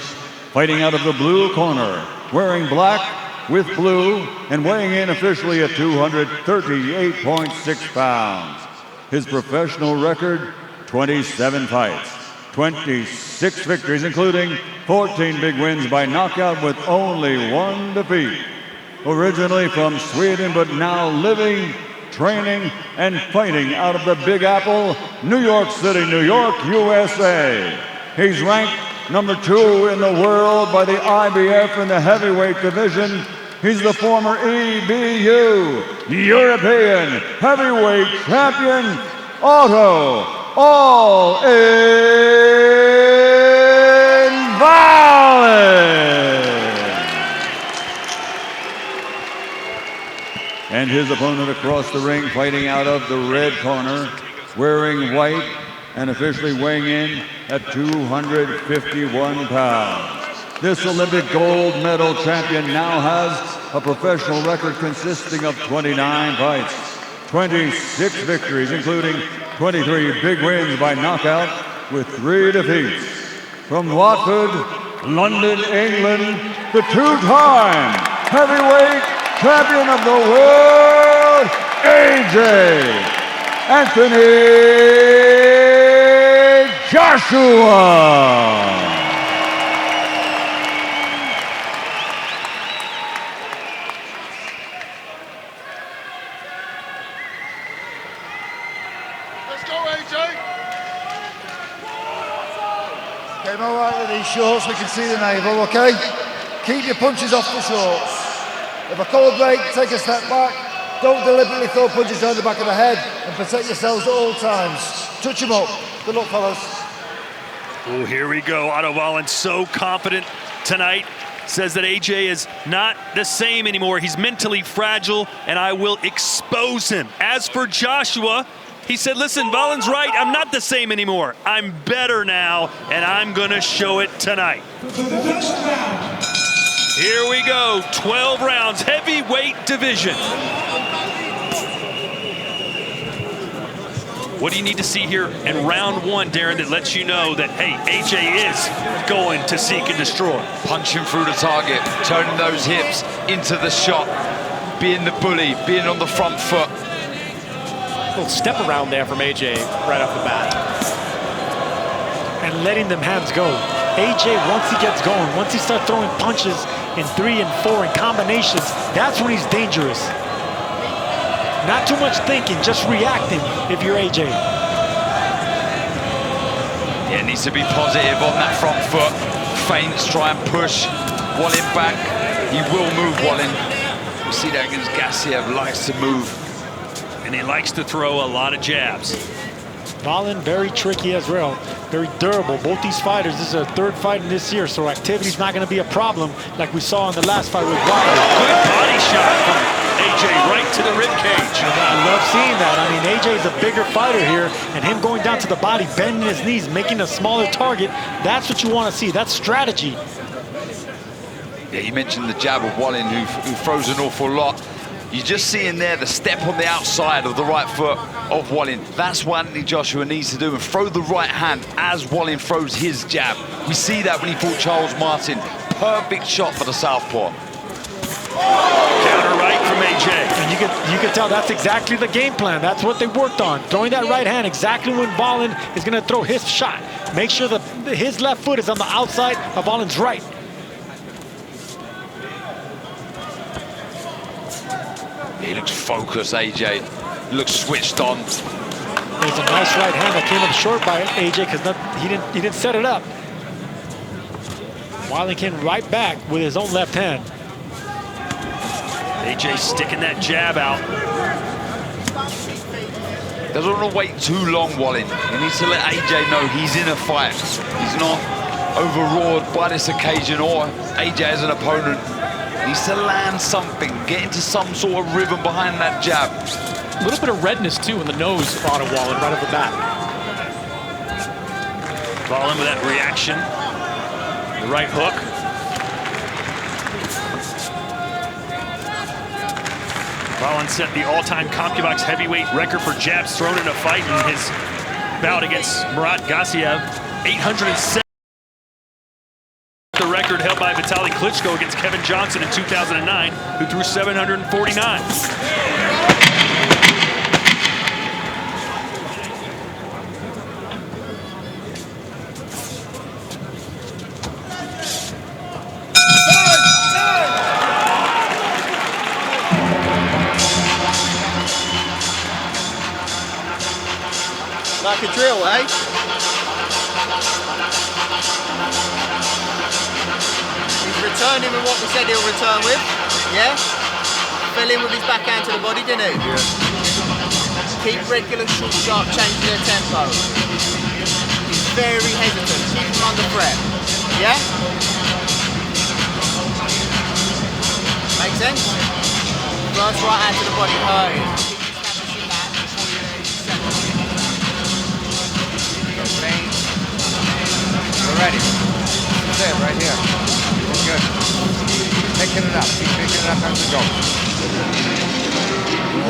Speaker 11: fighting out of the blue corner, wearing black with blue and weighing in officially at 238.6 pounds. His professional record, 27 fights, 26 victories, including 14 big wins by knockout with only one defeat. Originally from Sweden, but now living, training, and fighting out of the Big Apple, New York City, New York, USA. He's ranked number 2 in the world by the IBF in the heavyweight division. He's the former EBU European Heavyweight Champion, Otto All-In Wallin. And his opponent across the ring, fighting out of the red corner, wearing white and officially weighing in at 251 pounds. This Olympic gold medal champion now has a professional record consisting of 29 fights, 26 victories, including 23 big wins by knockout with 3 defeats. From Watford, London, England, the 2-time heavyweight champion of the world, AJ Anthony Joshua.
Speaker 5: Came all right with these shorts, we can see the navel, okay? Keep your punches off the shorts. If a colour break, take a step back. Don't deliberately throw punches down the back of the head and protect yourselves at all times. Touch them up. Good luck, fellas.
Speaker 12: Oh, here we go. Otto Wallin so confident tonight. Says that AJ is not the same anymore. He's mentally fragile, and I will expose him. As for Joshua, he said, listen, Wallin's right. I'm not the same anymore. I'm better now, and I'm going to show it tonight. Here we go. 12 rounds, heavyweight division. What do you need to see here in round one, Darren, that lets you know that, hey, AJ is going to seek and destroy?
Speaker 6: Punching through the target, turning those hips into the shot, being the bully, being on the front foot.
Speaker 16: Little step around there from AJ right off the bat. And letting them hands go. AJ, once he gets going, once he starts throwing punches in 3 and 4 in combinations, that's when he's dangerous. Not too much thinking, just reacting if you're AJ.
Speaker 6: Yeah, needs to be positive on that front foot. Feints, try and push Wallin back. He will move Wallin. You see that against Gassiev, likes to move.
Speaker 12: And he likes to throw a lot of jabs.
Speaker 16: Wallin, very tricky as well, very durable. Both these fighters, this is their third fight in this year, so activity's not going to be a problem like we saw in the last fight with Wilder.
Speaker 12: Good body shot from AJ right to the rib cage.
Speaker 16: I love seeing that. I mean, AJ is a bigger fighter here, and him going down to the body, bending his knees, making a smaller target, that's what you want to see. That's strategy.
Speaker 6: Yeah, you mentioned the jab of Wallin, who throws an awful lot. You just see in there the step on the outside of the right foot of Wallin. That's what Anthony Joshua needs to do, and throw the right hand as Wallin throws his jab. We see that when he fought Charles Martin. Perfect shot for the southpaw.
Speaker 12: Counter right from AJ.
Speaker 16: And you can tell that's exactly the game plan. That's what they worked on. Throwing that right hand exactly when Wallin is going to throw his shot. Make sure that his left foot is on the outside of Wallin's right.
Speaker 6: He looks focused, AJ. Looks switched on.
Speaker 16: There's a nice right hand that came up short by AJ because he didn't set it up. Wallin came right back with his own left hand.
Speaker 12: AJ sticking that jab out.
Speaker 6: Doesn't want to wait too long, Wallin. He needs to let AJ know he's in a fight. He's not overawed by this occasion or AJ as an opponent. Needs to land something, get into some sort of rhythm behind that jab.
Speaker 17: A little bit of redness, too, in the nose of Otto Wallin right off the bat.
Speaker 12: Wallin with that reaction. The right hook. Wallin set the all-time CompuBox heavyweight record for jabs thrown in a fight in his bout against Murat Gassiev. 807. The record held by Vitaly Klitschko against Kevin Johnson in 2009, who threw 749.
Speaker 2: Like a drill, eh? Returning with what we said he'll return with, yeah? Fell in with his backhand to the body, didn't he? Yeah. Keep regular, short, sharp changes their tempo. He's very hesitant, keep him under threat, yeah? Make sense? First right hand to the body, hurting.
Speaker 18: We're ready. That's it, right here. Good. Picking it up. Keep picking it up as we go.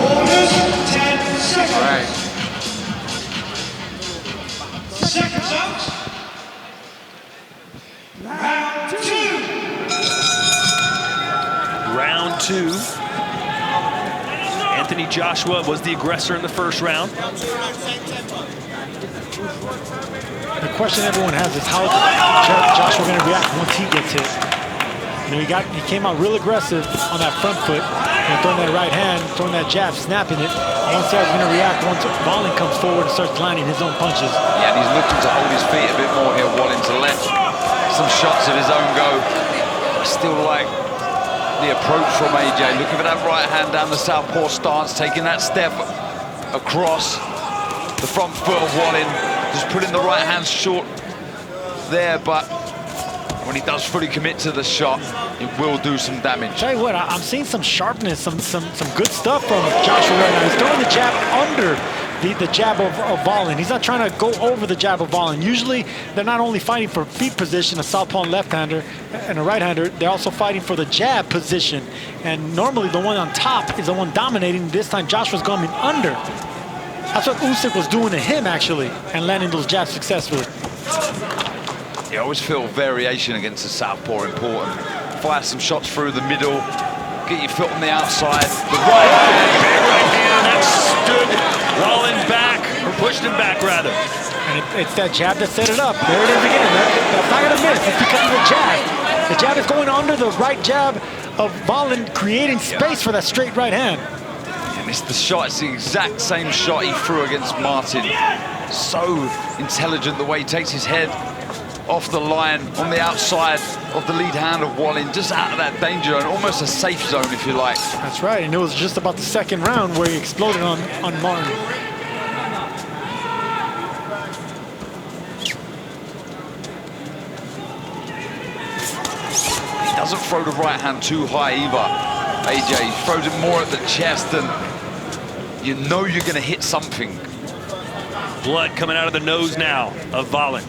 Speaker 9: Orders, 10 seconds.
Speaker 18: All right.
Speaker 9: Seconds out. Round 2.
Speaker 12: Round 2. Anthony Joshua was the aggressor in the first round.
Speaker 16: The question everyone has is how is Joshua going to react once he gets hit? You know, he came out real aggressive on that front foot, throwing that right hand, throwing that jab, snapping it. Once he's going to react once Wallin comes forward and starts landing his own punches.
Speaker 6: Yeah, and he's looking to hold his feet a bit more here. Wallin to let some shots of his own go. I still like the approach from AJ. Looking for that right hand down the southpaw stance, taking that step across the front foot of Wallin. Just putting the right hand short there, but when he does fully commit to the shot, it will do some damage.
Speaker 16: Tell you what, I'm seeing some sharpness, some good stuff from Joshua right now. He's throwing the jab under the jab of Wallin. He's not trying to go over the jab of Wallin. Usually, they're not only fighting for feet position, a southpaw and left-hander, and a right-hander, they're also fighting for the jab position. And normally, the one on top is the one dominating. This time, Joshua's going under. That's what Usyk was doing to him, actually, and landing those jabs successfully.
Speaker 6: You always feel variation against the southpaw important. Fire some shots through the middle, get your foot on the outside. The right hand,
Speaker 12: big right hand, that stood Wallin back, or pushed him back, rather.
Speaker 16: And it's that jab that set it up. There it is again. That's not going to miss. It's because of the jab. The jab is going under the right jab of Wallin, creating space for that straight right hand.
Speaker 6: And it's the shot, it's the exact same shot he threw against Martin. So intelligent the way he takes his head off the line on the outside of the lead hand of Wallin, just out of that danger zone, almost a safe zone if you like.
Speaker 16: That's right, and it was just about the second round where he exploded on Martin.
Speaker 6: He doesn't throw the right hand too high either, AJ. He throws it more at the chest, and you know you're going to hit something.
Speaker 12: Blood coming out of the nose now of Wallin.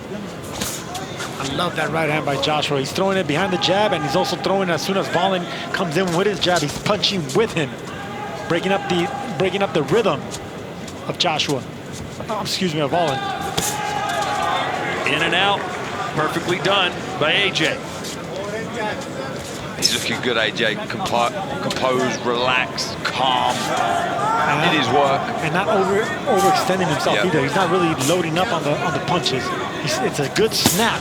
Speaker 16: I love that right hand by Joshua. He's throwing it behind the jab, and he's also throwing it as soon as Wallin comes in with his jab. He's punching with him, breaking up the rhythm of Joshua. Oh, excuse me, of Wallin.
Speaker 12: In and out, perfectly done by AJ.
Speaker 6: He's looking good, AJ. Composed, relaxed, calm in his work,
Speaker 16: and not overextending himself either. He's not really loading up on the punches. It's a good snap,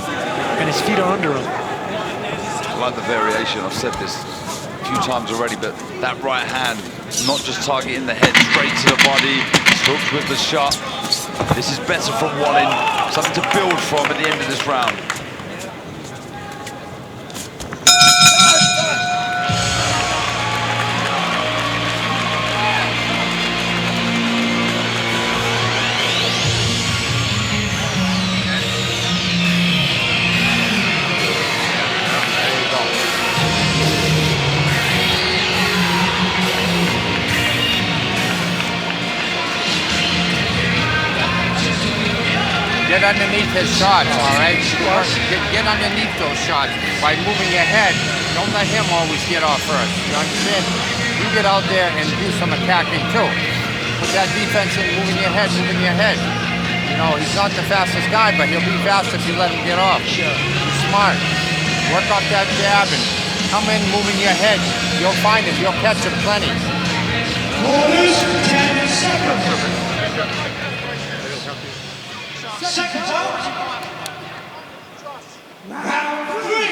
Speaker 16: and his feet are under him.
Speaker 6: I like the variation. I've said this a few times already, but that right hand, not just targeting the head, straight to the body, hooked with the shot. This is better from Wallin. Something to build from at the end of this round.
Speaker 18: Get underneath his shots, all right? Get underneath those shots by moving your head. Don't let him always get off first. You understand? You get out there and do some attacking too. Put that defense in, moving your head, moving your head. You know, he's not the fastest guy, but he'll be fast if you let him get off. He's smart. Work off that jab and come in moving your head. You'll find him. You'll catch him plenty.
Speaker 9: Second out. Round 3.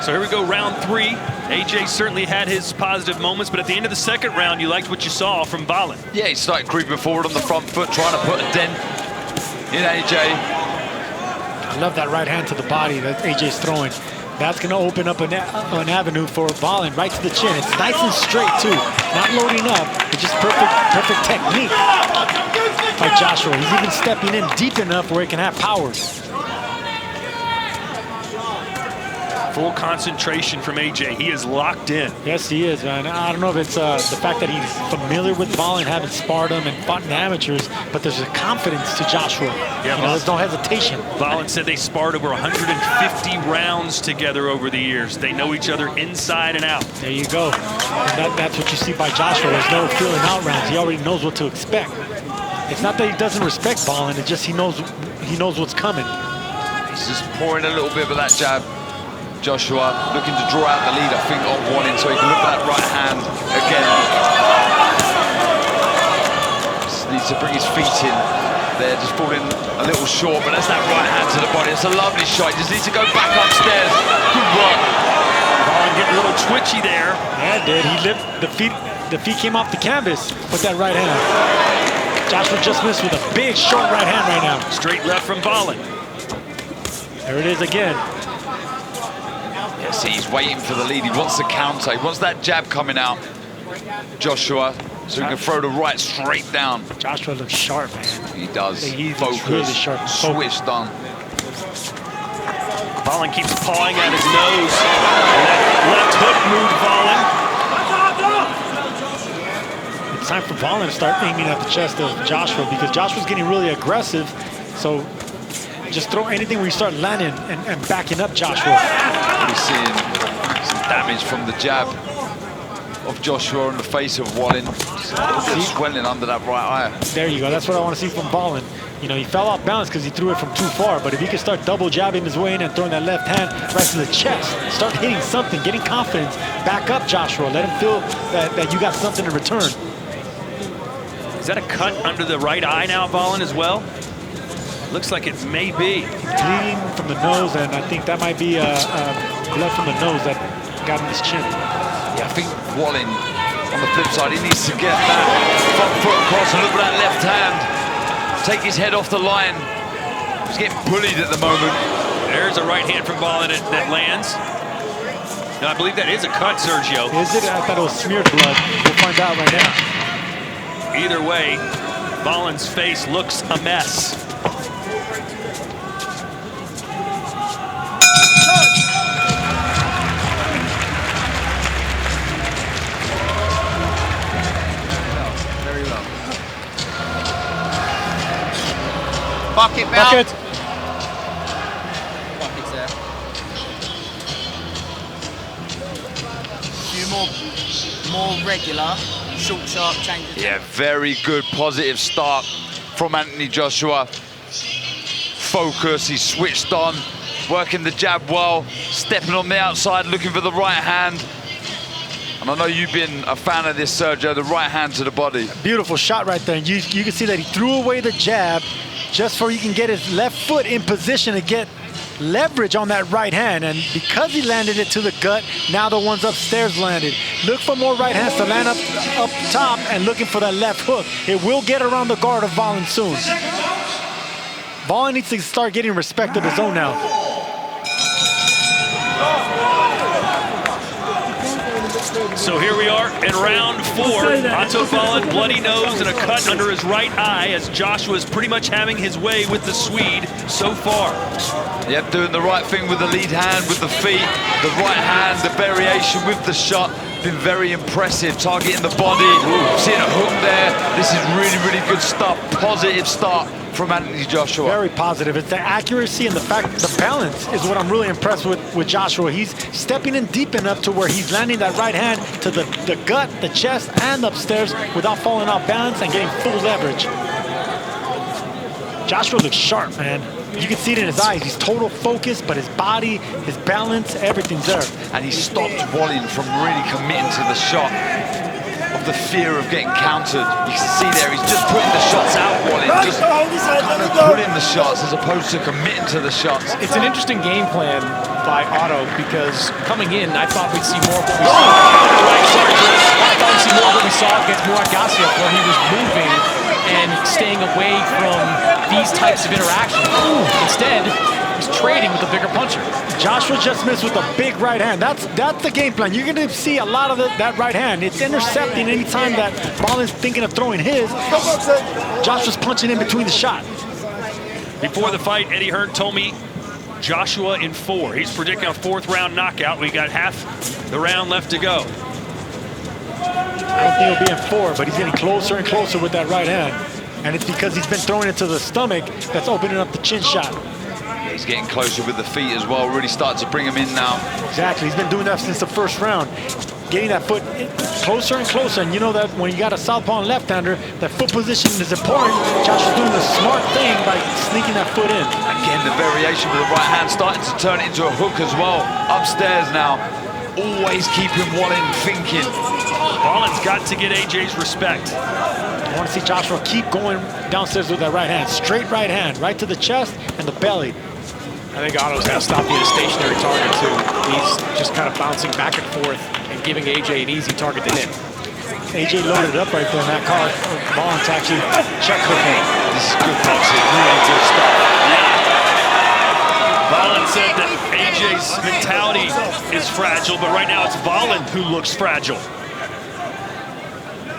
Speaker 12: So here we go, round 3. AJ certainly had his positive moments, but at the end of the second round, you liked what you saw from Wallin.
Speaker 6: Yeah, he started creeping forward on the front foot, trying to put a dent in AJ.
Speaker 16: I love that right hand to the body that AJ's throwing. That's going to open up an avenue for Wallin right to the chin. It's nice and straight, too. Not loading up. It's just perfect technique by Joshua. He's even stepping in deep enough where he can have power.
Speaker 12: Full concentration from AJ. He is locked in.
Speaker 16: Yes, he is, man. I don't know if it's the fact that he's familiar with Wallin, having sparred him and fought in amateurs, but there's a confidence to Joshua.
Speaker 12: Yeah,
Speaker 16: there's no hesitation.
Speaker 12: Wallin said they sparred over 150 rounds together over the years. They know each other inside and out.
Speaker 16: There you go. And that's what you see by Joshua. There's no feeling out rounds. He already knows what to expect. It's not that he doesn't respect Wallin, it's just he knows what's coming.
Speaker 6: He's just pouring a little bit of that jab. Joshua looking to draw out the lead, I think, of Wallin so he can look at that right hand again. Just needs to bring his feet in. There, just falling a little short, but that's that right hand to the body. It's a lovely shot. He just needs to go back upstairs. Good work.
Speaker 12: Ballin getting a little twitchy there.
Speaker 16: Yeah, it did. He lifted the feet came off the canvas with that right hand. Joshua just missed with a big short right hand right now.
Speaker 12: Straight left from Ballin.
Speaker 16: There it is again.
Speaker 6: Yeah, see, he's waiting for the lead. He wants the counter. He wants that jab coming out. Joshua, so he can throw the right straight down.
Speaker 16: Joshua looks sharp, man.
Speaker 6: He does.
Speaker 16: He
Speaker 6: Focus.
Speaker 16: really sharp.
Speaker 6: Switched on.
Speaker 12: Ballin keeps pawing at his nose. And that left hook moved Ballin.
Speaker 16: It's time for Ballin to start aiming at the chest of Joshua because Joshua's getting really aggressive. So just throw anything where you start landing and backing up Joshua.
Speaker 6: We're seeing some damage from the jab of Joshua in the face of Wallin. Just swelling under that right eye.
Speaker 16: There you go. That's what I want to see from Ballin. You know, he fell off balance because he threw it from too far. But if he can start double jabbing his way in and throwing that left hand right to the chest, start hitting something, getting confidence, back up Joshua. Let him feel that you got something in return.
Speaker 12: Is that a cut under the right eye now, Ballin, as well? Looks like it may be.
Speaker 16: Bleeding from the nose, and I think that might be blood from the nose that got in his chin.
Speaker 6: Yeah, I think Wallin, on the flip side, he needs to get that front foot across and look at that left hand. Take his head off the line. He's getting bullied at the moment.
Speaker 12: There's a right hand from Ballin that lands. No, I believe that is a cut, Sergio.
Speaker 16: Is it? I thought it was smeared blood. We'll find out right now.
Speaker 12: Either way, Ballin's face looks a mess.
Speaker 2: Bucket belt.
Speaker 16: Bucket.
Speaker 2: Bucket's there. Few more regular, short, sharp changes.
Speaker 6: Yeah, very good positive start from Anthony Joshua. Focus, he's switched on, working the jab well, stepping on the outside, looking for the right hand. And I know you've been a fan of this, Sergio, the right hand to the body.
Speaker 16: Beautiful shot right there. You can see that he threw away the jab just so he can get his left foot in position to get leverage on that right hand. And because he landed it to the gut, now the ones upstairs landed. Look for more right hands to land up top and looking for that left hook. It will get around the guard of Ballin soon. Ballin needs to start getting respect of his own now.
Speaker 12: So here we are in round 4. Otto Ballin, bloody nose and a cut under his right eye as Joshua's pretty much having his way with the Swede so far.
Speaker 6: Yep, doing the right thing with the lead hand, with the feet, the right hand, the variation with the shot. Been very impressive, targeting the body. Seeing a hook there. This is really, really good stuff. Positive start from Anthony Joshua.
Speaker 16: Very positive. It's the accuracy and the fact the balance is what I'm really impressed with Joshua. He's stepping in deep enough to where he's landing that right hand to the gut, the chest, and upstairs without falling off balance and getting full leverage. Joshua looks sharp, man. You can see it in his eyes. He's total focus, but his body, his balance, everything's there.
Speaker 6: And he stopped Wallin from really committing to the shot of the fear of getting countered. You can see there, he's just putting the shots out, Wallin, just kind of putting the shots as opposed to committing to the shots.
Speaker 17: It's an interesting game plan by Otto because coming in, I thought we'd see more of what we saw. I thought we'd see more of what we saw against Murat Gassiev where he was moving and staying away from these types of interactions. Instead, he's trading with a bigger puncher.
Speaker 16: Joshua just missed with a big right hand. That's the game plan. You're going to see a lot of that right hand. It's intercepting anytime that Ballin's thinking of throwing his. Joshua's punching in between the shot.
Speaker 12: Before the fight, Eddie Hearn told me Joshua in 4. He's predicting a 4th round knockout. We got half the round left to go.
Speaker 16: I don't think he'll be in 4, but he's getting closer and closer with that right hand. And it's because he's been throwing it to the stomach that's opening up the chin shot.
Speaker 6: Yeah, he's getting closer with the feet as well, really starting to bring him in now.
Speaker 16: Exactly, he's been doing that since the first round. Getting that foot closer and closer, and you know that when you got a southpaw and left-hander, that foot position is important. Josh is doing the smart thing by sneaking that foot in.
Speaker 6: Again, the variation with the right hand starting to turn it into a hook as well. Upstairs now. always keeping Wallin thinking.
Speaker 12: Wallin's got to get AJ's respect.
Speaker 16: I want to see Joshua keep going downstairs with that right hand. Straight right hand, right to the chest and the belly.
Speaker 17: I think Otto's got to stop being a stationary target, too. He's just kind of bouncing back and forth and giving AJ an easy target to hit.
Speaker 16: AJ loaded up right there in that car. Wallin's actually check hook him.
Speaker 6: This is good boxing, really good stuff.
Speaker 12: Wallin said that AJ's mentality is fragile, but right now it's Wallin who looks fragile.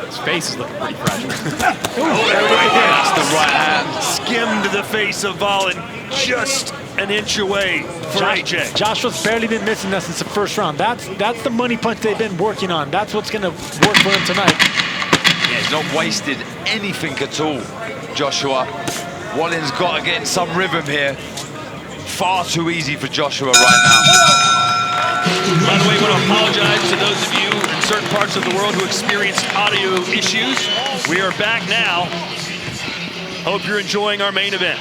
Speaker 17: His face is looking pretty fragile.
Speaker 12: That's the right hand. Skimmed the face of Wallin, just an inch away for AJ.
Speaker 16: Joshua's barely been missing that since the first round. That's the money punch they've been working on. That's what's going to work for him tonight.
Speaker 6: Yeah, he's not wasted anything at all, Joshua. Wallin's got to get in some rhythm here. Far too easy for Joshua right now.
Speaker 12: By the way, I want to apologize to those of you in certain parts of the world who experienced audio issues. We are back now. Hope you're enjoying our main event.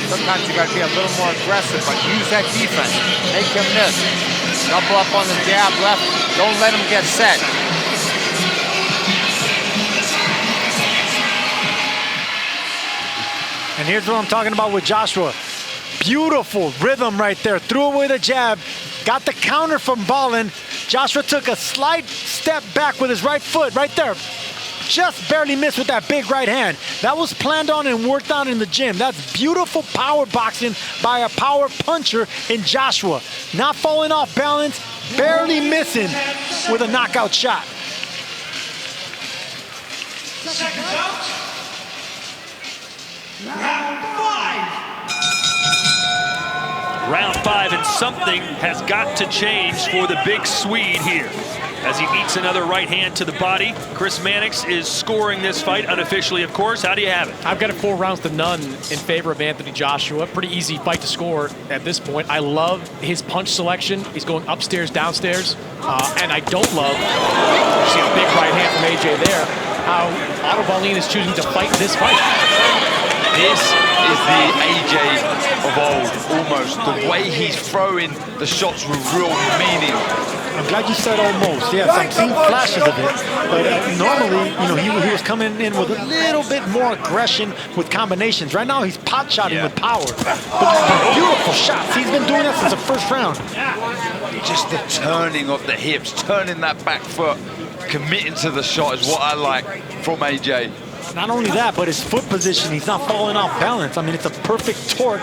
Speaker 18: Sometimes you got to be a little more aggressive, but use that defense. Make him miss. Double up on the jab left. Don't let him get set.
Speaker 16: And here's what I'm talking about with Joshua. Beautiful rhythm right there. Threw away the jab. Got the counter from Wallin. Joshua took a slight step back with his right foot right there. Just barely missed with that big right hand. That was planned on and worked on in the gym. That's beautiful power boxing by a power puncher in Joshua. Not falling off balance, barely missing with a knockout shot.
Speaker 12: Round 5, and something has got to change for the big Swede here. As he eats another right hand to the body, Chris Mannix is scoring this fight unofficially, of course. How do you have it?
Speaker 17: I've got it 4 rounds to none in favor of Anthony Joshua. Pretty easy fight to score at this point. I love his punch selection. He's going upstairs, downstairs. And I don't love, you see a big right hand from AJ there, how Otto Wallin is choosing to fight this fight.
Speaker 6: This is the AJ of old, almost. The way he's throwing the shots with real meaning.
Speaker 16: I'm glad you said almost. Yes, I'm seeing flashes of it. But normally, you know, he was coming in with a little bit more aggression with combinations. Right now, he's pot-shotting with power. But beautiful shots. He's been doing that since the first round.
Speaker 6: Just the turning of the hips, turning that back foot, committing to the shot is what I like from AJ.
Speaker 16: Not only that, but his foot position, he's not falling off balance. I mean, it's a perfect torque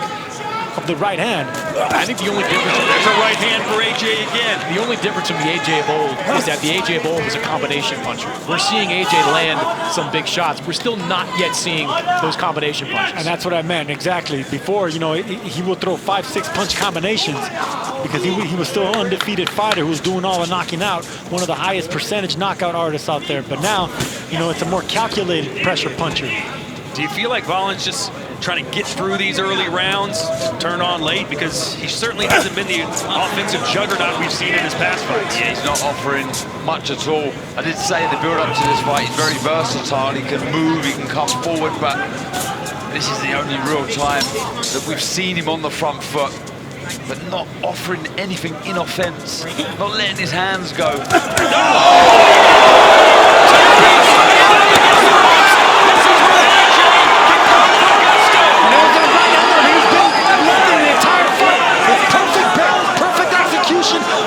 Speaker 16: of the right hand.
Speaker 17: I think the only difference...
Speaker 12: There's a right hand for AJ again.
Speaker 17: The only difference from the AJ of old is that the AJ of old was a combination puncher. We're seeing AJ land some big shots. We're still not yet seeing those combination punches.
Speaker 16: And that's what I meant, exactly. Before, you know, he would throw 5-6 punch combinations because he was still an undefeated fighter who was doing all the knocking out, one of the highest percentage knockout artists out there. But now, you know, it's a more calculated pressure puncher.
Speaker 12: Do you feel like Wallin's just trying to get through these early rounds, turn on late? Because he certainly hasn't been the offensive juggernaut we've seen in his past fights.
Speaker 6: Yeah, he's not offering much at all. I did say in the build-up to this fight, he's very versatile. He can move, he can come forward, but this is the only real time that we've seen him on the front foot, but not offering anything in offense, not letting his hands go.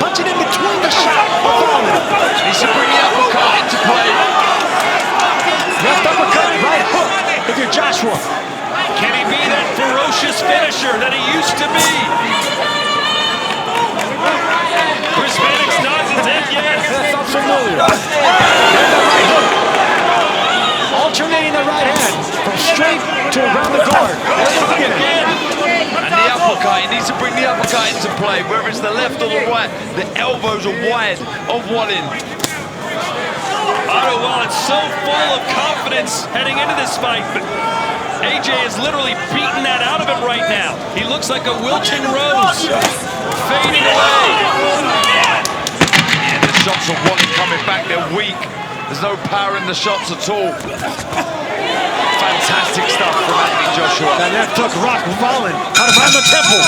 Speaker 16: Punching in between the shot of Wallin.
Speaker 6: Needs to bring the uppercut into play.
Speaker 16: Left uppercut, right hook. If you're Joshua.
Speaker 12: Can he be that ferocious finisher that he used to be? Chris Mannix nods his head yes.
Speaker 16: That sounds familiar. There's the right hook. Alternating the right hand from straight to around the guard.
Speaker 6: Again. And the uppercut, he needs to bring the uppercut into play, whether it's the left or the right. The elbows are wide of Wallin.
Speaker 12: Otto Wallin so full of confidence heading into this fight, but AJ is literally beating that out of him right now. He looks like a wilting rose, fading away.
Speaker 6: And the shots of Wallin coming back, they're weak. There's no power in the shots at all. Fantastic stuff from Anthony Joshua.
Speaker 16: That left hook rocked Wallin out around the temple.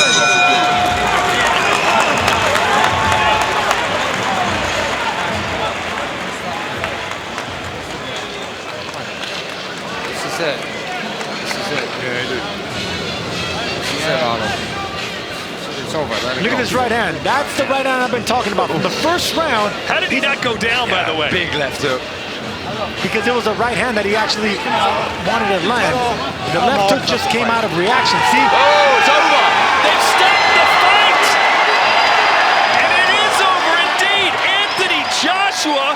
Speaker 16: hand. That's the right hand I've been talking about. From the first round.
Speaker 12: How did he not go down, by the way?
Speaker 6: Big left hook.
Speaker 16: Because it was a right hand that he actually wanted to land. The left hook just came out of reaction. See?
Speaker 6: Oh, it's over.
Speaker 12: They've stopped the fight. And it is over indeed. Anthony Joshua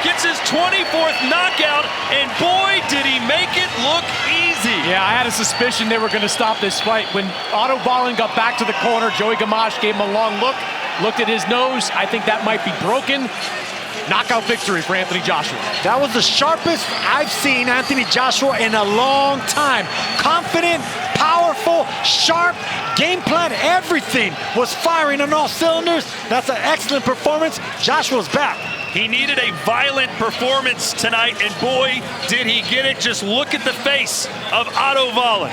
Speaker 12: gets his 24th knockout, and boy, did he make it look easy.
Speaker 17: Yeah, I had a suspicion they were going to stop this fight. When Otto Wallin got back to the corner, Joey Gamache gave him a long look, looked at his nose. I think that might be broken. Knockout victory for Anthony Joshua.
Speaker 16: That was the sharpest I've seen Anthony Joshua in a long time. Confident, powerful, sharp, game plan, everything was firing on all cylinders. That's an excellent performance. Joshua's back.
Speaker 12: He needed a violent performance tonight, and boy, did he get it. Just look at the face of Otto Wallin.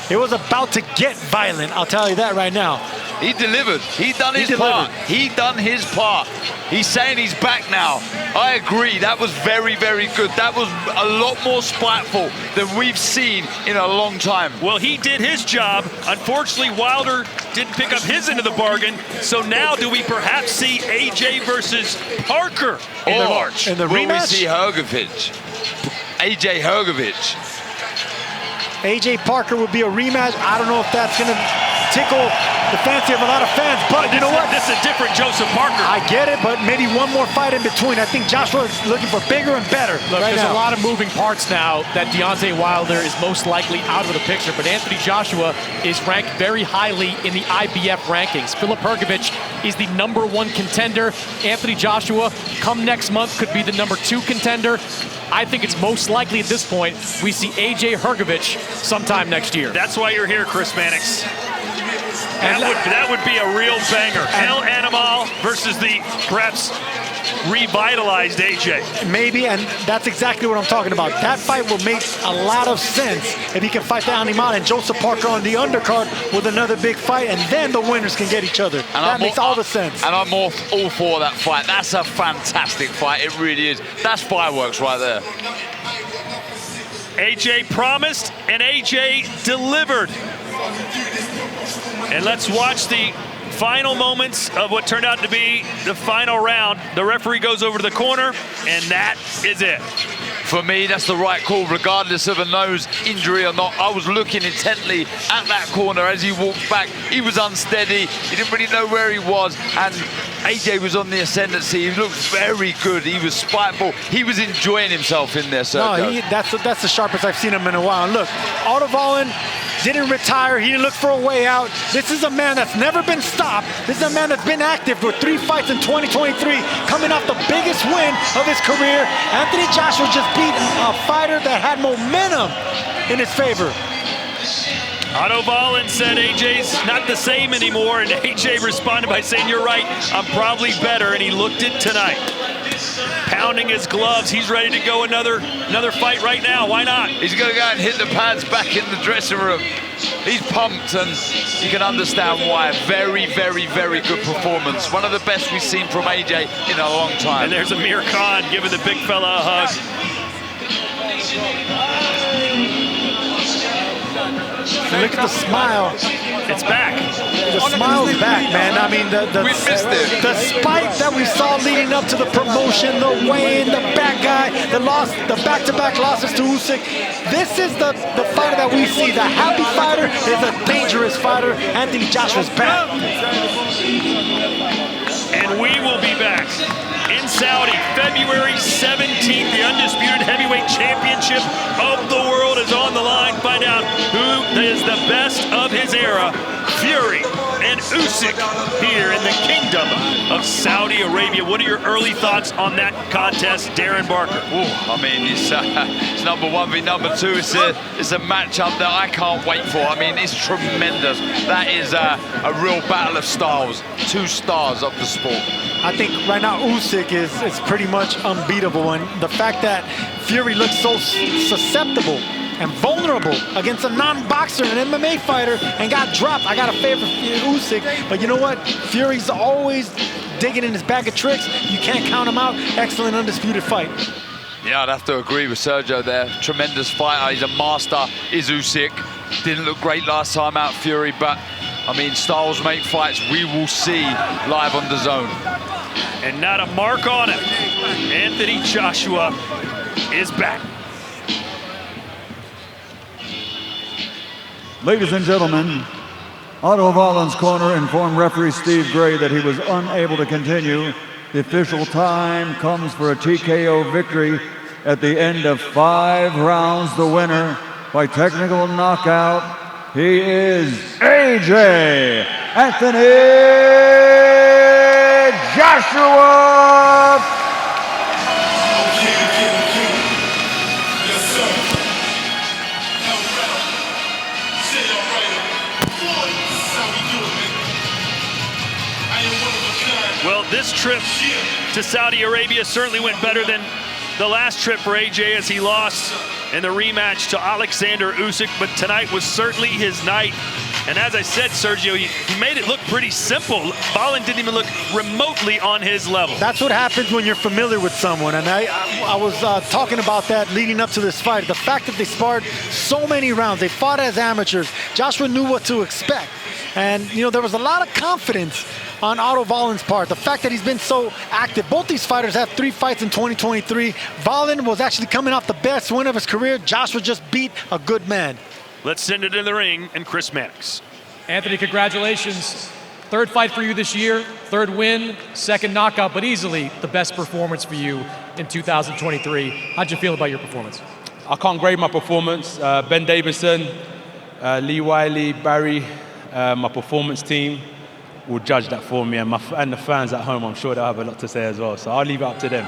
Speaker 16: It was about to get violent, I'll tell you that right now.
Speaker 6: He delivered. He done his part. He done his part. He's saying he's back now. I agree. That was very, very good. That was a lot more spiteful than we've seen in a long time.
Speaker 12: Well, he did his job. Unfortunately, Wilder didn't pick up his end of the bargain. So now do we perhaps see AJ versus Parker in the March?
Speaker 16: In the
Speaker 6: rematch? Will we
Speaker 16: rematch?
Speaker 6: see Hrgović? AJ Hrgović.
Speaker 16: AJ Parker would be a rematch. I don't know if that's going to tickle the fancy of a lot of fans, but you know what?
Speaker 12: This is a different Joseph Parker.
Speaker 16: I get it, but maybe one more fight in between. I think Joshua is looking for bigger and better.
Speaker 17: Look,
Speaker 16: right
Speaker 17: there's
Speaker 16: now.
Speaker 17: a lot of moving parts now that Deontay Wilder is most likely out of the picture, but Anthony Joshua is ranked very highly in the IBF rankings. Filip Hrgović is the #1 contender. Anthony Joshua, come next month, could be the #2 contender. I think it's most likely at this point we see AJ Hrgović sometime next year.
Speaker 12: That's why you're here, Chris Mannix. That would be a real banger. El Animal versus the perhaps revitalized AJ.
Speaker 16: Maybe, and that's exactly what I'm talking about. That fight will make a lot of sense if he can fight the Animal and Joseph Parker on the undercard with another big fight, and then the winners can get each other.
Speaker 6: And
Speaker 16: that makes all the sense.
Speaker 6: And I'm all for that fight. That's a fantastic fight. It really is. That's fireworks right there.
Speaker 12: AJ promised and AJ delivered. And let's watch the final moments of what turned out to be the final round. The referee goes over to the corner, and that is it.
Speaker 6: For me, that's the right call, regardless of a nose injury or not. I was looking intently at that corner as he walked back. He was unsteady. He didn't really know where he was. And AJ was on the ascendancy. He looked very good. He was spiteful. He was enjoying himself in there, Sergio.
Speaker 16: No, that's the sharpest I've seen him in a while. And look, Otto Wallin didn't retire. He didn't look for a way out. This is a man that's never been stopped. This is a man that's been active for 3 fights in 2023, coming off the biggest win of his career. Anthony Joshua just beat a fighter that had momentum in his favor.
Speaker 12: Otto Wallin said AJ's not the same anymore, and AJ responded by saying, "You're right, I'm probably better," and he looked it tonight. Pounding his gloves, he's ready to go another fight right now. Why not?
Speaker 6: He's going to go and hit the pads back in the dressing room. He's pumped, and you can understand why. Very, very, very good performance. One of the best we've seen from AJ in a long time.
Speaker 12: And there's Amir Khan giving the big fella a hug.
Speaker 16: Look at the smile.
Speaker 12: It's back.
Speaker 16: The smile's back, man. I mean, the spike that we saw leading up to the promotion, the weigh-in, the bad guy, the back-to-back losses to Usyk. This is the fighter that we see. The happy fighter is a dangerous fighter. Anthony Joshua's back.
Speaker 12: And we will be back in Saudi, February 17th. The undisputed heavyweight championship of the world is on the line. Find out who is the best of his era, Fury and Usyk, here in the kingdom of Saudi Arabia. What are your early thoughts on that contest, Darren Barker?
Speaker 6: Ooh, I mean, it's #1 v #2. It's a matchup that I can't wait for. I mean, it's tremendous. That is a real battle of styles. 2 stars of the sport.
Speaker 16: I think right now Usyk is pretty much unbeatable, and the fact that Fury looks so susceptible and vulnerable against a non-boxer, an MMA fighter, and got dropped. I got a favor for Usyk, but you know what? Fury's always digging in his bag of tricks. You can't count him out. Excellent undisputed fight.
Speaker 6: Yeah, I'd have to agree with Sergio there. Tremendous fighter. He's a master, is Usyk. Didn't look great last time out, Fury, but I mean, styles make fights we will see live on the zone.
Speaker 12: And not a mark on it. Anthony Joshua is back.
Speaker 11: Ladies and gentlemen, Otto Wallen's corner informed referee Steve Gray that he was unable to continue. The official time comes for a TKO victory at the end of 5 rounds. The winner by technical knockout, he is AJ Anthony Joshua.
Speaker 12: Well, this trip to Saudi Arabia certainly went better than the last trip for AJ as he lost in the rematch to Alexander Usyk, but tonight was certainly his night. And as I said, Sergio, he made it look pretty simple. Wallen didn't even look remotely on his level.
Speaker 16: That's what happens when you're familiar with someone. And I was talking about that leading up to this fight. The fact that they sparred so many rounds, they fought as amateurs. Joshua knew what to expect. And, you know, there was a lot of confidence on Otto Wallen's part. The fact that he's been so active. Both these fighters have 3 fights in 2023. Wallen was actually coming off the best win of his career. Joshua just beat a good man.
Speaker 12: Let's send it in the ring and Chris Mannix.
Speaker 17: Anthony, congratulations. 3rd fight for you this year, 3rd win, 2nd knockout, but easily the best performance for you in 2023. How'd you feel about your performance?
Speaker 8: I can't grade my performance. Ben Davison, Lee Wiley, Barry, my performance team will judge that for me, and the fans at home, I'm sure they'll have a lot to say as well. So I'll leave it up to them.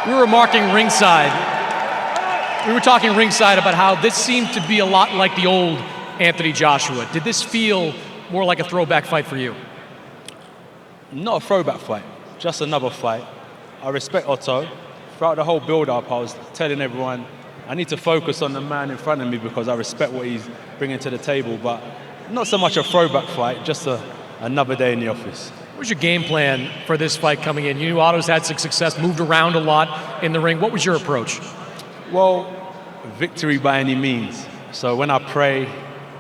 Speaker 17: We were marking ringside. We were talking ringside about how this seemed to be a lot like the old Anthony Joshua. Did this feel more like a throwback fight for you?
Speaker 8: Not a throwback fight, just another fight. I respect Otto. Throughout the whole build-up, I was telling everyone, I need to focus on the man in front of me because I respect what he's bringing to the table, but not so much a throwback fight, just another day in the office.
Speaker 17: What was your game plan for this fight coming in? You knew Otto's had some success, moved around a lot in the ring. What was your approach?
Speaker 8: Well, victory by any means. So when I pray,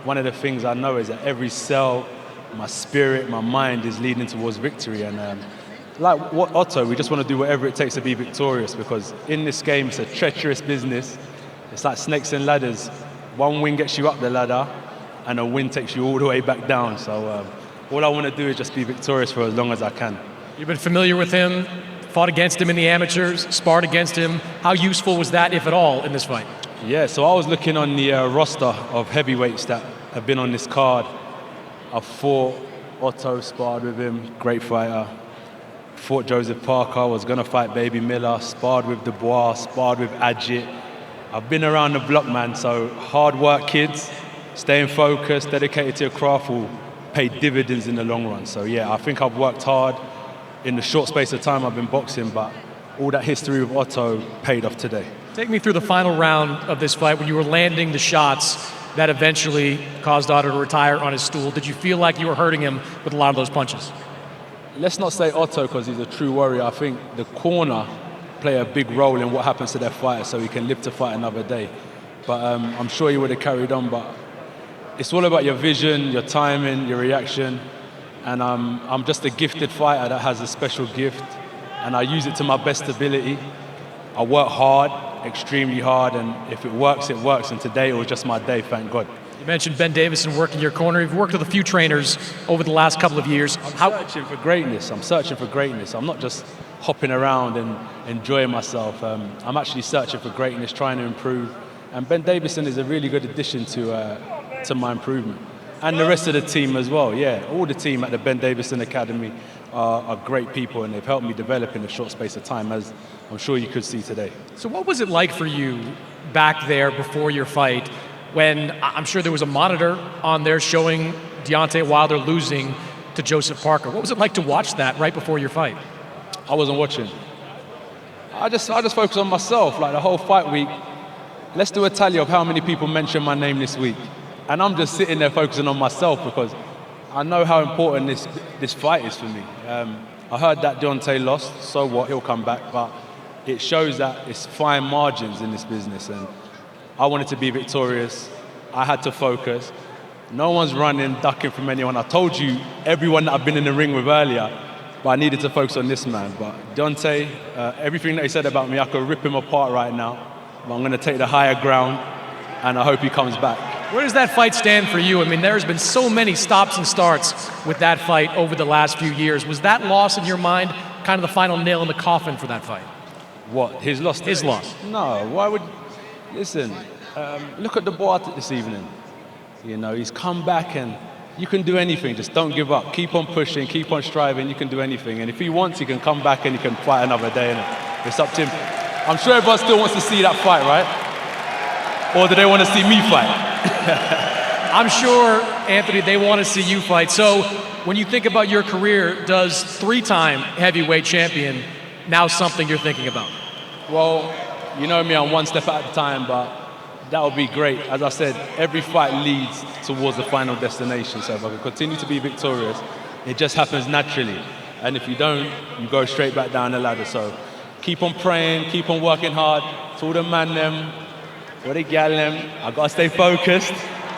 Speaker 8: one of the things I know is that every cell, my spirit, my mind is leading towards victory. And like what Otto, we just want to do whatever it takes to be victorious, because in this game, it's a treacherous business. It's like snakes and ladders. One win gets you up the ladder, and a win takes you all the way back down. So all I want to do is just be victorious for as long as I can.
Speaker 17: You've been familiar with him, fought against him in the amateurs, sparred against him. How useful was that, if at all, in this fight?
Speaker 8: Yeah, so I was looking on the roster of heavyweights that have been on this card. I fought Otto, sparred with him, great fighter. Fought Joseph Parker, was going to fight Baby Miller, sparred with Dubois, sparred with Adjit. I've been around the block, man, so hard work, kids. Staying focused, dedicated to your craft will pay dividends in the long run. So yeah, I think I've worked hard in the short space of time I've been boxing, but all that history with Otto paid off today.
Speaker 17: Take me through the final round of this fight when you were landing the shots that eventually caused Otto to retire on his stool. Did you feel like you were hurting him with a lot of those punches?
Speaker 8: Let's not say Otto because he's a true warrior. I think the corner play a big role in what happens to their fighter so he can live to fight another day. But I'm sure he would have carried on, but it's all about your vision, your timing, your reaction. And I'm just a gifted fighter that has a special gift, and I use it to my best ability. I work hard, extremely hard, and if it works, it works. And today it was just my day, thank God.
Speaker 17: You mentioned Ben Davison working your corner. You've worked with a few trainers over the last couple of years.
Speaker 8: I'm searching for greatness. I'm not just hopping around and enjoying myself. I'm actually searching for greatness, trying to improve. And Ben Davison is a really good addition to my improvement. And the rest of the team as well, yeah. All the team at the Ben Davison Academy are great people, and they've helped me develop in a short space of time, as I'm sure you could see today.
Speaker 17: So what was it like for you back there before your fight when I'm sure there was a monitor on there showing Deontay Wilder losing to Joseph Parker? What was it like to watch that right before your fight?
Speaker 8: I wasn't watching. I just focused on myself, like the whole fight week. Let's do a tally of how many people mentioned my name this week. And I'm just sitting there focusing on myself because I know how important this fight is for me. I heard that Deontay lost, so what, he'll come back, but it shows that it's fine margins in this business, and I wanted to be victorious. I had to focus. No one's running, ducking from anyone. I told you, everyone that I've been in the ring with earlier, but I needed to focus on this man. But Deontay, everything that he said about me, I could rip him apart right now. But I'm going to take the higher ground, and I hope he comes back.
Speaker 17: Where does that fight stand for you? I mean, there's been so many stops and starts with that fight over the last few years. Was that loss in your mind kind of the final nail in the coffin for that fight?
Speaker 8: What, his loss?
Speaker 17: His loss.
Speaker 8: No, why would... Listen, look at the boy this evening. You know, he's come back, and you can do anything. Just don't give up. Keep on pushing, keep on striving. You can do anything. And if he wants, he can come back and he can fight another day. And it's up to him. I'm sure everyone still wants to see that fight, right? Or do they want to see me fight?
Speaker 17: I'm sure, Anthony, they want to see you fight. So when you think about your career, does 3-time heavyweight champion now something you're thinking about?
Speaker 8: Well, you know me, I'm one step at a time, but that would be great. As I said, every fight leads towards the final destination. So if I can continue to be victorious, it just happens naturally. And if you don't, you go straight back down the ladder. So keep on praying, keep on working hard. To all the man them, all the gal them, I gotta stay focused.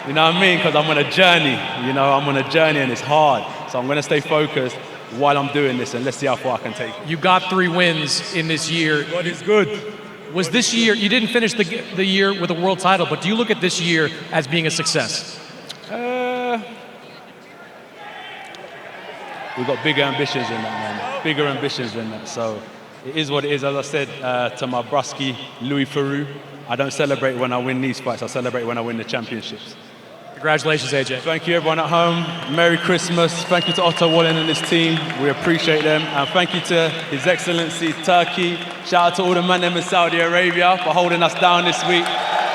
Speaker 8: You know what I mean? Because I'm on a journey. You know, I'm on a journey and it's hard. So I'm gonna stay focused while I'm doing this, and let's see how far I can take it.
Speaker 17: You got 3 wins in this year.
Speaker 8: God is good.
Speaker 17: Was this year, you didn't finish the year with a world title, but do you look at this year as being a success?
Speaker 8: We've got bigger ambitions than that, man. Bigger ambitions than that. So it is what it is. As I said to my brusky, Louis Theroux, I don't celebrate when I win these fights. I celebrate when I win the championships.
Speaker 17: Congratulations, AJ.
Speaker 8: Thank you, everyone at home. Merry Christmas. Thank you to Otto Wallen and his team. We appreciate them. And thank you to His Excellency Turkey. Shout out to all the men in Saudi Arabia for holding us down this week.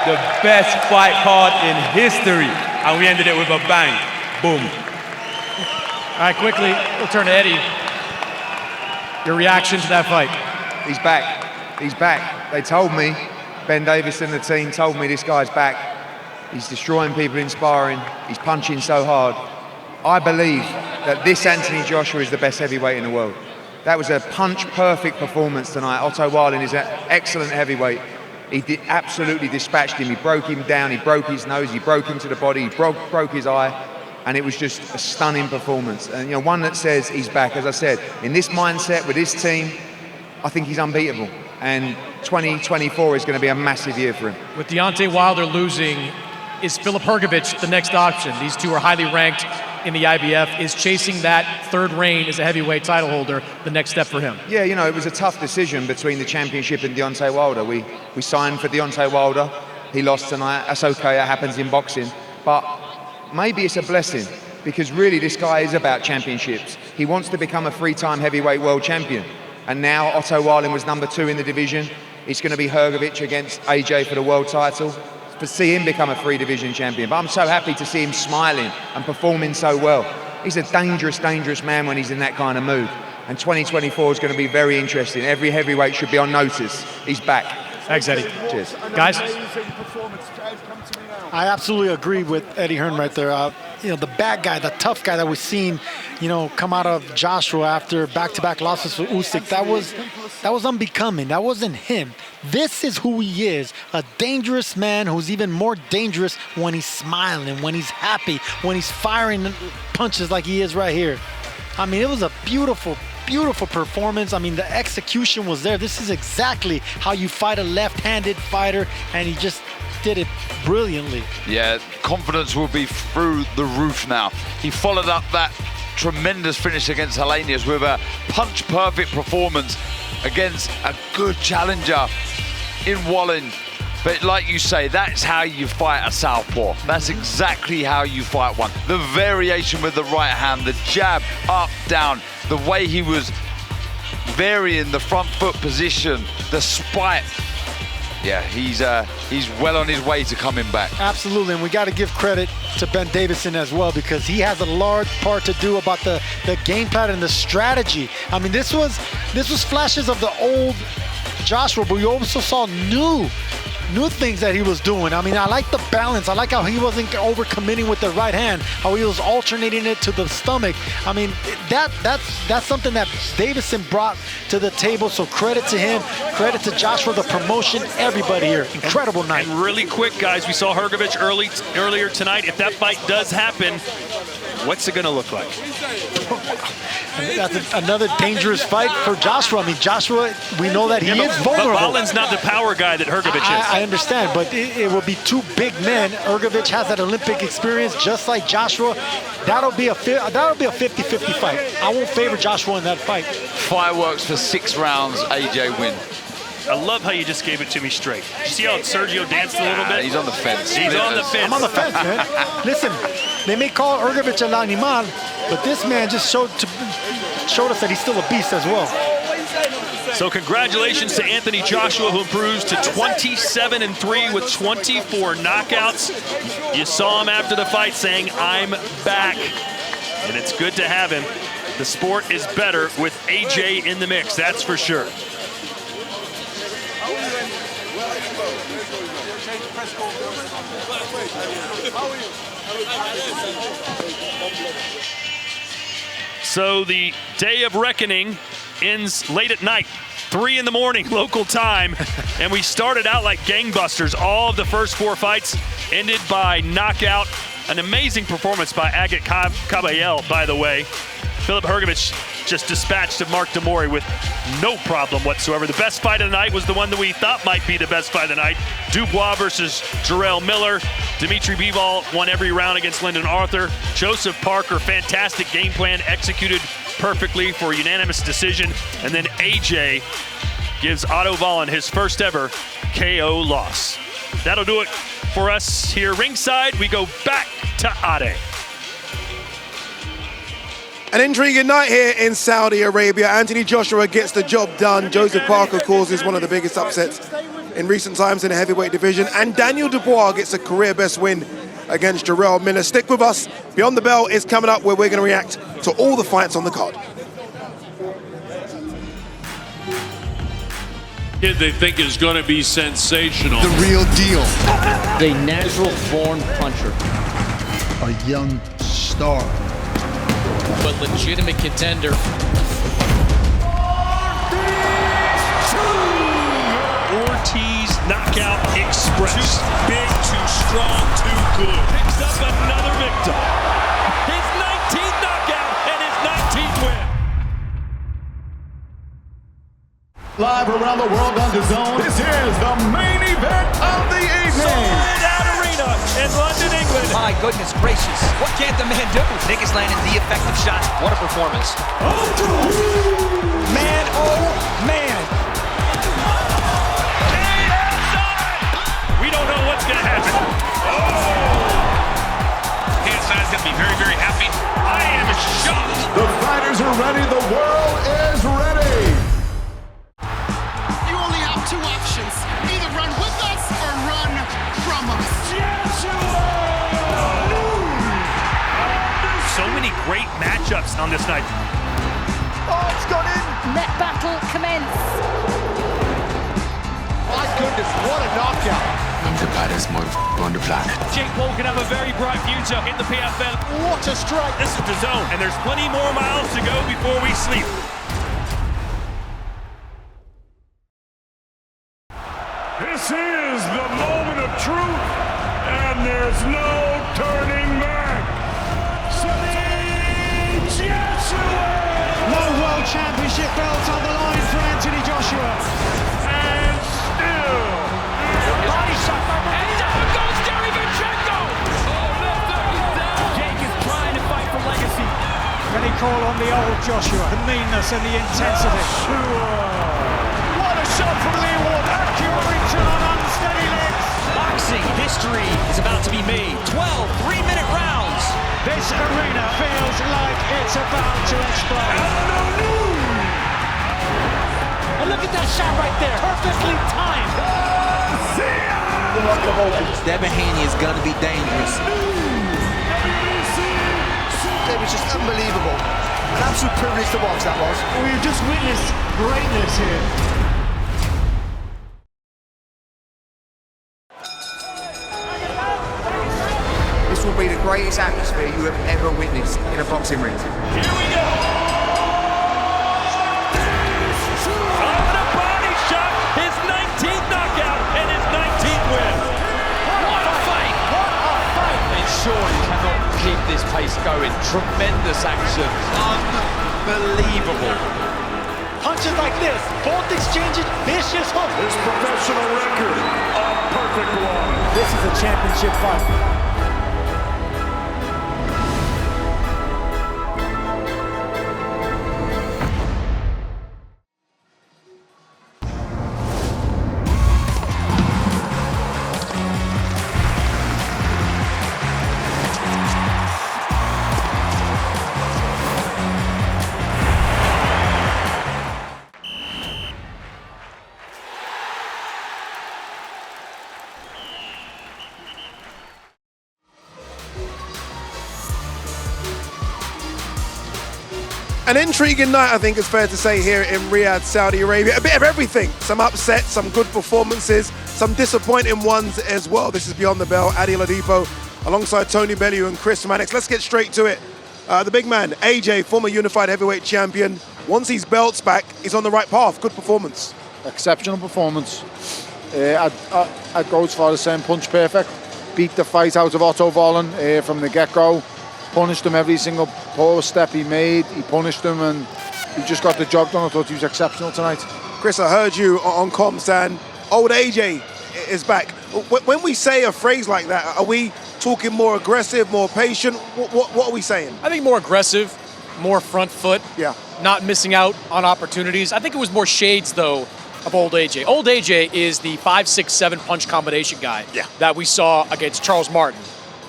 Speaker 8: The best fight card in history. And we ended it with a bang. Boom.
Speaker 17: All right, quickly, we'll turn to Eddie. Your reaction to that fight?
Speaker 7: He's back. He's back. They told me, Ben Davis and the team told me this guy's back. He's destroying people in sparring. He's punching so hard. I believe that this Anthony Joshua is the best heavyweight in the world. That was a punch-perfect performance tonight. Otto Wallen is an excellent heavyweight. He absolutely dispatched him. He broke him down. He broke his nose. He broke him to the body. He broke his eye. And it was just a stunning performance. And, you know, one that says he's back. As I said, in this mindset with this team, I think he's unbeatable. And 2024 is going to be a massive year for him.
Speaker 17: With Deontay Wilder losing, is Filip Hrgović the next option? These two are highly ranked in the IBF. Is chasing that 3rd reign as a heavyweight title holder the next step for him?
Speaker 7: Yeah, you know, it was a tough decision between the championship and Deontay Wilder. We signed for Deontay Wilder. He lost tonight. That's okay. That happens in boxing. But maybe it's a blessing, because really this guy is about championships. He wants to become a 3-time heavyweight world champion. And now Otto Wallen was number 2 in the division. It's going to be Hrgović against AJ for the world title. To see him become a 3-division champion. But I'm so happy to see him smiling and performing so well. He's a dangerous, dangerous man when he's in that kind of mood. And 2024 is going to be very interesting. Every heavyweight should be on notice. He's back.
Speaker 17: Thanks, Eddie.
Speaker 7: Cheers.
Speaker 17: Guys?
Speaker 16: I absolutely agree with Eddie Hearn right there. You know, the bad guy, the tough guy that we've seen, you know, come out of Joshua after back-to-back losses with Usyk, that was unbecoming. That wasn't him. This is who he is, a dangerous man who's even more dangerous when he's smiling, when he's happy, when he's firing punches like he is right here. I mean, it was a beautiful, beautiful performance. I mean, the execution was there. This is exactly how you fight a left-handed fighter, and he just did it brilliantly.
Speaker 6: Yeah, confidence will be through the roof now. He followed up that tremendous finish against Helenius with a punch-perfect performance against a good challenger in Wallen. But like you say, that's how you fight a southpaw. That's exactly how you fight one. The variation with the right hand, the jab, up, down, the way he was varying the front foot position, the spike. Yeah, he's well on his way to coming back.
Speaker 16: Absolutely, and we got to give credit to Ben Davison as well, because he has a large part to do about the game plan and the strategy. I mean, this was flashes of the old Joshua, but we also saw new new things that he was doing. I mean, I like the balance. I like how he wasn't over-committing with the right hand, how he was alternating it to the stomach. I mean, that's something that Davison brought to the table, so credit to him, credit to Joshua, the promotion, everybody here. Incredible night.
Speaker 12: And really quick, guys, we saw Hrgović earlier tonight. If that fight does happen, what's it going to look like?
Speaker 16: That's another dangerous fight for Joshua. I mean, Joshua, we know that he is vulnerable.
Speaker 12: But Valen's not the power guy that Hrgović is.
Speaker 16: I understand, but it will be two big men. Hrgović has that Olympic experience, just like Joshua. That'll be a 50-50 fight. I won't favor Joshua in that fight.
Speaker 6: Fireworks for 6 rounds, AJ win.
Speaker 12: I love how you just gave it to me straight. Did you see how Sergio danced a little bit?
Speaker 6: He's on the fence.
Speaker 12: He's on the fence.
Speaker 16: I'm on the fence, man. Listen, they may call Hrgović a animal, but this man just showed us that he's still a beast as well.
Speaker 12: So congratulations to Anthony Joshua, who improves to 27-3 with 24 knockouts. You saw him after the fight saying, "I'm back." And it's good to have him. The sport is better with AJ in the mix, that's for sure. So the day of reckoning ends late at night, 3 in the morning local time, and we started out like gangbusters. All of the first 4 fights ended by knockout. An amazing performance by Agit Caballel, by the way. Filip Hrgović just dispatched of Mark Demori with no problem whatsoever. The best fight of the night was the one that we thought might be the best fight of the night. Dubois versus Jarrell Miller. Dimitri Bivol won every round against Lyndon Arthur. Joseph Parker, fantastic game plan, executed perfectly for a unanimous decision. And then AJ gives Otto Wallin his first ever KO loss. That'll do it for us here ringside. We go back to Ade.
Speaker 1: An intriguing night here in Saudi Arabia. Anthony Joshua gets the job done. Joseph Parker causes one of the biggest upsets in recent times in the heavyweight division. And Daniel Dubois gets a career best win against Jarrell Miller. Stick with us. Beyond the Bell is coming up, where we're going to react to all the fights on the card.
Speaker 15: Kid they think is going to be sensational.
Speaker 20: The real deal.
Speaker 21: The natural-born puncher.
Speaker 20: A young star.
Speaker 21: But legitimate contender.
Speaker 12: Ortiz knockout express. Too big, too strong, too good. Picks up another victim. His 19th knockout and his 19th win.
Speaker 24: Live around the world on DAZN, this is the main event of the evening.
Speaker 12: Sold out arena in London, England.
Speaker 13: My goodness gracious. What can't the man do? Nick has landed the effective shot. What a performance.
Speaker 16: Man, oh man.
Speaker 12: We don't know what's going to happen. Hanside's going to be very, very happy. I am shocked.
Speaker 24: The fighters are ready. The world is ready.
Speaker 25: You only have 2 options. Either run with us or run from us.
Speaker 12: So many great matchups on this night.
Speaker 16: Oh, it's gone in.
Speaker 4: Let battle commence.
Speaker 20: My goodness, what a knockout.
Speaker 23: I'm the baddest motherfucker on the planet.
Speaker 12: Jake Paul can have a very bright future in the PFL.
Speaker 20: What a strike.
Speaker 12: This is DAZN, and there's plenty more miles to go before we sleep.
Speaker 19: This is the moment of truth, and there's no turning back.
Speaker 16: No world championship belt on the line for Anthony Joshua.
Speaker 19: And still.
Speaker 13: Body shot. And down goes Gary Vaynerchuk.
Speaker 16: Jake is trying to fight for legacy. Can he call on the old Joshua? The meanness and the intensity. What a shot from Lee Ward. Accurate reaching on unsteady legs.
Speaker 13: Boxing history is about to be made. 12 3-minute rounds.
Speaker 16: This arena feels like it's about to explode.
Speaker 13: And look at that shot right there. Perfectly timed.
Speaker 26: Devin Haney is going to be dangerous. It was just unbelievable. An absolute privilege to watch that was.
Speaker 16: We've just witnessed greatness here.
Speaker 3: have ever witnessed in a boxing ring.
Speaker 12: Here we go. A body shot, his 19th knockout and his 19th win.
Speaker 21: What a fight! What a fight! Ensure he cannot keep this pace going. Tremendous action. Unbelievable.
Speaker 16: Punches like this, both exchanging vicious hooks.
Speaker 19: His professional record, a perfect one.
Speaker 16: This is a championship fight.
Speaker 1: An intriguing night, I think it's fair to say, here in Riyadh, Saudi Arabia. A bit of everything. Some upsets, some good performances, some disappointing ones as well. This is Beyond the Bell, Adi Ladipo, alongside Tony Bellew and Chris Mannix. Let's get straight to it. The big man, AJ, former unified heavyweight champion. Once his belt's back, he's on the right path. Good performance.
Speaker 5: Exceptional performance. I'd go as far as saying punch perfect. Beat the fight out of Otto Vollen from the get-go. Punished him every single poor step he made. He punished him and he just got the job done. I thought he was exceptional tonight.
Speaker 1: Chris, I heard you on comms, and old AJ is back. When we say a phrase like that, are we talking more aggressive, more patient? What are we saying?
Speaker 17: I think more aggressive, more front foot.
Speaker 1: Yeah.
Speaker 17: Not missing out on opportunities. I think it was more shades, though, of old AJ. Old AJ is the 5-6-7 punch combination guy that we saw against Charles Martin,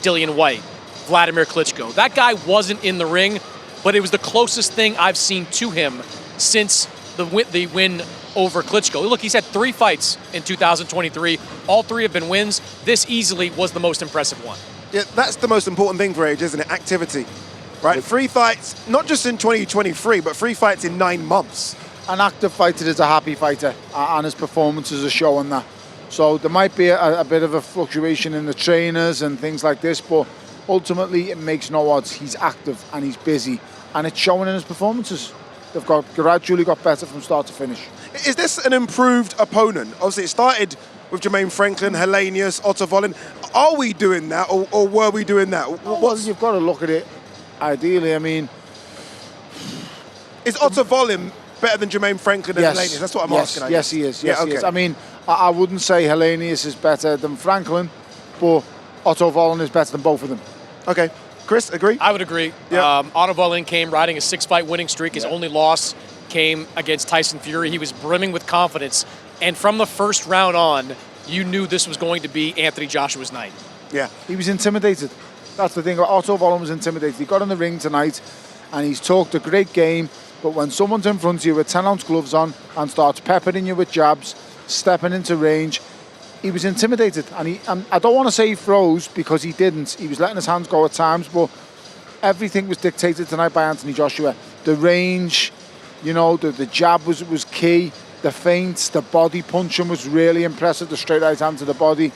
Speaker 17: Dillian White, Vladimir Klitschko. That guy wasn't in the ring, but it was the closest thing I've seen to him since the win over Klitschko. Look, he's had 3 fights in 2023. All 3 have been wins. This easily was the most impressive one.
Speaker 1: Yeah, that's the most important thing for age, isn't it? Activity, right? 3 fights, not just in 2023, but 3 fights in 9 months.
Speaker 5: An active fighter is a happy fighter, and his performances are showing that. So there might be a bit of a fluctuation in the trainers and things like this, but ultimately, it makes no odds. He's active and he's busy, and it's showing in his performances. They've gradually got better from start to finish.
Speaker 1: Is this an improved opponent? Obviously, it started with Jermaine Franklin, Helenius, Otto Vollen. Are we doing that, or were we doing that?
Speaker 5: Well, you've got to look at it ideally. I mean,
Speaker 1: is Otto Vollen better than Jermaine Franklin and Helenius? That's what I'm asking. I guess.
Speaker 5: He is. Yes, he is. I mean, I wouldn't say Helenius is better than Franklin, but Otto Vollen is better than both of them.
Speaker 1: Okay. Chris, agree?
Speaker 17: I would agree.
Speaker 1: Yeah.
Speaker 17: Otto Vollen came riding a 6-fight winning streak. His only loss came against Tyson Fury. He was brimming with confidence. And from the first round on, you knew this was going to be Anthony Joshua's night.
Speaker 1: Yeah.
Speaker 5: He was intimidated. That's the thing. Otto Vollen was intimidated. He got in the ring tonight and he's talked a great game. But when someone's in front of you with 10-ounce gloves on and starts peppering you with jabs, stepping into range, he was intimidated, and I don't want to say he froze because he didn't. He was letting his hands go at times, but everything was dictated tonight by Anthony Joshua. The range, you know, the jab was key. The feints, the body punching was really impressive. The straight right hand to the body.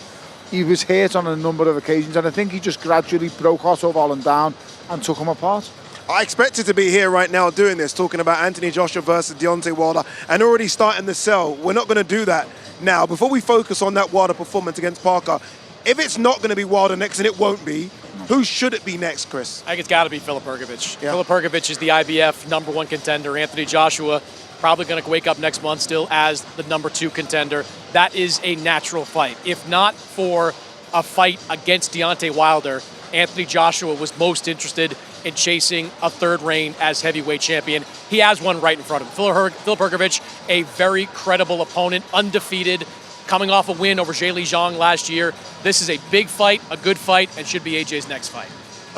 Speaker 5: He was hit on a number of occasions, and I think he just gradually broke Otto Vollen down and took him apart.
Speaker 1: I expected to be here right now doing this, talking about Anthony Joshua versus Deontay Wilder, and already starting the sell. We're not going to do that now. Before we focus on that Wilder performance against Parker, if it's not going to be Wilder next, and it won't be, who should it be next, Chris?
Speaker 17: I think it's got to be Filip Hrgović.
Speaker 1: Yeah.
Speaker 17: Filip Hrgović is the IBF #1 contender. Anthony Joshua probably going to wake up next month still as the #2 contender. That is a natural fight. If not for a fight against Deontay Wilder, Anthony Joshua was most interested in chasing a 3rd reign as heavyweight champion. He has one right in front of him. Filip Hrgović, a very credible opponent, undefeated, coming off a win over Zhilei Zhang last year. This is a big fight, a good fight, and should be AJ's next fight.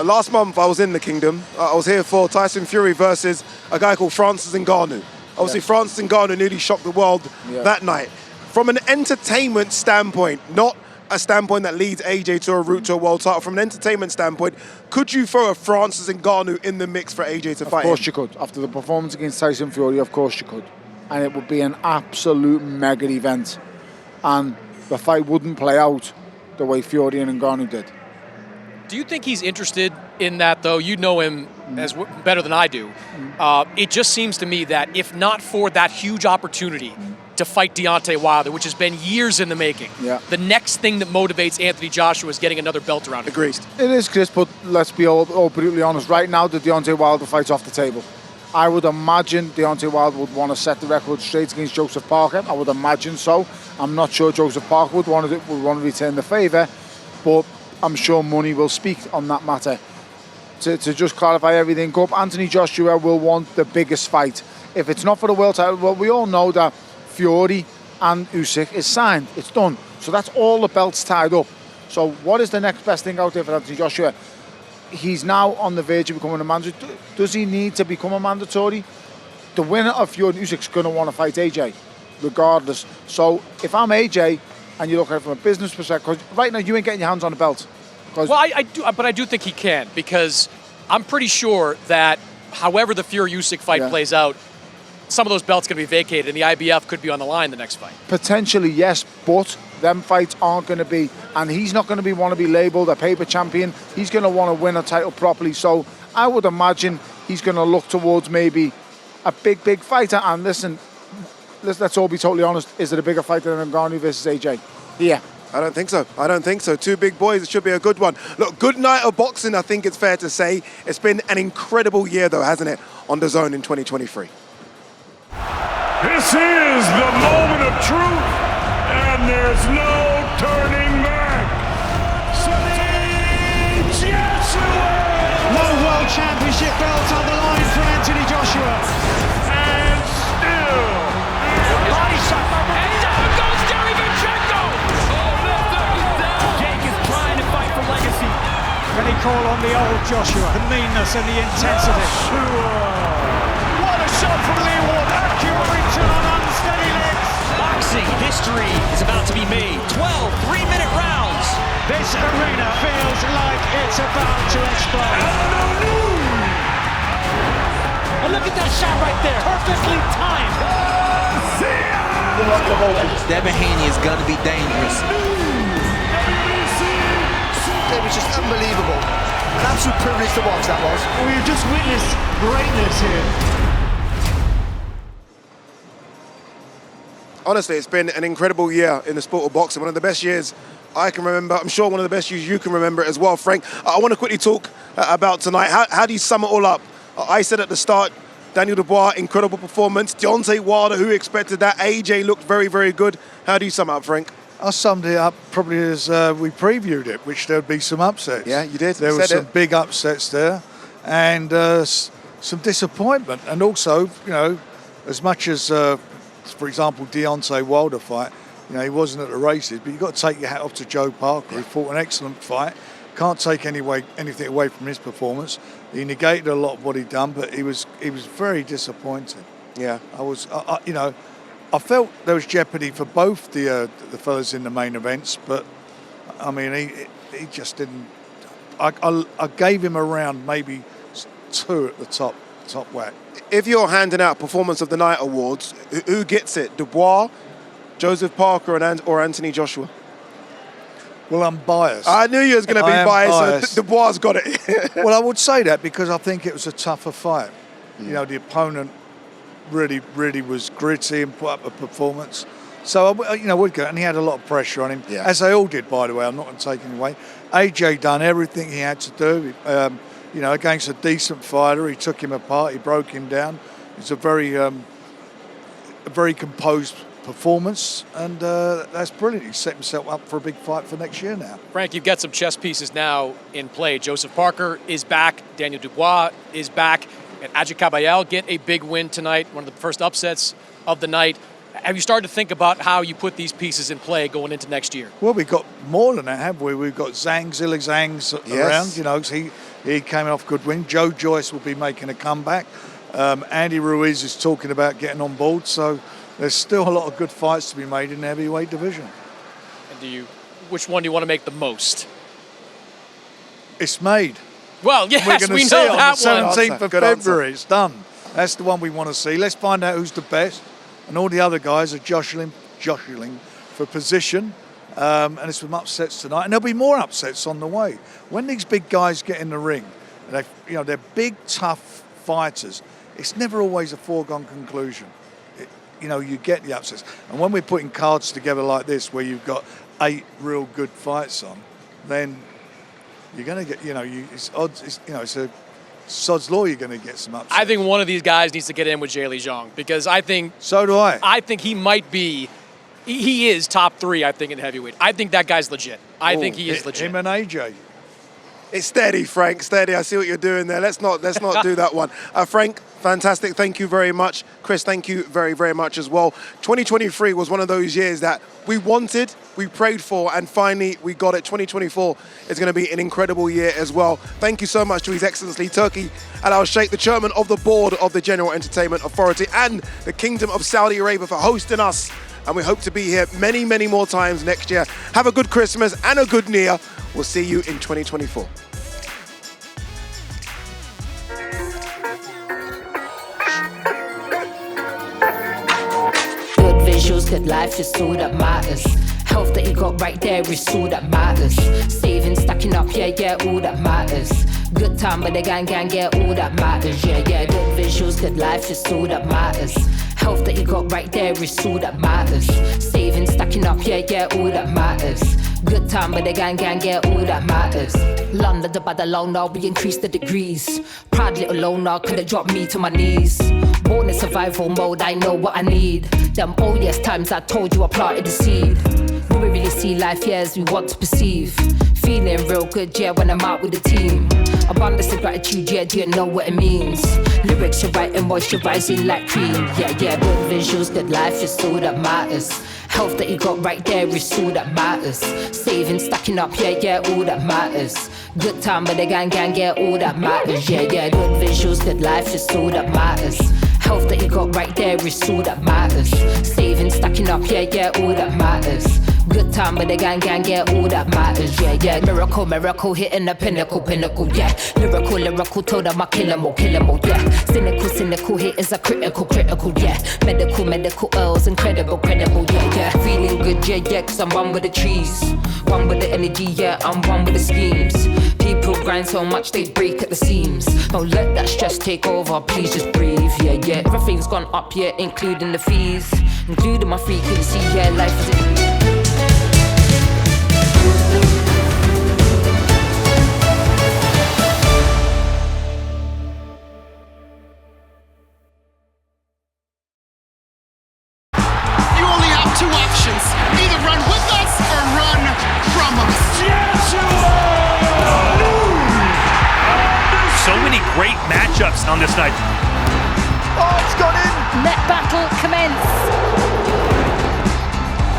Speaker 1: Last month, I was in the Kingdom. I was here for Tyson Fury versus a guy called Francis Ngannou. Obviously, Francis Ngannou nearly shocked the world that night. From an entertainment standpoint, not a standpoint that leads AJ to a route to a world title, from an entertainment standpoint, could you throw a Francis Ngannou in the mix for AJ to fight?
Speaker 5: Of course you could. After the performance against Tyson Fury, of course you could. And it would be an absolute mega event. And the fight wouldn't play out the way Fury and Ngannou did.
Speaker 17: Do you think he's interested in that, though, you know him as better than I do. It just seems to me that if not for that huge opportunity to fight Deontay Wilder, which has been years in the making, the next thing that motivates Anthony Joshua is getting another belt around his waist.
Speaker 5: It is, Chris, but let's be all brutally honest. Right now, the Deontay Wilder fight's off the table. I would imagine Deontay Wilder would want to set the record straight against Joseph Parker. I would imagine so. I'm not sure Joseph Parker would want to return the favour, but I'm sure money will speak on that matter. To just clarify everything up, Anthony Joshua will want the biggest fight. If it's not for the world title, well, we all know that Fury and Usyk is signed. It's done. So that's all the belts tied up. So what is the next best thing out there for Anthony Joshua? He's now on the verge of becoming a mandatory. Does he need to become a mandatory? The winner of Fury and Usyk's going to want to fight AJ, regardless. So if I'm AJ, and you look at it from a business perspective, because right now you ain't getting your hands on a belt.
Speaker 17: Well, I do think he can, because I'm pretty sure that however the Fury-Usyk fight plays out, some of those belts going to be vacated, and the IBF could be on the line the next fight.
Speaker 5: Potentially, yes, but them fights aren't going to be, and he's not going to want to be labelled a paper champion. He's going to want to win a title properly. So I would imagine he's going to look towards maybe a big fighter. And listen, let's all be totally honest. Is it a bigger fighter than Ngannou versus AJ? Yeah.
Speaker 1: I don't think so. I don't think so. Two big boys. It should be a good one. Look, good night of boxing, I think it's fair to say. It's been an incredible year, though, hasn't it, on DAZN in 2023.
Speaker 19: This is the moment of truth, and there's no turning back.
Speaker 20: No World Championship belt on the line for Anthony Joshua.
Speaker 19: And still.
Speaker 13: And down goes Gary Vaynerchuk. Jake is trying to fight for legacy.
Speaker 16: Can he call on the old Joshua? The meanness and the intensity.
Speaker 20: What a shot from Lee Ward. Accurate return on unsteady legs.
Speaker 13: Boxing history is about to be made. 12 3-minute rounds.
Speaker 20: This arena feels like it's about to explode.
Speaker 13: And look at that shot right there. Perfectly timed.
Speaker 2: Devin Haney is going to be dangerous.
Speaker 26: It was just unbelievable. An absolute privilege to watch that was.
Speaker 20: We've just witnessed greatness here.
Speaker 1: Honestly, it's been an incredible year in the sport of boxing. One of the best years I can remember. I'm sure one of the best years you can remember as well, Frank. I want to quickly talk about tonight. How do you sum it all up? I said at the start, Daniel Dubois, incredible performance. Deontay Wilder, who expected that? AJ looked very, very good. How do you sum it up, Frank?
Speaker 9: I summed it up probably as we previewed it, which there'd be some upsets.
Speaker 1: Yeah, you did.
Speaker 9: There were some big upsets there, and some disappointment. And also, you know, as much as, for example, Deontay Wilder fight, you know, he wasn't at the races, but you've got to take your hat off to Joe Parker. He fought an excellent fight. Can't take anything away from his performance. He negated a lot of what he'd done, but he was very disappointed.
Speaker 1: Yeah,
Speaker 9: I felt there was jeopardy for both the fellas in the main events, but I mean, he just didn't. I gave him around maybe 2 at the top whack.
Speaker 1: If you're handing out Performance of the Night awards, who gets it? Dubois, Joseph Parker, or Anthony Joshua?
Speaker 9: Well, I'm biased.
Speaker 1: I knew you was going to be biased. So Dubois got it.
Speaker 9: Well, I would say that because I think it was a tougher fight. You know, the opponent really was gritty and put up a performance. So, you know, we'd go, and he had a lot of pressure on him, as they all did, by the way. I'm not going to take him away. AJ done everything he had to do. You know, against a decent fighter, he took him apart, he broke him down. It's a very composed performance, and that's brilliant. He set himself up for a big fight for next year now.
Speaker 17: Frank, you've got some chess pieces now in play. Joseph Parker is back, Daniel Dubois is back, and Adji Kabayel get a big win tonight, one of the first upsets of the night. Have you started to think about how you put these pieces in play going into next year?
Speaker 9: Well, we've got more than that, haven't we? We've got Zhang around, you know, he came off good win. Joe Joyce will be making a comeback. Andy Ruiz is talking about getting on board, so there's still a lot of good fights to be made in the heavyweight division.
Speaker 17: And which one do you want to make the most?
Speaker 9: It's made.
Speaker 17: Well, yes, we know that one.
Speaker 9: 17th of February, it's done. That's the one we want to see. Let's find out who's the best. And all the other guys are jostling for position. And there's some upsets tonight. And there'll be more upsets on the way. When these big guys get in the ring, They're big, tough fighters. It's never always a foregone conclusion. You get the upsets. And when we're putting cards together like this, where you've got 8 real good fights on, then you're going to get, it's odds. It's a sod's law. You're going to get some upsets.
Speaker 17: I think one of these guys needs to get in with Jay Li Zhang, because I think.
Speaker 9: So do I.
Speaker 17: I think he might be. He is top 3, I think, in heavyweight. I think that guy's legit. I think he is legit.
Speaker 9: Him and AJ.
Speaker 1: It's steady, Frank, steady. I see what you're doing there. Let's not do that one. Frank, fantastic. Thank you very much. Chris, thank you very, very much as well. 2023 was one of those years that we wanted, we prayed for, and finally we got it. 2024 is going to be an incredible year as well. Thank you so much to His Excellency Turki Al Sheikh, the chairman of the board of the General Entertainment Authority, and the Kingdom of Saudi Arabia for hosting us. And we hope to be here many, many more times next year. Have a good Christmas and a good New Year. We'll see you in 2024.
Speaker 8: Good visuals, good life is all that matters. Health that you got right there is all that matters. Saving, stacking up, yeah, all that matters. Good time with the gang, yeah, all that matters. Yeah, good visuals, good life is all that matters. Health that you got right there is all that matters. Saving, stacking up, yeah, all that matters. Good time with the gang, yeah, all that matters. London, the bad alone now, we increase the degrees. Proud little loner, could've dropped me to my knees. Born in survival mode, I know what I need. Them oh yes times I told you I planted the seed. We will really see life, yeah, as we want to perceive. Feeling real good, yeah, when I'm out with the team. Abundance of gratitude, yeah, do you know what it means? Lyrics you're writing, moisturizing like cream. Yeah, good visuals, good life is all that matters. Health that you got right there is all that matters. Saving, stacking up, yeah, all that matters. Good time with the gang, yeah, all that matters. Yeah, good visuals, good life is all that matters. Health that you got right there is all that matters. Saving, stacking up, yeah, all that matters. Good time with the gang, yeah, all that matters. Yeah, miracle, hitting the pinnacle, yeah. Lyrical, told them I kill 'em all, yeah. Cynical, hit is a critical, yeah. Medical, L's, incredible, yeah. Feeling good, yeah, cause I'm one with the trees. One with the energy, yeah, I'm one with the schemes. People grind so much they break at the seams. Don't let that stress take over, please just breathe, yeah. Everything's gone up, yeah, including the fees. Including my frequency, yeah, life is
Speaker 25: Two options. Either run with us or run from us.
Speaker 12: So many great matchups on this night.
Speaker 26: Oh, it's gone in.
Speaker 4: Let battle commence.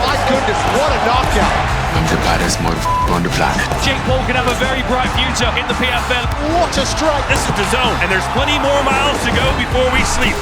Speaker 26: My goodness, what a knockout.
Speaker 23: I'm the baddest motherfucker on the planet.
Speaker 12: Jake Paul can have a very bright future in the PFL.
Speaker 26: What a strike.
Speaker 12: This is the zone, and there's plenty more miles to go before we sleep.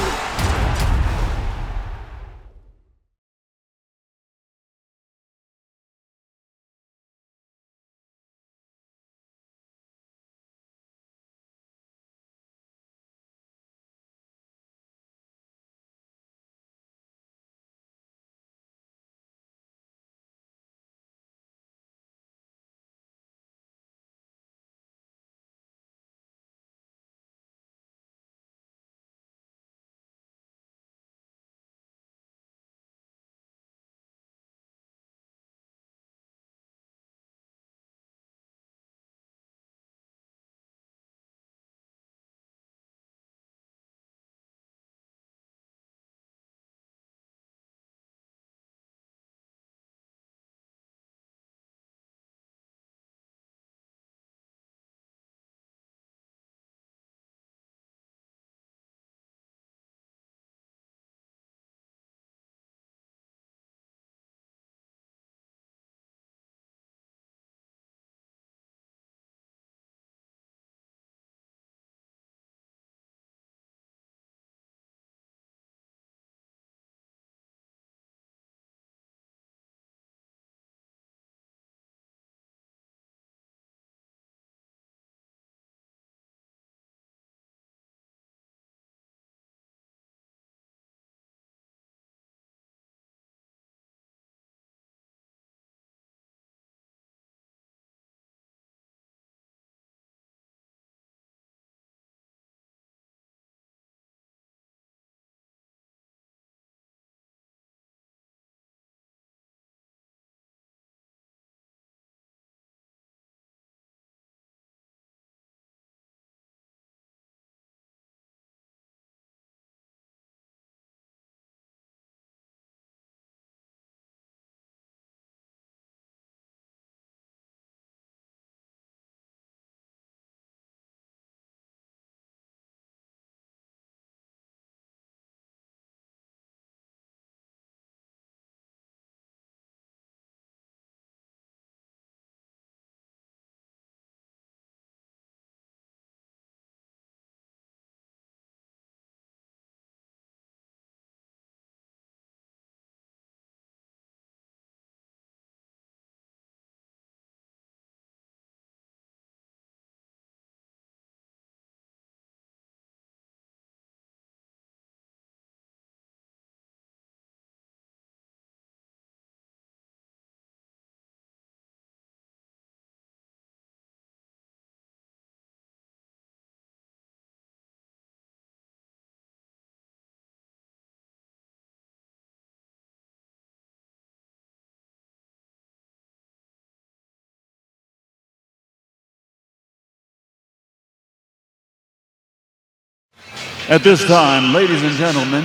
Speaker 7: At this time, ladies and gentlemen,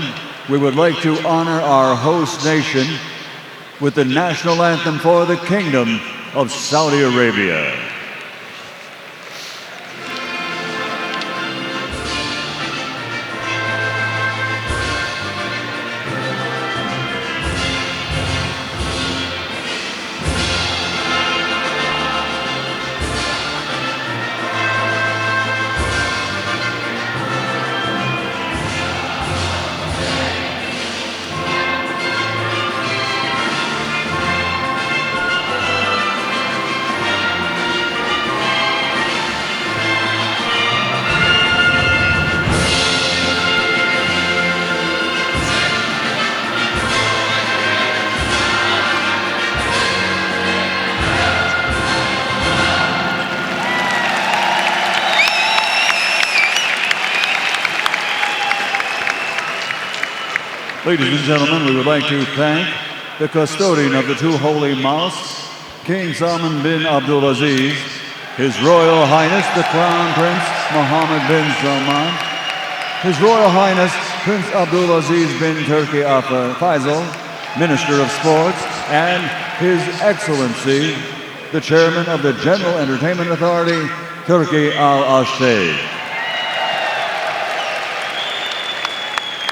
Speaker 7: we would like to honor our host nation with the national anthem for the Kingdom of Saudi Arabia. Ladies and gentlemen, we would like to thank the custodian of the two holy mosques, King Salman bin Abdulaziz, His Royal Highness the Crown Prince Mohammed bin Salman, His Royal Highness Prince Abdulaziz bin Turki Al Faisal, Minister of Sports, and His Excellency, the Chairman of the General Entertainment Authority, Turki Al Ashtayd.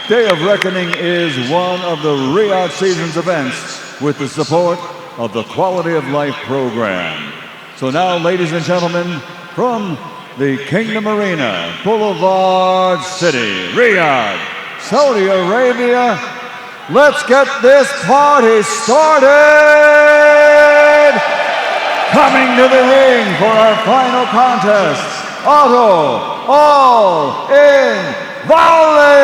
Speaker 7: Day of Reckoning is one of the Riyadh Seasons events with the support of the Quality of Life program. So now, ladies and gentlemen, from the Kingdom Arena, Boulevard City, Riyadh, Saudi Arabia, let's get this party started! Coming to the ring for our final contest, Auto All-In Volley!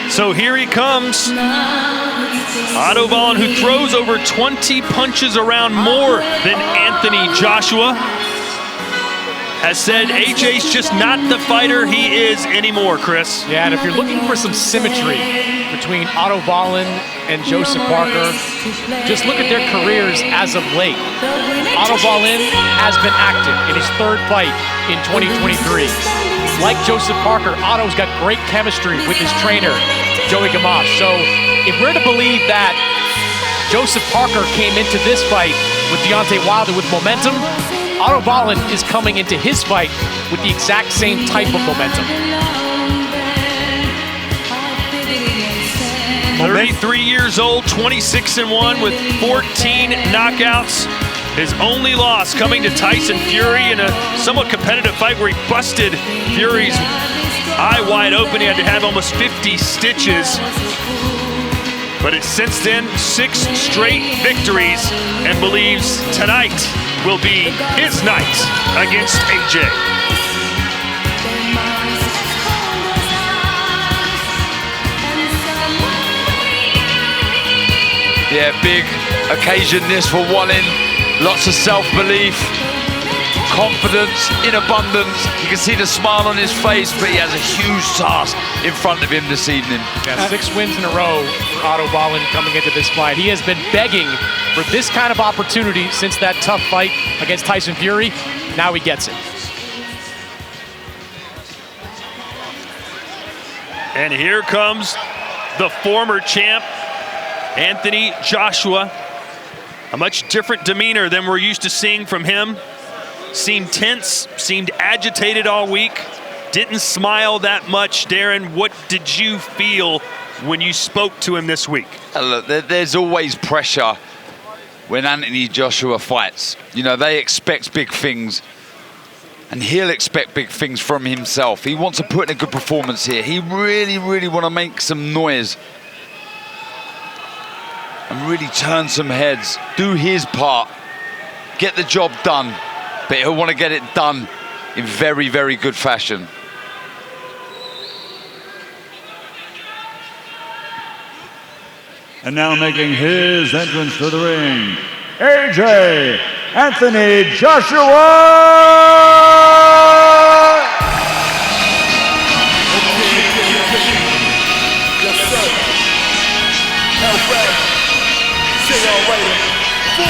Speaker 12: So here he comes, Otto Wallen, who throws over 20 punches around more than Anthony Joshua, has said AJ's just not the fighter he is anymore, Chris.
Speaker 17: Yeah, and if you're looking for some symmetry between Otto Wallen and Joseph Parker, just look at their careers as of late. Otto Wallen has been active in his third fight in 2023. Like Joseph Parker, Otto's got great chemistry with his trainer, Joey Gamache. So if we're to believe that Joseph Parker came into this fight with Deontay Wilder with momentum, Otto Wallen is coming into his fight with the exact same type of momentum.
Speaker 12: 33 years old, 26-1 with 14 knockouts. His only loss coming to Tyson Fury in a somewhat competitive fight where he busted Fury's eye wide open. He had to have almost 50 stitches. But it's since then 6 straight victories and believes tonight will be his night against AJ.
Speaker 6: Yeah, big occasion this for Wallen. Lots of self-belief, confidence in abundance. You can see the smile on his face, but he has a huge task in front of him this evening.
Speaker 17: Yeah, 6 wins in a row for Otto Wallen coming into this fight. He has been begging for this kind of opportunity since that tough fight against Tyson Fury. Now he gets it.
Speaker 12: And here comes the former champ, Anthony Joshua. A much different demeanor than we're used to seeing from him. Seemed tense, seemed agitated all week, didn't smile that much. Darren, what did you feel when you spoke to him this week?
Speaker 6: Look, there's always pressure when Anthony Joshua fights. You know, they expect big things, and he'll expect big things from himself. He wants to put in a good performance here. He really, really want to make some noise and really turn some heads, do his part, get the job done, but he'll want to get it done in very, very good fashion.
Speaker 7: And now making his entrance to the ring, AJ Anthony Joshua!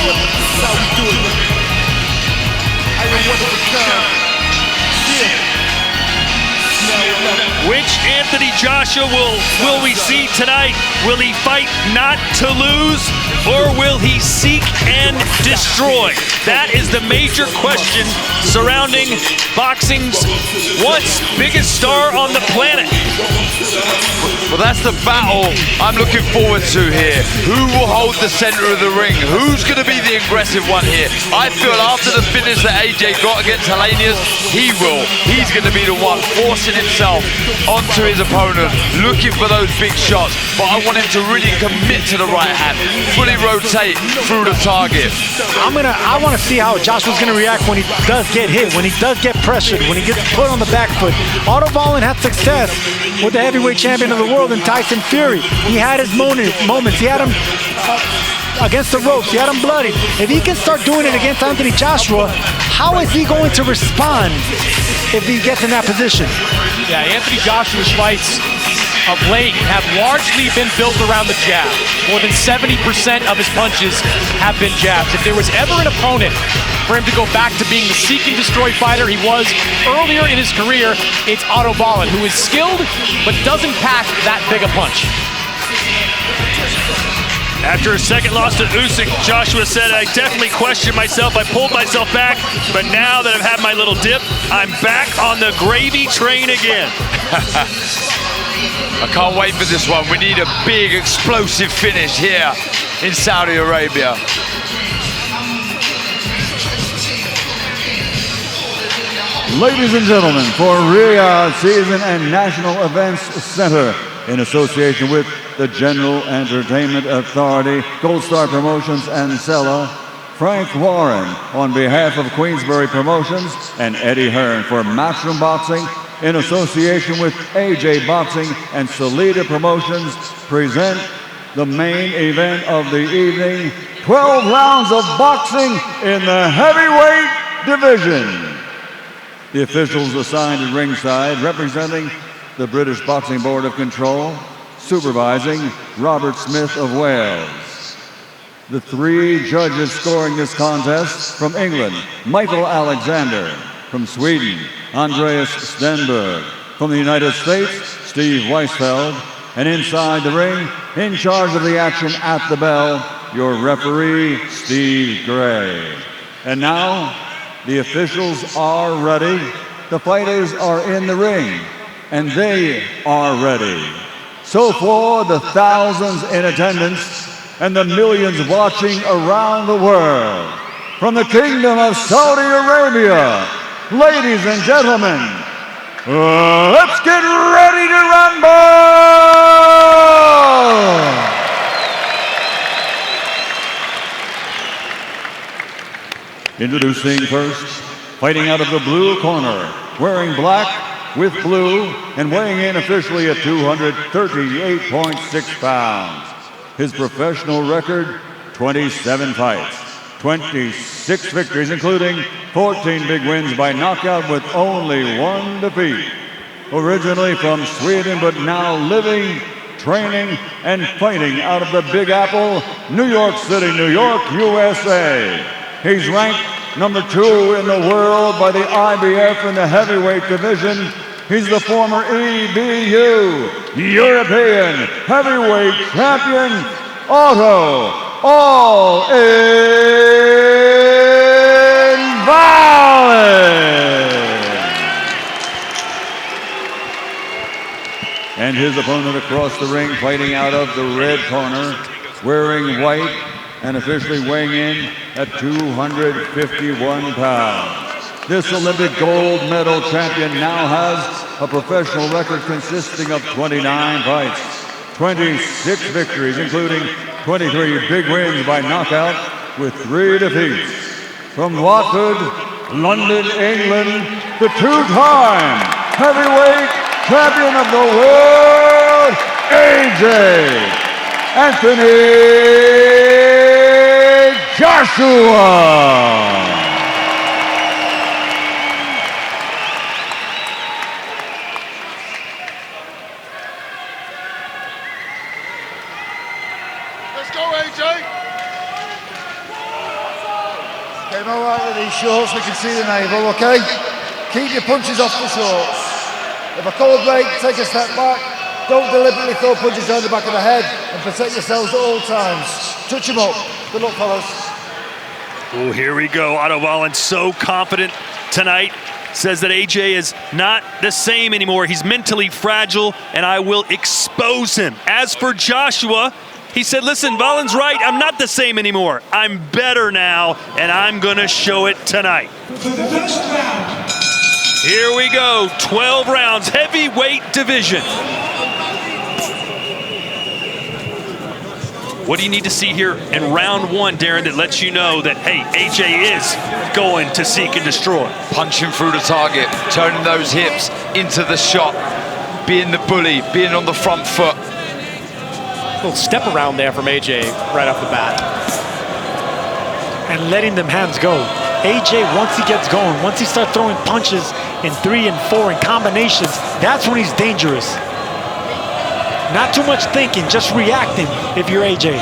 Speaker 25: it. This is how we do it. I am one of a kind. Yeah.
Speaker 12: Which Anthony Joshua will we see tonight? Will he fight not to lose, or will he seek and destroy? That is the major question surrounding boxing's once biggest star on the planet.
Speaker 6: Well, that's the battle I'm looking forward to here. Who will hold the center of the ring? Who's going to be the aggressive one here? I feel after the finish that AJ got against Helenius, he will. He's going to be the one forcing himself onto his opponent, looking for those big shots. But I want him to really commit to the right hand, fully rotate through the target.
Speaker 16: I want to see how Joshua's going to react when he does get hit, when he does get pressured, when he gets put on the back foot. Otto Wallin had success with the heavyweight champion of the world in Tyson Fury. He had his moments. He had him against the ropes. He had him bloodied. If he can start doing it against Anthony Joshua, how is he going to respond if he gets in that position?
Speaker 17: Yeah, Anthony Joshua's fights of late have largely been built around the jab. More than 70% of his punches have been jabs. If there was ever an opponent for him to go back to being the seek and destroy fighter he was earlier in his career, it's Otto Wallin, who is skilled but doesn't pack that big a punch.
Speaker 12: After a second loss to Usyk, Joshua said, I definitely questioned myself. I pulled myself back, but now that I've had my little dip, I'm back on the gravy train again.
Speaker 6: I can't wait for this one. We need a big, explosive finish here in Saudi Arabia.
Speaker 7: Ladies and gentlemen, for Riyadh Season and National Events Center, in association with the General Entertainment Authority, Gold Star Promotions, and Sella, Frank Warren, on behalf of Queensberry Promotions, and Eddie Hearn for Matchroom Boxing, in association with AJ Boxing and Salida Promotions, present the main event of the evening, 12 rounds of boxing in the heavyweight division. The officials assigned at ringside, representing the British Boxing Board of Control, supervising Robert Smith of Wales. The three judges scoring this contest: from England, Michael Alexander; from Sweden, Andreas Stenberg; from the United States, Steve Weisfeld; and inside the ring, in charge of the action at the bell, your referee, Steve Gray. And now, the officials are ready, the fighters are in the ring, and they are ready. So for the thousands in attendance and the millions watching around the world, from the Kingdom of Saudi Arabia, ladies and gentlemen, let's get ready to rumble! Introducing first, fighting out of the blue corner, wearing black with blue and weighing in officially at 238.6 pounds. His professional record, 27 fights, 26 victories, including 14 big wins by knockout with only one defeat. Originally from Sweden, but now living, training, and fighting out of the Big Apple, New York City, New York, USA. He's ranked number 2 in the world by the IBF in the heavyweight division. He's the former EBU European Heavyweight Champion, Otto Wallin. And his opponent across the ring, fighting out of the red corner, wearing white and officially weighing in at 251 pounds. This Olympic gold medal champion now has a professional record consisting of 29 fights, 26 victories, including 23 big wins by knockout with 3 defeats. From Watford, London, England, the 2-time heavyweight champion of the world, AJ Anthony Joshua.
Speaker 25: Let's go, AJ.
Speaker 5: Came all right with these shorts, we can see the navel, okay? Keep your punches off the shorts. If a cold break, take a step back. Don't deliberately throw punches down the back of the head and protect yourselves at all times. Touch him up. Good luck, fellas.
Speaker 12: Oh, here we go. Otto Wallin so confident tonight. Says that AJ is not the same anymore. He's mentally fragile, and I will expose him. As for Joshua, he said, listen, Wallin's right. I'm not the same anymore. I'm better now, and I'm going to show it tonight. Here we go. 12 rounds, heavyweight division. What do you need to see here in round one, Darren, that lets you know that, hey, AJ is going to seek and destroy?
Speaker 6: Punching through the target, turning those hips into the shot, being the bully, being on the front foot.
Speaker 17: A little step around there from AJ right off the bat.
Speaker 16: And letting them hands go. AJ, once he gets going, once he starts throwing punches in 3 and 4 in combinations, that's when he's dangerous. Not too much thinking, just reacting if you're AJ.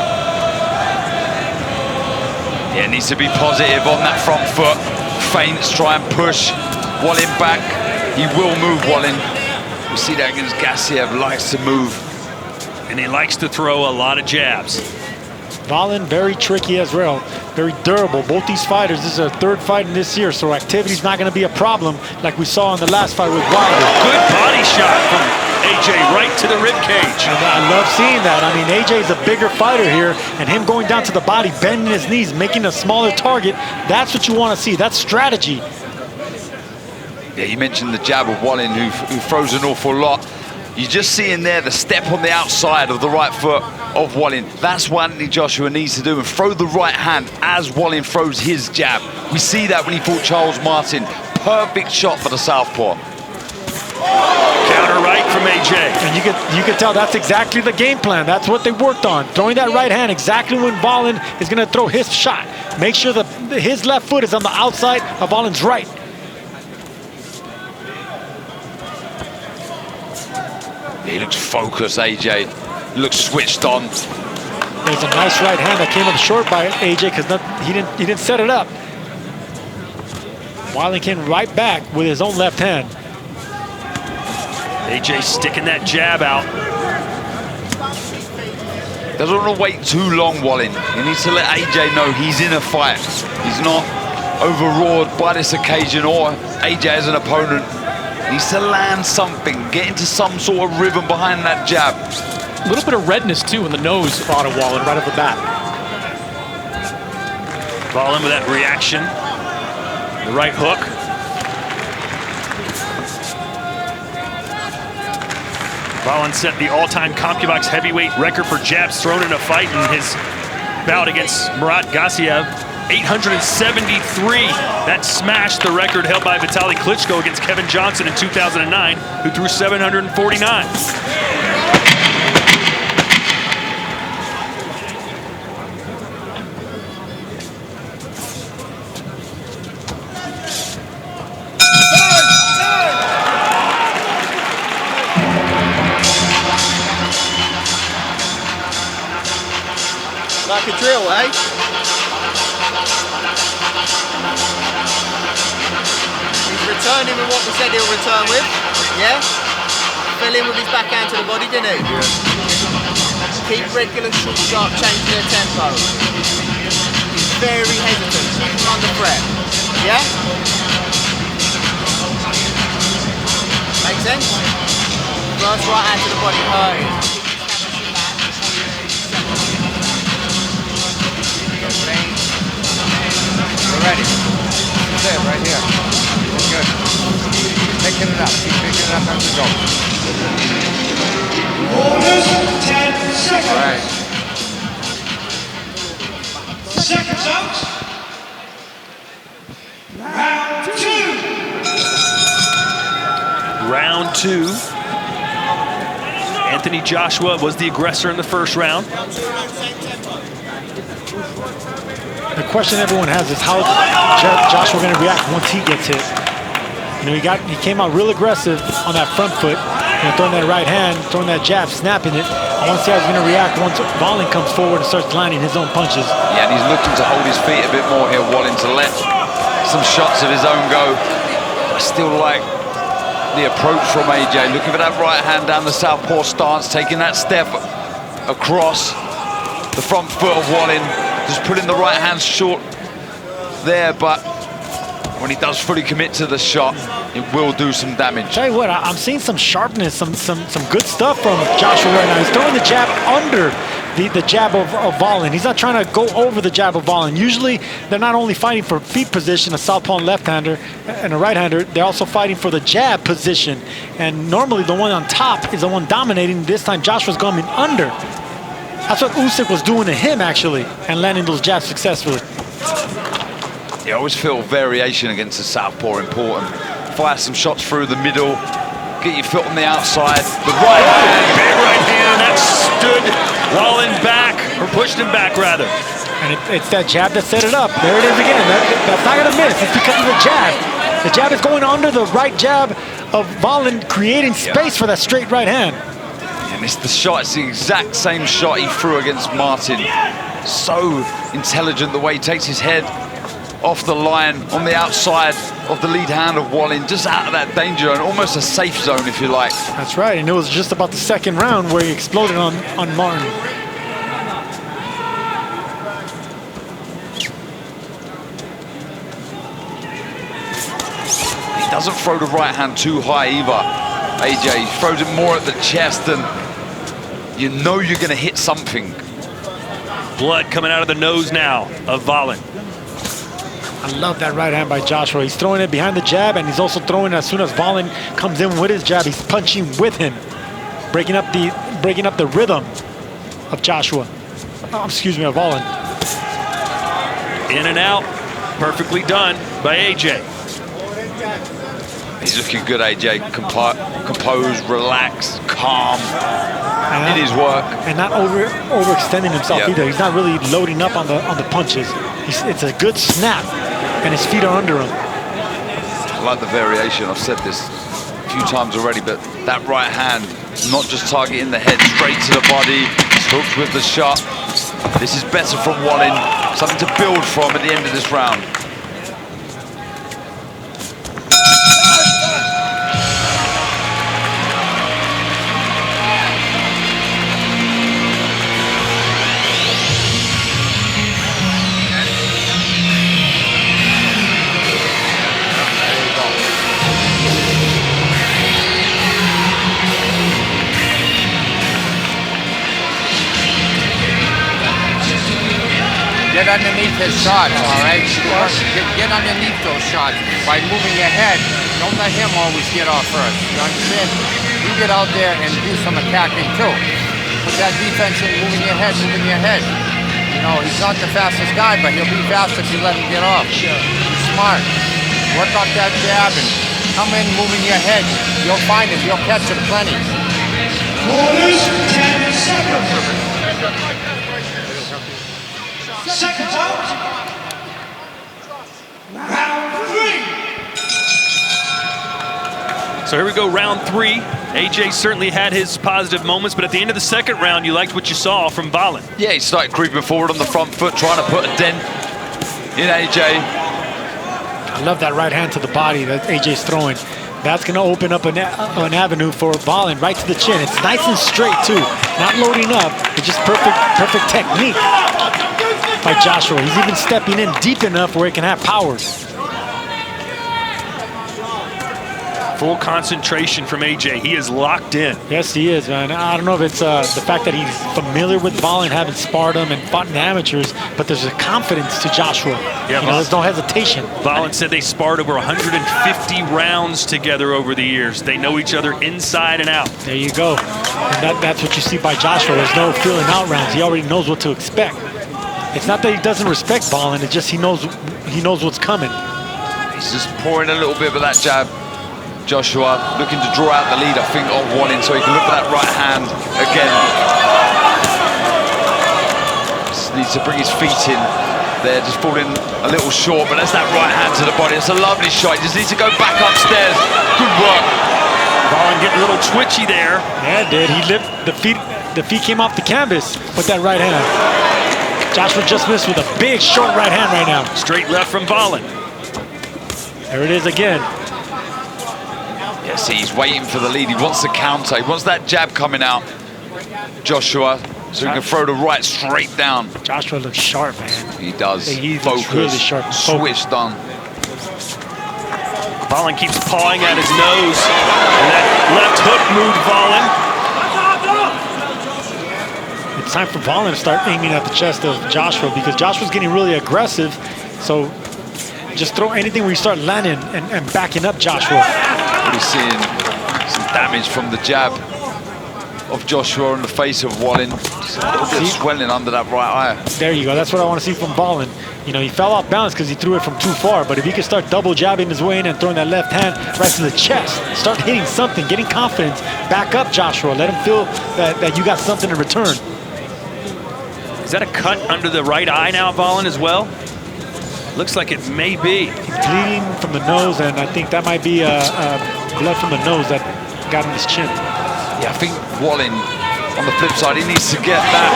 Speaker 6: Yeah, needs to be positive on that front foot. Feints, try and push Wallin back. He will move Wallin. We see that against Gassiev, likes to move.
Speaker 12: And he likes to throw a lot of jabs.
Speaker 16: Wallin, very tricky as well, very durable. Both these fighters, this is their third fight in this year, so activity's not going to be a problem like we saw in the last fight with Wilder.
Speaker 12: Good body shot from AJ right to the rib cage.
Speaker 16: And I love seeing that. I mean, AJ's a bigger fighter here, and him going down to the body, bending his knees, making a smaller target, that's what you want to see. That's strategy.
Speaker 6: Yeah, you mentioned the jab of Wallin, who throws an awful lot. You just see in there the step on the outside of the right foot of Wallin. That's what Anthony Joshua needs to do, and throw the right hand as Wallin throws his jab. We see that when he fought Charles Martin. Perfect shot for the southpaw.
Speaker 12: Counter right from AJ.
Speaker 16: And you can tell that's exactly the game plan. That's what they worked on. Throwing that right hand exactly when Wallin is going to throw his shot. Make sure that his left foot is on the outside of Wallin's right.
Speaker 6: He looks focused, AJ. Looks switched on.
Speaker 16: There's a nice right hand that came up short by AJ because he didn't set it up. Wallin came right back with his own left hand.
Speaker 12: AJ sticking that jab out.
Speaker 6: Doesn't want to wait too long, Wallin. He needs to let AJ know he's in a fight. He's not overawed by this occasion or AJ as an opponent. He needs to land something, get into some sort of rhythm behind that jab.
Speaker 17: A little bit of redness, too, in the nose of Otto Wallin right off the bat.
Speaker 12: Wallin with that reaction. The right hook. Wallin set the all-time CompuBox heavyweight record for jabs thrown in a fight in his bout against Murat Gassiev. 873. That smashed the record held by Vitaly Klitschko against Kevin Johnson in 2009, who threw 749.
Speaker 10: Like a drill, eh? He's returning with what we said he'll return with, yeah? Fell in with his backhand to the body, didn't he? Yeah. Keep regular, short, sharp change to their tempo. He's very hesitant, keep him under threat, yeah? Make sense? First right hand to the body, hurting.
Speaker 3: We're ready. That's it, right here. Good. Picking it up. Keep picking it up as we go.
Speaker 20: Orders, 10 seconds.
Speaker 3: Right.
Speaker 20: Seconds out. Round 2.
Speaker 12: Round 2. Anthony Joshua was the aggressor in the first round.
Speaker 16: The question everyone has is how Joshua going to react once he gets hit. You know, he came out real aggressive on that front foot, throwing that right hand, throwing that jab, snapping it. I want to see how he's going to react once Wallin comes forward and starts landing his own punches.
Speaker 6: Yeah, and he's looking to hold his feet a bit more here, Wallin, to let some shots of his own go. I still like the approach from AJ, looking for that right hand down the southpaw stance, taking that step across the front foot of Wallin, just putting the right hand short there, but when he does fully commit to the shot, it will do some damage.
Speaker 16: Tell you what, I'm seeing some sharpness, some good stuff from Joshua right now. He's throwing the jab under the jab of Wallin. He's not trying to go over the jab of Wallin. Usually, they're not only fighting for feet position, a southpaw and left-hander, and a right-hander, they're also fighting for the jab position. And normally, the one on top is the one dominating. This time, Joshua's going under. That's what Usyk was doing to him, actually, and landing those jabs successfully.
Speaker 6: You always feel variation against the southpaw important. Fire some shots through the middle, get your foot on the outside. The right hand.
Speaker 12: Big right hand, that stood Wallin back, or pushed him back, rather.
Speaker 16: And it's that jab that set it up. There it is again. That's not going to miss. It's because of the jab. The jab is going under the right jab of Wallin, creating space for that straight right hand.
Speaker 6: And it's the shot. It's the exact same shot he threw against Martin. So intelligent the way he takes his head off the line on the outside of the lead hand of Wallin, just out of that danger zone, almost a safe zone, if you like.
Speaker 16: That's right, and it was just about the second round where he exploded on Martin.
Speaker 6: He doesn't throw the right hand too high either, AJ. He throws it more at the chest, and you know you're going to hit something.
Speaker 12: Blood coming out of the nose now of Wallin.
Speaker 16: I love that right hand by Joshua. He's throwing it behind the jab, and he's also throwing it as soon as Wallin comes in with his jab. He's punching with him, breaking up the rhythm of Joshua. Oh, excuse me, of Wallin.
Speaker 12: In and out, perfectly done by AJ.
Speaker 6: He's looking good, AJ. Composed, relaxed, calm in his work,
Speaker 16: and not overextending himself either. He's not really loading up on the punches. It's a good snap, and his feet are under him.
Speaker 6: I like the variation. I've said this a few times already, but that right hand, not just targeting the head, straight to the body. He's hooked with the shot. This is better from Wallin. Something to build from at the end of this round.
Speaker 3: Get underneath his shots, all right? Get underneath those shots by moving your head. Don't let him always get off first. You understand? You get out there and do some attacking too. Put that defense in, moving your head, moving your head. You know, he's not the fastest guy, but he'll be fast if you let him get off. He's smart. Work off that jab and come in moving your head. You'll find it. You'll catch it plenty.
Speaker 20: Quarters, 10 seconds. Second out. Round 3.
Speaker 12: So here we go, round 3. AJ certainly had his positive moments, but at the end of the second round, you liked what you saw from Wallin.
Speaker 6: Yeah, he started creeping forward on the front foot, trying to put a dent in AJ.
Speaker 16: I love that right hand to the body that AJ's throwing. That's going to open up an avenue for Wallin right to the chin. It's nice and straight, too. Not loading up. It's just perfect technique by Joshua. He's even stepping in deep enough where he can have power.
Speaker 12: Full concentration from AJ. He is locked in.
Speaker 16: Yes, he is, man. I don't know if it's the fact that he's familiar with Wallin, having sparred him and fought in amateurs, but there's a confidence to Joshua. Yeah, there's no hesitation.
Speaker 12: Wallin said they sparred over 150 rounds together over the years. They know each other inside and out.
Speaker 16: There you go. And that's what you see by Joshua. There's no feeling out rounds. He already knows what to expect. It's not that he doesn't respect Wallin, it's just he knows what's coming.
Speaker 6: He's just pouring a little bit of that jab. Joshua looking to draw out the lead, I think, of Wallin, so he can look for that right hand again. Just needs to bring his feet in there, just falling a little short, but that's that right hand to the body. It's a lovely shot. He just needs to go back upstairs. Good work.
Speaker 12: Wallin getting a little twitchy there.
Speaker 16: Yeah, it did. He lifted the feet the feet came off the canvas with that right hand. Joshua just missed with a big, short right hand right now.
Speaker 12: Straight left from Volin.
Speaker 16: There it is again.
Speaker 6: Yeah, see, he's waiting for the lead. He wants the counter. He wants that jab coming out, Joshua, so he can throw the right straight down.
Speaker 16: Joshua looks sharp, man.
Speaker 6: He does.
Speaker 16: He
Speaker 6: Focus,
Speaker 16: looks really sharp.
Speaker 6: switched on.
Speaker 12: Volin keeps pawing at his nose. And that left hook moved Volin.
Speaker 16: It's time for Volin to start aiming at the chest of Joshua because Joshua's getting really aggressive. So just throw anything where you start landing and backing up Joshua.
Speaker 6: We're seeing some damage from the jab of Joshua in the face of Volin. Just a little bit of swelling under that right eye.
Speaker 16: There you go. That's what I want to see from Volin. You know, he fell off balance because he threw it from too far. But if he can start double jabbing his way in and throwing that left hand right to the chest, start hitting something, getting confidence, back up Joshua. Let him feel that you got something in return.
Speaker 12: Is that a cut under the right eye now, Volin, as well? Looks like it may be.
Speaker 16: He's bleeding from the nose, and I think that might be blood from the nose that got in his chin.
Speaker 6: Yeah, I think Volin, on the flip side, he needs to get that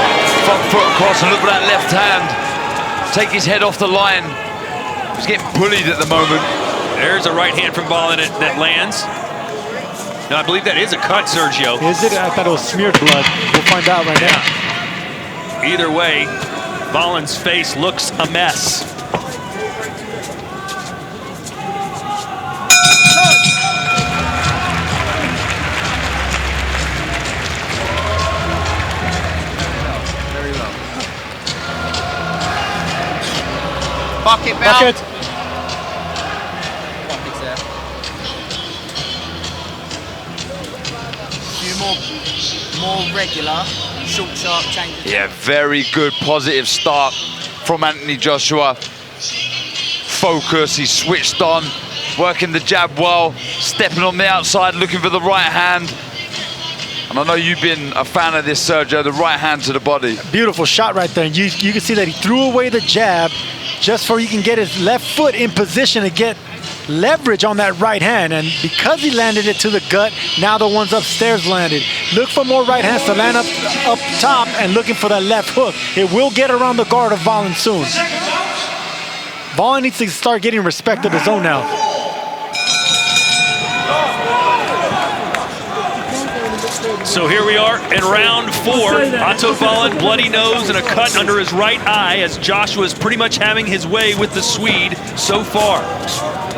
Speaker 6: front foot across and look at that left hand. Take his head off the line. He's getting bullied at the moment.
Speaker 12: There's a right hand from Volin that lands. No, I believe that is a cut, Sergio.
Speaker 16: Is it? I thought it was smeared blood. We'll find out right now.
Speaker 12: Either way, Volin's face looks a mess.
Speaker 10: Bucket belt.
Speaker 16: Bucket.
Speaker 10: Bucket's there. Few more regular, short, sharp changes.
Speaker 6: Yeah, very good positive start from Anthony Joshua. Focus, he's switched on, working the jab well, stepping on the outside, looking for the right hand. And I know you've been a fan of this, Sergio, the right hand to the body.
Speaker 16: Beautiful shot right there. You can see that he threw away the jab just so he can get his left foot in position to get leverage on that right hand. And because he landed it to the gut, now the ones upstairs landed. Look for more right hands to land up top and looking for that left hook. It will get around the guard of Volin soon. Volin needs to start getting respect of his own now.
Speaker 12: So here we are in round 4. Otto Volin, bloody nose and a cut under his right eye as Joshua is pretty much having his way with the Swede so far.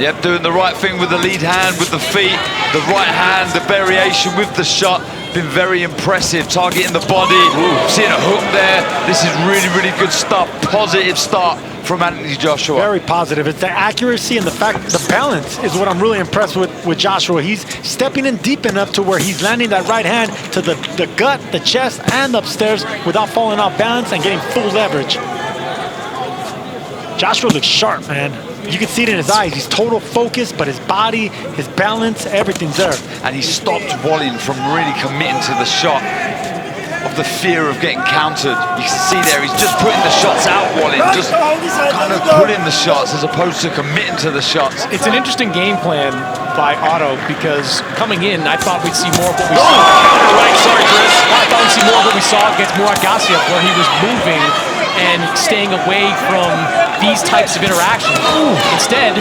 Speaker 6: Yep, doing the right thing with the lead hand, with the feet, the right hand, the variation with the shot. Been very impressive, targeting the body. Ooh. Seeing a hook there. This is really, really good stuff. Positive start from Anthony Joshua.
Speaker 16: Very positive. It's the accuracy and the fact the balance is what I'm really impressed with Joshua. He's stepping in deep enough to where he's landing that right hand to the gut, the chest, and upstairs without falling off balance and getting full leverage. Joshua looks sharp, man. You can see it in his eyes. He's total focus, but his body, his balance, everything's there.
Speaker 6: And he stopped Volin from really committing to the shot of the fear of getting countered. You can see there, he's just putting the shots out, Volin, just kind of pulling the shots as opposed to committing to the shots.
Speaker 17: It's an interesting game plan by Otto because coming in, I thought we'd see more of what we saw.
Speaker 12: Right, sorry, Chris.
Speaker 17: I thought we'd see more of what we saw against Murat Gassiev, where he was moving and staying away from these types of interactions. Instead,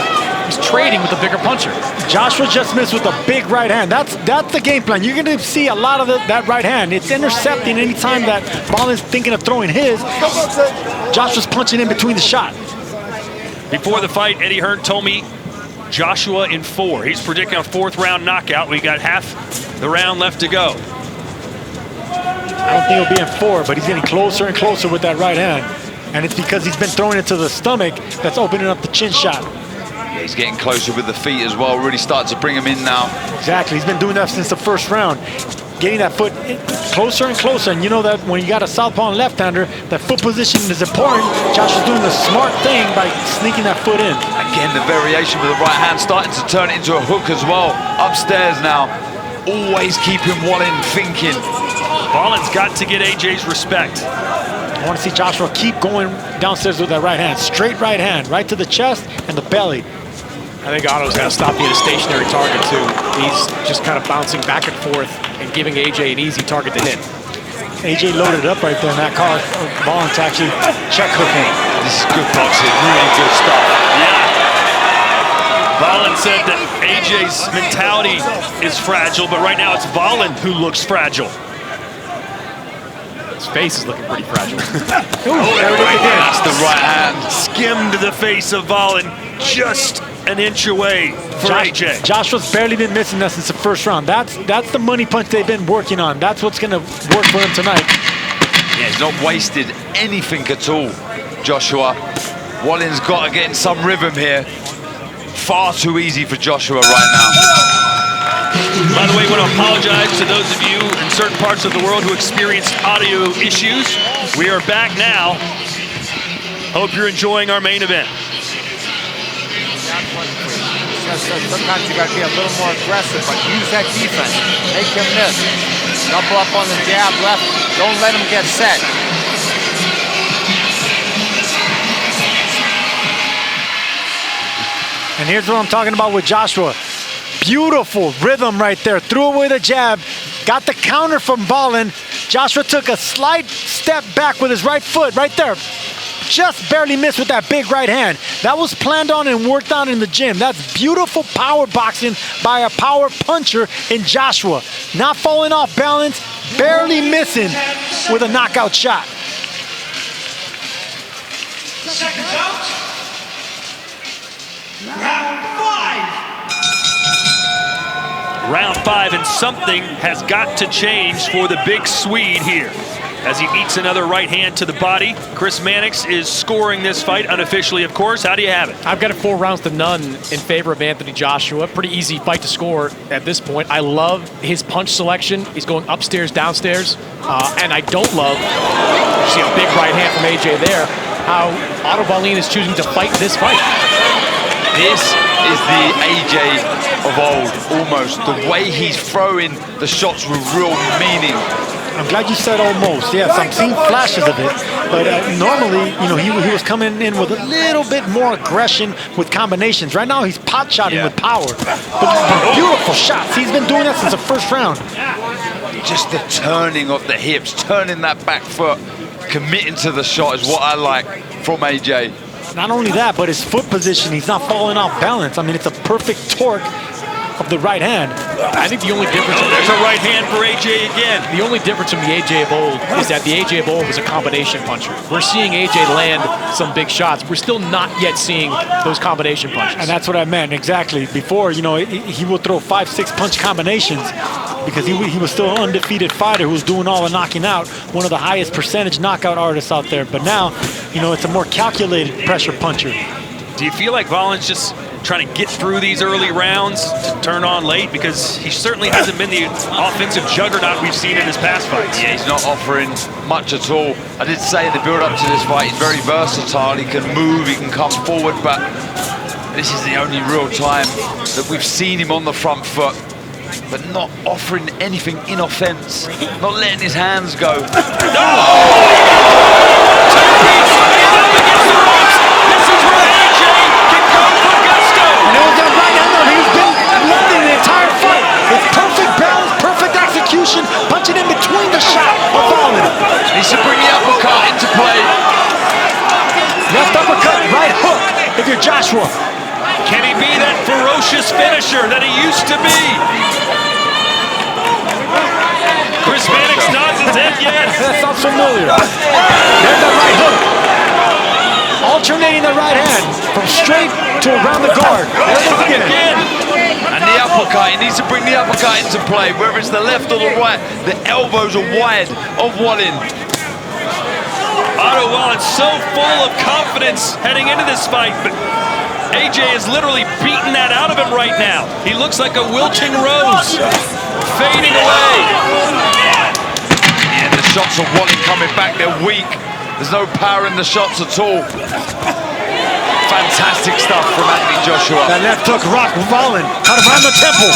Speaker 17: he's trading with a bigger puncher.
Speaker 16: Joshua just missed with a big right hand. That's the game plan. You're going to see a lot of that right hand. It's intercepting any time that Volin's thinking of throwing his. Joshua's punching in between the shot.
Speaker 12: Before the fight, Eddie Hearn told me Joshua in 4. He's predicting a 4th round knockout. We got half the round left to go.
Speaker 16: I don't think he'll be in 4, but he's getting closer and closer with that right hand. And it's because he's been throwing it to the stomach that's opening up the chin shot.
Speaker 6: Yeah, he's getting closer with the feet as well, really starting to bring him in now.
Speaker 16: Exactly, he's been doing that since the first round. Getting that foot closer and closer, and you know that when you got a southpaw and left-hander, that foot position is important. Josh is doing the smart thing by sneaking that foot in.
Speaker 6: Again, the variation with the right hand starting to turn it into a hook as well. Upstairs now, always keeping Volin thinking.
Speaker 12: Volin's got to get AJ's respect.
Speaker 16: I want to see Joshua keep going downstairs with that right hand. Straight right hand, right to the chest and the belly.
Speaker 17: I think Otto's got to stop being a stationary target too. He's just kind of bouncing back and forth and giving AJ an easy target to hit.
Speaker 16: AJ loaded up right there in that car. Ballin to actually check hook him.
Speaker 6: This is good boxing, really good stuff.
Speaker 12: Yeah. Volin said that AJ's mentality is fragile, but right now it's Volin who looks fragile.
Speaker 17: His face is looking pretty fragile.
Speaker 12: That's the right hand. Skimmed the face of Volin, just an inch away for AJ.
Speaker 16: Joshua's barely been missing that since the first round. That's the money punch they've been working on. That's what's going to work for him tonight.
Speaker 6: Yeah, he's not wasted anything at all, Joshua. Wallin's got to get in some rhythm here. Far too easy for Joshua right now.
Speaker 12: By the way, I want to apologize to those of you in certain parts of the world who experienced audio issues. We are back now. Hope you're enjoying our main event.
Speaker 3: Sometimes you got to be a little more aggressive, but use that defense. Make him miss. Double up on the jab left. Don't let him get set.
Speaker 16: And here's what I'm talking about with Joshua. Beautiful rhythm right there. Threw away the jab. Got the counter from Volin. Joshua took a slight step back with his right foot right there. Just barely missed with that big right hand. That was planned on and worked on in the gym. That's beautiful power boxing by a power puncher in Joshua. Not falling off balance, barely missing with a knockout shot.
Speaker 20: Seconds out. Round 5.
Speaker 12: Round 5, and something has got to change for the big Swede here. As he eats another right hand to the body, Chris Mannix is scoring this fight, unofficially, of course. How do you have it?
Speaker 17: I've got it 4 rounds to none in favor of Anthony Joshua. Pretty easy fight to score at this point. I love his punch selection. He's going upstairs, downstairs. And I don't love, you see a big right hand from AJ there, how Otto Wallin is choosing to fight this fight.
Speaker 6: This is the AJ of old, almost. The way he's throwing the shots with real meaning.
Speaker 16: I'm glad you said almost. Yes, I'm seeing flashes of it. But normally, you know, he was coming in with a little bit more aggression with combinations. Right now, he's pot-shotting with power. But beautiful shots. He's been doing that since the first round.
Speaker 6: Just the turning of the hips, turning that back foot, committing to the shot is what I like from AJ.
Speaker 16: Not only that, but his foot position, he's not falling off balance. I mean, it's a perfect torque of the right hand.
Speaker 17: I think the only difference...
Speaker 12: there's a right hand for AJ again.
Speaker 17: The only difference from the AJ of old is that the AJ of old was a combination puncher. We're seeing AJ land some big shots. We're still not yet seeing those combination punches.
Speaker 16: And that's what I meant, exactly. Before, you know, he would throw 5-6 punch combinations because he was still an undefeated fighter who was doing all the knocking out, one of the highest percentage knockout artists out there. But now, you know, it's a more calculated pressure puncher.
Speaker 12: Do you feel like Volin's just trying to get through these early rounds to turn on late? Because he certainly hasn't been the offensive juggernaut we've seen in his past fights.
Speaker 6: Yeah, he's not offering much at all. I did say in the build-up to this fight, he's very versatile. He can move, he can come forward, but this is the only real time that we've seen him on the front foot, but not offering anything in offense, not letting his hands go.
Speaker 16: Punching in between the shot of Volin.
Speaker 6: Needs to bring the uppercut into play.
Speaker 16: Left uppercut, right hook if you're Joshua.
Speaker 12: Can he be that ferocious finisher that he used to be? Chris Mannix nods his head yes.
Speaker 16: That sounds familiar. There's the right hook. Alternating the right hand from straight to around the guard. There it is again.
Speaker 6: And the uppercut, he needs to bring the uppercut into play, whether it's the left or the right. The elbows are wide of Wallin.
Speaker 12: Otto Wallin so full of confidence heading into this fight, but AJ is literally beating that out of him right now. He looks like a wilting rose, fading away.
Speaker 6: Yeah, the shots of Wallin coming back, they're weak. There's no power in the shots at all. Fantastic stuff from Anthony Joshua.
Speaker 16: That left hook rocked Volin out around the temple.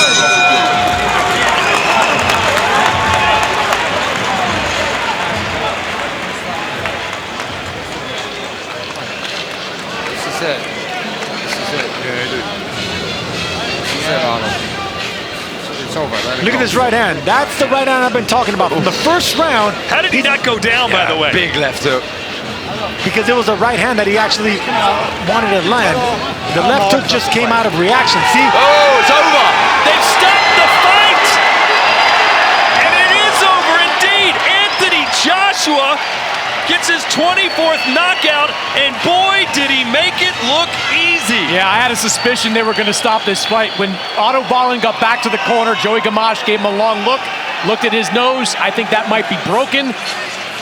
Speaker 3: This is it. This is it. This is it, Arnold. It's over.
Speaker 16: Look at this right hand. That's the right hand I've been talking about. From the first round.
Speaker 12: How did he not go down, by the way?
Speaker 6: Big left hook.
Speaker 16: Because it was a right hand that he actually wanted to land. The left hook just came out of reaction. See?
Speaker 6: Oh, it's over.
Speaker 12: They've stopped the fight. And it is over indeed. Anthony Joshua gets his 24th knockout, and boy, did he make it look easy.
Speaker 17: Yeah, I had a suspicion they were going to stop this fight. When Otto Wallin got back to the corner, Joey Gamache gave him a long look, looked at his nose. I think that might be broken.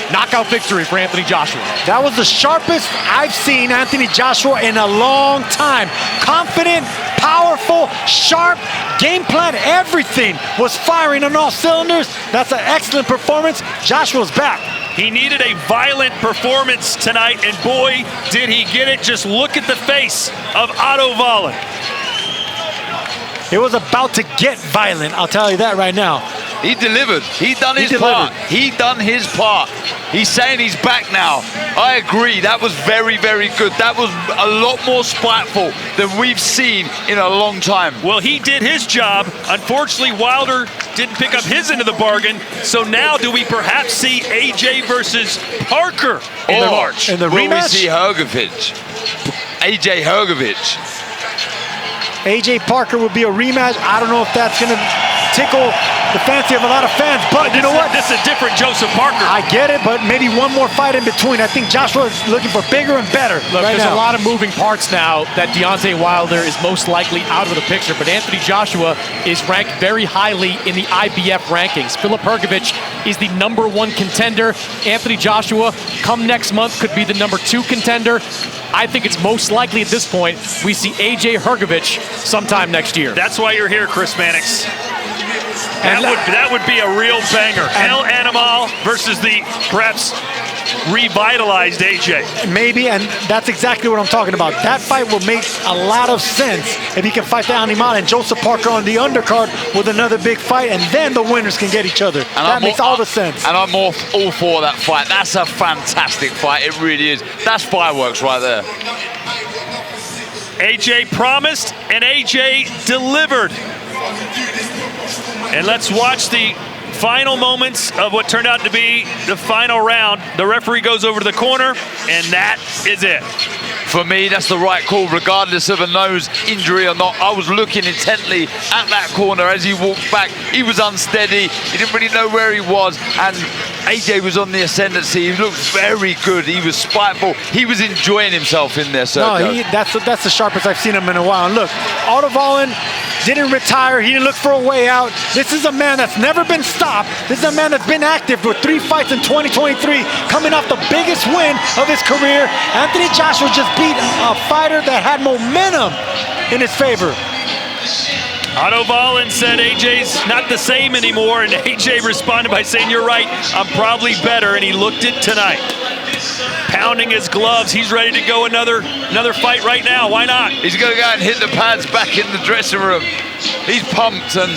Speaker 17: Knockout victory for Anthony Joshua.
Speaker 16: That was the sharpest I've seen Anthony Joshua in a long time. Confident, powerful, sharp, game plan, everything was firing on all cylinders. That's an excellent performance. Joshua's back.
Speaker 12: He needed a violent performance tonight, and boy, did he get it. Just look at the face of Otto Wallin.
Speaker 16: It was about to get violent, I'll tell you that right now.
Speaker 6: He delivered. He done his part. He done his part. He's saying he's back now. I agree. That was very, very good. That was a lot more spiteful than we've seen in a long time.
Speaker 12: Well, he did his job. Unfortunately, Wilder didn't pick up his end of the bargain. So now do we perhaps see AJ versus Parker in the March?
Speaker 16: In the
Speaker 6: rematch? Will we see Hrgović? AJ Hrgović.
Speaker 16: AJ Parker would be a rematch. I don't know if that's going to tickle the fancy of a lot of fans, but you know what?
Speaker 12: This is a different Joseph Parker.
Speaker 16: I get it, but maybe one more fight in between. I think Joshua is looking for bigger and better.
Speaker 17: Look,
Speaker 16: right
Speaker 17: there's
Speaker 16: now.
Speaker 17: a lot of moving parts now that Deontay Wilder is most likely out of the picture, but Anthony Joshua is ranked very highly in the IBF rankings. Filip Hrgović is the #1 contender. Anthony Joshua, come next month, could be the #2 contender. I think it's most likely at this point we see AJ Hrgović sometime next year.
Speaker 12: That's why you're here, Chris Mannix. That would be a real banger. El Animal versus the perhaps revitalized AJ.
Speaker 16: Maybe, and that's exactly what I'm talking about. That fight will make a lot of sense if he can fight the Animal and Joseph Parker on the undercard with another big fight, and then the winners can get each other. And that makes all the sense.
Speaker 6: And I'm all for that fight. That's a fantastic fight. It really is. That's fireworks right there.
Speaker 12: AJ promised and AJ delivered. And let's watch the final moments of what turned out to be the final round. The referee goes over to the corner, and that is it.
Speaker 6: For me, that's the right call, regardless of a nose injury or not. I was looking intently at that corner as he walked back. He was unsteady. He didn't really know where he was. And AJ was on the ascendancy. He looked very good. He was spiteful. He was enjoying himself in there, Sergio.
Speaker 16: No, that's the sharpest I've seen him in a while. And look, Otto Wallin didn't retire. He didn't look for a way out. This is a man that's never been stopped. This is a man that's been active with 3 fights in 2023, coming off the biggest win of his career. Anthony Joshua just beat a fighter that had momentum in his favor.
Speaker 12: Otto Wallin said AJ's not the same anymore, and AJ responded by saying, "You're right, I'm probably better," and he looked it tonight. Pounding his gloves, he's ready to go another fight right now. Why not?
Speaker 6: He's going to go and hit the pads back in the dressing room. He's pumped, and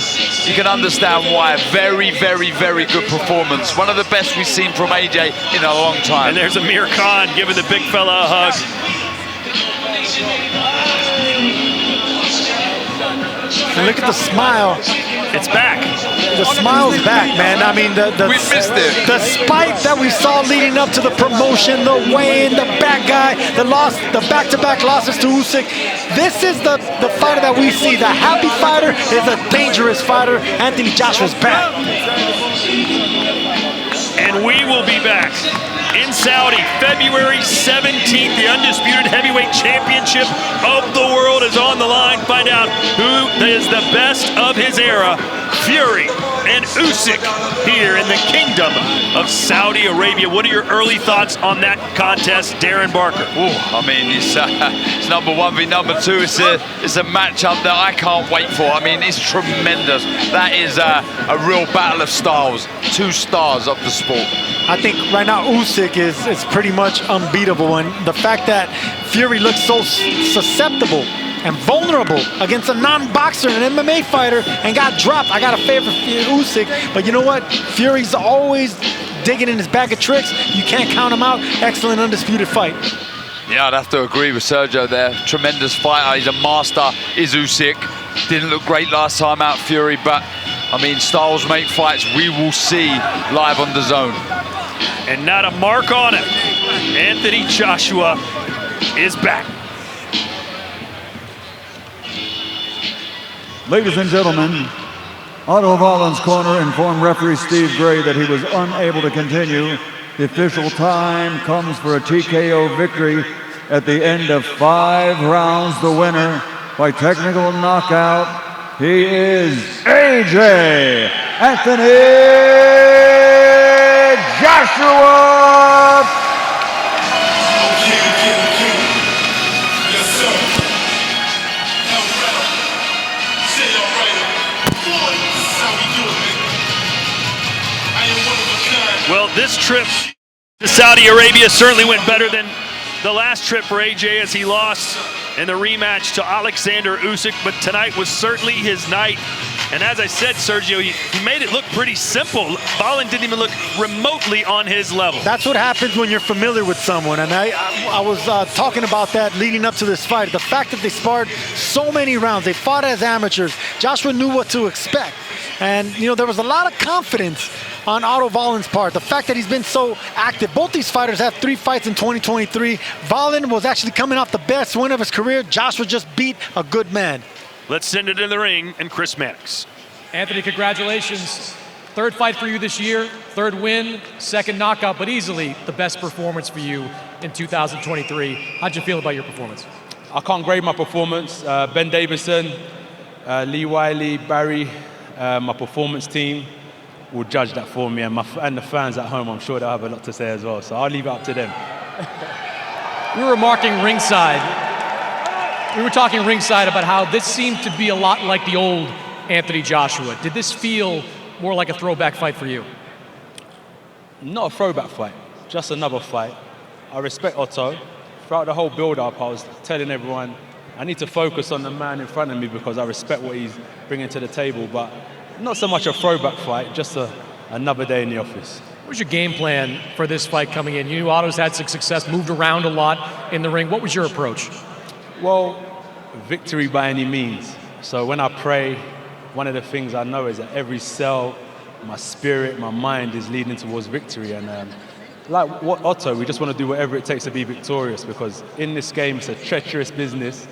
Speaker 6: you can understand why. Very, very, very good performance. One of the best we've seen from AJ in a long time.
Speaker 12: And there's Amir Khan giving the big fella a hug.
Speaker 16: And look at the smile.
Speaker 12: It's back.
Speaker 16: The smile's back, man. I mean,
Speaker 6: we missed it.
Speaker 16: The spite that we saw leading up to the promotion, the weigh-in, the bad guy, the back-to-back losses to Usyk. This is the fighter that we see. The happy fighter is a dangerous fighter. Anthony Joshua's back.
Speaker 12: And we will be back in Saudi, February 17th. The Undisputed Heavyweight Championship of the world is on the line. Find out who is the best of his era. Fury and Usyk here in the Kingdom of Saudi Arabia. What are your early thoughts on that contest, Darren Barker?
Speaker 6: Ooh, I mean, it's #1 v #2. It's a matchup that I can't wait for. I mean, it's tremendous. That is a real battle of styles. 2 stars of the sport.
Speaker 16: I think right now Usyk is pretty much unbeatable, and the fact that Fury looks so susceptible and vulnerable against a non-boxer, an MMA fighter, and got dropped. I got a favor for Usyk, but you know what? Fury's always digging in his bag of tricks. You can't count him out. Excellent undisputed fight.
Speaker 6: Yeah, I'd have to agree with Sergio there. Tremendous fighter. He's a master, is Usyk. Didn't look great last time out, Fury, but I mean, styles make fights we will see live on the Zone.
Speaker 12: And not a mark on it. Anthony Joshua is back.
Speaker 7: Ladies and gentlemen, Otto Wallen's corner informed referee Steve Gray that he was unable to continue. The official time comes for a TKO victory at the end of 5 rounds. The winner by technical knockout, he is AJ Anthony Joshua.
Speaker 12: Well, this trip to Saudi Arabia certainly went better than the last trip for AJ as he lost in the rematch to Alexander Usyk, but tonight was certainly his night. And as I said, Sergio, he made it look pretty simple. Wallen didn't even look remotely on his level.
Speaker 16: That's what happens when you're familiar with someone. And I was talking about that leading up to this fight. The fact that they sparred so many rounds, they fought as amateurs. Joshua knew what to expect. And, you know, there was a lot of confidence on Otto Wallen's part. The fact that he's been so active. Both these fighters have 3 fights in 2023. Wallen was actually coming off the best win of his career. Joshua just beat a good man.
Speaker 12: Let's send it in the ring and Chris Mannix.
Speaker 17: Anthony, congratulations. 3rd fight for you this year, 3rd win, 2nd knockout, but easily the best performance for you in 2023. How'd you feel about your performance?
Speaker 11: I can't grade my performance. Ben Davison, Lee Wiley, Barry, my performance team will judge that for me, and the fans at home, I'm sure they'll have a lot to say as well. So I'll leave it up to them.
Speaker 17: We were marking ringside. We were talking ringside about how this seemed to be a lot like the old Anthony Joshua. Did this feel more like a throwback fight for you?
Speaker 11: Not a throwback fight, just another fight. I respect Otto. Throughout the whole build-up, I was telling everyone, I need to focus on the man in front of me because I respect what he's bringing to the table, but not so much a throwback fight, just another day in the office.
Speaker 17: What was your game plan for this fight coming in? You knew Otto's had some success, moved around a lot in the ring. What was your approach?
Speaker 11: Well, victory by any means. So when I pray, one of the things I know is that every cell, my spirit, my mind is leading towards victory. And like what Otto, we just want to do whatever it takes to be victorious, because in this game, it's a treacherous business.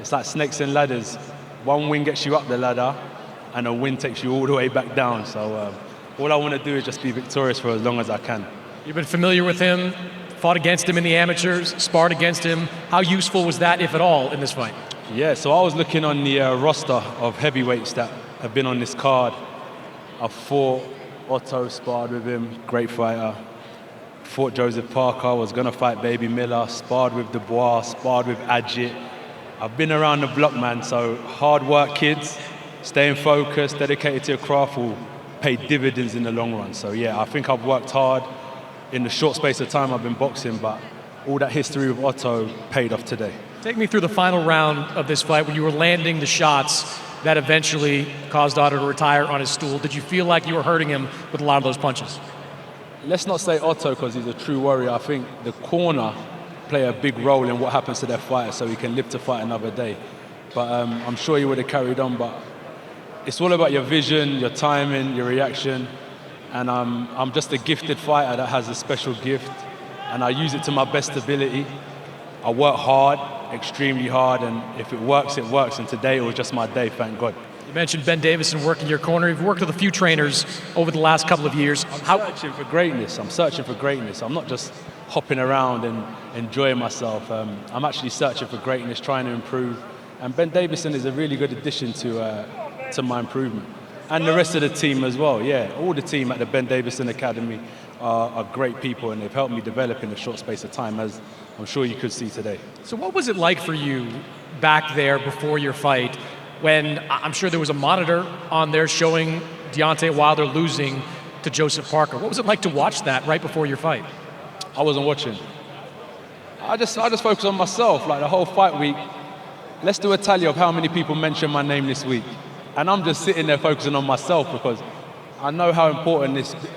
Speaker 11: It's like snakes and ladders. One win gets you up the ladder, and a win takes you all the way back down. So all I want to do is just be victorious for as long as I can.
Speaker 17: You've been familiar with him, fought against him in the amateurs, sparred against him. How useful was that, if at all, in this fight?
Speaker 11: Yeah, so I was looking on the roster of heavyweights that have been on this card. I fought Otto, sparred with him, great fighter. Fought Joseph Parker, was going to fight Baby Miller, sparred with Dubois, sparred with Ajit. I've been around the block, man, so hard work, kids. Staying focused, dedicated to your craft will pay dividends in the long run. So yeah, I think I've worked hard in the short space of time I've been boxing, but all that history with Otto paid off today.
Speaker 17: Take me through the final round of this fight when you were landing the shots that eventually caused Otto to retire on his stool. Did you feel like you were hurting him with a lot of those punches?
Speaker 11: Let's not say Otto because he's a true warrior. I think the corner play a big role in what happens to their fighter so he can live to fight another day. But I'm sure he would have carried on, but it's all about your vision, your timing, your reaction. And I'm just a gifted fighter that has a special gift, and I use it to my best ability. I work hard, extremely hard, and if it works, it works. And today it was just my day, thank God.
Speaker 17: You mentioned Ben Davison working your corner. You've worked with a few trainers over the last couple of years.
Speaker 11: I'm searching for greatness. I'm searching for greatness. I'm not just hopping around and enjoying myself. I'm actually searching for greatness, trying to improve. And Ben Davison is a really good addition to my improvement. And the rest of the team as well, yeah. All the team at the Ben Davison Academy are great people, and they've helped me develop in a short space of time, as I'm sure you could see today.
Speaker 17: So what was it like for you back there before your fight when I'm sure there was a monitor on there showing Deontay Wilder losing to Joseph Parker? What was it like to watch that right before your fight?
Speaker 11: I wasn't watching. I just focused on myself, like the whole fight week. Let's do a tally of how many people mentioned my name this week. And I'm just sitting there focusing on myself because I know how important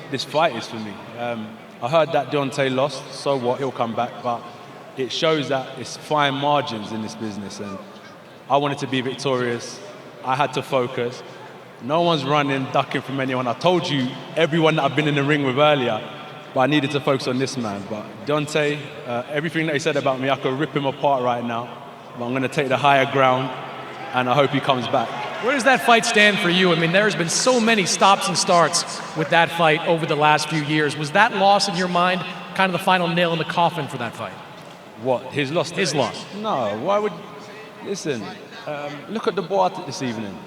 Speaker 11: this fight is for me. I heard that Deontay lost, so what, he'll come back, but it shows that it's fine margins in this business, and I wanted to be victorious. I had to focus. No one's running, ducking from anyone. I told you everyone that I've been in the ring with earlier, but I needed to focus on this man. But Deontay, everything that he said about me, I could rip him apart right now. But I'm going to take the higher ground, and I hope he comes back.
Speaker 17: Where does that fight stand for you? I mean, there's been so many stops and starts with that fight over the last few years. Was that loss in your mind kind of the final nail in the coffin for that fight?
Speaker 11: What, his loss?
Speaker 17: His loss.
Speaker 11: No, why would... Listen, look at the board this evening.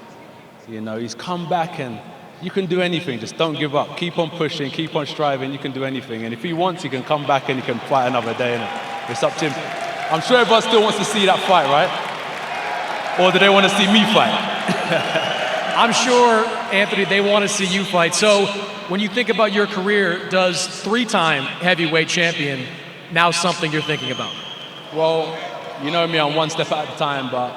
Speaker 11: You know, he's come back and you can do anything. Just don't give up. Keep on pushing, keep on striving. You can do anything. And if he wants, he can come back and he can fight another day. And it's up to him. I'm sure everyone still wants to see that fight, right? Or do they want to see me fight?
Speaker 17: I'm sure, Anthony, they want to see you fight. So when you think about your career, does 3-time heavyweight champion now something you're thinking about?
Speaker 11: Well, you know me, I'm one step at a time, but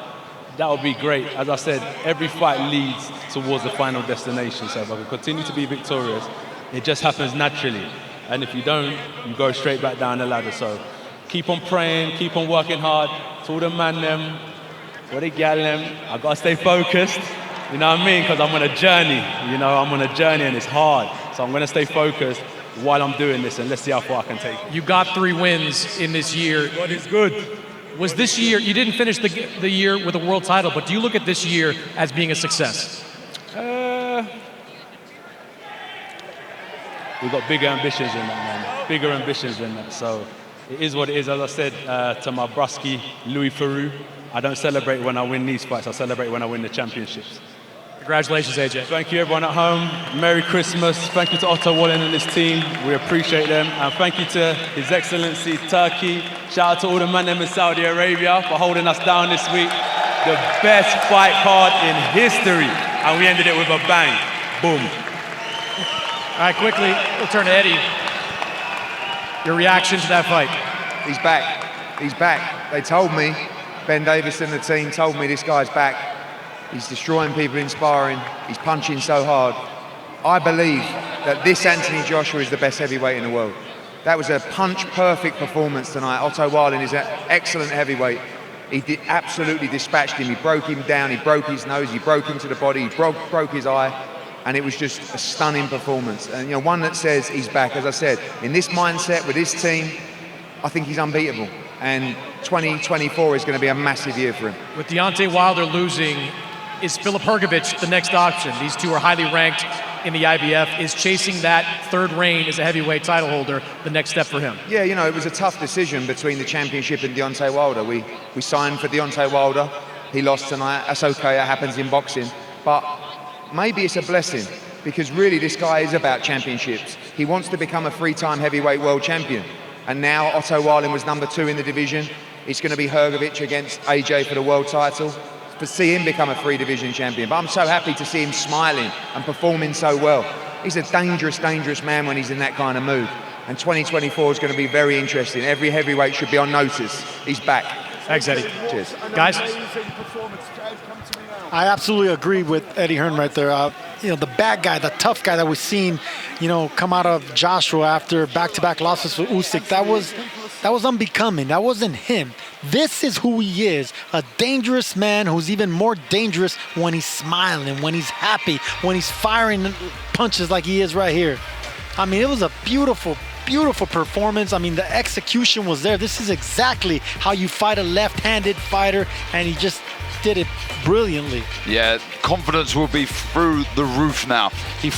Speaker 11: that would be great. As I said, every fight leads towards the final destination. So if I can continue to be victorious, it just happens naturally. And if you don't, you go straight back down the ladder. So keep on praying, keep on working hard. To all the man them, all the gal them, I gotta stay focused. You know what I mean? Because I'm on a journey. You know, I'm on a journey and it's hard. So I'm gonna stay focused while I'm doing this, and let's see how far I can take it.
Speaker 17: You got 3 wins in this year.
Speaker 11: God is good.
Speaker 17: Was this year, you didn't finish the year with a world title, but do you look at this year as being a success?
Speaker 11: We've got bigger ambitions than that, man. Bigger ambitions than that. So it is what it is. As I said to my brusky, Louis Theroux, I don't celebrate when I win these fights. I celebrate when I win the championships.
Speaker 17: Congratulations, AJ.
Speaker 11: Thank you, everyone at home. Merry Christmas. Thank you to Otto Wallen and his team. We appreciate them. And thank you to His Excellency Turkey. Shout out to all the men in Saudi Arabia for holding us down this week. The best fight card in history. And we ended it with a bang. Boom.
Speaker 17: All right, quickly, we'll turn to Eddie. Your reaction to that fight?
Speaker 14: He's back. He's back. They told me, Ben Davis and the team told me this guy's back. He's destroying people in sparring. He's punching so hard. I believe that this Anthony Joshua is the best heavyweight in the world. That was a punch-perfect performance tonight. Otto Wallen is an excellent heavyweight. He absolutely dispatched him. He broke him down. He broke his nose. He broke into the body. He broke his eye. And it was just a stunning performance. And, you know, one that says he's back. As I said, in this mindset with his team, I think he's unbeatable. And 2024 is going to be a massive year for him.
Speaker 17: With Deontay Wilder losing, is Filip Hrgović the next option? These two are highly ranked in the IBF. Is chasing that 3rd reign as a heavyweight title holder the next step for him?
Speaker 14: Yeah, you know, it was a tough decision between the championship and Deontay Wilder. We signed for Deontay Wilder. He lost tonight. That's okay, it happens in boxing. But maybe it's a blessing, because really this guy is about championships. He wants to become a 3-time heavyweight world champion. And now Otto Wallen was number 2 in the division. It's going to be Hrgović against AJ for the world title. To see him become a 3-division champion. But I'm so happy to see him smiling and performing so well. He's a dangerous, dangerous man when he's in that kind of mood. And 2024 is going to be very interesting. Every heavyweight should be on notice. He's back.
Speaker 17: Thanks, Eddie.
Speaker 14: Cheers.
Speaker 17: Guys?
Speaker 16: I absolutely agree with Eddie Hearn right there. You know, the bad guy, the tough guy that we've seen, you know, come out of Joshua after back-to-back losses with Usyk, that was unbecoming. That wasn't him. This is who he is, a dangerous man who's even more dangerous when he's smiling, when he's happy, when he's firing punches like he is right here. I mean, it was a beautiful, beautiful performance. I mean, the execution was there. This is exactly how you fight a left-handed fighter, and he just did it brilliantly.
Speaker 6: Yeah, confidence will be through the roof now. He